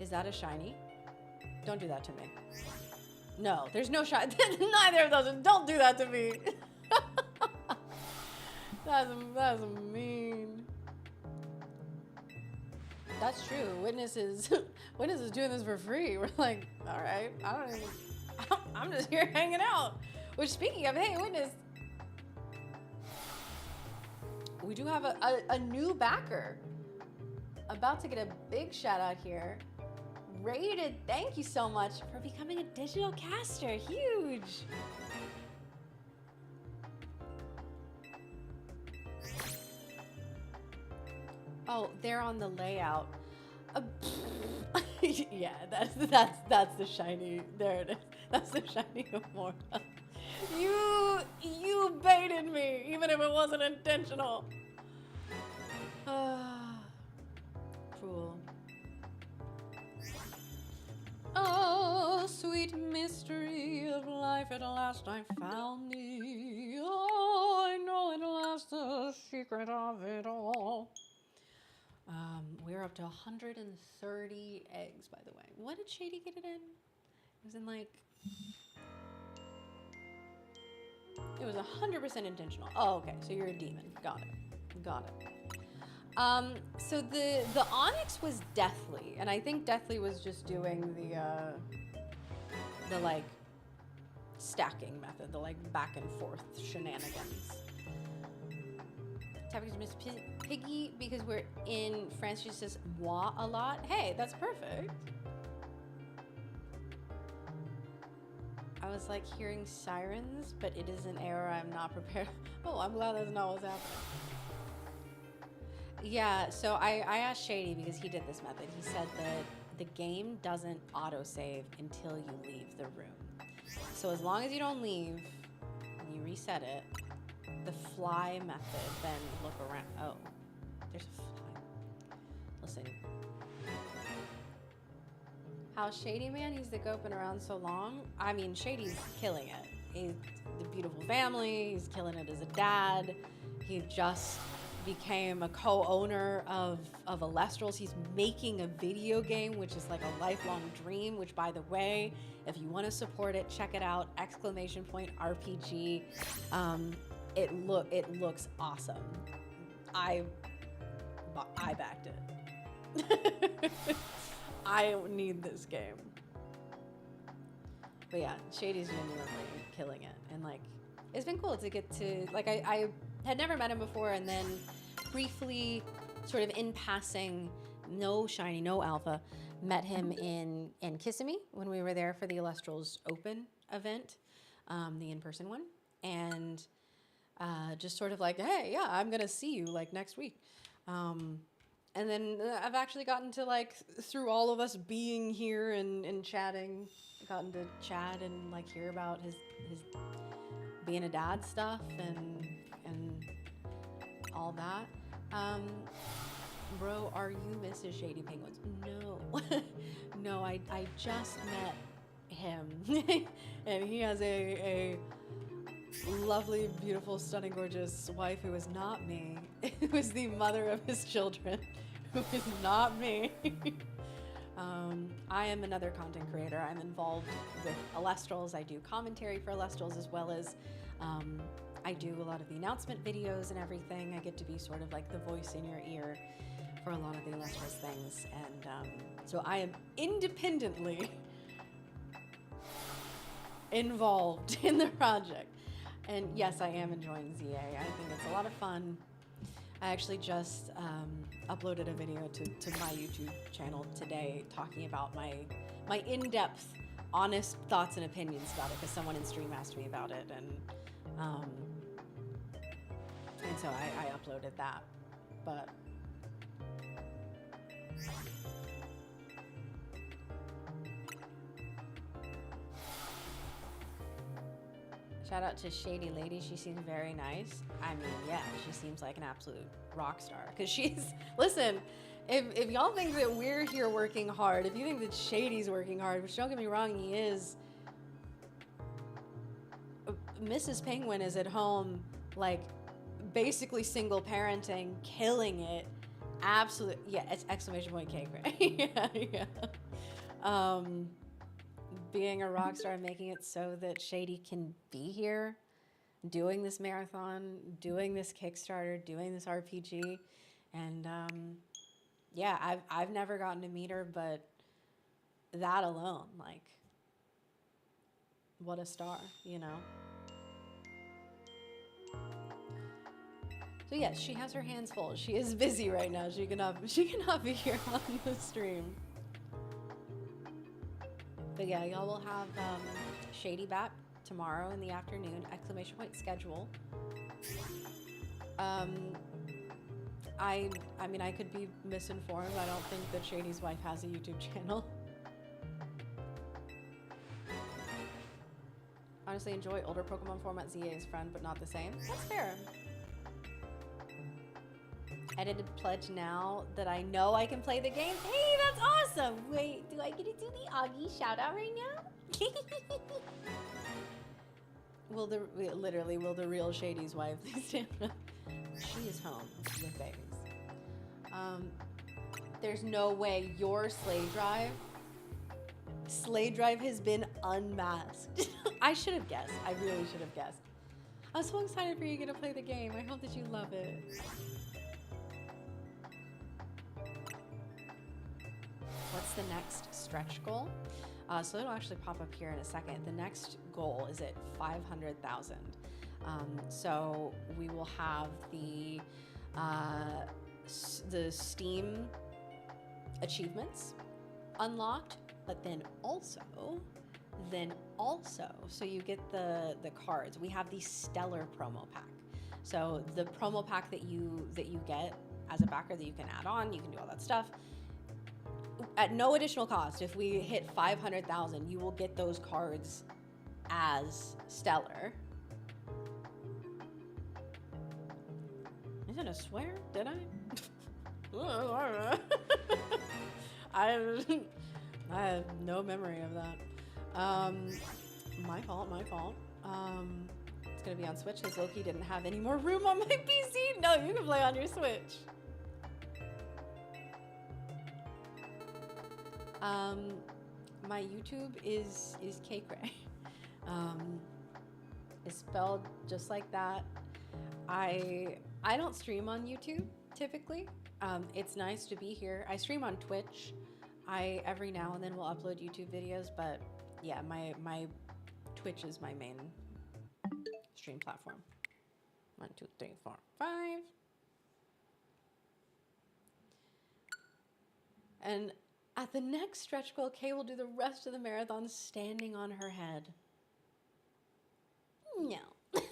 Is that a shiny? Don't do that to me. No, there's no shiny. Neither of those. Don't do that to me. That's mean. That's true. Witness is doing this for free. We're like, all right, I'm just here hanging out. Which, speaking of, hey, Witness, we do have a new backer. About to get a big shout out here. Rated, thank you so much for becoming a digital caster. Huge. Oh, they're on the layout. Yeah, that's the shiny. There it is. That's the shiny Gamora. You baited me, even if it wasn't intentional. Cruel. Oh, sweet mystery of life, at last I found thee. Oh, I know at last the secret of it all. We're up to 130 eggs, by the way. What did Shady get it in? It was in like... It was 100% intentional. Oh, okay, so you're a demon. Got it. So the Onyx was Deathly, and I think Deathly was just doing the like stacking method, the like back and forth shenanigans. Tapping to Miss Piggy because we're in France. She says moi a lot. Hey, that's perfect. I was like hearing sirens, but it is an error I'm not prepared. Oh, I'm glad that's not what's happening. Yeah, so I asked Shady because he did this method. He said that the game doesn't autosave until you leave the room. So as long as you don't leave and you reset it, the fly method, then look around. Oh, there's a fly. Listen. How Shady, man? He's the goat been around so long. I mean, Shady's killing it. He's the beautiful family. He's killing it as a dad. He just became a co-owner of Elestrals. He's making a video game, which is like a lifelong dream, which by the way, if you want to support it, check it out, !RPG. It looks awesome. I backed it. I need this game. But yeah, Shady's genuinely killing it. And like, it's been cool to get to, like, I had never met him before, and then briefly, sort of in passing, no shiny, no alpha, met him in Kissimmee when we were there for the Elestrals Open event, the in-person one. And just sort of like, hey, yeah, I'm gonna see you like next week. And then I've actually gotten to like, through all of us being here and chatting, gotten to chat and like hear about his being a dad stuff and all that. Bro, are you Mrs. Shady Penguins? No. No, I just met him. And he has a lovely, beautiful, stunning, gorgeous wife who is not me. Who is the mother of his children, who is not me. I am another content creator. I'm involved with Elestrals. I do commentary for Elestrals, as well as I do a lot of the announcement videos and everything. I get to be sort of like the voice in your ear for a lot of the Elestrals things. And so I am independently involved in the project. And yes, I am enjoying Z-A. I think it's a lot of fun. I actually just uploaded a video to my YouTube channel today talking about my in-depth, honest thoughts and opinions about it, because someone in stream asked me about it, and so I uploaded that. But shout out to Shady Lady. She seems very nice. I mean, yeah, she seems like an absolute rock star. Because she's, listen, if y'all think that we're here working hard, if you think that Shady's working hard, which don't get me wrong, he is. Mrs. Penguin is at home, like, basically single parenting, killing it. Absolute, yeah, it's exclamation point Kaycreigh. Yeah. Being a rock star, making it so that Shady can be here, doing this marathon, doing this Kickstarter, doing this RPG, and yeah, I've never gotten to meet her, but that alone, like, what a star, you know? So yes, she has her hands full. She is busy right now. She cannot be here on the stream. But yeah, y'all will have Shady back tomorrow in the afternoon, exclamation point schedule. I mean, I could be misinformed. I don't think that Shady's wife has a YouTube channel. Honestly, enjoy older Pokemon format. Z-A's friend, but not the same. That's fair. Edited pledge now that I know I can play the game. Hey, that's awesome. Wait, do I get to do the Augie shout out right now? Will the real Shady's wife please stand up? She is home with babies. There's no way your Slay Drive has been unmasked. I should have guessed. I really should have guessed. I'm so excited for you to get to play the game. I hope that you love it. the next stretch goal. So it'll actually pop up here in a second. The next goal is at 500,000. So we will have the Steam achievements unlocked, but then also, so you get the cards. We have the Stellar promo pack. So the promo pack that you get as a backer that you can add on, you can do all that stuff. At no additional cost, if we hit 500,000, you will get those cards as Stellar. Is it a swear? Did I? I have no memory of that. My fault. It's gonna be on Switch because Loki didn't have any more room on my PC. No, you can play on your Switch. My YouTube is Kaycreigh. It's spelled just like that. I don't stream on YouTube typically. It's nice to be here. I stream on Twitch. I every now and then will upload YouTube videos, but yeah, my Twitch is my main stream platform. 1, 2, 3, 4, 5. And at the next stretch goal, Kay will do the rest of the marathon standing on her head. No. I'm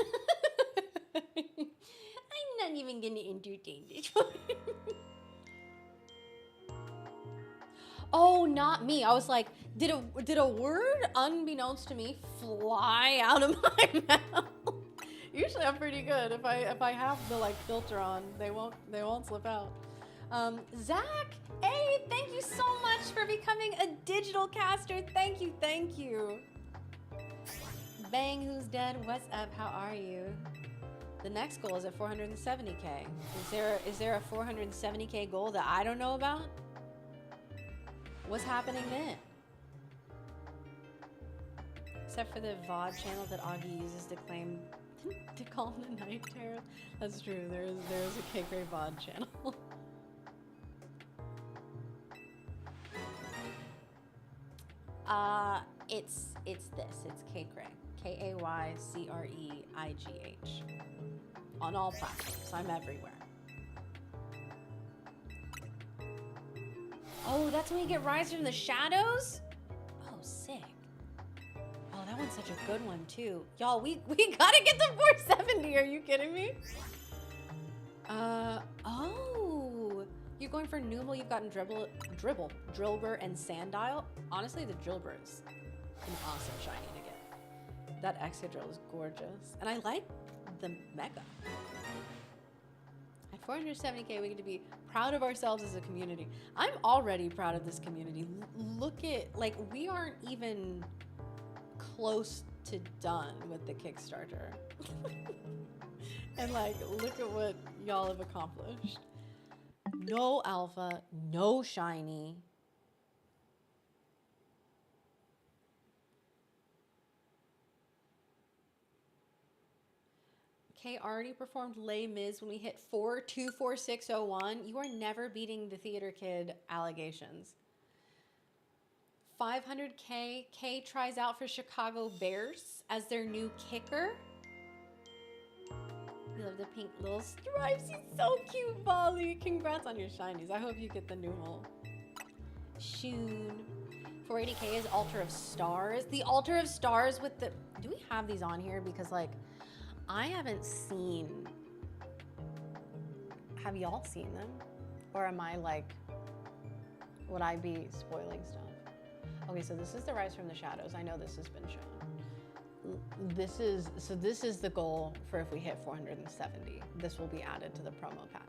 not even gonna entertain this one. Oh, not me. I was like, did a word, unbeknownst to me, fly out of my mouth? Usually I'm pretty good. If I have the like filter on, they won't slip out. Zach, hey, thank you so much for becoming a digital caster. Thank you. Bang, who's dead? What's up? How are you? The next goal is at 470K. Is there a 470K goal that I don't know about? What's happening then? Except for the VOD channel that Augie uses to claim to call the night terror. That's true. There is a Kaycreigh VOD channel. It's this. It's Kaycreigh. Kaycreigh. On all platforms. I'm everywhere. Oh, that's when you get Rise from the Shadows? Oh, sick. Oh, that one's such a good one, too. Y'all, we gotta get the 470. Are you kidding me? Oh. You're going for Numel. You've gotten Drillbur, and Sandile. Honestly, the Drillbur is an awesome shiny to get. That Excadrill is gorgeous. And I like the Mega. At 470K, we get to be proud of ourselves as a community. I'm already proud of this community. Look at, like, we aren't even close to done with the Kickstarter. And, like, look at what y'all have accomplished. No alpha, no shiny. Kay already performed Les Mis when we hit 424601. You are never beating the theater kid allegations. 500K. Kay tries out for Chicago Bears as their new kicker. We love the pink little stripes. He's so cute, Molly. Congrats on your shinies. I hope you get the Numel. Shoon. 480K is Altar of Stars. The Altar of Stars with the... Do we have these on here? Because, like, I haven't seen... Have y'all seen them? Or am I, like... Would I be spoiling stuff? Okay, so this is the Rise from the Shadows. I know this has been shown. This is the goal for if we hit 470. This will be added to the promo pack.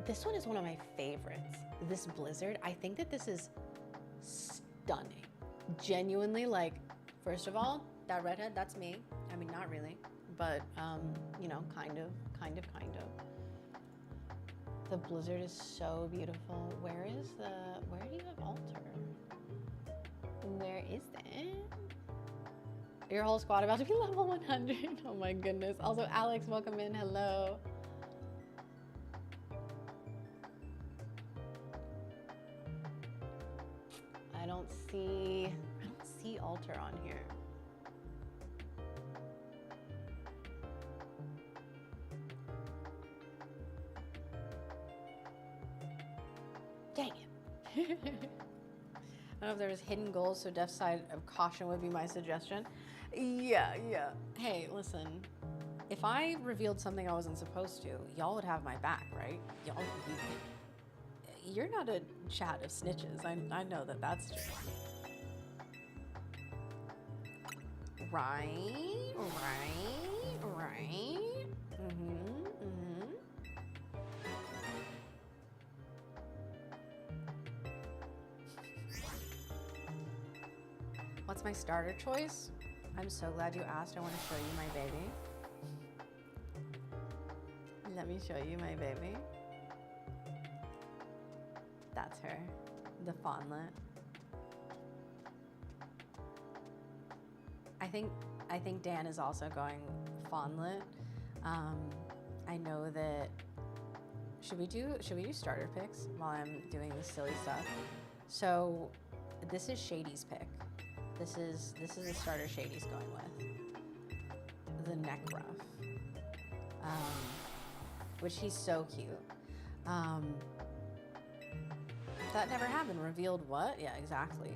This one is one of my favorites. This Blizzard, I think that this is stunning. Genuinely, like, first of all, that redhead, that's me. I mean, not really, but you know, kind of. The Blizzard is so beautiful. Where do you have Altar? Where is that? Your whole squad about to be level 100. Oh my goodness. Also, Alex, welcome in. Hello. don't see alter on here. Dang it. I don't know if there was hidden goals, so deaf side of caution would be my suggestion. Yeah. Hey, listen. If I revealed something I wasn't supposed to, y'all would have my back, right? You're not a chat of snitches. I know that that's true. Right. What's my starter choice? I'm so glad you asked. I want to show you my baby. Let me show you my baby. That's her, the fawnlet. I think Dan is also going fawnlet. I know that. Should we do starter picks while I'm doing this silly stuff? So this is Shady's pick. This is the starter Shady's going with. The neck ruff. Which he's so cute. That never happened. Revealed what? Yeah, exactly.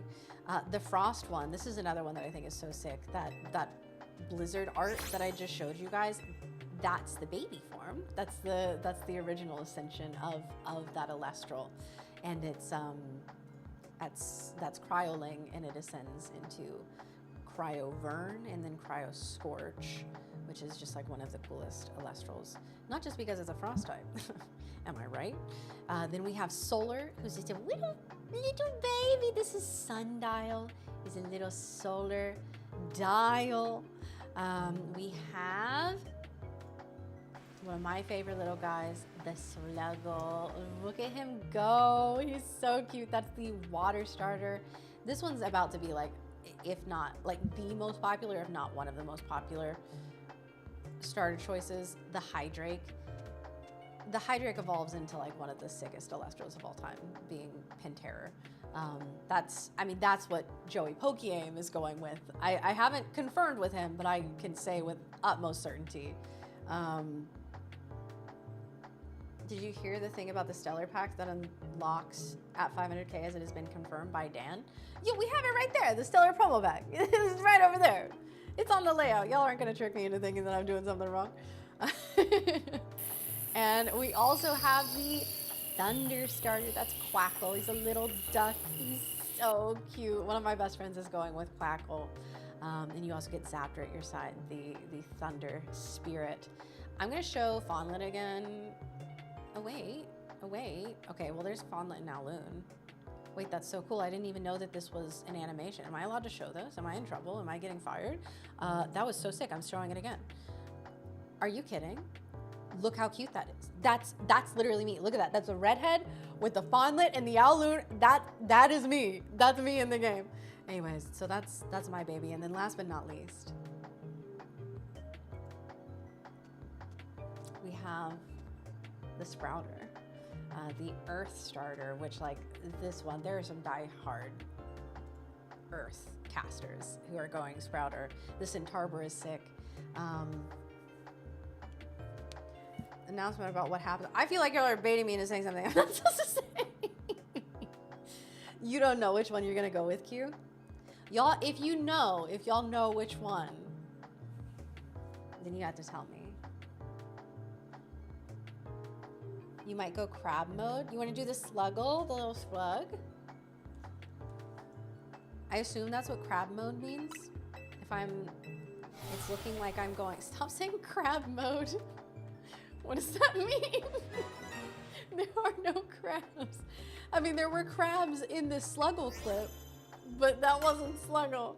The frost one. This is another one that I think is so sick. That blizzard art that I just showed you guys. That's the baby form. That's the original ascension of that Elestral, and it's that's Cryoling, and it ascends into Cryovern and then Cryoscorch, which is just like one of the coolest Elestrals. Not just because it's a frost type. Am I right? Then we have Solar, who's just a little baby. This is Sundial. He's a little solar dial. We have one of my favorite little guys, the Sluggle. Look at him go. He's so cute. That's the water starter. This one's about to be like, if not like the most popular, if not one of the most popular starter choices, the Hydrake. The Hydrake evolves into like one of the sickest Elestrals of all time, being Penterror. That's what Joey Pokieaim is going with. I haven't confirmed with him, but I can say with utmost certainty. Did you hear the thing about the Stellar Pack that unlocks at 500k as it has been confirmed by Dan? Yeah, we have it right there, the Stellar Promo Pack. It's right over there. It's on the layout. Y'all aren't gonna trick me into thinking that I'm doing something wrong. And we also have the Thunder Starter. That's Quackle. He's a little duck. He's so cute. One of my best friends is going with Quackle. And you also get Zaptor at your side, the Thunder Spirit. I'm gonna show Fawnlet again. Oh wait. Okay, well there's Fawnlet and Aloon. Wait, that's so cool. I didn't even know that this was an animation. Am I allowed to show this? Am I in trouble? Am I getting fired? That was so sick. I'm showing it again. Are you kidding? Look how cute that is. That's literally me. Look at that. That's a redhead with the Fawnlet and the Aloon. That is me. That's me in the game. Anyways, so that's my baby. And then last but not least, we have the Sprouter, the Earth Starter, which like this one, there are some die-hard Earth casters who are going Sprouter. The Centarbor is sick. Announcement about what happened. I feel like y'all are baiting me into saying something I'm not supposed to say. You don't know which one you're gonna go with, Q? Y'all, if y'all know which one, then you have to tell me. You might go crab mode. You wanna do the Sluggle, the little slug? I assume that's what crab mode means. It's looking like I'm going, stop saying crab mode. What does that mean? There are no crabs. I mean, there were crabs in this Sluggle clip, but that wasn't Sluggle.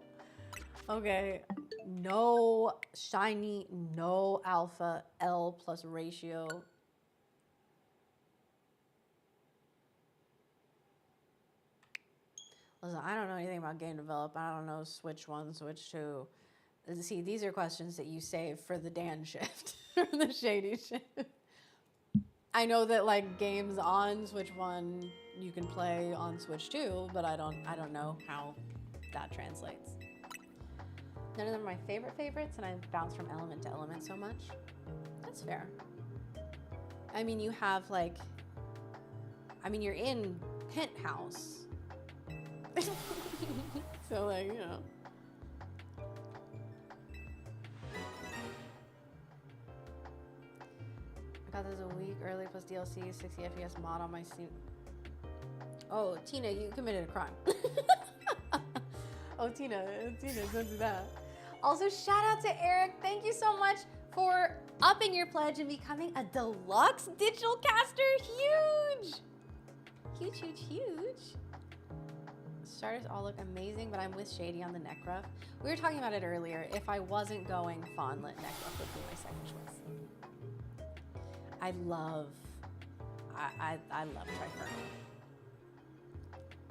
Okay, no shiny, no alpha, L plus ratio. Listen, I don't know anything about game development. I don't know Switch 1, Switch 2. See, these are questions that you save for the Dan shift, or the Shady shift. I know that like games on Switch 1 you can play on Switch too, but I don't know how that translates. None of them are my favorites, and I've bounced from element to element so much. That's fair. I mean, you have like, you're in Penthouse. So like, you know. I got this a week early plus DLC, 60 FPS mod on my Steam. Oh, Tina, you committed a crime. Oh, Tina, don't do that. Also, shout out to Eric. Thank you so much for upping your pledge and becoming a deluxe digital caster. Huge. Huge, huge, huge. Starters all look amazing, but I'm with Shady on the neck ruff. We were talking about it earlier. If I wasn't going Fawnlet, neck ruff would be my second choice. I love Trifernal.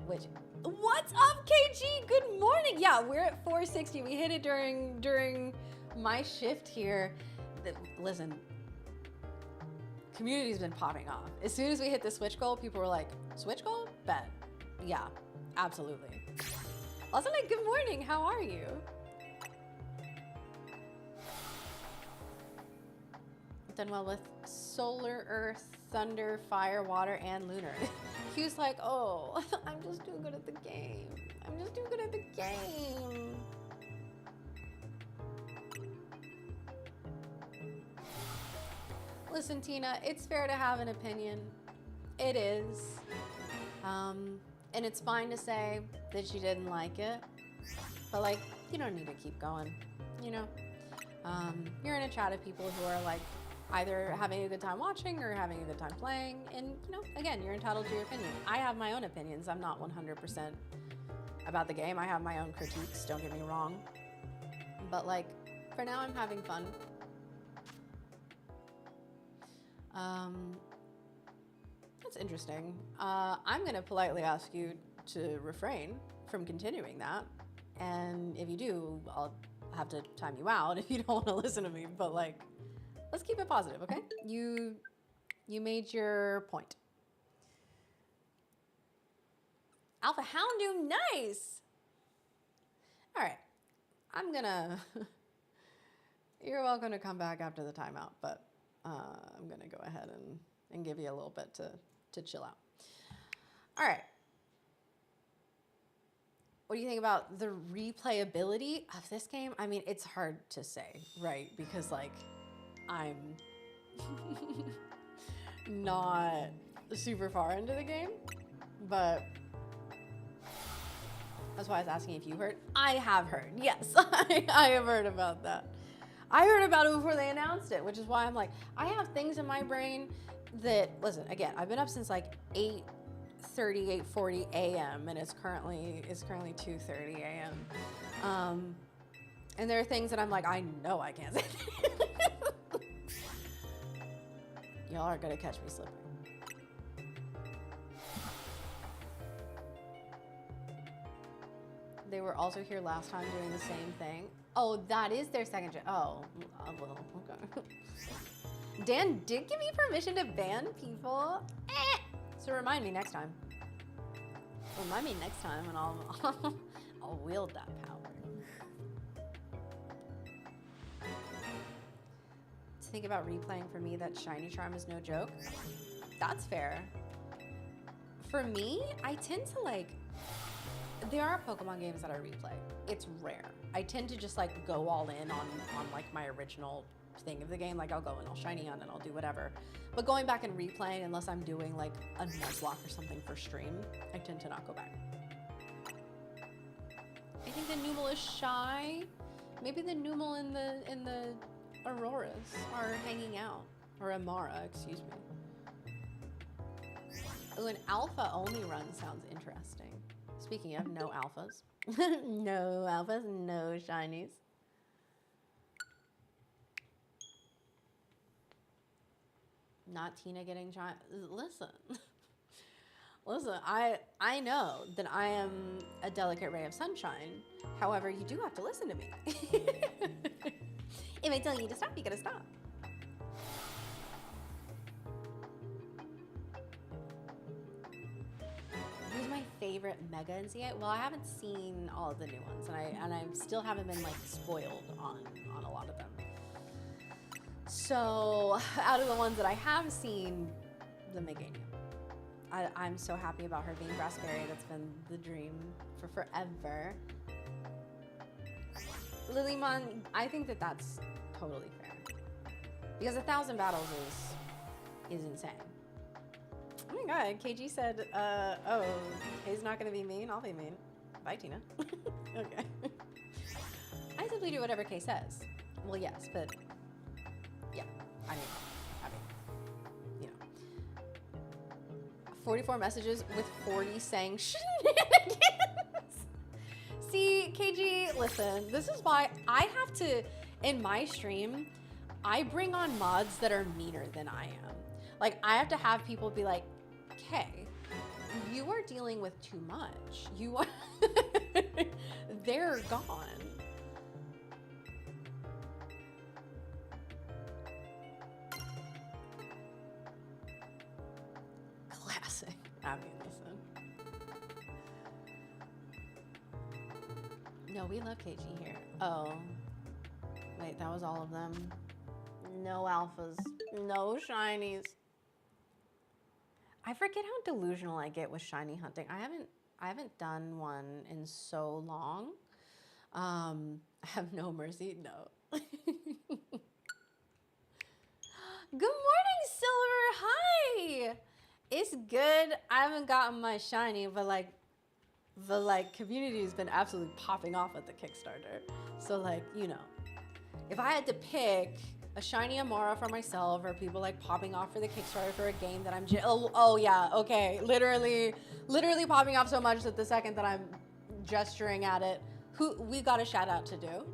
Which, what's up, KG? Good morning. Yeah, we're at 460. We hit it during my shift here. Listen, community's been popping off. As soon as we hit the Switch goal, people were like, Switch goal? Bet. Yeah, absolutely. Also, like, good morning. How are you? Done well with Solar, Earth, Thunder, Fire, Water, and Lunar. He was like, oh, I'm just too good at the game. I'm just too good at the game. Listen, Tina, it's fair to have an opinion. It is. And it's fine to say that you didn't like it. But, like, you don't need to keep going, you know? You're in a chat of people who are, like, either having a good time watching or having a good time playing. And, you know, again, you're entitled to your opinion. I have my own opinions. I'm not 100% about the game. I have my own critiques, don't get me wrong. But, like, for now, I'm having fun. That's interesting. I'm going to politely ask you to refrain from continuing that. And if you do, I'll have to time you out if you don't want to listen to me. But, like, let's keep it positive, okay? You made your point. Alpha Houndoom, nice! All right, I'm gonna... You're welcome to come back after the timeout, but I'm gonna go ahead and give you a little bit to chill out. All right. What do you think about the replayability of this game? I mean, it's hard to say, right? Because, like, I'm not super far into the game, but that's why I was asking if you heard. I have heard, yes, I have heard about that. I heard about it before they announced it, which is why I'm like, I have things in my brain that, listen, again, I've been up since like 8:30, 8:40 a.m. and it's currently 2:30 a.m. And there are things that I'm like, I know I can't say. Y'all are gonna catch me slipping. They were also here last time doing the same thing. Oh, that is their second gen. Oh, well, okay. Dan did give me permission to ban people. So remind me next time. Remind me next time and I'll wield that power. To think about replaying, for me, that shiny charm is no joke. That's fair. For me, I tend to like, there are Pokemon games that I replay. It's rare. I tend to just like go all in on like my original thing of the game. Like I'll go and I'll shiny hunt and I'll do whatever. But going back and replaying, unless I'm doing like a Nuzlocke or something for stream, I tend to not go back. I think the Numel is shy. Maybe the Numel and the Auroras are hanging out. Or Amara, excuse me. Oh, an alpha only run sounds interesting. Speaking of, no alphas. No alphas, no shinies. Not Tina getting shiny. Listen. Listen, I know that I am a delicate ray of sunshine. However, you do have to listen to me. If I tell you to stop, you gotta stop. favorite Mega in Z-A? Well, I haven't seen all of the new ones, and I still haven't been like spoiled on a lot of them. So out of the ones that I have seen, the Meganium. I'm so happy about her being Grassberry. That's been the dream for forever. Lilymon, I think that that's totally fair. Because 1,000 battles is insane. Oh my god, KG said, oh, Kay's not gonna be mean, I'll be mean. Bye, Tina. Okay. I simply do whatever Kay says. Well, yes, but yeah, I mean, you know. 44 messages with 40 saying shenanigans. See, KG, listen, this is why I have to, in my stream, I bring on mods that are meaner than I am. Like, I have to have people be like, Kay, you are dealing with too much. You are, they're gone. Classic. I mean, listen. No, we love KG here. Oh. Wait, that was all of them. No alphas. No shinies. I forget how delusional I get with shiny hunting. I haven't done one in so long. Have no mercy? No. Good morning, Silver. Hi. It's good. I haven't gotten my shiny, but the community has been absolutely popping off at the Kickstarter. So like, you know, if I had to pick a shiny Amora for myself, or people like popping off for the Kickstarter for a game that I'm oh yeah, okay, literally popping off so much that the second that I'm gesturing at it, we got a shout out to do.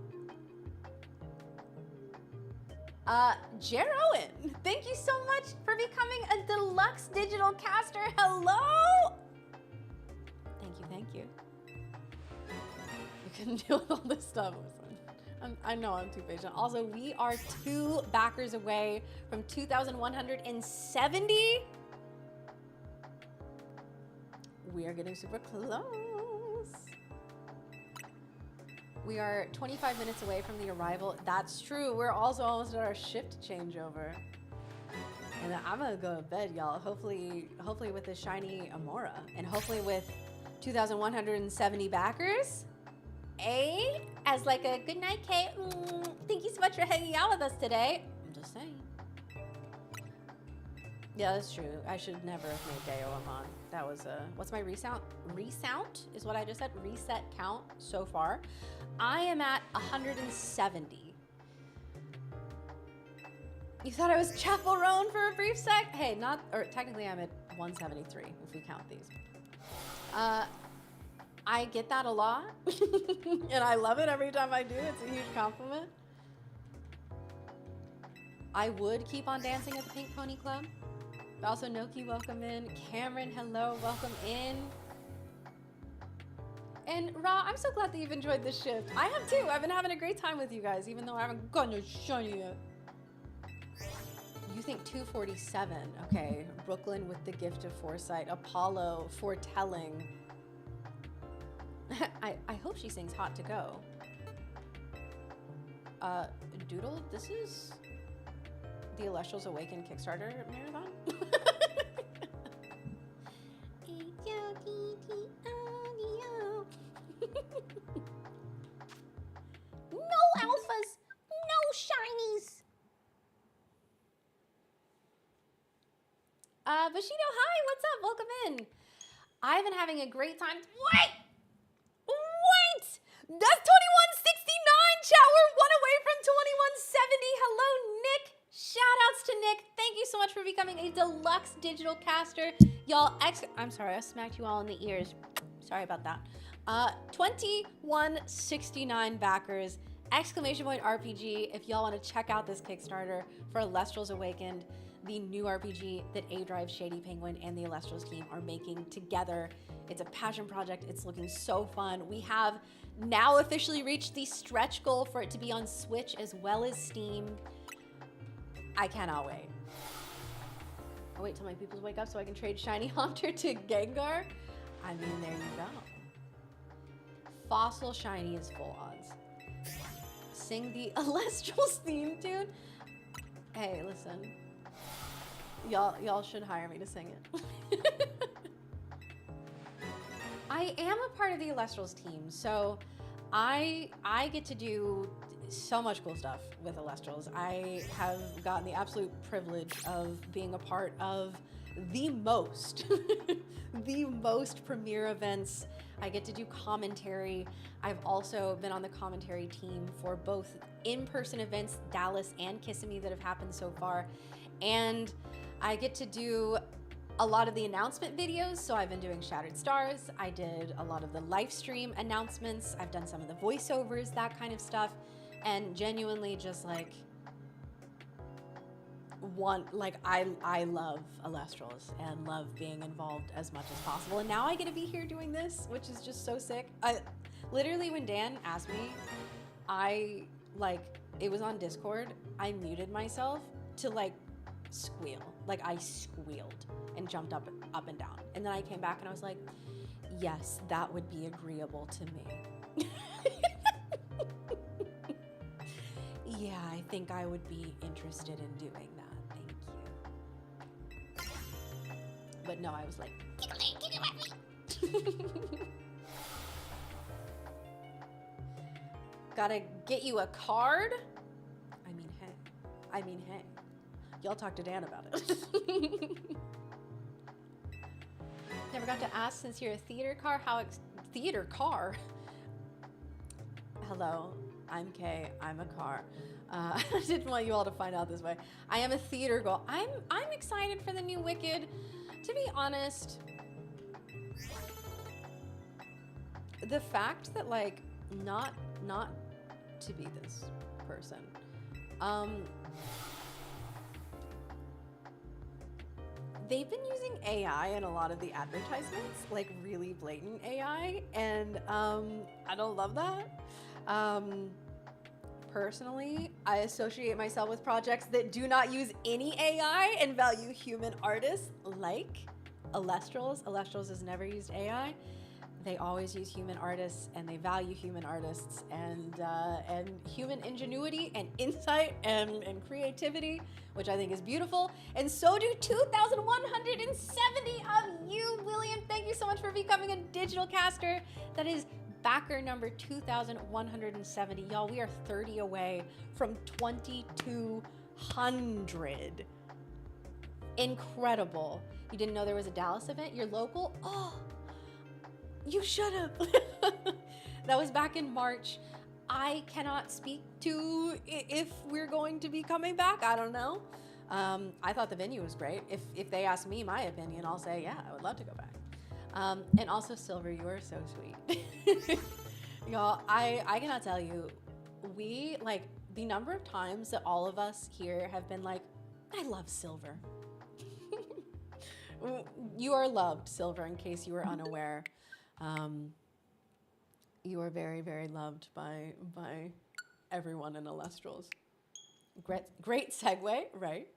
Jer Owen, thank you so much for becoming a deluxe digital caster. Hello. Thank you. You can deal with all this stuff. Listen, I know I'm too patient. Also, we are 2 backers away from 2,170. We are getting super close. We are 25 minutes away from the arrival. That's true. We're also almost at our shift changeover. And I'm gonna go to bed, y'all. Hopefully with the shiny Amora, and hopefully with 2,170 backers. As like a good night, Kay. Thank you so much for hanging out with us today. I'm just saying. Yeah, that's true. I should never have made Dayo Amon. That was what's my resound? Resound is what I just said. Reset count so far. I am at 170. You thought I was Chapel Roan for a brief sec? Hey, not, or technically I'm at 173 if we count these. I get that a lot, and I love it every time I do. It's a huge compliment. I would keep on dancing at the Pink Pony Club. Also, Noki, welcome in. Cameron, hello, welcome in. And Ra, I'm so glad that you've enjoyed this shift. I have too. I've been having a great time with you guys, even though I haven't gotten a shiny yet. You think 247? Okay, Brooklyn with the gift of foresight. Apollo foretelling. I hope she sings Hot to Go. Doodle, this is the Elestrals Awaken Kickstarter marathon. No alphas, no shinies. Bushido, hi, what's up? Welcome in. I've been having a great time. Wait! That's 2169, chat. We're 1 away from 2170. Hello, Nick. Shout outs to Nick. Thank you so much for becoming a deluxe digital caster. Y'all, I'm sorry, I smacked you all in the ears. Sorry about that. 2169 backers. Exclamation point RPG if y'all want to check out this Kickstarter for Elestrals Awakened, the new RPG that A-Drive, Shady Penguin, and the Elestrals team are making together. It's a passion project. It's looking so fun. We have now officially reached the stretch goal for it to be on Switch as well as Steam. I cannot wait. I'll wait till my people wake up so I can trade Shiny Haunter to Gengar. I mean, there you go. Fossil Shiny is full odds. Sing the Elestrals theme tune? Hey, listen. Y'all should hire me to sing it. I am a part of the Elestrals team, so I get to do so much cool stuff with Elestrals. I have gotten the absolute privilege of being a part of the most, the most premier events. I get to do commentary. I've also been on the commentary team for both in-person events, Dallas and Kissimmee, that have happened so far. And I get to do a lot of the announcement videos. So I've been doing Shattered Stars. I did a lot of the Lifestream announcements. I've done some of the voiceovers, that kind of stuff. And genuinely just like, I love Elestrals and love being involved as much as possible. And now I get to be here doing this, which is just so sick. Literally when Dan asked me, it was on Discord, I muted myself to squeal. I squealed and jumped up and down. And then I came back and I was like, yes, that would be agreeable to me. Yeah, I think I would be interested in doing that. Thank you. But no, I was like, gotta get you a card? I mean, hey. Y'all talk to Dan about it. Never got to ask, since you're a theater car, theater car? Hello, I'm Kay, I'm a car. I didn't want you all to find out this way. I am a theater girl. I'm excited for the new Wicked. To be honest, the fact that not to be this person, they've been using AI in a lot of the advertisements, really blatant AI, and I don't love that. Personally, I associate myself with projects that do not use any AI and value human artists, like Elestrals. Elestrals has never used AI. They always use human artists, and they value human artists and human ingenuity and insight and creativity, which I think is beautiful. And so do 2,170 of you, William. Thank you so much for becoming a digital caster. That is backer number 2,170. Y'all, we are 30 away from 2,200. Incredible. You didn't know there was a Dallas event? You're local? Oh, you should have. That was back in March. I cannot speak to if we're going to be coming back. I don't know. I thought the venue was great. If they ask me my opinion, I'll say, yeah, I would love to go back. And also, Silver, you are so sweet. Y'all, I cannot tell you, the number of times that all of us here have been like, I love Silver. You are loved, Silver, in case you were unaware. You are very, very loved by everyone in Elestrals. Great segue, right?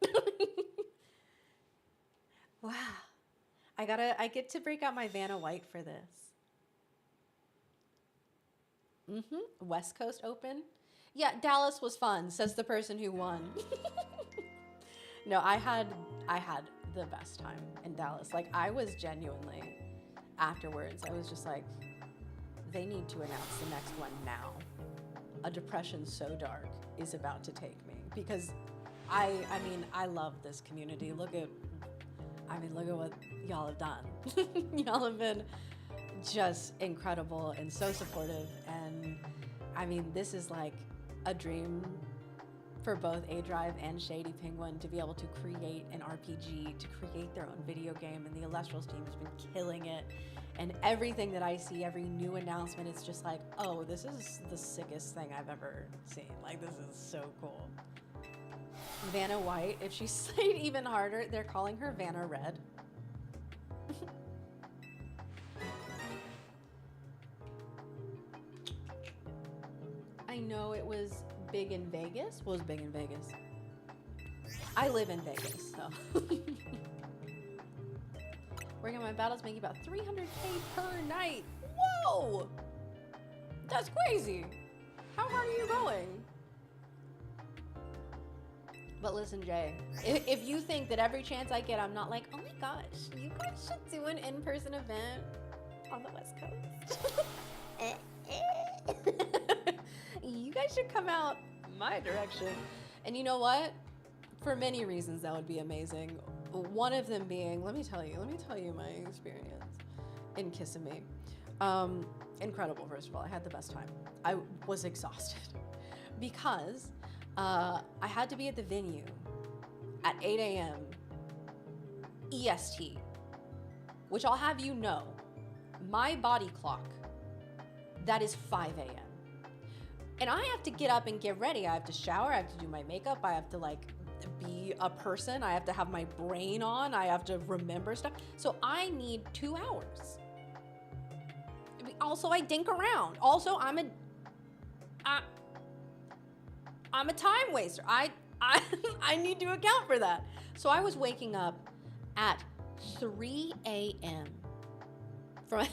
Wow. I get to break out my Vanna White for this. West Coast Open. Yeah, Dallas was fun, says the person who won. No, I had the best time in Dallas. I was genuinely, afterwards, I was just like, they need to announce the next one now. A depression so dark is about to take me, because I love this community. Look at what y'all have done. Y'all have been just incredible and so supportive. And this is a dream for both A-Drive and Shady Penguin to be able to create an RPG, to create their own video game. And the Elestrals team has been killing it. And everything that I see, every new announcement, it's just like, oh, this is the sickest thing I've ever seen. This is so cool. Vanna White, if she slayed even harder, they're calling her Vanna Red. I know it was big in Vegas. What was big in Vegas? I live in Vegas, so. Working on my battles making about 300K per night. Whoa! That's crazy. How hard are you going? But listen, Jay, if you think that every chance I get, I'm not like, oh my gosh, you guys should do an in-person event on the West Coast. You guys should come out my direction. And you know what? For many reasons, that would be amazing. One of them being, let me tell you my experience in Kissimmee. Incredible, first of all. I had the best time. I was exhausted because I had to be at the venue at 8 a.m. EST, which I'll have you know, my body clock, that is 5 a.m. And I have to get up and get ready. I have to shower, I have to do my makeup, I have to like be a person, I have to have my brain on, I have to remember stuff. So I need 2 hours. Also, I dink around. Also, I'm a time waster. I need to account for that. So I was waking up at 3 a.m. From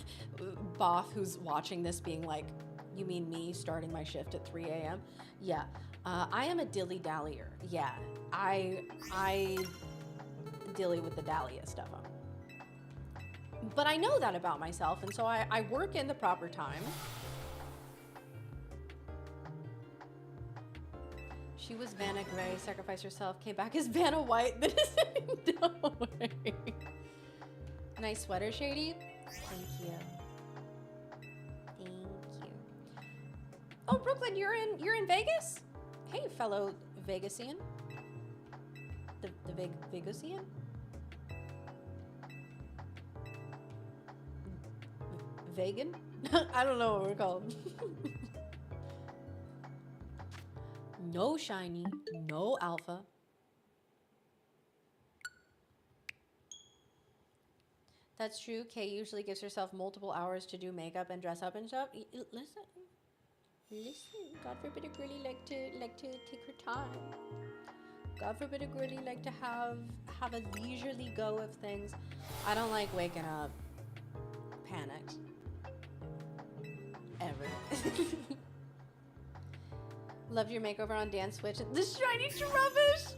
Boff, who's watching this, being like, you mean me starting my shift at 3 a.m.? Yeah. I am a dilly-dallier. Yeah. I dilly with the dalliest of them. But I know that about myself, and so I work in the proper time. She was Vanna Gray, sacrificed herself, came back as Vanna White. Don't worry. Nice sweater, Shady. Thank you. Thank you. Oh, Brooklyn, you're in Vegas? Hey, fellow Vegasian. The Vegasian? Vegan? I don't know what we're called. No shiny, no alpha. That's true. Kay usually gives herself multiple hours to do makeup and dress up and stuff. Listen. God forbid a girlie like to take her time. God forbid a girlie like to have a leisurely go of things. I don't like waking up panicked. Ever. Loved your makeover on Dan's Switch. The shiny rubbish.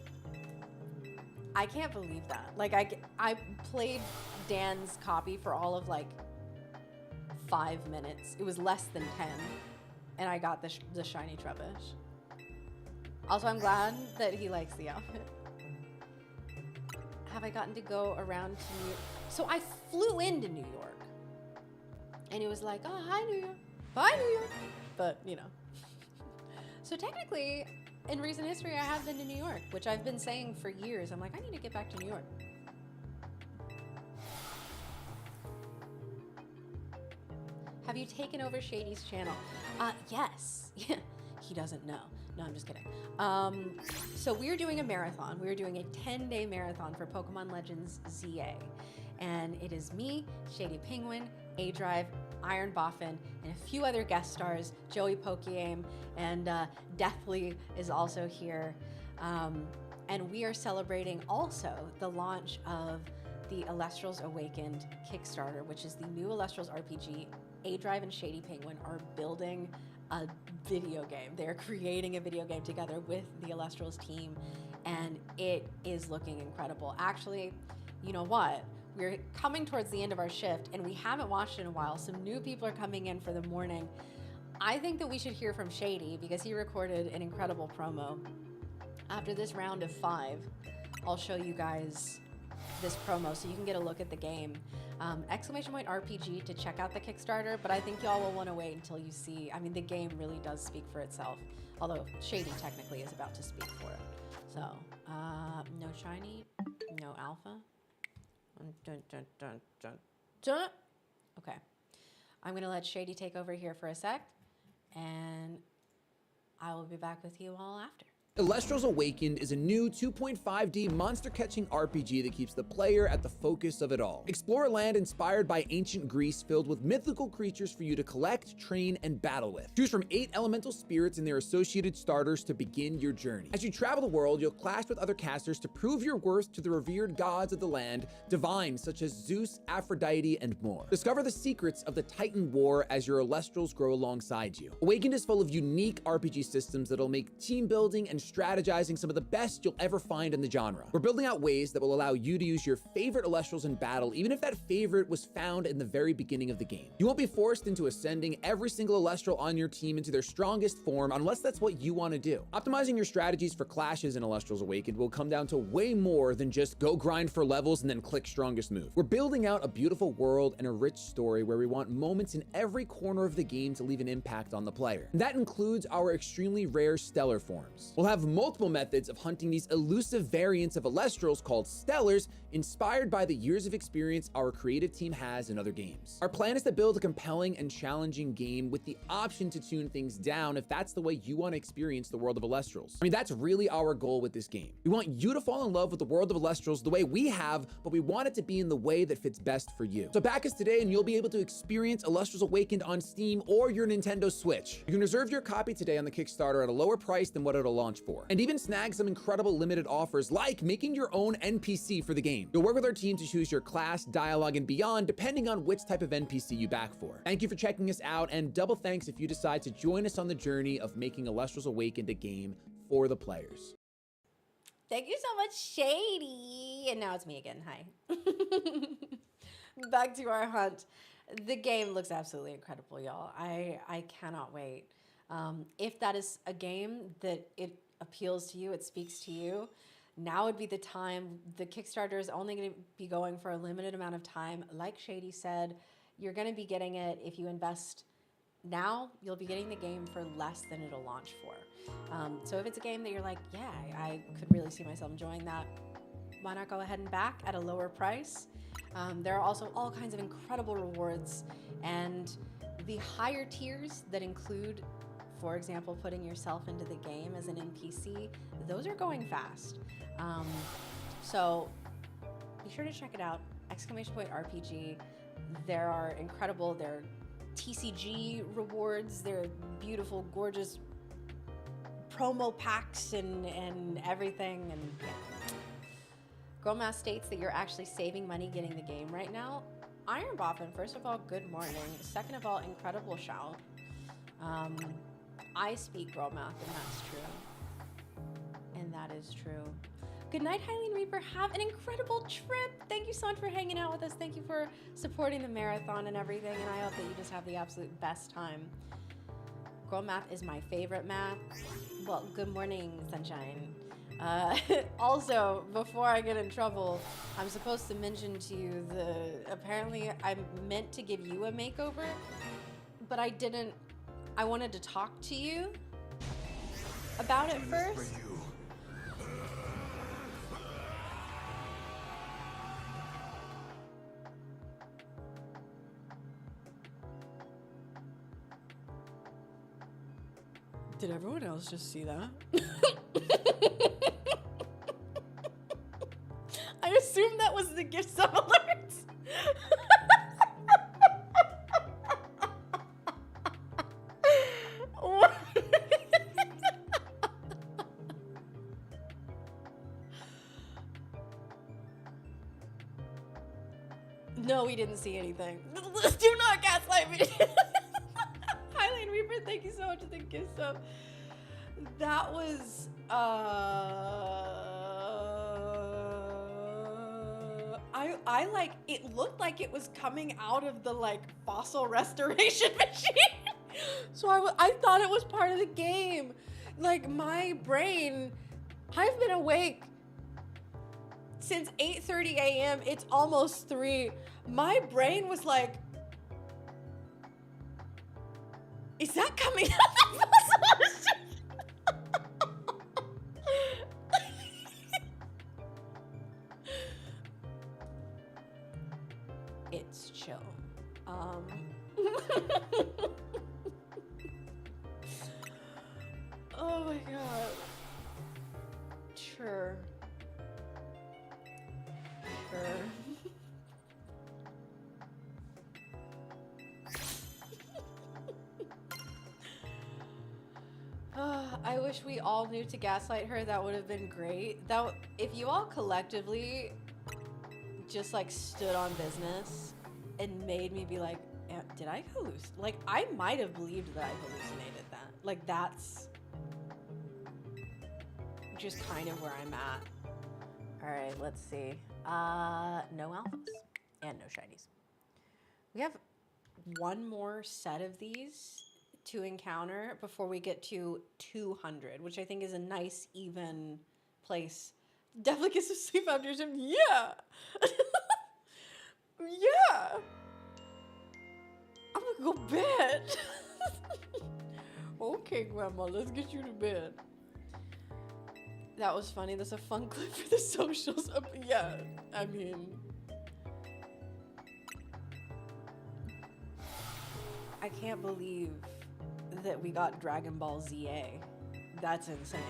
I can't believe that. Like I played Dan's copy for all of like 5 minutes. It was less than 10, and I got the shiny trubbish. Also, I'm glad that he likes the outfit. Have I gotten to go around to New York? So I flew into New York, and it was like, oh, hi New York, bye New York. But you know. So technically, in recent history, I have been to New York, which I've been saying for years. I'm like, I need to get back to New York. Have you taken over Shady's channel? Yes. He doesn't know. No, I'm just kidding. So we're doing a marathon. We're doing a 10-day marathon for Pokémon Legends Z-A. And it is me, Shady Penguin, A-Drive, IronBoffin, and a few other guest stars. Joey Pokeaim and Deathly is also here. And we are celebrating also the launch of the Elestrals Awakened Kickstarter, which is the new Elestrals RPG. A-Drive and Shady Penguin are building a video game. They're creating a video game together with the Elestrals team, and it is looking incredible. Actually, you know what? We're coming towards the end of our shift, and we haven't watched it in a while. Some new people are coming in for the morning. I think that we should hear from Shady because he recorded an incredible promo. After this round of 5, I'll show you guys this promo so you can get a look at the game. !RPG to check out the Kickstarter, but I think y'all will want to wait until you see. I mean, the game really does speak for itself, although Shady technically is about to speak for it. So, no shiny, no alpha. Dun, dun, dun, dun, dun. Okay, I'm gonna let Shady take over here for a sec, and I will be back with you all after. Elestrals Awakened is a new 2.5D monster-catching RPG that keeps the player at the focus of it all. Explore a land inspired by ancient Greece filled with mythical creatures for you to collect, train, and battle with. Choose from 8 elemental spirits and their associated starters to begin your journey. As you travel the world, you'll clash with other casters to prove your worth to the revered gods of the land, divines such as Zeus, Aphrodite, and more. Discover the secrets of the Titan War as your Elestrals grow alongside you. Awakened is full of unique RPG systems that'll make team building and strategizing some of the best you'll ever find in the genre. We're building out ways that will allow you to use your favorite Elestrals in battle, even if that favorite was found in the very beginning of the game. You won't be forced into ascending every single Elestral on your team into their strongest form unless that's what you want to do. Optimizing your strategies for clashes in Elestrals Awakened will come down to way more than just go grind for levels and then click strongest move. We're building out a beautiful world and a rich story where we want moments in every corner of the game to leave an impact on the player. And that includes our extremely rare stellar forms. We'll have multiple methods of hunting these elusive variants of Elestrals called Stellars, inspired by the years of experience our creative team has in other games. Our plan is to build a compelling and challenging game with the option to tune things down if that's the way you want to experience the world of Elestrals. I mean, that's really our goal with this game. We want you to fall in love with the world of Elestrals the way we have, but we want it to be in the way that fits best for you. So back us today and you'll be able to experience Elestrals Awakened on Steam or your Nintendo Switch. You can reserve your copy today on the Kickstarter at a lower price than what it'll launch for, and even snag some incredible limited offers like making your own NPC for the game. You'll work with our team to choose your class, dialogue, and beyond depending on which type of NPC you back for. Thank you for checking us out, and double thanks if you decide to join us on the journey of making Elestrals Awakened a game for the players. Thank you so much, Shady. And now it's me again. Hi. Back to our hunt. The game looks absolutely incredible, y'all. I cannot wait. If that is a game that it appeals to you, it speaks to you, now would be the time. The Kickstarter is only going to be going for a limited amount of time. Like Shady said, you're going to be getting it if you invest now. You'll be getting the game for less than it'll launch for. So if it's a game that you're like, yeah, I could really see myself enjoying that, why not go ahead and back at a lower price? There are also all kinds of incredible rewards, and the higher tiers that include, for example, putting yourself into the game as an NPC, those are going fast. So be sure to check it out, !RPG. There are incredible, there are TCG rewards, there are beautiful, gorgeous promo packs and everything. And yeah. Growmath states that you're actually saving money getting the game right now. IronBoffin, first of all, good morning. Second of all, incredible shout. I speak Growmath, and that's true. And that is true. Good night, Hylian Reaper. Have an incredible trip. Thank you so much for hanging out with us. Thank you for supporting the marathon and everything, and I hope that you just have the absolute best time. Growmath is my favorite math. Well, good morning, sunshine. Also, before I get in trouble, I'm supposed to mention to you apparently I meant to give you a makeover, but I didn't. I wanted to talk to you about it first. Did everyone else just see that? I assumed that was the gift sub alerts. No, we didn't see anything. Do not gaslight me. Hylian Reaper, thank you so much for the gift sub. That was I like, it looked like it was coming out of the like fossil restoration machine. So I thought it was part of the game. Like my brain, I've been awake since 8:30 a.m. It's almost 3. My brain was like, is that coming out of the fossil machine? It's chill. Oh my god. Sure. Sure. I wish we all knew to gaslight her. That would have been great. If you all collectively just like stood on business and made me be like, did I hallucinate? Like, I might have believed that I hallucinated that. Like, that's just kind of where I'm at. All right, let's see. No alphas and no shinies. We have one more set of these to encounter before we get to 200, which I think is a nice, even place. Definitely get some sleep after gym. Yeah. Yeah. I'm gonna go bed. Okay, Grandma, let's get you to bed. That was funny. That's a fun clip for the socials. Yeah, I mean, I can't believe that we got Dragon Ball Z-A. That's insane.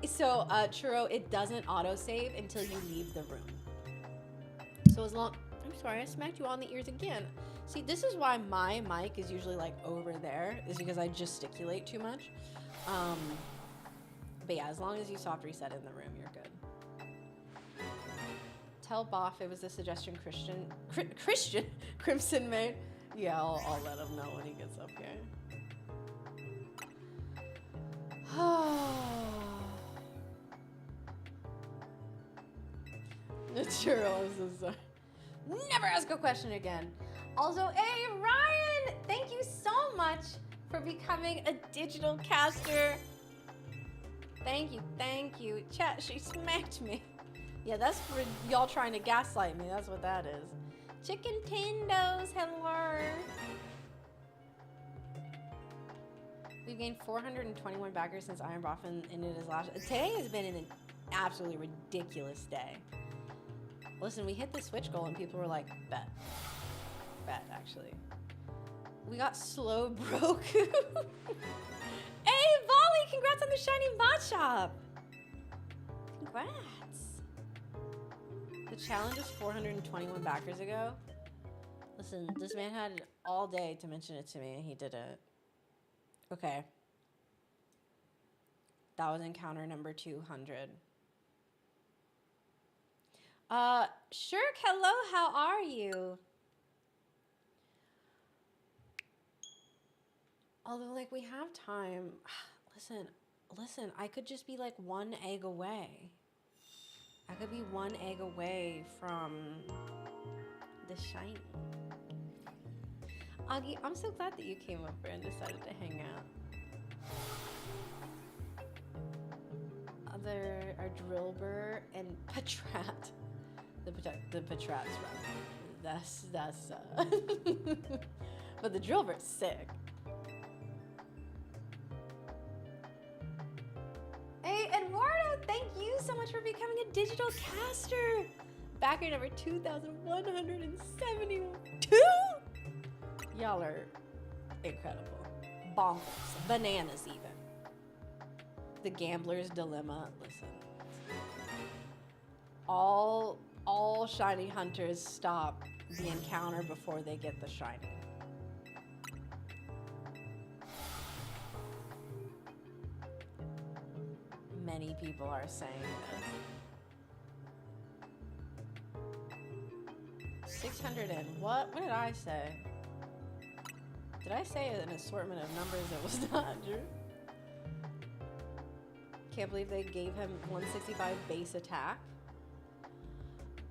So, Churro, it doesn't autosave until you leave the room. So as long... I'm sorry, I smacked you on the ears again. See, this is why my mic is usually like over there, is because I gesticulate too much. But yeah, as long as you soft reset in the room, you're good. Tell Boff it was the suggestion Christian Crimson made. Yeah, I'll let him know when he gets up here. The churro is so sorry. Never ask a question again. Also, hey, Ryan, thank you so much for becoming a digital caster. Thank you. Chat, she smacked me. Yeah, that's for y'all trying to gaslight me. That's what that is. Chicken Tindos, hello. We've gained 421 backers since IronBoffin ended his last. Today has been an absolutely ridiculous day. Listen, we hit the Switch goal and people were like, bet, actually. We got slow broke. Hey, Volley, congrats on the shiny bot shop. Congrats. The challenge was 421 backers ago. Listen, this man had all day to mention it to me and he did it. Okay. That was encounter number 200. Shirk, hello, how are you? Although, like, we have time. Listen, I could just be, like, one egg away. I could be one egg away from the shiny. Augie, I'm so glad that you came over and decided to hang out. There are Drillbur and Patrat. The Patrat's rough. That's but the Drillbur's sick. Hey, Eduardo, thank you so much for becoming a digital caster. Backer number 2,172. Y'all are incredible. Bonkers. Bananas even. The Gambler's Dilemma. Listen. All shiny hunters stop the encounter before they get the shiny. Many people are saying this. 600 and what? What did I say? Did I say an assortment of numbers that was not true? Can't believe they gave him 165 base attack.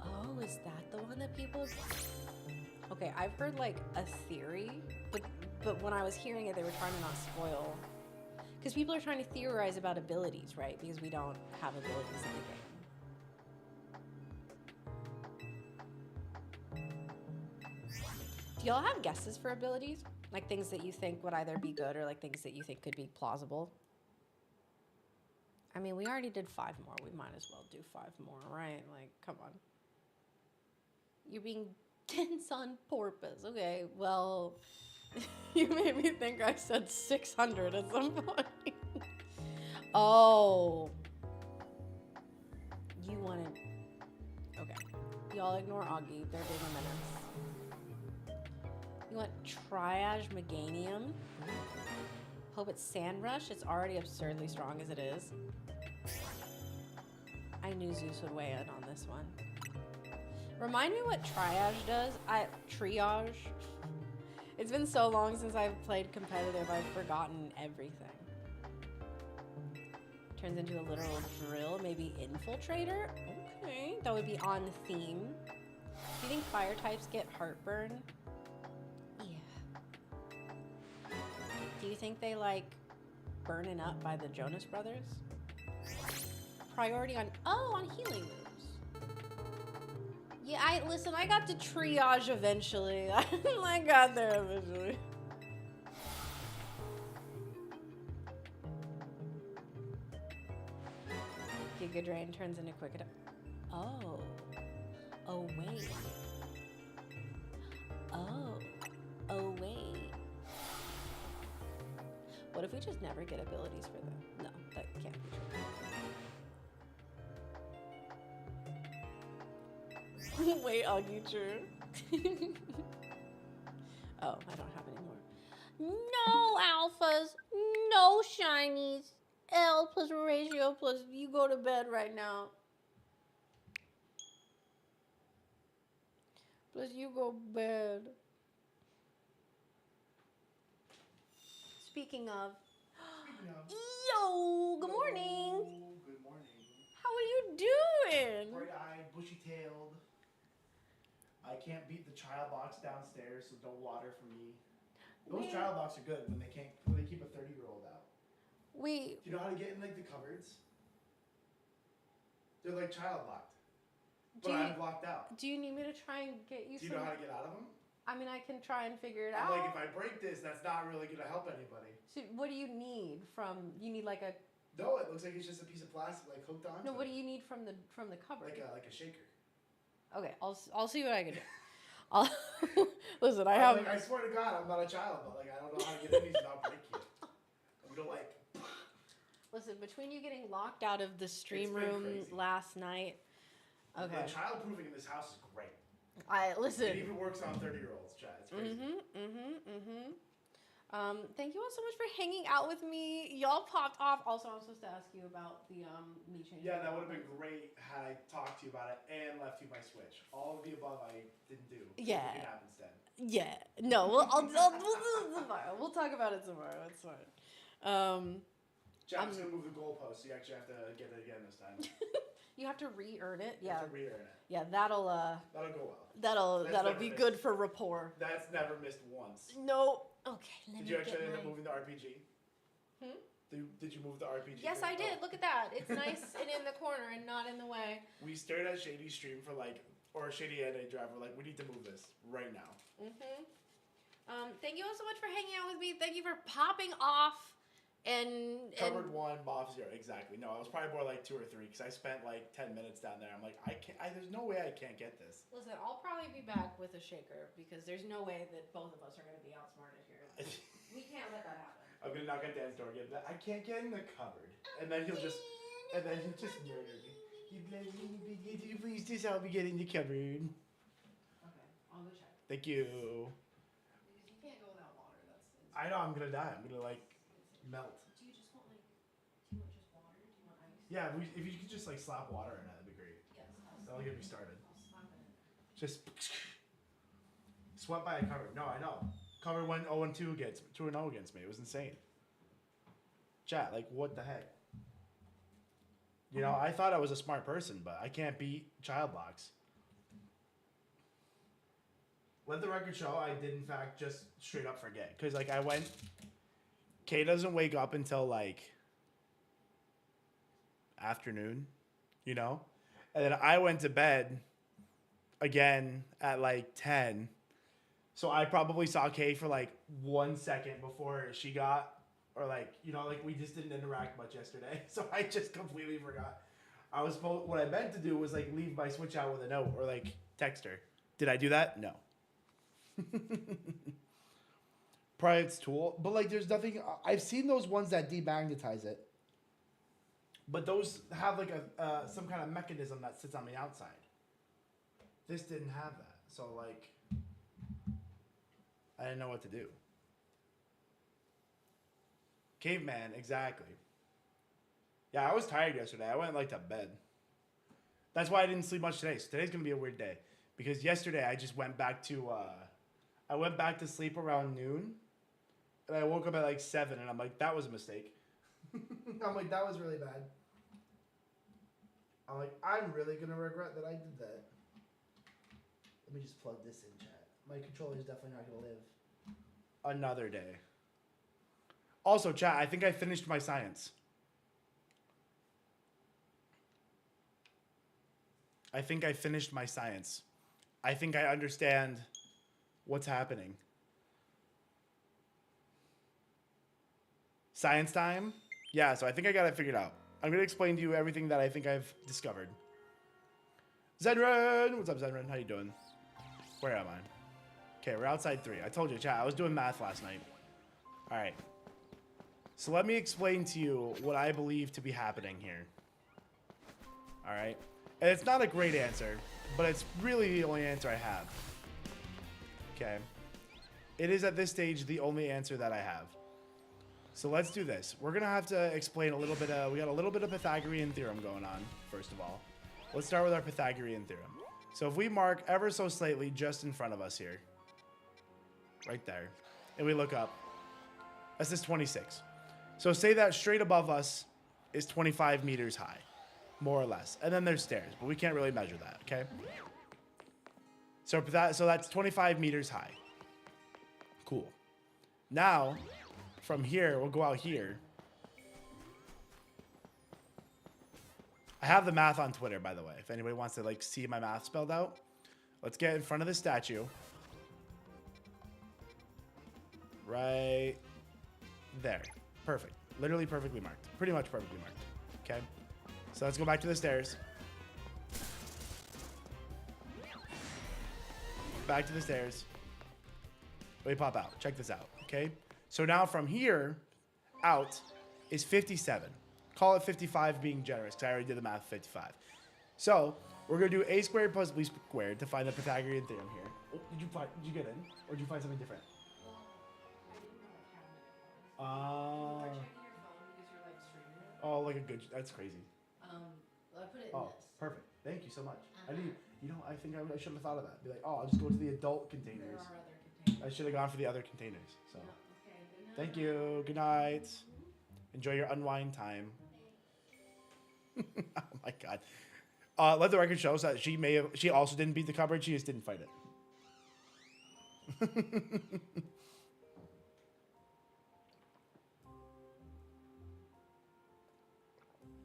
Oh, is that the one that people... Okay, I've heard like a theory, but when I was hearing it, they were trying to not spoil. Because people are trying to theorize about abilities, right? Because we don't have abilities in the game. Do y'all have guesses for abilities? Like things that you think would either be good or like things that you think could be plausible? I mean, we already did 5 more. We might as well do 5 more, right? Like, come on. You're being dense on purpose. Okay, well, You made me think I said 600 at some point. Oh. You wanted... Okay. Y'all ignore Augie. They're being a menace. You want Triage Meganium? Hope it's Sand Rush. It's already absurdly strong as it is. I knew Zeus would weigh in on this one. Remind me what Triage does. Triage. It's been so long since I've played competitive, I've forgotten everything. Turns into a literal drill, maybe Infiltrator? Okay, that would be on theme. Do you think fire types get heartburn? Yeah. Do you think they like burning up by the Jonas Brothers? Priority on, on healing moves. Yeah, I got to triage eventually. I got there eventually. Giga Drain turns into Quick Attack. Oh. Oh, wait. Oh, wait. What if we just never get abilities for them? No, that can't be true. Wait, Augie, true. Oh, I don't have any more. No alphas, no shinies. L plus ratio plus You go to bed right now. Plus you go bed. Speaking of. Yo, good morning. Good morning. How are you doing? Bright-eyed, bushy-tailed. I can't beat the child box downstairs, so don't water for me. Those child box are good when they keep a 30-year-old out. Wait. Do you know how to get in like the cupboards? They're like child locked, but I'm blocked out. Do you need me to try and get you? Do you know how to get out of them? I mean, I can try and figure it I'm out. like, if I break this, that's not really gonna help anybody. So what do you need from? You need like a. No, it looks like it's just a piece of plastic like hooked on. No, what do you need from the cupboard? Like a shaker. Okay, I'll see what I can do. I'll listen. I swear to God, I'm not a child, but like I don't know how to get in these without breaking it. I'm gonna like. Listen, between you getting locked out of the stream It's been room crazy. last night. Okay. The child-proofing in this house is great. Listen. It even works on 30-year-olds, Chad. It's crazy. Thank you all so much for hanging out with me. Y'all popped off. Also, I'm supposed to ask you about the me changing. Yeah, that would have been great had I talked to you about it and left you my Switch. All of the above I didn't do. Yeah. It happened instead. Yeah. No, we'll do it tomorrow. We'll talk about it tomorrow. It's fine. Jack's gonna move the goalpost, so you actually have to get it again this time. You have to re-earn it. You Yeah. have to re-earn it. Yeah, that'll go well. that'll never be missed. good for rapport. That's never missed once. No. Okay. Did you actually end up moving the RPG? Hmm? Did you move the RPG? Yes, I did. Look at that. It's nice and in the corner and not in the way. We stared at Shady's stream for or Shady and a driver. Like, we need to move this right now. Thank you all so much for hanging out with me. Thank you for popping off and Covered 1, Boff 0. Exactly. No, it was probably more like 2 or 3 because I spent like 10 minutes down there. I'm like, there's no way I can't get this. Listen, I'll probably be back with a shaker because there's no way that both of us are going to be outsmarted here. We can't let that happen. I'm gonna knock on Dan's door again. I can't get in the cupboard, and then he'll just murder me. He'd be like, please just help me get in the cupboard. Okay, I'll go check. Thank you. Because you can't go without water. That's insane. I know I'm gonna die. I'm gonna melt. Do you just want do you want just water? Do you want ice? Yeah, if you could just slap water in it, that'd be great. Yes. That'll get me started. I'll slap it. Just swept by a cupboard. No, I know. Cover went 0-2 against 2-0 against me. It was insane. Chat, what the heck? You know, I thought I was a smart person, but I can't beat child box. Let the record show I did in fact just straight up forget. Because I went, Kay doesn't wake up until afternoon, you know? And then I went to bed again at 10. So I probably saw Kay for 1 second before she got, or we just didn't interact much yesterday. So I just completely forgot. What I meant to do was leave my Switch out with a note or text her. Did I do that? No. Probably its tool. But like there's nothing. I've seen those ones that demagnetize it. But those have like a some kind of mechanism that sits on the outside. This didn't have that. So like I didn't know what to do. Caveman, exactly. Yeah, I was tired yesterday. I went like to bed. That's why I didn't sleep much today. So today's gonna be a weird day. Because yesterday I just went back to I went back to sleep around noon. And I woke up at like 7 and I'm like, that was a mistake. I'm like, that was really bad. I'm like, I'm really gonna regret that I did that. Let me just plug this in, chat. My controller is definitely not gonna live another day. Also, chat, I think I finished my science. I think I finished my science. I think I understand what's happening. Science time? Yeah, so I think I got it figured out. I'm going to explain to you everything that I think I've discovered. Zenren! What's up, Zenren? How you doing? Where am I? Okay, we're outside 3. I told you, chat, I was doing math last night. All right. So let me explain to you what I believe to be happening here. All right? And it's not a great answer, but it's really the only answer I have. Okay? It is at this stage the only answer that I have. So let's do this. We're going to have to explain a little bit of... We got a little bit of Pythagorean theorem going on, first of all. Let's start with our Pythagorean theorem. So if we mark ever so slightly just in front of us here, right there, and we look up, that's just 26. So say that straight above us is 25 meters high, more or less. And then there's stairs, but we can't really measure that, okay? So that's 25 meters high. Cool. Now, from here, we'll go out here. I have the math on Twitter, by the way, if anybody wants to like see my math spelled out. Let's get in front of the statue. Right there. Perfect. Literally perfectly marked. Pretty much perfectly marked. Okay. So let's go back to the stairs. Back to the stairs. Let me pop out. Check this out. Okay. So now from here out is 57. Call it 55 being generous because I already did the math 55. So we're going to do a squared plus b squared to find the Pythagorean theorem here. Oh, did you get in? Or did you find something different? Oh, like a good. That's crazy. I put it in Oh, this. perfect. Thank you so much. I didn't. You know, I think I should have thought of that. Be like, oh, I'll just go to the adult containers. There are other containers. I should have gone for the other containers. So, Okay, good night. thank you. Good night. Enjoy your unwind time. Oh my god. Let the record show that she also didn't beat the cupboard. She just didn't fight it.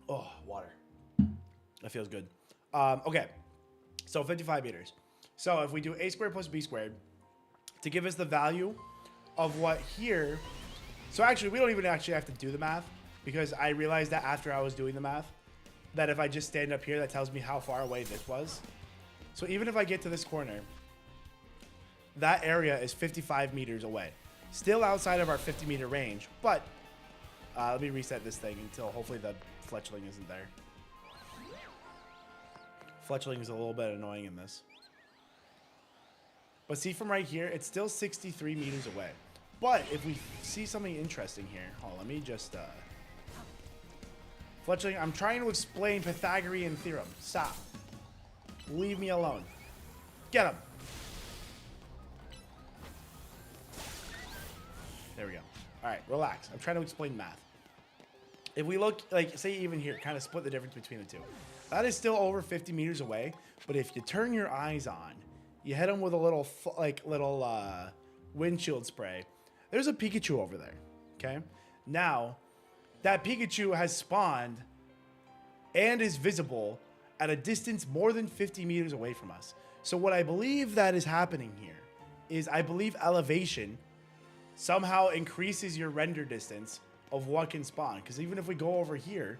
Oh, water. That feels good. Okay, so 55 meters. So if we do a squared plus b squared to give us the value of what here. So actually, we don't even actually have to do the math because I realized that after I was doing the math that if I just stand up here, that tells me how far away this was. So even if I get to this corner, that area is 55 meters away. Still outside of our 50 meter range, but let me reset this thing until hopefully the fletchling isn't there. Fletchling is a little bit annoying in this. But see from right here, it's still 63 meters away. But if we see something interesting here, hold on, let me just, Fletchling, I'm trying to explain Pythagorean theorem. Stop. Leave me alone. Get him. There we go. All right, relax. I'm trying to explain math. If we look, like, say even here, kind of split the difference between the two. That is still over 50 meters away, but if you turn your eyes on, you hit them with a little, windshield spray, there's a Pikachu over there, okay? Now, that Pikachu has spawned and is visible at a distance more than 50 meters away from us. So what I believe that is happening here is I believe elevation somehow increases your render distance of what can spawn. Because even if we go over here,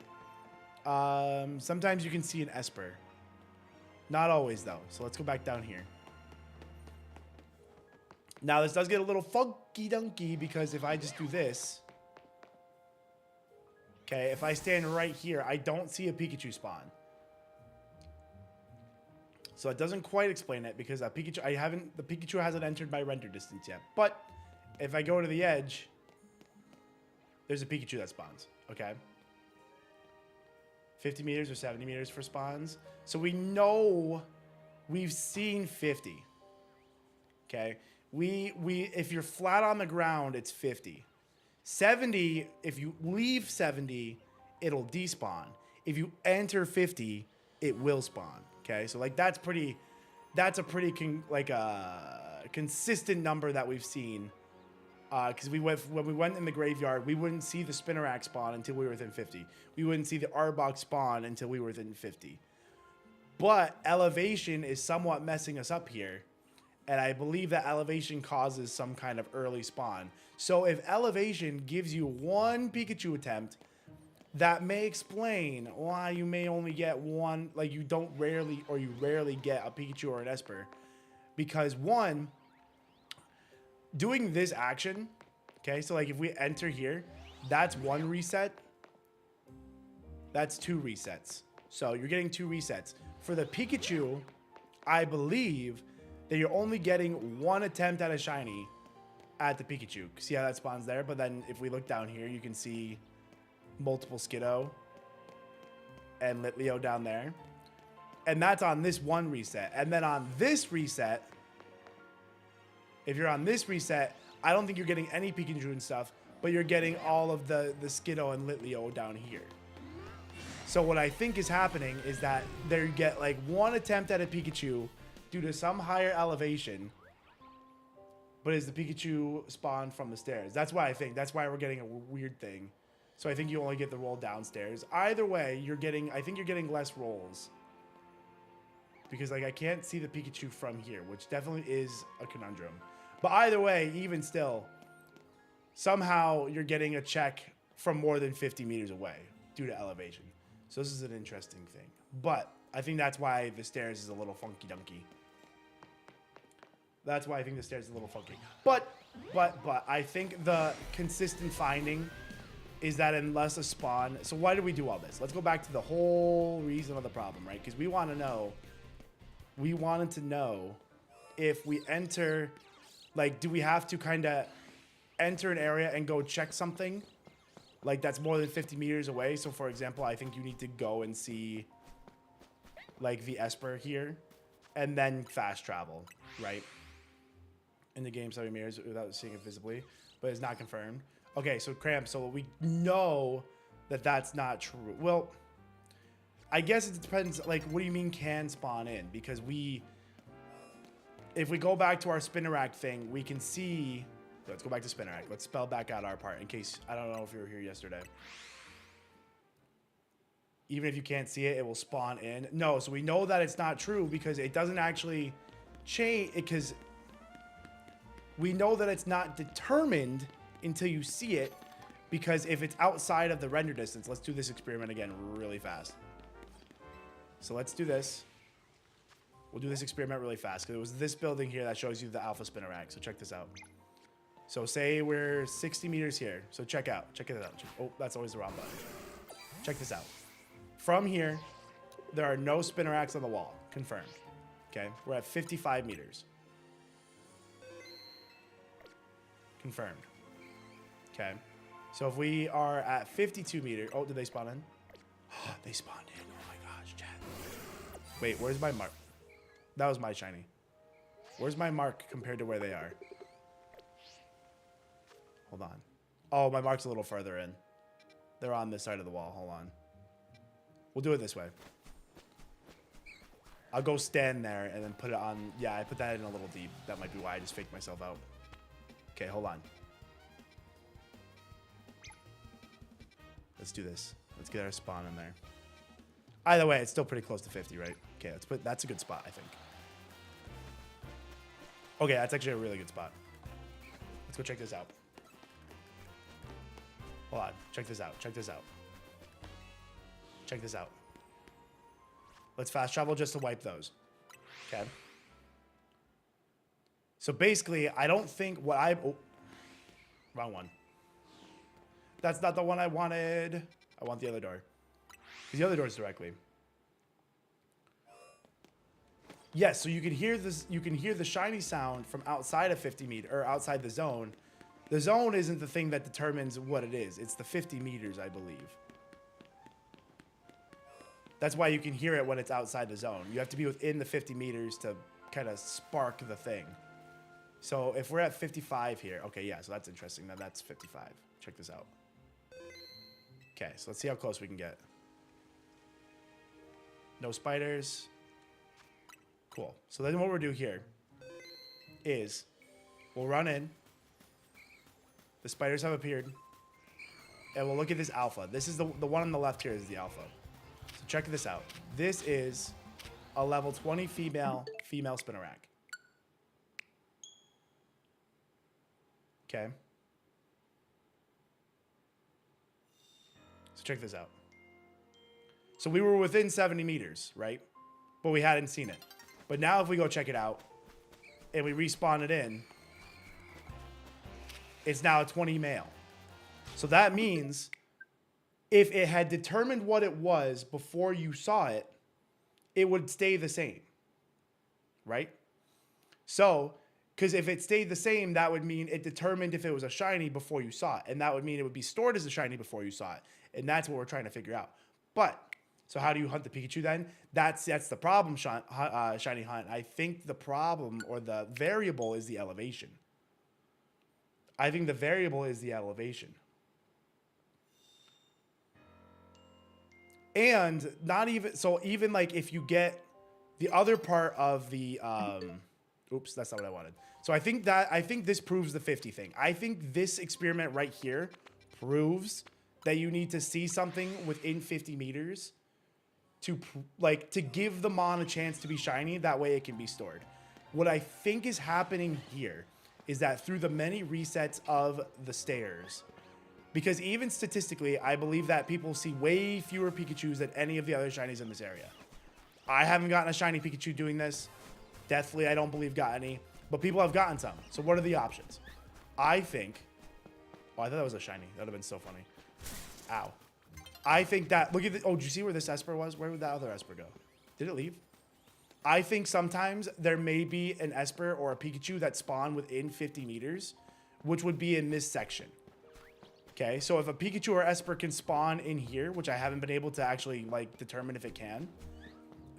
sometimes you can see an Esper. Not always, though. So let's go back down here. Now, this does get a little funky-dunky because if I just do this, okay, if I stand right here, I don't see a Pikachu spawn. So it doesn't quite explain it because the Pikachu hasn't entered my render distance yet. But if I go to the edge, there's a Pikachu that spawns, okay? 50 meters or 70 meters for spawns. So we know we've seen 50, okay? If you're flat on the ground, it's 50. 70, if you leave 70, it'll despawn. If you enter 50, it will spawn. Okay, so like that's a pretty consistent number that we've seen. Because when we went in the graveyard, we wouldn't see the Spinnerack spawn until we were within 50. We wouldn't see the Arbok spawn until we were within 50. But elevation is somewhat messing us up here. And I believe that elevation causes some kind of early spawn. So if elevation gives you one Pikachu attempt, that may explain why you may only get one, like you rarely get a Pikachu or an Esper. Because one, doing this action, okay, so like if we enter here, that's one reset. That's 2 resets. So you're getting 2 resets. For the Pikachu, I believe that you're only getting 1 attempt at a shiny at the Pikachu. See how that spawns there? But then if we look down here, you can see multiple Skiddo and Litleo down there. And that's on this one reset. And then on this reset, if you're on this reset, I don't think you're getting any Pikachu and stuff, but you're getting all of the Skiddo and Litleo down here. So what I think is happening is that they get like 1 attempt at a Pikachu due to some higher elevation, but is the Pikachu spawned from the stairs? That's why I think. That's why we're getting a weird thing. So I think you only get the roll downstairs. Either way, I think you're getting less rolls. Because like I can't see the Pikachu from here, which definitely is a conundrum. But either way, even still, somehow you're getting a check from more than 50 meters away due to elevation. So this is an interesting thing. But I think that's why the stairs is a little funky-dunky. That's why I think the stairs is a little funky. But I think the consistent finding is that unless a spawn... So why did we do all this? Let's go back to the whole reason of the problem, right? Because we want to know... We wanted to know if we enter... Like, do we have to kind of enter an area and go check something? Like, that's more than 50 meters away. So, for example, I think you need to go and see, like, the Esper here. And then fast travel, right? In the game, 70 meters without seeing it visibly. But it's not confirmed. Okay, so Cramp, so we know that that's not true. Well, I guess it depends, like, what do you mean can spawn in? Because if we go back to our Spinnerack thing, we can see, let's go back to Spinnerack. Let's spell back out our part in case, I don't know if you were here yesterday. Even if you can't see it, it will spawn in. No, so we know that it's not true because it doesn't actually change, because we know that it's not determined until you see it, because if it's outside of the render distance, let's do this experiment again really fast. So let's do this. We'll do this experiment really fast because it was this building here that shows you the alpha Spinnerack. So check this out. So say we're 60 meters here. So check it out. Oh, that's always the wrong button. Check this out. From here, there are no Spinneracks on the wall. Confirmed. Okay, we're at 55 meters. Confirmed. Okay, so if we are at 52 meters, oh, did they spawn in? They spawned in. Oh my gosh, chat. Wait, where's my mark? That was my shiny. Where's my mark compared to where they are? Hold on. Oh, my mark's a little further in. They're on this side of the wall. Hold on. We'll do it this way. I'll go stand there and then put it on. Yeah, I put that in a little deep. That might be why I just faked myself out. Okay, hold on. Let's do this. Let's get our spawn in there. Either way, it's still pretty close to 50, right? Okay, let's put. That's a good spot, I think. Okay, that's actually a really good spot. Let's go check this out. Hold on. Check this out. Check this out. Check this out. Let's fast travel just to wipe those. Okay. So basically, I don't think what I... Oh, wrong one. That's not the one I wanted. I want the other door. Because the other door is directly. Yes, so you can hear this. You can hear the shiny sound from outside of 50 meters or outside the zone. The zone isn't the thing that determines what it is. It's the 50 meters, I believe. That's why you can hear it when it's outside the zone. You have to be within the 50 meters to kind of spark the thing. So if we're at 55 here, okay, yeah, so that's interesting. Now that's 55. Check this out. Okay, so let's see how close we can get. No spiders. Cool. So then what we'll do here is we'll run in. The spiders have appeared. And we'll look at this alpha. This is the one on the left here is the alpha. So check this out. This is a level 20 female Spinarak. Okay. So check this out. So we were within 70 meters, right? But we hadn't seen it. But now if we go check it out and we respawn it in, it's now a 20 male. So that means if it had determined what it was before you saw it, it would stay the same, right? So, because if it stayed the same, that would mean it determined if it was a shiny before you saw it. And that would mean it would be stored as a shiny before you saw it. And that's what we're trying to figure out. But, so how do you hunt the Pikachu then? That's the problem, Shiny Hunt. I think the problem or the variable is the elevation. I think the variable is the elevation. And not even, so even like if you get the other part of the, oops, that's not what I wanted. So I think this proves the 50 thing. I think this experiment right here proves that you need to see something within 50 meters to give the Mon a chance to be shiny. That way it can be stored. What I think is happening here is that through the many resets of the stairs, because even statistically, I believe that people see way fewer Pikachus than any of the other shinies in this area. I haven't gotten a shiny Pikachu doing this. Deathly, I don't believe got any, but people have gotten some. So what are the options? I think, oh, I thought that was a shiny. That would have been so funny. Ow. I think that, look at the, oh, did you see where this Esper was? Where would that other Esper go? Did it leave? I think sometimes there may be an Esper or a Pikachu that spawn within 50 meters, which would be in this section. Okay, so if a Pikachu or Esper can spawn in here, which I haven't been able to actually like determine if it can,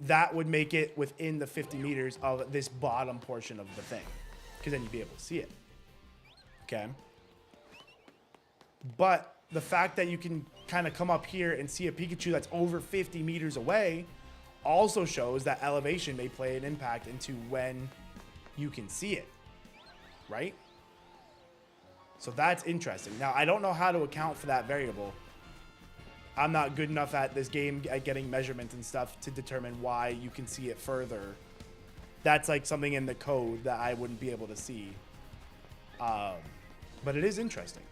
that would make it within the 50 meters of this bottom portion of the thing, because then you'd be able to see it. Okay. But the fact that you can kind of come up here and see a Pikachu that's over 50 meters away also shows that elevation may play an impact into when you can see it, right? So that's interesting. Now, I don't know how to account for that variable. I'm not good enough at this game at getting measurements and stuff to determine why you can see it further. That's like something in the code that I wouldn't be able to see. But it is interesting.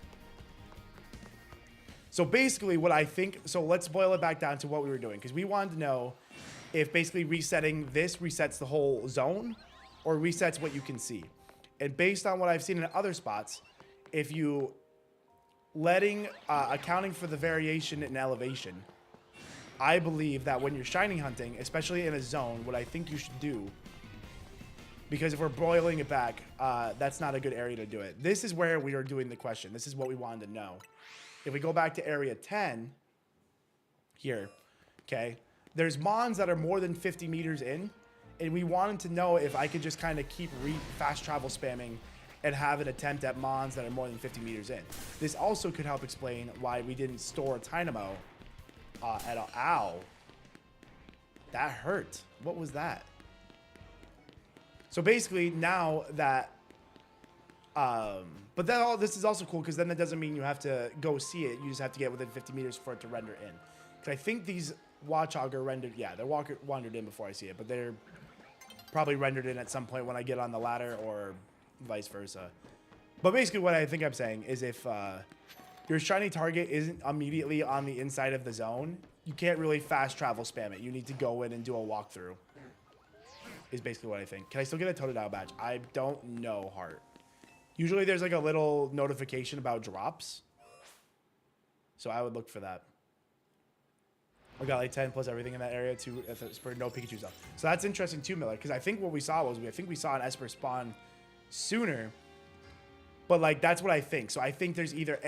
So basically what I think, so let's boil it back down to what we were doing, because we wanted to know if basically resetting this resets the whole zone or resets what you can see. And based on what I've seen in other spots, if you accounting for the variation in elevation, I believe that when you're shiny hunting, especially in a zone, what I think you should do, because if we're boiling it back, that's not a good area to do it. This is where we are doing the question. This is what we wanted to know. If we go back to area 10 here, okay, there's Mons that are more than 50 meters in, and we wanted to know if I could just kind of keep fast travel spamming and have an attempt at Mons that are more than 50 meters in. This also could help explain why we didn't store Tynamo at all. Ow. That hurt. What was that? So basically now that, but then this is also cool because then that doesn't mean you have to go see it. You just have to get within 50 meters for it to render in. Because I think these Watchog are rendered, yeah, they're wandered in before I see it, but they're probably rendered in at some point when I get on the ladder or vice versa. But basically what I think I'm saying is if your shiny target isn't immediately on the inside of the zone, you can't really fast travel spam it. You need to go in and do a walkthrough. is basically what I think. Can I still get a Totodile badge? I don't know, Heart. Usually there's like a little notification about drops. So I would look for that. We got like 10 plus everything in that area too for no Pikachu stuff. So that's interesting too, Miller, because I think what we saw was I think we saw an Esper spawn sooner. But like that's what I think. So I think there's either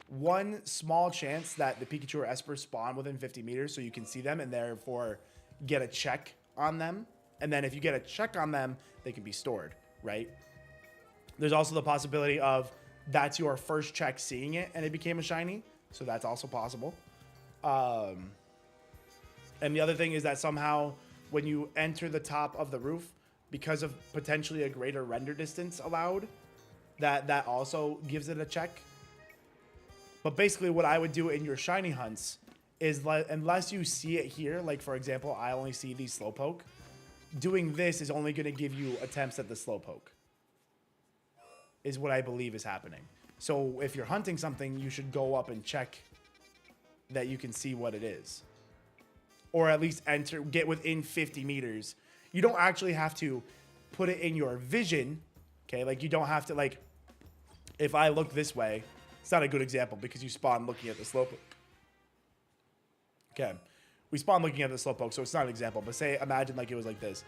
one small chance that the Pikachu or Esper spawn within 50 meters so you can see them and therefore get a check on them. And then if you get a check on them, they can be stored, right? There's also the possibility of that's your first check seeing it and it became a shiny. So that's also possible. And the other thing is that somehow when you enter the top of the roof, because of potentially a greater render distance allowed, that also gives it a check. But basically what I would do in your shiny hunts is unless you see it here, like for example, I only see these Slowpoke, doing this is only going to give you attempts at the Slowpoke, is what I believe is happening. So if you're hunting something, you should go up and check that you can see what it is. Or at least get within 50 meters. You don't actually have to put it in your vision, okay? Like you don't have to, like, if I look this way, it's not a good example because you spawn looking at the Slowpoke. Okay, we spawn looking at the Slowpoke, so it's not an example, but imagine like it was like this.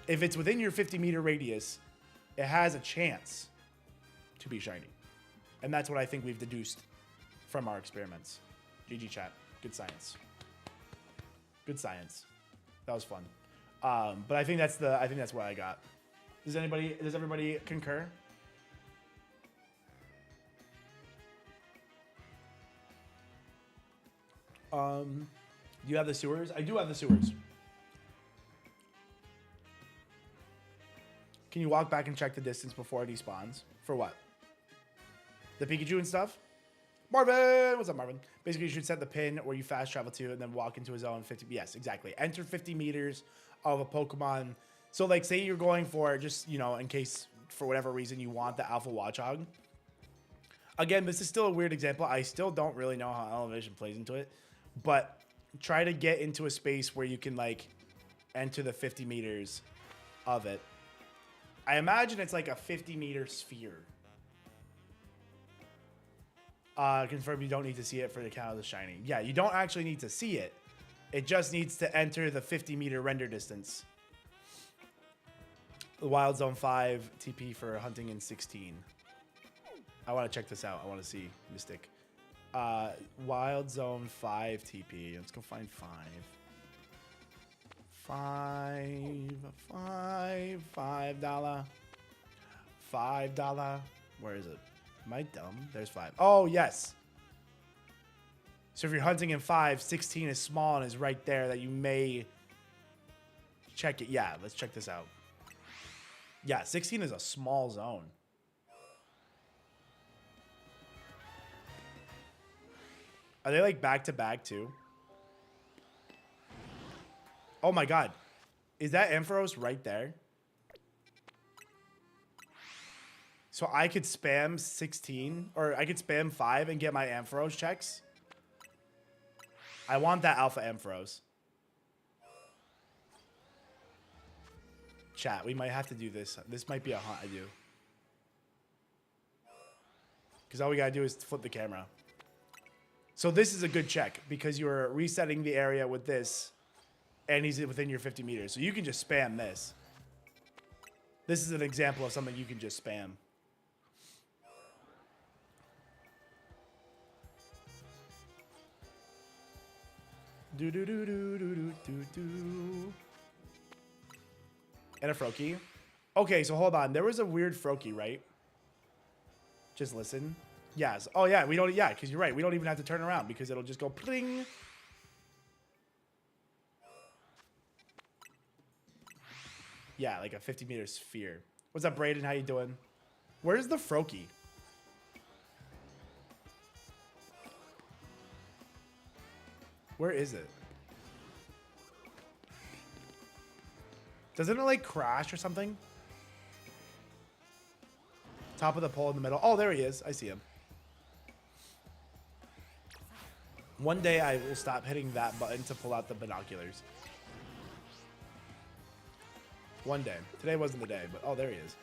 If it's within your 50-meter radius, it has a chance to be shiny. And that's what I think we've deduced from our experiments. GG chat, good science. Good science. That was fun. But I think that's what I got. Does everybody concur? Do you have the sewers? I do have the sewers. Can you walk back and check the distance before it despawns? For what? The Pikachu and stuff? Marvin! What's up, Marvin? Basically, you should set the pin where you fast travel to and then walk into a zone 50. Yes, exactly. Enter 50 meters of a Pokemon. So, like, say you're going for just, you know, in case for whatever reason you want the Alpha Watchog. Again, this is still a weird example. I still don't really know how elevation plays into it. But try to get into a space where you can, like, enter the 50 meters of it. I imagine it's like a 50-meter sphere. Confirm you don't need to see it for the count of the shiny. Yeah, you don't actually need to see it. It just needs to enter the 50-meter render distance. The Wild Zone 5 TP for hunting in 16. I want to check this out. I want to see Mystic. Wild Zone 5 TP. Let's go find 5. $5. $5. Where is it? Am I dumb? There's 5. Oh, yes. So if you're hunting in 5, 16 is small and is right there that you may check it. Yeah, let's check this out. Yeah, 16 is a small zone. Are they like back to back too? Oh my god. Is that Ampharos right there? So I could spam 16, or I could spam 5 and get my Ampharos checks. I want that Alpha Ampharos. Chat, we might have to do this. This might be a hunt I do. Because all we gotta do is flip the camera. So this is a good check, because you're resetting the area with this, and he's within your 50 meters. So you can just spam this. This is an example of something you can just spam. Do do do do do do do do. And a Froakie. Okay, so hold on. There was a weird Froakie, right? Just listen. Yes. Oh yeah, we don't. Yeah, because you're right. We don't even have to turn around because it'll just go pling. Yeah, like a 50-meter sphere. What's up, Brayden? How you doing? Where's the Froakie? Where is it? Doesn't it like crash or something? Top of the pole in the middle. Oh, there he is. I see him. One day I will stop hitting that button to pull out the binoculars. One day. Today wasn't the day, but oh, there he is.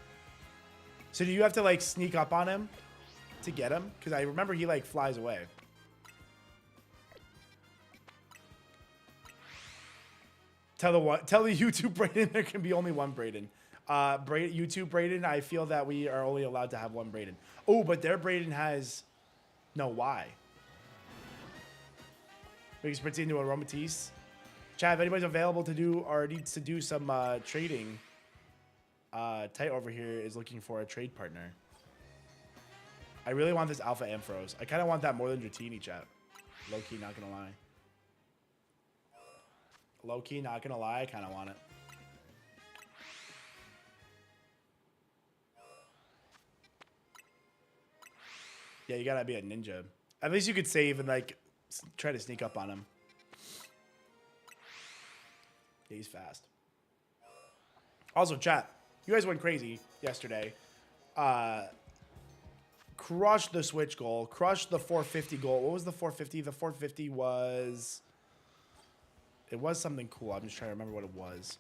So do you have to like sneak up on him to get him? Because I remember he like flies away. Tell the YouTube Brayden there can be only one Brayden. YouTube Brayden, I feel that we are only allowed to have one Brayden. Oh, but their Brayden has no Y. We can sprint into a Aromatisse. Chat, if anybody's available to do or needs to do some trading, Tight over here is looking for a trade partner. I really want this Alpha Ampharos. I kind of want that more than Dratini, chat. Low-key, not gonna lie. Low-key, not gonna lie, I kind of want it. Yeah, you gotta be a ninja. At least you could save and like try to sneak up on him. Yeah, he's fast. Also, chat, you guys went crazy yesterday. Crushed the Switch goal. Crushed the 450 goal. What was the 450? The 450 was... It was something cool. I'm just trying to remember what it was.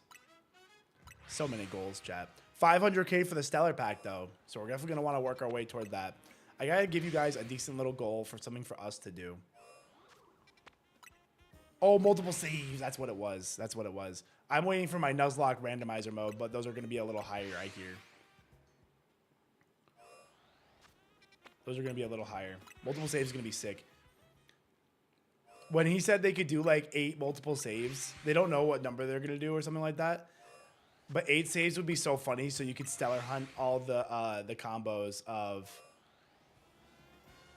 So many goals, chat. 500k for the Stellar Pack, though. So we're definitely going to want to work our way toward that. I got to give you guys a decent little goal for something for us to do. Oh, multiple saves. That's what it was. That's what it was. I'm waiting for my Nuzlocke randomizer mode, but those are going to be a little higher, I hear. Those are going to be a little higher. Multiple saves is going to be sick. When he said they could do like 8 multiple saves, they don't know what number they're going to do or something like that. But 8 saves would be so funny, so you could stellar hunt all the combos of...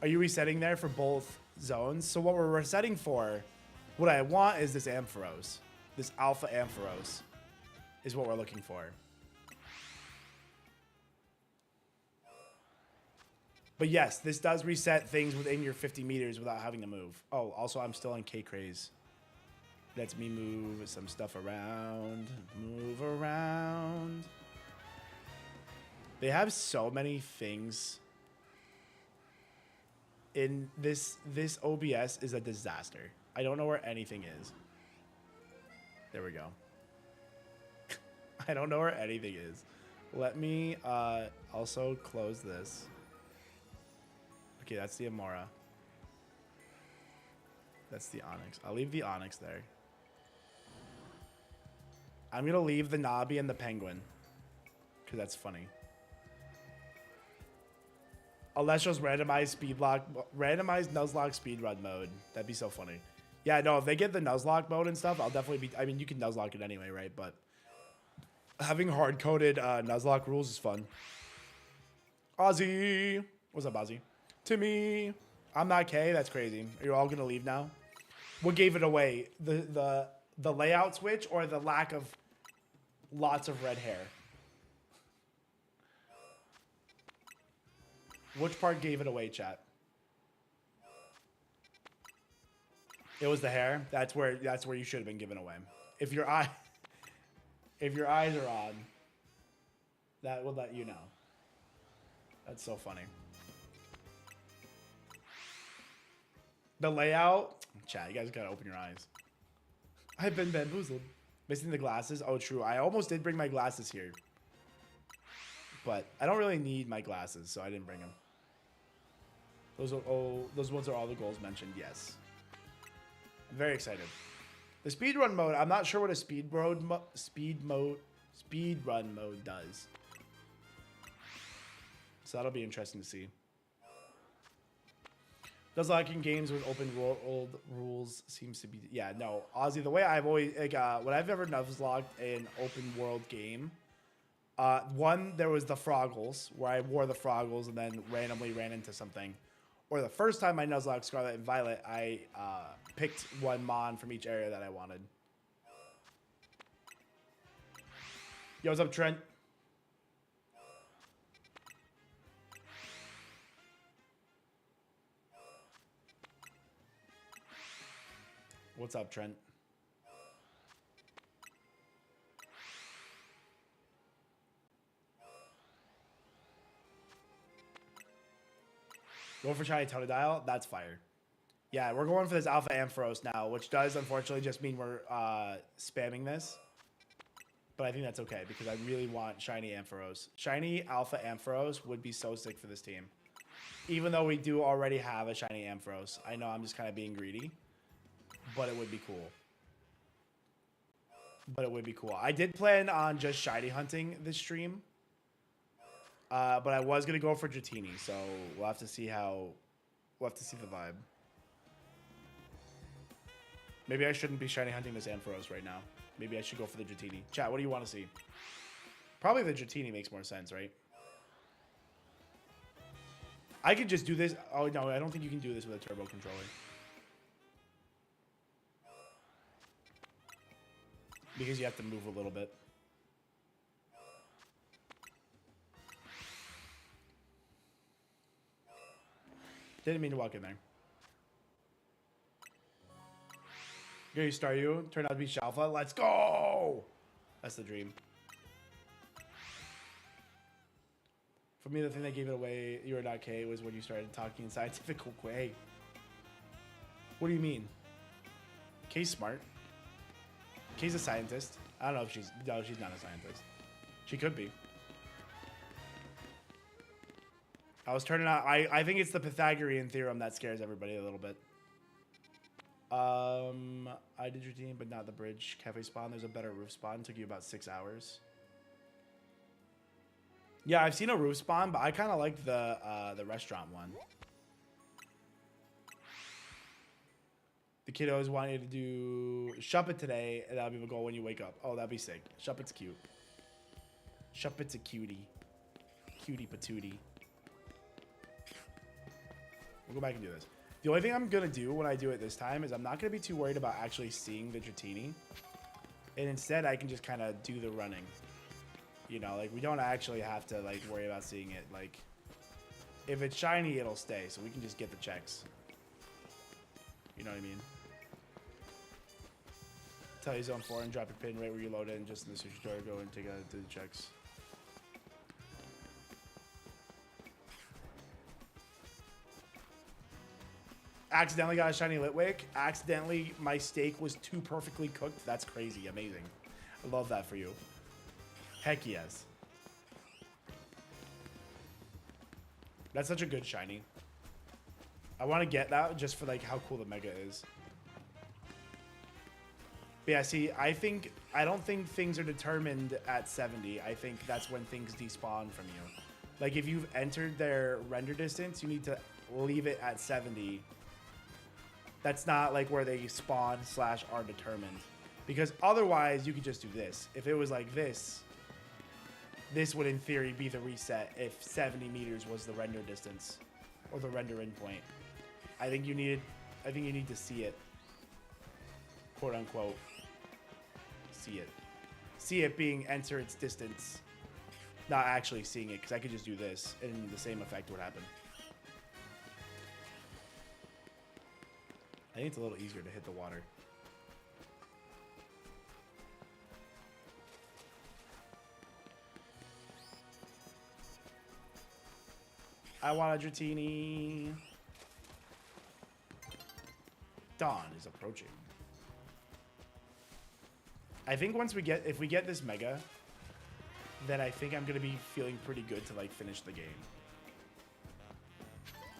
Are you resetting there for both zones? So what we're resetting for, what I want is this Ampharos. This Alpha Ampharos is what we're looking for. But yes, this does reset things within your 50 meters without having to move. Oh, also, I'm still on Kaycreigh. Lets me move some stuff around. Move around. They have so many things. In this OBS is a disaster. I don't know where anything is. There we go. I don't know where anything is. Let me also close this. Okay, that's the Amora. That's the Onyx. I'll leave the Onyx there. I'm going to leave the Nabi and the Penguin. Because that's funny. Elestrals randomized randomized Nuzlocke speedrun mode. That'd be so funny. Yeah, no, if they get the Nuzlocke mode and stuff, I'll definitely be... I mean, you can Nuzlocke it anyway, right? But having hard-coded Nuzlocke rules is fun. Ozzy! What's up, Ozzy? Timmy! I'm not Kay. That's crazy. Are you all going to leave now? What gave it away? The layout switch or the lack of lots of red hair? Which part gave it away, chat? It was the hair. That's where you should have been given away. If your eyes are on, that will let you know. That's so funny. The layout, chat. You guys gotta open your eyes. I've been bamboozled. Missing the glasses. Oh, true. I almost did bring my glasses here, but I don't really need my glasses, so I didn't bring them. Those ones are all the goals mentioned. Yes. I'm very excited. The speedrun mode, I'm not sure what a speedrun mode does. So that'll be interesting to see. Does liking games with open world rules seems to be... Yeah, no. Ozzy, the way I've always... Like, when I've ever Nuzlocked an open world game, one, there was the Froggles, where I wore the Froggles and then randomly ran into something. Or the first time I Nuzlocked Scarlet and Violet, I picked one Mon from each area that I wanted. Yo, what's up, Trent? What's up, Trent? Going for Shiny Totodile? That's fire. Yeah, we're going for this Alpha Ampharos now, which does unfortunately just mean we're spamming this. But I think that's okay because I really want shiny Ampharos. Shiny Alpha Ampharos would be so sick for this team. Even though we do already have a shiny Ampharos. I know I'm just kind of being greedy, but it would be cool. I did plan on just shiny hunting this stream. But I was going to go for Dratini, so we'll have to see the vibe. Maybe I shouldn't be shiny hunting this Ampharos right now. Maybe I should go for the Dratini. Chat, what do you want to see? Probably the Dratini makes more sense, right? I could just do this. Oh, no, I don't think you can do this with a turbo controller. Because you have to move a little bit. Didn't mean to walk in there. Gary Staryu turned out to be Shalfa. Let's go! That's the dream. For me, the thing that gave it away, you were not K, was when you started talking in scientific way. What do you mean? K's smart. K's a scientist. I don't know if she's... No, she's not a scientist. She could be. I was turning out... I think it's the Pythagorean theorem that scares everybody a little bit. I did your team, but not the bridge cafe spawn. There's a better roof spawn. Took you about 6 hours. Yeah, I've seen a roof spawn, but I kind of like the restaurant one. The kiddos wanted to do Shuppet today, and that'll be the goal when you wake up. Oh, that'd be sick. Shuppet's cute. Shuppet's a cutie. Cutie patootie. We'll go back and do this. The only thing I'm going to do when I do it this time is I'm not going to be too worried about actually seeing the Dratini. And instead, I can just kind of do the running. You know, like, we don't actually have to, like, worry about seeing it. Like, if it's shiny, it'll stay. So we can just get the checks. You know what I mean? Tell you zone 4 and drop your pin right where you load it and just in the sushi store, go and take out do the checks. Accidentally got a shiny Litwick. Accidentally, my steak was too perfectly cooked. That's crazy. Amazing. I love that for you. Heck yes. That's such a good shiny. I want to get that just for like how cool the mega is. But yeah, see, I don't think things are determined at 70. I think that's when things despawn from you. Like if you've entered their render distance, you need to leave it at 70. That's not like where they spawn / are determined. Because otherwise you could just do this. If it was like this would in theory be the reset if 70 meters was the render distance or the render endpoint. I think you need to see it. Quote unquote. See it. See it being enter its distance. Not actually seeing it, because I could just do this and the same effect would happen. I think it's a little easier to hit the water. I want a Dratini. Dawn is approaching. I think if we get this mega, then I think I'm gonna be feeling pretty good to like finish the game.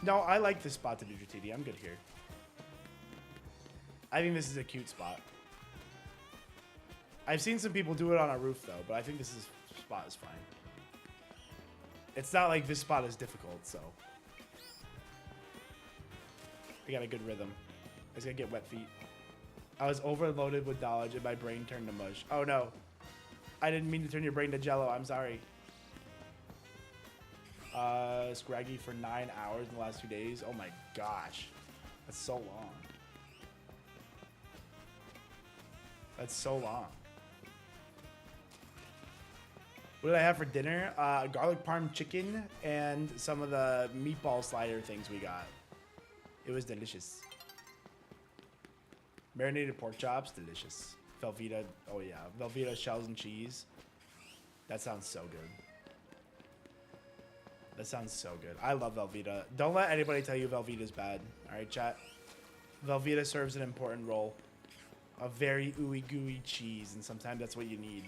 No, I like this spot to do Dratini. I'm good here. I think this is a cute spot. I've seen some people do it on a roof though, but I think this spot is fine. It's not like this spot is difficult, so. I got a good rhythm. I just gotta get wet feet. I was overloaded with knowledge and my brain turned to mush. Oh no. I didn't mean to turn your brain to jello. I'm sorry. Scraggy for 9 hours in the last 2 days. Oh my gosh. That's so long. That's so long. What did I have for dinner? Garlic parm chicken and some of the meatball slider things we got. It was delicious. Marinated pork chops, delicious. Velveeta, oh yeah. Velveeta shells and cheese. That sounds so good. That sounds so good. I love Velveeta. Don't let anybody tell you Velveeta's bad. Alright, chat? Velveeta serves an important role. A very ooey gooey cheese, and sometimes that's what you need.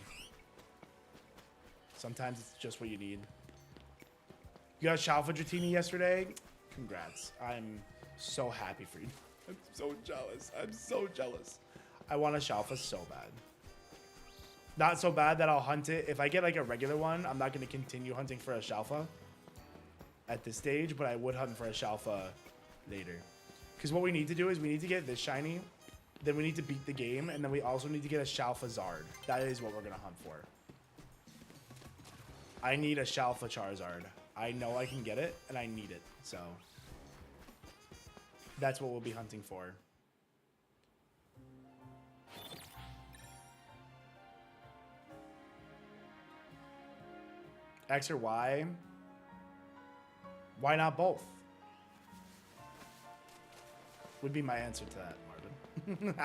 Sometimes it's just what you need. You got Shalfa Dratini yesterday? Congrats. I'm so happy for you. I'm so jealous. I'm so jealous. I want a Shalfa so bad. Not so bad that I'll hunt it. If I get like a regular one, I'm not going to continue hunting for a Shalfa at this stage, but I would hunt for a Shalfa later. Because what we need to do is we need to get this shiny, then we need to beat the game, and then we also need to get a Shalfa Zard. That is what we're going to hunt for. I need a Shalfa Charizard. I know I can get it, and I need it, so that's what we'll be hunting for. X or Y? Why not both? Would be my answer to that, Marvin.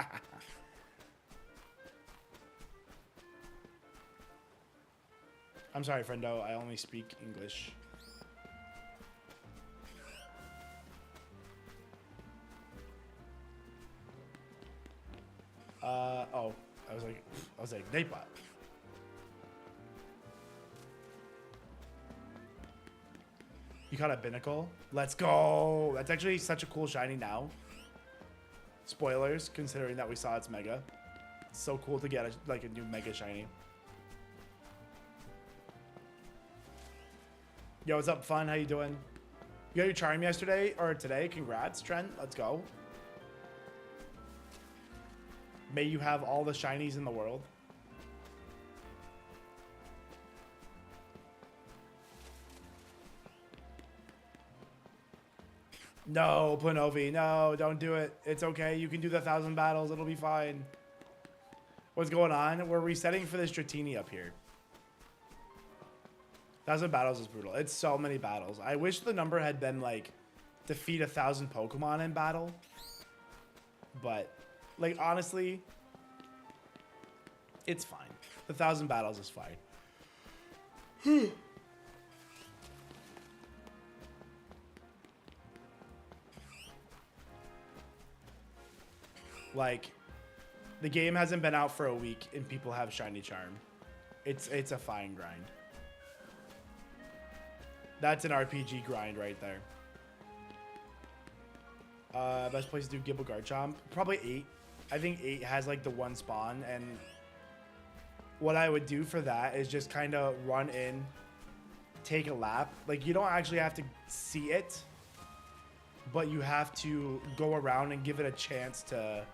I'm sorry, friendo. I only speak English. Oh, I was like, Nate bot. You caught a Binnacle? Let's go! That's actually such a cool shiny now. Spoilers, considering that we saw its mega. It's so cool to get a new mega shiny. Yo, what's up, Fun? How you doing? You got your charm yesterday or today? Congrats, Trent. Let's go. May you have all the shinies in the world. No, Planovi, no, don't do it. It's okay. You can do the 1,000 battles. It'll be fine. What's going on? We're resetting for this Dratini up here. 1,000 battles is brutal. It's so many battles. I wish the number had been like defeat 1,000 Pokemon in battle. But like honestly, it's fine. The 1,000 battles is fine. Like, the game hasn't been out for a week and people have Shiny Charm. It's a fine grind. That's an RPG grind right there. Best place to do Gibble Garchomp? Probably 8. I think 8 has like the one spawn, and what I would do for that is just kind of run in, take a lap. Like, you don't actually have to see it, but you have to go around and give it a chance to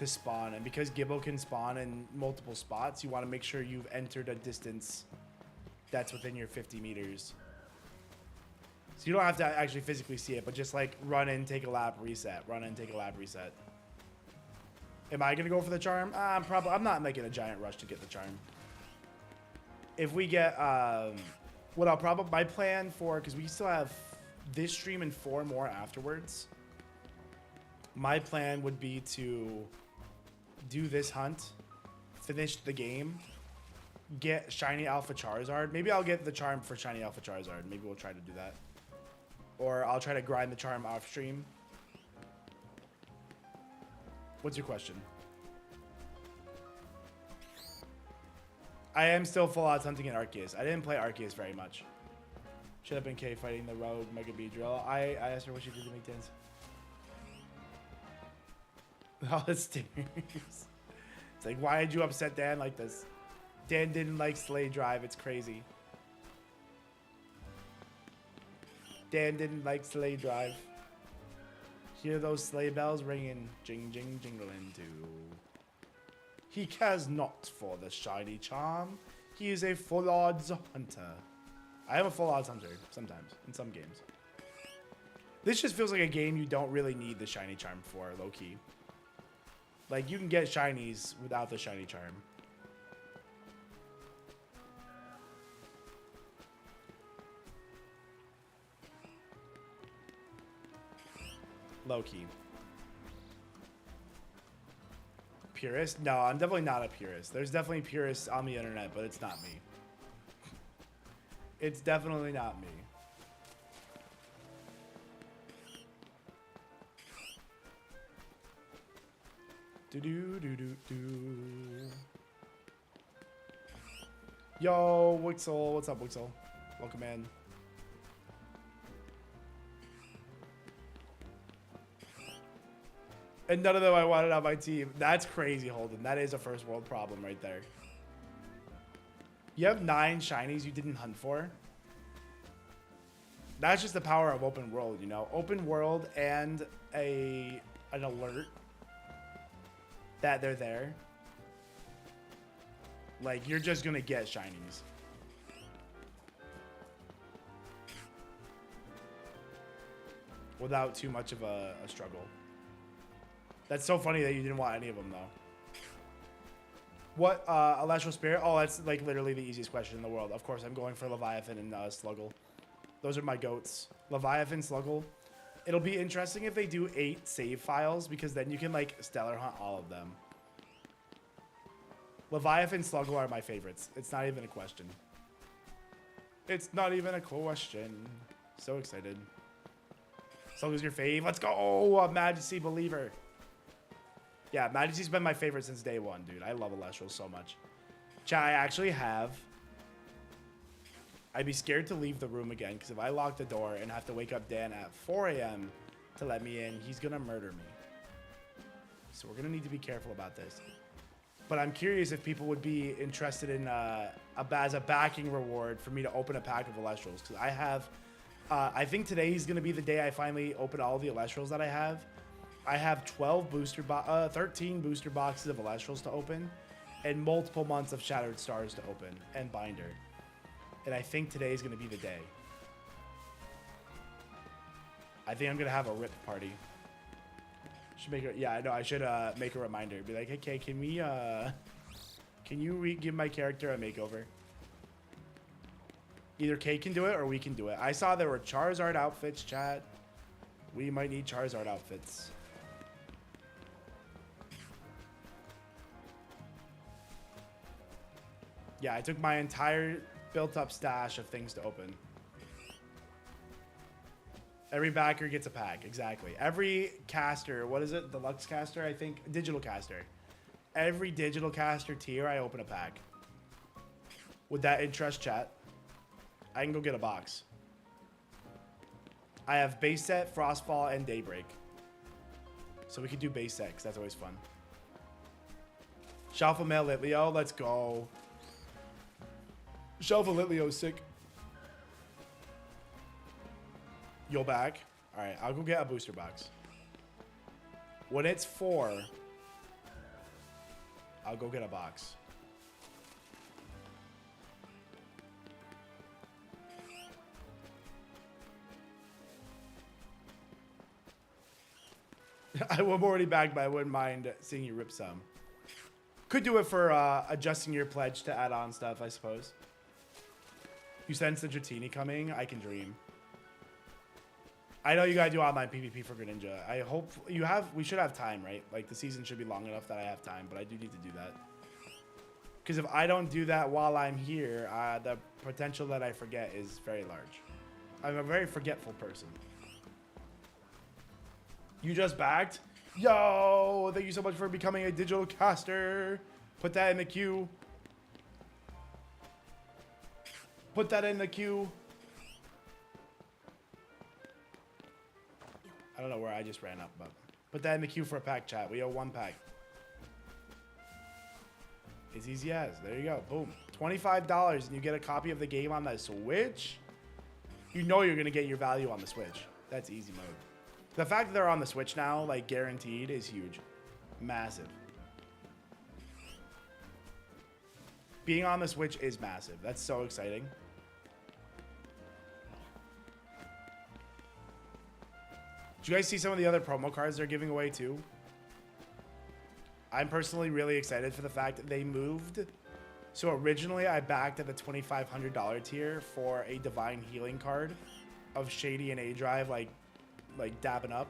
spawn. And because Gibbo can spawn in multiple spots, you want to make sure you've entered a distance that's within your 50 meters. So you don't have to actually physically see it, but just like run in, take a lap, reset. Run in, take a lap, reset. Am I gonna go for the charm? I'm not making a giant rush to get the charm. If we get, my plan for, because we still have this stream and 4 more afterwards. My plan would be to do this hunt, finish the game, get Shiny Alpha Charizard. Maybe I'll get the charm for Shiny Alpha Charizard. Maybe we'll try to do that. Or I'll try to grind the charm off stream. What's your question? I am still full odds hunting in Arceus. I didn't play Arceus very much. Should have been Kay fighting the rogue Mega Beedrill. I asked her what she did to make Tins. All the stairs. It's like, why did you upset Dan like this? Dan didn't like Sleigh Drive. It's crazy. Dan didn't like Sleigh Drive. Hear those sleigh bells ringing, jing jing jingling too. He cares not for the shiny charm. He is a full odds hunter. I am a full odds hunter sometimes in some games. This just feels like a game you don't really need the shiny charm for, low key. Like, you can get shinies without the shiny charm. Low key. Purist? No, I'm definitely not a purist. There's definitely purists on the internet, but it's not me. It's definitely not me. Yo, Wixel. What's up, Wixel? Welcome in. And none of them I wanted on my team. That's crazy, Holden. That is a first world problem right there. You have 9 shinies you didn't hunt for. That's just the power of open world, you know? Open world and an alert that they're there. Like, you're just gonna get shinies. Without too much of a struggle. That's so funny that you didn't want any of them, though. What, Elestral Spirit? Oh, that's, like, literally the easiest question in the world. Of course, I'm going for Leviathan and Sluggle. Those are my goats. Leviathan, Sluggle. It'll be interesting if they do 8 save files, because then you can, like, Stellar Hunt all of them. Leviathan, Sluggle are my favorites. It's not even a question. It's not even a question. So excited. Sluggle's your fave. Let's go! Majesty Believer. Yeah, Majesty's been my favorite since day one, dude. I love Elestrals so much. Chat, I actually have... I'd be scared to leave the room again, because if I lock the door and have to wake up Dan at 4 a.m. to let me in, he's going to murder me. So we're going to need to be careful about this. But I'm curious if people would be interested in, as a backing reward for me to open a pack of Elestrals. Because I have... I think today is going to be the day I finally open all the Elestrals that I have. I have 13 booster boxes of Elestrals to open, and multiple months of Shattered Stars to open, and Binder. And I think today is going to be the day. I think I'm going to have a rip party. Should make yeah, I know. I should make a reminder. Be like, hey, Kay, can we, can you give my character a makeover? Either Kay can do it or we can do it. I saw there were Charizard outfits, chat. We might need Charizard outfits. Yeah, I took my entire built-up stash of things to open. Every backer gets a pack, exactly. Every caster, what is it? Deluxe caster, I think? Digital caster. Every digital caster tier, I open a pack. Would that interest chat? I can go get a box. I have base set, Frostfall, and Daybreak. So we could do base set, because that's always fun. Shelf of Mail Litleo, let's go. Shelf of Litleo, sick. You'll back? Alright, I'll go get a booster box. When it's 4, I'll go get a box. I'm already back, but I wouldn't mind seeing you rip some. Could do it for adjusting your pledge to add on stuff, I suppose. You sense the Dratini coming? I can dream. I know you gotta do online PvP for Greninja. I hope you have. We should have time, right? Like the season should be long enough that I have time, but I do need to do that. Because if I don't do that while I'm here, the potential that I forget is very large. I'm a very forgetful person. You just backed? Yo, thank you so much for becoming a digital caster. Put that in the queue. Put that in the queue. I don't know where I just ran up, but put that in the queue for a pack, chat. We owe 1 pack. It's easy as. There you go. Boom. $25 and you get a copy of the game on the Switch. You know you're going to get your value on the Switch. That's easy mode. The fact that they're on the Switch now, like guaranteed, is huge. Massive. Being on the Switch is massive. That's so exciting. Did you guys see some of the other promo cards they're giving away too? I'm personally really excited for the fact that they moved. So originally I backed at the $2,500 tier for a Divine Healing card of Shady and A-Drive like dabbing up.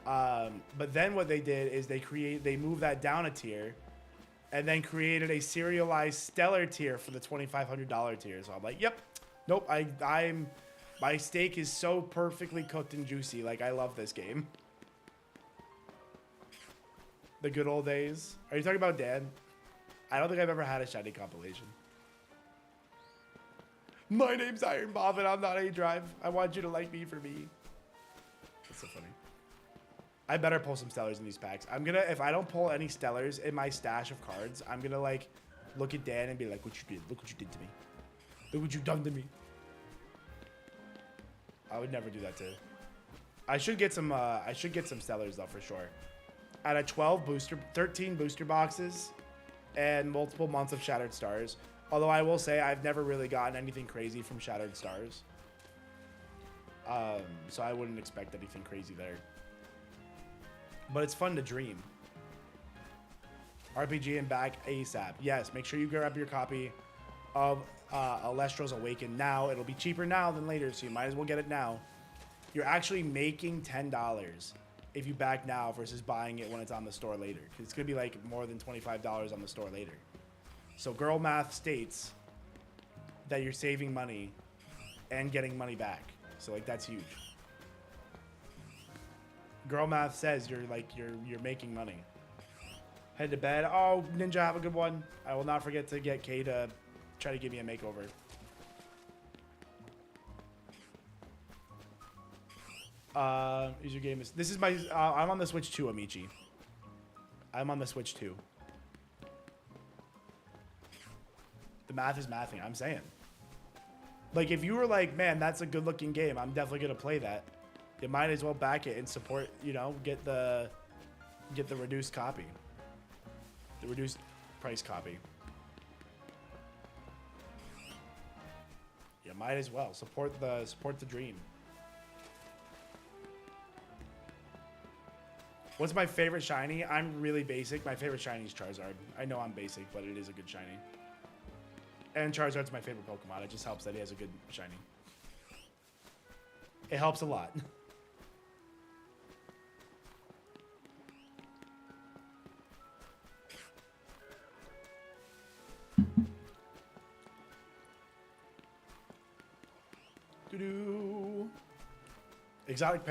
But then what they did is they moved that down a tier and then created a serialized Stellar tier for the $2,500 tier. So I'm like, yep, nope, my steak is so perfectly cooked and juicy. Like, I love this game. The good old days. Are you talking about Dan? I don't think I've ever had a Shady compilation. My name's IronBoffin. I'm not A-Drive. I want you to like me for me. That's so funny. I better pull some stellars in these packs. I'm gonna, if I don't pull any stellars in my stash of cards, I'm gonna like look at Dan and be like, what you did? Look what you did to me. Look what you done to me. I would never do that too. I should get some stellars though for sure. Out of 13 booster boxes and multiple months of Shattered Stars. Although I will say I've never really gotten anything crazy from Shattered Stars. So I wouldn't expect anything crazy there. But it's fun to dream. RPG and back ASAP. Yes, make sure you grab your copy of Elestrals Awaken now. It'll be cheaper now than later, so you might as well get it now. You're actually making $10 if you back now versus buying it when it's on the store later. Because it's going to be like more than $25 on the store later. So girl math states that you're saving money and getting money back. So like that's huge. Girl math says you're making money. Head to bed. Oh, Ninja, have a good one. I will not forget to get Kay to try to give me a makeover. User game is. This is my. I'm on the Switch 2, Amici. I'm on the Switch 2. The math is mathing. I'm saying. Like, if you were like, man, that's a good-looking game, I'm definitely gonna play that. You might as well back it and support. You know, get the reduced copy. The reduced price copy. You might as well support the dream. What's my favorite shiny? I'm really basic. My favorite shiny is Charizard. I know I'm basic, but it is a good shiny. And Charizard's my favorite Pokemon. It just helps that he has a good shiny. It helps a lot. Doo-doo. Exotic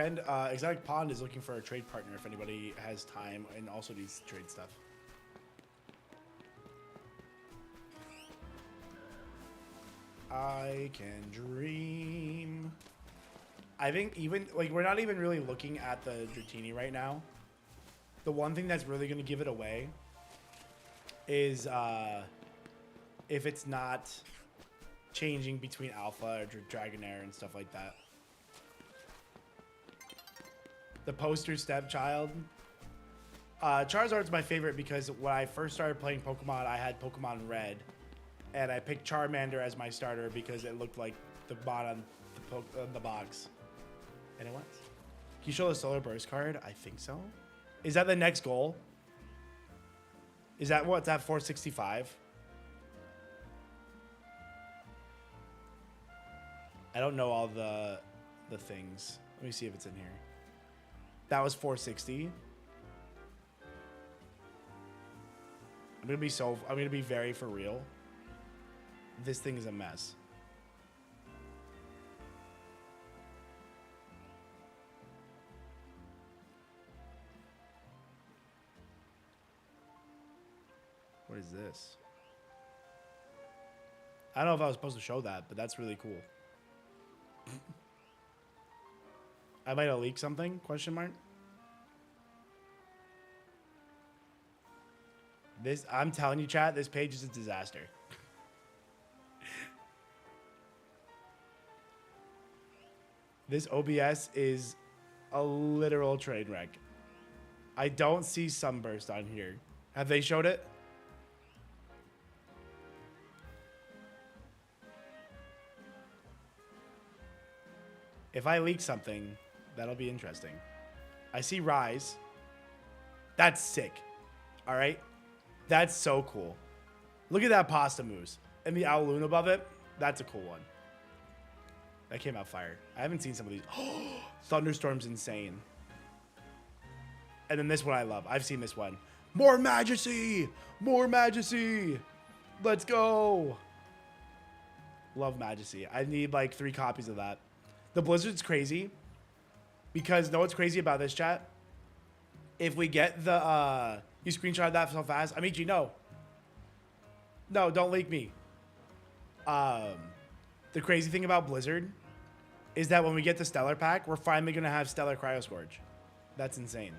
Pond is looking for a trade partner if anybody has time and also needs to trade stuff. I can dream. I think even, like, we're not even really looking at the Dratini right now. The one thing that's really going to give it away is if it's not changing between Alpha or Dragonair and stuff like that. The poster stepchild. Charizard's my favorite because when I first started playing Pokemon, I had Pokemon Red. And I picked Charmander as my starter because it looked like the bot on the box. And it was. Can you show the Solar Burst card? I think so. Is that the next goal? Is that what's at 465? I don't know all the things. Let me see if it's in here. That was 460. I'm gonna be very for real. This thing is a mess. What is this? I don't know if I was supposed to show that, but that's really cool. I might have leaked something? Question mark. I'm telling you, chat, this page is a disaster. This OBS is a literal train wreck. I don't see Sunburst on here. Have they showed it? If I leak something, that'll be interesting. I see Rise. That's sick. All right? That's so cool. Look at that Pasta Moose. And the Owloon above it. That's a cool one. That came out fire. I haven't seen some of these. Thunderstorm's insane. And then this one I love. I've seen this one. More Majesty! More Majesty! Let's go! Love Majesty. I need like 3 copies of that. The Blizzard's crazy. Because know what's crazy about this, chat? If we get the... you screenshot that so fast. Amici, no. No, don't leak me. The The crazy thing about Blizzard is that when we get the Stellar Pack, we're finally going to have Stellar Cryoscourge. That's insane.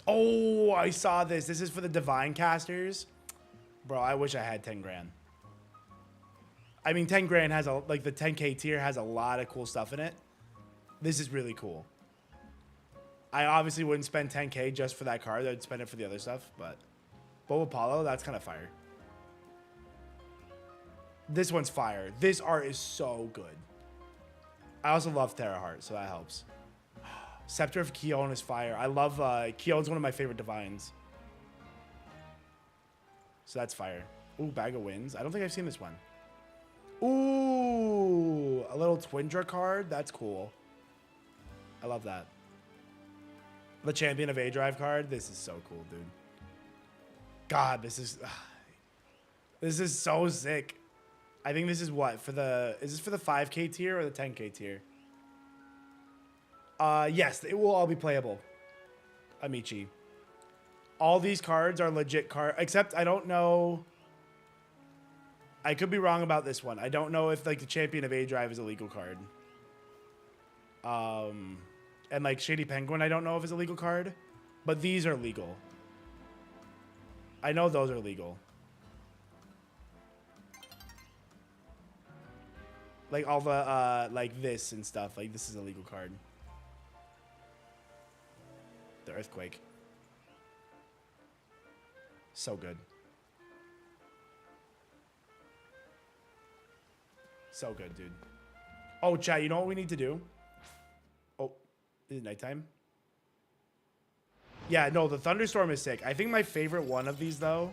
Oh, I saw this. This is for the Divine Casters. Bro, I wish I had 10 grand. I mean, 10 grand has a, like the 10K tier has a lot of cool stuff in it. This is really cool. I obviously wouldn't spend 10K just for that card. I'd spend it for the other stuff, but Bob Apollo, that's kind of fire. This one's fire. This art is so good. I also love Terra Heart, so that helps. Scepter of Keon is fire. I love Keon's one of my favorite divines. So that's fire. Ooh, Bag of Winds. I don't think I've seen this one. Ooh, a little Twindra card. That's cool. I love that. The Champion of A-Drive card. This is so cool, dude. God, this is so sick. I think this is what for the, is this for the 5K tier or the 10K tier? Yes, it will all be playable. Amici. All these cards are legit cards, except I don't know. I could be wrong about this one. I don't know if like the Champion of A-Drive is a legal card. And like Shady Penguin, I don't know if it's a legal card, but these are legal. I know those are legal. Like all the like this and stuff. Like this is a legal card. The Earthquake. So good. So good, dude. Oh, chat, you know what we need to do? Oh, is it nighttime? Yeah, no, the Thunderstorm is sick. I think my favorite one of these, though,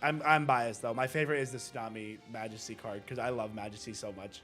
I'm biased, though. My favorite is the Tsunami Majesty card, because I love Majesty so much.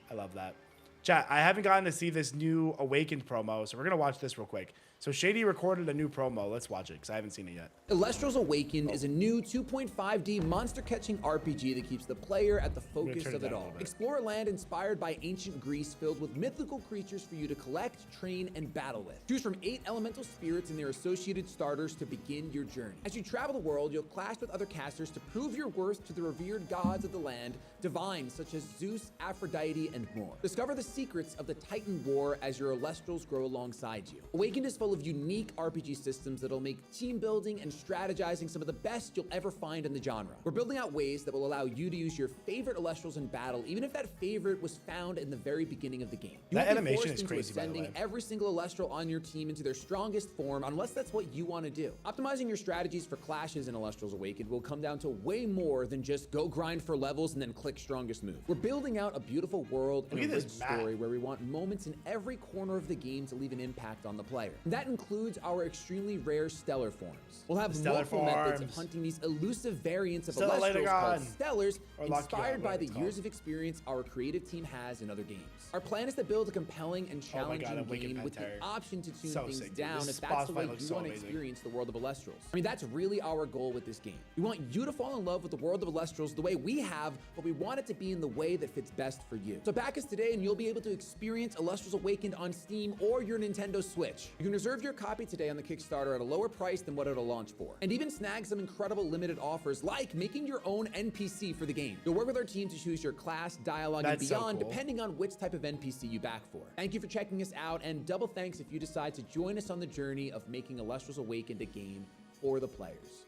I love that. Chat, I haven't gotten to see this new Awakened promo, so we're going to watch this real quick. So Shady recorded a new promo. Let's watch it, because I haven't seen it yet. Elestrals Awakened is a new 2.5D monster-catching RPG that keeps the player at the focus of it all. Explore a land inspired by ancient Greece filled with mythical creatures for you to collect, train, and battle with. Choose from 8 elemental spirits and their associated starters to begin your journey. As you travel the world, you'll clash with other casters to prove your worth to the revered gods of the land, divines such as Zeus, Aphrodite, and more. Discover the secrets of the Titan War as your Elestrals grow alongside you. Awakened is full of unique RPG systems that'll make team building and strategizing some of the best you'll ever find in the genre. We're building out ways that will allow you to use your favorite Elestrals in battle, even if that favorite was found in the very beginning of the game. You that won't be animation forced is into crazy, by the ascending way. every single Elestral on your team into their strongest form, unless that's what you want to do. Optimizing your strategies for clashes in Elestrals Awakened will come down to way more than just go grind for levels and then click strongest move. We're building out a beautiful world and a Look at rich this map. story where we want moments in every corner of the game to leave an impact on the player. That includes our extremely rare stellar forms. We'll have Stellar multiple methods of forms. hunting these elusive variants of Stellar Elestrals called Latagon. Stellars, Or inspired Lachia, by the whatever it's years called. of experience our creative team has in other games. Our plan is to build a compelling and Oh my God, challenging Awakened game with the Pantera. option to tune So things sick, dude. down This if that's boss the way fight looks you so want to amazing. experience the world of Elestrals. I mean, that's really our goal with this game. We want you to fall in love with the world of Elestrals the way we have, but we want it to be in the way that fits best for you. So back us today and you'll be able to experience Elestrals Awakened on Steam or your Nintendo Switch. You can reserve your copy today on the Kickstarter at a lower price than what it'll launch for. And even snag some incredible limited offers like making your own NPC for the game. You'll work with our team to choose your class, dialogue, That's and so beyond cool. depending on which type of NPC you back for. Thank you for checking us out, and double thanks if you decide to join us on the journey of making Elestrals Awakened a game for the players.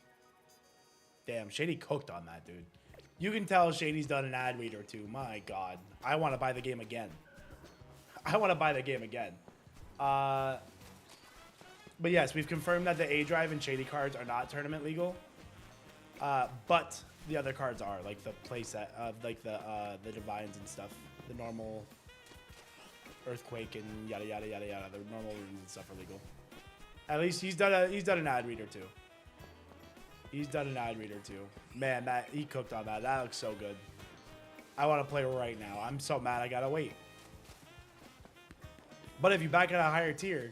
Damn, Shady cooked on that, dude. You can tell Shady's done an ad read or two. My God. I want to buy the game again. I want to buy the game again. But yes, we've confirmed that the A-Drive and Shady cards are not tournament legal. But the other cards are, like the playset of like the divines and stuff. The normal Earthquake and yada yada yada yada. The normal runes and stuff are legal. At least he's done an ad read or two. He's done an ad read or two. Man, that he cooked on that. That looks so good. I want to play right now. I'm so mad I gotta wait. But if you back at a higher tier,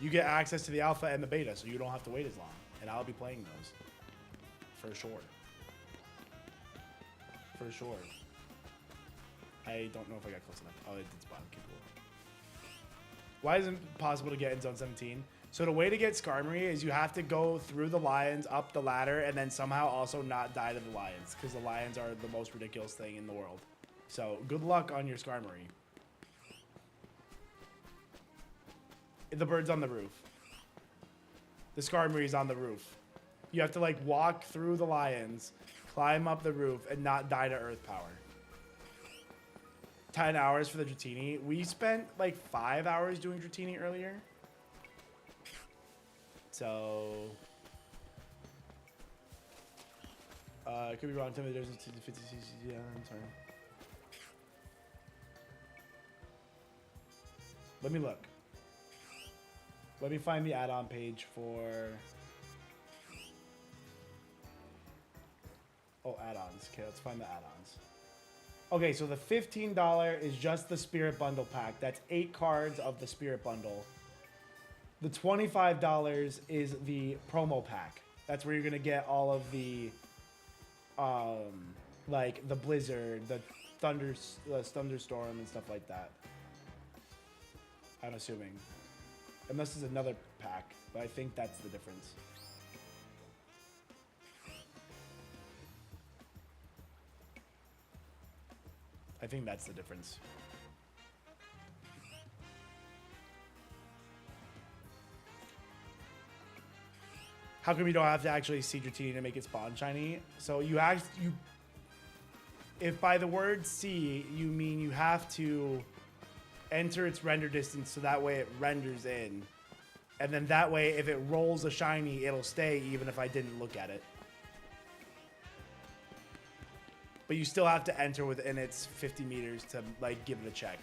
you get access to the alpha and the beta, so you don't have to wait as long. And I'll be playing those. For sure. For sure. I don't know if I got close enough. Oh, it did spawn. Okay, cool. Why isn't it possible to get in Zone 17? So the way to get Skarmory is you have to go through the lions, up the ladder, and then somehow also not die to the lions, because the lions are the most ridiculous thing in the world. So good luck on your Skarmory. The bird's on the roof. The Skarmory's on the roof. You have to like walk through the lions, climb up the roof, and not die to earth power. 10 hours for the Dratini. We spent like 5 hours doing Dratini earlier. So, it could be wrong. Tell me there's a 50 cc. Yeah, I'm sorry. Let me look. Let me find the add-on page for. Oh, add-ons. Okay, let's find the add-ons. Okay, so the $15 is just the Spirit Bundle pack. That's 8 cards of the Spirit Bundle. The $25 is the promo pack. That's where you're gonna get all of the, like the Blizzard, the Thunderstorm, and stuff like that. I'm assuming, unless there's another pack, but I think that's the difference. I think that's the difference. How come you don't have to actually seed your team to make it spawn shiny? So if by the word see you mean you have to enter its render distance so that way it renders in, and then that way if it rolls a shiny it'll stay even if I didn't look at it. But you still have to enter within its 50 meters to like give it a check.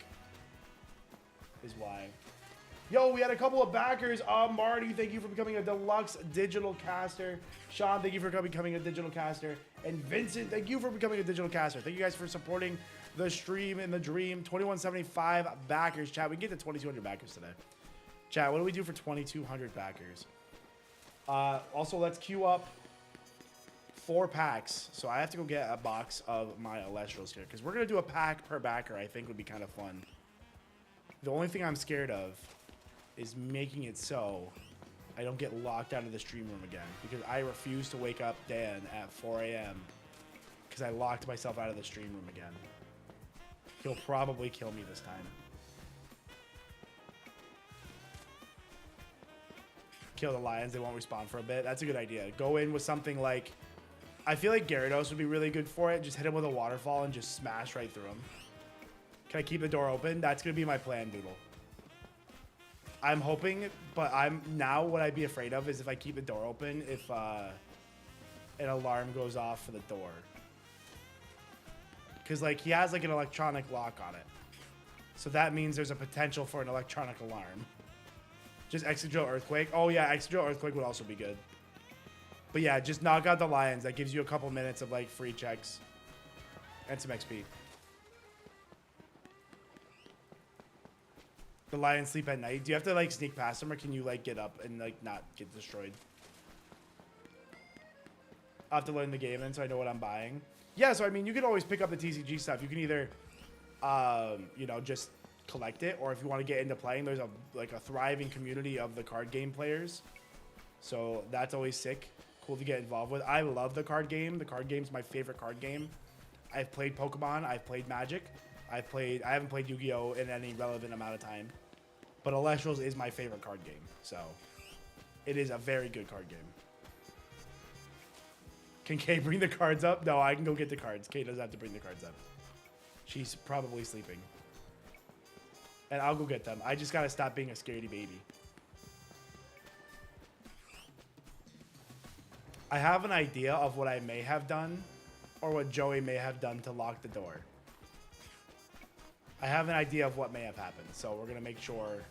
Is why. Yo, we had a couple of backers. Marty, thank you for becoming a deluxe digital caster. Sean, thank you for becoming a digital caster. And Vincent, thank you for becoming a digital caster. Thank you guys for supporting the stream and the dream. 2175 backers. Chat, we can get to 2200 backers today. Chat, what do we do for 2200 backers? Also, let's queue up 4 packs. So I have to go get a box of my Elestrals here, because we're going to do a pack per backer. I think would be kind of fun. The only thing I'm scared of is making it so I don't get locked out of the stream room again, because I refuse to wake up Dan at 4 a.m. because I locked myself out of the stream room again. He'll probably kill me this time. Kill the lions, they won't respawn for a bit. That's a good idea. Go in with something like, I feel like Gyarados would be really good for it. Just hit him with a waterfall and just smash right through him. Can I keep the door open? That's going to be my plan, Doodle. I'm hoping, but what I'd be afraid of is if I keep the door open, if an alarm goes off for the door. Because like he has like an electronic lock on it. So that means there's a potential for an electronic alarm. Just Extra Earthquake. Oh yeah, Extra Earthquake would also be good. But yeah, just knock out the lions. That gives you a couple minutes of like free checks. And some XP. The lions sleep at night. Do you have to like sneak past them, or can you like get up and like not get destroyed? I have to learn the game then so I know what I'm buying. Yeah, so I mean you can always pick up the TCG stuff. You can either you know, just collect it, or if you want to get into playing, there's a thriving community of the card game players. So that's always sick. Cool to get involved with. I love the card game. The card game's my favorite card game. I've played Pokemon, I've played Magic. I haven't played Yu-Gi-Oh! In any relevant amount of time. But Elestrals is my favorite card game. So, it is a very good card game. Can Kay bring the cards up? No, I can go get the cards. Kay doesn't have to bring the cards up. She's probably sleeping. And I'll go get them. I just gotta stop being a scaredy baby. I have an idea of what I may have done, or what Joey may have done to lock the door. I have an idea of what may have happened, so we're gonna make sure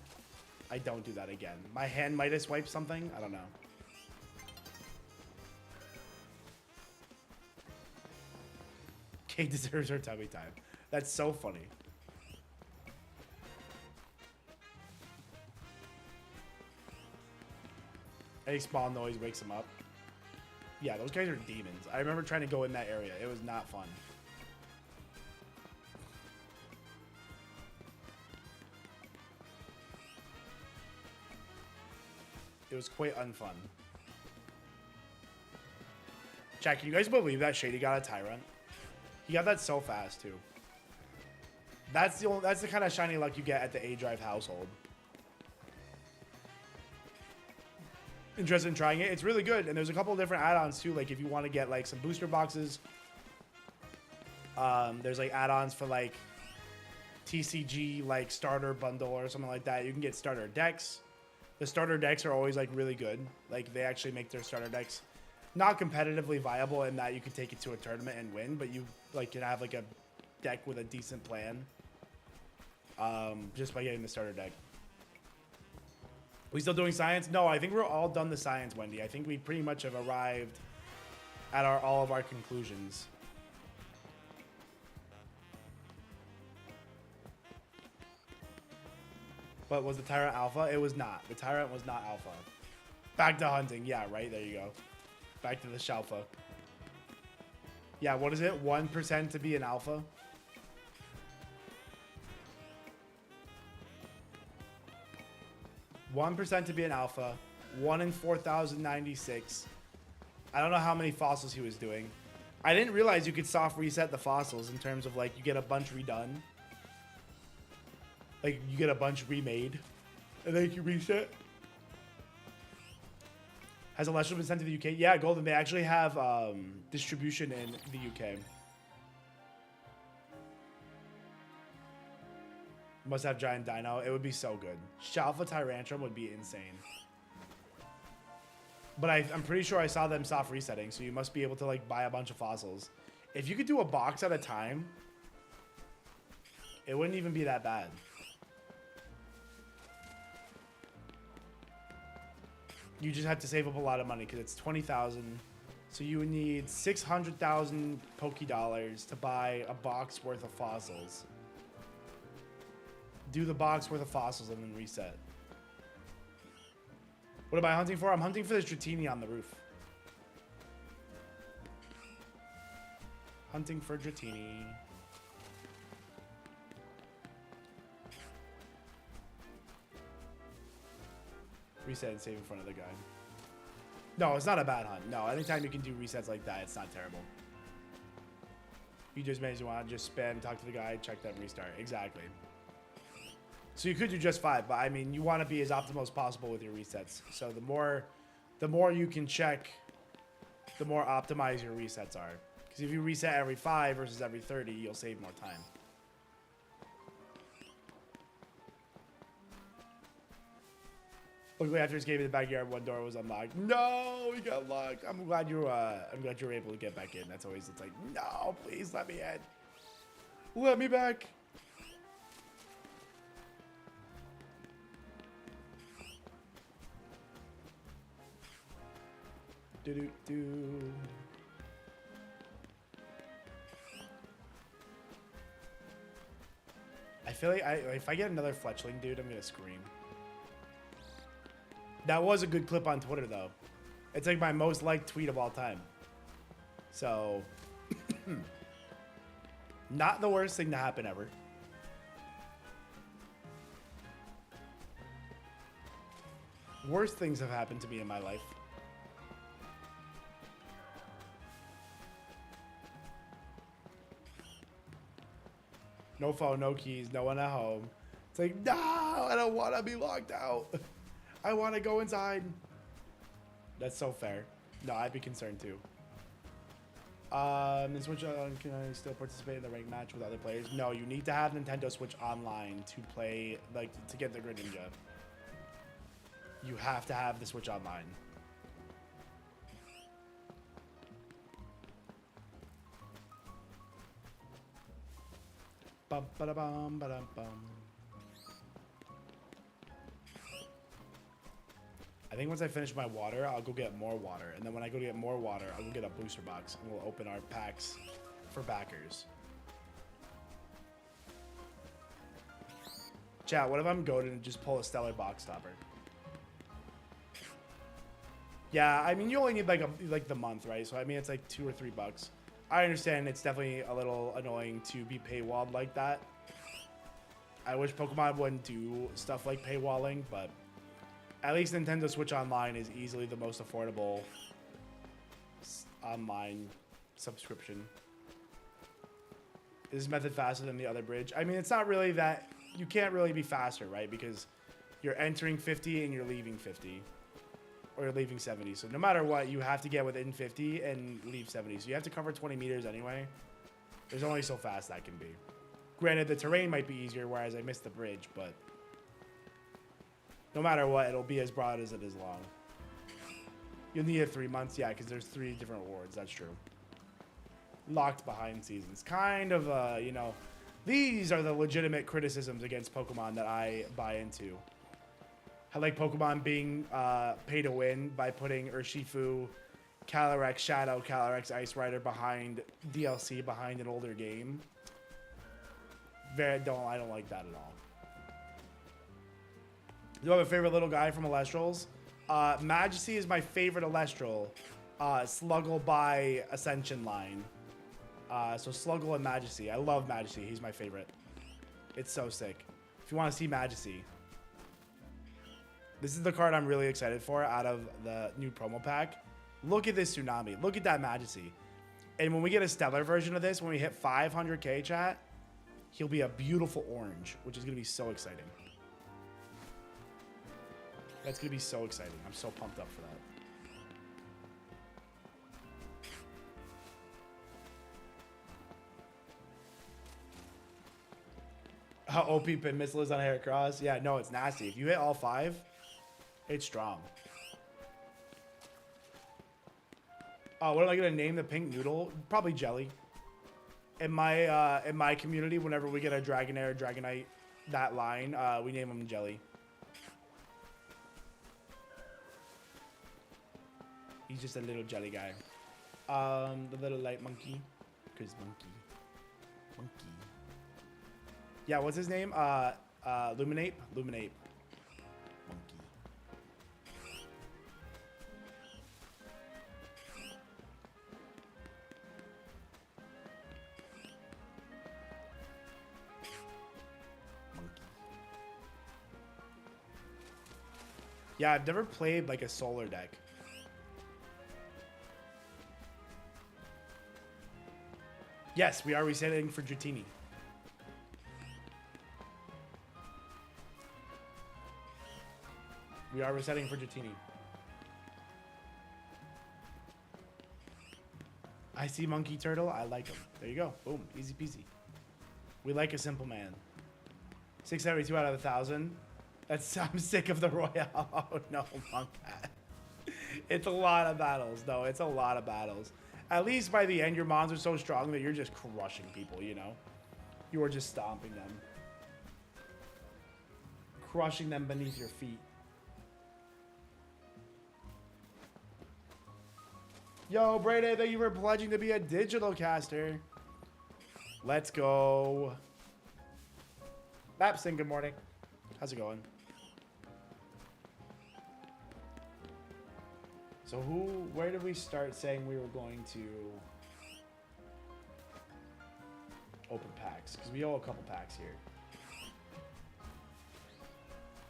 I don't do that again. My hand might have swiped something. I don't know. Kate deserves her tummy time. That's so funny. Any small noise wakes him up. Yeah, those guys are demons. I remember trying to go in that area. It was not fun. It was quite unfun. Chat, can you guys believe that Shady got a Tyrant? He got that so fast too. That's the kind of shiny luck you get at the A-Drive household. Interested in trying it? It's really good, and there's a couple of different add-ons too. Like if you want to get like some booster boxes, there's like add-ons for like TCG like starter bundle or something like that. You can get starter decks. The starter decks are always like really good. Like they actually make their starter decks not competitively viable in that you can take it to a tournament and win, but you like can have like a deck with a decent plan just by getting the starter deck. We still doing science? No, I think we're all done the science, Wendy. I think we pretty much have arrived at all of our conclusions. But was the Tyrant alpha? It was not. The Tyrant was not alpha. Back to hunting. Yeah, right. There you go. Back to the Shalfa. Yeah, what is it? 1% to be an alpha? %1 to be an alpha. 1 in 4,096. I don't know how many fossils he was doing. I didn't realize you could soft reset the fossils in terms of like you get a bunch redone. Like you get a bunch remade and then you can reset. Has Elestrals been sent to the UK? Yeah, Golden, they actually have distribution in the UK. Must have giant dino. It would be so good. Shalfa Tyrantrum would be insane. But I'm pretty sure I saw them soft resetting, so you must be able to like buy a bunch of fossils. If you could do a box at a time, it wouldn't even be that bad. You just have to save up a lot of money because it's 20,000. So you would need 600,000 Poké Dollars to buy a box worth of fossils. Do the box worth of fossils and then reset. What am I hunting for? I'm hunting for the Dratini on the roof. Hunting for Dratini. Reset and save in front of the guy. No, it's not a bad hunt. No, anytime you can do resets like that, it's not terrible. You just manage to want to just spam, talk to the guy, check that, restart. Exactly. So you could do just 5, but I mean, you want to be as optimal as possible with your resets. So the more you can check, the more optimized your resets are. Because if you reset every 5 versus every 30, you'll save more time. Luckily, after escaping the backyard, one door was unlocked. No, we got locked. I'm glad you were able to get back in. That's always, it's like, no, please let me in. Let me back. Do. I feel like if I get another fletchling, dude, I'm gonna scream. That was a good clip on Twitter, though. It's like my most liked tweet of all time. So, not the worst thing to happen ever. Worst things have happened to me in my life. No phone, no keys, no one at home. It's like, no, I don't want to be locked out. I want to go inside. That's so fair. No, I'd be concerned too. In Switch, can I still participate in the ranked match with other players? No, you need to have Nintendo Switch Online to play, like, to get the Greninja. You have to have the Switch Online. Bum, ba-da-bum, ba-dum-bum. I think once I finish my water, I'll go get more water. And then when I go to get more water, I'll go get a booster box. And we'll open our packs for backers. Chat, what if I'm goated and just pull a stellar box stopper? Yeah, I mean, you only need like the month, right? So I mean, it's like $2 or $3. I understand it's definitely a little annoying to be paywalled like that. I wish Pokemon wouldn't do stuff like paywalling, but At least Nintendo Switch Online is easily the most affordable online subscription. Is this method faster than the other bridge? I mean, it's not really that. You can't really be faster, right? Because you're entering 50 and you're leaving 50. Or you're leaving 70. So no matter what, you have to get within 50 and leave 70. So you have to cover 20 meters anyway. There's only so fast that can be. Granted, the terrain might be easier, whereas I missed the bridge, but no matter what, it'll be as broad as it is long. You'll need it 3 months, yeah, because there's 3 different awards. That's true. Locked behind seasons. Kind of, you know, these are the legitimate criticisms against Pokemon that I buy into. I like Pokemon being pay to win by putting Urshifu, Calyrex Shadow, Calyrex Ice Rider behind DLC, behind an older game. I don't like that at all. Do you have a favorite little guy from Elestrals? Majesty is my favorite Elestral. Sluggle by Ascension line. So Sluggle and Majesty. I love Majesty. He's my favorite. It's so sick. If you want to see Majesty. This is the card I'm really excited for out of the new promo pack. Look at this Tsunami. Look at that Majesty. And when we get a stellar version of this, when we hit 500k chat, he'll be a beautiful orange, which is going to be so exciting. That's going to be so exciting. I'm so pumped up for that. How OP Pin Missile is on Heracross? Yeah, no, it's nasty. If you hit all 5, it's strong. What am I gonna name the pink noodle? Probably Jelly. In my community, whenever we get a Dragonair, Dragonite, that line, we name him Jelly. He's just a little jelly guy. The little light monkey. Cause monkey. Yeah, what's his name? Luminape? Luminape. Monkey. Monkey. Yeah, I've never played like a solar deck. Yes, we are resetting for Dratini. We are resetting for Dratini. I see Monkey Turtle. I like him. There you go. Boom. Easy peasy. We like a simple man. 672 out of 1,000. I'm sick of the Royale. Oh no, Monk. It's a lot of battles. No, it's a lot of battles. At least by the end, your mons are so strong that you're just crushing people, you know? You are just stomping them. Crushing them beneath your feet. Yo, Brady, thank you for pledging to be a digital caster. Let's go. Babson, good morning. How's it going? So where did we start saying we were going to open packs? Because we owe a couple packs here.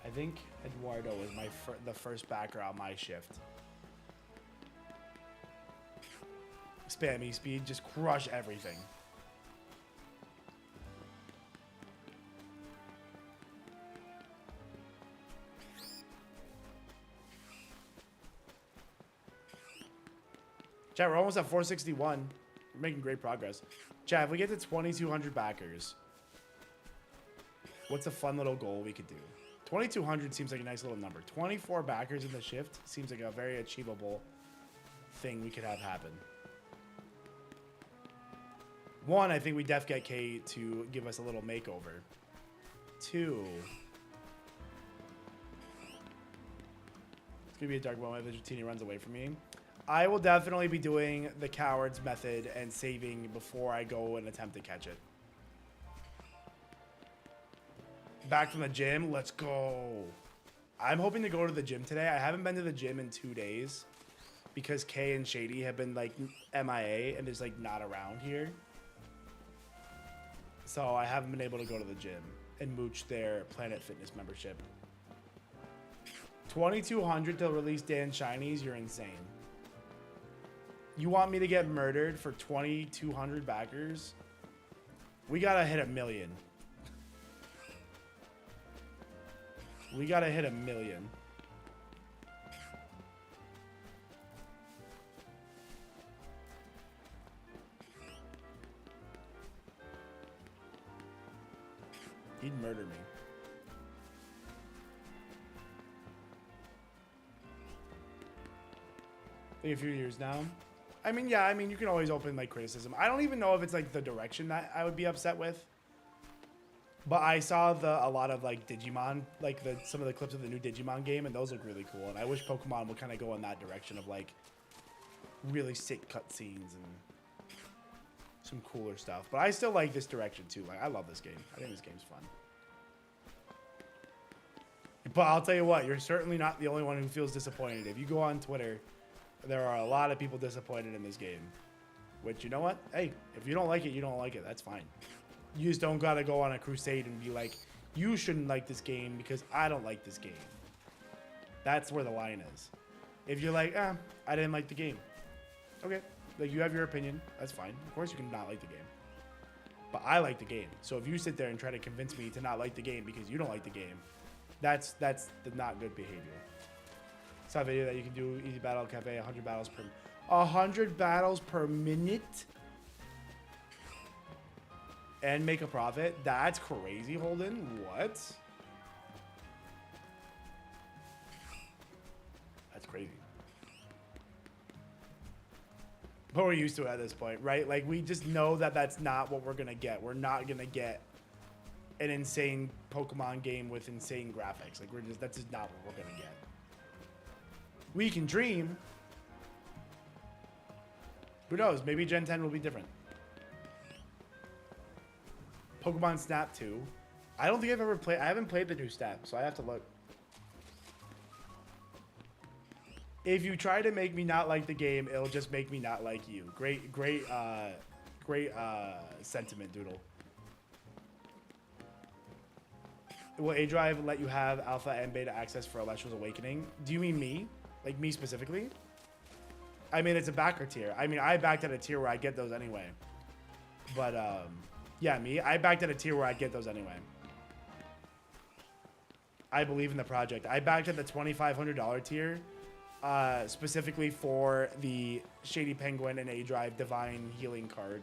I think Eduardo was the first backer on my shift. Spam E-Speed, just crush everything. Chat, we're almost at 461. We're making great progress. Chat, if we get to 2,200 backers, what's a fun little goal we could do? 2,200 seems like a nice little number. 24 backers in the shift seems like a very achievable thing we could have happen. One, I think we def get K to give us a little makeover. Two, it's gonna be a dark moment if Dratini runs away from me. I will definitely be doing the coward's method and saving before I go and attempt to catch it. Back from the gym, let's go. I'm hoping to go to the gym today. I haven't been to the gym in 2 days because Kay and Shady have been like MIA and is like not around here. So I haven't been able to go to the gym and mooch their Planet Fitness membership. $2,200 to release Dan Shinies? You're insane. You want me to get murdered for 2,200 backers? We gotta hit 1 million. We gotta hit 1 million. He'd murder me. A few years now. I mean, yeah, I mean, you can always open like criticism. I don't even know if it's like the direction that I would be upset with. But I saw a lot of like Digimon, like some of the clips of the new Digimon game, and those look really cool. And I wish Pokemon would kind of go in that direction of like really sick cutscenes and some cooler stuff. But I still like this direction too. Like, I love this game. I think this game's fun. But I'll tell you what, you're certainly not the only one who feels disappointed. If you go on Twitter, there are a lot of people disappointed in this game. Which, you know what? Hey, if you don't like it, you don't like it. That's fine. You just don't gotta go on a crusade and be like, you shouldn't like this game because I don't like this game. That's where the line is. If you're like, I didn't like the game. Okay, like you have your opinion. That's fine. Of course you can not like the game. But I like the game. So if you sit there and try to convince me to not like the game because you don't like the game, that's the not good behavior. Saw a video that you can do easy battle cafe 100 battles per minute and make a profit. That's crazy, Holden. What? That's crazy. But we're used to it at this point, right? Like, we just know that that's not what we're gonna get. We're not gonna get an insane Pokemon game with insane graphics. Like, that's just not what we're gonna get. We can dream. Who knows? Maybe Gen 10 will be different. Pokemon Snap 2. I don't think I've ever played. I haven't played the new Snap, so I have to look. If you try to make me not like the game, it'll just make me not like you. Great sentiment, Doodle. Will A-Drive let you have alpha and beta access for Elestrals Awakening? Do you mean me? Like me specifically? I mean, it's a backer tier. I mean, I backed at a tier where I get those anyway. But, yeah, me. I backed at a tier where I get those anyway. I believe in the project. I backed at the $2,500 tier, specifically for the Shady Penguin and A-Drive Divine Healing card.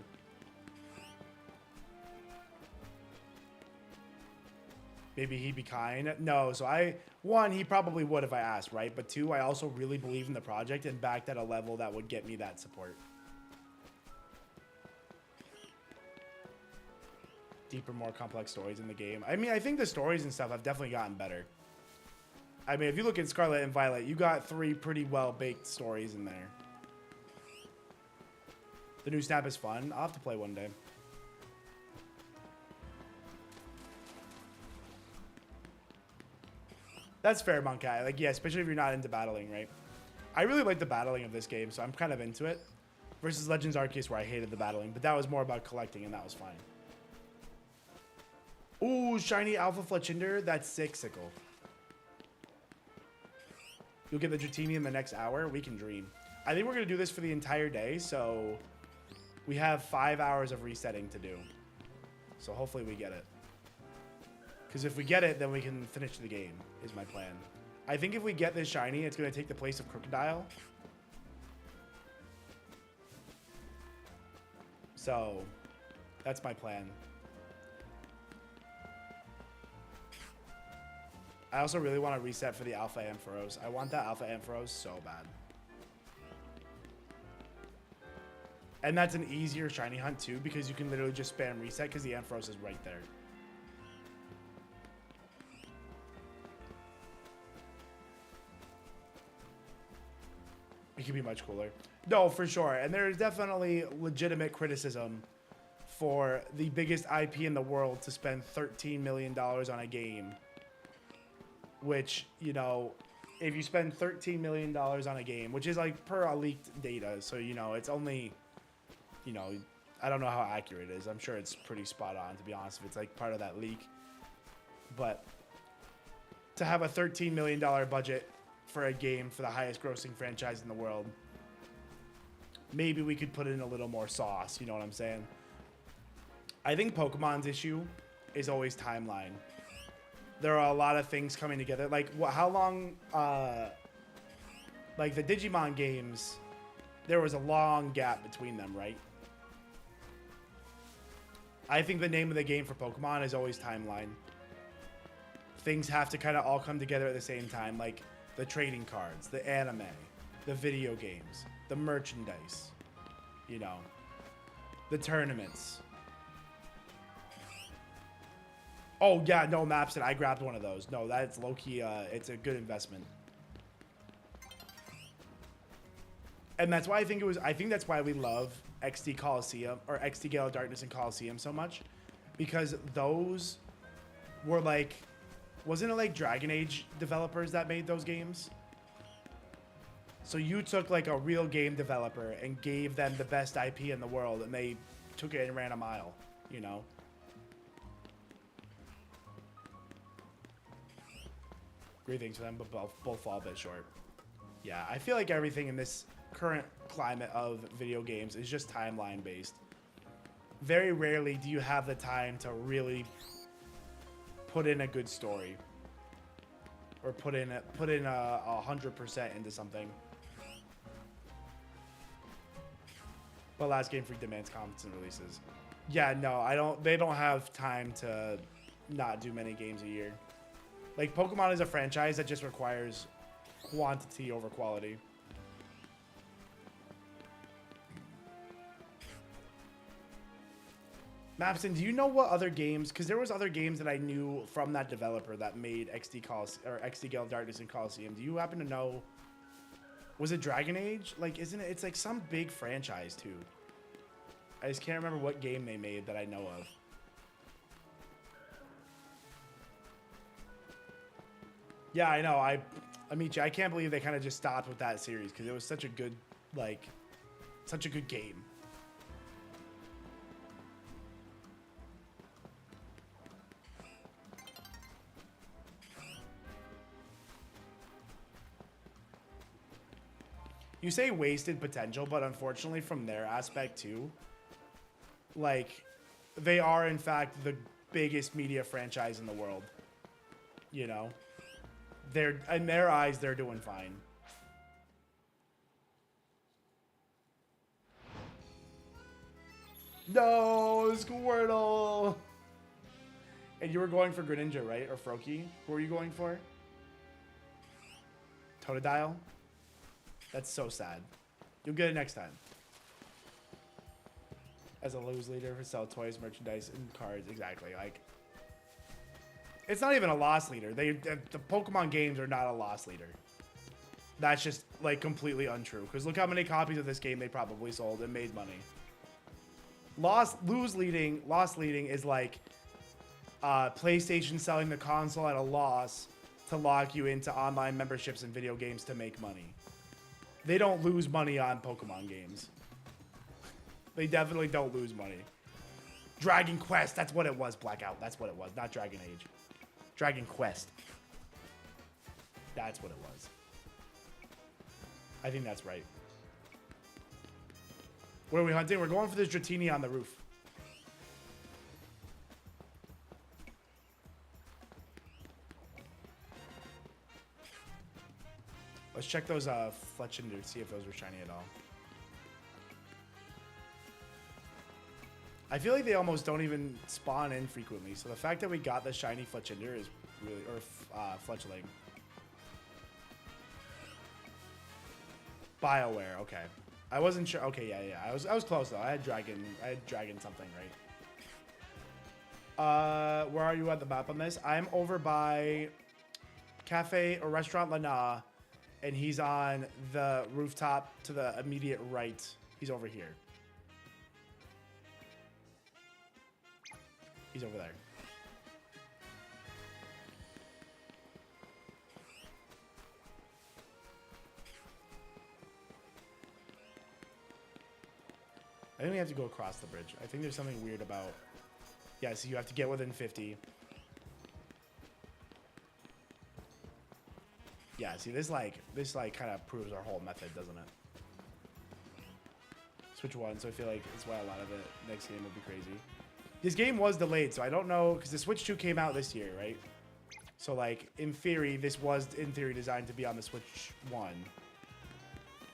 Maybe he'd be kind. No, so one, he probably would if I asked, right? But two, I also really believe in the project and backed at a level that would get me that support. Deeper, more complex stories in the game. I mean, I think the stories and stuff have definitely gotten better. I mean, if you look at Scarlet and Violet, you got 3 pretty well-baked stories in there. The new Snap is fun. I'll have to play one day. That's fair, Monkai. Like, yeah, especially if you're not into battling, right? I really like the battling of this game, so I'm kind of into it. Versus Legends Arceus, where I hated the battling, but that was more about collecting, and that was fine. Ooh, shiny Alpha Fletchinder. That's sick, Sickle. You'll get the Dratini in the next hour. We can dream. I think we're going to do this for the entire day, so we have 5 hours of resetting to do. So hopefully we get it. Because if we get it, then we can finish the game, is my plan. I think if we get this shiny, it's going to take the place of Crocodile. So, that's my plan. I also really want to reset for the Alpha Ampharos. I want that Alpha Ampharos so bad. And that's an easier shiny hunt too, because you can literally just spam reset because the Ampharos is right there. It could be much cooler. No, for sure. And there's definitely legitimate criticism for the biggest IP in the world to spend $13 million on a game. Which, you know, if you spend $13 million on a game, which is like per leaked data, so, you know, it's only, you know, I don't know how accurate it is. I'm sure it's pretty spot on, to be honest, if it's like part of that leak. But to have a $13 million budget for a game for the highest grossing franchise in the world, maybe we could put in a little more sauce. You know what I'm saying? I think Pokemon's issue is always timeline. There are a lot of things coming together. Like, how long, like the Digimon games, there was a long gap between them, right? I think the name of the game for Pokemon is always timeline. Things have to kind of all come together at the same time, like the trading cards, the anime, the video games, the merchandise, you know, the tournaments. Oh, yeah, no, Mapson, I grabbed one of those. No, that's low-key, it's a good investment. And that's why I think that's why we love XD Coliseum, or XD Gale of Darkness and Coliseum so much. Because those were like, wasn't it like Dragon Age developers that made those games? So you took like a real game developer and gave them the best IP in the world, and they took it and ran a mile, you know? Great things for them, but both fall a bit short. Yeah, I feel like everything in this current climate of video games is just timeline based. Very rarely do you have the time to really put in a good story, or put in a 100% into something. But last Game Freak demands constant releases. Yeah, no, they don't have time to not do many games a year. Like, Pokemon is a franchise that just requires quantity over quality. Mapson, do you know what other games? Because there was other games that I knew from that developer that made XD Gale of Darkness and Coliseum. Do you happen to know? Was it Dragon Age? Like, isn't it? It's like some big franchise too. I just can't remember what game they made that I know of. Yeah, I know. Amici, I can't believe they kind of just stopped with that series because it was such a good, like, such a good game. You say wasted potential, but unfortunately from their aspect too, like, they are in fact the biggest media franchise in the world. You know? They're, in their eyes, they're doing fine. No, Squirtle! And you were going for Greninja, right? Or Froakie? Who were you going for? Totodile? That's so sad. You'll get it next time. As a lose leader for sell toys, merchandise, and cards. Exactly. Like, it's not even a loss leader. The Pokemon games are not a loss leader. That's just, like, completely untrue. Because look how many copies of this game they probably sold and made money. Loss leading is like PlayStation selling the console at a loss to lock you into online memberships and video games to make money. They don't lose money on Pokemon games. They definitely don't lose money. Dragon Quest, that's what it was, Blackout. That's what it was, not Dragon Age. Dragon Quest. That's what it was. I think that's right. What are we hunting? We're going for this Dratini on the roof. Let's check those Fletchinder to see if those were shiny at all. I feel like they almost don't even spawn in frequently. So the fact that we got the shiny Fletchinder is really, or Fletchling. BioWare, okay. I wasn't sure. Okay, yeah. I was close though. I had Dragon something, right? Where are you at the map on this? I'm over by Cafe or Restaurant Lana, and he's on the rooftop to the immediate right. He's over here. He's over there. I think we have to go across the bridge. I think there's something weird about... Yeah, so you have to get within 50. Yeah, see, this kind of proves our whole method, doesn't it? Switch 1, so I feel like that's why a lot of it next game will be crazy. This game was delayed, so I don't know, because the Switch 2 came out this year, right? So, like, in theory, this was, in theory, designed to be on the Switch 1.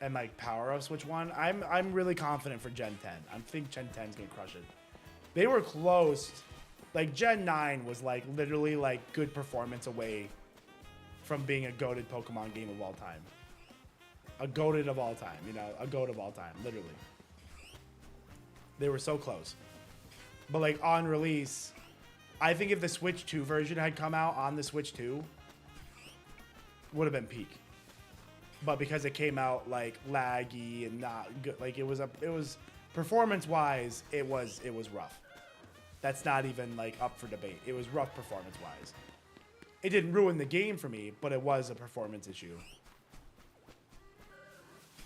And, like, power of Switch 1. I'm really confident for Gen 10. I think Gen 10's going to crush it. They were close. Like, Gen 9 was, like, literally, like, good performance away from being a goated Pokemon game of all time. A goated of all time, you know? A goat of all time, literally. They were so close. But, like, on release, I think if the Switch 2 version had come out on the Switch 2, would have been peak. But because it came out, like, laggy and not good, like, it was performance-wise, it was rough. That's not even, like, up for debate. It was rough performance-wise. It didn't ruin the game for me, but it was a performance issue.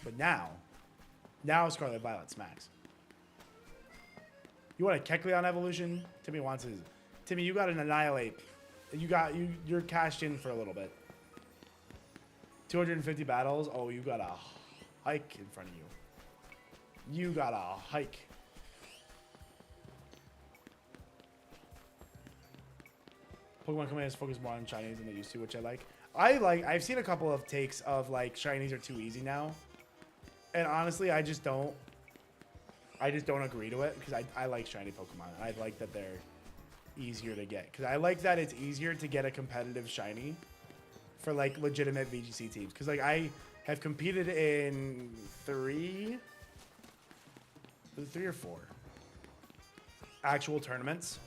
But now Scarlet Violet smacks. You want a Kaycreigh on evolution? Timmy wants his. Timmy, you got an Annihilate. You're cashed in for a little bit. 250 battles. Oh, you got a hike in front of you. You got a hike. Pokemon Commanders focus more on shinies than they used to, which I like. I've seen a couple of takes of like shinies are too easy now. And honestly, I just don't agree to it because I like shiny Pokemon. I like that they're easier to get because I like that it's easier to get a competitive shiny for like legitimate VGC teams. Because like I have competed in 3 or 4 actual tournaments.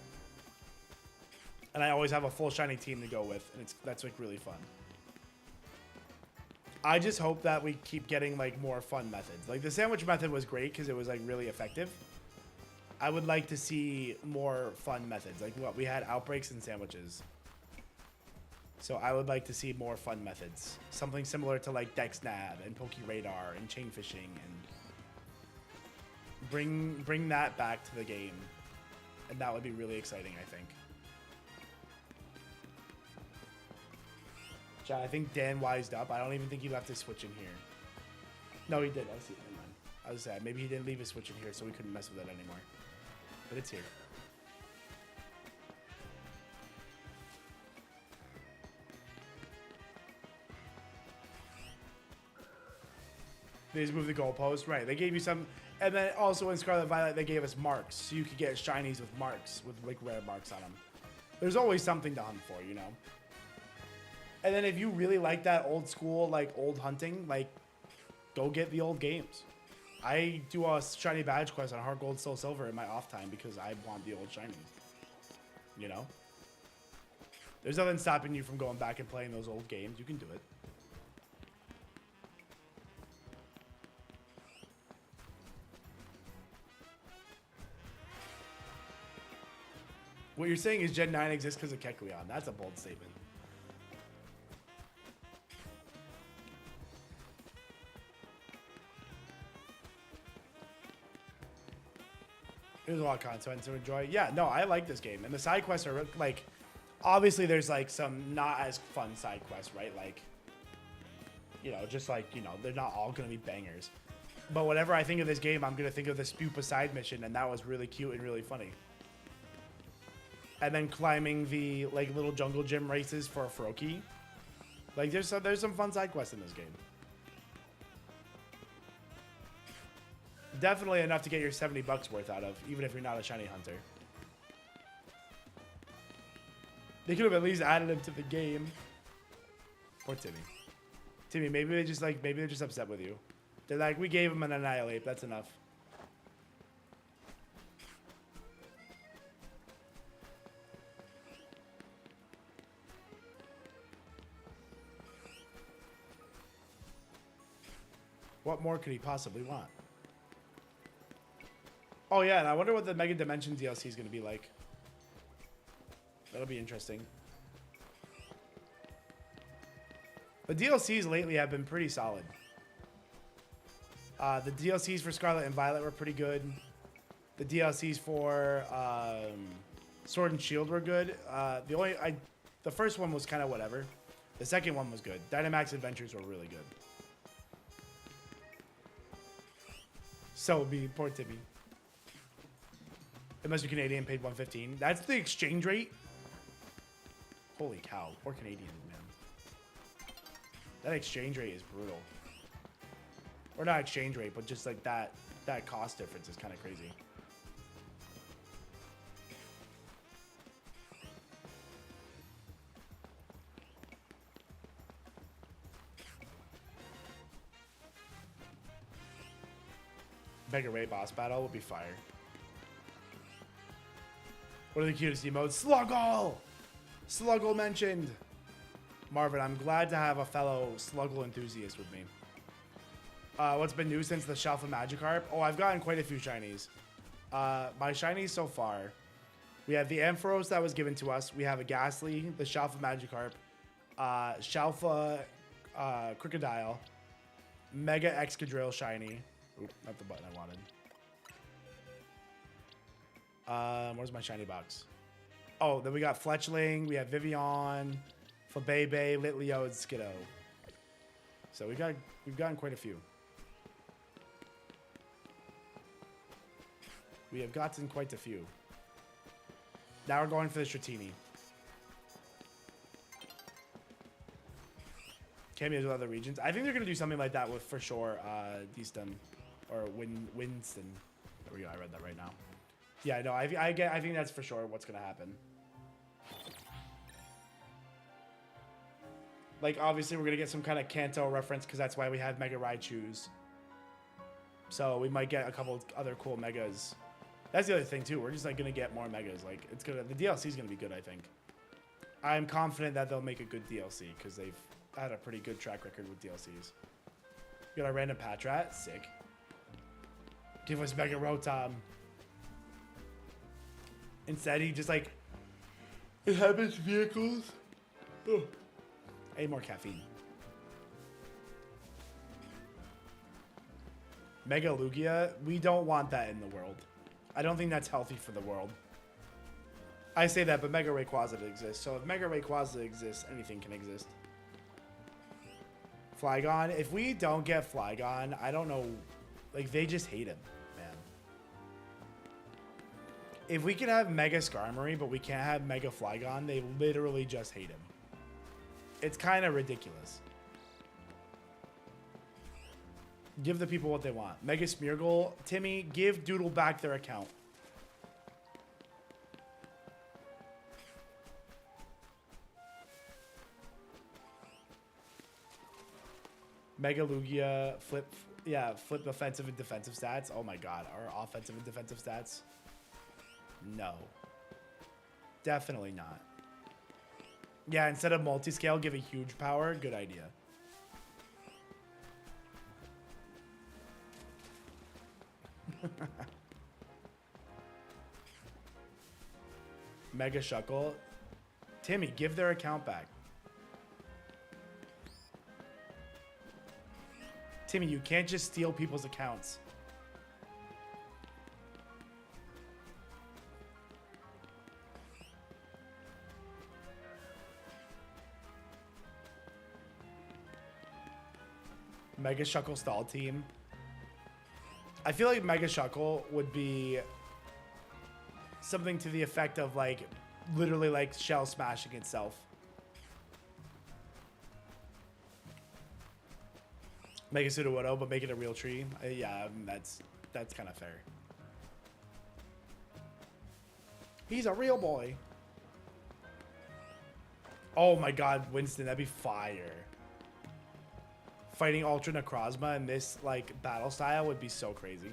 And I always have a full shiny team to go with, and that's like really fun. I just hope that we keep getting like more fun methods. Like the sandwich method was great because it was like really effective. I would like to see more fun methods. Like what we had outbreaks and sandwiches. So I would like to see more fun methods. Something similar to like DexNav and PokeRadar and chain fishing and bring that back to the game. And that would be really exciting, I think. I think Dan wised up. I don't even think he left his Switch in here. No, he did. I see it. Never mind. I was sad. Maybe he didn't leave his Switch in here, so we couldn't mess with it anymore. But it's here. They just moved the goalpost. Right. They gave you some. And then also in Scarlet Violet, they gave us marks. So you could get shinies with marks, with like rare marks on them. There's always something to hunt for, you know? And then if you really like that old school, like old hunting, like go get the old games. I do a shiny badge quest on Heart Gold, Soul Silver in my off time because I want the old shinies. You know? There's nothing stopping you from going back and playing those old games. You can do it. What you're saying is Gen 9 exists because of Kaycreigh. That's a bold statement. There's a lot of content to enjoy. Yeah, no, I like this game. And the side quests are, like, obviously there's, like, some not as fun side quests, right? Like, you know, just, like, you know, they're not all going to be bangers. But whenever I think of this game, I'm going to think of the Spupa side mission, and that was really cute and really funny. And then climbing the, like, little jungle gym races for a Froakie. Like, there's some fun side quests in this game. Definitely enough to get your 70 bucks worth out of, even if you're not a shiny hunter. They could have at least added him to the game. Poor Timmy. Timmy, maybe they're just upset with you. They're like, we gave him an Annihilate, that's enough. What more could he possibly want? Oh yeah, and I wonder what the Mega Dimension DLC is going to be like. That'll be interesting. The DLCs lately have been pretty solid. The DLCs for Scarlet and Violet were pretty good. The DLCs for Sword and Shield were good. The first one was kind of whatever. The second one was good. Dynamax Adventures were really good. So be poor Timmy. It must be Canadian, paid 115. That's the exchange rate? Holy cow. Poor Canadians, man. That exchange rate is brutal. Or not exchange rate, but just like that cost difference is kind of crazy. Mega Ray boss battle would be fire. What are the cutest emotes? Sluggle! Sluggle mentioned. Marvin, I'm glad to have a fellow Sluggle enthusiast with me. What's been new since the Shelf of Magikarp? Oh, I've gotten quite a few shinies. My shinies so far, we have the Ampharos that was given to us. We have a Ghastly, the Shelf of Magikarp, Shalfa Crocodile, Mega Excadrill shiny. Oop, not the button I wanted. Where's my shiny box? Oh, then we got Fletchling, we have Vivian, Flabebe, Litleo, and Skiddo. So we've gotten quite a few. We have gotten quite a few. Now we're going for the Stratini. Cameos with other regions. I think they're gonna do something like that with, for sure, Deaston or Winston. There we go. I read that right now. Yeah, no, I think that's for sure what's gonna happen. Like, obviously, we're gonna get some kind of Kanto reference because that's why we have Mega Raichus. So we might get a couple other cool megas. That's the other thing too. We're just like gonna get more megas. Like, it's gonna, the DLC is gonna be good. I think. I'm confident that they'll make a good DLC because they've had a pretty good track record with DLCs. We got a random Patrat. Sick. Give us Mega Rotom. Instead, he just like inhabits vehicles. Oh. I need more caffeine. Mega Lugia. We don't want that in the world. I don't think that's healthy for the world. I say that, but Mega Rayquaza exists. So if Mega Rayquaza exists, anything can exist. Flygon. If we don't get Flygon, I don't know. Like, they just hate him, man. If we can have Mega Skarmory, but we can't have Mega Flygon, they literally just hate him. It's kind of ridiculous. Give the people what they want. Mega Smeargle. Timmy, give Doodle back their account. Mega Lugia, flip offensive and defensive stats. Oh my god, our offensive and defensive stats? No. Definitely not. Yeah, instead of multi-scale, give a huge power. Good idea. Mega Shuckle. Timmy, give their account back. Timmy, you can't just steal people's accounts. Mega Shuckle stall team. I feel like Mega Shuckle would be something to the effect of like literally like shell smashing itself. Make a Sudowoodo, but make it a real tree. Yeah, that's kind of fair. He's a real boy. Oh my god, Winston, that'd be fire. Fighting Ultra Necrozma in this like battle style would be so crazy.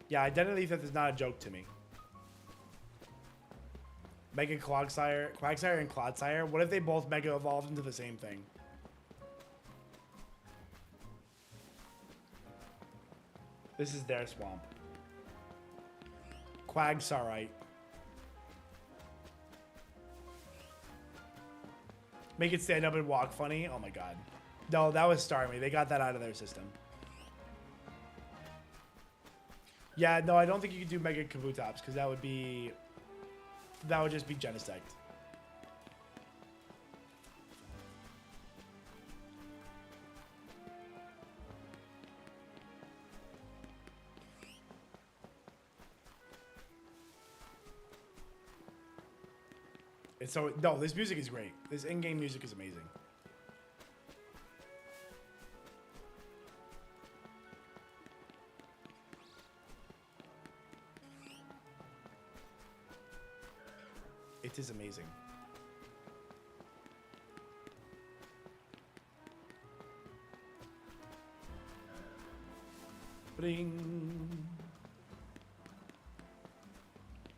Yeah, Identity Theft is not a joke to me. Mega Quagsire and Clodsire. What if they both Mega evolved into the same thing? This is their swamp. Quagsarite. Make it stand up and walk funny. Oh my god. No, that was Starmie. They got that out of their system. Yeah, no, I don't think you could do Mega Kabutops because that would be that would just be Genesect. It's so no, this music is great. This in-game music is amazing. It is amazing. Bling.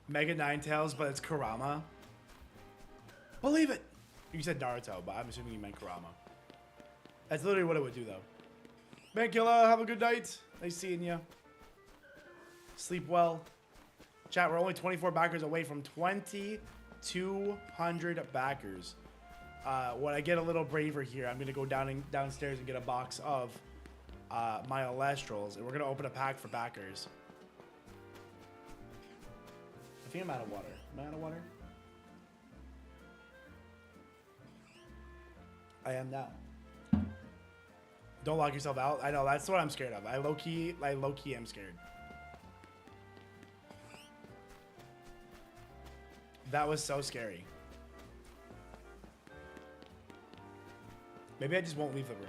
Mega Ninetales, but it's Kurama. Believe it! You said Naruto, but I'm assuming you meant Kurama. That's literally what it would do, though. Mankilla, have a good night. Nice seeing you. Sleep well. Chat, we're only 24 backers away from 2,200 backers. When I get a little braver here, I'm going to go downstairs and get a box of my Elestrals, and we're going to open a pack for backers. I think I'm out of water. Am I out of water? I am now. Don't lock yourself out. I know, that's what I'm scared of. I low-key am scared. That was so scary. Maybe I just won't leave the room.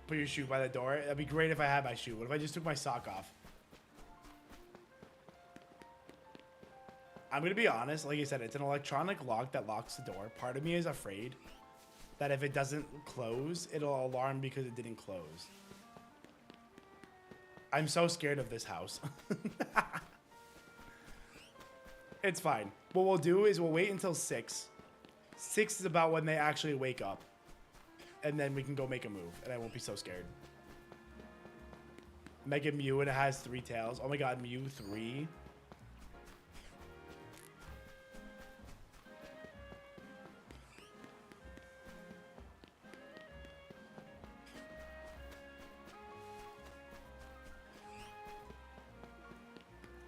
Put your shoe by the door. That'd be great if I had my shoe. What if I just took my sock off? I'm going to be honest. Like I said, it's an electronic lock that locks the door. Part of me is afraid that if it doesn't close, it'll alarm because it didn't close. I'm so scared of this house. It's fine. What we'll do is we'll wait until 6. 6 is about when they actually wake up. And then we can go make a move. And I won't be so scared. Mega Mew, and it has 3 tails. Oh my god, Mew 3.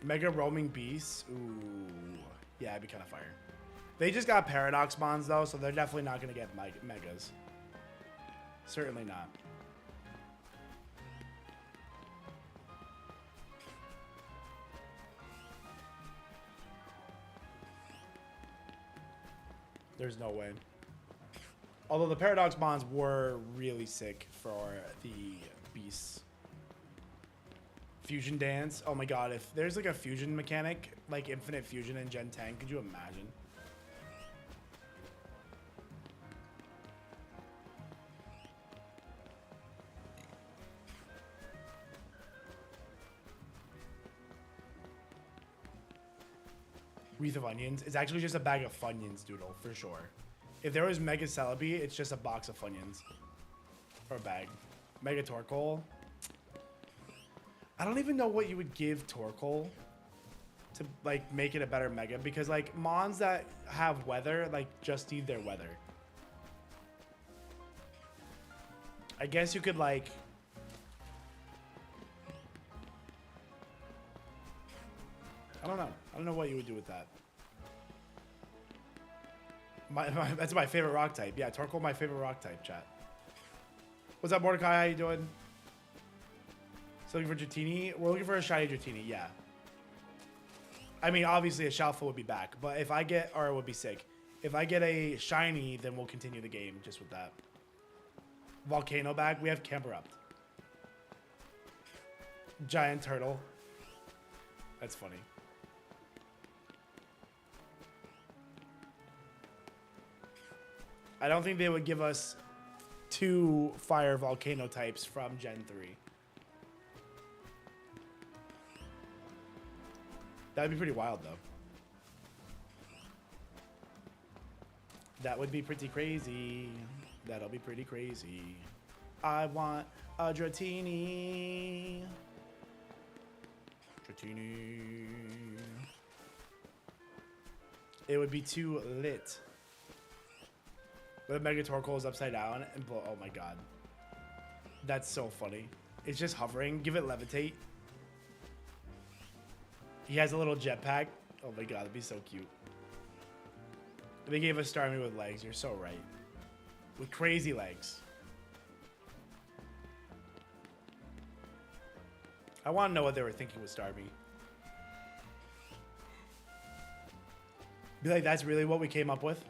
Mega Roaming Beasts. Ooh. Yeah, it'd be kind of fire. They just got Paradox Bonds, though, so they're definitely not going to get Megas. Certainly not. There's no way. Although the Paradox Bonds were really sick for the Beasts. Fusion Dance. Oh my god, if there's like a fusion mechanic, like Infinite Fusion in Gen 10, could you imagine? Wreath of Onions. It's actually just a bag of Funyuns, Doodle, for sure. If there was Mega Celebi, it's just a box of Funyuns. Or a bag. Mega Torkoal. I don't even know what you would give Torkoal to like make it a better Mega, because like Mons that have weather like just need their weather. I guess you could like I don't know what you would do with that. That's my favorite rock type. Yeah, Torkoal, my favorite rock type, chat. What's up, Mordecai? How you doing? So looking for Dratini? We're looking for a shiny Dratini, yeah. I mean, obviously a Shalfa would be back, but if I get, or it would be sick. If I get a shiny, then we'll continue the game just with that. Volcano back, we have Camperupt. Giant Turtle. That's funny. I don't think they would give us 2 fire volcano types from Gen 3. That would be pretty wild, though. That would be pretty crazy. That'll be pretty crazy. I want a Dratini. Dratini. It would be too lit. But Mega Torkoal is upside down and oh my god. That's so funny. It's just hovering. Give it levitate. He has a little jetpack. Oh my god, that'd be so cute. They gave us Starmie with legs. You're so right. With crazy legs. I want to know what they were thinking with Starmie. Be like, that's really what we came up with?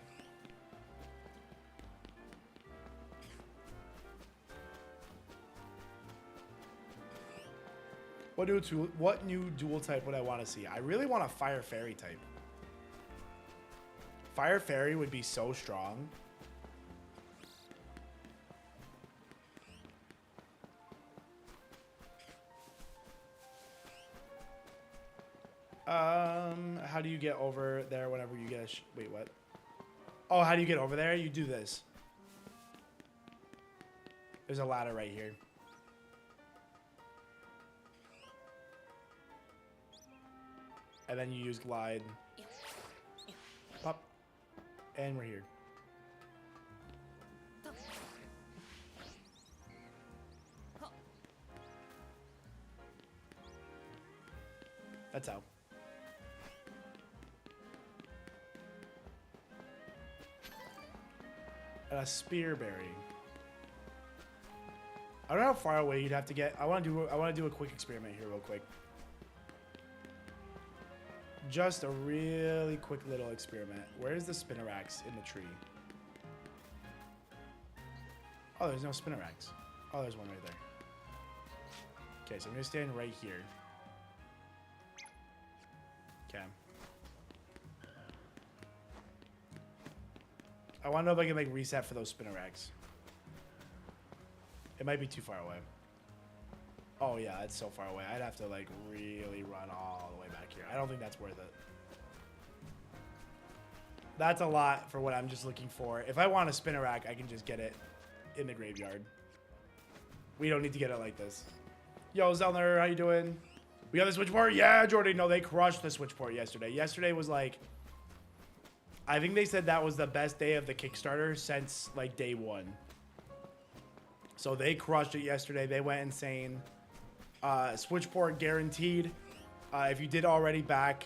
What new dual type would I want to see? I really want a Fire Fairy type. Fire Fairy would be so strong. How do you get over there whenever you get a wait, what? Oh, how do you get over there? You do this. There's a ladder right here. And then you use glide. Pop. And we're here. That's how. And a spear berry. I don't know how far away you'd have to get. I want to do a quick experiment here real quick. Just a really quick little experiment. Where's the Spinnerax in the tree? Oh, there's no Spinnerax. Oh, there's one right there. Okay, so I'm gonna stand right here. Okay. I want to know if I can like reset for those Spinnerax. It might be too far away. Oh yeah, it's so far away. I'd have to like really run all the way back here. I don't think that's worth it. That's a lot for what I'm just looking for. If I want a Spinnerack, I can just get it in the graveyard. We don't need to get it like this. Yo, Zelner, how you doing? We got the Switchport? Yeah, Jordy. No, they crushed the Switchport yesterday. Yesterday was like, I think they said that was the best day of the Kickstarter since like day one. So they crushed it yesterday. They went insane. Switchport guaranteed. If you did already back,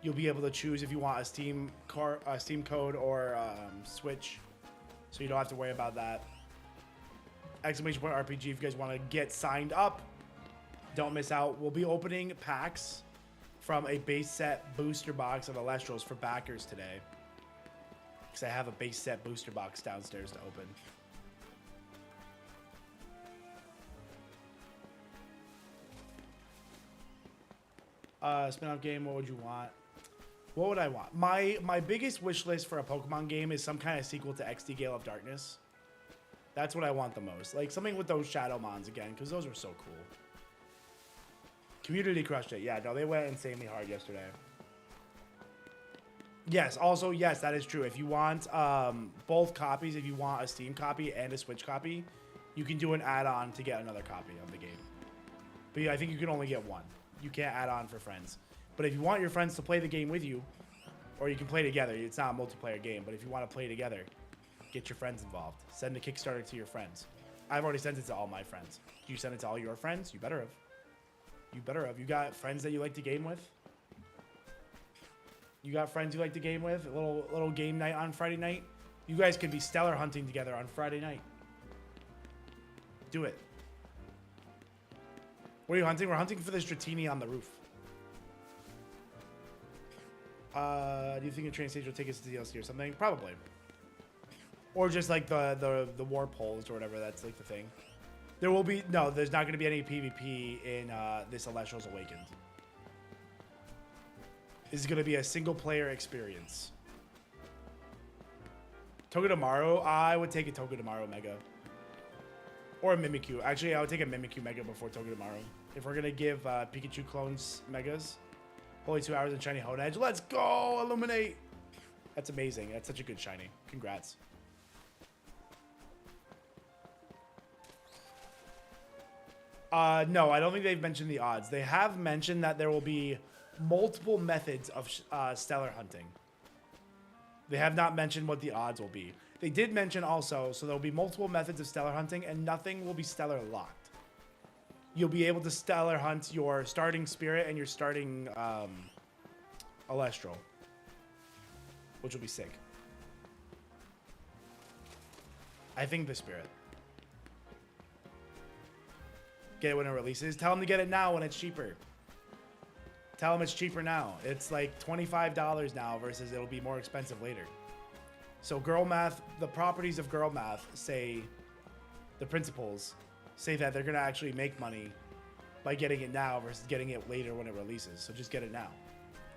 you'll be able to choose if you want a Steam code or Switch. So you don't have to worry about that. Exclamation point RPG if you guys want to get signed up. Don't miss out. We'll be opening packs from a base set booster box of Elestrals for backers today. Because I have a base set booster box downstairs to open. Spin-off game, what would you want? What would I want? My biggest wish list for a Pokemon game is some kind of sequel to XD Gale of Darkness. That's what I want the most. Like something with those Shadow Mons again, because those are so cool. Community crushed it. Yeah, no, they went insanely hard yesterday. Yes, also, yes, that is true. If you want both copies, if you want a Steam copy and a Switch copy, you can do an add-on to get another copy of the game. But yeah, I think you can only get one. You can't add on for friends. But if you want your friends to play the game with you, or you can play together, it's not a multiplayer game, but if you want to play together, get your friends involved. Send the Kickstarter to your friends. I've already sent it to all my friends. Do you send it to all your friends? You better have. You better have. You got friends that you like to game with? You got friends you like to game with? A little game night on Friday night? You guys could be stellar hunting together on Friday night. Do it. What are you hunting? We're hunting for this Dratini on the roof. Do you think a train stage will take us to DLC or something? Probably. Or just like the war poles or whatever. That's like the thing. There will be... No, there's not going to be any PvP in this Elestrals Awakened. This is going to be a single-player experience. Togedemaru? I would take a Togedemaru Mega. Or a Mimikyu. Actually, I would take a Mimikyu Mega before Togedemaru. If we're going to give Pikachu clones Megas. Holy 2 hours in Shiny Honedge. Let's go! Illuminate! That's amazing. That's such a good Shiny. Congrats. No, I don't think they've mentioned the odds. They have mentioned that there will be multiple methods of stellar hunting. They have not mentioned what the odds will be. They did mention also, so there'll be multiple methods of stellar hunting, and nothing will be stellar locked. You'll be able to stellar hunt your starting spirit and your starting Elestral, which will be sick. I think the spirit. Get it when it releases. Tell them to get it now when it's cheaper. Tell them it's cheaper now. It's like $25 now versus it'll be more expensive later. So girl math, the properties of girl math say, the principles say that they're going to actually make money by getting it now versus getting it later when it releases. So just get it now.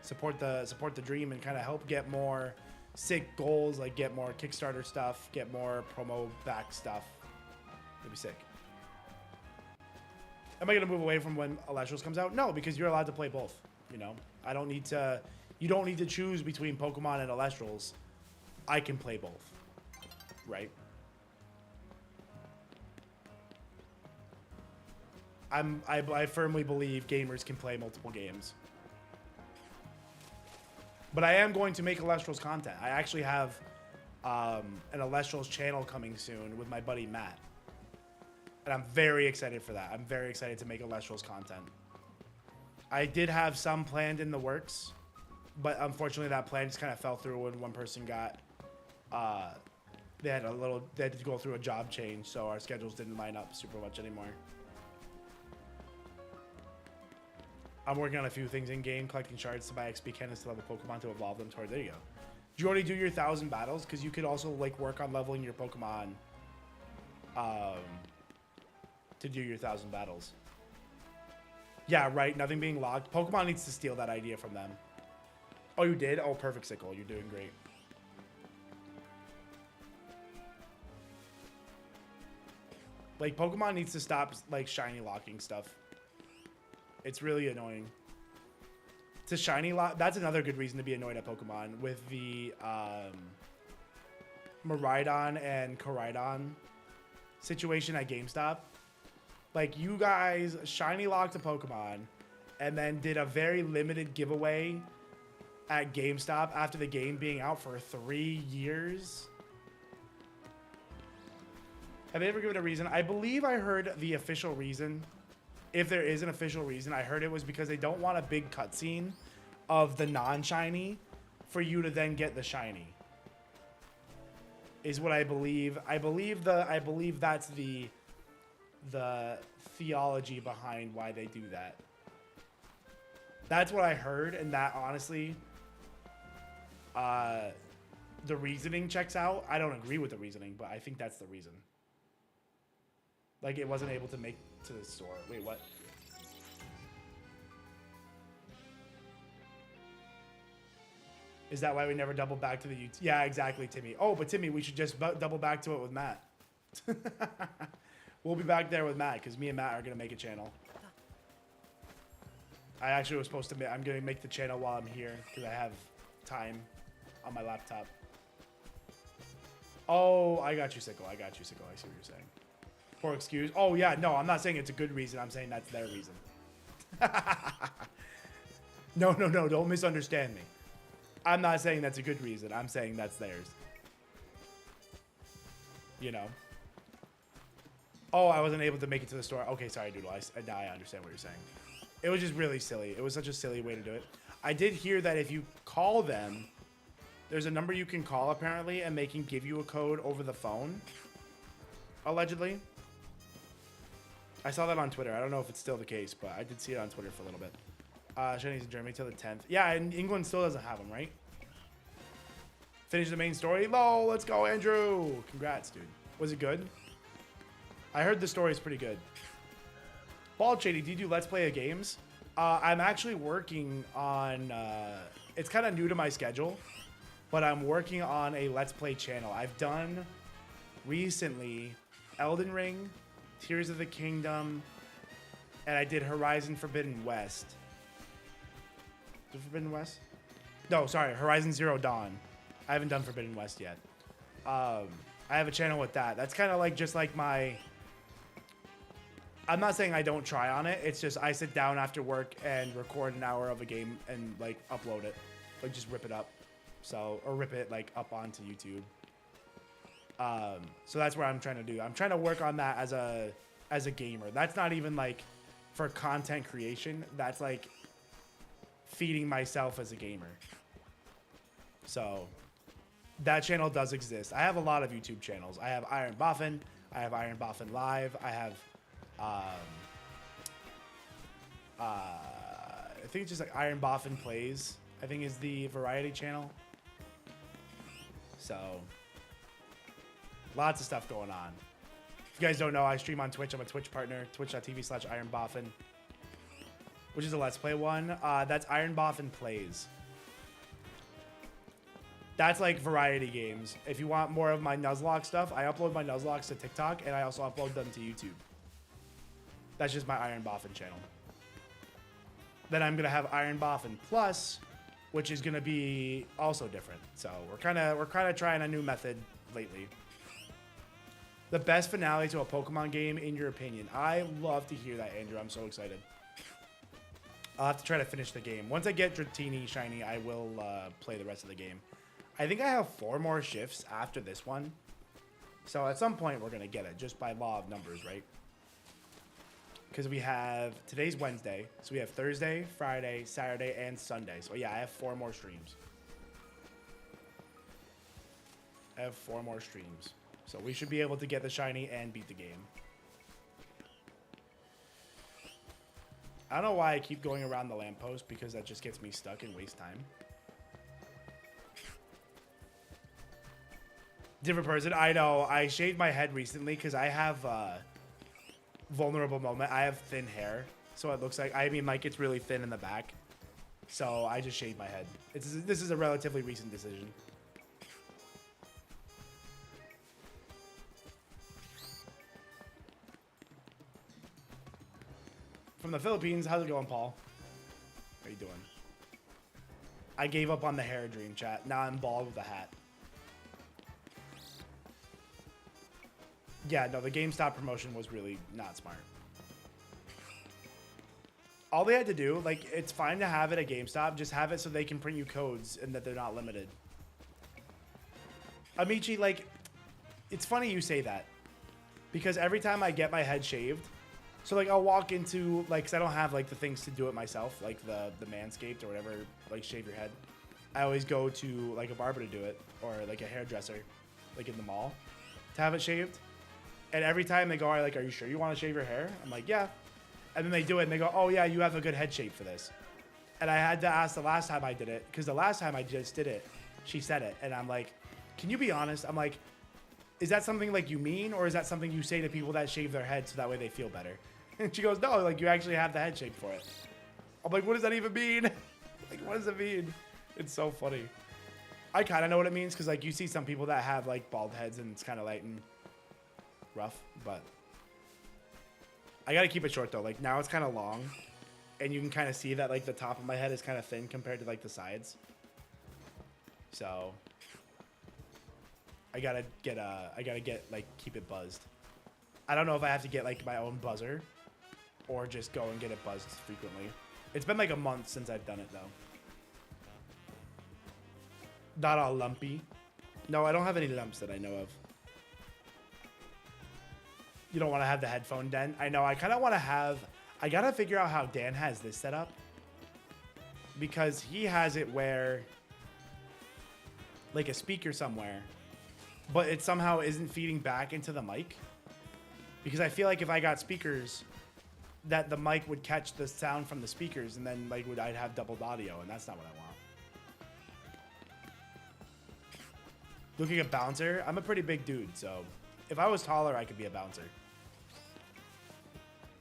Support the dream and kind of help get more sick goals, like get more Kickstarter stuff, get more promo back stuff. It'd be sick. Am I going to move away from when Elestrals comes out? No, because you're allowed to play both. You know, I don't need to. You don't need to choose between Pokemon and Elestrals. I can play both, right? I firmly believe gamers can play multiple games. But I am going to make Elestrals content. I actually have an Elestrals channel coming soon with my buddy Matt. And I'm very excited for that. I'm very excited to make Elestrals content. I did have some planned in the works, but unfortunately that plan just kind of fell through when one person got, they had to go through a job change, so our schedules didn't line up super much anymore. I'm working on a few things in game, collecting shards to buy XP cannons to level Pokemon to evolve them toward. There you go. Do you already do your 1,000 battles? Because you could also like work on leveling your Pokemon to do your 1,000 battles. Yeah, right. Nothing being locked. Pokemon needs to steal that idea from them. Oh, you did? Oh, perfect, Sickle. You're doing great. Like, Pokemon needs to stop, like, shiny locking stuff. It's really annoying. To shiny lock... That's another good reason to be annoyed at Pokemon. With the, Miraidon and Koraidon situation at GameStop. Like, you guys shiny locked a Pokemon and then did a very limited giveaway at GameStop after the game being out for 3 years. Have they ever given a reason? I believe I heard the official reason. If there is an official reason, I heard it was because they don't want a big cutscene of the non-shiny for you to then get the shiny. Is what I believe. I believe that's the theology behind why they do that. That's what I heard, and that honestly, the reasoning checks out. I don't agree with the reasoning, but I think that's the reason. Like, it wasn't able to make to the store. Wait, what? Is that why we never double back to the YouTube? Yeah, exactly, Timmy. Oh, but Timmy, we should just double back to it with Matt. We'll be back there with Matt, because me and Matt are going to make a channel. I actually was supposed to... I'm going to make the channel while I'm here, because I have time on my laptop. Oh, I got you, Sickle. I got you, Sickle. I see what you're saying. Poor excuse. Oh, yeah. No, I'm not saying it's a good reason. I'm saying that's their reason. No. Don't misunderstand me. I'm not saying that's a good reason. I'm saying that's theirs. You know? Oh, I wasn't able to make it to the store. Okay, sorry, Doodle. Now I understand what you're saying. It was just really silly. It was such a silly way to do it. I did hear that if you call them, there's a number you can call, apparently, and they can give you a code over the phone. Allegedly. I saw that on Twitter. I don't know if it's still the case, but I did see it on Twitter for a little bit. Shady's in Germany till the 10th. Yeah, and England still doesn't have them, right? Finish the main story. Lol, let's go, Andrew. Congrats, dude. Was it good? I heard the story is pretty good. Bald Shady, do you do Let's Play of games? I'm actually working on... it's kind of new to my schedule, but I'm working on a Let's Play channel. I've done recently Elden Ring, Tears of the Kingdom, and I did Horizon Forbidden West. Is it Forbidden West? No, sorry, Horizon Zero Dawn. I haven't done Forbidden West yet. I have a channel with that. That's kind of like just like my... I'm not saying I don't try on it. It's just I sit down after work and record an hour of a game and like upload it. Like just rip it up. So, or rip it like up onto YouTube. So that's what I'm trying to do. I'm trying to work on that as a gamer. That's not even like for content creation. That's like feeding myself as a gamer. So that channel does exist. I have a lot of YouTube channels. I have IronBoffin. I have IronBoffin Live. I have, I think it's just like IronBoffin Plays, I think is the variety channel. So lots of stuff going on. If you guys don't know, I stream on Twitch. I'm a Twitch partner, twitch.tv/IronBoffin, which is a Let's Play one. That's IronBoffin Plays. That's like variety games. If you want more of my Nuzlocke stuff, I upload my Nuzlocks to TikTok, and I also upload them to YouTube. That's just my IronBoffin channel. Then I'm gonna have IronBoffin Plus, which is gonna be also different. So we're kind of trying a new method lately. The best finale to a Pokemon game, in your opinion? I love to hear that, Andrew. I'm so excited. I'll have to try to finish the game. Once I get Dratini shiny, I will play the rest of the game. I think I have 4 more shifts after this one. So at some point, we're going to get it, just by law of numbers, right? Because we have, today's Wednesday, so we have Thursday, Friday, Saturday, and Sunday. So yeah, I have 4 more streams. I have 4 more streams. So we should be able to get the shiny and beat the game. I don't know why I keep going around the lamppost, because that just gets me stuck and wastes time. Different person. I know. I shaved my head recently because I have vulnerable moment. I have thin hair. So it looks like, I mean, like, it's really thin in the back. So I just shaved my head. This is a relatively recent decision. From the Philippines, how's it going, Paul? How you doing? I gave up on the hair dream, chat. Now I'm bald with a hat. Yeah, no, the GameStop promotion was really not smart. All they had to do, like, it's fine to have it at GameStop. Just have it so they can print you codes and that they're not limited. Amici, like, it's funny you say that. Because every time I get my head shaved, so, like, I'll walk into, like, because I don't have, like, the things to do it myself, like the Manscaped or whatever, like, shave your head. I always go to, like, a barber to do it, or, like, a hairdresser, like, in the mall, to have it shaved. And every time they go, are you sure you want to shave your hair? I'm like, yeah. And then they do it, and they go, oh, yeah, you have a good head shape for this. And I had to ask the last time I did it, because the last time I just did it, she said it. And I'm like, can you be honest? I'm like, is that something, like, you mean, or is that something you say to people that shave their head so that way they feel better? And she goes, no, like, you actually have the head shape for it. I'm like, what does that even mean? Like, what does it mean? It's so funny. I kind of know what it means, because, like, you see some people that have, like, bald heads, and it's kind of light and rough, but I got to keep it short, though. Like, now it's kind of long, and you can kind of see that, like, the top of my head is kind of thin compared to, like, the sides. So I gotta get, like, keep it buzzed. I don't know if I have to get, like, my own buzzer or just go and get it buzzed frequently. It's been like a month since I've done it, though. Not all lumpy. No, I don't have any lumps that I know of. You don't want to have the headphone dent. I know. I kind of want to have... I got to figure out how Dan has this set up. Because he has it where... like a speaker somewhere. But it somehow isn't feeding back into the mic. Because I feel like if I got speakers, that the mic would catch the sound from the speakers, and then like I'd have doubled audio, and that's not what I want. Looking at bouncer, I'm a pretty big dude, so if I was taller, I could be a bouncer.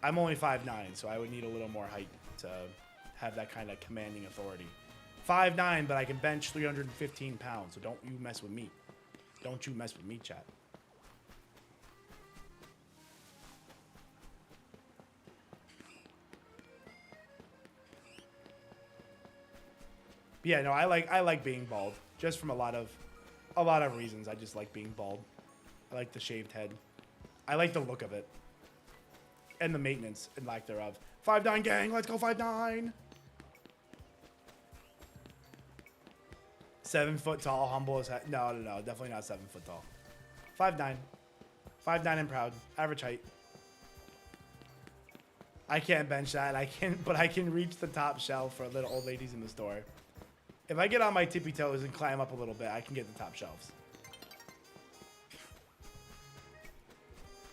I'm only 5'9", so I would need a little more height to have that kind of commanding authority. 5'9", but I can bench 315 pounds, so don't you mess with me. Don't you mess with me, chat. Yeah, no, I like being bald, just from a lot of reasons. I just like being bald. I like the shaved head. I like the look of it, and the maintenance and lack thereof. 5'9" gang, let's go 5'9". 7 foot tall, humble as heck. No, definitely not 7 foot tall. 5'9". 5'9" and proud. Average height. I can't bench that. But I can reach the top shelf for little old ladies in the store. If I get on my tippy toes and climb up a little bit, I can get the top shelves.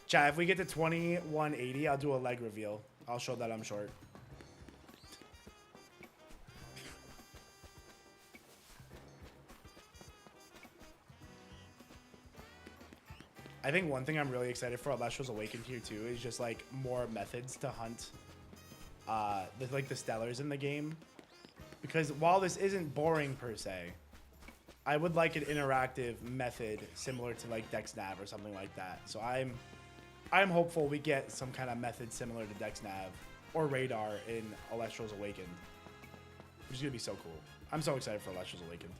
Chat, if we get to 2180, I'll do a leg reveal. I'll show that I'm short. I think one thing I'm really excited for Elestrals Awakened here too is just like more methods to hunt the stellars in the game. Because while this isn't boring per se, I would like an interactive method similar to like DexNav or something like that. So I'm hopeful we get some kind of method similar to DexNav or Radar in Elestrals Awakened, which is gonna be so cool. I'm so excited for Elestrals Awakened.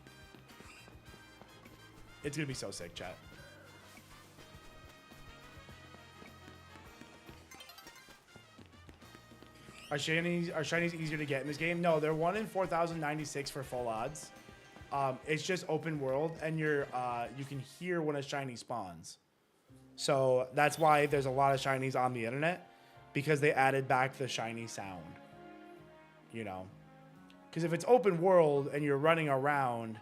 It's gonna be so sick, chat. Are shinies easier to get in this game? No, they're 1 in 4,096 for full odds. It's just open world, and you can hear when a shiny spawns. So that's why there's a lot of shinies on the internet, because they added back the shiny sound. You know, because if it's open world and you're running around,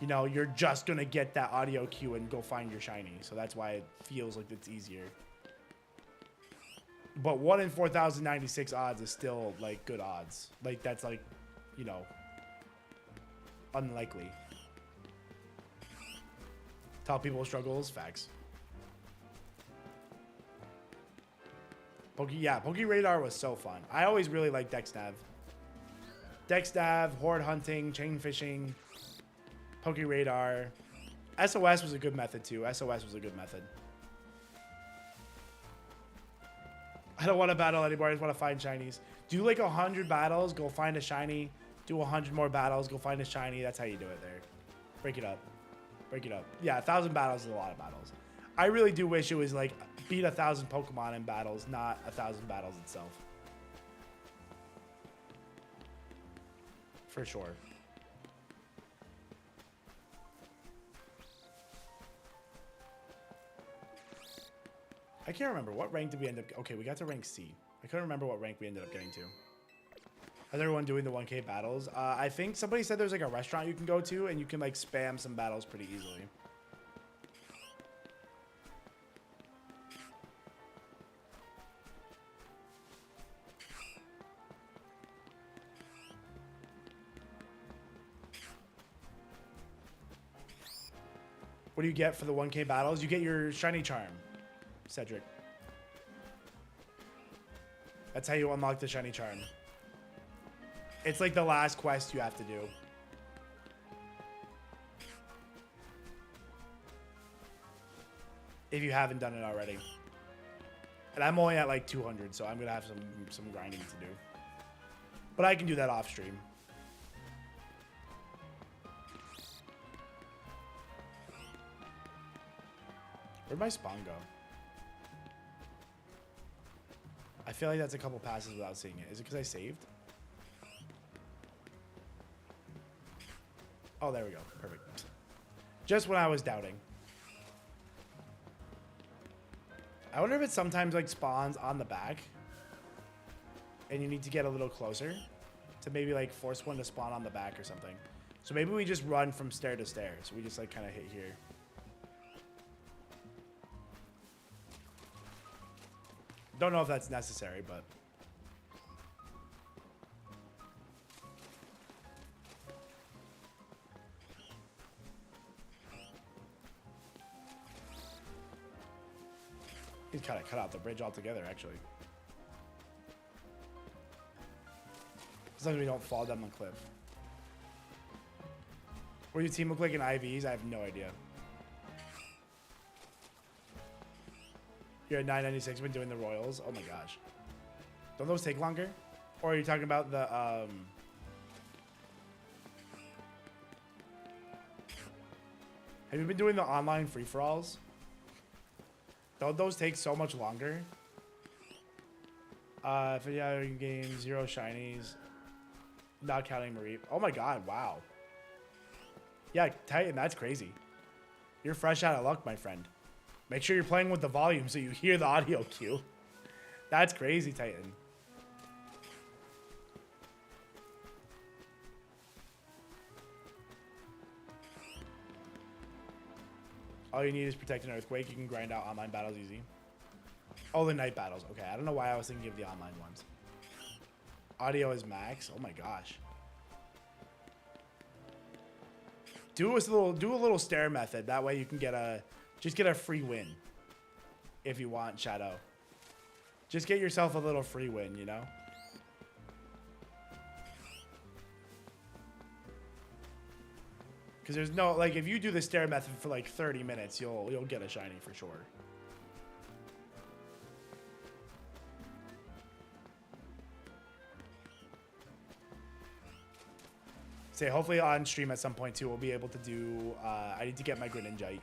you know, you're just gonna get that audio cue and go find your shiny. So that's why it feels like it's easier. But 1 in 4,096 odds is still, like, good odds. Like, that's, like, you know, unlikely. Tell people struggles, facts. Poke Radar was so fun. I always really liked DexNav. DexNav, horde hunting, chain fishing, Poke Radar. SOS was a good method, too. SOS was a good method. I don't want to battle anymore. I just want to find shinies. Do like 100 battles, go find a shiny. Do 100 more battles, go find a shiny. That's how you do it there. Break it up. Break it up. Yeah, 1,000 battles is a lot of battles. I really do wish it was like beat 1,000 Pokemon in battles, not 1,000 battles itself. For sure. I can't remember. What rank did we end up... Okay, we got to rank C. I couldn't remember what rank we ended up getting to. How's everyone doing the 1K battles? I think somebody said there's like a restaurant you can go to and you can like spam some battles pretty easily. What do you get for the 1K battles? You get your shiny charm. Cedric. That's how you unlock the shiny charm. It's like the last quest you have to do. If you haven't done it already. And I'm only at like 200, so I'm gonna have some grinding to do. But I can do that off stream. Where'd my spawn go? I feel like that's a couple passes without seeing it. Is it because I saved? Oh, there we go. Perfect. Just when I was doubting. I wonder if it sometimes like spawns on the back and you need to get a little closer to maybe like force one to spawn on the back or something. So maybe we just run from stair to stair. So we just like kind of hit here. Don't know if that's necessary, but... He's kind of cut out the bridge altogether, actually. As long as we don't fall down the cliff. What do your team look like in IVs? I have no idea. You're at 996 when doing the Royals? Oh my gosh. Don't those take longer? Or are you talking about the, Have you been doing the online free-for-alls? Don't those take so much longer? Video game, 0 shinies. Not counting Marie. Oh my god, wow. Yeah, Titan, that's crazy. You're fresh out of luck, my friend. Make sure you're playing with the volume so you hear the audio cue. That's crazy, Titan. All you need is protect an earthquake. You can grind out online battles easy. Oh, the night battles. Okay, I don't know why I was thinking of the online ones. Audio is max. Oh my gosh. Do a little stair method. That way you can get a free win. If you want, Shadow. Just get yourself a little free win, you know? Because there's no, like, if you do the stair method for like 30 minutes, you'll get a shiny for sure. Say, hopefully on stream at some point too, we'll be able to do, I need to get my Greninjite.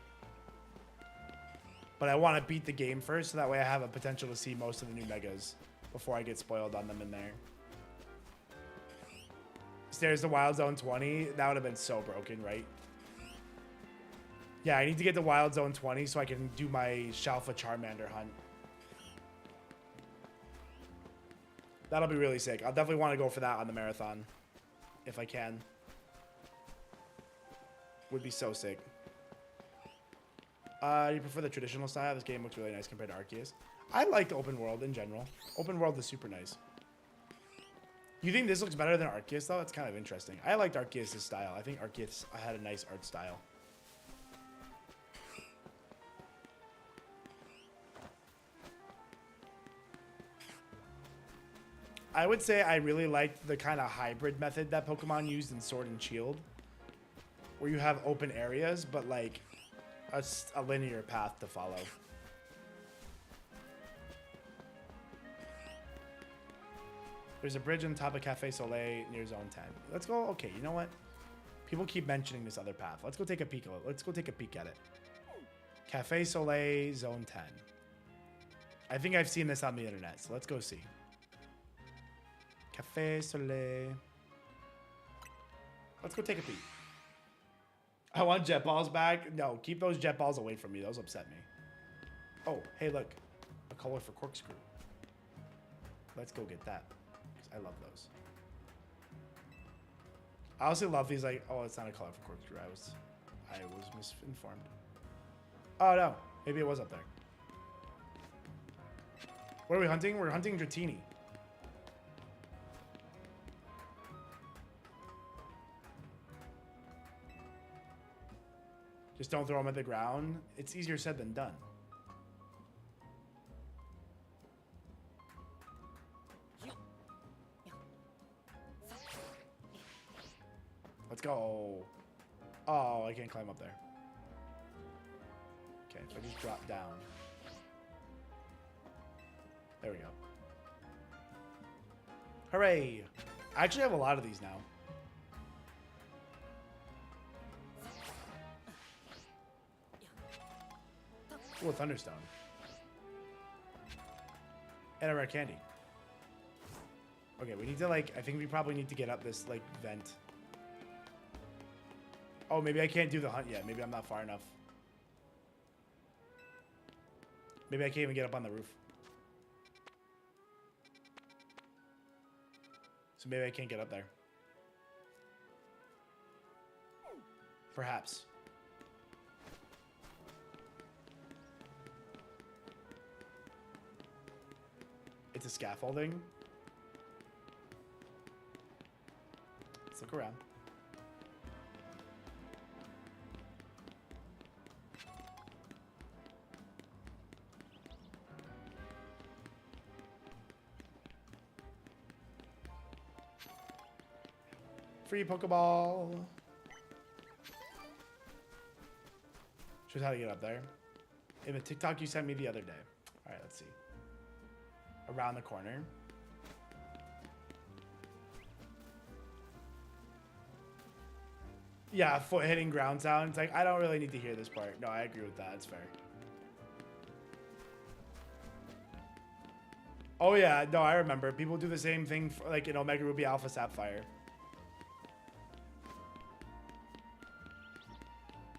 But I want to beat the game first, so that way I have a potential to see most of the new megas before I get spoiled on them in there. Stairs to Wild Zone 20, that would have been so broken, right? Yeah, I need to get to Wild Zone 20 so I can do my Shalfa Charmander hunt. That'll be really sick. I'll definitely want to go for that on the marathon, if I can. Would be so sick. You prefer the traditional style? This game looks really nice compared to Arceus. I liked open world in general. Open world is super nice. You think this looks better than Arceus though? It's kind of interesting. I liked Arceus' style. I think Arceus had a nice art style. I would say I really liked the kind of hybrid method that Pokemon used in Sword and Shield, where you have open areas, but like a linear path to follow. There's a bridge on top of Cafe Soleil near Zone 10. Let's go. Okay, you know what? People keep mentioning this other path. Let's go take a peek. Let's go take a peek at it. Cafe Soleil, Zone 10. I think I've seen this on the internet, so let's go see. Cafe Soleil. Let's go take a peek. I want jet balls back. No, keep those jet balls away from me. Those upset me. Oh, hey, look. A color for corkscrew. Let's go get that. Because I love those. I also love these, like, oh, it's not a color for corkscrew. I was misinformed. Oh, no. Maybe it was up there. What are we hunting? We're hunting Dratini. Just don't throw them at the ground. It's easier said than done. Let's go. Oh, I can't climb up there. Okay, if I just drop down. There we go. Hooray! I actually have a lot of these now. Ooh, a Thunderstone. And a rare candy. Okay, we need to, like, I think we probably need to get up this, like, vent. Oh, maybe I can't do the hunt yet. Maybe I'm not far enough. Maybe I can't even get up on the roof. So maybe I can't get up there. Perhaps. It's a scaffolding. Let's look around. Free Pokeball. Shows how to get up there. In the TikTok you sent me the other day. All right, let's see. Around the corner. Yeah, foot hitting ground sound. It's like, I don't really need to hear this part. No, I agree with that. It's fair. Oh yeah, no, I remember. People do the same thing for, like, in Omega Ruby Alpha Sapphire.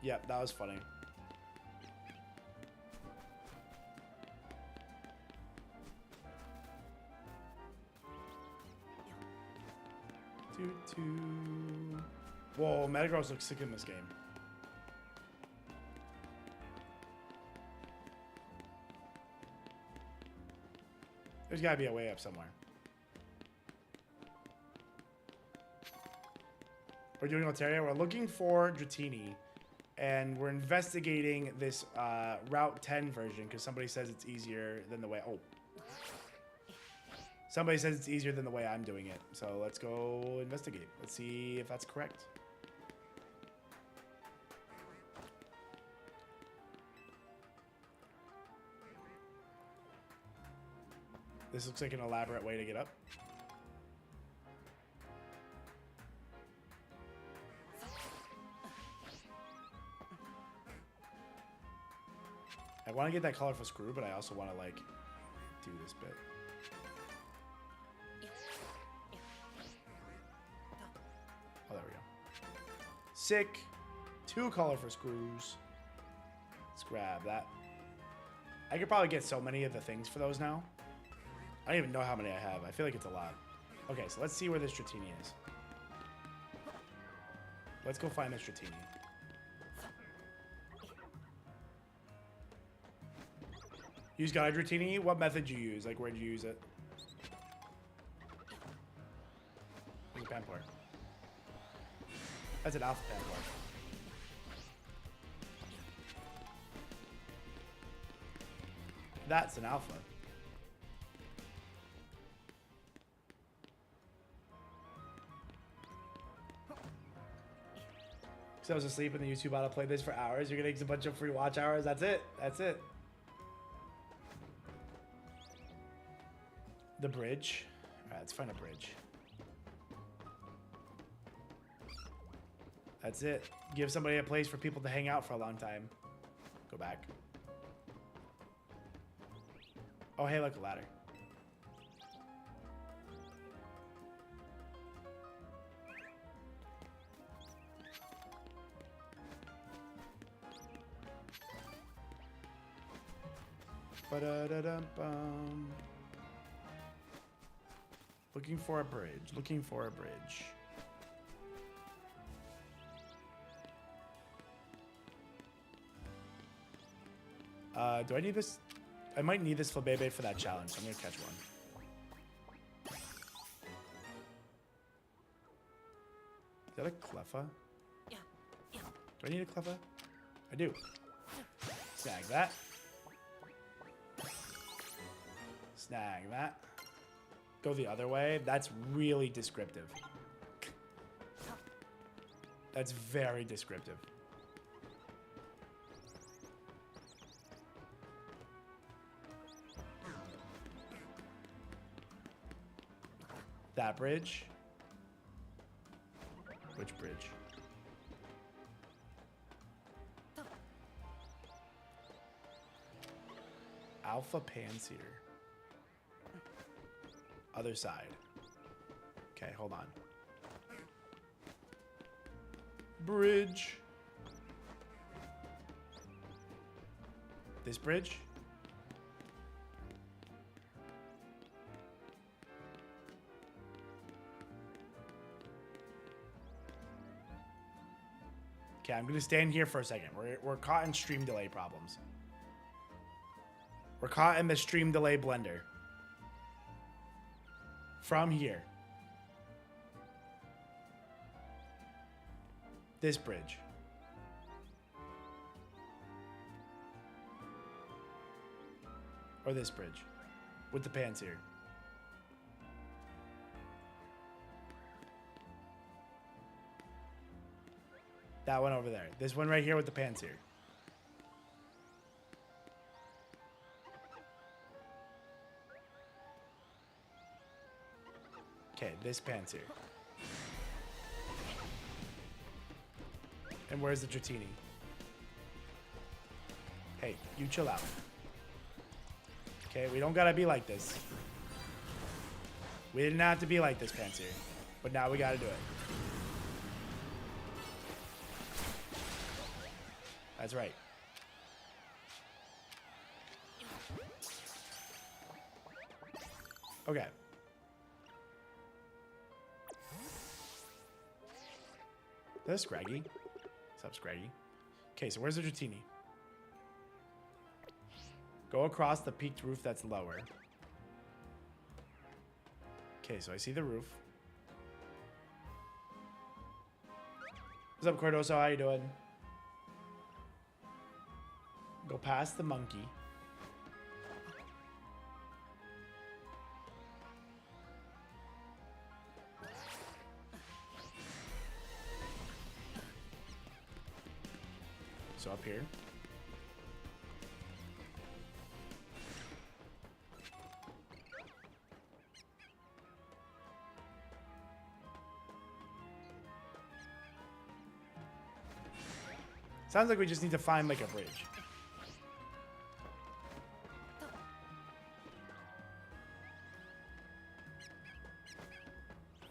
Yep, that was funny. Whoa, Metagross looks sick in this game. There's gotta be a way up somewhere. We're doing Altaria. We're looking for Dratini, and we're investigating this Route 10 version because somebody says it's easier than the way. Oh. Somebody says it's easier than the way I'm doing it. So let's go investigate. Let's see if that's correct. This looks like an elaborate way to get up. I want to get that colorful screw, but I also want to like do this bit. Oh, there we go. Sick. 2 colorful screws. Let's grab that. I could probably get so many of the things for those now. I don't even know how many I have. I feel like it's a lot. Okay, so let's see where this Dratini is. Let's go find this Dratini. Use Guide Dratini? What method do you use? Like, where did you use it? There's a Pampor. That's an Alpha Pampor. That's an Alpha. So I was asleep in the YouTube auto play this for hours. You're gonna get a bunch of free watch hours. That's it. That's it. The bridge. All right, let's find a bridge. That's it. Give somebody a place for people to hang out for a long time. Go back. Oh, hey, look, a ladder. Ba-da-da-dum-bum. Looking for a bridge. Looking for a bridge. Do I need this? I might need this Flabébé for that challenge. So I'm gonna catch one. Is that a Cleffa? Do I need a Cleffa? I do. Snag that. Snag that. Go the other way. That's really descriptive. That's very descriptive. That bridge. Which bridge? Alpha Panseer. Other side. Okay, hold on. Bridge. This bridge? Okay, I'm gonna stand here for a second. We're caught in stream delay problems. We're caught in the stream delay blender. From here. This bridge. Or this bridge. With the Panseer. That one over there. This one right here with the Panseer. Okay, this Panseer. And where's the Dratini? Hey, you chill out. Okay, we don't gotta be like this. We didn't have to be like this, Panseer. But now we gotta do it. That's right. Okay. That's Scraggy. What's up, Scraggy? Okay, so where's the Dratini? Go across the peaked roof that's lower. Okay, so I see the roof. What's up, Cordoso? How you doing? Go past the monkey. So up here. Sounds like we just need to find like a bridge.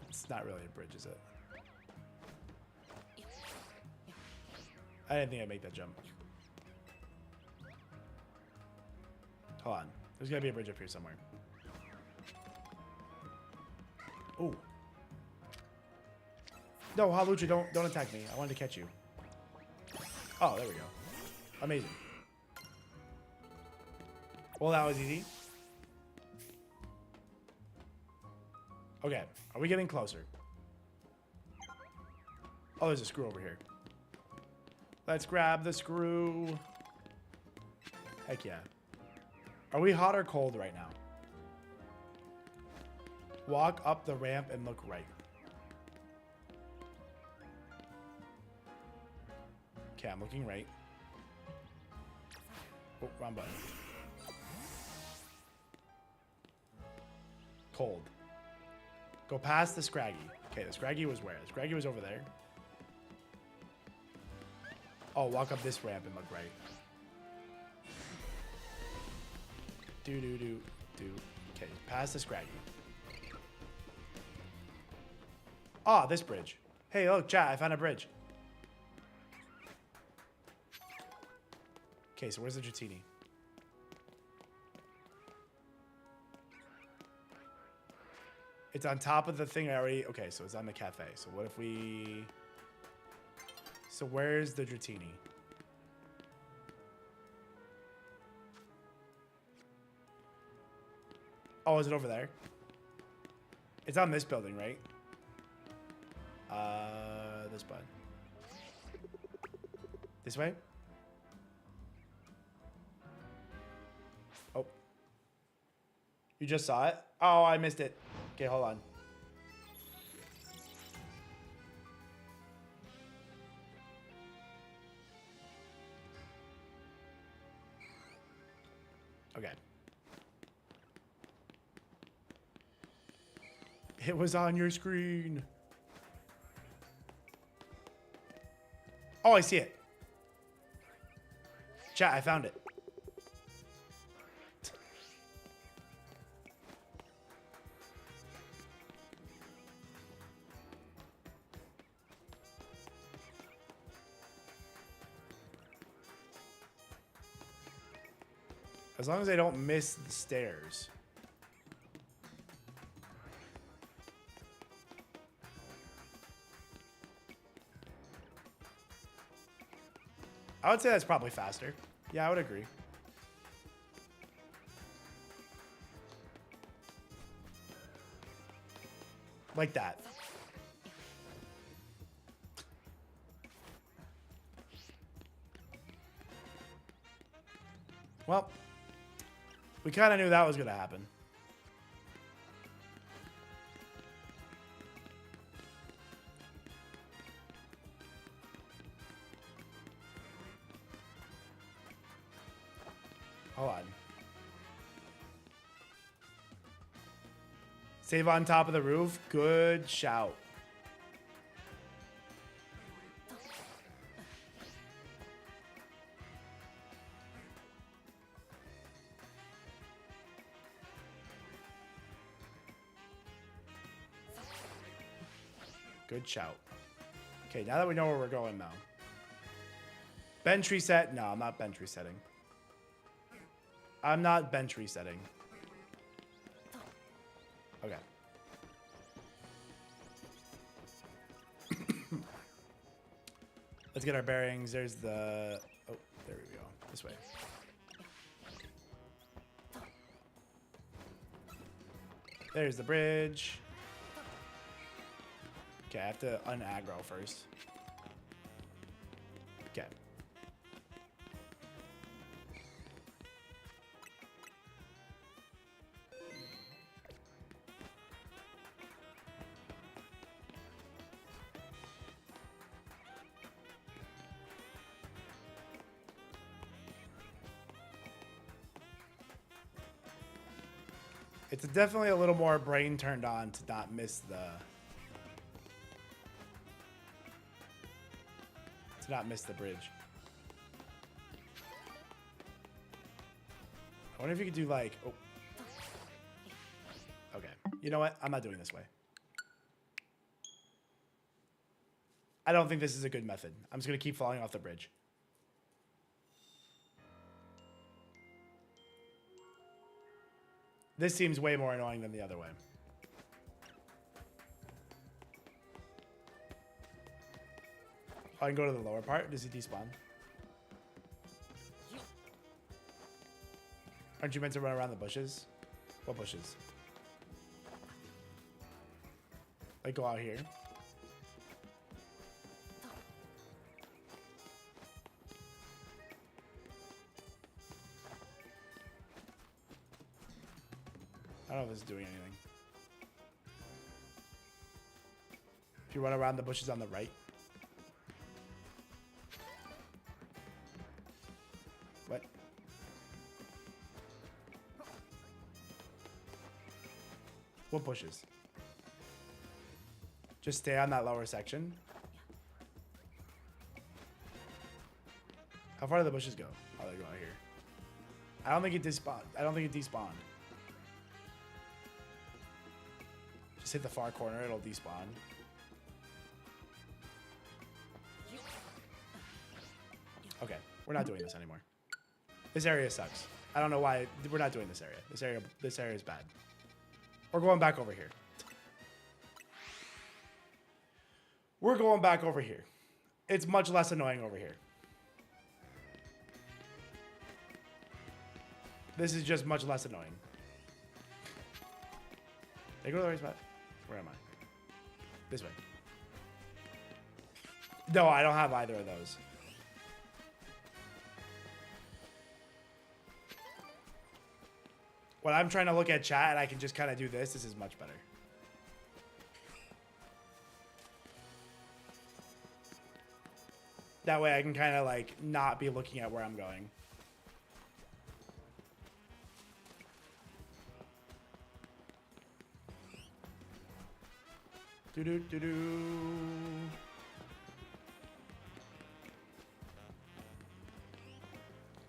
It's not really a bridge, is it? I didn't think I'd make that jump. Hold on. There's gotta be a bridge up here somewhere. Ooh. No, Halucha, don't attack me. I wanted to catch you. Oh, there we go. Amazing. Well, that was easy. Okay, are we getting closer? Oh, there's a screw over here. Let's grab the screw. Heck yeah. Are we hot or cold right now? Walk up the ramp and look right. Okay, I'm looking right. Oh, wrong button. Cold. Go past the Scraggy. Okay, the Scraggy was where? The Scraggy was over there. Oh, walk up this ramp and look right. Do. Okay, past the Scraggy. Ah, this bridge. Hey, look, chat, I found a bridge. Okay, so where's the Dratini? It's on top of the thing I already... Okay, so it's on the cafe. So what if we... So where's the Dratini? Oh, is it over there? It's on this building, right? This button. This way? Oh. You just saw it? Oh, I missed it. Okay, hold on. Okay. It was on your screen. Oh, I see it. Chat, I found it. As long as I don't miss the stairs. I would say that's probably faster. Yeah, I would agree. Like that. Well, we kind of knew that was going to happen. Hold on. Save on top of the roof. Good shout. Good shout. Okay, now that we know where we're going now. Bench reset? No, I'm not bench resetting. I'm not bench resetting. Okay. Let's get our bearings. There's the... Oh, there we go. This way. There's the bridge. Okay, I have to un-aggro first. Okay. It's definitely a little more brain turned on to not miss the... To not miss the bridge. I wonder if you could do like... Oh. Okay. You know what? I'm not doing this way. I don't think this is a good method. I'm just going to keep falling off the bridge. This seems way more annoying than the other way. I can go to the lower part. Does he despawn? Aren't you meant to run around the bushes? What bushes? Like go out here. I don't know if this is doing anything. If you run around the bushes on the right. What? What bushes? Just stay on that lower section. How far do the bushes go? Oh, they go out here. I don't think it despawned. I don't think it despawned. Just hit the far corner, it'll despawn. Okay, we're not doing this anymore. This area sucks. I don't know why we're not doing this area. This area is bad. We're going back over here. We're going back over here. It's much less annoying over here. This is just much less annoying. Did I go to the right spot? Where am I? This way. No, I don't have either of those. When I'm trying to look at chat and I can just kind of do this, this is much better. That way I can kind of like not be looking at where I'm going. Do-do-do-do.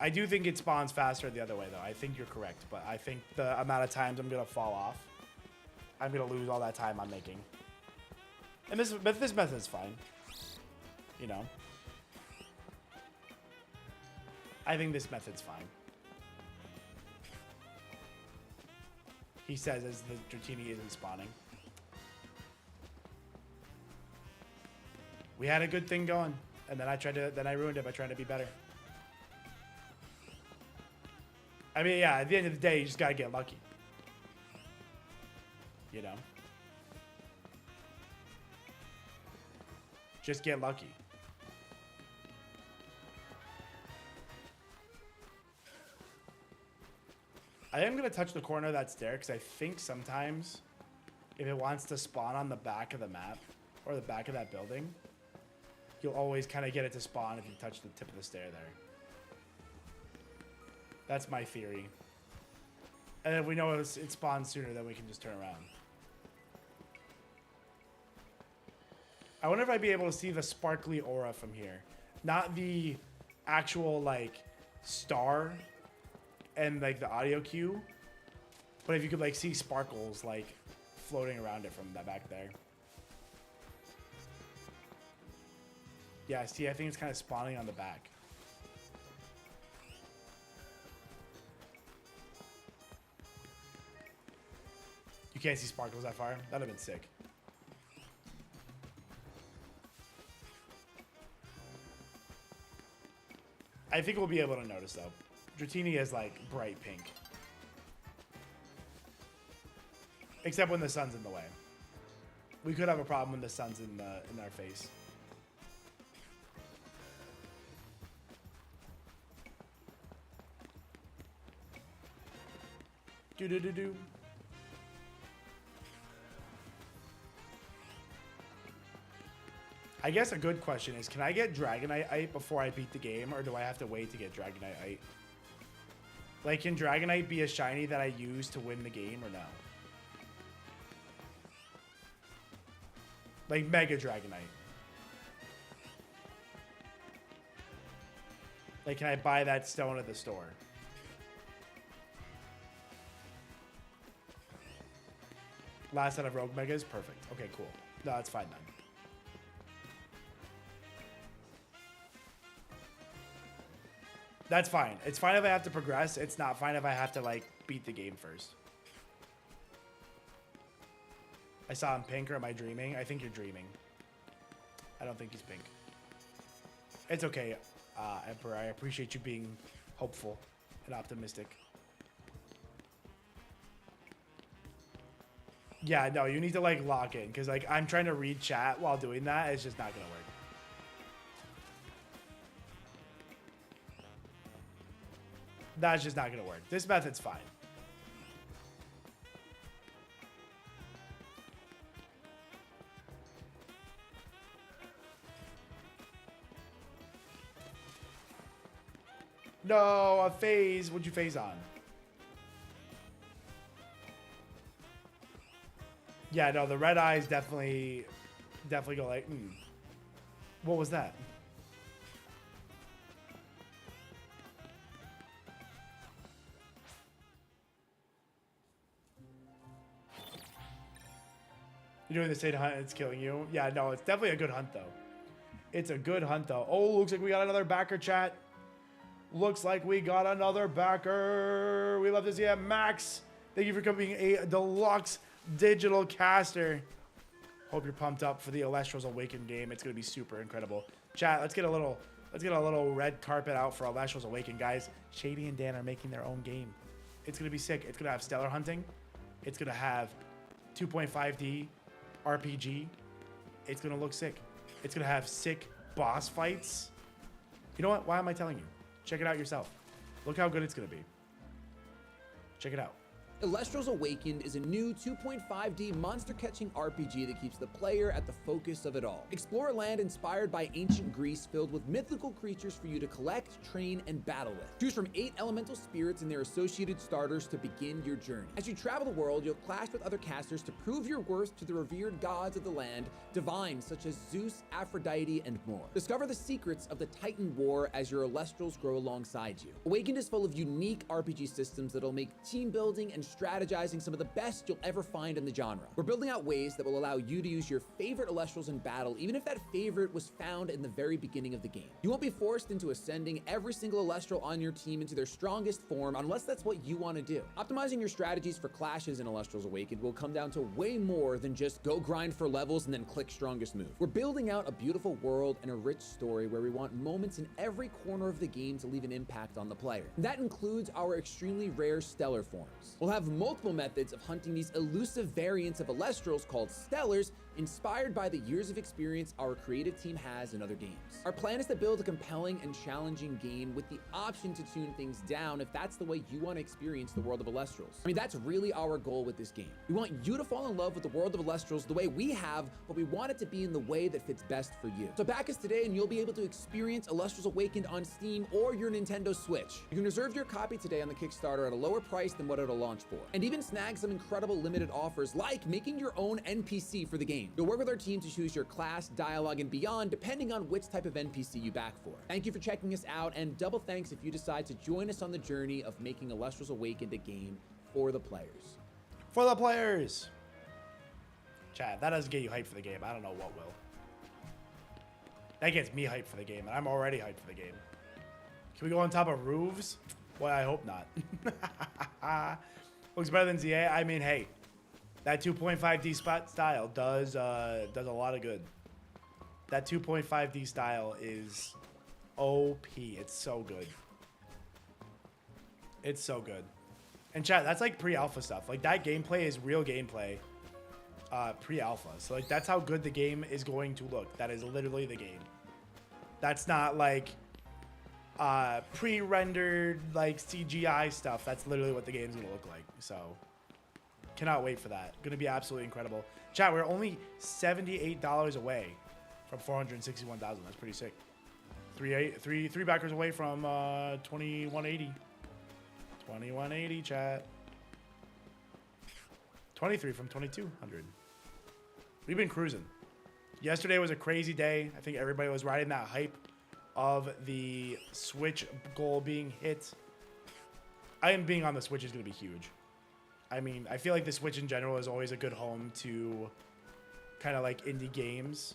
I do think it spawns faster the other way, though. I think you're correct, but I think the amount of times I'm going to fall off, I'm going to lose all that time I'm making. And this method is fine. You know? I think this method's fine. He says as the Dratini isn't spawning. We had a good thing going, and then I ruined it by trying to be better. I mean, yeah, at the end of the day, you just gotta get lucky. You know? Just get lucky. I am gonna touch the corner of that stair, because I think sometimes if it wants to spawn on the back of the map, or the back of that building, you'll always kind of get it to spawn if you touch the tip of the stair there. That's my theory. And if we know it spawns sooner, then we can just turn around. I wonder if I'd be able to see the sparkly aura from here. Not the actual, like, star and, like, the audio cue. But if you could, like, see sparkles, like, floating around it from that back there. Yeah, see, I think it's kind of spawning on the back. can't see sparkles that far. That'd have been sick. I think we'll be able to notice though. Dratini is like bright pink. Except when the sun's in the way. We could have a problem when the sun's in our face. Do. I guess a good question is, can I get Dragonite before I beat the game, or do I have to wait to get Dragonite? Like, can Dragonite be a shiny that I use to win the game, or no? Like, Mega Dragonite. Like, can I buy that stone at the store? Last set of Rogue Megas? Perfect. Okay, cool. No, that's fine then. That's fine. It's fine if I have to progress. It's not fine if I have to, like, beat the game first. I saw him pink, or am I dreaming? I think you're dreaming. I don't think he's pink. It's okay, Emperor. I appreciate you being hopeful and optimistic. Yeah, no, you need to, like, lock in. Because, like, I'm trying to read chat while doing that. It's just not going to work. That's just not going to work. This method's fine. No, a phase. What'd you phase on? Yeah, no, the red eyes definitely go like, What was that? You're doing the same hunt, it's killing you. Yeah, no, it's definitely a good hunt, though. It's a good hunt, though. Oh, looks like we got another backer, chat. Looks like we got another backer. We love to see it. Max, thank you for coming a deluxe digital caster. Hope you're pumped up for the Elestrals Awaken game. It's going to be super incredible. Chat, let's get a little red carpet out for Elestrals Awaken, guys. Shady and Dan are making their own game. It's going to be sick. It's going to have stellar hunting. It's going to have 2.5D RPG. It's going to look sick. It's going to have sick boss fights. You know what? Why am I telling you? Check it out yourself. Look how good it's going to be. Check it out. Elestrals Awakened is a new 2.5D monster-catching RPG that keeps the player at the focus of it all. Explore a land inspired by ancient Greece filled with mythical creatures for you to collect, train, and battle with. Choose from 8 elemental spirits and their associated starters to begin your journey. As you travel the world, you'll clash with other casters to prove your worth to the revered gods of the land, divines such as Zeus, Aphrodite, and more. Discover the secrets of the Titan War as your Elestrals grow alongside you. Awakened is full of unique RPG systems that'll make team building and strategizing some of the best you'll ever find in the genre. We're building out ways that will allow you to use your favorite Elestrals in battle, even if that favorite was found in the very beginning of the game. You won't be forced into ascending every single Elestral on your team into their strongest form unless that's what you want to do. Optimizing your strategies for clashes in Elestrals Awakened will come down to way more than just go grind for levels and then click strongest move. We're building out a beautiful world and a rich story where we want moments in every corner of the game to leave an impact on the player. And that includes our extremely rare stellar forms. We'll have multiple methods of hunting these elusive variants of Elestrals called Stellars, inspired by the years of experience our creative team has in other games. Our plan is to build a compelling and challenging game with the option to tune things down if that's the way you want to experience the world of Elestrals. I mean, that's really our goal with this game. We want you to fall in love with the world of Elestrals the way we have, but we want it to be in the way that fits best for you. So back us today and you'll be able to experience Elestrals Awakened on Steam or your Nintendo Switch. You can reserve your copy today on the Kickstarter at a lower price than what it'll launch for, and even snag some incredible limited offers like making your own NPC for the game. You'll work with our team to choose your class, dialogue, and beyond depending on which type of NPC you back for. Thank you for checking us out, and double thanks if you decide to join us on the journey of making Elestrals Awakened a game for the players. For the players! Chad, that doesn't get you hyped for the game. I don't know what will. That gets me hyped for the game, and I'm already hyped for the game. Can we go on top of roofs? Well, I hope not. Looks better than Z-A. I mean, hey, That 2.5D spot style does a lot of good. That 2.5D style is OP. It's so good. It's so good. And chat, that's like pre-alpha stuff. Like that gameplay is real gameplay pre-alpha. So like that's how good the game is going to look. That is literally the game. That's not like pre-rendered like CGI stuff. That's literally what the game's gonna look like. So cannot wait for that. Gonna be absolutely incredible. Chat, we're only $78 away from 461,000. That's pretty sick. Three backers away from 2180. 2180, chat. 23 from 2200. We've been cruising. Yesterday was a crazy day. I think everybody was riding that hype of the Switch goal being hit. I am being on the Switch is going to be huge. I mean, I feel like the Switch in general is always a good home to kind of like indie games.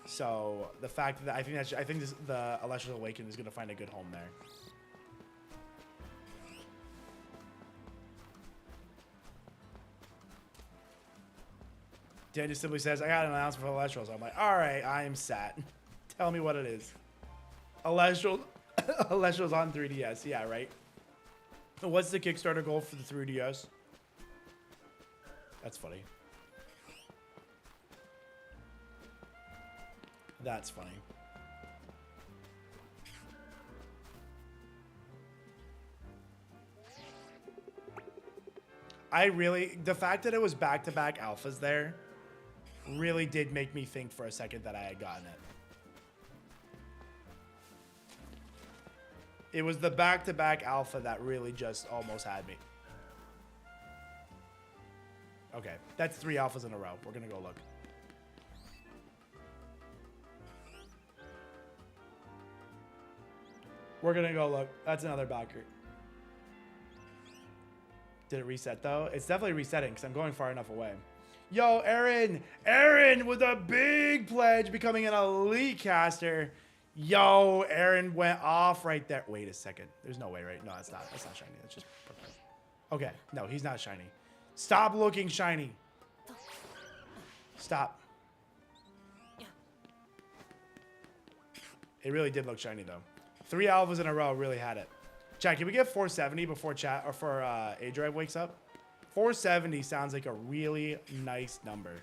So the fact that I think the Elestrals Awaken is going to find a good home there. Dan just simply says, I got an announcement for Elestrals. I'm like, all right, I am sat. Tell me what it is. Elestrals on 3DS. Yeah, right. What's the Kickstarter goal for the 3DS? That's funny. That's funny. The fact that it was back-to-back alphas there really did make me think for a second that I had gotten it. It was the back-to-back alpha that really just almost had me. Okay, that's 3 alphas in a row. We're gonna go look. We're gonna go look. That's another backer. Did it reset though? It's definitely resetting because I'm going far enough away. Yo, Aaron! Aaron with a big pledge, becoming an elite caster. Yo, Aaron went off right there. Wait a second. There's no way, right? No, that's not shiny. That's just perfect. Okay, no, he's not shiny. Stop looking shiny. Stop. It really did look shiny though. 3 alphas in a row really had it. Chat, can we get 470 before chat or for A-Drive wakes up? 470 sounds like a really nice number.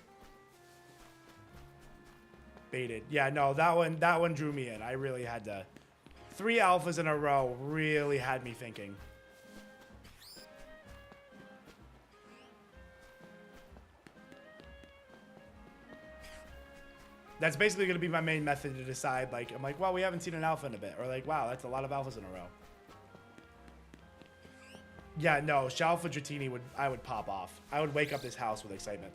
Baited. Yeah, no, that one drew me in. I really had to. 3 alphas in a row really had me thinking. That's basically going to be my main method to decide. Like, I'm like, well, we haven't seen an alpha in a bit. Or like, wow, that's a lot of alphas in a row. Yeah, no, Shalfa Dratini I would pop off. I would wake up this house with excitement.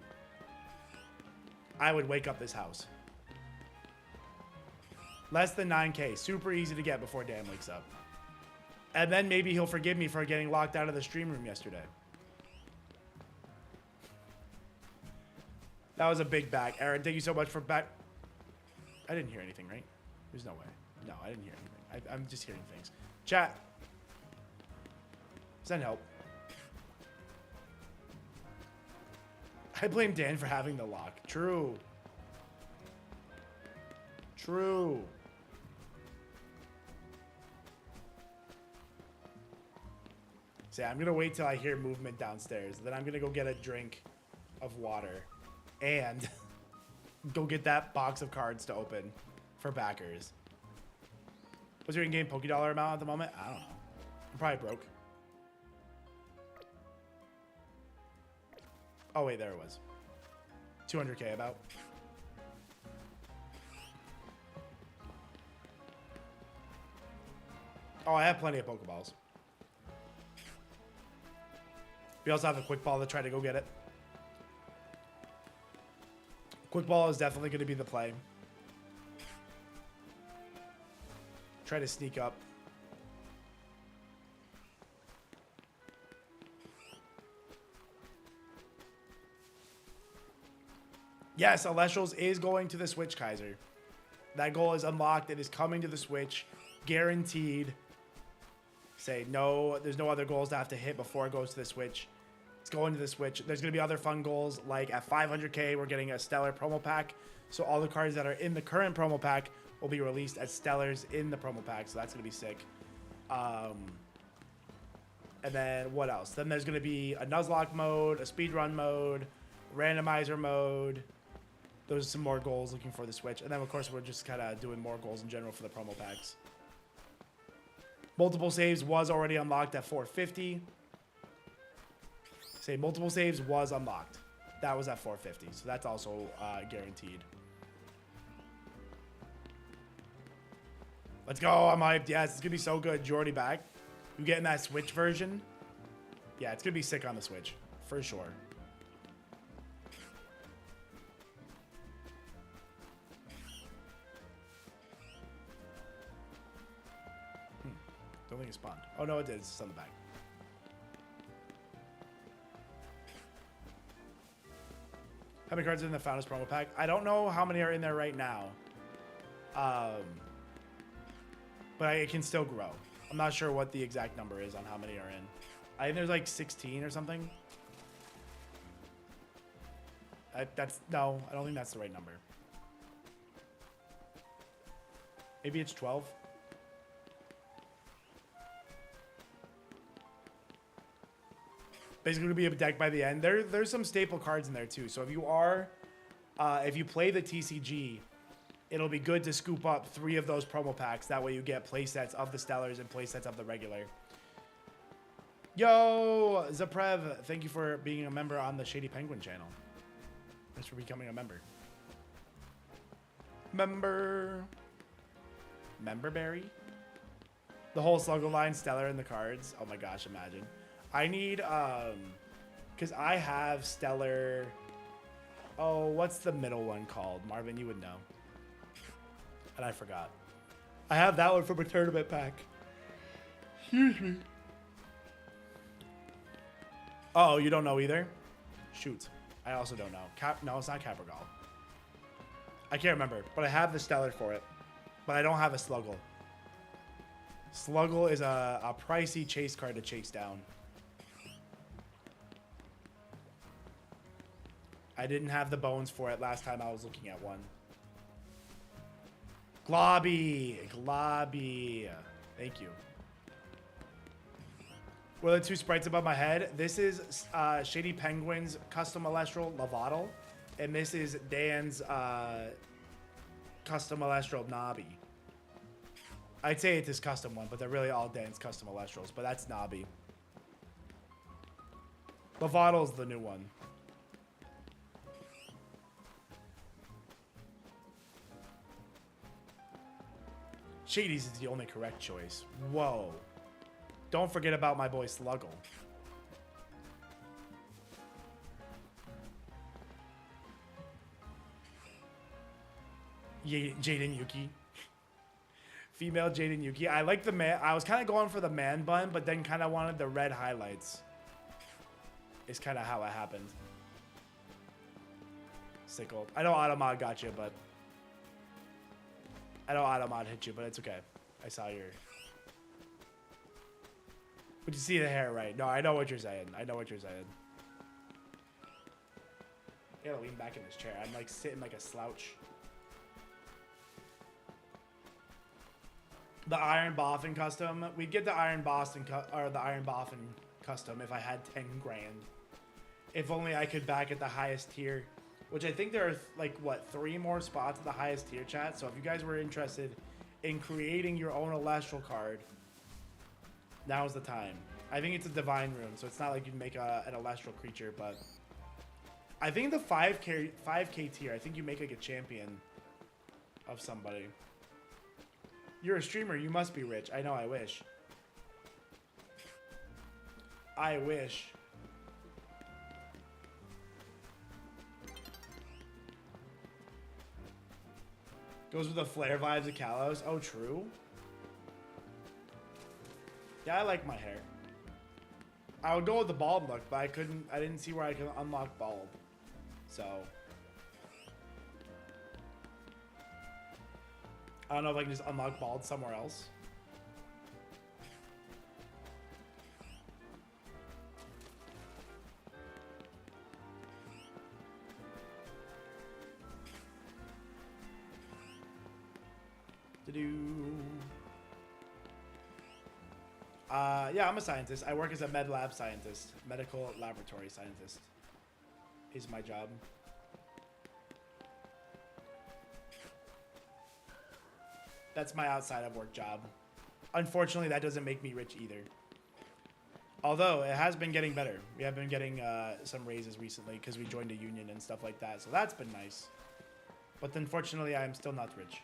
I would wake up this house. Less than 9K. Super easy to get before Dan wakes up. And then maybe he'll forgive me for getting locked out of the stream room yesterday. That was a big back. Aaron, thank you so much for back. I didn't hear anything, right? There's no way. No, I didn't hear anything. I'm just hearing things. Chat. Send help. I blame Dan for having the lock. True. True. So yeah, I'm gonna wait till I hear movement downstairs. Then I'm gonna go get a drink of water and go get that box of cards to open for backers. What's your in-game Pokédollar amount at the moment? I don't know. I'm probably broke. Oh wait, there it was. 200K about. Oh, I have plenty of Pokeballs. We also have a quick ball to try to go get it. Quick ball is definitely going to be the play. Try to sneak up. Yes, Elestrals is going to the Switch, Kaiser. That goal is unlocked. It is coming to the Switch. Guaranteed. Say no, there's no other goals to have to hit before it goes to the Switch. Let's go into the Switch. There's going to be other fun goals, like at 500K, we're getting a Stellar promo pack. So all the cards that are in the current promo pack will be released as Stellars in the promo pack. So that's going to be sick. And then what else? Then there's going to be a Nuzlocke mode, a speedrun mode, randomizer mode. Those are some more goals looking for the Switch. And then, of course, we're just kind of doing more goals in general for the promo packs. Multiple saves was already unlocked at 450. Say multiple saves was unlocked. That was at 450. So that's also guaranteed. Let's go. I'm hyped. Yes, it's going to be so good. Jordy back. You getting that Switch version? Yeah, it's going to be sick on the Switch. For sure. Don't think it spawned. Oh, no, it did. It's just on the back. How many cards are in the Founders promo pack? I don't know how many are in there right now. But it can still grow. I'm not sure what the exact number is on how many are in. I think there's like 16 or something. No, I don't think that's the right number. Maybe it's 12. Basically, going to be a deck by the end. There's some staple cards in there too. So if you play the TCG, it'll be good to scoop up 3 of those promo packs. That way you get playsets of the Stellars and playsets of the regular. Yo, Zaprev, thank you for being a member on the Shady Penguin channel. Thanks for becoming a member. Memberberry? The whole Sluggo line, Stellar in the cards. Oh my gosh, imagine. I need, because I have Stellar. Oh, what's the middle one called? Marvin, you would know. And I forgot. I have that one from a tournament pack. Excuse me. Oh, you don't know either? Shoot. I also don't know. No, it's not Caprigal. I can't remember, but I have the Stellar for it. But I don't have a Sluggle. Sluggle is a pricey chase card to chase down. I didn't have the bones for it last time I was looking at one. Globby. Thank you. Well, the 2 sprites above my head. This is Shady Penguin's custom Elestral Lavadal, and this is Dan's custom Elestral Nobby. I'd say it's his custom one, but they're really all Dan's custom Elestrals, but that's Nobby. Lavadal's the new one. Shady's is the only correct choice. Whoa. Don't forget about my boy Sluggle. Jaden Yuki. Female Jaden Yuki. I like the man. I was kind of going for the man bun, but then kind of wanted the red highlights. Is kind of how it happened. Sickle. I know Automod got you, but... I know Automod hit you, but it's okay. I saw your... But you see the hair, right? No, I know what you're saying. I know what you're saying. I gotta lean back in this chair. I'm like sitting like a slouch. The IronBoffin custom. We'd get the IronBoffin custom if I had 10 grand. If only I could back at the highest tier. Which I think there are like what 3 more spots at the highest tier, chat. So if you guys were interested in creating your own Elestral card, now's the time. I think it's a divine rune, so it's not like you can make an Elestral creature, but I think the 5K tier, I think you make like a champion of somebody. You're a streamer, you must be rich. I know, I wish. I wish. Goes with the flare vibes of Kalos. Oh, true. Yeah, I like my hair. I would go with the bald look, but I didn't see where I could unlock bald. So. I don't know if I can just unlock bald somewhere else. Yeah, I'm a scientist. I work as a med lab scientist. Medical laboratory scientist is my job. That's my outside of work job. Unfortunately, that doesn't make me rich either. Although, it has been getting better. We have been getting some raises recently because we joined a union and stuff like that. So that's been nice. But unfortunately, I am still not rich.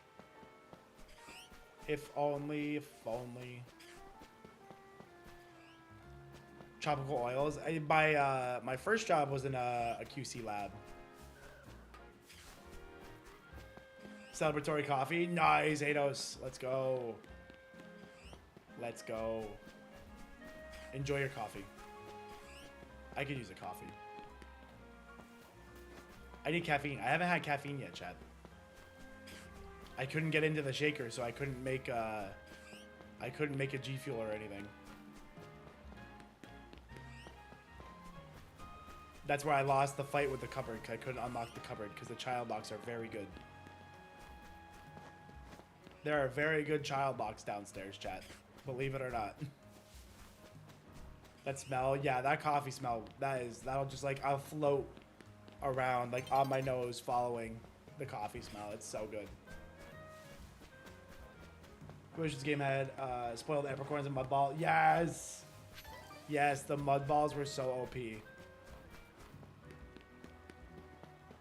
If only, if only. Tropical oils. My first job was in a QC lab. Celebratory coffee. Nice, Ados. Let's go. Let's go. Enjoy your coffee. I could use a coffee. I need caffeine. I haven't had caffeine yet, chat. I couldn't get into the shaker, so I couldn't make a G Fuel or anything. That's where I lost the fight with the cupboard, because I couldn't unlock the cupboard, because the child locks are very good. There are very good child locks downstairs, chat. Believe it or not. That smell, yeah, that coffee smell, that'll just like, I'll float around like on my nose following the coffee smell. It's so good. Questions game had spoiled apricorns and mud ball. Yes! Yes, the mud balls were so OP.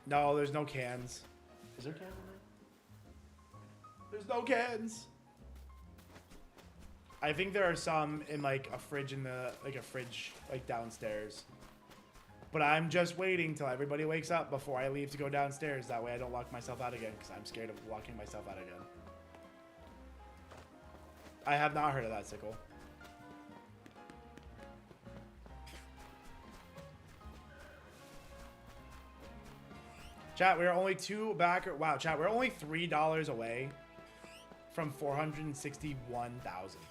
No, there's no cans. Is there cans in there? There's no cans. I think there are some in like a fridge like downstairs. But I'm just waiting till everybody wakes up before I leave to go downstairs. That way I don't lock myself out again, because I'm scared of locking myself out again. I have not heard of that, Sickle. Chat, we're only wow, chat, we're only $3 away from 461,000.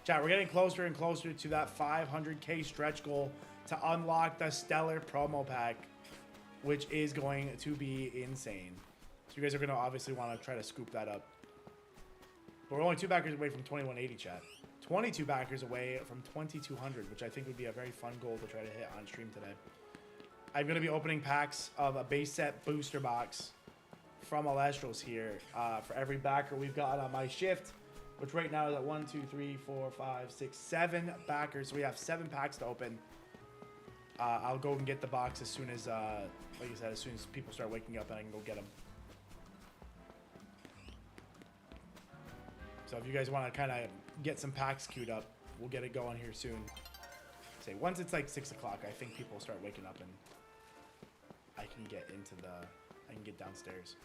Chat, we're getting closer and closer to that 500k stretch goal to unlock the Stellar promo pack, which is going to be insane. So you guys are going to obviously want to try to scoop that up. But we're only 2 backers away from 2180, chat. 22 backers away from 2200, which I think would be a very fun goal to try to hit on stream today. I'm going to be opening packs of a base set booster box from Elestrals here for every backer we've got on my shift, which right now is at 1, 2, 3, 4, 5, 6, 7 backers. So we have 7 packs to open. I'll go and get the box as soon as, like I said, as soon as people start waking up and I can go get them. So if you guys want to kind of get some packs queued up, we'll get it going here soon. Say once it's like 6 o'clock, I think people start waking up and I can get downstairs.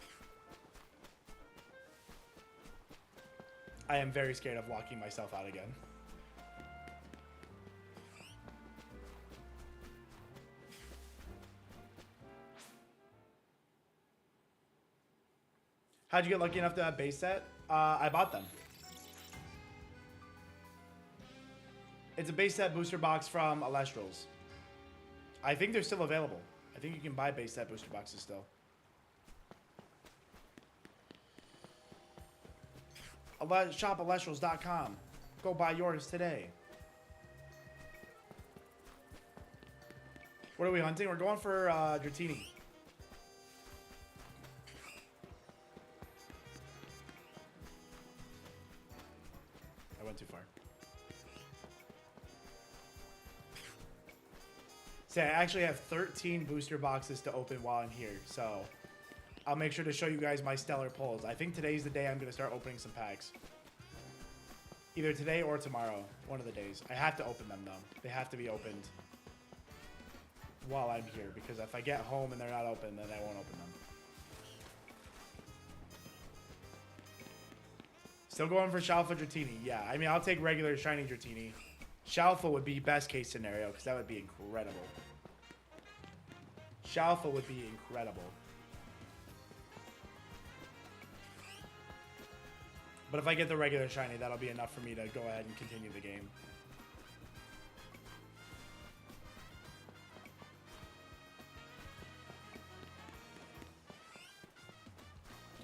I am very scared of locking myself out again. How'd you get lucky enough to have base set? I bought them. It's a base set booster box from Elestrals. I think they're still available. I think you can buy base set booster boxes still. Shop Elestrals.com. Go buy yours today. What are we hunting? We're going for Dratini. I went too far. See, I actually have 13 booster boxes to open while I'm here, so I'll make sure to show you guys my stellar pulls. I think today's the day I'm going to start opening some packs. Either today or tomorrow, one of the days. I have to open them, though. They have to be opened while I'm here, because if I get home and they're not open, then I won't open them. Still going for Shalfa Dratini. Yeah, I mean, I'll take regular shiny Dratini. Shalfa would be best case scenario, because that would be incredible. Shalfa would be incredible. But if I get the regular shiny, that'll be enough for me to go ahead and continue the game.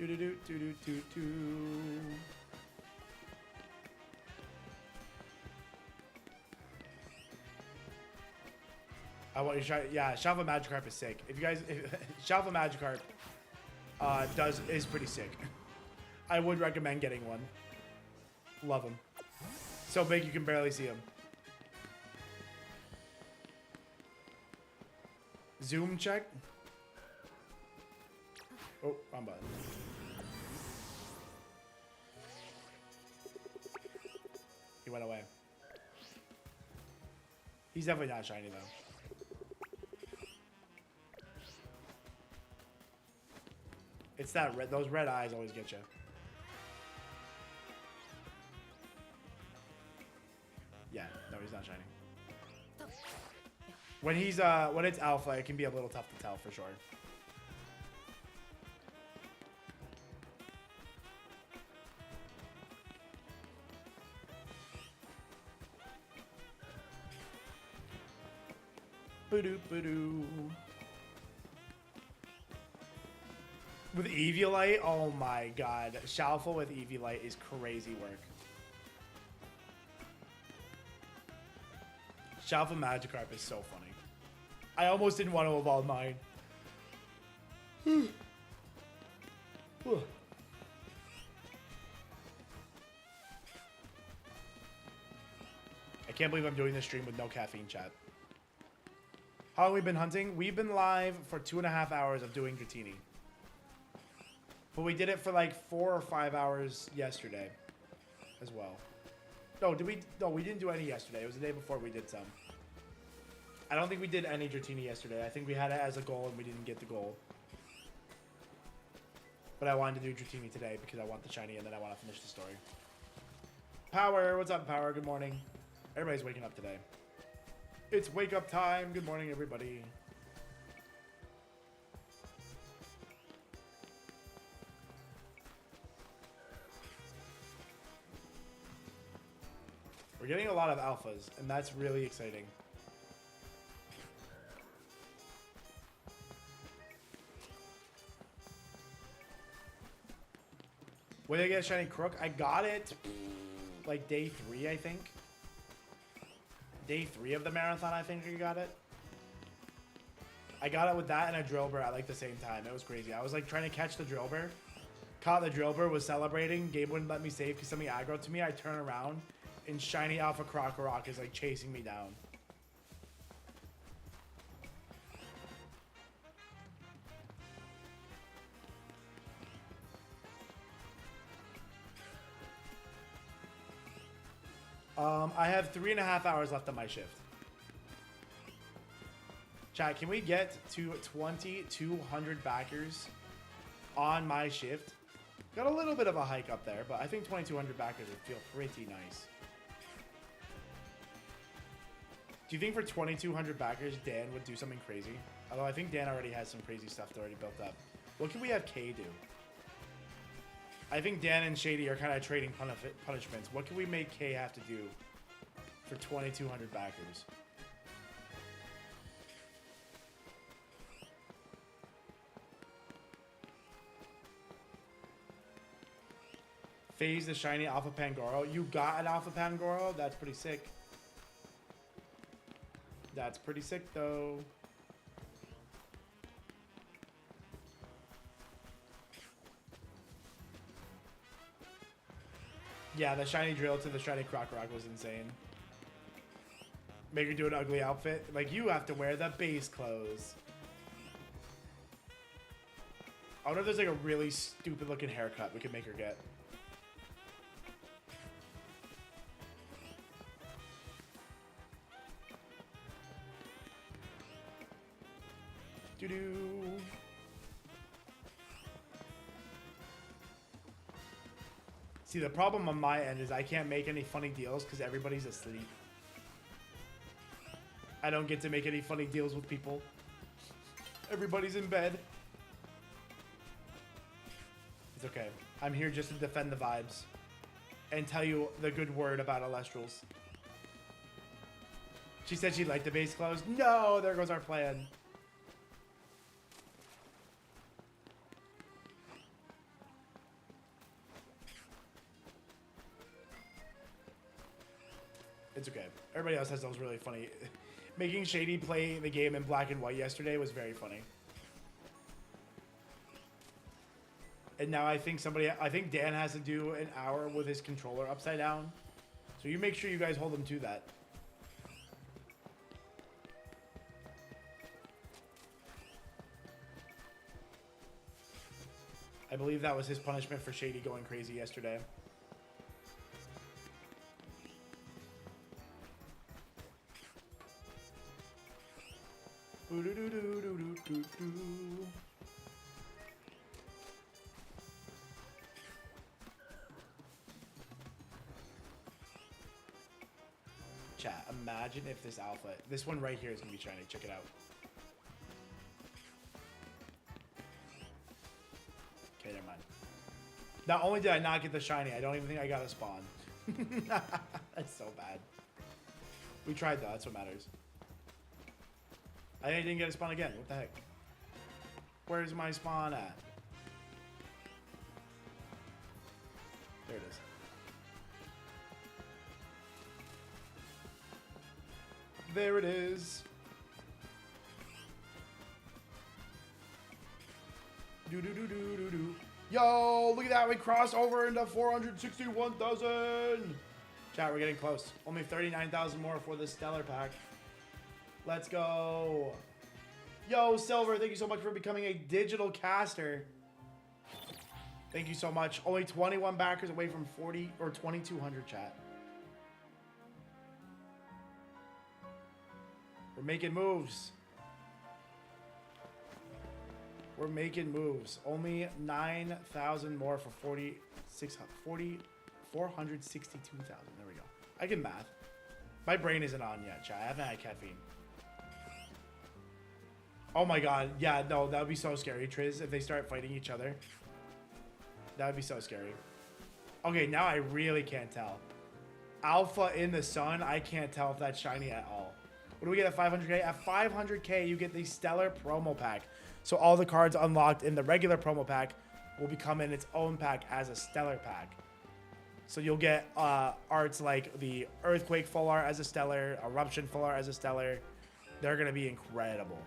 I want you to try. Yeah, Shalva Magikarp is sick. If you guys, Shalva Magikarp is pretty sick. I would recommend getting one. Love him. So big you can barely see him. Zoom check. Oh, wrong button. He went away. He's definitely not shiny though. It's that red. Those red eyes always get you. Yeah, no, he's not shiny. When it's alpha, it can be a little tough to tell for sure. Ba-doo. With Eviolite, oh my god. Shalfa with Eviolite is crazy work. Shalfa Magikarp is so funny. I almost didn't want to evolve mine. I can't believe I'm doing this stream with no caffeine, chat. How long have we been hunting? We've been live for 2.5 hours of doing Dratini. But we did it for like 4 or 5 hours yesterday as well. No, we didn't do any yesterday. It was the day before we did some. I don't think we did any Dratini yesterday. I think we had it as a goal and we didn't get the goal. But I wanted to do Dratini today because I want the shiny and then I want to finish the story. Power, what's up, Power? Good morning. Everybody's waking up today. It's wake up time. Good morning, everybody. We're getting a lot of alphas, and that's really exciting. When did I get a shiny Crook? I got it like day 3, I think. Day 3 of the marathon, I think I got it. I got it with that and a Drillbur at like the same time. It was crazy. I was like trying to catch the Drillbur. Caught the Drillbur, was celebrating. Gabe wouldn't let me save because something aggroed to me. I turn around and shiny Alpha Krokorok is like chasing me down. I have 3.5 hours left on my shift. Chat, can we get to 2,200 backers on my shift? Got a little bit of a hike up there, but I think 2,200 backers would feel pretty nice. Do you think for 2,200 backers, Dan would do something crazy? Although I think Dan already has some crazy stuff already built up. What can we have Kay do? I think Dan and Shady are kind of trading punishments. What can we make Kay have to do for 2,200 backers? Phase the shiny Alpha Pangoro. You got an Alpha Pangoro? That's pretty sick. That's pretty sick, though. Yeah, the shiny drill to the shiny Krokorok was insane. Make her do an ugly outfit. Like, you have to wear the base clothes. I wonder if there's like a really stupid looking haircut we could make her get. Doo-doo. See, the problem on my end is I can't make any funny deals because everybody's asleep. I don't get to make any funny deals with people. Everybody's in bed. It's okay. I'm here just to defend the vibes and tell you the good word about Elestrals. She said she'd like the base clothes. No, there goes our plan. Everybody else has those really funny. Making Shady play the game in black and white yesterday was very funny. And now I think Dan has to do an hour with his controller upside down. So you make sure you guys hold him to that. I believe that was his punishment for Shady going crazy yesterday. Chat, imagine if this alpha, this one right here is gonna be shiny. Check it out. Okay, never mind. Not only did I not get the shiny, I don't even think I got a spawn. That's so bad. We tried though, that's what matters. I didn't get a spawn again. What the heck? Where's my spawn at? There it is. There it is. Do do do do do do. Yo, look at that. We crossed over into 461,000. Chat, we're getting close. Only 39,000 more for the Stellar Pack. Let's go. Yo, Silver, thank you so much for becoming a digital caster. Thank you so much. Only 21 backers away from 40 or 2,200, chat. We're making moves. We're making moves. Only 9,000 more for 462,000. There we go. I can math. My brain isn't on yet, chat. I haven't had caffeine. Oh my god. Yeah, no, that would be so scary, Triz, if they start fighting each other. That would be so scary. Okay, now I really can't tell. Alpha in the sun, I can't tell if that's shiny at all. What do we get at 500k? At 500k, you get the Stellar Promo Pack. So all the cards unlocked in the regular promo pack will become in its own pack as a Stellar Pack. So you'll get arts like the Earthquake full art as a Stellar, Eruption full art as a Stellar. They're going to be incredible.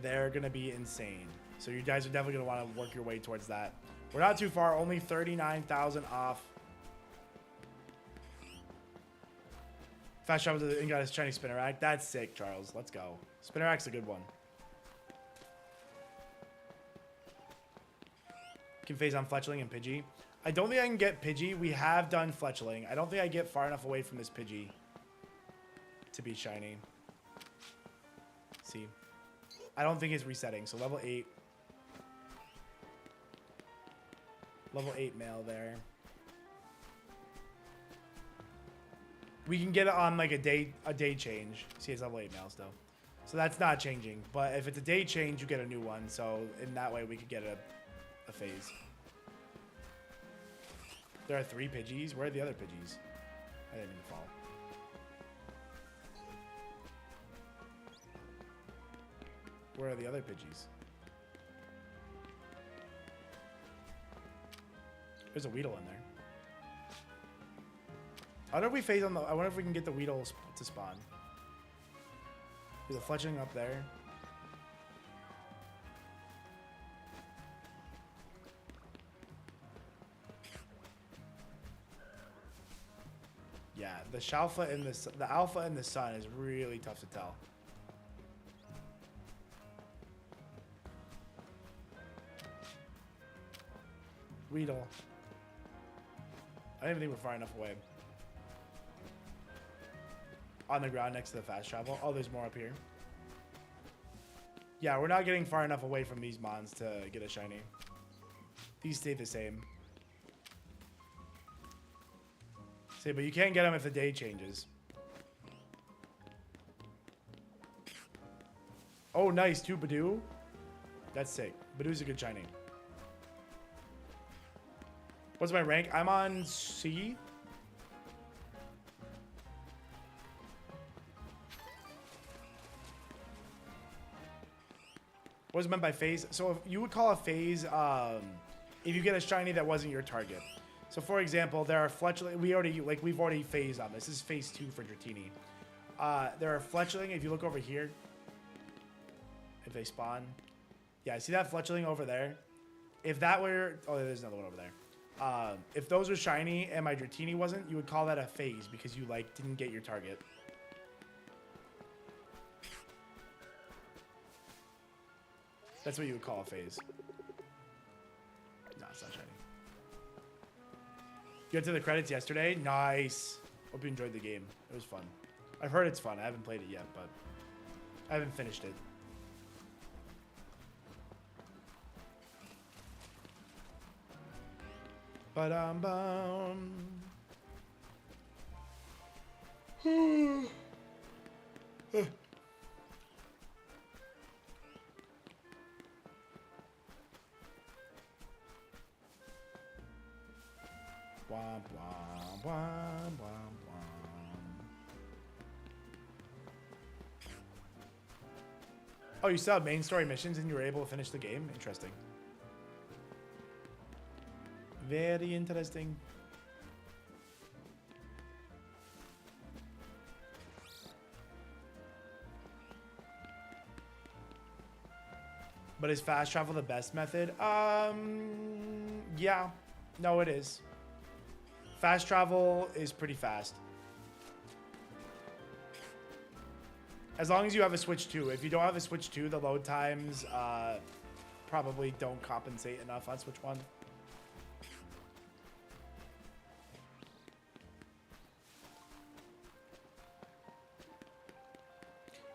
They're going to be insane. So you guys are definitely going to want to work your way towards that. We're not too far, only 39,000 off. Fast travel to the and got his Chinese Spinnerack. That's sick, Charles. Let's go. Spinnerack's a good one. Can phase on Fletchling and Pidgey. I don't think I can get Pidgey. We have done Fletchling. I don't think I get far enough away from this Pidgey to be shiny. See. I don't think it's resetting. So level 8. Level 8 male there. We can get it on like a day change. See, it's level 8 male still. So that's not changing. But if it's a day change, you get a new one. So in that way, we could get a phase. There are 3 Pidgeys. Where are the other Pidgeys? I didn't even fall. Where are the other Pidgeys? There's a Weedle in there. I wonder if we phase on the. I wonder if we can get the Weedle to spawn. There's a Fletchling up there. Yeah, the Shalfa and the Alpha and the Sun is really tough to tell. Weedle. I don't even think we're far enough away. On the ground next to the fast travel. Oh, there's more up here. Yeah, we're not getting far enough away from these mons to get a shiny. These stay the same. See, but you can't get them if the day changes. Oh, nice. 2 Badoo. That's sick. Badoo's a good shiny. What's my rank? I'm on C. What is meant by phase? So if you would call a phase if you get a shiny that wasn't your target. So for example, there are fletchling. We've already phased on this. This is phase 2 for Dratini. There are fletchling. If you look over here, if they spawn, yeah, see that fletchling over there? If that were, oh, there's another one over there. If those were shiny and my Dratini wasn't, you would call that a phase because you like didn't get your target. That's what you would call a phase. No, it's not shiny. You got to the credits yesterday? Nice. Hope you enjoyed the game. It was fun. I've heard it's fun. I haven't played it yet, but I haven't finished it. Ba-dum-bum. Womp, womp, womp, womp, womp. Oh, you still have main story missions and you were able to finish the game? Interesting. Very interesting. But is fast travel the best method? Yeah. No, it is. Fast travel is pretty fast. As long as you have a Switch 2. If you don't have a Switch 2, the load times probably don't compensate enough on Switch 1.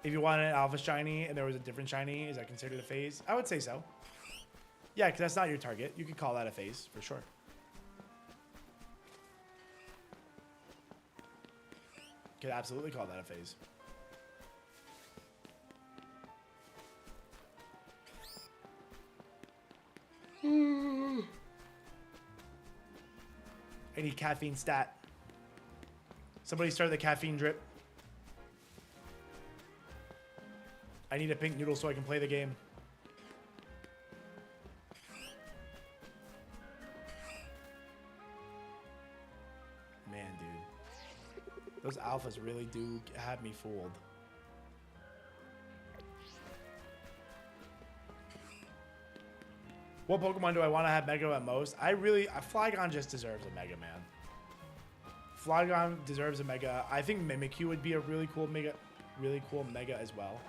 If you wanted an alpha shiny and there was a different shiny, is that considered a phase? I would say so. Yeah, because that's not your target. You could call that a phase for sure. Could absolutely call that a phase. I need caffeine stat. Somebody start the caffeine drip. I need a pink noodle so I can play the game. Man, dude. Those alphas really do have me fooled. What Pokemon do I want to have Mega at most? Flygon just deserves a Mega, man. Flygon deserves a Mega. I think Mimikyu would be a really cool Mega as well.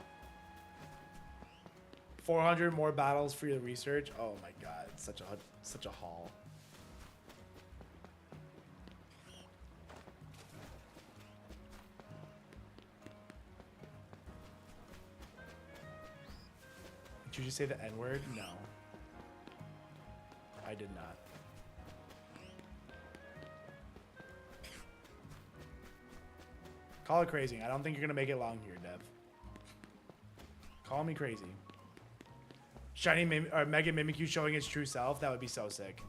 400 more battles for your research. Oh my god, it's such a haul. Did you just say the N-word? No. I did not. Call it crazy. I don't think you're gonna make it long here, Dev. Call me crazy. Shiny Mega Mimikyu showing its true self. That would be so sick.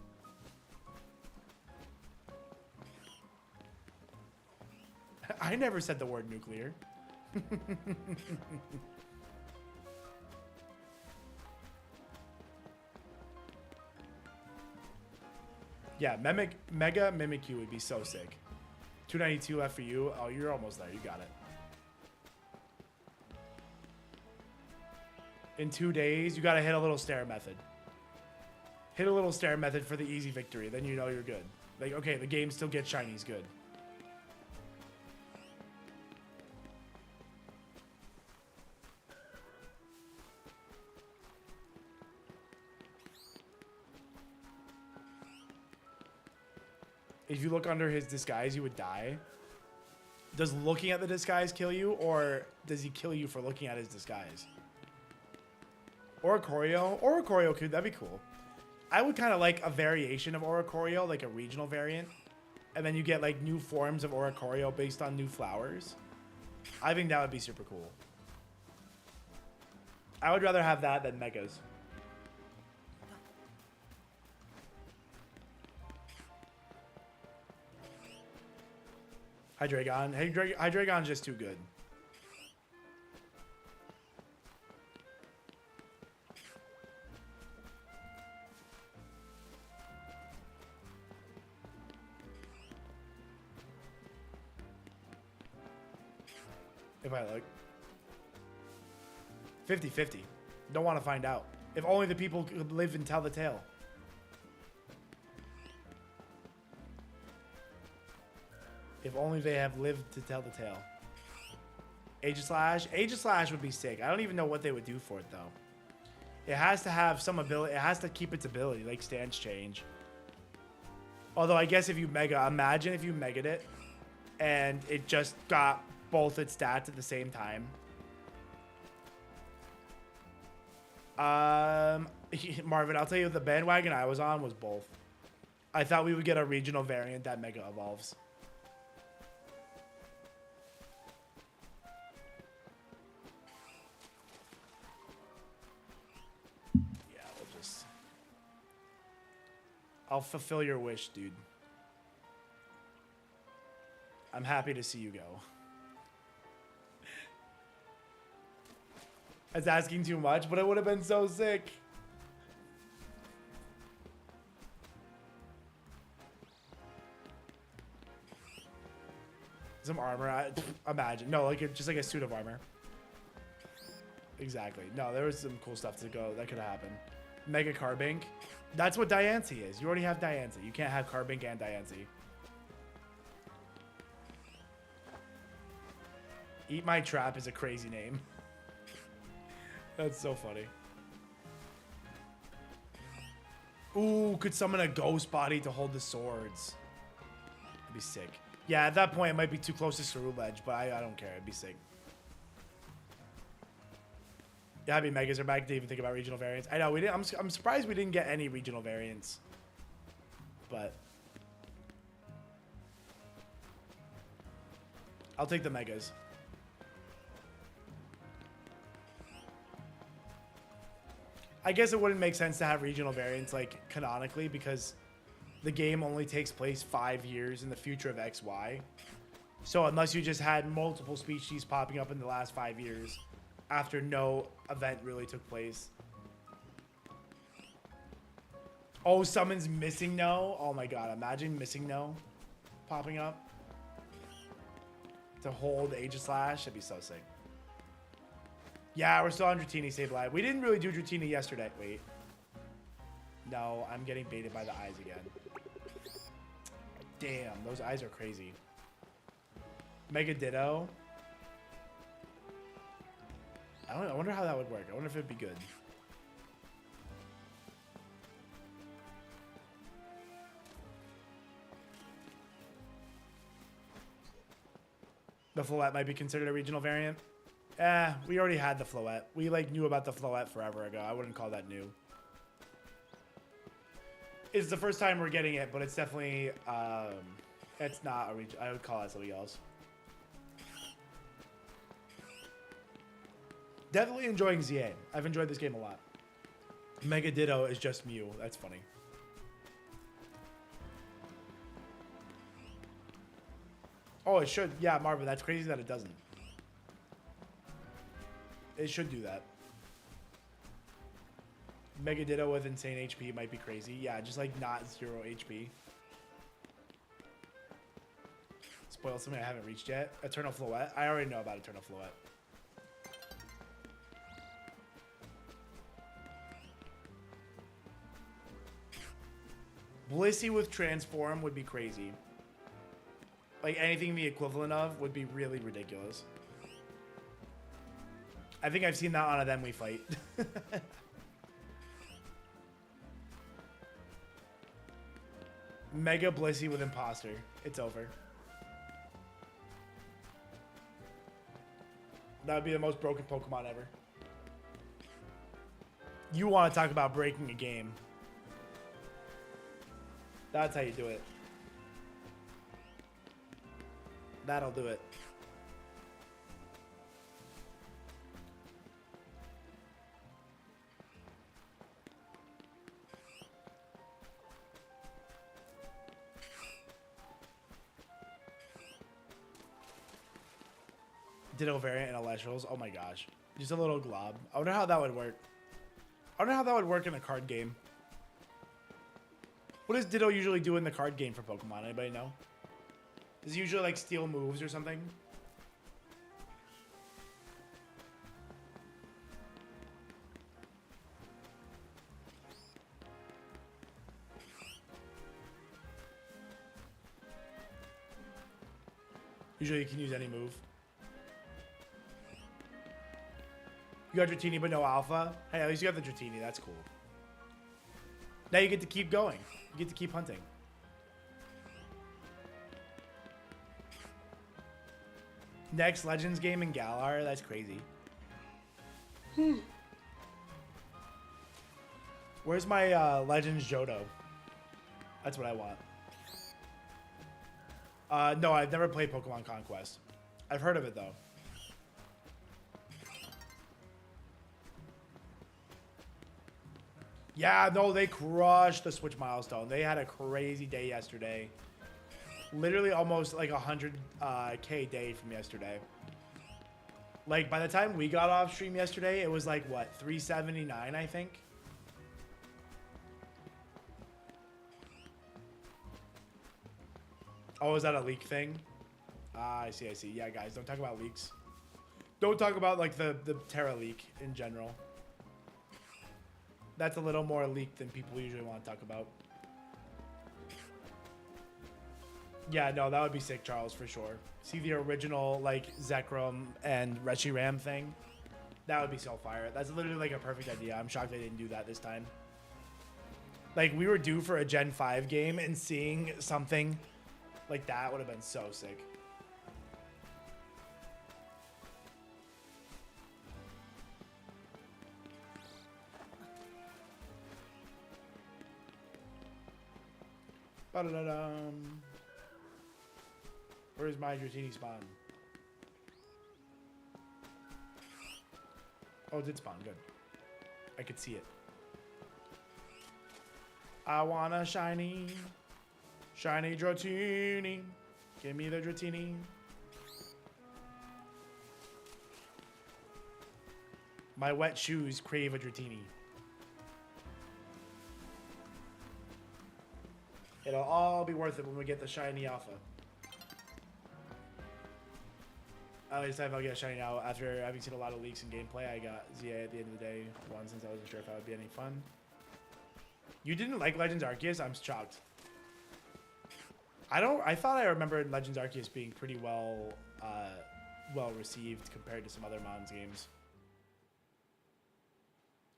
I never said the word nuclear. Yeah, Mega Mimikyu would be so sick. 292 left for you. Oh, you're almost there. You got it. In 2 days, you got to hit a little stare method. Hit a little stare method for the easy victory. Then you know you're good. Like, okay, the game still gets shinies good. If you look under his disguise, you would die. Does looking at the disguise kill you, or does he kill you for looking at his disguise? Oricorio could, that'd be cool. I would kind of like a variation of Oricorio, like a regional variant. And then you get like new forms of Oricorio based on new flowers. I think that would be super cool. I would rather have that than Megas. Hydreigon. Hydreigon's just too good. If I look. 50-50. Don't want to find out. If only the people could live and tell the tale. If only they have lived to tell the tale. Aegislash? Aegislash would be sick. I don't even know what they would do for it, though. It has to have some ability. It has to keep its ability, like stance change. Although, I guess if you mega... Imagine if you mega'd it, and it just got both its stats at the same time. Marvin, I'll tell you, the bandwagon I was on was both. I thought we would get a regional variant that mega evolves. Yeah, we'll just... I'll fulfill your wish, dude. I'm happy to see you go. That's asking too much, but it would have been so sick. Some armor, imagine. No, like just like a suit of armor. Exactly. No, there was some cool stuff to go that could have happened. Mega Carbink. That's what Diancie is. You already have Diancie. You can't have Carbink and Diancie. Eat My Trap is a crazy name. That's so funny. Ooh, could summon a ghost body to hold the swords. That'd be sick. Yeah, at that point, it might be too close to Ceruledge, Edge, but I don't care. It'd be sick. Yeah, happy Megas are back to even think about regional variants. I know, we didn't. I'm surprised we didn't get any regional variants. But I'll take the Megas. I guess it wouldn't make sense to have regional variants, like, canonically, because the game only takes place 5 years in the future of XY. So unless you just had multiple species popping up in the last 5 years after no event really took place. Oh, summons Missing No. Oh my god, imagine Missing No popping up to hold Aegislash. That'd be so sick. Yeah, we're still on Dratini Save Live. We didn't really do Dratini yesterday. Wait. No, I'm getting baited by the eyes again. Damn, those eyes are crazy. Mega Ditto. I wonder how that would work. I wonder if it'd be good. The Floette might be considered a regional variant. We already had the Floette. We like knew about the Floette forever ago. I wouldn't call that new. It's the first time we're getting it, but it's definitely it's not a region. I would call it something else. Definitely enjoying Z-A. I've enjoyed this game a lot. Mega Ditto is just Mew. That's funny. Oh, it should. Yeah, Marvin, that's crazy that it doesn't. It should do that. Mega Ditto with insane HP might be crazy. Yeah, just like not 0 HP. Spoil something I haven't reached yet. Eternal Floette. I already know about Eternal Floette. Blissey with Transform would be crazy. Like anything the equivalent of would be really ridiculous. I think I've seen that on a Then We Fight. Mega Blissey with Imposter. It's over. That would be the most broken Pokemon ever. You want to talk about breaking a game. That's how you do it. That'll do it. Ditto variant and Elestrals. Oh my gosh. Just a little glob. I wonder how that would work. I wonder how that would work in a card game. What does Ditto usually do in the card game for Pokemon? Anybody know? Does he usually like steal moves or something? Usually you can use any move. You got Dratini but no Alpha? Hey, at least you got the Dratini. That's cool. Now you get to keep going. You get to keep hunting. Next Legends game in Galar? That's crazy. Where's my Legends Johto? That's what I want. No, I've never played Pokemon Conquest. I've heard of it, though. Yeah, no, they crushed the Switch milestone. They had a crazy day yesterday. Literally almost like 100K day from yesterday. Like, by the time we got off stream yesterday, it was like, what, 379, I think? Oh, is that a leak thing? Ah, I see, I see. Yeah, guys, don't talk about leaks. Don't talk about, like, the Terra leak in general. That's a little more leaked than people usually want to talk about. Yeah, no, that would be sick, Charles, for sure. See the original, like, Zekrom and Reshiram thing? That would be so fire. That's literally, like, a perfect idea. I'm shocked they didn't do that this time. Like, we were due for a Gen 5 game, and seeing something like that would have been so sick. Ba-da-da-dum. Where's my Dratini spawn? Oh, it did spawn. Good. I could see it. I want a shiny Dratini. Give me the Dratini. My wet shoes crave a Dratini. It'll all be worth it when we get the shiny alpha. At least I'll get a shiny now. After having seen a lot of leaks and gameplay, I got Z-A at the end of the day. One, since I wasn't sure if that would be any fun. You didn't like Legends Arceus? I'm shocked. I thought I remembered Legends Arceus being pretty well received compared to some other Mons games.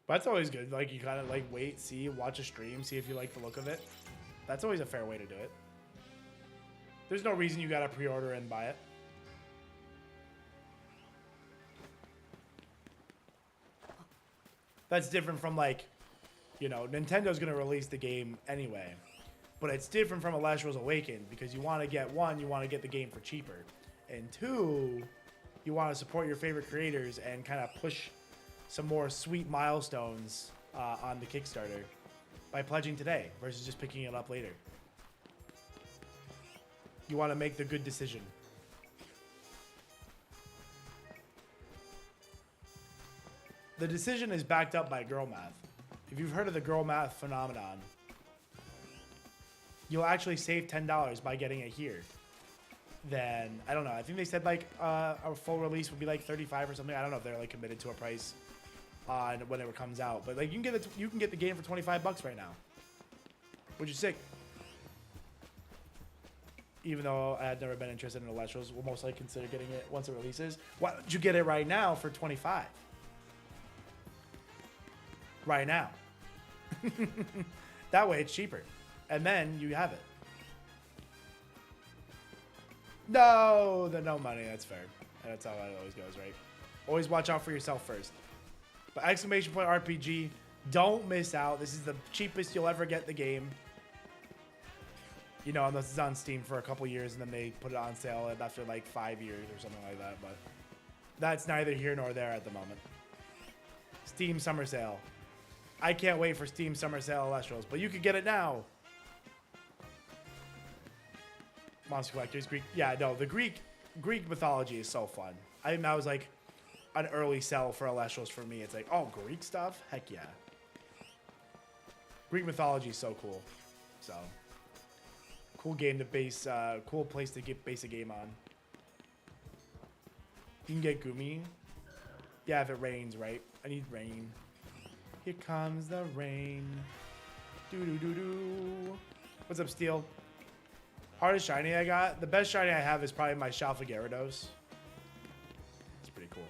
But that's always good. Like, you kind of like wait, see, watch a stream, see if you like the look of it. That's always a fair way to do it. There's no reason you gotta pre-order and buy it. That's different from, like, you know, Nintendo's gonna release the game anyway. But it's different from Elestrals Awakened because you want to get, one, you want to get the game for cheaper. And two, you want to support your favorite creators and kind of push some more sweet milestones on the Kickstarter by pledging today versus just picking it up later. You want to make the good decision. The decision is backed up by girl math. If you've heard of the girl math phenomenon, you'll actually save $10 by getting it here. Then, I don't know, I think they said like a full release would be like 35 or something. I don't know if they're like committed to a price on whenever it comes out. But like you can get the game for 25 bucks right now, which is sick. Even though I had never been interested in Elestrals, we'll most likely consider getting it once it releases. Why don't you get it right now for 25? Right now. That way it's cheaper. And then you have it. No, the no money. That's fair. That's how it always goes, right? Always watch out for yourself first. But exclamation point RPG, don't miss out. This is the cheapest you'll ever get the game. You know, unless it's on Steam for a couple years and then they put it on sale after like 5 years or something like that. But that's neither here nor there at the moment. Steam Summer Sale. I can't wait for Steam Summer Sale Elestrals, but you could get it now. Monster Collectors, Greek. Yeah, no, the Greek mythology is so fun. I think that was like an early sell for Elestrals for me. It's like, oh, Greek stuff? Heck yeah. Greek mythology is so cool. So, cool game to base, cool place to base a game on. You can get Gumi. Yeah, if it rains, right? I need rain. Here comes the rain. Doo-doo-doo-doo. What's up, Steel? Hardest shiny I got? The best shiny I have is probably my Shalfa Gyarados. It's pretty cool.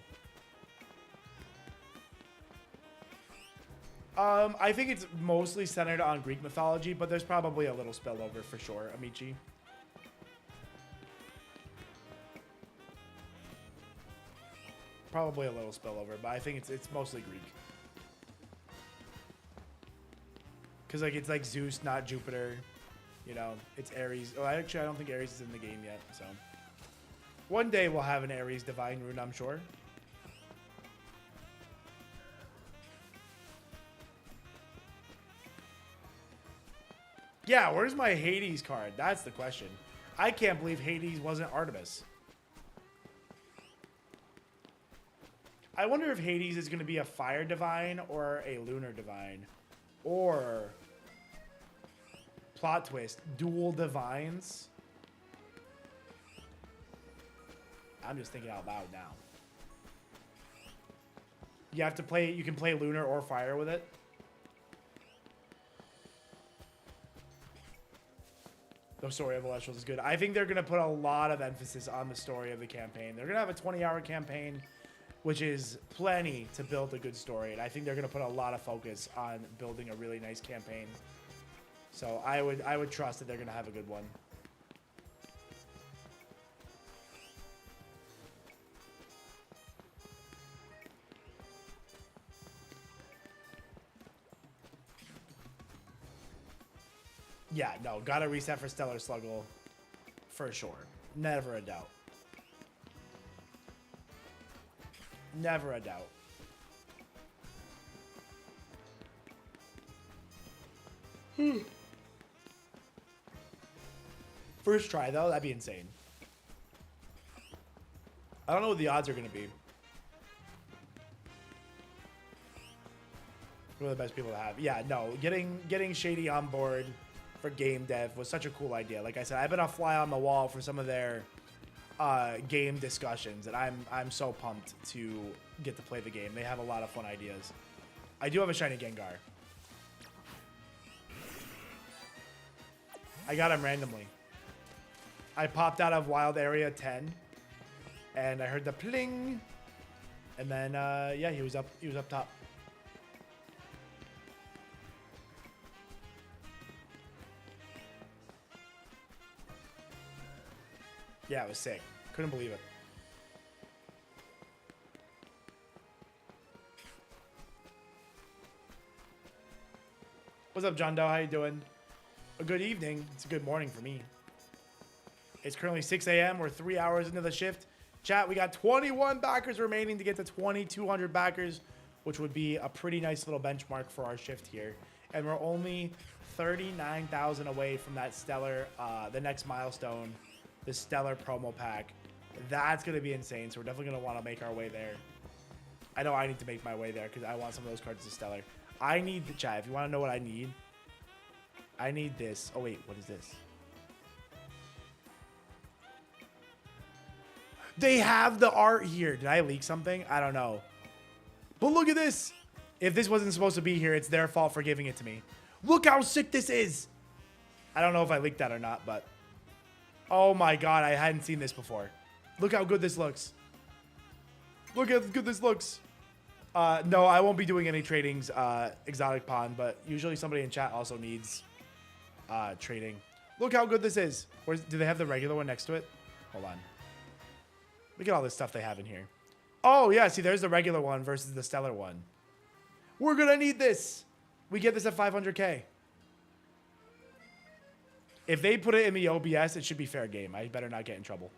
I think it's mostly centered on Greek mythology, but there's probably a little spillover for sure, Amici. Probably a little spillover, but I think it's mostly Greek. Because like it's like Zeus, not Jupiter. You know, it's Ares. Oh, actually, I don't think Ares is in the game yet. So one day we'll have an Ares Divine Rune, I'm sure. Yeah, where's my Hades card? That's the question. I can't believe Hades wasn't Artemis. I wonder if Hades is going to be a Fire Divine or a Lunar Divine. Or, plot twist, dual Divines. I'm just thinking out loud now. You have to play, you can play Lunar or Fire with it. The story of Elestrals is good. I think they're going to put a lot of emphasis on the story of the campaign. They're going to have a 20-hour campaign, which is plenty to build a good story. And I think they're going to put a lot of focus on building a really nice campaign. So I would trust that they're going to have a good one. Yeah, no, gotta reset for Stellar Sluggle for sure. Never a doubt. Never a doubt. First try, though, that'd be insane. I don't know what the odds are going to be. One of the best people to have. Yeah, no, getting Shady on board for game dev was such a cool idea. Like I said, I've been a fly on the wall for some of their game discussions, and I'm so pumped to get to play the game. They have a lot of fun ideas. I do have a shiny Gengar. I got him randomly. I popped out of Wild Area 10, and I heard the pling, and then yeah, he was up top. Yeah, it was sick. Couldn't believe it. What's up, John Doe? How you doing? A good evening. It's a good morning for me. It's currently 6 a.m. We're 3 hours into the shift. Chat, we got 21 backers remaining to get to 2,200 backers, which would be a pretty nice little benchmark for our shift here. And we're only 39,000 away from that stellar, the next milestone, the stellar promo pack. That's going to be insane. So we're definitely going to want to make our way there. I know I need to make my way there because I want some of those cards to stellar. I need the chat. If you want to know what I need this. Oh, wait. What is this? They have the art here. Did I leak something? I don't know. But look at this. If this wasn't supposed to be here, it's their fault for giving it to me. Look how sick this is. I don't know if I leaked that or not, but... Oh my god, I hadn't seen this before. Look how good this looks. Look how good this looks. No, I won't be doing any tradings, Exotic Pond, but usually somebody in chat also needs trading. Look how good this is. Do they have the regular one next to it? Hold on. Look at all this stuff they have in here. Oh, yeah, see, there's the regular one versus the stellar one. We're gonna need this. We get this at 500k. If they put it in the OBS, it should be fair game. I better not get in trouble.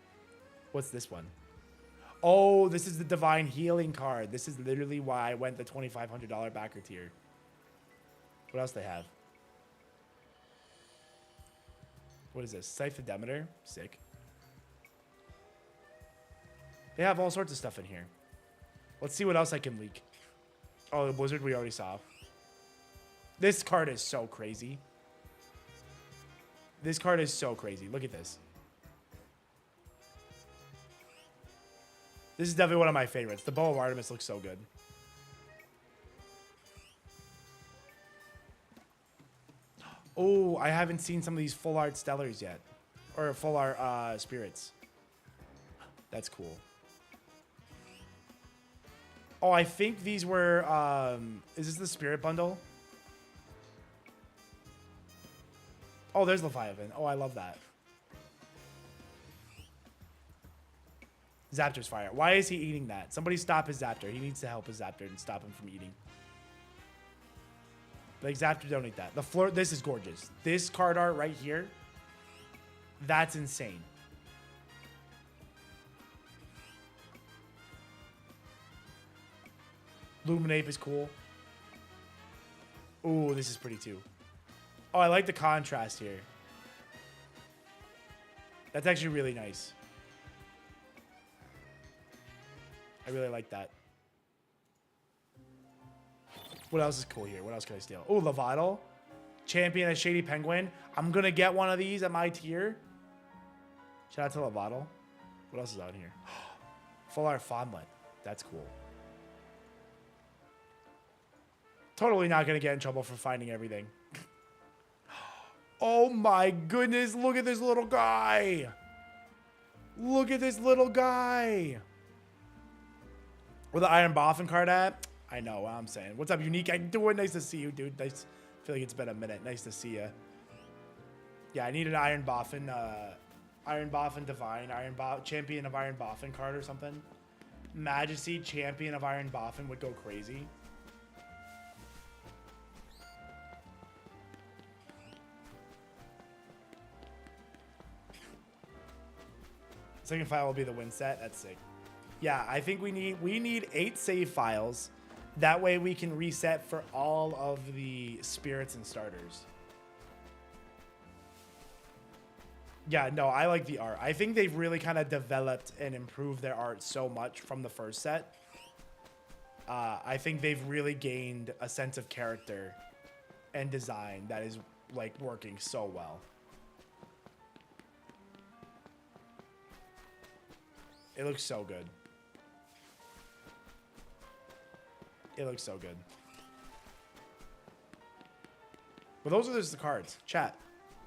What's this one? Oh, this is the Divine Healing card. This is literally why I went the $2,500 backer tier. What else they have? What is this? Scythe Demeter? Sick. They have all sorts of stuff in here. Let's see what else I can leak. Oh, the Blizzard we already saw. This card is so crazy. This card is so crazy. Look at this. This is definitely one of my favorites. The Bow of Artemis looks so good. Oh, I haven't seen some of these full art stellars yet. or full art spirits. That's cool. Oh, I think these were, is this the spirit bundle? Oh, there's Leviathan. Oh, I love that. Zaptor's fire. Why is he eating that? Somebody stop his Zaptor. He needs to help his Zaptor and stop him from eating. Like, Zaptor, don't eat that. The floor, this is gorgeous. This card art right here, that's insane. Luminape is cool. Ooh, this is pretty too. Oh, I like the contrast here. That's actually really nice. I really like that. What else is cool here? What else can I steal? Oh, Lovato. Champion as Shady Penguin. I'm going to get one of these at my tier. Shout out to Lovato. What else is out here? Full art Fondlet. That's cool. Totally not going to get in trouble for finding everything. Oh my goodness. Look at this little guy. Look at this little guy. Where the IronBoffin card at? I know what I'm saying. What's up, Unique? I do it. Nice to see you, dude. Nice. I feel like it's been a minute. Nice to see you. Yeah, I need an IronBoffin. IronBoffin Divine. Champion of IronBoffin card or something. Majesty Champion of IronBoffin would go crazy. Second file will be the win set. That's sick. Yeah, I think we need 8 save files. That way we can reset for all of the spirits and starters. Yeah, no, I like the art. I think they've really kind of developed and improved their art so much from the first set. I think they've really gained a sense of character and design that is like working so well. It looks so good. It looks so good. But those are just the cards. Chat.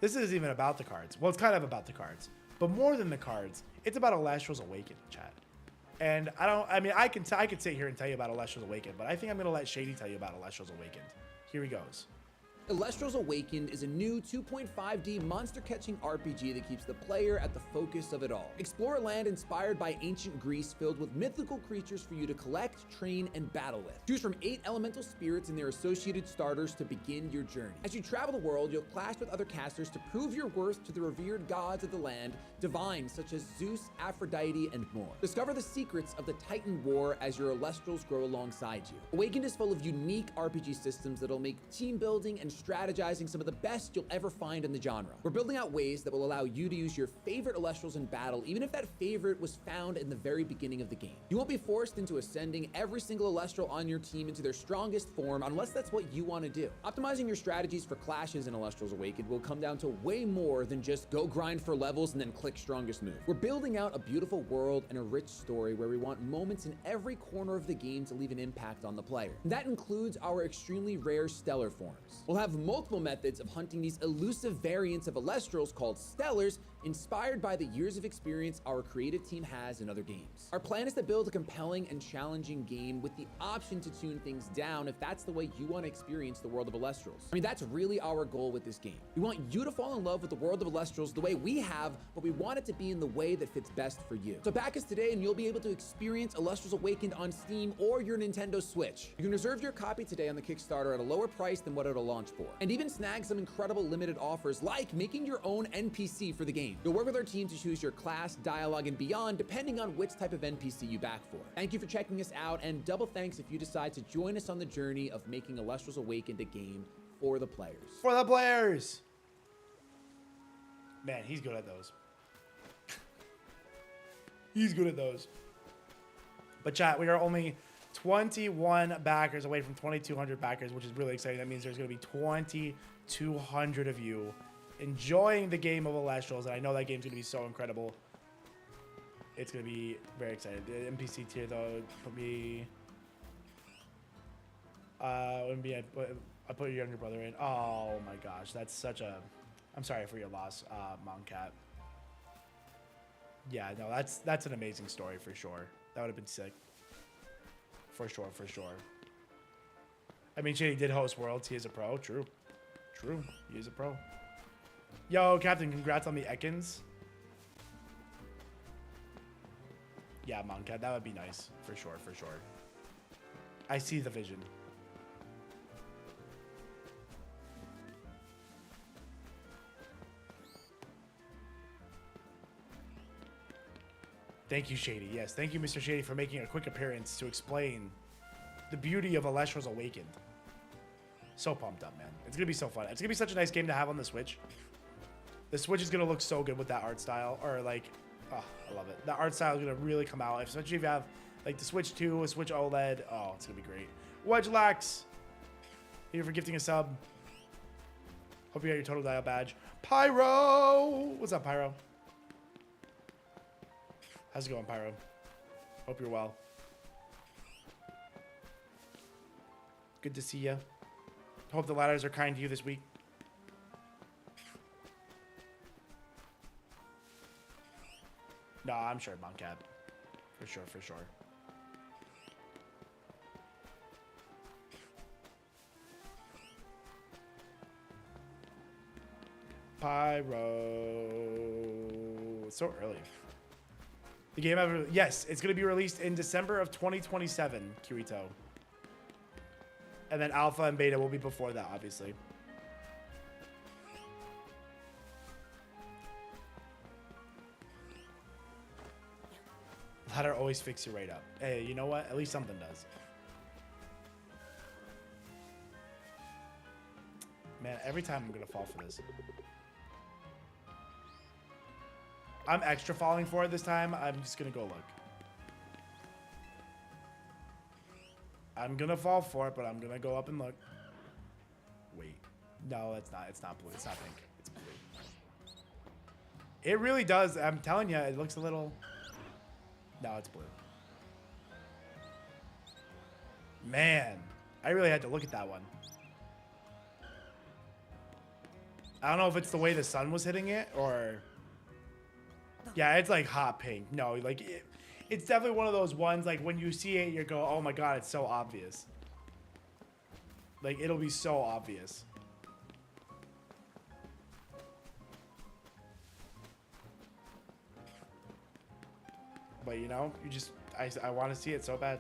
This isn't even about the cards. Well, it's kind of about the cards. But more than the cards, it's about Elestrals Awakened, chat. And I could sit here and tell you about Elestrals Awakened, but I think I'm going to let Shady tell you about Elestrals Awakened. Here he goes. Elestrals Awakened is a new 2.5D monster-catching RPG that keeps the player at the focus of it all. Explore a land inspired by ancient Greece filled with mythical creatures for you to collect, train, and battle with. Choose from 8 elemental spirits and their associated starters to begin your journey. As you travel the world, you'll clash with other casters to prove your worth to the revered gods of the land, divines such as Zeus, Aphrodite, and more. Discover the secrets of the Titan War as your Elestrals grow alongside you. Awakened is full of unique RPG systems that'll make team building and strategizing some of the best you'll ever find in the genre. We're building out ways that will allow you to use your favorite Elestrals in battle, even if that favorite was found in the very beginning of the game. You won't be forced into ascending every single Elestral on your team into their strongest form unless that's what you want to do. Optimizing your strategies for clashes in Elestrals Awakened will come down to way more than just go grind for levels and then click strongest move. We're building out a beautiful world and a rich story where we want moments in every corner of the game to leave an impact on the player. And that includes our extremely rare stellar forms. We'll have multiple methods of hunting these elusive variants of Elestrals called Stellars, inspired by the years of experience our creative team has in other games. Our plan is to build a compelling and challenging game with the option to tune things down if that's the way you want to experience the world of Elestrals. I mean, that's really our goal with this game. We want you to fall in love with the world of Elestrals the way we have, but we want it to be in the way that fits best for you. So back us today and you'll be able to experience Elestrals Awakened on Steam or your Nintendo Switch. You can reserve your copy today on the Kickstarter at a lower price than what it'll launch for, and even snag some incredible limited offers like making your own NPC for the game. You'll work with our team to choose your class, dialogue, and beyond depending on which type of NPC you back for. Thank you for checking us out, and double thanks if you decide to join us on the journey of making Elestrals Awakened a game for the players. For the players! Man, he's good at those. He's good at those. But chat, we are only 21 backers away from 2,200 backers, which is really exciting. That means there's going to be 2,200 of you enjoying the game of Elestrals, and I know that game's going to be so incredible. It's going to be very exciting. The NPC tier, though, put me... I put your younger brother in. Oh, my gosh. That's such a... I'm sorry for your loss, Mom Cat. Yeah, no, that's an amazing story for sure. That would have been sick. For sure, for sure. I mean, Shady did host Worlds. He is a pro. True. True. He is a pro. Yo, Captain, congrats on the Ekans. Yeah, Moncat, that would be nice. For sure, for sure. I see the vision. Thank you, Shady. Yes, thank you, Mr. Shady, for making a quick appearance to explain the beauty of Elestrals Awakened. So pumped up, man. It's going to be so fun. It's going to be such a nice game to have on the Switch. The Switch is going to look so good with that art style. Or, like, oh, I love it. The art style is going to really come out. Especially if you have, like, the Switch 2, a Switch OLED. Oh, it's going to be great. Wedgelax, thank you for gifting a sub. Hope you got your Total Dial badge. Pyro! What's up, Pyro? How's it going, Pyro? Hope you're well. Good to see you. Hope the ladders are kind to you this week. No, I'm sure, Moncap. For sure, for sure. Pyro. It's so early. The game ever, yes, it's going to be released in December of 2027, Kirito. And then alpha and beta will be before that, obviously. Ladder always fix you right up. Hey, you know what? At least something does. Man, every time I'm going to fall for this. I'm extra falling for it this time. I'm just going to go look. I'm going to fall for it, but I'm going to go up and look. Wait. No, it's not. It's not blue. It's not pink. It's blue. It really does. I'm telling you, it looks a little... No, it's blue. Man, I really had to look at that one. I don't know if it's the way the sun was hitting it or... Yeah, it's like hot pink. No, like it's definitely one of those ones like when you see it, you go, "Oh my god, it's so obvious." Like it'll be so obvious. But you know, you just I want to see it so bad.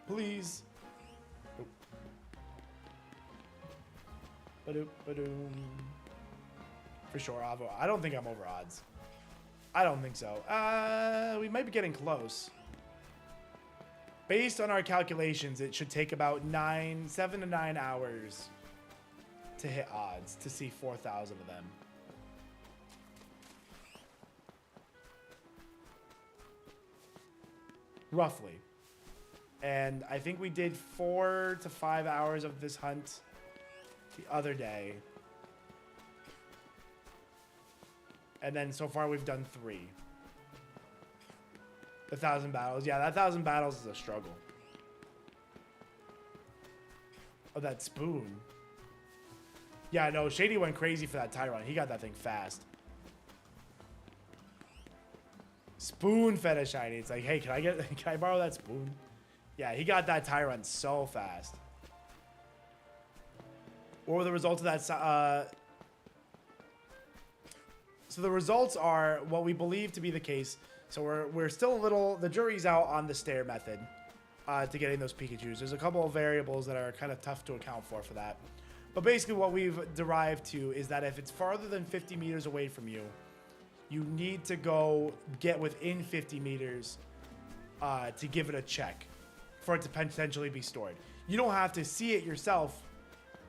Please. Ba-doom. For sure, Avo. I don't think I'm over odds. I don't think so. We might be getting close. Based on our calculations, it should take about 7 to 9 hours to hit odds to see 4,000 of them. Roughly. And I think we did 4 to 5 hours of this hunt the other day. And then so far we've done 3. The 1,000 battles. Yeah, that 1,000 battles is a struggle. Oh, that spoon. Yeah, no, Shady went crazy for that Tyron. He got that thing fast. Spoon fed a shiny. It's like, hey, can I borrow that spoon? Yeah, he got that Tyron so fast. What were the results of that? So the results are what we believe to be the case. So we're still a little, the jury's out on the stair method to getting those Pikachus. There's a couple of variables that are kind of tough to account for that. But basically what we've derived to is that if it's farther than 50 meters away from you, you need to go get within 50 meters to give it a check for it to potentially be stored. You don't have to see it yourself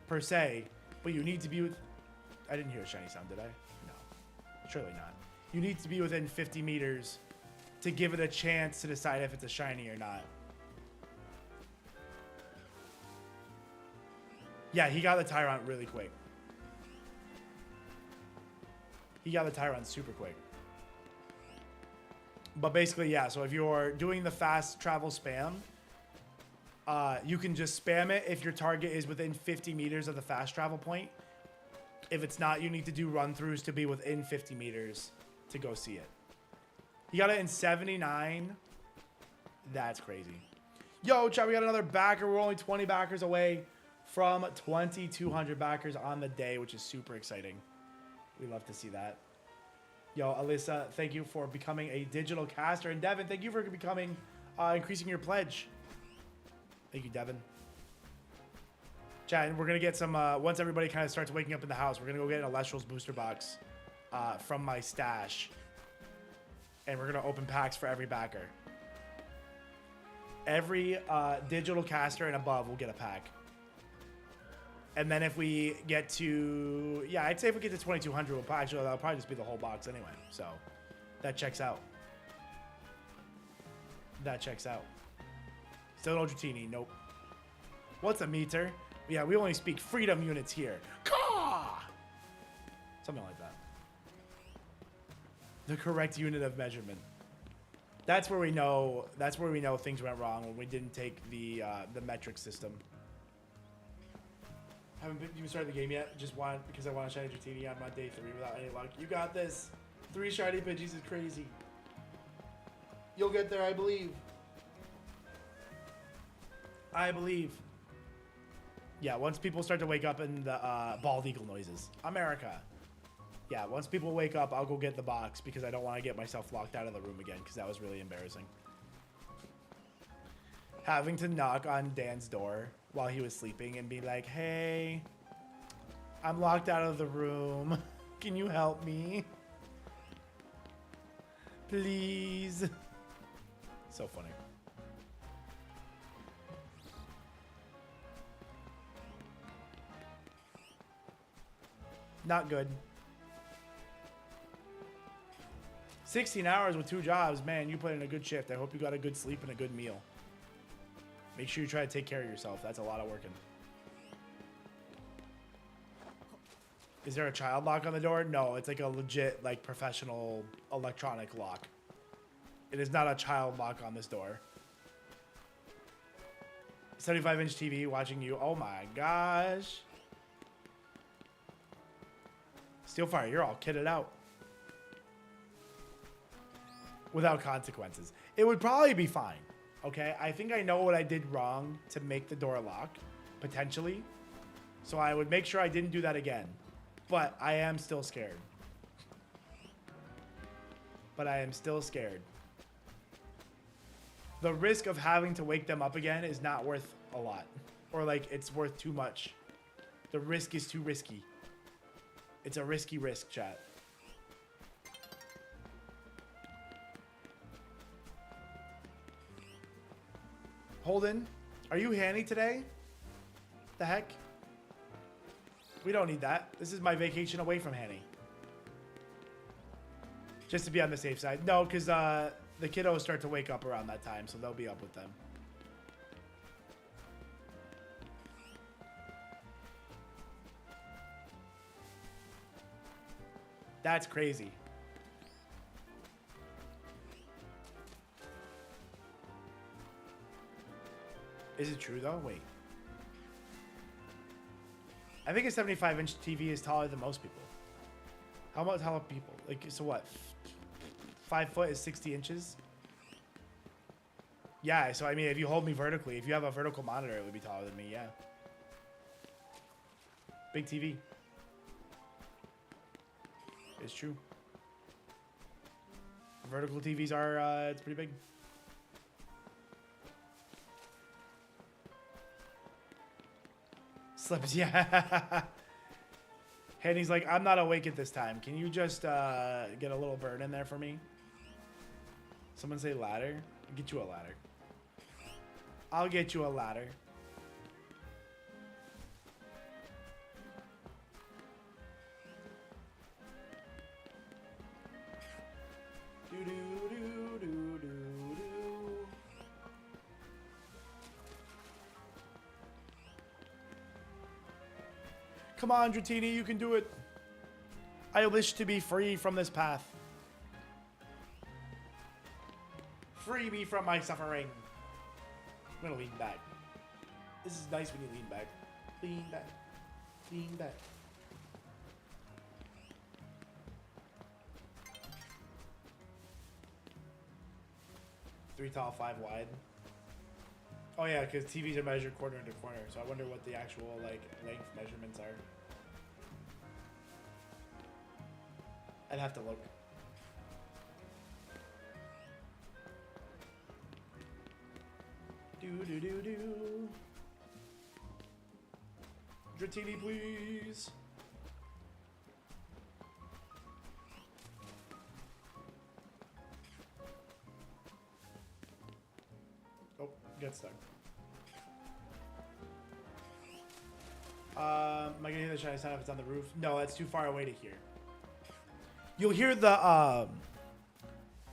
per se, but you need to be with... I didn't hear a shiny sound, did I? No, surely not. You need to be within 50 meters to give it a chance to decide if it's a shiny or not. Yeah, he got the Tyrant really quick. He got the Tyrant super quick. But basically, yeah, so if you're doing the fast travel spam, you can just spam it if your target is within 50 meters of the fast travel point. If it's not, you need to do run-throughs to be within 50 meters to go see it. You got it in 79. That's crazy. Yo, chat, we got another backer. We're only 20 backers away from 2,200 backers on the day, which is super exciting. We love to see that. Yo, Alyssa, thank you for becoming a digital caster. And Devin, thank you for becoming, increasing your pledge. Thank you, Devin. Chat, and we're going to get some, once everybody kind of starts waking up in the house, we're going to go get an Elestrals booster box from my stash. And we're going to open packs for every backer. Every digital caster and above will get a pack. And then if we get to, yeah, I'd say if we get to 2,200, we'll actually, that'll probably just be the whole box anyway. So that checks out. That checks out. Still no Dratini, nope. What's a meter? Yeah, we only speak freedom units here. Caw! Something like that. The correct unit of measurement. That's where we know. That's where we know things went wrong when we didn't take the metric system. Haven't even started the game yet. Just want because I want a shiny Dratini on my day 3 without any luck. You got this. 3 shiny Pidgeys is crazy. You'll get there, I believe. I believe. Yeah, once people start to wake up in the bald eagle noises. America. Yeah, once people wake up, I'll go get the box because I don't want to get myself locked out of the room again because that was really embarrassing. Having to knock on Dan's door while he was sleeping and be like, hey, I'm locked out of the room. Can you help me? Please. So funny. Not good. 16 hours with 2 jobs. Man, you put in a good shift. I hope you got a good sleep and a good meal. Make sure you try to take care of yourself. That's a lot of working. Is there a child lock on the door? No, it's like a legit, like, professional electronic lock. It is not a child lock on this door. 75-inch TV watching you. Oh my gosh. Steelfire, you're all kitted out. Without consequences. It would probably be fine. Okay, I think I know what I did wrong to make the door lock, potentially. So I would make sure I didn't do that again. But I am still scared. But I am still scared. The risk of having to wake them up again is not worth a lot. Or like, it's worth too much. The risk is too risky. It's a risky risk, chat. Holden, are you handy today? The heck? We don't need that. This is my vacation away from Hanny. Just to be on the safe side. No, because the kiddos start to wake up around that time, so they'll be up with them. That's crazy. Is it true though? Wait. I think a 75-inch TV is taller than most people. How about taller people? Like, so what? 5 foot is 60 inches? Yeah, so I mean, if you hold me vertically, if you have a vertical monitor, it would be taller than me, yeah. Big TV. It's true. Vertical TVs are, it's pretty big. Slips, yeah. Henny's like, I'm not awake at this time. Can you just get a little burn in there for me? Someone say ladder? I'll get you a ladder. I'll get you a ladder. Come on, Dratini, you can do it. I wish to be free from this path. Free me from my suffering. I'm gonna lean back. This is nice when you lean back. Lean back. Lean back. 3 tall, 5 wide. Oh yeah, because TVs are measured corner to corner, so I wonder what the actual like length measurements are. I'd have to look. Do. Dratini, please. Oh, get stuck. Am I gonna hear the shiny sound if it's on the roof? No, that's too far away to hear. You'll hear the,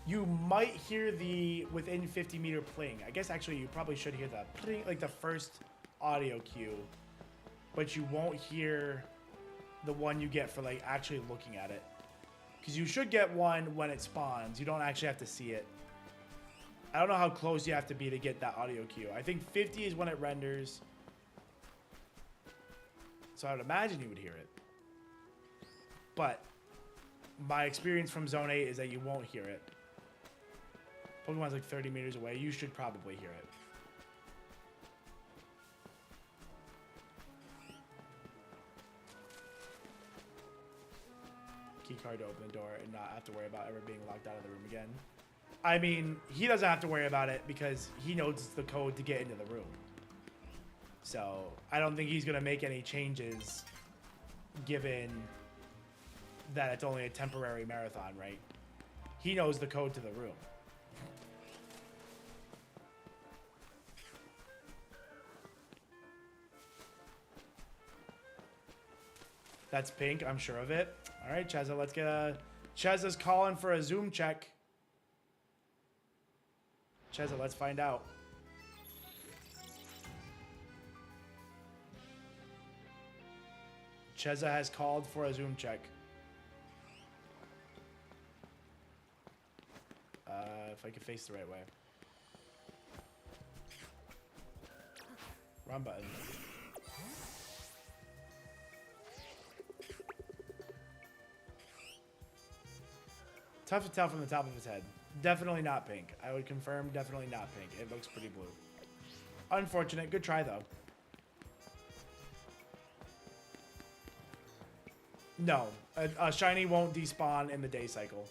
you might hear the within 50-meter pling. I guess actually you probably should hear the pling, like the first audio cue, but you won't hear the one you get for like actually looking at it. Because you should get one when it spawns. You don't actually have to see it. I don't know how close you have to be to get that audio cue. I think 50 is when it renders. So I would imagine you would hear it. But my experience from Zone 8 is that you won't hear it. Pokemon's like 30 meters away. You should probably hear it. Key card to open the door and not have to worry about ever being locked out of the room again. I mean, he doesn't have to worry about it because he knows the code to get into the room. So I don't think he's going to make any changes given that it's only a temporary marathon, right? He knows the code to the room. That's pink, I'm sure of it. All right, Cheza, let's get a... Cheza's calling for a zoom check. Cheza, let's find out. Cheza has called for a zoom check. If I can face the right way. Wrong button. Tough to tell from the top of his head. Definitely not pink. I would confirm, definitely not pink. It looks pretty blue. Unfortunate. Good try, though. No. A shiny won't despawn in the day cycle.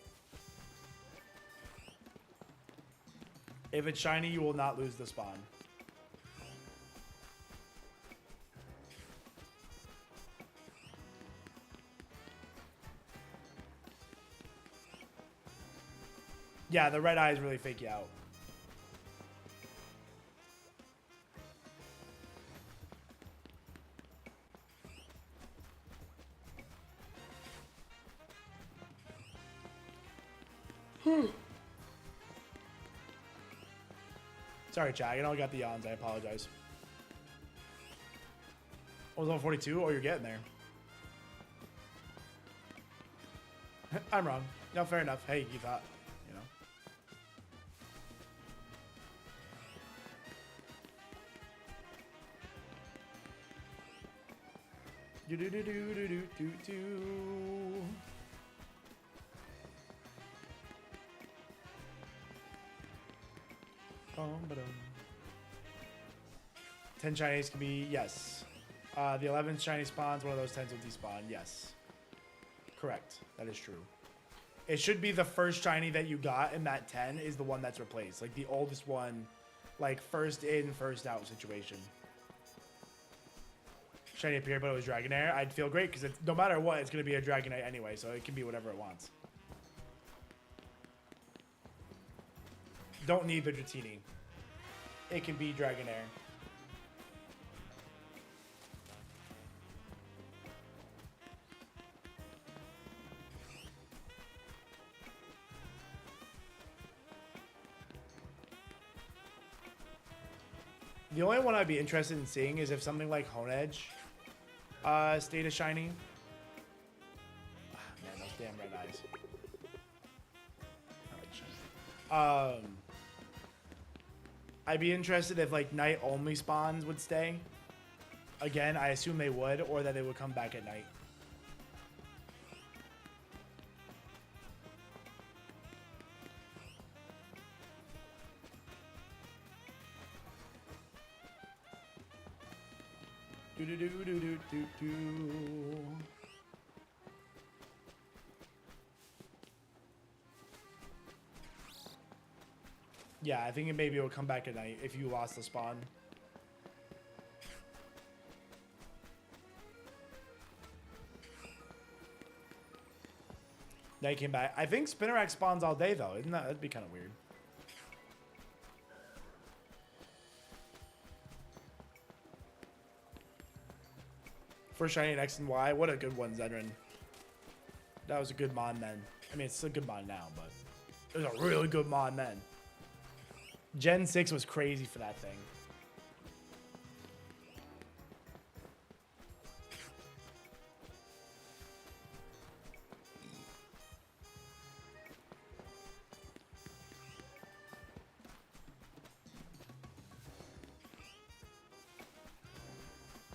If it's shiny, you will not lose the spawn. Yeah, the red eyes really fake you out. Sorry, chat. I got the yawns. I apologize. Oh, it was on 42? Oh, you're getting there. I'm wrong. No, fair enough. Hey, you thought, you know. Do. 10 shinies can be, yes. The 11th shiny spawns, one of those 10s will despawn, yes. Correct, that is true. It should be the first shiny that you got in that 10 is the one that's replaced. Like the oldest one, like first in, first out situation. Shiny appeared, but it was Dragonair. I'd feel great because no matter what, it's going to be a Dragonite anyway, so it can be whatever it wants. Don't need the Dratini. It can be Dragonair. The only one I'd be interested in seeing is if something like Honedge stayed a shiny. Ah, man, those damn red eyes. I like shiny. I'd be interested if like night only spawns would stay. Again, I assume they would, or that they would come back at night. Do do do do do do do. Yeah, I think maybe it will come back at night if you lost the spawn. Night came back. I think Spinnerack spawns all day though. Isn't that? That'd be kind of weird. For Shiny and X and Y, what a good one, Zedrin. That was a good mod then. I mean, it's still a good mod now, but it was a really good mod then. Gen 6 was crazy for that thing.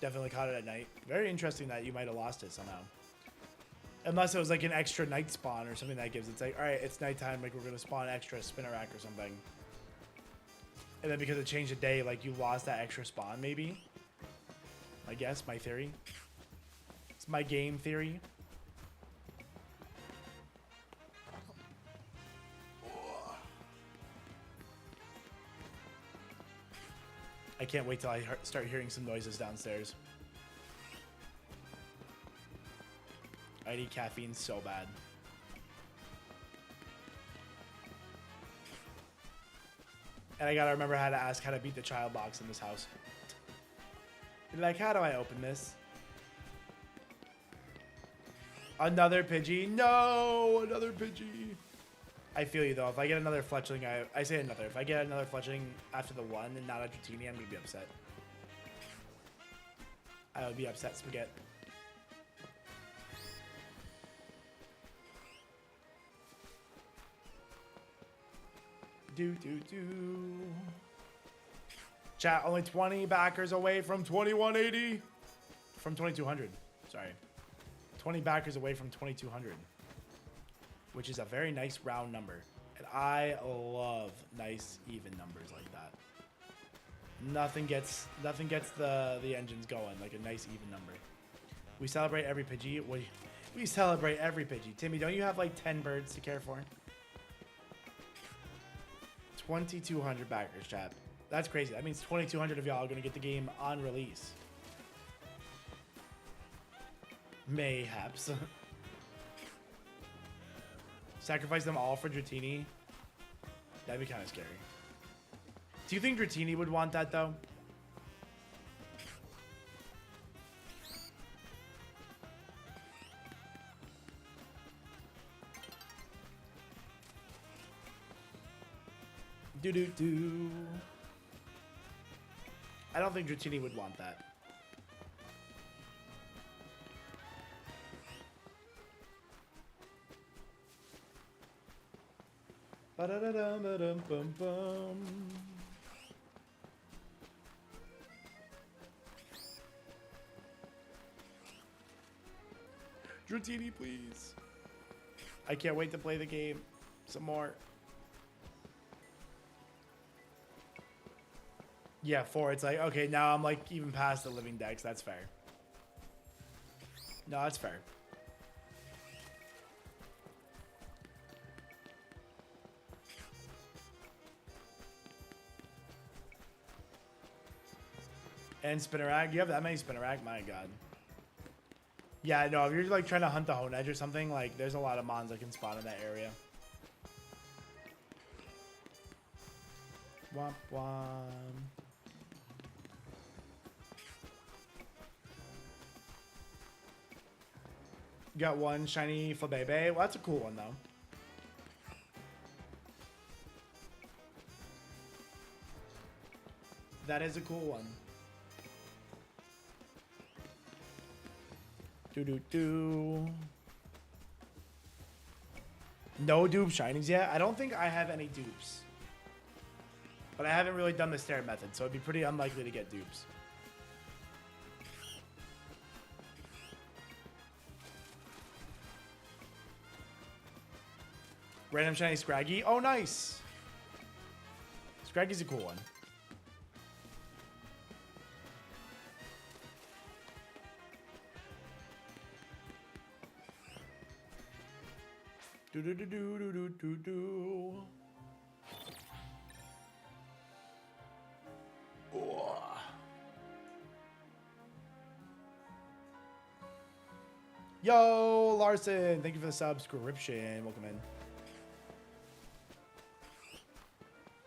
Definitely caught it at night. Very interesting that you might have lost it somehow. Unless it was like an extra night spawn or something that gives. It's like, all right, it's nighttime. Like we're going to spawn extra Spinnerack or something. And then because it changed the day, like you lost that extra spawn maybe. I guess, my theory. It's my game theory. I can't wait till I start hearing some noises downstairs. I need caffeine so bad. And I gotta remember how to ask how to beat the child locks in this house. Like, how do I open this? Another Pidgey. No, another Pidgey. I feel you though. If I get another Fletchling, I say another. If I get another Fletchling after the one and not a Dratini, I'm gonna be upset. I would be upset, Spaghetti. Do do do. Chat, only 20 backers away from 2180. From 2200. Sorry. 20 backers away from 2200. Which is a very nice round number. And I love nice even numbers like that. Nothing gets the engines going like a nice even number. We celebrate every Pidgey. We celebrate every Pidgey. Timmy, don't you have like 10 birds to care for? 2,200 backers, chat. That's crazy. That means 2,200 of y'all are going to get the game on release. Mayhaps. Sacrifice them all for Dratini? That'd be kind of scary. Do you think Dratini would want that, though? Do-do-do. I don't think Dratini would want that. Ba-da-da-dum-ba-dum-bum-bum. Dratini, please. I can't wait to play the game some more. Yeah, 4. It's like, okay, now I'm like even past the living decks. That's fair. No, that's fair. And Spinnerack. You have that many Spinnerack? My god. Yeah, no, if you're like trying to hunt the Hone Edge or something, like there's a lot of mons that can spawn in that area. Womp womp. Got one shiny Flabebe. Well, that's a cool one, though. That is a cool one. Do-do-do. No dupe shinies yet? I don't think I have any dupes. But I haven't really done the stair method, so it'd be pretty unlikely to get dupes. Random shiny Scraggy. Oh, nice. Scraggy's a cool one. Yo, Larson, thank you for the subscription. Welcome in.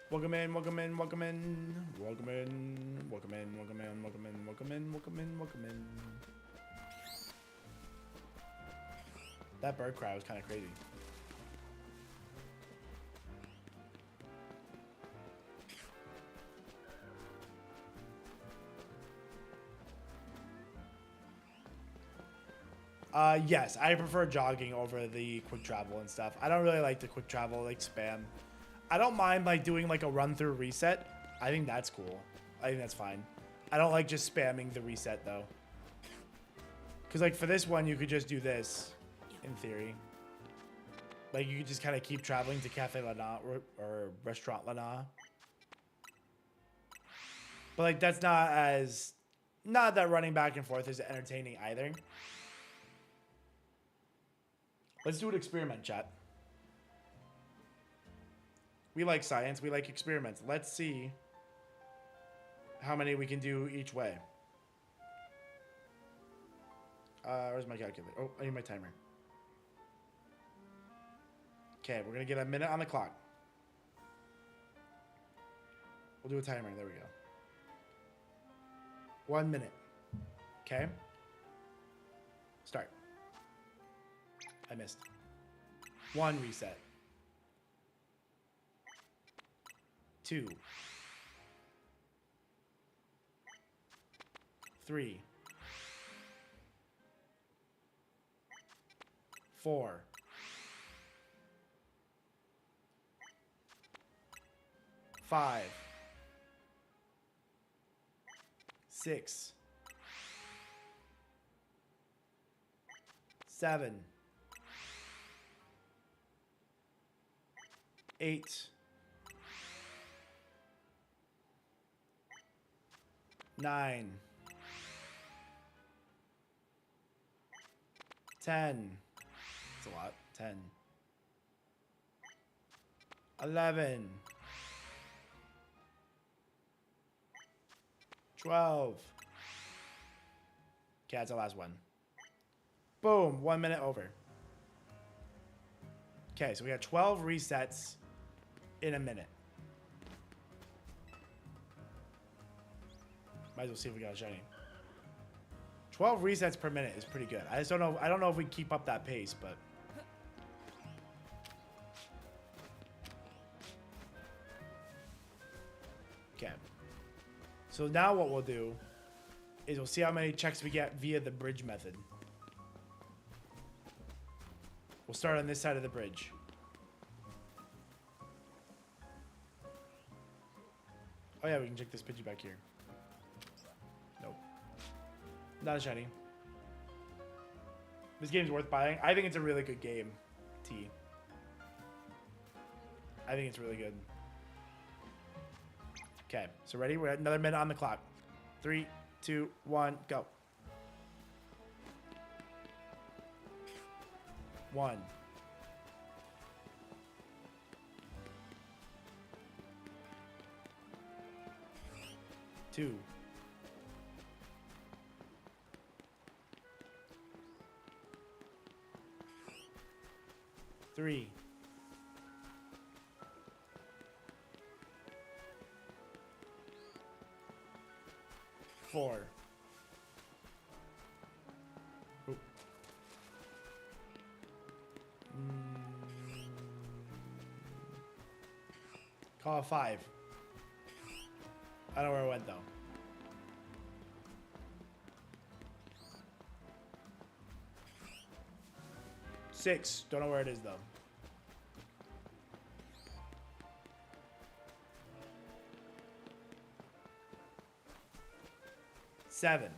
Welcome in, welcome in, welcome in, welcome in, welcome in, welcome in, welcome in, welcome in, welcome in, welcome in. That bird cry was kind of crazy. Yes, I prefer jogging over the quick travel and stuff. I don't really like the quick travel, like spam. I don't mind like doing like a run through reset. I think that's cool. I think that's fine. I don't like just spamming the reset though. Cause like for this one, you could just do this in theory. Like you could just kind of keep traveling to Cafe Lana or Restaurant Lana. But like that's not that running back and forth is entertaining either. Let's do an experiment, chat. We like science. We like experiments. Let's see how many we can do each way. Where's my calculator? Oh, I need my timer. Okay, we're going to get a minute on the clock. We'll do a timer. There we go. 1 minute. Okay. Start. I missed. 1 reset. 2. 3. 4. 5. 6. 7. 8. 9. 10. That's a lot. 10. 11. 12. Okay, that's the last one. Boom. 1 minute over. Okay, so we got 12 resets in a minute. Might as well see if we got a shiny. 12 resets per minute is pretty good. I just don't know. I don't know if we keep up that pace, but. Okay. So now what we'll do is we'll see how many checks we get via the bridge method. We'll start on this side of the bridge. Oh yeah, we can check this Pidgey back here. Nope. Not a shiny. This game's worth buying. I think it's a really good game, T. I think it's really good. Okay, so ready? We're at another minute on the clock. 3, 2, 1, go. 1. 2. 3. 4. Oop. Call it 5. I don't know where it went though. 6. Don't know where it is though. 7.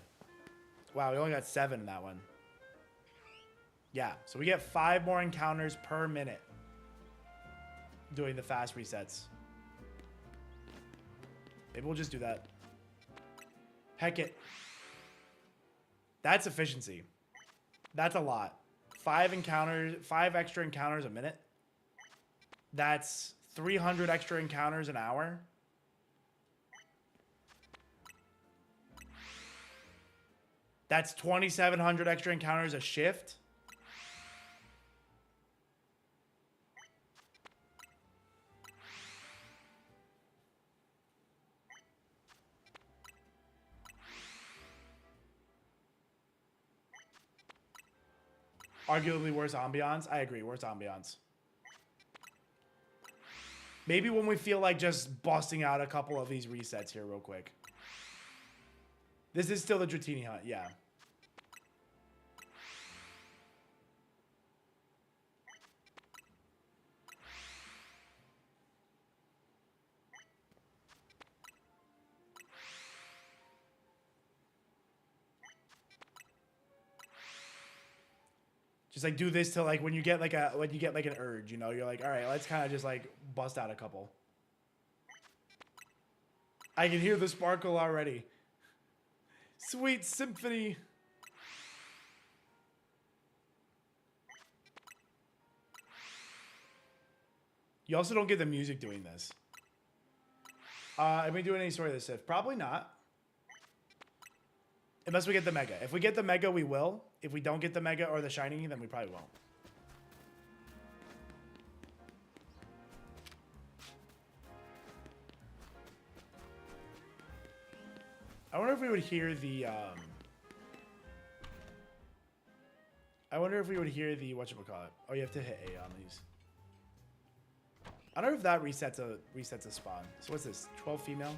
Wow, we only got 7 in that one. Yeah, so we get 5 more encounters per minute doing the fast resets. Maybe we'll just do that. Heck it. That's efficiency. That's a lot. 5 encounters, 5 extra encounters a minute. That's 300 extra encounters an hour. That's 2,700 extra encounters a shift. Arguably worse ambiance. I agree, worse ambiance. Maybe when we feel like just busting out a couple of these resets here real quick. This is still the Dratini hunt, yeah. Just like do this till like when you get like an urge, you know, you're like, all right, let's kind of just like bust out a couple. I can hear the sparkle already. Sweet symphony. You also don't get the music doing this. Are we doing any story of the Sith? Probably not. Unless we get the Mega. If we get the Mega, we will. If we don't get the Mega or the Shiny, then we probably won't. I wonder if we would hear the, whatchamacallit. Oh, you have to hit A on these. I don't know if that resets a spawn. So what's this? 12 female?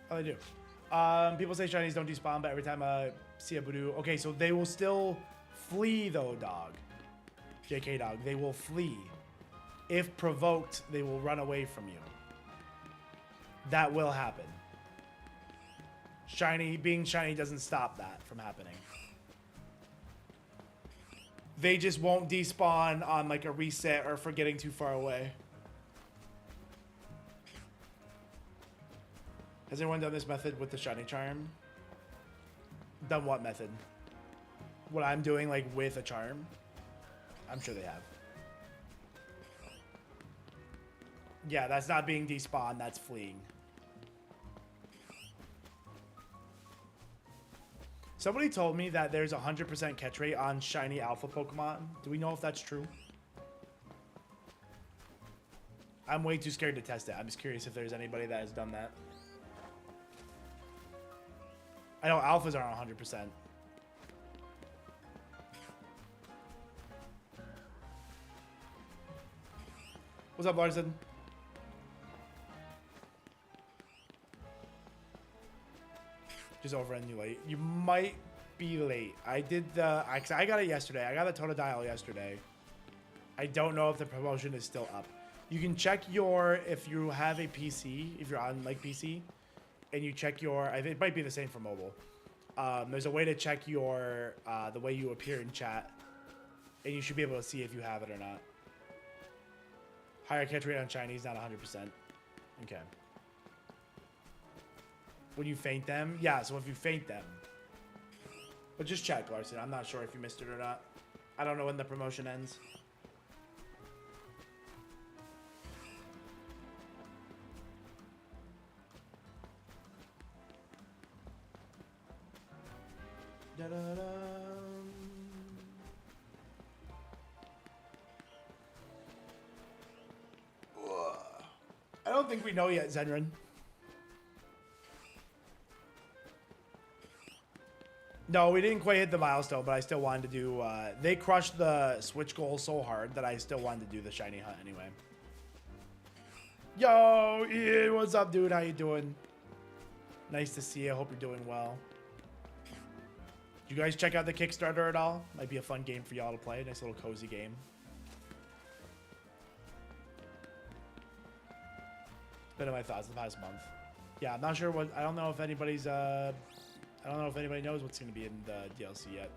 Oh, they do. People say shinies don't despawn, but every time I see a Budu... Okay, so they will still flee, though, dog. JK dog. They will flee. If provoked, they will run away from you. That will happen. Being shiny doesn't stop that from happening. They just won't despawn on like a reset or for getting too far away. Has anyone done this method with the shiny charm? Done what method? What I'm doing like with a charm? I'm sure they have. Yeah, that's not being despawned, that's fleeing. Somebody told me that there's a 100% catch rate on shiny alpha Pokemon. Do we know if that's true? I'm way too scared to test it. I'm just curious if there's anybody that has done that. I know alphas aren't 100%. What's up, Larson? Just over and you late. You might be late. I did the... I got it yesterday. I got the Totodile yesterday. I don't know if the promotion is still up. You can check your... If you have a PC, if you're on like PC, and you check your... It might be the same for mobile. There's a way to check your... the way you appear in chat. And you should be able to see if you have it or not. Higher catch rate on Chinese, not 100%. Okay. When you faint them? Yeah, so if you faint them. But just check, Larson. I'm not sure if you missed it or not. I don't know when the promotion ends. Da-da-da. I don't think we know yet, Zenrin. No, we didn't quite hit the milestone, but I still wanted to do... they crushed the Switch goal so hard that I still wanted to do the shiny hunt anyway. Yo, Ian, what's up, dude? How you doing? Nice to see you. Hope you're doing well. Did you guys check out the Kickstarter at all? Might be a fun game for y'all to play. Nice little cozy game. It's been in my thoughts the past month. Yeah, I'm not sure what... I don't know if anybody's... I don't know if anybody knows what's going to be in the DLC yet.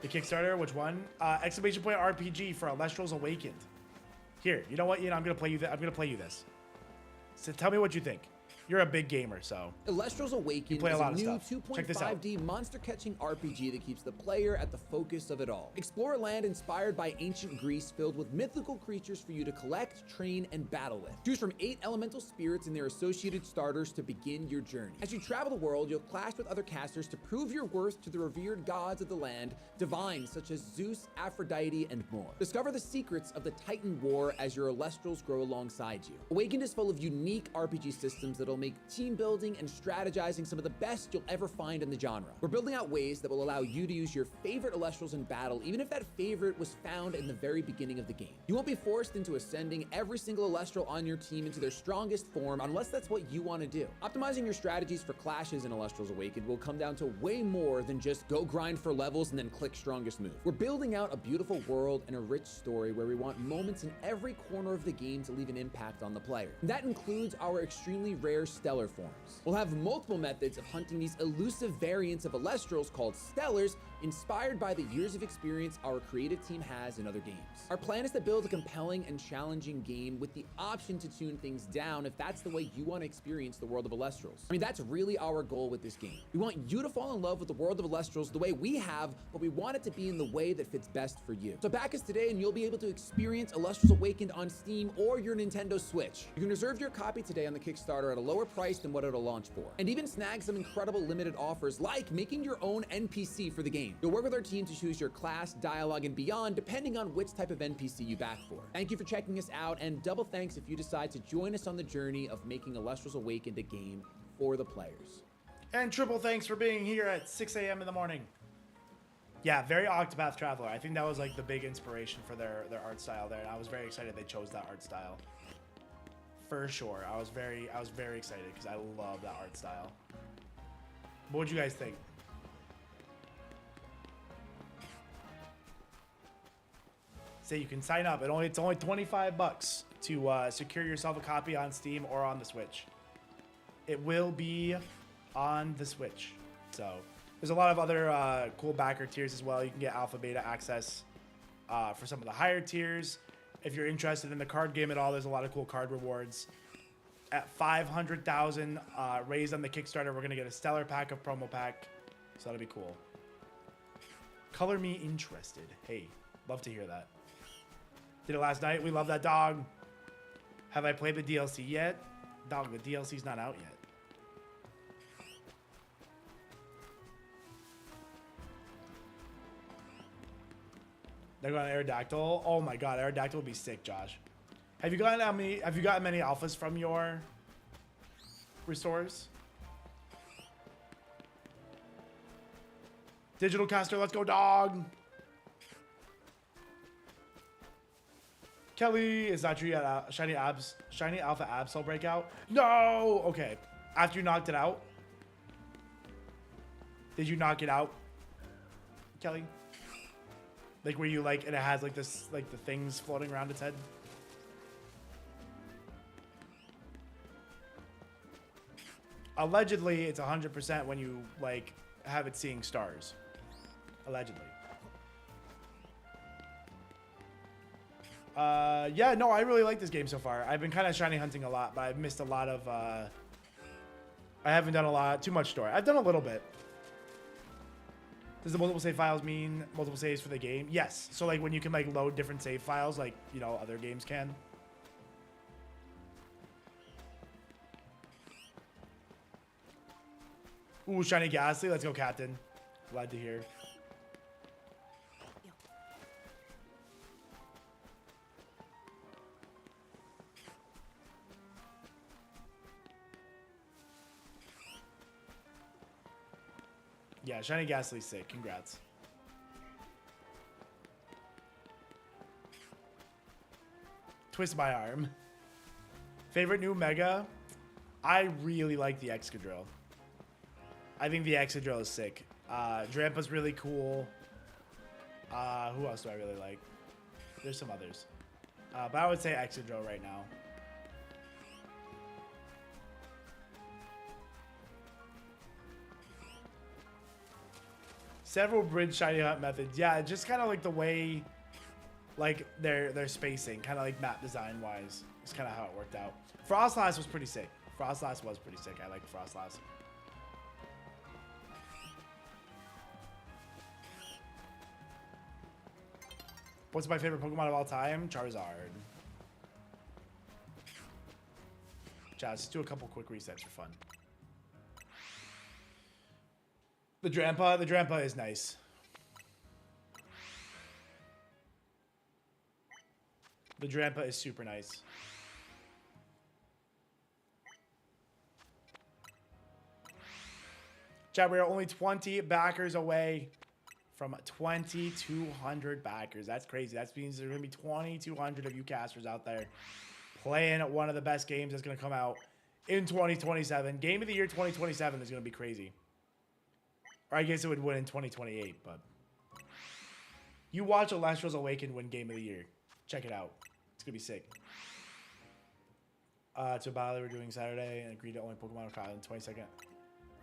The Kickstarter, which one? Exclamation point RPG for Elestrals Awakened. Here, you know what? You know, I'm gonna play you. I'm gonna play you this. So tell me what you think. You're a big gamer, so. Elestrals Awakened play a is lot a of new stuff. Check this out. 2.5D monster-catching RPG that keeps the player at the focus of it all. Explore a land inspired by ancient Greece filled with mythical creatures for you to collect, train, and battle with. Choose from 8 elemental spirits and their associated starters to begin your journey. As you travel the world, you'll clash with other casters to prove your worth to the revered gods of the land, divines such as Zeus, Aphrodite, and more. Discover the secrets of the Titan War as your Elestrals grow alongside you. Awakened is full of unique RPG systems that'll make team building and strategizing some of the best you'll ever find in the genre. We're building out ways that will allow you to use your favorite Elestrals in battle, even if that favorite was found in the very beginning of the game. You won't be forced into ascending every single Elestral on your team into their strongest form unless that's what you want to do. Optimizing your strategies for clashes in Elestrals Awakened will come down to way more than just go grind for levels and then click strongest move. We're building out a beautiful world and a rich story where we want moments in every corner of the game to leave an impact on the player. That includes our extremely rare stellar forms. We'll have multiple methods of hunting these elusive variants of Elestrals called Stellars, inspired by the years of experience our creative team has in other games. Our plan is to build a compelling and challenging game with the option to tune things down if that's the way you want to experience the world of Elestrals. I mean, that's really our goal with this game. We want you to fall in love with the world of Elestrals the way we have, but we want it to be in the way that fits best for you. So back us today and you'll be able to experience Elestrals Awakened on Steam or your Nintendo Switch. You can reserve your copy today on the Kickstarter at a lower price than what it'll launch for, and even snag some incredible limited offers like making your own NPC for the game. You'll work with our team to choose your class, dialogue, and beyond depending on which type of NPC you back for. Thank you for checking us out, and double thanks if you decide to join us on the journey of making Elestrals Awakened a game for the players. And triple thanks for being here at 6 a.m. in the morning. Yeah, very Octopath Traveler. I think that was like the big inspiration for their art style there, and I was very excited they chose that art style. For sure. I was very excited because I love that art style. What would you guys think? Say you can sign up. It's only $25 to secure yourself a copy on Steam or on the Switch. It will be on the Switch. So there's a lot of other cool backer tiers as well. You can get alpha beta access for some of the higher tiers. If you're interested in the card game at all, there's a lot of cool card rewards. At 500,000 raised on the Kickstarter, we're gonna get a stellar pack of promo pack. So that'll be cool. Color me interested. Hey, love to hear that. Did it last night. We love that, dog. Have I played the DLC yet? Dog, the DLC's not out yet. They're going Aerodactyl. Oh my god, Aerodactyl would be sick, Josh. Have you gotten many alphas from your restores? Digital caster, let's go, dog. Kelly, is that true? Shiny Alpha Absol breakout? No! Okay. After you knocked it out? Did you knock it out, Kelly? Like where you like, and it has like this, like the things floating around its head? Allegedly, it's 100% when you like have it seeing stars. Allegedly. Yeah, no, I really like this game so far. I've been kind of shiny hunting a lot, but I've missed a lot of, I haven't done too much story. I've done a little bit. Does the multiple save files mean multiple saves for the game? Yes. So like when you can like load different save files, like, you know, other games can. Ooh, shiny Ghastly. Let's go, Captain. Glad to hear. Yeah, shiny Ghastly's sick. Congrats. Twist my arm. Favorite new Mega? I really like the Excadrill. I think the Excadrill is sick. Drampa's really cool. Who else do I really like? There's some others. But I would say Excadrill right now. Several bridge shiny hunt methods. Yeah, just kind of like the way like their spacing, kind of like map design wise. It's kind of how it worked out. Frostlass was pretty sick. Frostlass was pretty sick. I like Frostlass. What's my favorite Pokemon of all time? Charizard. Chat, let's do a couple quick resets for fun. The Drampa is nice. The Drampa is super nice. Chat, we are only 20 backers away from 2,200 backers. That's crazy. That means there's going to be 2,200 of you casters out there playing one of the best games that's going to come out in 2027. Game of the year 2027 is going to be crazy. Or I guess it would win in 2028, but you watch Elestrals Awaken win Game of the Year. Check it out. It's going to be sick. It's a battle we're doing Saturday and agreed to only Pokemon Kyle in 22nd.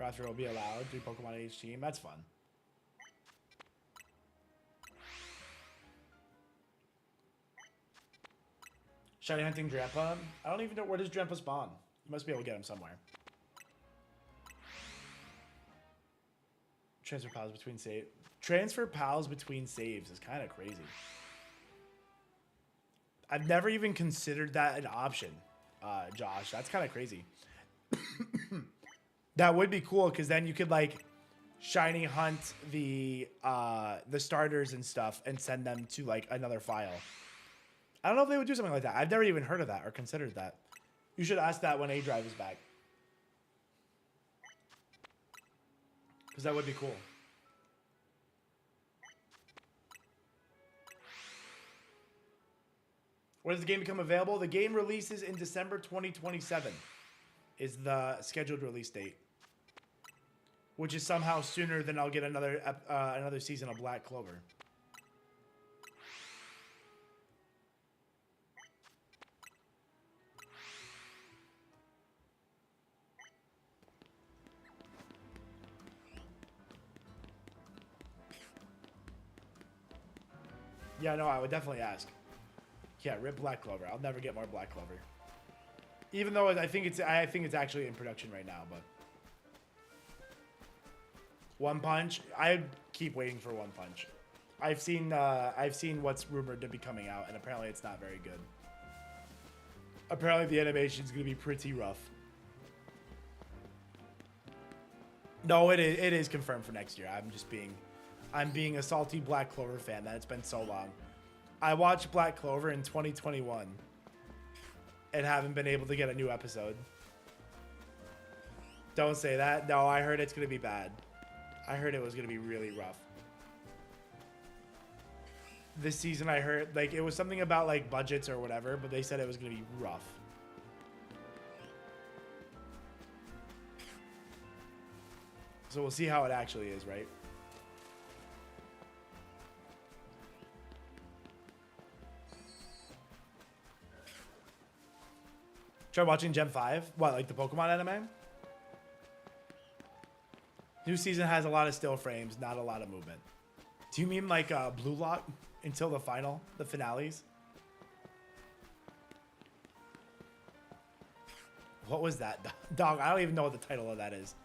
Roster will be allowed. 3 Pokemon at each team. That's fun. Shiny hunting Drampa. I don't even know where does Drampa spawn. You must be able to get him somewhere. Transfer pals between save. Transfer pals between saves is kind of crazy. I've never even considered that an option, Josh. That's kind of crazy. That would be cool because then you could like shiny hunt the starters and stuff and send them to like another file. I don't know if they would do something like that. I've never even heard of that or considered that. You should ask that when A-Drive is back. Because that would be cool. When does the game become available? The game releases in December 2027 is the scheduled release date. Which is somehow sooner than I'll get another season of Black Clover. Yeah, no, I would definitely ask. Yeah, rip Black Clover. I'll never get more Black Clover. Even though I think it's actually in production right now, but One Punch, I keep waiting for One Punch. I've seen what's rumored to be coming out, and apparently it's not very good. Apparently the animation is going to be pretty rough. No, it is confirmed for next year. I'm being a salty Black Clover fan. That it's been so long. I watched Black Clover in 2021 and haven't been able to get a new episode. Don't say that. No, I heard it's going to be bad. I heard it was going to be really rough. This season I heard, like, it was something about, like, budgets or whatever, but they said it was going to be rough. So we'll see how it actually is, right? Try watching Gen 5. What, like the Pokemon anime? New season has a lot of still frames, not a lot of movement. Do you mean like Blue Lock until the finales? What was that? Dog, I don't even know what the title of that is.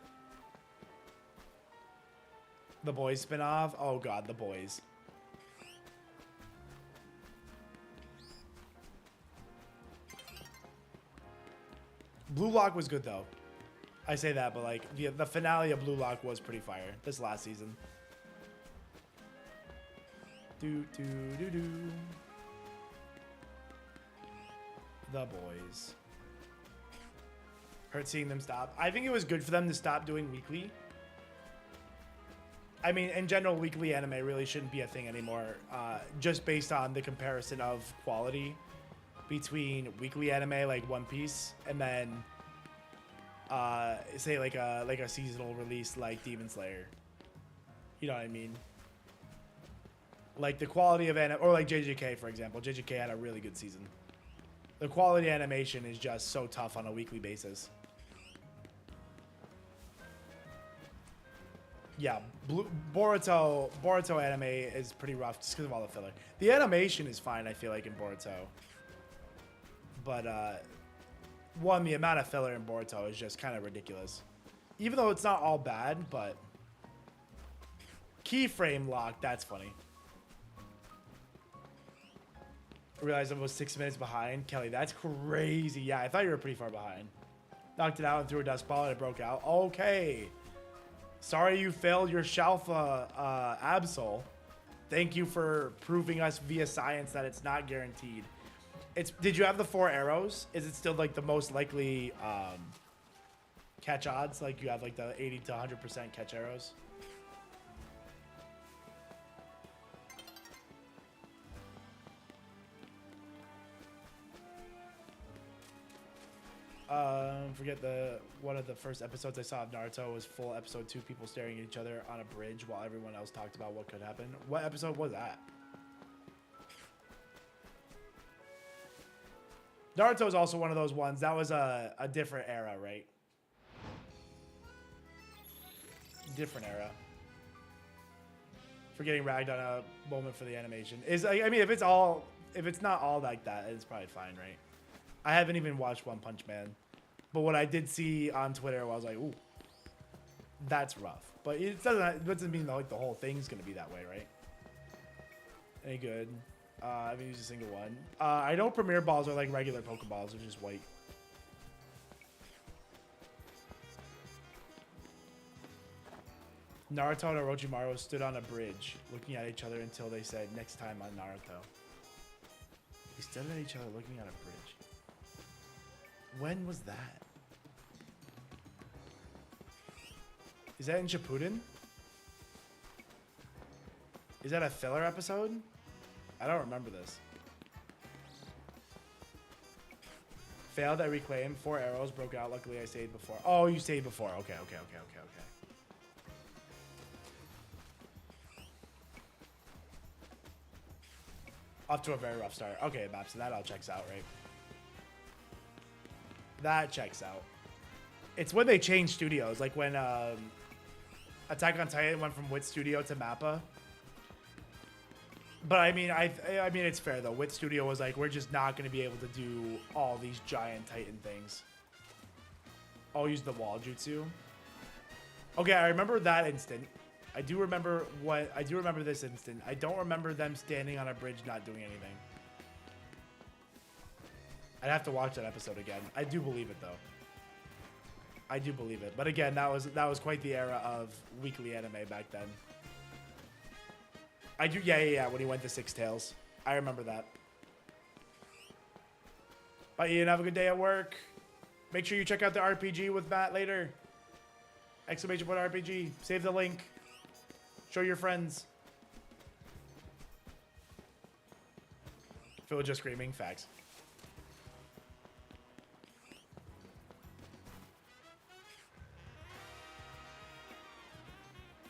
The Boys spinoff? Oh god, The Boys. Blue Lock was good though. I say that, but like the finale of Blue Lock was pretty fire this last season. Do. The Boys. Hurt seeing them stop. I think it was good for them to stop doing weekly. I mean, in general, weekly anime really shouldn't be a thing anymore. Just based on the comparison of quality between weekly anime like One Piece and then say like a seasonal release like Demon Slayer. You know what I mean? Like the quality of anime, or like JJK for example. JJK had a really good season. The quality animation is just so tough on a weekly basis. Yeah, Boruto anime is pretty rough just because of all the filler. The animation is fine, I feel like, in Boruto. But, the amount of filler in Boruto is just kind of ridiculous. Even though it's not all bad, but... Keyframe lock, that's funny. I realized I was 6 minutes behind. Kelly, that's crazy. Yeah, I thought you were pretty far behind. Knocked it out and threw a dust ball and it broke out. Okay. Sorry you failed your Shalfa Absol. Thank you for proving us via science that it's not guaranteed. Did you have the 4 arrows? Is it still like the most likely catch odds? Like you have like the 80 to 100% catch arrows? Forget one of the first episodes I saw of Naruto was full episode 2, people staring at each other on a bridge while everyone else talked about what could happen. What episode was that? Naruto is also one of those ones. That was a different era, right? Different era. For getting ragged on a moment for the animation. I mean, if it's not all like that, it's probably fine, right? I haven't even watched One Punch Man. But what I did see on Twitter, I was like, ooh, that's rough. But it doesn't mean like the whole thing's going to be that way, right? Any good? I haven't used a single one. I know Premier Balls are like regular Pokeballs, they're just white. Naruto and Orochimaru stood on a bridge, looking at each other until they said, next time on Naruto. They stood at each other looking at a bridge. When was that? Is that in Shippuden? Is that a filler episode? I don't remember this. Failed, I reclaimed. 4 arrows broke out. Luckily, I saved before. Oh, you saved before. Okay. Off to a very rough start. Okay, Maps, so that all checks out, right? That checks out. It's when they change studios, like when Attack on Titan went from Wit Studio to Mappa. But I mean, I mean, it's fair though. Wit Studio was like, we're just not going to be able to do all these giant Titan things. I'll use the wall jutsu. Okay, I remember that instant. I do remember this instant. I don't remember them standing on a bridge not doing anything. I'd have to watch that episode again. I do believe it though. I do believe it. But again, that was quite the era of weekly anime back then. I do, yeah, when he went to Six Tails. I remember that. Bye, Ian. Have a good day at work. Make sure you check out the RPG with Matt later. Exclamation point RPG. Save the link. Show your friends. Phil just screaming. Facts.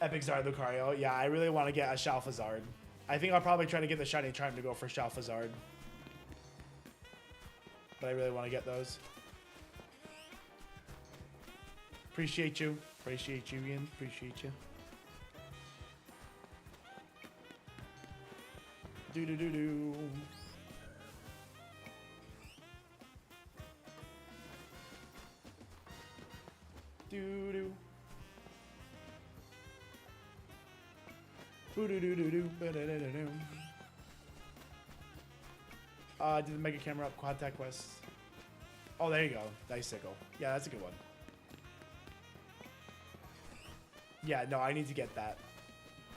Epic Zard Lucario. Yeah, I really want to get a Shalfazard. I think I'll probably try to get the Shiny Charm to go for Shalfazard. But I really want to get those. Appreciate you. Appreciate you, Ian. Appreciate you. Do-do-do-do. Do-do. Boo-do-do-do-do. Ba-da-da-da-do. Did the Mega Camera up Quad Tech Quest? Oh, there you go. Dicycle. Yeah, that's a good one. Yeah, no, I need to get that.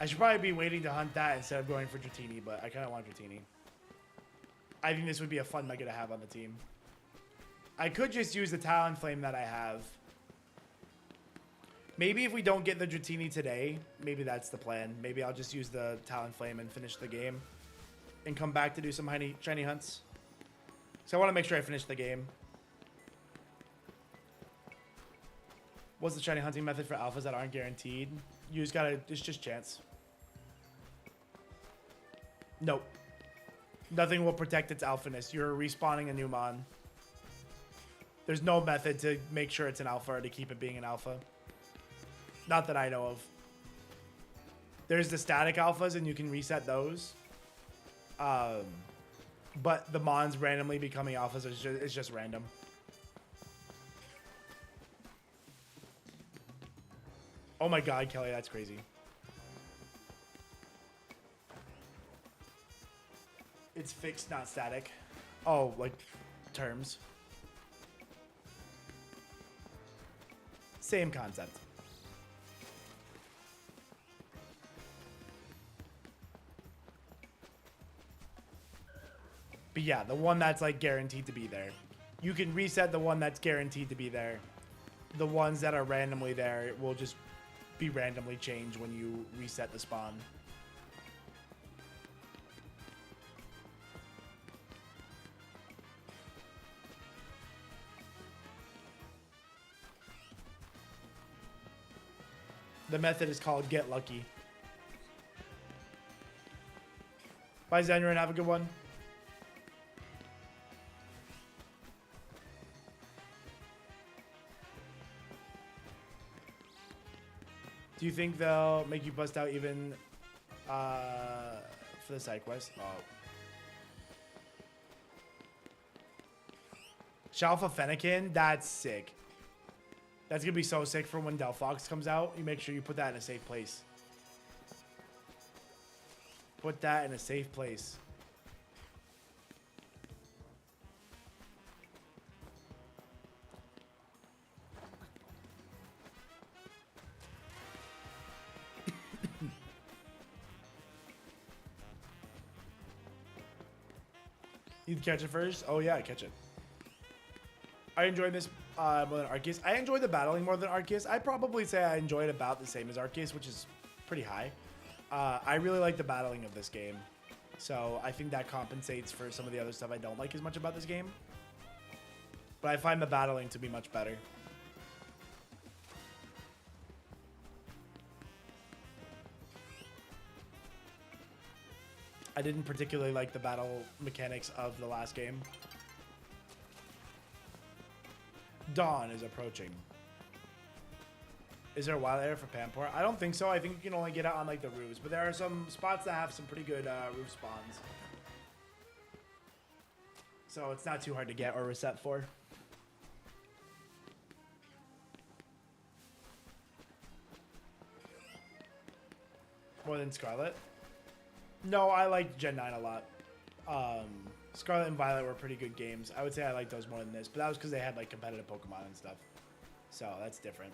I should probably be waiting to hunt that instead of going for Dratini, but I kind of want Dratini. I think this would be a fun Mega to have on the team. I could just use the Talonflame that I have. Maybe if we don't get the Dratini today, maybe that's the plan. Maybe I'll just use the Talonflame and finish the game. And come back to do some shiny hunts. So I want to make sure I finish the game. What's the shiny hunting method for alphas that aren't guaranteed? You just gotta, it's just chance. Nope. Nothing will protect its alphaness. You're respawning a new mon. There's no method to make sure it's an alpha or to keep it being an alpha. Not that I know of. There's the static alphas, and you can reset those. But the mons randomly becoming alphas is just random. Oh my god, Kelly, that's crazy. It's fixed, not static. Oh, like terms. Same concept. But yeah, the one that's like guaranteed to be there. You can reset the one that's guaranteed to be there. The ones that are randomly there will just be randomly changed when you reset the spawn. The method is called Get Lucky. Bye, Zenrin. Have a good one. Do you think they'll make you bust out even for the side quest? Oh. Shalfa Fennekin? That's sick. That's going to be so sick for when Delphox comes out. You make sure you put that in a safe place. Put that in a safe place. You'd catch it first? Oh yeah, catch it. I enjoyed this more than Arceus. I enjoy the battling more than Arceus. I'd probably say I enjoy it about the same as Arceus, which is pretty high. I really like the battling of this game. So I think that compensates for some of the other stuff I don't like as much about this game. But I find the battling to be much better. I didn't particularly like the battle mechanics of the last game. Dawn is approaching. Is there a wild area for Pampor? I don't think so. I think you can only get out on like the roofs, but there are some spots that have some pretty good roof spawns. So it's not too hard to get or reset for. More than Scarlet? No, I liked Gen 9 a lot. Scarlet and Violet were pretty good games. I would say I liked those more than this, but that was because they had like competitive Pokemon and stuff. So that's different.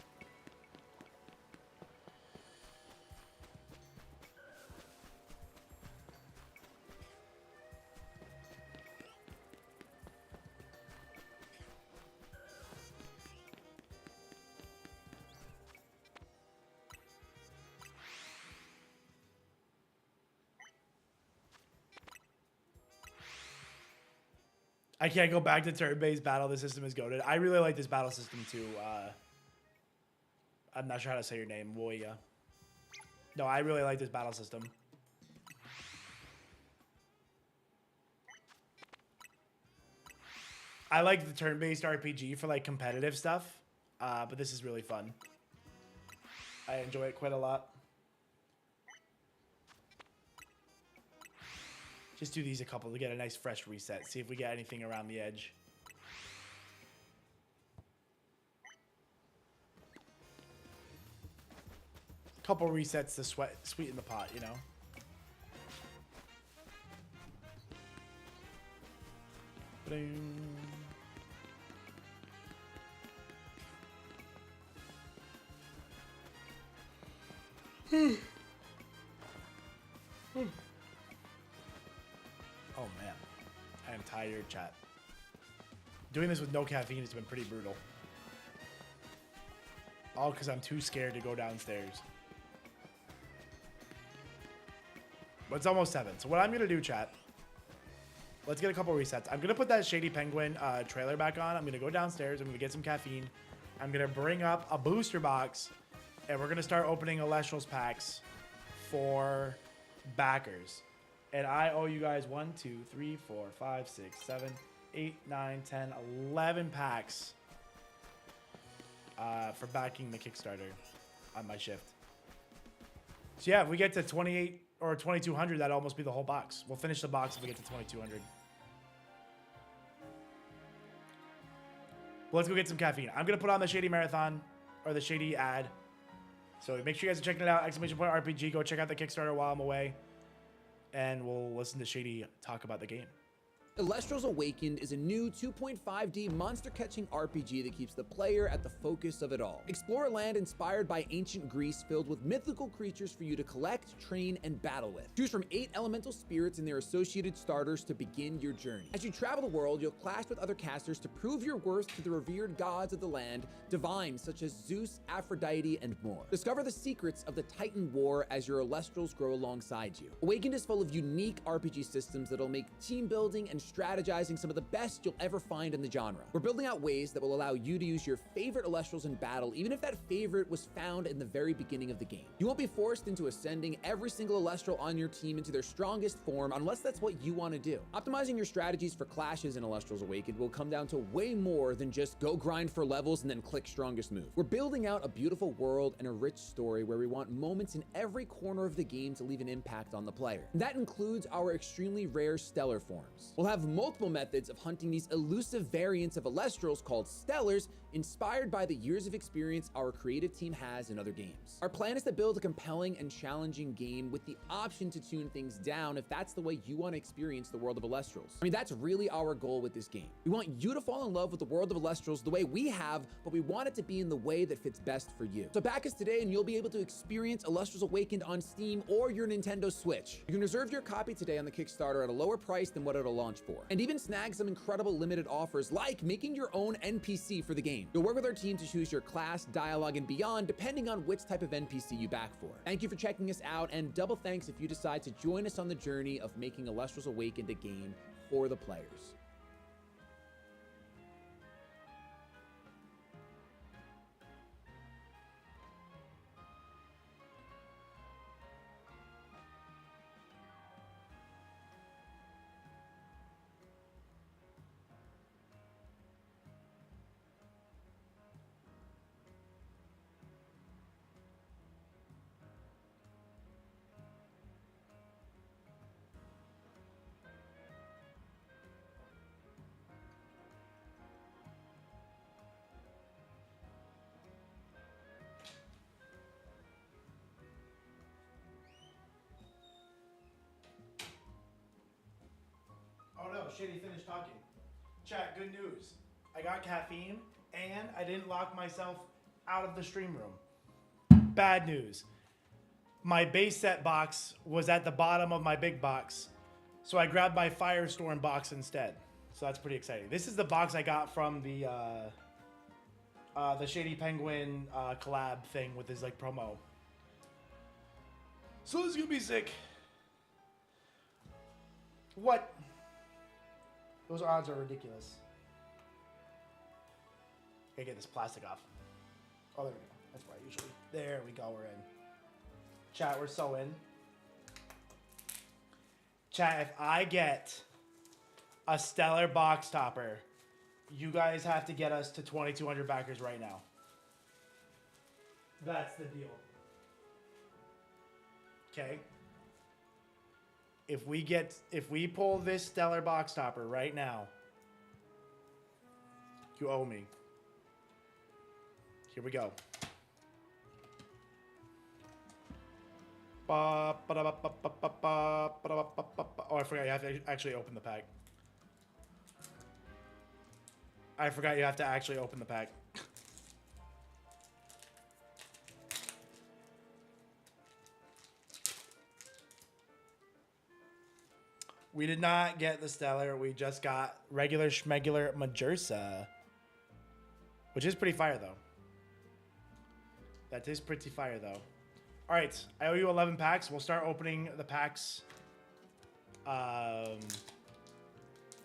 I can't go back to turn-based battle. The system is goated. I really like this battle system too. I'm not sure how to say your name, Woya. No, I really like this battle system. I like the turn-based RPG for like competitive stuff, but this is really fun. I enjoy it quite a lot. Just do these a couple to get a nice fresh reset. See if we get anything around the edge. Couple resets to sweeten the pot, you know? Oh man, I am tired, chat. Doing this with no caffeine has been pretty brutal. All because I'm too scared to go downstairs. But it's almost 7. So what I'm gonna do, chat, let's get a couple resets. I'm gonna put that Shady Penguin trailer back on. I'm gonna go downstairs. I'm gonna get some caffeine. I'm gonna bring up a booster box, and we're gonna start opening Elestrals packs for backers. And I owe you guys 1, 2, 3, 4, 5, 6, 7, 8, 9, 10, 11 packs for backing the Kickstarter on my shift. So yeah, if we get to 28 or 2200, that'd almost be the whole box. We'll finish the box if we get to 2200. Well, let's go get some caffeine. I'm gonna put on the Shady Marathon or the Shady ad. So make sure you guys are checking it out. !RPG. Go check out the Kickstarter while I'm away, and we'll listen to Shady talk about the game. Elestrals Awakened is a new 2.5D monster-catching RPG that keeps the player at the focus of it all. Explore a land inspired by ancient Greece filled with mythical creatures for you to collect, train, and battle with. Choose from 8 elemental spirits and their associated starters to begin your journey. As you travel the world, you'll clash with other casters to prove your worth to the revered gods of the land, divines such as Zeus, Aphrodite, and more. Discover the secrets of the Titan War as your Elestrals grow alongside you. Awakened is full of unique RPG systems that'll make team building and strategizing some of the best you'll ever find in the genre. We're building out ways that will allow you to use your favorite Elestrals in battle, even if that favorite was found in the very beginning of the game. You won't be forced into ascending every single Elestral on your team into their strongest form unless that's what you want to do. Optimizing your strategies for clashes in Elestrals Awakened will come down to way more than just go grind for levels and then click strongest move. We're building out a beautiful world and a rich story where we want moments in every corner of the game to leave an impact on the player. And that includes our extremely rare stellar forms. We'll have multiple methods of hunting these elusive variants of Elestrals called Stellars, inspired by the years of experience our creative team has in other games. Our plan is to build a compelling and challenging game with the option to tune things down if that's the way you want to experience the world of Elestrals. I mean, that's really our goal with this game. We want you to fall in love with the world of Elestrals the way we have, but we want it to be in the way that fits best for you. So back us today and you'll be able to experience Elestrals Awakened on Steam or your Nintendo Switch. You can reserve your copy today on the Kickstarter at a lower price than what it'll launch for, and even snag some incredible limited offers like making your own NPC for the game. You'll work with our team to choose your class, dialogue, and beyond depending on which type of NPC you back for. Thank you for checking us out, and double thanks if you decide to join us on the journey of making Elestrals Awakened a game for the players. Oh no, Shady finished talking. Chat, good news. I got caffeine and I didn't lock myself out of the stream room. Bad news. My base set box was at the bottom of my big box, so I grabbed my Firestorm box instead. So that's pretty exciting. This is the box I got from the Shady Penguin collab thing with his like promo. So this is gonna be sick. What? Those odds are ridiculous. Gotta get this plastic off. Oh, there we go. That's where I usually. There we go. We're in. Chat, we're so in. Chat, if I get a stellar box topper, you guys have to get us to 2,200 backers right now. That's the deal. Okay. If we pull this stellar box topper right now, you owe me. Here we go. Oh, I forgot you have to actually open the pack. I forgot you have to actually open the pack. We did not get the stellar. We just got regular schmegular Majersa, which is pretty fire though. That is pretty fire though. All right, I owe you 11 packs. We'll start opening the packs.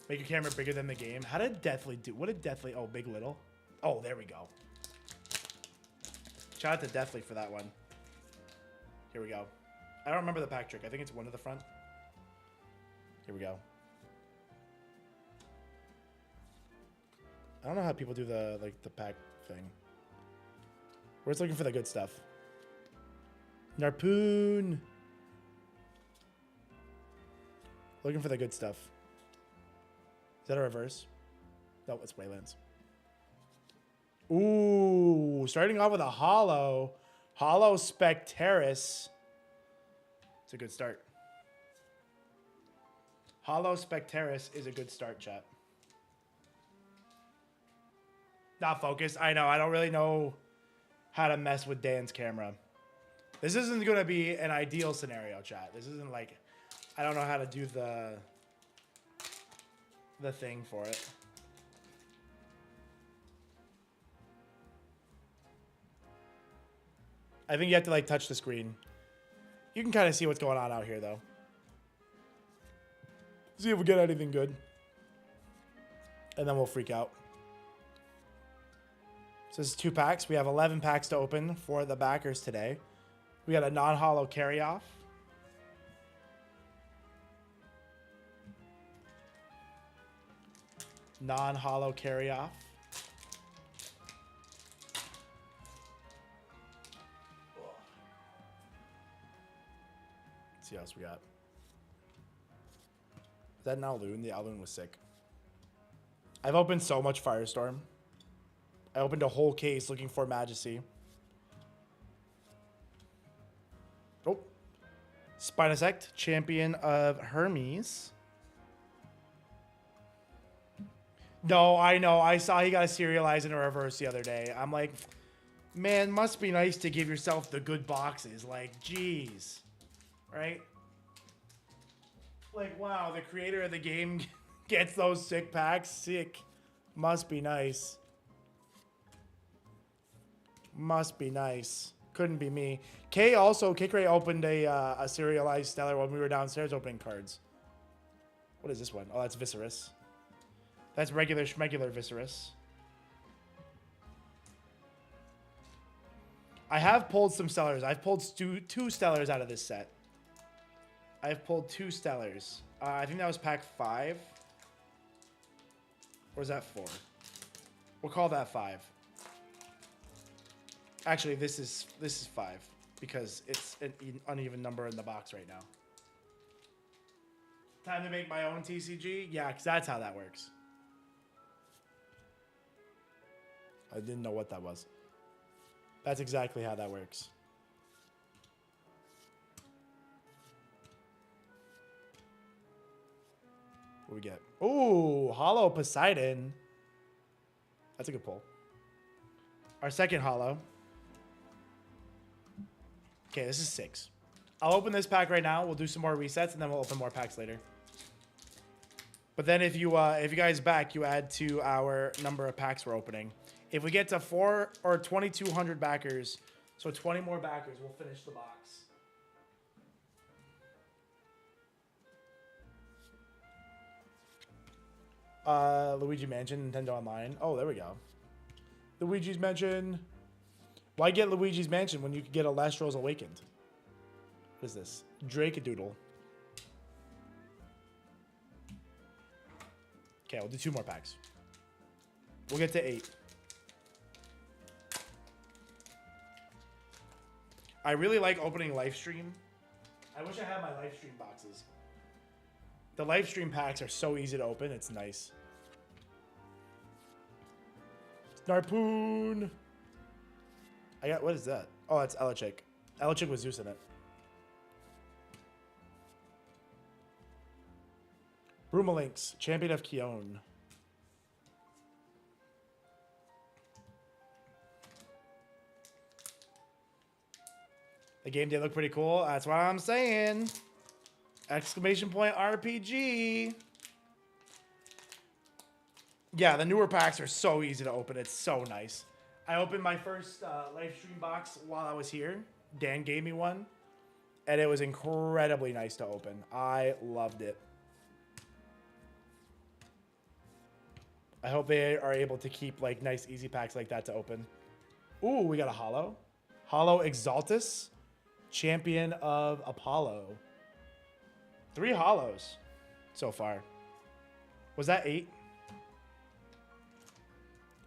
Make your camera bigger than the game. How did Deathly do? What did Deathly? Oh, big little. Oh, there we go. Shout out to Deathly for that one. Here we go. I don't remember the pack trick. I think it's one to the front. Here we go. I don't know how people do the pack thing. We're just looking for the good stuff. Narpoon. Looking for the good stuff. Is that a reverse? No, it's Waylands. Ooh, starting off with a holo. Holo Spectaris. It's a good start. Holo Spectaris is a good start, chat. Not focused. I know. I don't really know how to mess with Dan's camera. This isn't going to be an ideal scenario, chat. This isn't like... I don't know how to do the thing for it. I think you have to like touch the screen. You can kind of see what's going on out here though. See if we get anything good. And then we'll freak out. So this is 2 packs. We have 11 packs to open for the backers today. We got a non-holo carry-off. Non-holo carry-off. Let's see what else we got. Is that an Alloon? The Alloon was sick. I've opened so much Firestorm. I opened a whole case looking for Majesty. Oh. Spinosect, Champion of Hermes. No, I know. I saw he got a serialized in a reverse the other day. I'm like, man, must be nice to give yourself the good boxes. Like, geez. Right? Like, wow, the creator of the game gets those sick packs. Sick. Must be nice. Must be nice. Couldn't be me. Kaycreigh opened a serialized Stellar when we were downstairs opening cards. What is this one? Oh, that's Viscerus. That's regular Viscerus. I have pulled some Stellars. I've pulled two Stellars out of this set. I've pulled 2 Stellars. I think that was pack 5. Or is that 4? We'll call that 5. Actually, this is 5 because it's an uneven number in the box right now. Time to make my own TCG? Yeah, because that's how that works. I didn't know what that was. That's exactly how that works. What do we get? Ooh, Holo Poseidon. That's a good pull. Our second holo. Okay, this is 6. I'll open this pack right now. We'll do some more resets, and then we'll open more packs later. But then if you guys back, you add to our number of packs we're opening. If we get to 4 or 2,200 backers, so 20 more backers, we'll finish the box. Luigi Mansion, Nintendo Online. Oh, there we go. Luigi's Mansion. Why get Luigi's Mansion when you could get Elestrals Awakened? What is this? Drakeadoodle. Okay, we'll do 2 more packs. We'll get to 8. I really like opening Lifestream. I wish I had my Lifestream boxes. The Lifestream packs are so easy to open. It's nice. Narpoon. I got, what is that? Oh, that's Elechick. Elechick with Zeus in it. Broomalinx, Champion of Kion. The game did look pretty cool. That's what I'm saying. Exclamation point RPG. Yeah, the newer packs are so easy to open. It's so nice. I opened my first Lifestream box while I was here. Dan gave me one. And it was incredibly nice to open. I loved it. I hope they are able to keep like nice easy packs like that to open. Ooh, we got a holo. Holo Exaltus. Champion of Apollo. 3 holos so far. Was that 8?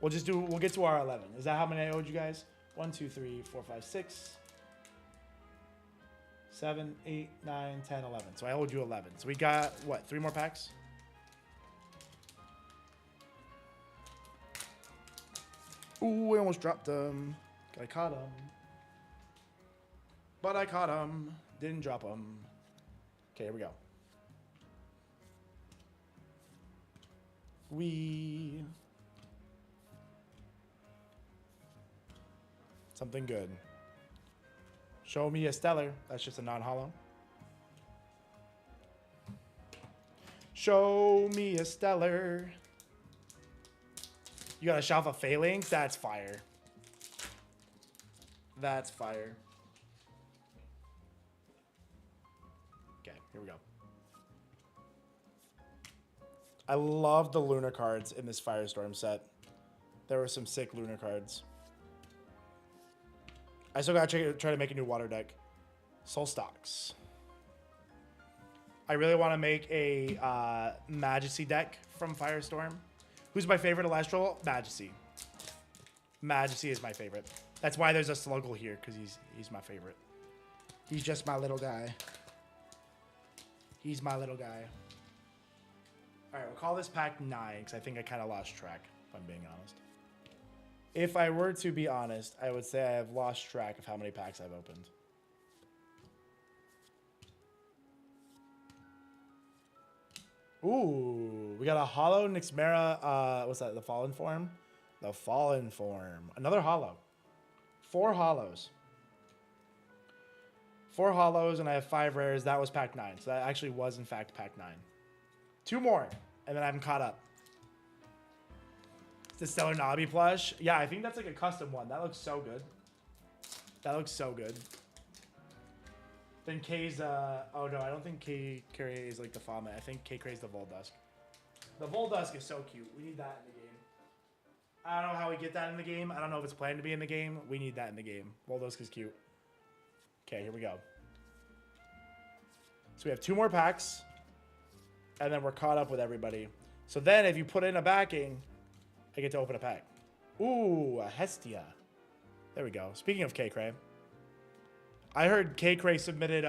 We'll get to our 11. Is that how many I owed you guys? 1, 2, 3, 4, 5, 6. 7, 8, 9, 10, 11. So I owed you 11. So we got, what, 3 more packs? Ooh, I almost dropped them. I caught them. But I caught them. Didn't drop them. Okay, here we go. Something good. Show me a stellar. That's just a non-hollow. Show me a stellar. You got a shelf of Phalanx? That's fire. That's fire. Okay, here we go. I love the lunar cards in this Firestorm set. There were some sick lunar cards. I still gotta try to make a new water deck. Soul Stocks. I really want to make a Majesty deck from Firestorm. Who's my favorite Elestral? Majesty. Majesty is my favorite. That's why there's a Sluggle here, because he's my favorite. He's just my little guy. He's my little guy. All right, we'll call this pack 9, because I think I kind of lost track, if I'm being honest. If I were to be honest, I would say I have lost track of how many packs I've opened. Ooh, we got a hollow Nixmera, what's that, the Fallen Form? The Fallen Form. Another hollow. 4 hollows. 4 hollows, and I have 5 rares. That was pack 9, so that actually was, in fact, pack 9. 2 more, and then I'm caught up. The Stellar Nobby plush. Yeah, I think that's like a custom one. That looks so good. That looks so good. Then Kay's, oh no, I don't think Kaycreigh is like the Fama. I think Kaycreigh's the Voldusk. The Voldusk is so cute. We need that in the game. I don't know how we get that in the game. I don't know if it's planned to be in the game. We need that in the game. Voldusk is cute. Okay, here we go. So we have 2 more packs. And then we're caught up with everybody. So then if you put in a backing, I get to open a pack. Ooh, a Hestia. There we go. Speaking of Kaycreigh, I heard Kaycreigh submitted,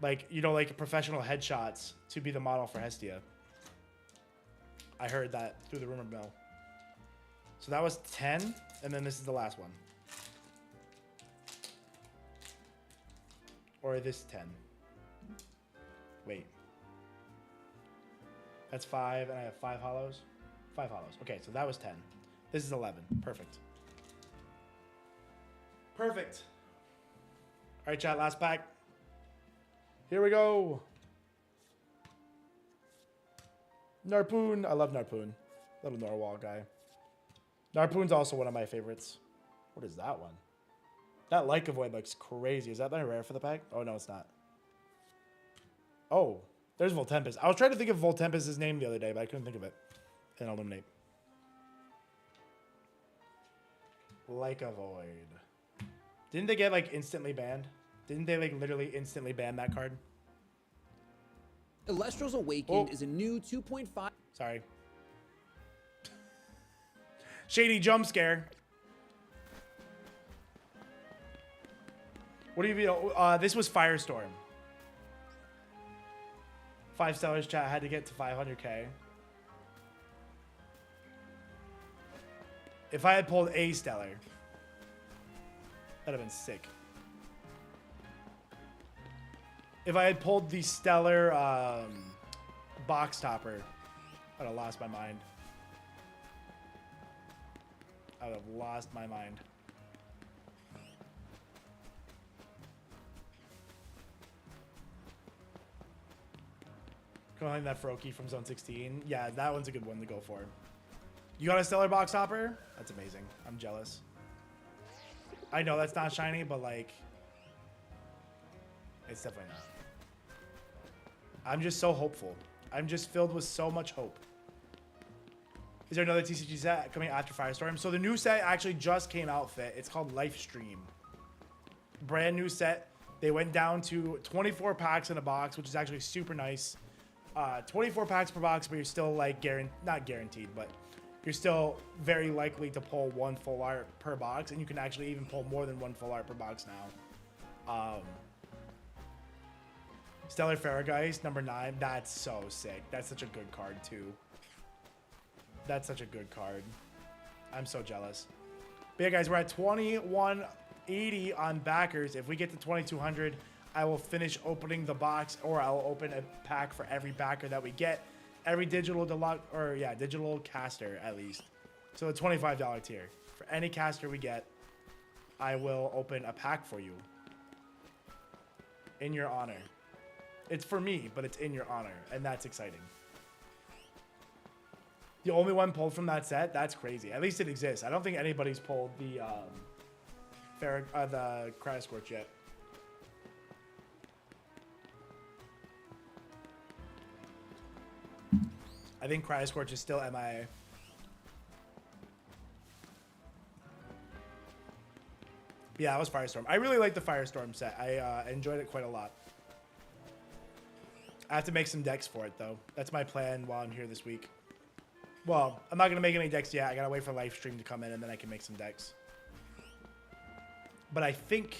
like professional headshots to be the model for Hestia. I heard that through the rumor mill. So that was 10, and then this is the last one. Or this 10. Wait. That's 5, and I have 5 hollows. 5 hollows. Okay, so that was 10. This is 11. Perfect. Perfect. All right, chat, last pack. Here we go. Narpoon. I love Narpoon. Little Narwhal guy. Narpoon's also one of my favorites. What is that one? That Leica Void looks crazy. Is that my rare for the pack? Oh, no, it's not. Oh, there's Voltempest. I was trying to think of Voltempest's name the other day, but I couldn't think of it. And Illuminate. Leica Void. Didn't they get, like, instantly banned? Didn't they, like, literally instantly ban that card? Elestrals Awakened is a new 2.5... Sorry. Shady jump scare. What do you mean? This was Firestorm. 5 stellars, chat. Had to get to 500k. If I had pulled a stellar, that'd have been sick. If I had pulled the stellar box topper, I'd have lost my mind. I would have lost my mind. Calling that Froakie from Zone 16. Yeah, that one's a good one to go for. You got a stellar box topper? That's amazing. I'm jealous. I know that's not shiny, but like, it's definitely not. I'm just so hopeful. I'm just filled with so much hope. Is there another TCG set coming after Firestorm? So the new set actually just came out, Fit. It's called Lifestream. Brand new set. They went down to 24 packs in a box, which is actually super nice. 24 packs per box, but you're still like not guaranteed, but you're still very likely to pull 1 full art per box, and you can actually even pull more than 1 full art per box now. Stellar Farrageist, number 9. That's so sick. That's such a good card, too. That's such a good card. I'm so jealous. But yeah, guys, we're at 2180 on backers. If we get to 2200, I will finish opening the box, or I'll open a pack for every backer that we get. Every digital deluxe, or yeah, digital caster at least. So the $25 tier. For any caster we get, I will open a pack for you. In your honor. It's for me, but it's in your honor, and that's exciting. The only one pulled from that set? That's crazy. At least it exists. I don't think anybody's pulled the Cryoscorch yet. I think Cryoscorch is still MIA. Yeah, it was Firestorm. I really like the Firestorm set. I enjoyed it quite a lot. I have to make some decks for it, though. That's my plan while I'm here this week. Well, I'm not going to make any decks yet. I got to wait for Lifestream to come in, and then I can make some decks. But I think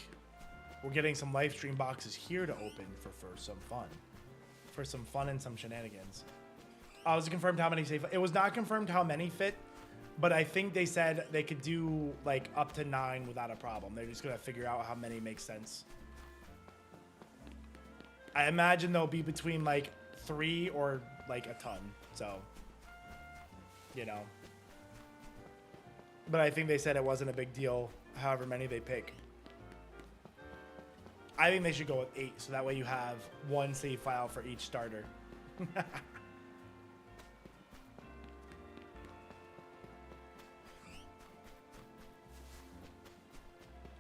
we're getting some Lifestream boxes here to open for some fun. For some fun and some shenanigans. Was it confirmed how many safe? It was not confirmed how many fit, but I think they said they could do like up to 9 without a problem. They're just going to figure out how many make sense. I imagine they'll be between like 3 or like a ton. So, you know. But I think they said it wasn't a big deal, however many they pick. I think they should go with 8, so that way you have 1 save file for each starter.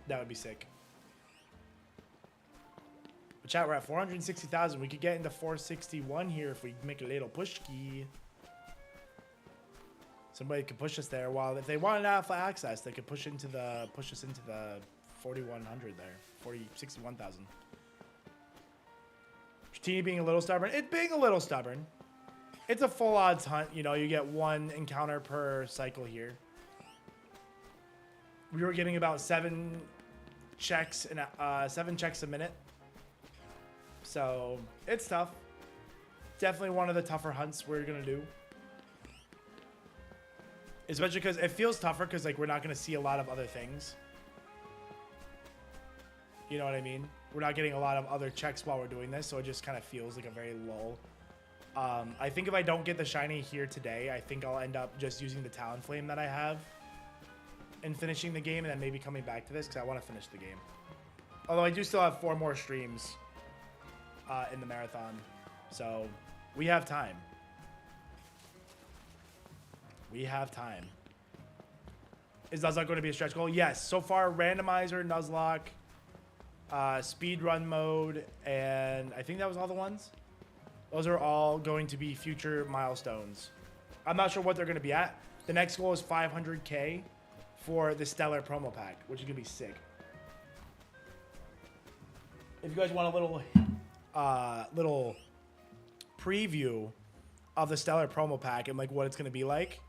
That would be sick. But chat, we're at 460,000. We could get into 461 here if we make a little push key. Somebody could push us there. While if they wanted alpha access, they could push us into the 4,100 there. 61,000. Tini being a little stubborn. It's being a little stubborn. It's a full odds hunt. You know, you get 1 encounter per cycle here. We were getting about 7 checks a minute. So it's tough. Definitely one of the tougher hunts we're gonna do. Especially because it feels tougher because like we're not gonna see a lot of other things. You know what I mean? We're not getting a lot of other checks while we're doing this, so it just kind of feels like a very lull. I think if I don't get the shiny here today, I think I'll end up just using the Talonflame that I have and finishing the game, and then maybe coming back to this because I want to finish the game. Although I do still have 4 more streams in the marathon, so we have time. We have time. Is Nuzlocke going to be a stretch goal? Yes. So far, Randomizer, Nuzlocke, speedrun mode, and I think that was all the ones. Those are all going to be future milestones. I'm not sure what they're going to be at. The next goal is 500K for the Stellar promo pack, which is going to be sick. If you guys want a little preview of the Stellar promo pack and like what it's going to be like.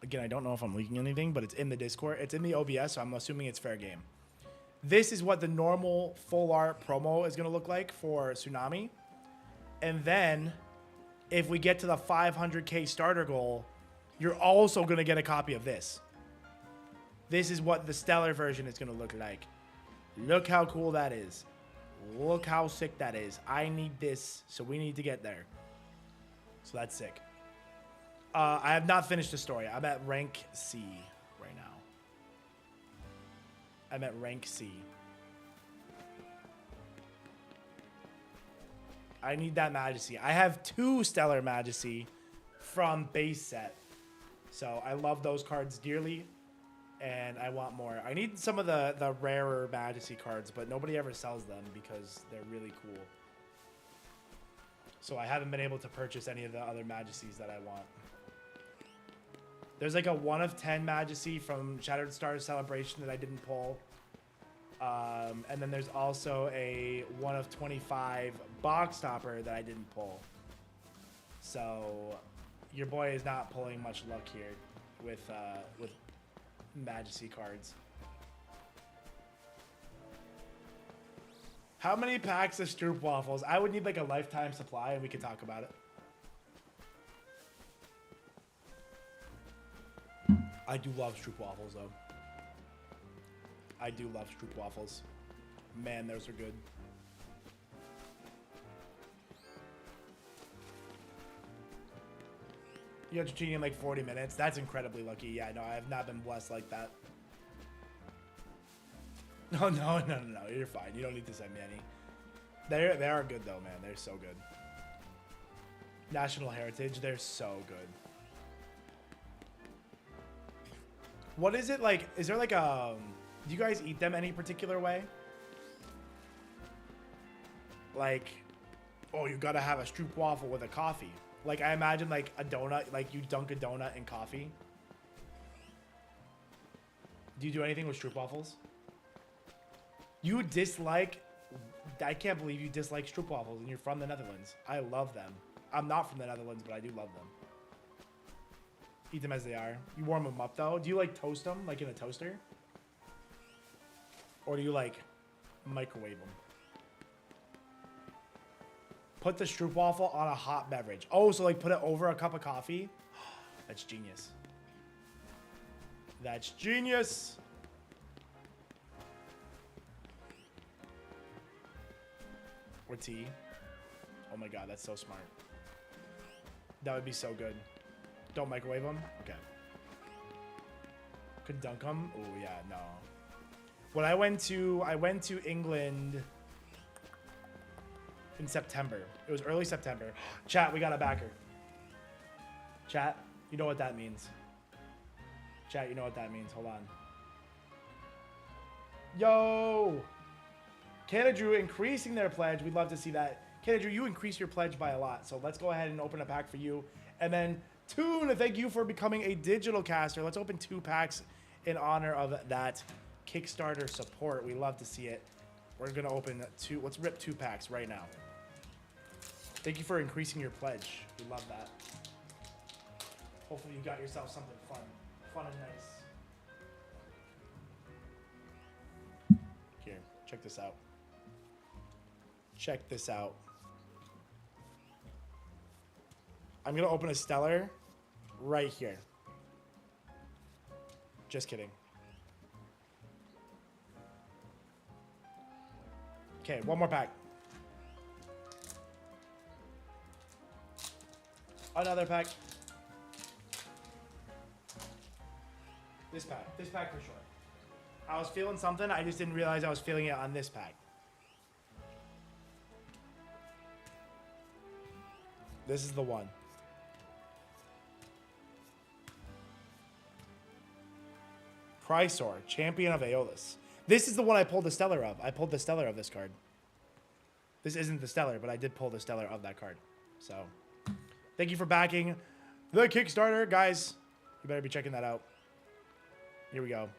Again, I don't know if I'm leaking anything, but it's in the Discord. It's in the OBS, so I'm assuming it's fair game. This is what the normal full art promo is going to look like for Tsunami. And then if we get to the 500K starter goal, you're also going to get a copy of this. This is what the Stellar version is going to look like. Look how cool that is. Look how sick that is. I need this, so we need to get there. So that's sick. I have not finished the story. I'm at rank C right now. I'm at rank C. I need that Majesty. I have 2 Stellar Majesty from base set. So I love those cards dearly. And I want more. I need some of the rarer Majesty cards, but nobody ever sells them because they're really cool. So I haven't been able to purchase any of the other Majesties that I want. There's like a 1 of 10 Majesty from Shattered Stars Celebration that I didn't pull. And then there's also a 1 of 25 Box Stopper that I didn't pull. So your boy is not pulling much luck here with Majesty cards. How many packs of Stroop waffles? I would need like a lifetime supply and we could talk about it. I do love Stroop waffles though. I do love Stroop waffles. Man, those are good. You got your cheating in like 40 minutes. That's incredibly lucky. Yeah, no, I have not been blessed like that. No, no. You're fine. You don't need to send me any. They are good though, man. They're so good. National Heritage. They're so good. What is it like? Is there like a... Do you guys eat them any particular way? Like, oh, you gotta have a Stroop waffle with a coffee. Like, I imagine like a donut, like you dunk a donut in coffee. Do you do anything with Stroop waffles? You dislike... I can't believe you dislike Stroop waffles and you're from the Netherlands. I love them. I'm not from the Netherlands, but I do love them. Eat them as they are. You warm them up though. Do you like toast them like in a toaster? Or do you like microwave them? Put the Stroop waffle on a hot beverage. Oh, so like put it over a cup of coffee? That's genius. That's genius. Or tea. Oh my god, that's so smart. That would be so good. Don't microwave them? Okay. Could dunk them? Oh yeah, no. When I went to England in September. It was early September. Chat, we got a backer. Chat, you know what that means. Chat, you know what that means. Hold on. Yo! Canada Drew increasing their pledge. We'd love to see that. Canada Drew, you increase your pledge by a lot. So let's go ahead and open a pack for you. And then Toon, thank you for becoming a digital caster. Let's open 2 packs in honor of that Kickstarter support. We love to see it. We're going to open 2. Let's rip 2 packs right now. Thank you for increasing your pledge. We love that. Hopefully you got yourself something fun. Fun and nice. Here, check this out. Check this out. I'm going to open a Stellar right here. Just kidding. Okay, one more pack. Another pack. This pack for sure. I was feeling something, I just didn't realize I was feeling it on this pack. This is the one. Chrysor, Champion of Aeolus. This is the one I pulled the Stellar of. I pulled the Stellar of this card. This isn't the Stellar, but I did pull the Stellar of that card. So, thank you for backing the Kickstarter. Guys, you better be checking that out. Here we go.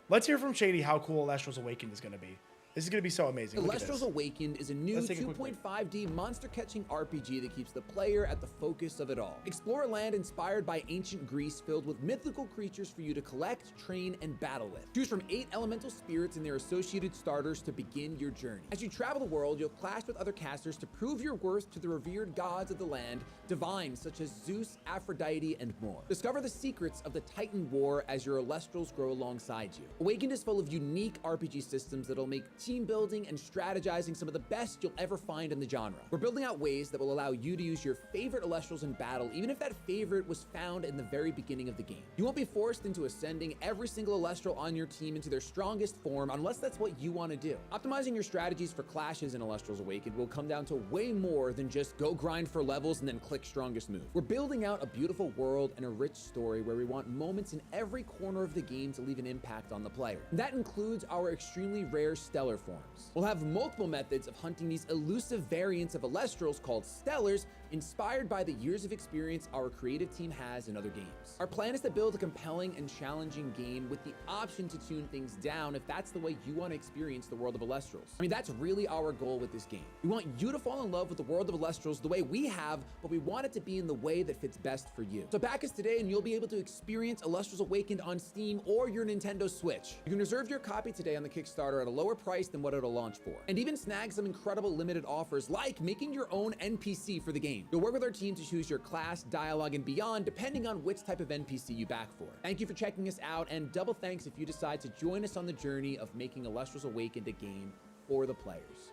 Let's hear from Shady how cool Elestrals Awakened is going to be. This is going to be so amazing. Elestrals Awakened is a new 2.5D monster-catching RPG that keeps the player at the focus of it all. Explore a land inspired by ancient Greece filled with mythical creatures for you to collect, train, and battle with. Choose from 8 elemental spirits and their associated starters to begin your journey. As you travel the world, you'll clash with other casters to prove your worth to the revered gods of the land, divines such as Zeus, Aphrodite, and more. Discover the secrets of the Titan War as your Elestrals grow alongside you. Awakened is full of unique RPG systems that'll make team building and strategizing some of the best you'll ever find in the genre. We're building out ways that will allow you to use your favorite Elestrals in battle, even if that favorite was found in the very beginning of the game. You won't be forced into ascending every single Elestral on your team into their strongest form unless that's what you want to do. Optimizing your strategies for clashes in Elestrals Awakened will come down to way more than just go grind for levels and then click strongest move. We're building out a beautiful world and a rich story where we want moments in every corner of the game to leave an impact on the player. And that includes our extremely rare Stellar forms. We'll have multiple methods of hunting these elusive variants of Elestrals called Stellars, inspired by the years of experience our creative team has in other games. Our plan is to build a compelling and challenging game with the option to tune things down if that's the way you want to experience the world of Elestrals. I mean, that's really our goal with this game. We want you to fall in love with the world of Elestrals the way we have, but we want it to be in the way that fits best for you. So back us today and you'll be able to experience Elestrals Awakened on Steam or your Nintendo Switch. You can reserve your copy today on the Kickstarter at a lower price price than what it'll launch for. And even snag some incredible limited offers like making your own NPC for the game. You'll work with our team to choose your class, dialogue, and beyond depending on which type of NPC you back for. Thank you for checking us out, and double thanks if you decide to join us on the journey of making Elestrals Awakened a game for the players.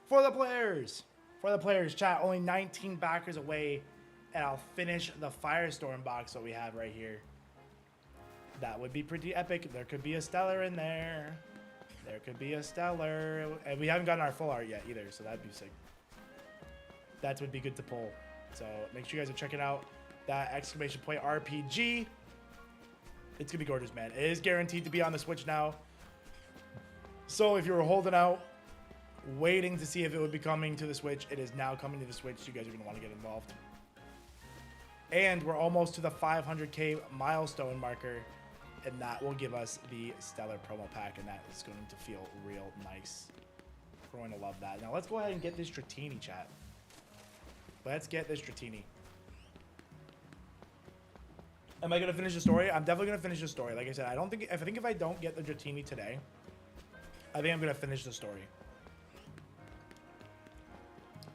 For the players! For the players, chat. Only 19 backers away, and I'll finish the Firestorm box that we have right here. That would be pretty epic. There could be a Stellar in there. There could be a Stellar. And we haven't gotten our full art yet either, so that'd be sick. That would be good to pull. So make sure you guys are checking out that exclamation point RPG. It's gonna be gorgeous, man. It is guaranteed to be on the Switch now. So if you were holding out, waiting to see if it would be coming to the Switch, it is now coming to the Switch. So you guys are gonna want to get involved. And we're almost to the 500k milestone marker, and that will give us the Stellar promo pack, and that is going to feel real nice. We're going to love that. Now let's go ahead and get this Dratini, chat. Let's get this Dratini. Am I gonna finish the story? I'm definitely gonna finish the story. Like I said, I think if I don't get the Dratini today, I think I'm gonna finish the story.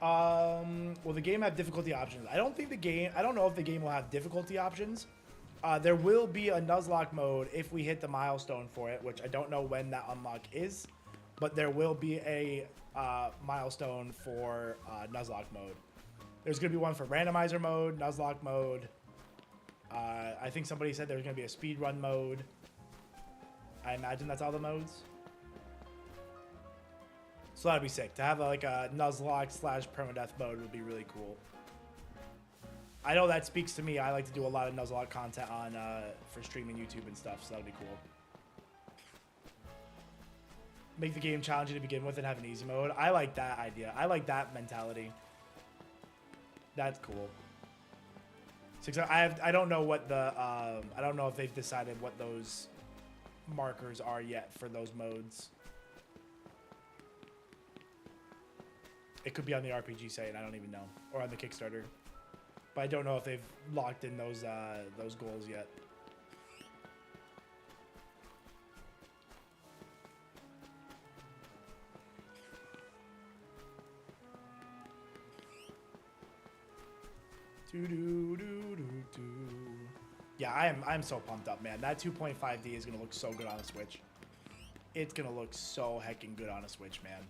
Will the game have difficulty options? I don't know if the game will have difficulty options. There will be a Nuzlocke mode if we hit the milestone for it, which I don't know when that unlock is, but there will be a milestone for Nuzlocke mode. There's gonna be one for Randomizer mode, Nuzlocke mode. I think somebody said there's gonna be a speedrun mode. I imagine that's all the modes. So that'd be sick. To have like a Nuzlocke / permadeath mode would be really cool. I know that speaks to me. I like to do a lot of Nuzlocke content on for streaming YouTube and stuff, so that'd be cool. Make the game challenging to begin with and have an easy mode. I like that idea. I like that mentality. That's cool. So I don't know what the I don't know if they've decided what those markers are yet for those modes. It could be on the RPG site, I don't even know, or on the Kickstarter. But I don't know if they've locked in those goals yet. Yeah, I'm so pumped up, man. That 2.5D is gonna look so good on the Switch. It's gonna look so heckin' good on a Switch, man.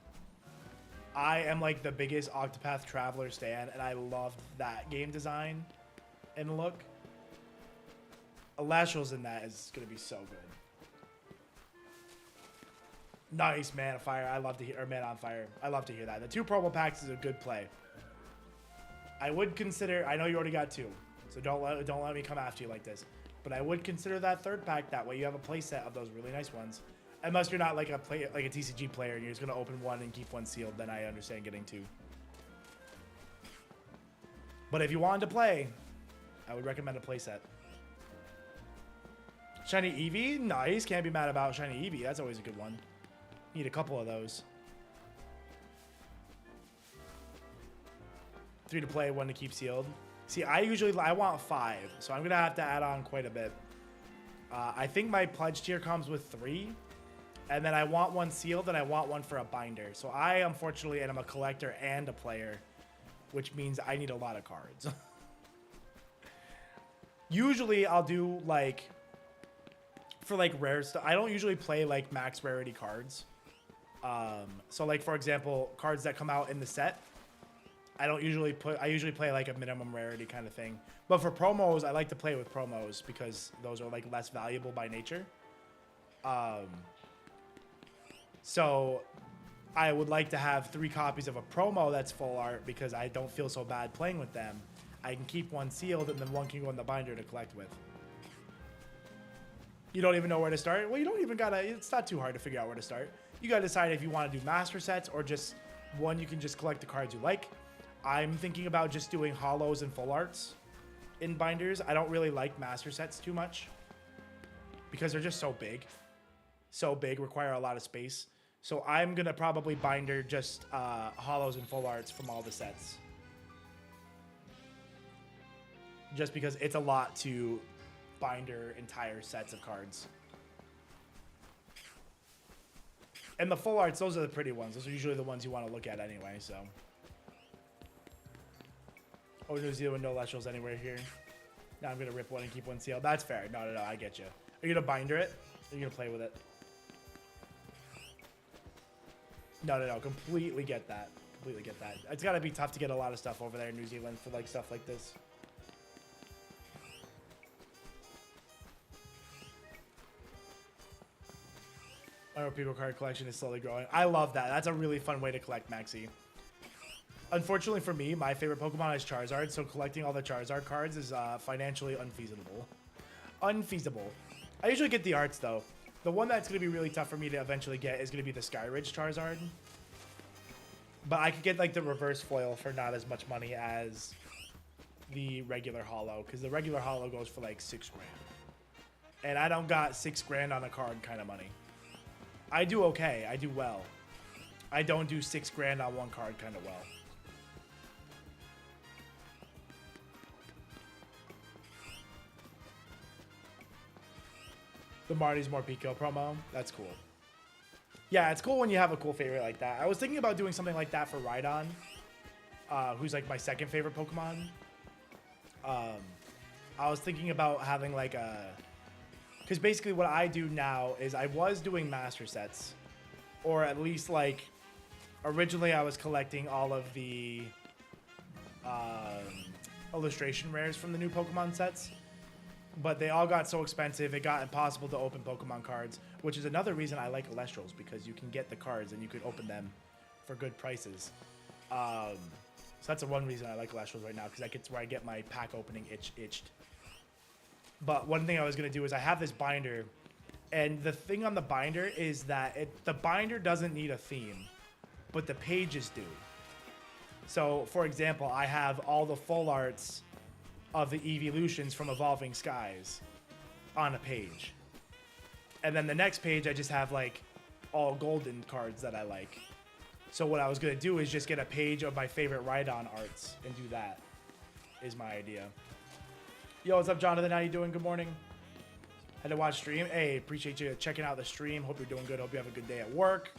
I am like the biggest Octopath Traveler stan, and I love that game design and look. Elestrals in that is gonna be so good. Nice, Man of Fire. I love to hear, or Man on Fire. I love to hear that. The 2 promo packs is a good play. I would consider. I know you already got 2, so don't let me come after you like this. But I would consider that 3rd pack. That way you have a play set of those really nice ones. Unless you're not like a TCG player and you're just gonna open 1 and keep 1 sealed, then I understand getting 2. But if you wanted to play, I would recommend a playset. Shiny Eevee, nice. Can't be mad about Shiny Eevee. That's always a good one. Need a couple of those. 3 to play, 1 to keep sealed. See, I want 5, so I'm gonna have to add on quite a bit. I think my pledge tier comes with 3. And then I want 1 sealed, and I want 1 for a binder. So I, unfortunately, am a collector and a player, which means I need a lot of cards. Usually, I'll do, like, for, like, rare stuff. I don't usually play, like, max rarity cards. So, like, for example, cards that come out in the set, I usually play, like, a minimum rarity kind of thing. But for promos, I like to play with promos because those are, like, less valuable by nature. So I would like to have 3 copies of a promo that's full art because I don't feel so bad playing with them. I can keep 1 sealed and then 1 can go in the binder to collect with. You don't even know where to start? Well, you don't even gotta, it's not too hard to figure out where to start. You gotta decide if you wanna do master sets or just 1 you can just collect the cards you like. I'm thinking about just doing holos and full arts in binders. I don't really like master sets too much because they're just so big. So big, require a lot of space. So I'm gonna probably binder just holos and full arts from all the sets. Just because it's a lot to binder entire sets of cards. And the full arts, those are the pretty ones. Those are usually the ones you want to look at anyway, so. Oh, New Zealand, no Elestrals anywhere here. Now I'm going to rip one and keep one sealed. That's fair. No, I get you. Are you going to binder it? Or are you going to play with it? No. Completely get that. Completely get that. It's got to be tough to get a lot of stuff over there in New Zealand for like stuff like this. My Pico card collection is slowly growing. I love that. That's a really fun way to collect, Maxi. Unfortunately for me, my favorite Pokemon is Charizard, so collecting all the Charizard cards is financially unfeasible. Unfeasible. I usually get the arts, though. The one that's going to be really tough for me to eventually get is going to be the Skyridge Charizard. But I could get, like, the reverse foil for not as much money as the regular holo, because the regular holo goes for, like, $6 grand. And I don't got $6 grand on a card kind of money. I do okay. I do well. I don't do $6 grand on one card kind of well. The Marty's Morpeko promo. That's cool. Yeah, it's cool when you have a cool favorite like that. I was thinking about doing something like that for Rhydon, who's like my second favorite Pokemon. I was thinking about having like a... Because basically what I do now is I was doing master sets, or at least like originally I was collecting all of the illustration rares from the new Pokemon sets, but they all got so expensive it got impossible to open Pokemon cards, which is another reason I like Elestrals, because you can get the cards and you could open them for good prices. So that's the one reason I like Elestrals right now, because that gets where I get my pack opening itched. But one thing I was going to do is I have this binder, and the thing on the binder is that the binder doesn't need a theme, but the pages do. So, for example, I have all the full arts of the evolutions from Evolving Skies on a page. And then the next page, I just have, like, all golden cards that I like. So what I was going to do is just get a page of my favorite Rhydon arts and do that, is my idea. Yo, what's up, Jonathan? How you doing? Good morning. Had to watch stream. Hey, appreciate you checking out the stream. Hope you're doing good. Hope you have a good day at work.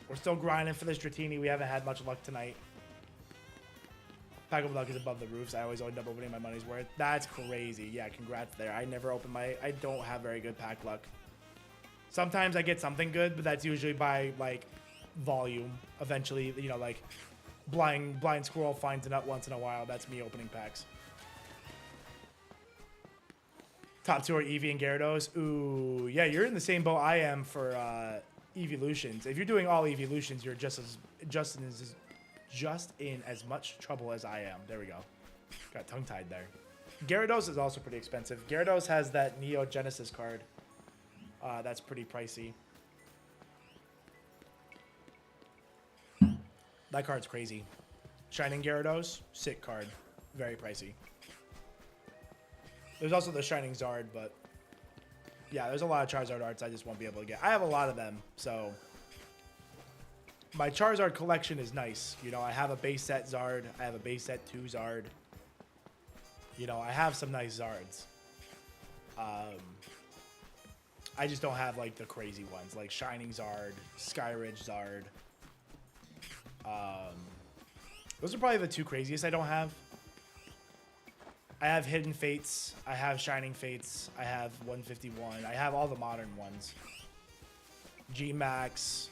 We're still grinding for this Dratini. We haven't had much luck tonight. Pack of luck is above the roofs. I always end up opening my money's worth. That's crazy. Yeah, congrats there. I never open my... I don't have very good pack luck. Sometimes I get something good, but that's usually by, like, volume. Eventually, you know, like, blind squirrel finds a nut once in a while. That's me opening packs. Top two are Eevee and Gyarados. Ooh, yeah, you're in the same boat I am for evolutions. If you're doing all evolutions, you're just in as much trouble as I am. There we go. Got tongue-tied there. Gyarados is also pretty expensive. Gyarados has that Neo Genesis card. That's pretty pricey. That card's crazy. Shining Gyarados, sick card. Very pricey. There's also the Shining Zard, but yeah, there's a lot of Charizard arts I just won't be able to get. I have a lot of them, so my Charizard collection is nice. You know, I have a base set Zard. I have a base set 2 Zard. You know, I have some nice Zards. I just don't have, like, the crazy ones, like Shining Zard, Skyridge Zard. Those are probably the 2 craziest I don't have. I have Hidden Fates, I have Shining Fates, I have 151, I have all the modern ones. G-Max,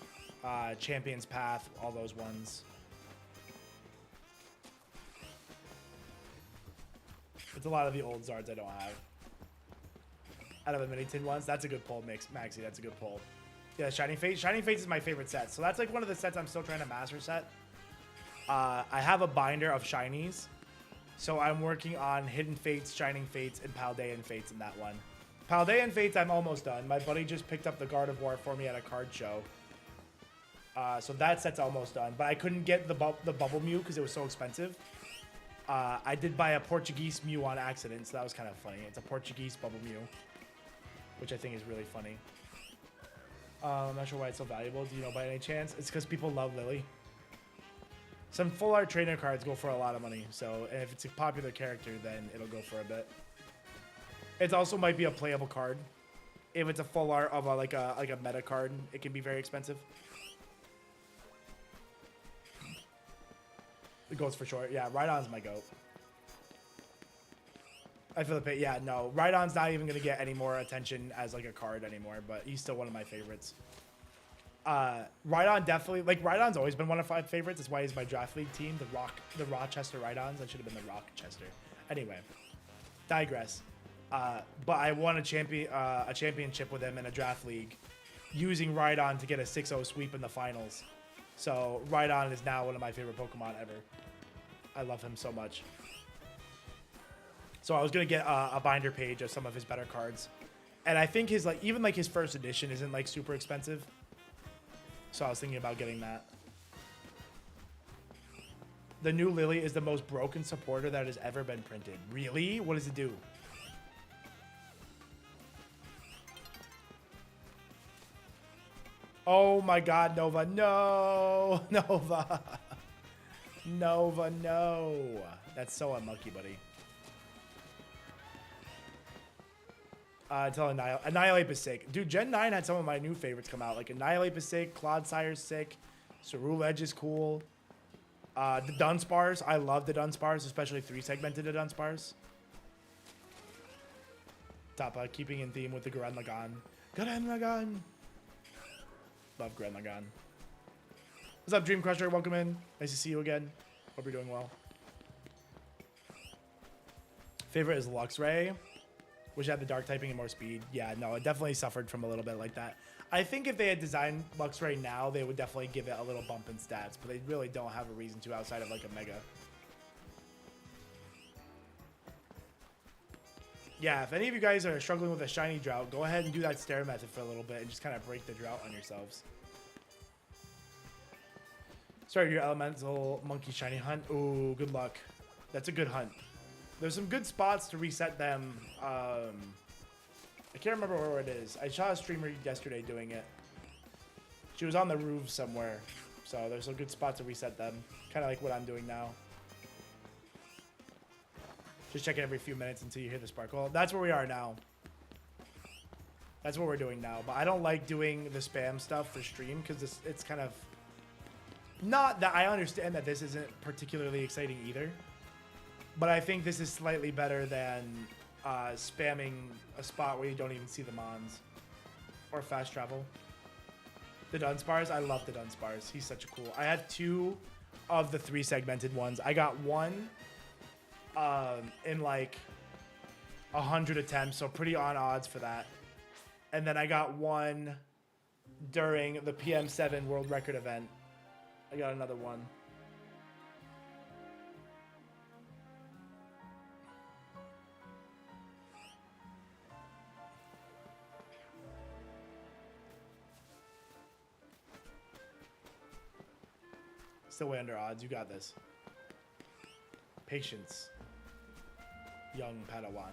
Champion's Path, all those ones. It's a lot of the old Zards I don't have. Out of the mini tin ones, that's a good pull, Maxi, that's a good pull. Yeah, Shining Fates. Shining Fates is my favorite set, so that's like one of the sets I'm still trying to master set. I have a binder of Shinies. So I'm working on Hidden Fates, Shining Fates, and Paldean Fates in that one. Paldean Fates, I'm almost done. My buddy just picked up the Gardevoir for me at a card show. So that set's almost done. But I couldn't get the Bubble Mew because it was so expensive. I did buy a Portuguese Mew on accident, so that was kind of funny. It's a Portuguese Bubble Mew, which I think is really funny. I'm not sure why it's so valuable. Do you know by any chance? It's because people love Lily. Some full art trainer cards go for a lot of money, so and if it's a popular character, then it'll go for a bit. It also might be a playable card. If it's a full art of like a meta card, it can be very expensive. It goes for short. Yeah, Rhydon's my goat. I feel the pain. Yeah, no. Rhydon's not even going to get any more attention as like a card anymore, but he's still one of my favorites. Rhydon definitely, like Rhydon's always been one of my favorites. That's why he's my draft league team, the Rochester Rhydons. That should have been the Rochester. Anyway, digress. But I won a championship with him in a draft league using Rhydon to get a 6-0 sweep in the finals. So Rhydon is now one of my favorite Pokemon ever. I love him so much. So I was gonna get a binder page of some of his better cards, and I think his even his first edition isn't like super expensive. So I was thinking about getting that. The new Lily is the most broken supporter that has ever been printed. Really? What does it do? Oh my God, Nova, no, Nova, Nova, no. That's so unlucky, buddy. Until Annihilate is sick. Dude, Gen 9 had some of my new favorites come out. Like Annihilate is sick, Clodsire's sick, Cerule Edge is cool. The Dunsparce, I love the Dunsparce, especially 3-segmented Dunsparce. Top keeping in theme with the Gurren Lagann. Gurren Lagann. Love Gurren Lagann. What's up, Dream Crusher? Welcome in. Nice to see you again. Hope you're doing well. Favorite is Luxray. Wish I had the dark typing and more speed. Yeah, no, it definitely suffered from a little bit like that. I think if they had designed Luxray now, they would definitely give it a little bump in stats, but they really don't have a reason to outside of like a Mega. Yeah, if any of you guys are struggling with a shiny drought, go ahead and do that stair method for a little bit and just kind of break the drought on yourselves. Start your elemental monkey shiny hunt. Ooh, good luck. That's a good hunt. There's some good spots to reset them. I can't remember where it is. I saw a streamer yesterday doing it. She was on the roof somewhere. So there's a good spot to reset them. Kind of like what I'm doing now. Just check it every few minutes until you hear the sparkle. That's where we are now. That's what we're doing now. But I don't like doing the spam stuff for stream because it's kind of... Not that I understand that this isn't particularly exciting either. But I think this is slightly better than spamming a spot where you don't even see the mons. Or fast travel. The Dunsparce, I love the Dunsparce. He's such a cool... I had 2 of the 3-segmented ones. I got 1 in like 100 attempts, so pretty on odds for that. And then I got 1 during the PM7 World Record event. I got another 1. Still way under odds. You got this. Patience. Young Padawan.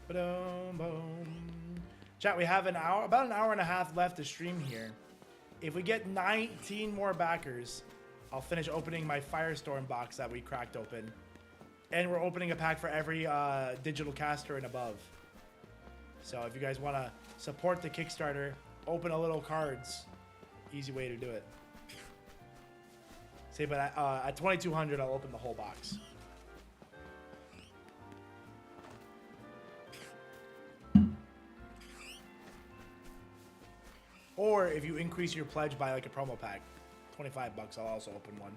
Ba-dum, boom. Chat, we have about an hour and a half left to stream here. If we get 19 more backers, I'll finish opening my Firestorm box that we cracked open. And we're opening a pack for every digital caster and above. So if you guys want to support the Kickstarter, open a little cards. Easy way to do it. Say, but at 2,200, I'll open the whole box. Or if you increase your pledge by like a promo pack, $25, I'll also open one.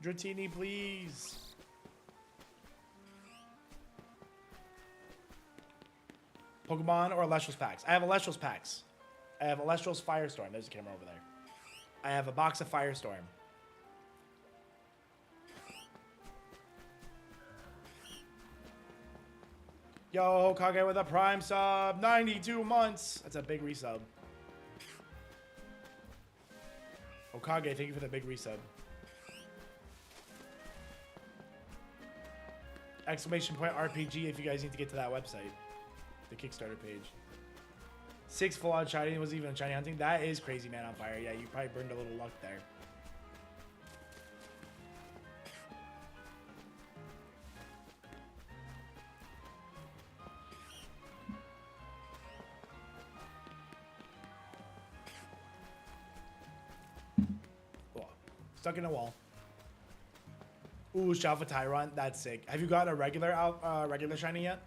Dratini, please. Pokemon or Elestrals packs? I have Elestrals packs. I have Elestrals Firestorm. There's a camera over there. I have a box of Firestorm. Yo, Hokage with a Prime sub. 92 months. That's a big resub. Hokage, thank you for the big resub. Exclamation point RPG if you guys need to get to that website. The Kickstarter page. 6 full-on shiny. It wasn't even shiny hunting. That is crazy, man, on fire. Yeah, you probably burned a little luck there. Stuck in a wall. Ooh, Shalva Tyrant. That's sick. Have you gotten a regular shiny yet?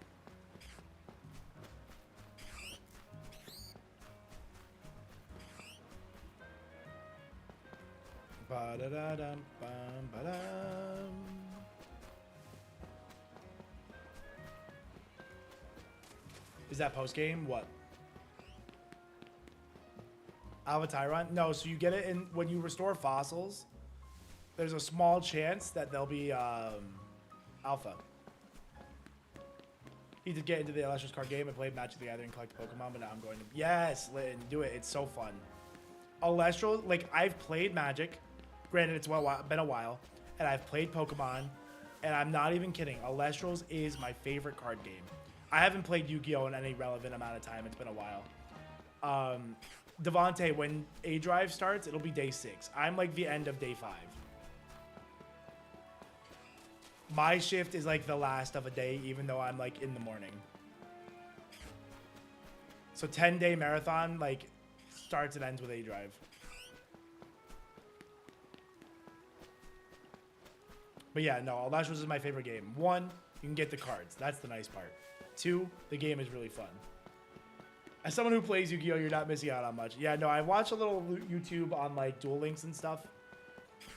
Ba-da-da-dum-bum, ba-dum. Is that post game? What? Alpha Tyrant? No, so you get it in when you restore fossils. There's a small chance that they'll be alpha. Need to get into the Elestrals card game and play Magic the Gathering, collect Pokemon, but now I'm going to. Yes, Litten, do it. It's so fun. Elestrals, like I've played Magic. Granted, it's been a while, and I've played Pokemon, and I'm not even kidding. Elestrals is my favorite card game. I haven't played Yu-Gi-Oh! In any relevant amount of time. It's been a while. Devontae, when A Drive starts, it'll be day 6. I'm like the end of day 5. My shift is like the last of a day, even though I'm like in the morning. So 10-day marathon, like starts and ends with A Drive. But yeah, no, Elestrals is my favorite game. 1, you can get the cards. That's the nice part. 2, the game is really fun. As someone who plays Yu-Gi-Oh, you're not missing out on much. Yeah, no, I watched a little YouTube on like Duel Links and stuff.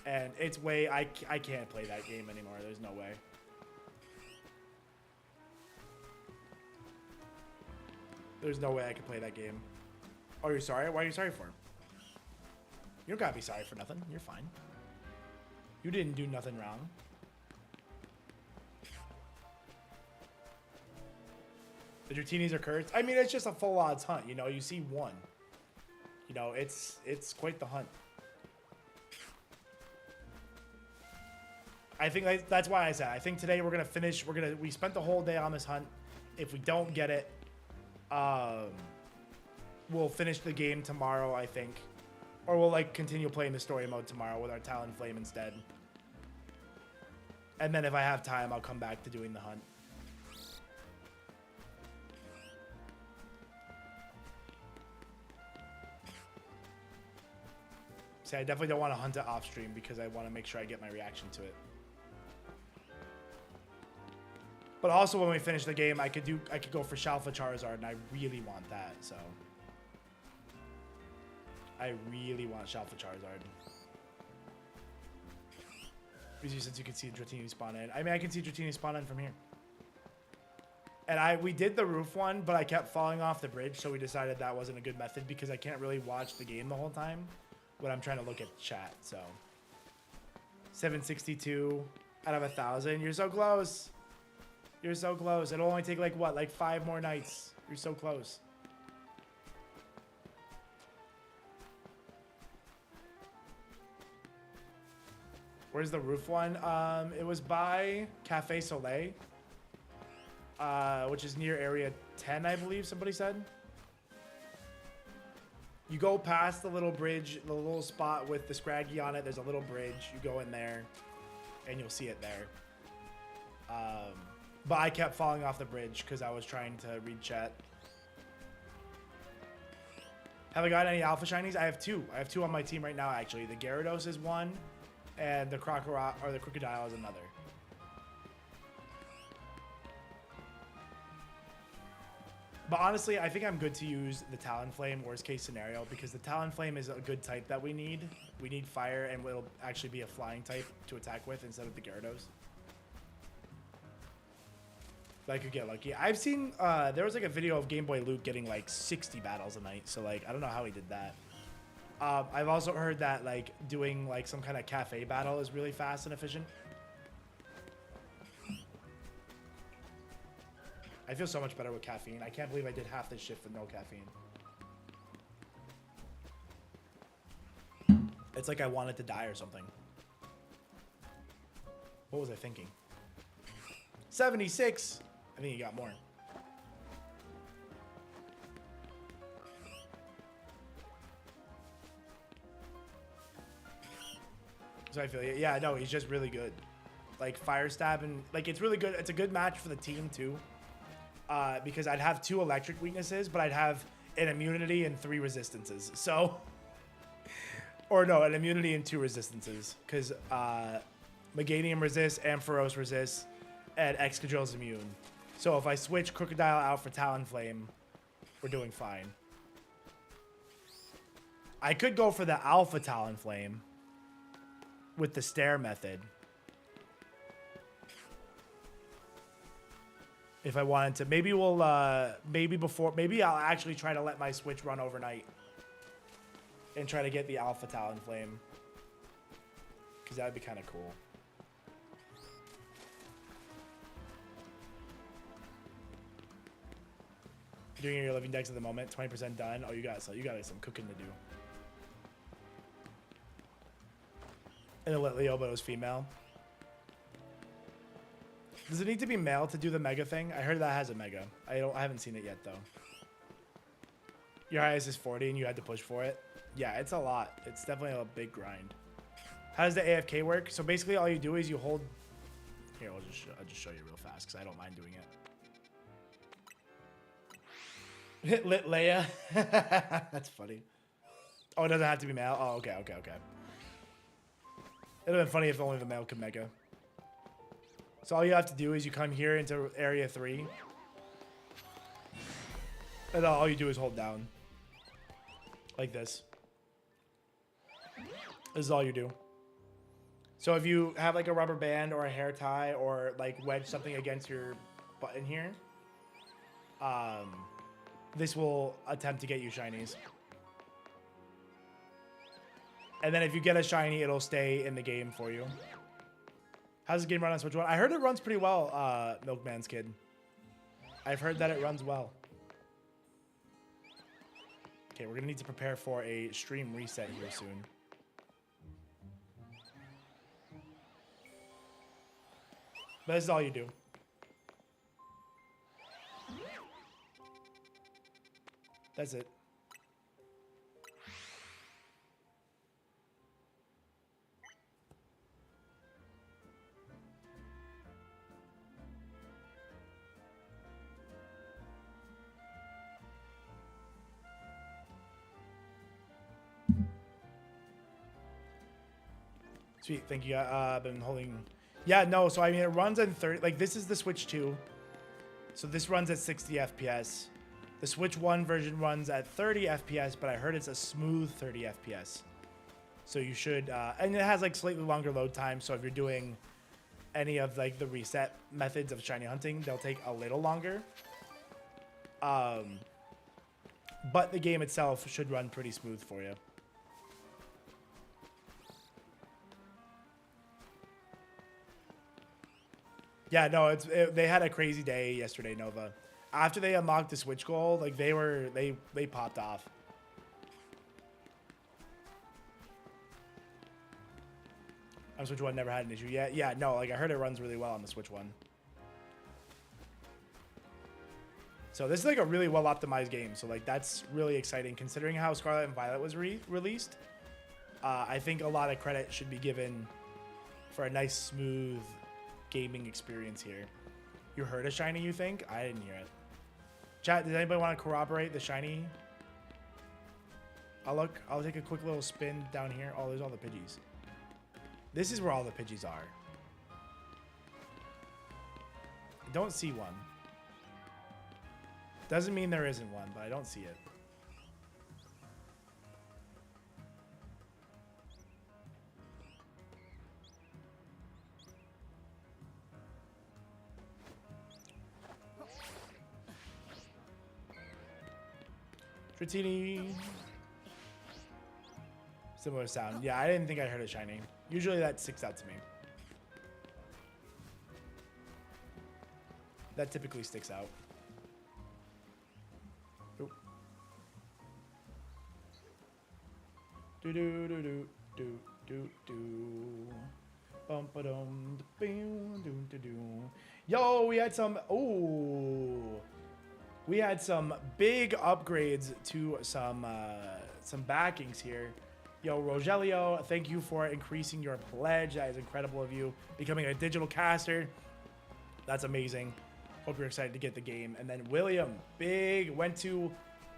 And it's way, I can't play that game anymore. There's no way. There's no way I can play that game. Oh, you're sorry? Why are you sorry for? You don't gotta be sorry for nothing. You're fine. You didn't do nothing wrong. The Dratinis are cursed. I mean, it's just a full odds hunt. You know, you see 1. You know, it's quite the hunt. I think that's why I said, I think today we're going to finish. We spent the whole day on this hunt. If we don't get it, we'll finish the game tomorrow, I think. Or we'll like continue playing the story mode tomorrow with our Talonflame instead. And then if I have time, I'll come back to doing the hunt. See, I definitely don't want to hunt it off stream because I want to make sure I get my reaction to it. But also when we finish the game, I could go for Shalfa Charizard, and I really want that, so. I really want Shalfa Charizard. Easy since you can see Dratini spawn in. I mean, I can see Dratini spawn in from here. And we did the roof one, but I kept falling off the bridge, so we decided that wasn't a good method because I can't really watch the game the whole time when I'm trying to look at chat, so. 762 out of 1,000. You're so close. You're so close. It'll only take like what, like 5 more nights. You're so close. Where's the roof one? It was by Cafe Soleil, which is near area 10, I believe somebody said. You go past the little bridge, the little spot with the Scraggy on it. There's a little bridge. You go in there, and you'll see it there. But I kept falling off the bridge because I was trying to read chat. Have I got any Alpha Shinies? I have 2. I have 2 on my team right now, actually. The Gyarados is one, and the Crocodile is another. But honestly, I think I'm good to use the Talonflame, worst case scenario, because the Talonflame is a good type that we need. We need fire, and it'll actually be a flying type to attack with instead of the Gyarados. But I could get lucky. I've seen, there was like a video of Game Boy Luke getting like 60 battles a night, so like, I don't know how he did that. I've also heard that like doing like some kind of cafe battle is really fast and efficient. I feel so much better with caffeine. I can't believe I did half this shift with no caffeine. It's like I wanted to die or something. What was I thinking? 76. I think you got more. So I feel, yeah, no, he's just really good. Like Fire Stab, and like it's really good. It's a good match for the team too. Because I'd have 2 electric weaknesses, but I'd have an immunity and 3 resistances. So, Or no, an immunity and 2 resistances. Because Meganium resists, Ampharos resists, and Excadrill's immune. So if I switch Crocodile out for Talonflame, we're doing fine. I could go for the Alpha Talonflame with the Stare method. If I wanted to. Maybe we'll, maybe I'll actually try to let my switch run overnight. And try to get the Alpha Talonflame. Because that would be kind of cool. Doing your living decks at the moment, 20% done. Oh, you got some cooking to do. And let Leo, but it was female. Does it need to be male to do the mega thing? I heard that has a mega. I haven't seen it yet though. Your highest is 40 and you had to push for it. Yeah, it's a lot. It's definitely a big grind. How does the AFK work? So basically all you do is you hold... Here, I'll just show you real fast because I don't mind doing it. Hit lit Leia. That's funny. Oh, it doesn't have to be male? Oh, okay. It would have been funny if only the male could mega. So all you have to do is you come here into area 3. And all you do is hold down. Like this. This is all you do. So if you have like a rubber band or a hair tie or like wedge something against your button here, this will attempt to get you shinies. And then if you get a shiny, it'll stay in the game for you. How's the game run on Switch 1? I heard it runs pretty well, Milkman's Kid. I've heard that it runs well. Okay, we're gonna need to prepare for a stream reset here soon. But this is all you do. That's it. Sweet, thank you. I've been holding... Yeah, no, so I mean, it runs at 30... Like, this is the Switch 2. So this runs at 60 FPS. The Switch 1 version runs at 30 FPS, but I heard it's a smooth 30 FPS. So you should... and it has, like, slightly longer load time, so if you're doing any of, like, the reset methods of shiny hunting, they'll take a little longer. But the game itself should run pretty smooth for you. Yeah, no, they had a crazy day yesterday, Nova. After they unlocked the Switch Gold, like they popped off. On Switch 1 never had an issue yet. Yeah, no, like I heard it runs really well on the Switch 1. So this is like a really well optimized game. So like that's really exciting considering how Scarlet and Violet was released. I think a lot of credit should be given for a nice smooth gaming experience here. You heard a shiny, you think? I didn't hear it. Chat, does anybody want to corroborate the shiny? I'll take a quick little spin down here. Oh, there's all the Pidgeys. This is where all the Pidgeys are. I don't see one. Doesn't mean there isn't one, but I don't see it. Dratini. Similar sound. Yeah, I didn't think I heard it shiny. Usually that sticks out to me. That typically sticks out. Oop. Do do do do do do do. Bum ba dum do do do. Yo, we had some. Oh. We had some big upgrades to some backings here. Yo, Rogelio, thank you for increasing your pledge. That is incredible of you. Becoming a digital caster. That's amazing. Hope you're excited to get the game. And then William, big, went to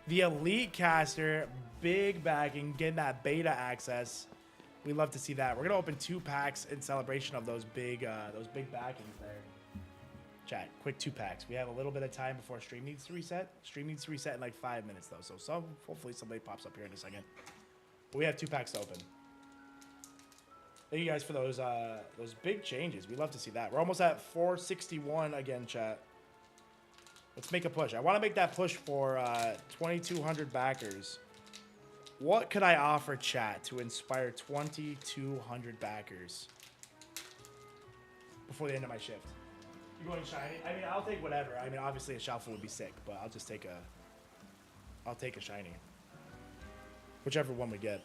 The Elite Caster, big backing, getting that beta access. We love to see that. We're gonna open 2 packs in celebration of those big backings there. Chat, quick 2 packs. We have a little bit of time before stream needs to reset. Stream needs to reset in like 5 minutes though, so hopefully somebody pops up here in a second. But we have 2 packs to open. Thank you guys for those big changes. We love to see that. We're almost at 461 again, chat. Let's make a push. I want to make that push for 2,200 backers. What could I offer chat to inspire 2,200 backers before the end of my shift? You going shiny? I mean, I'll take whatever. I mean, obviously a shuffle would be sick, but I'll just take a shiny. Whichever one we get.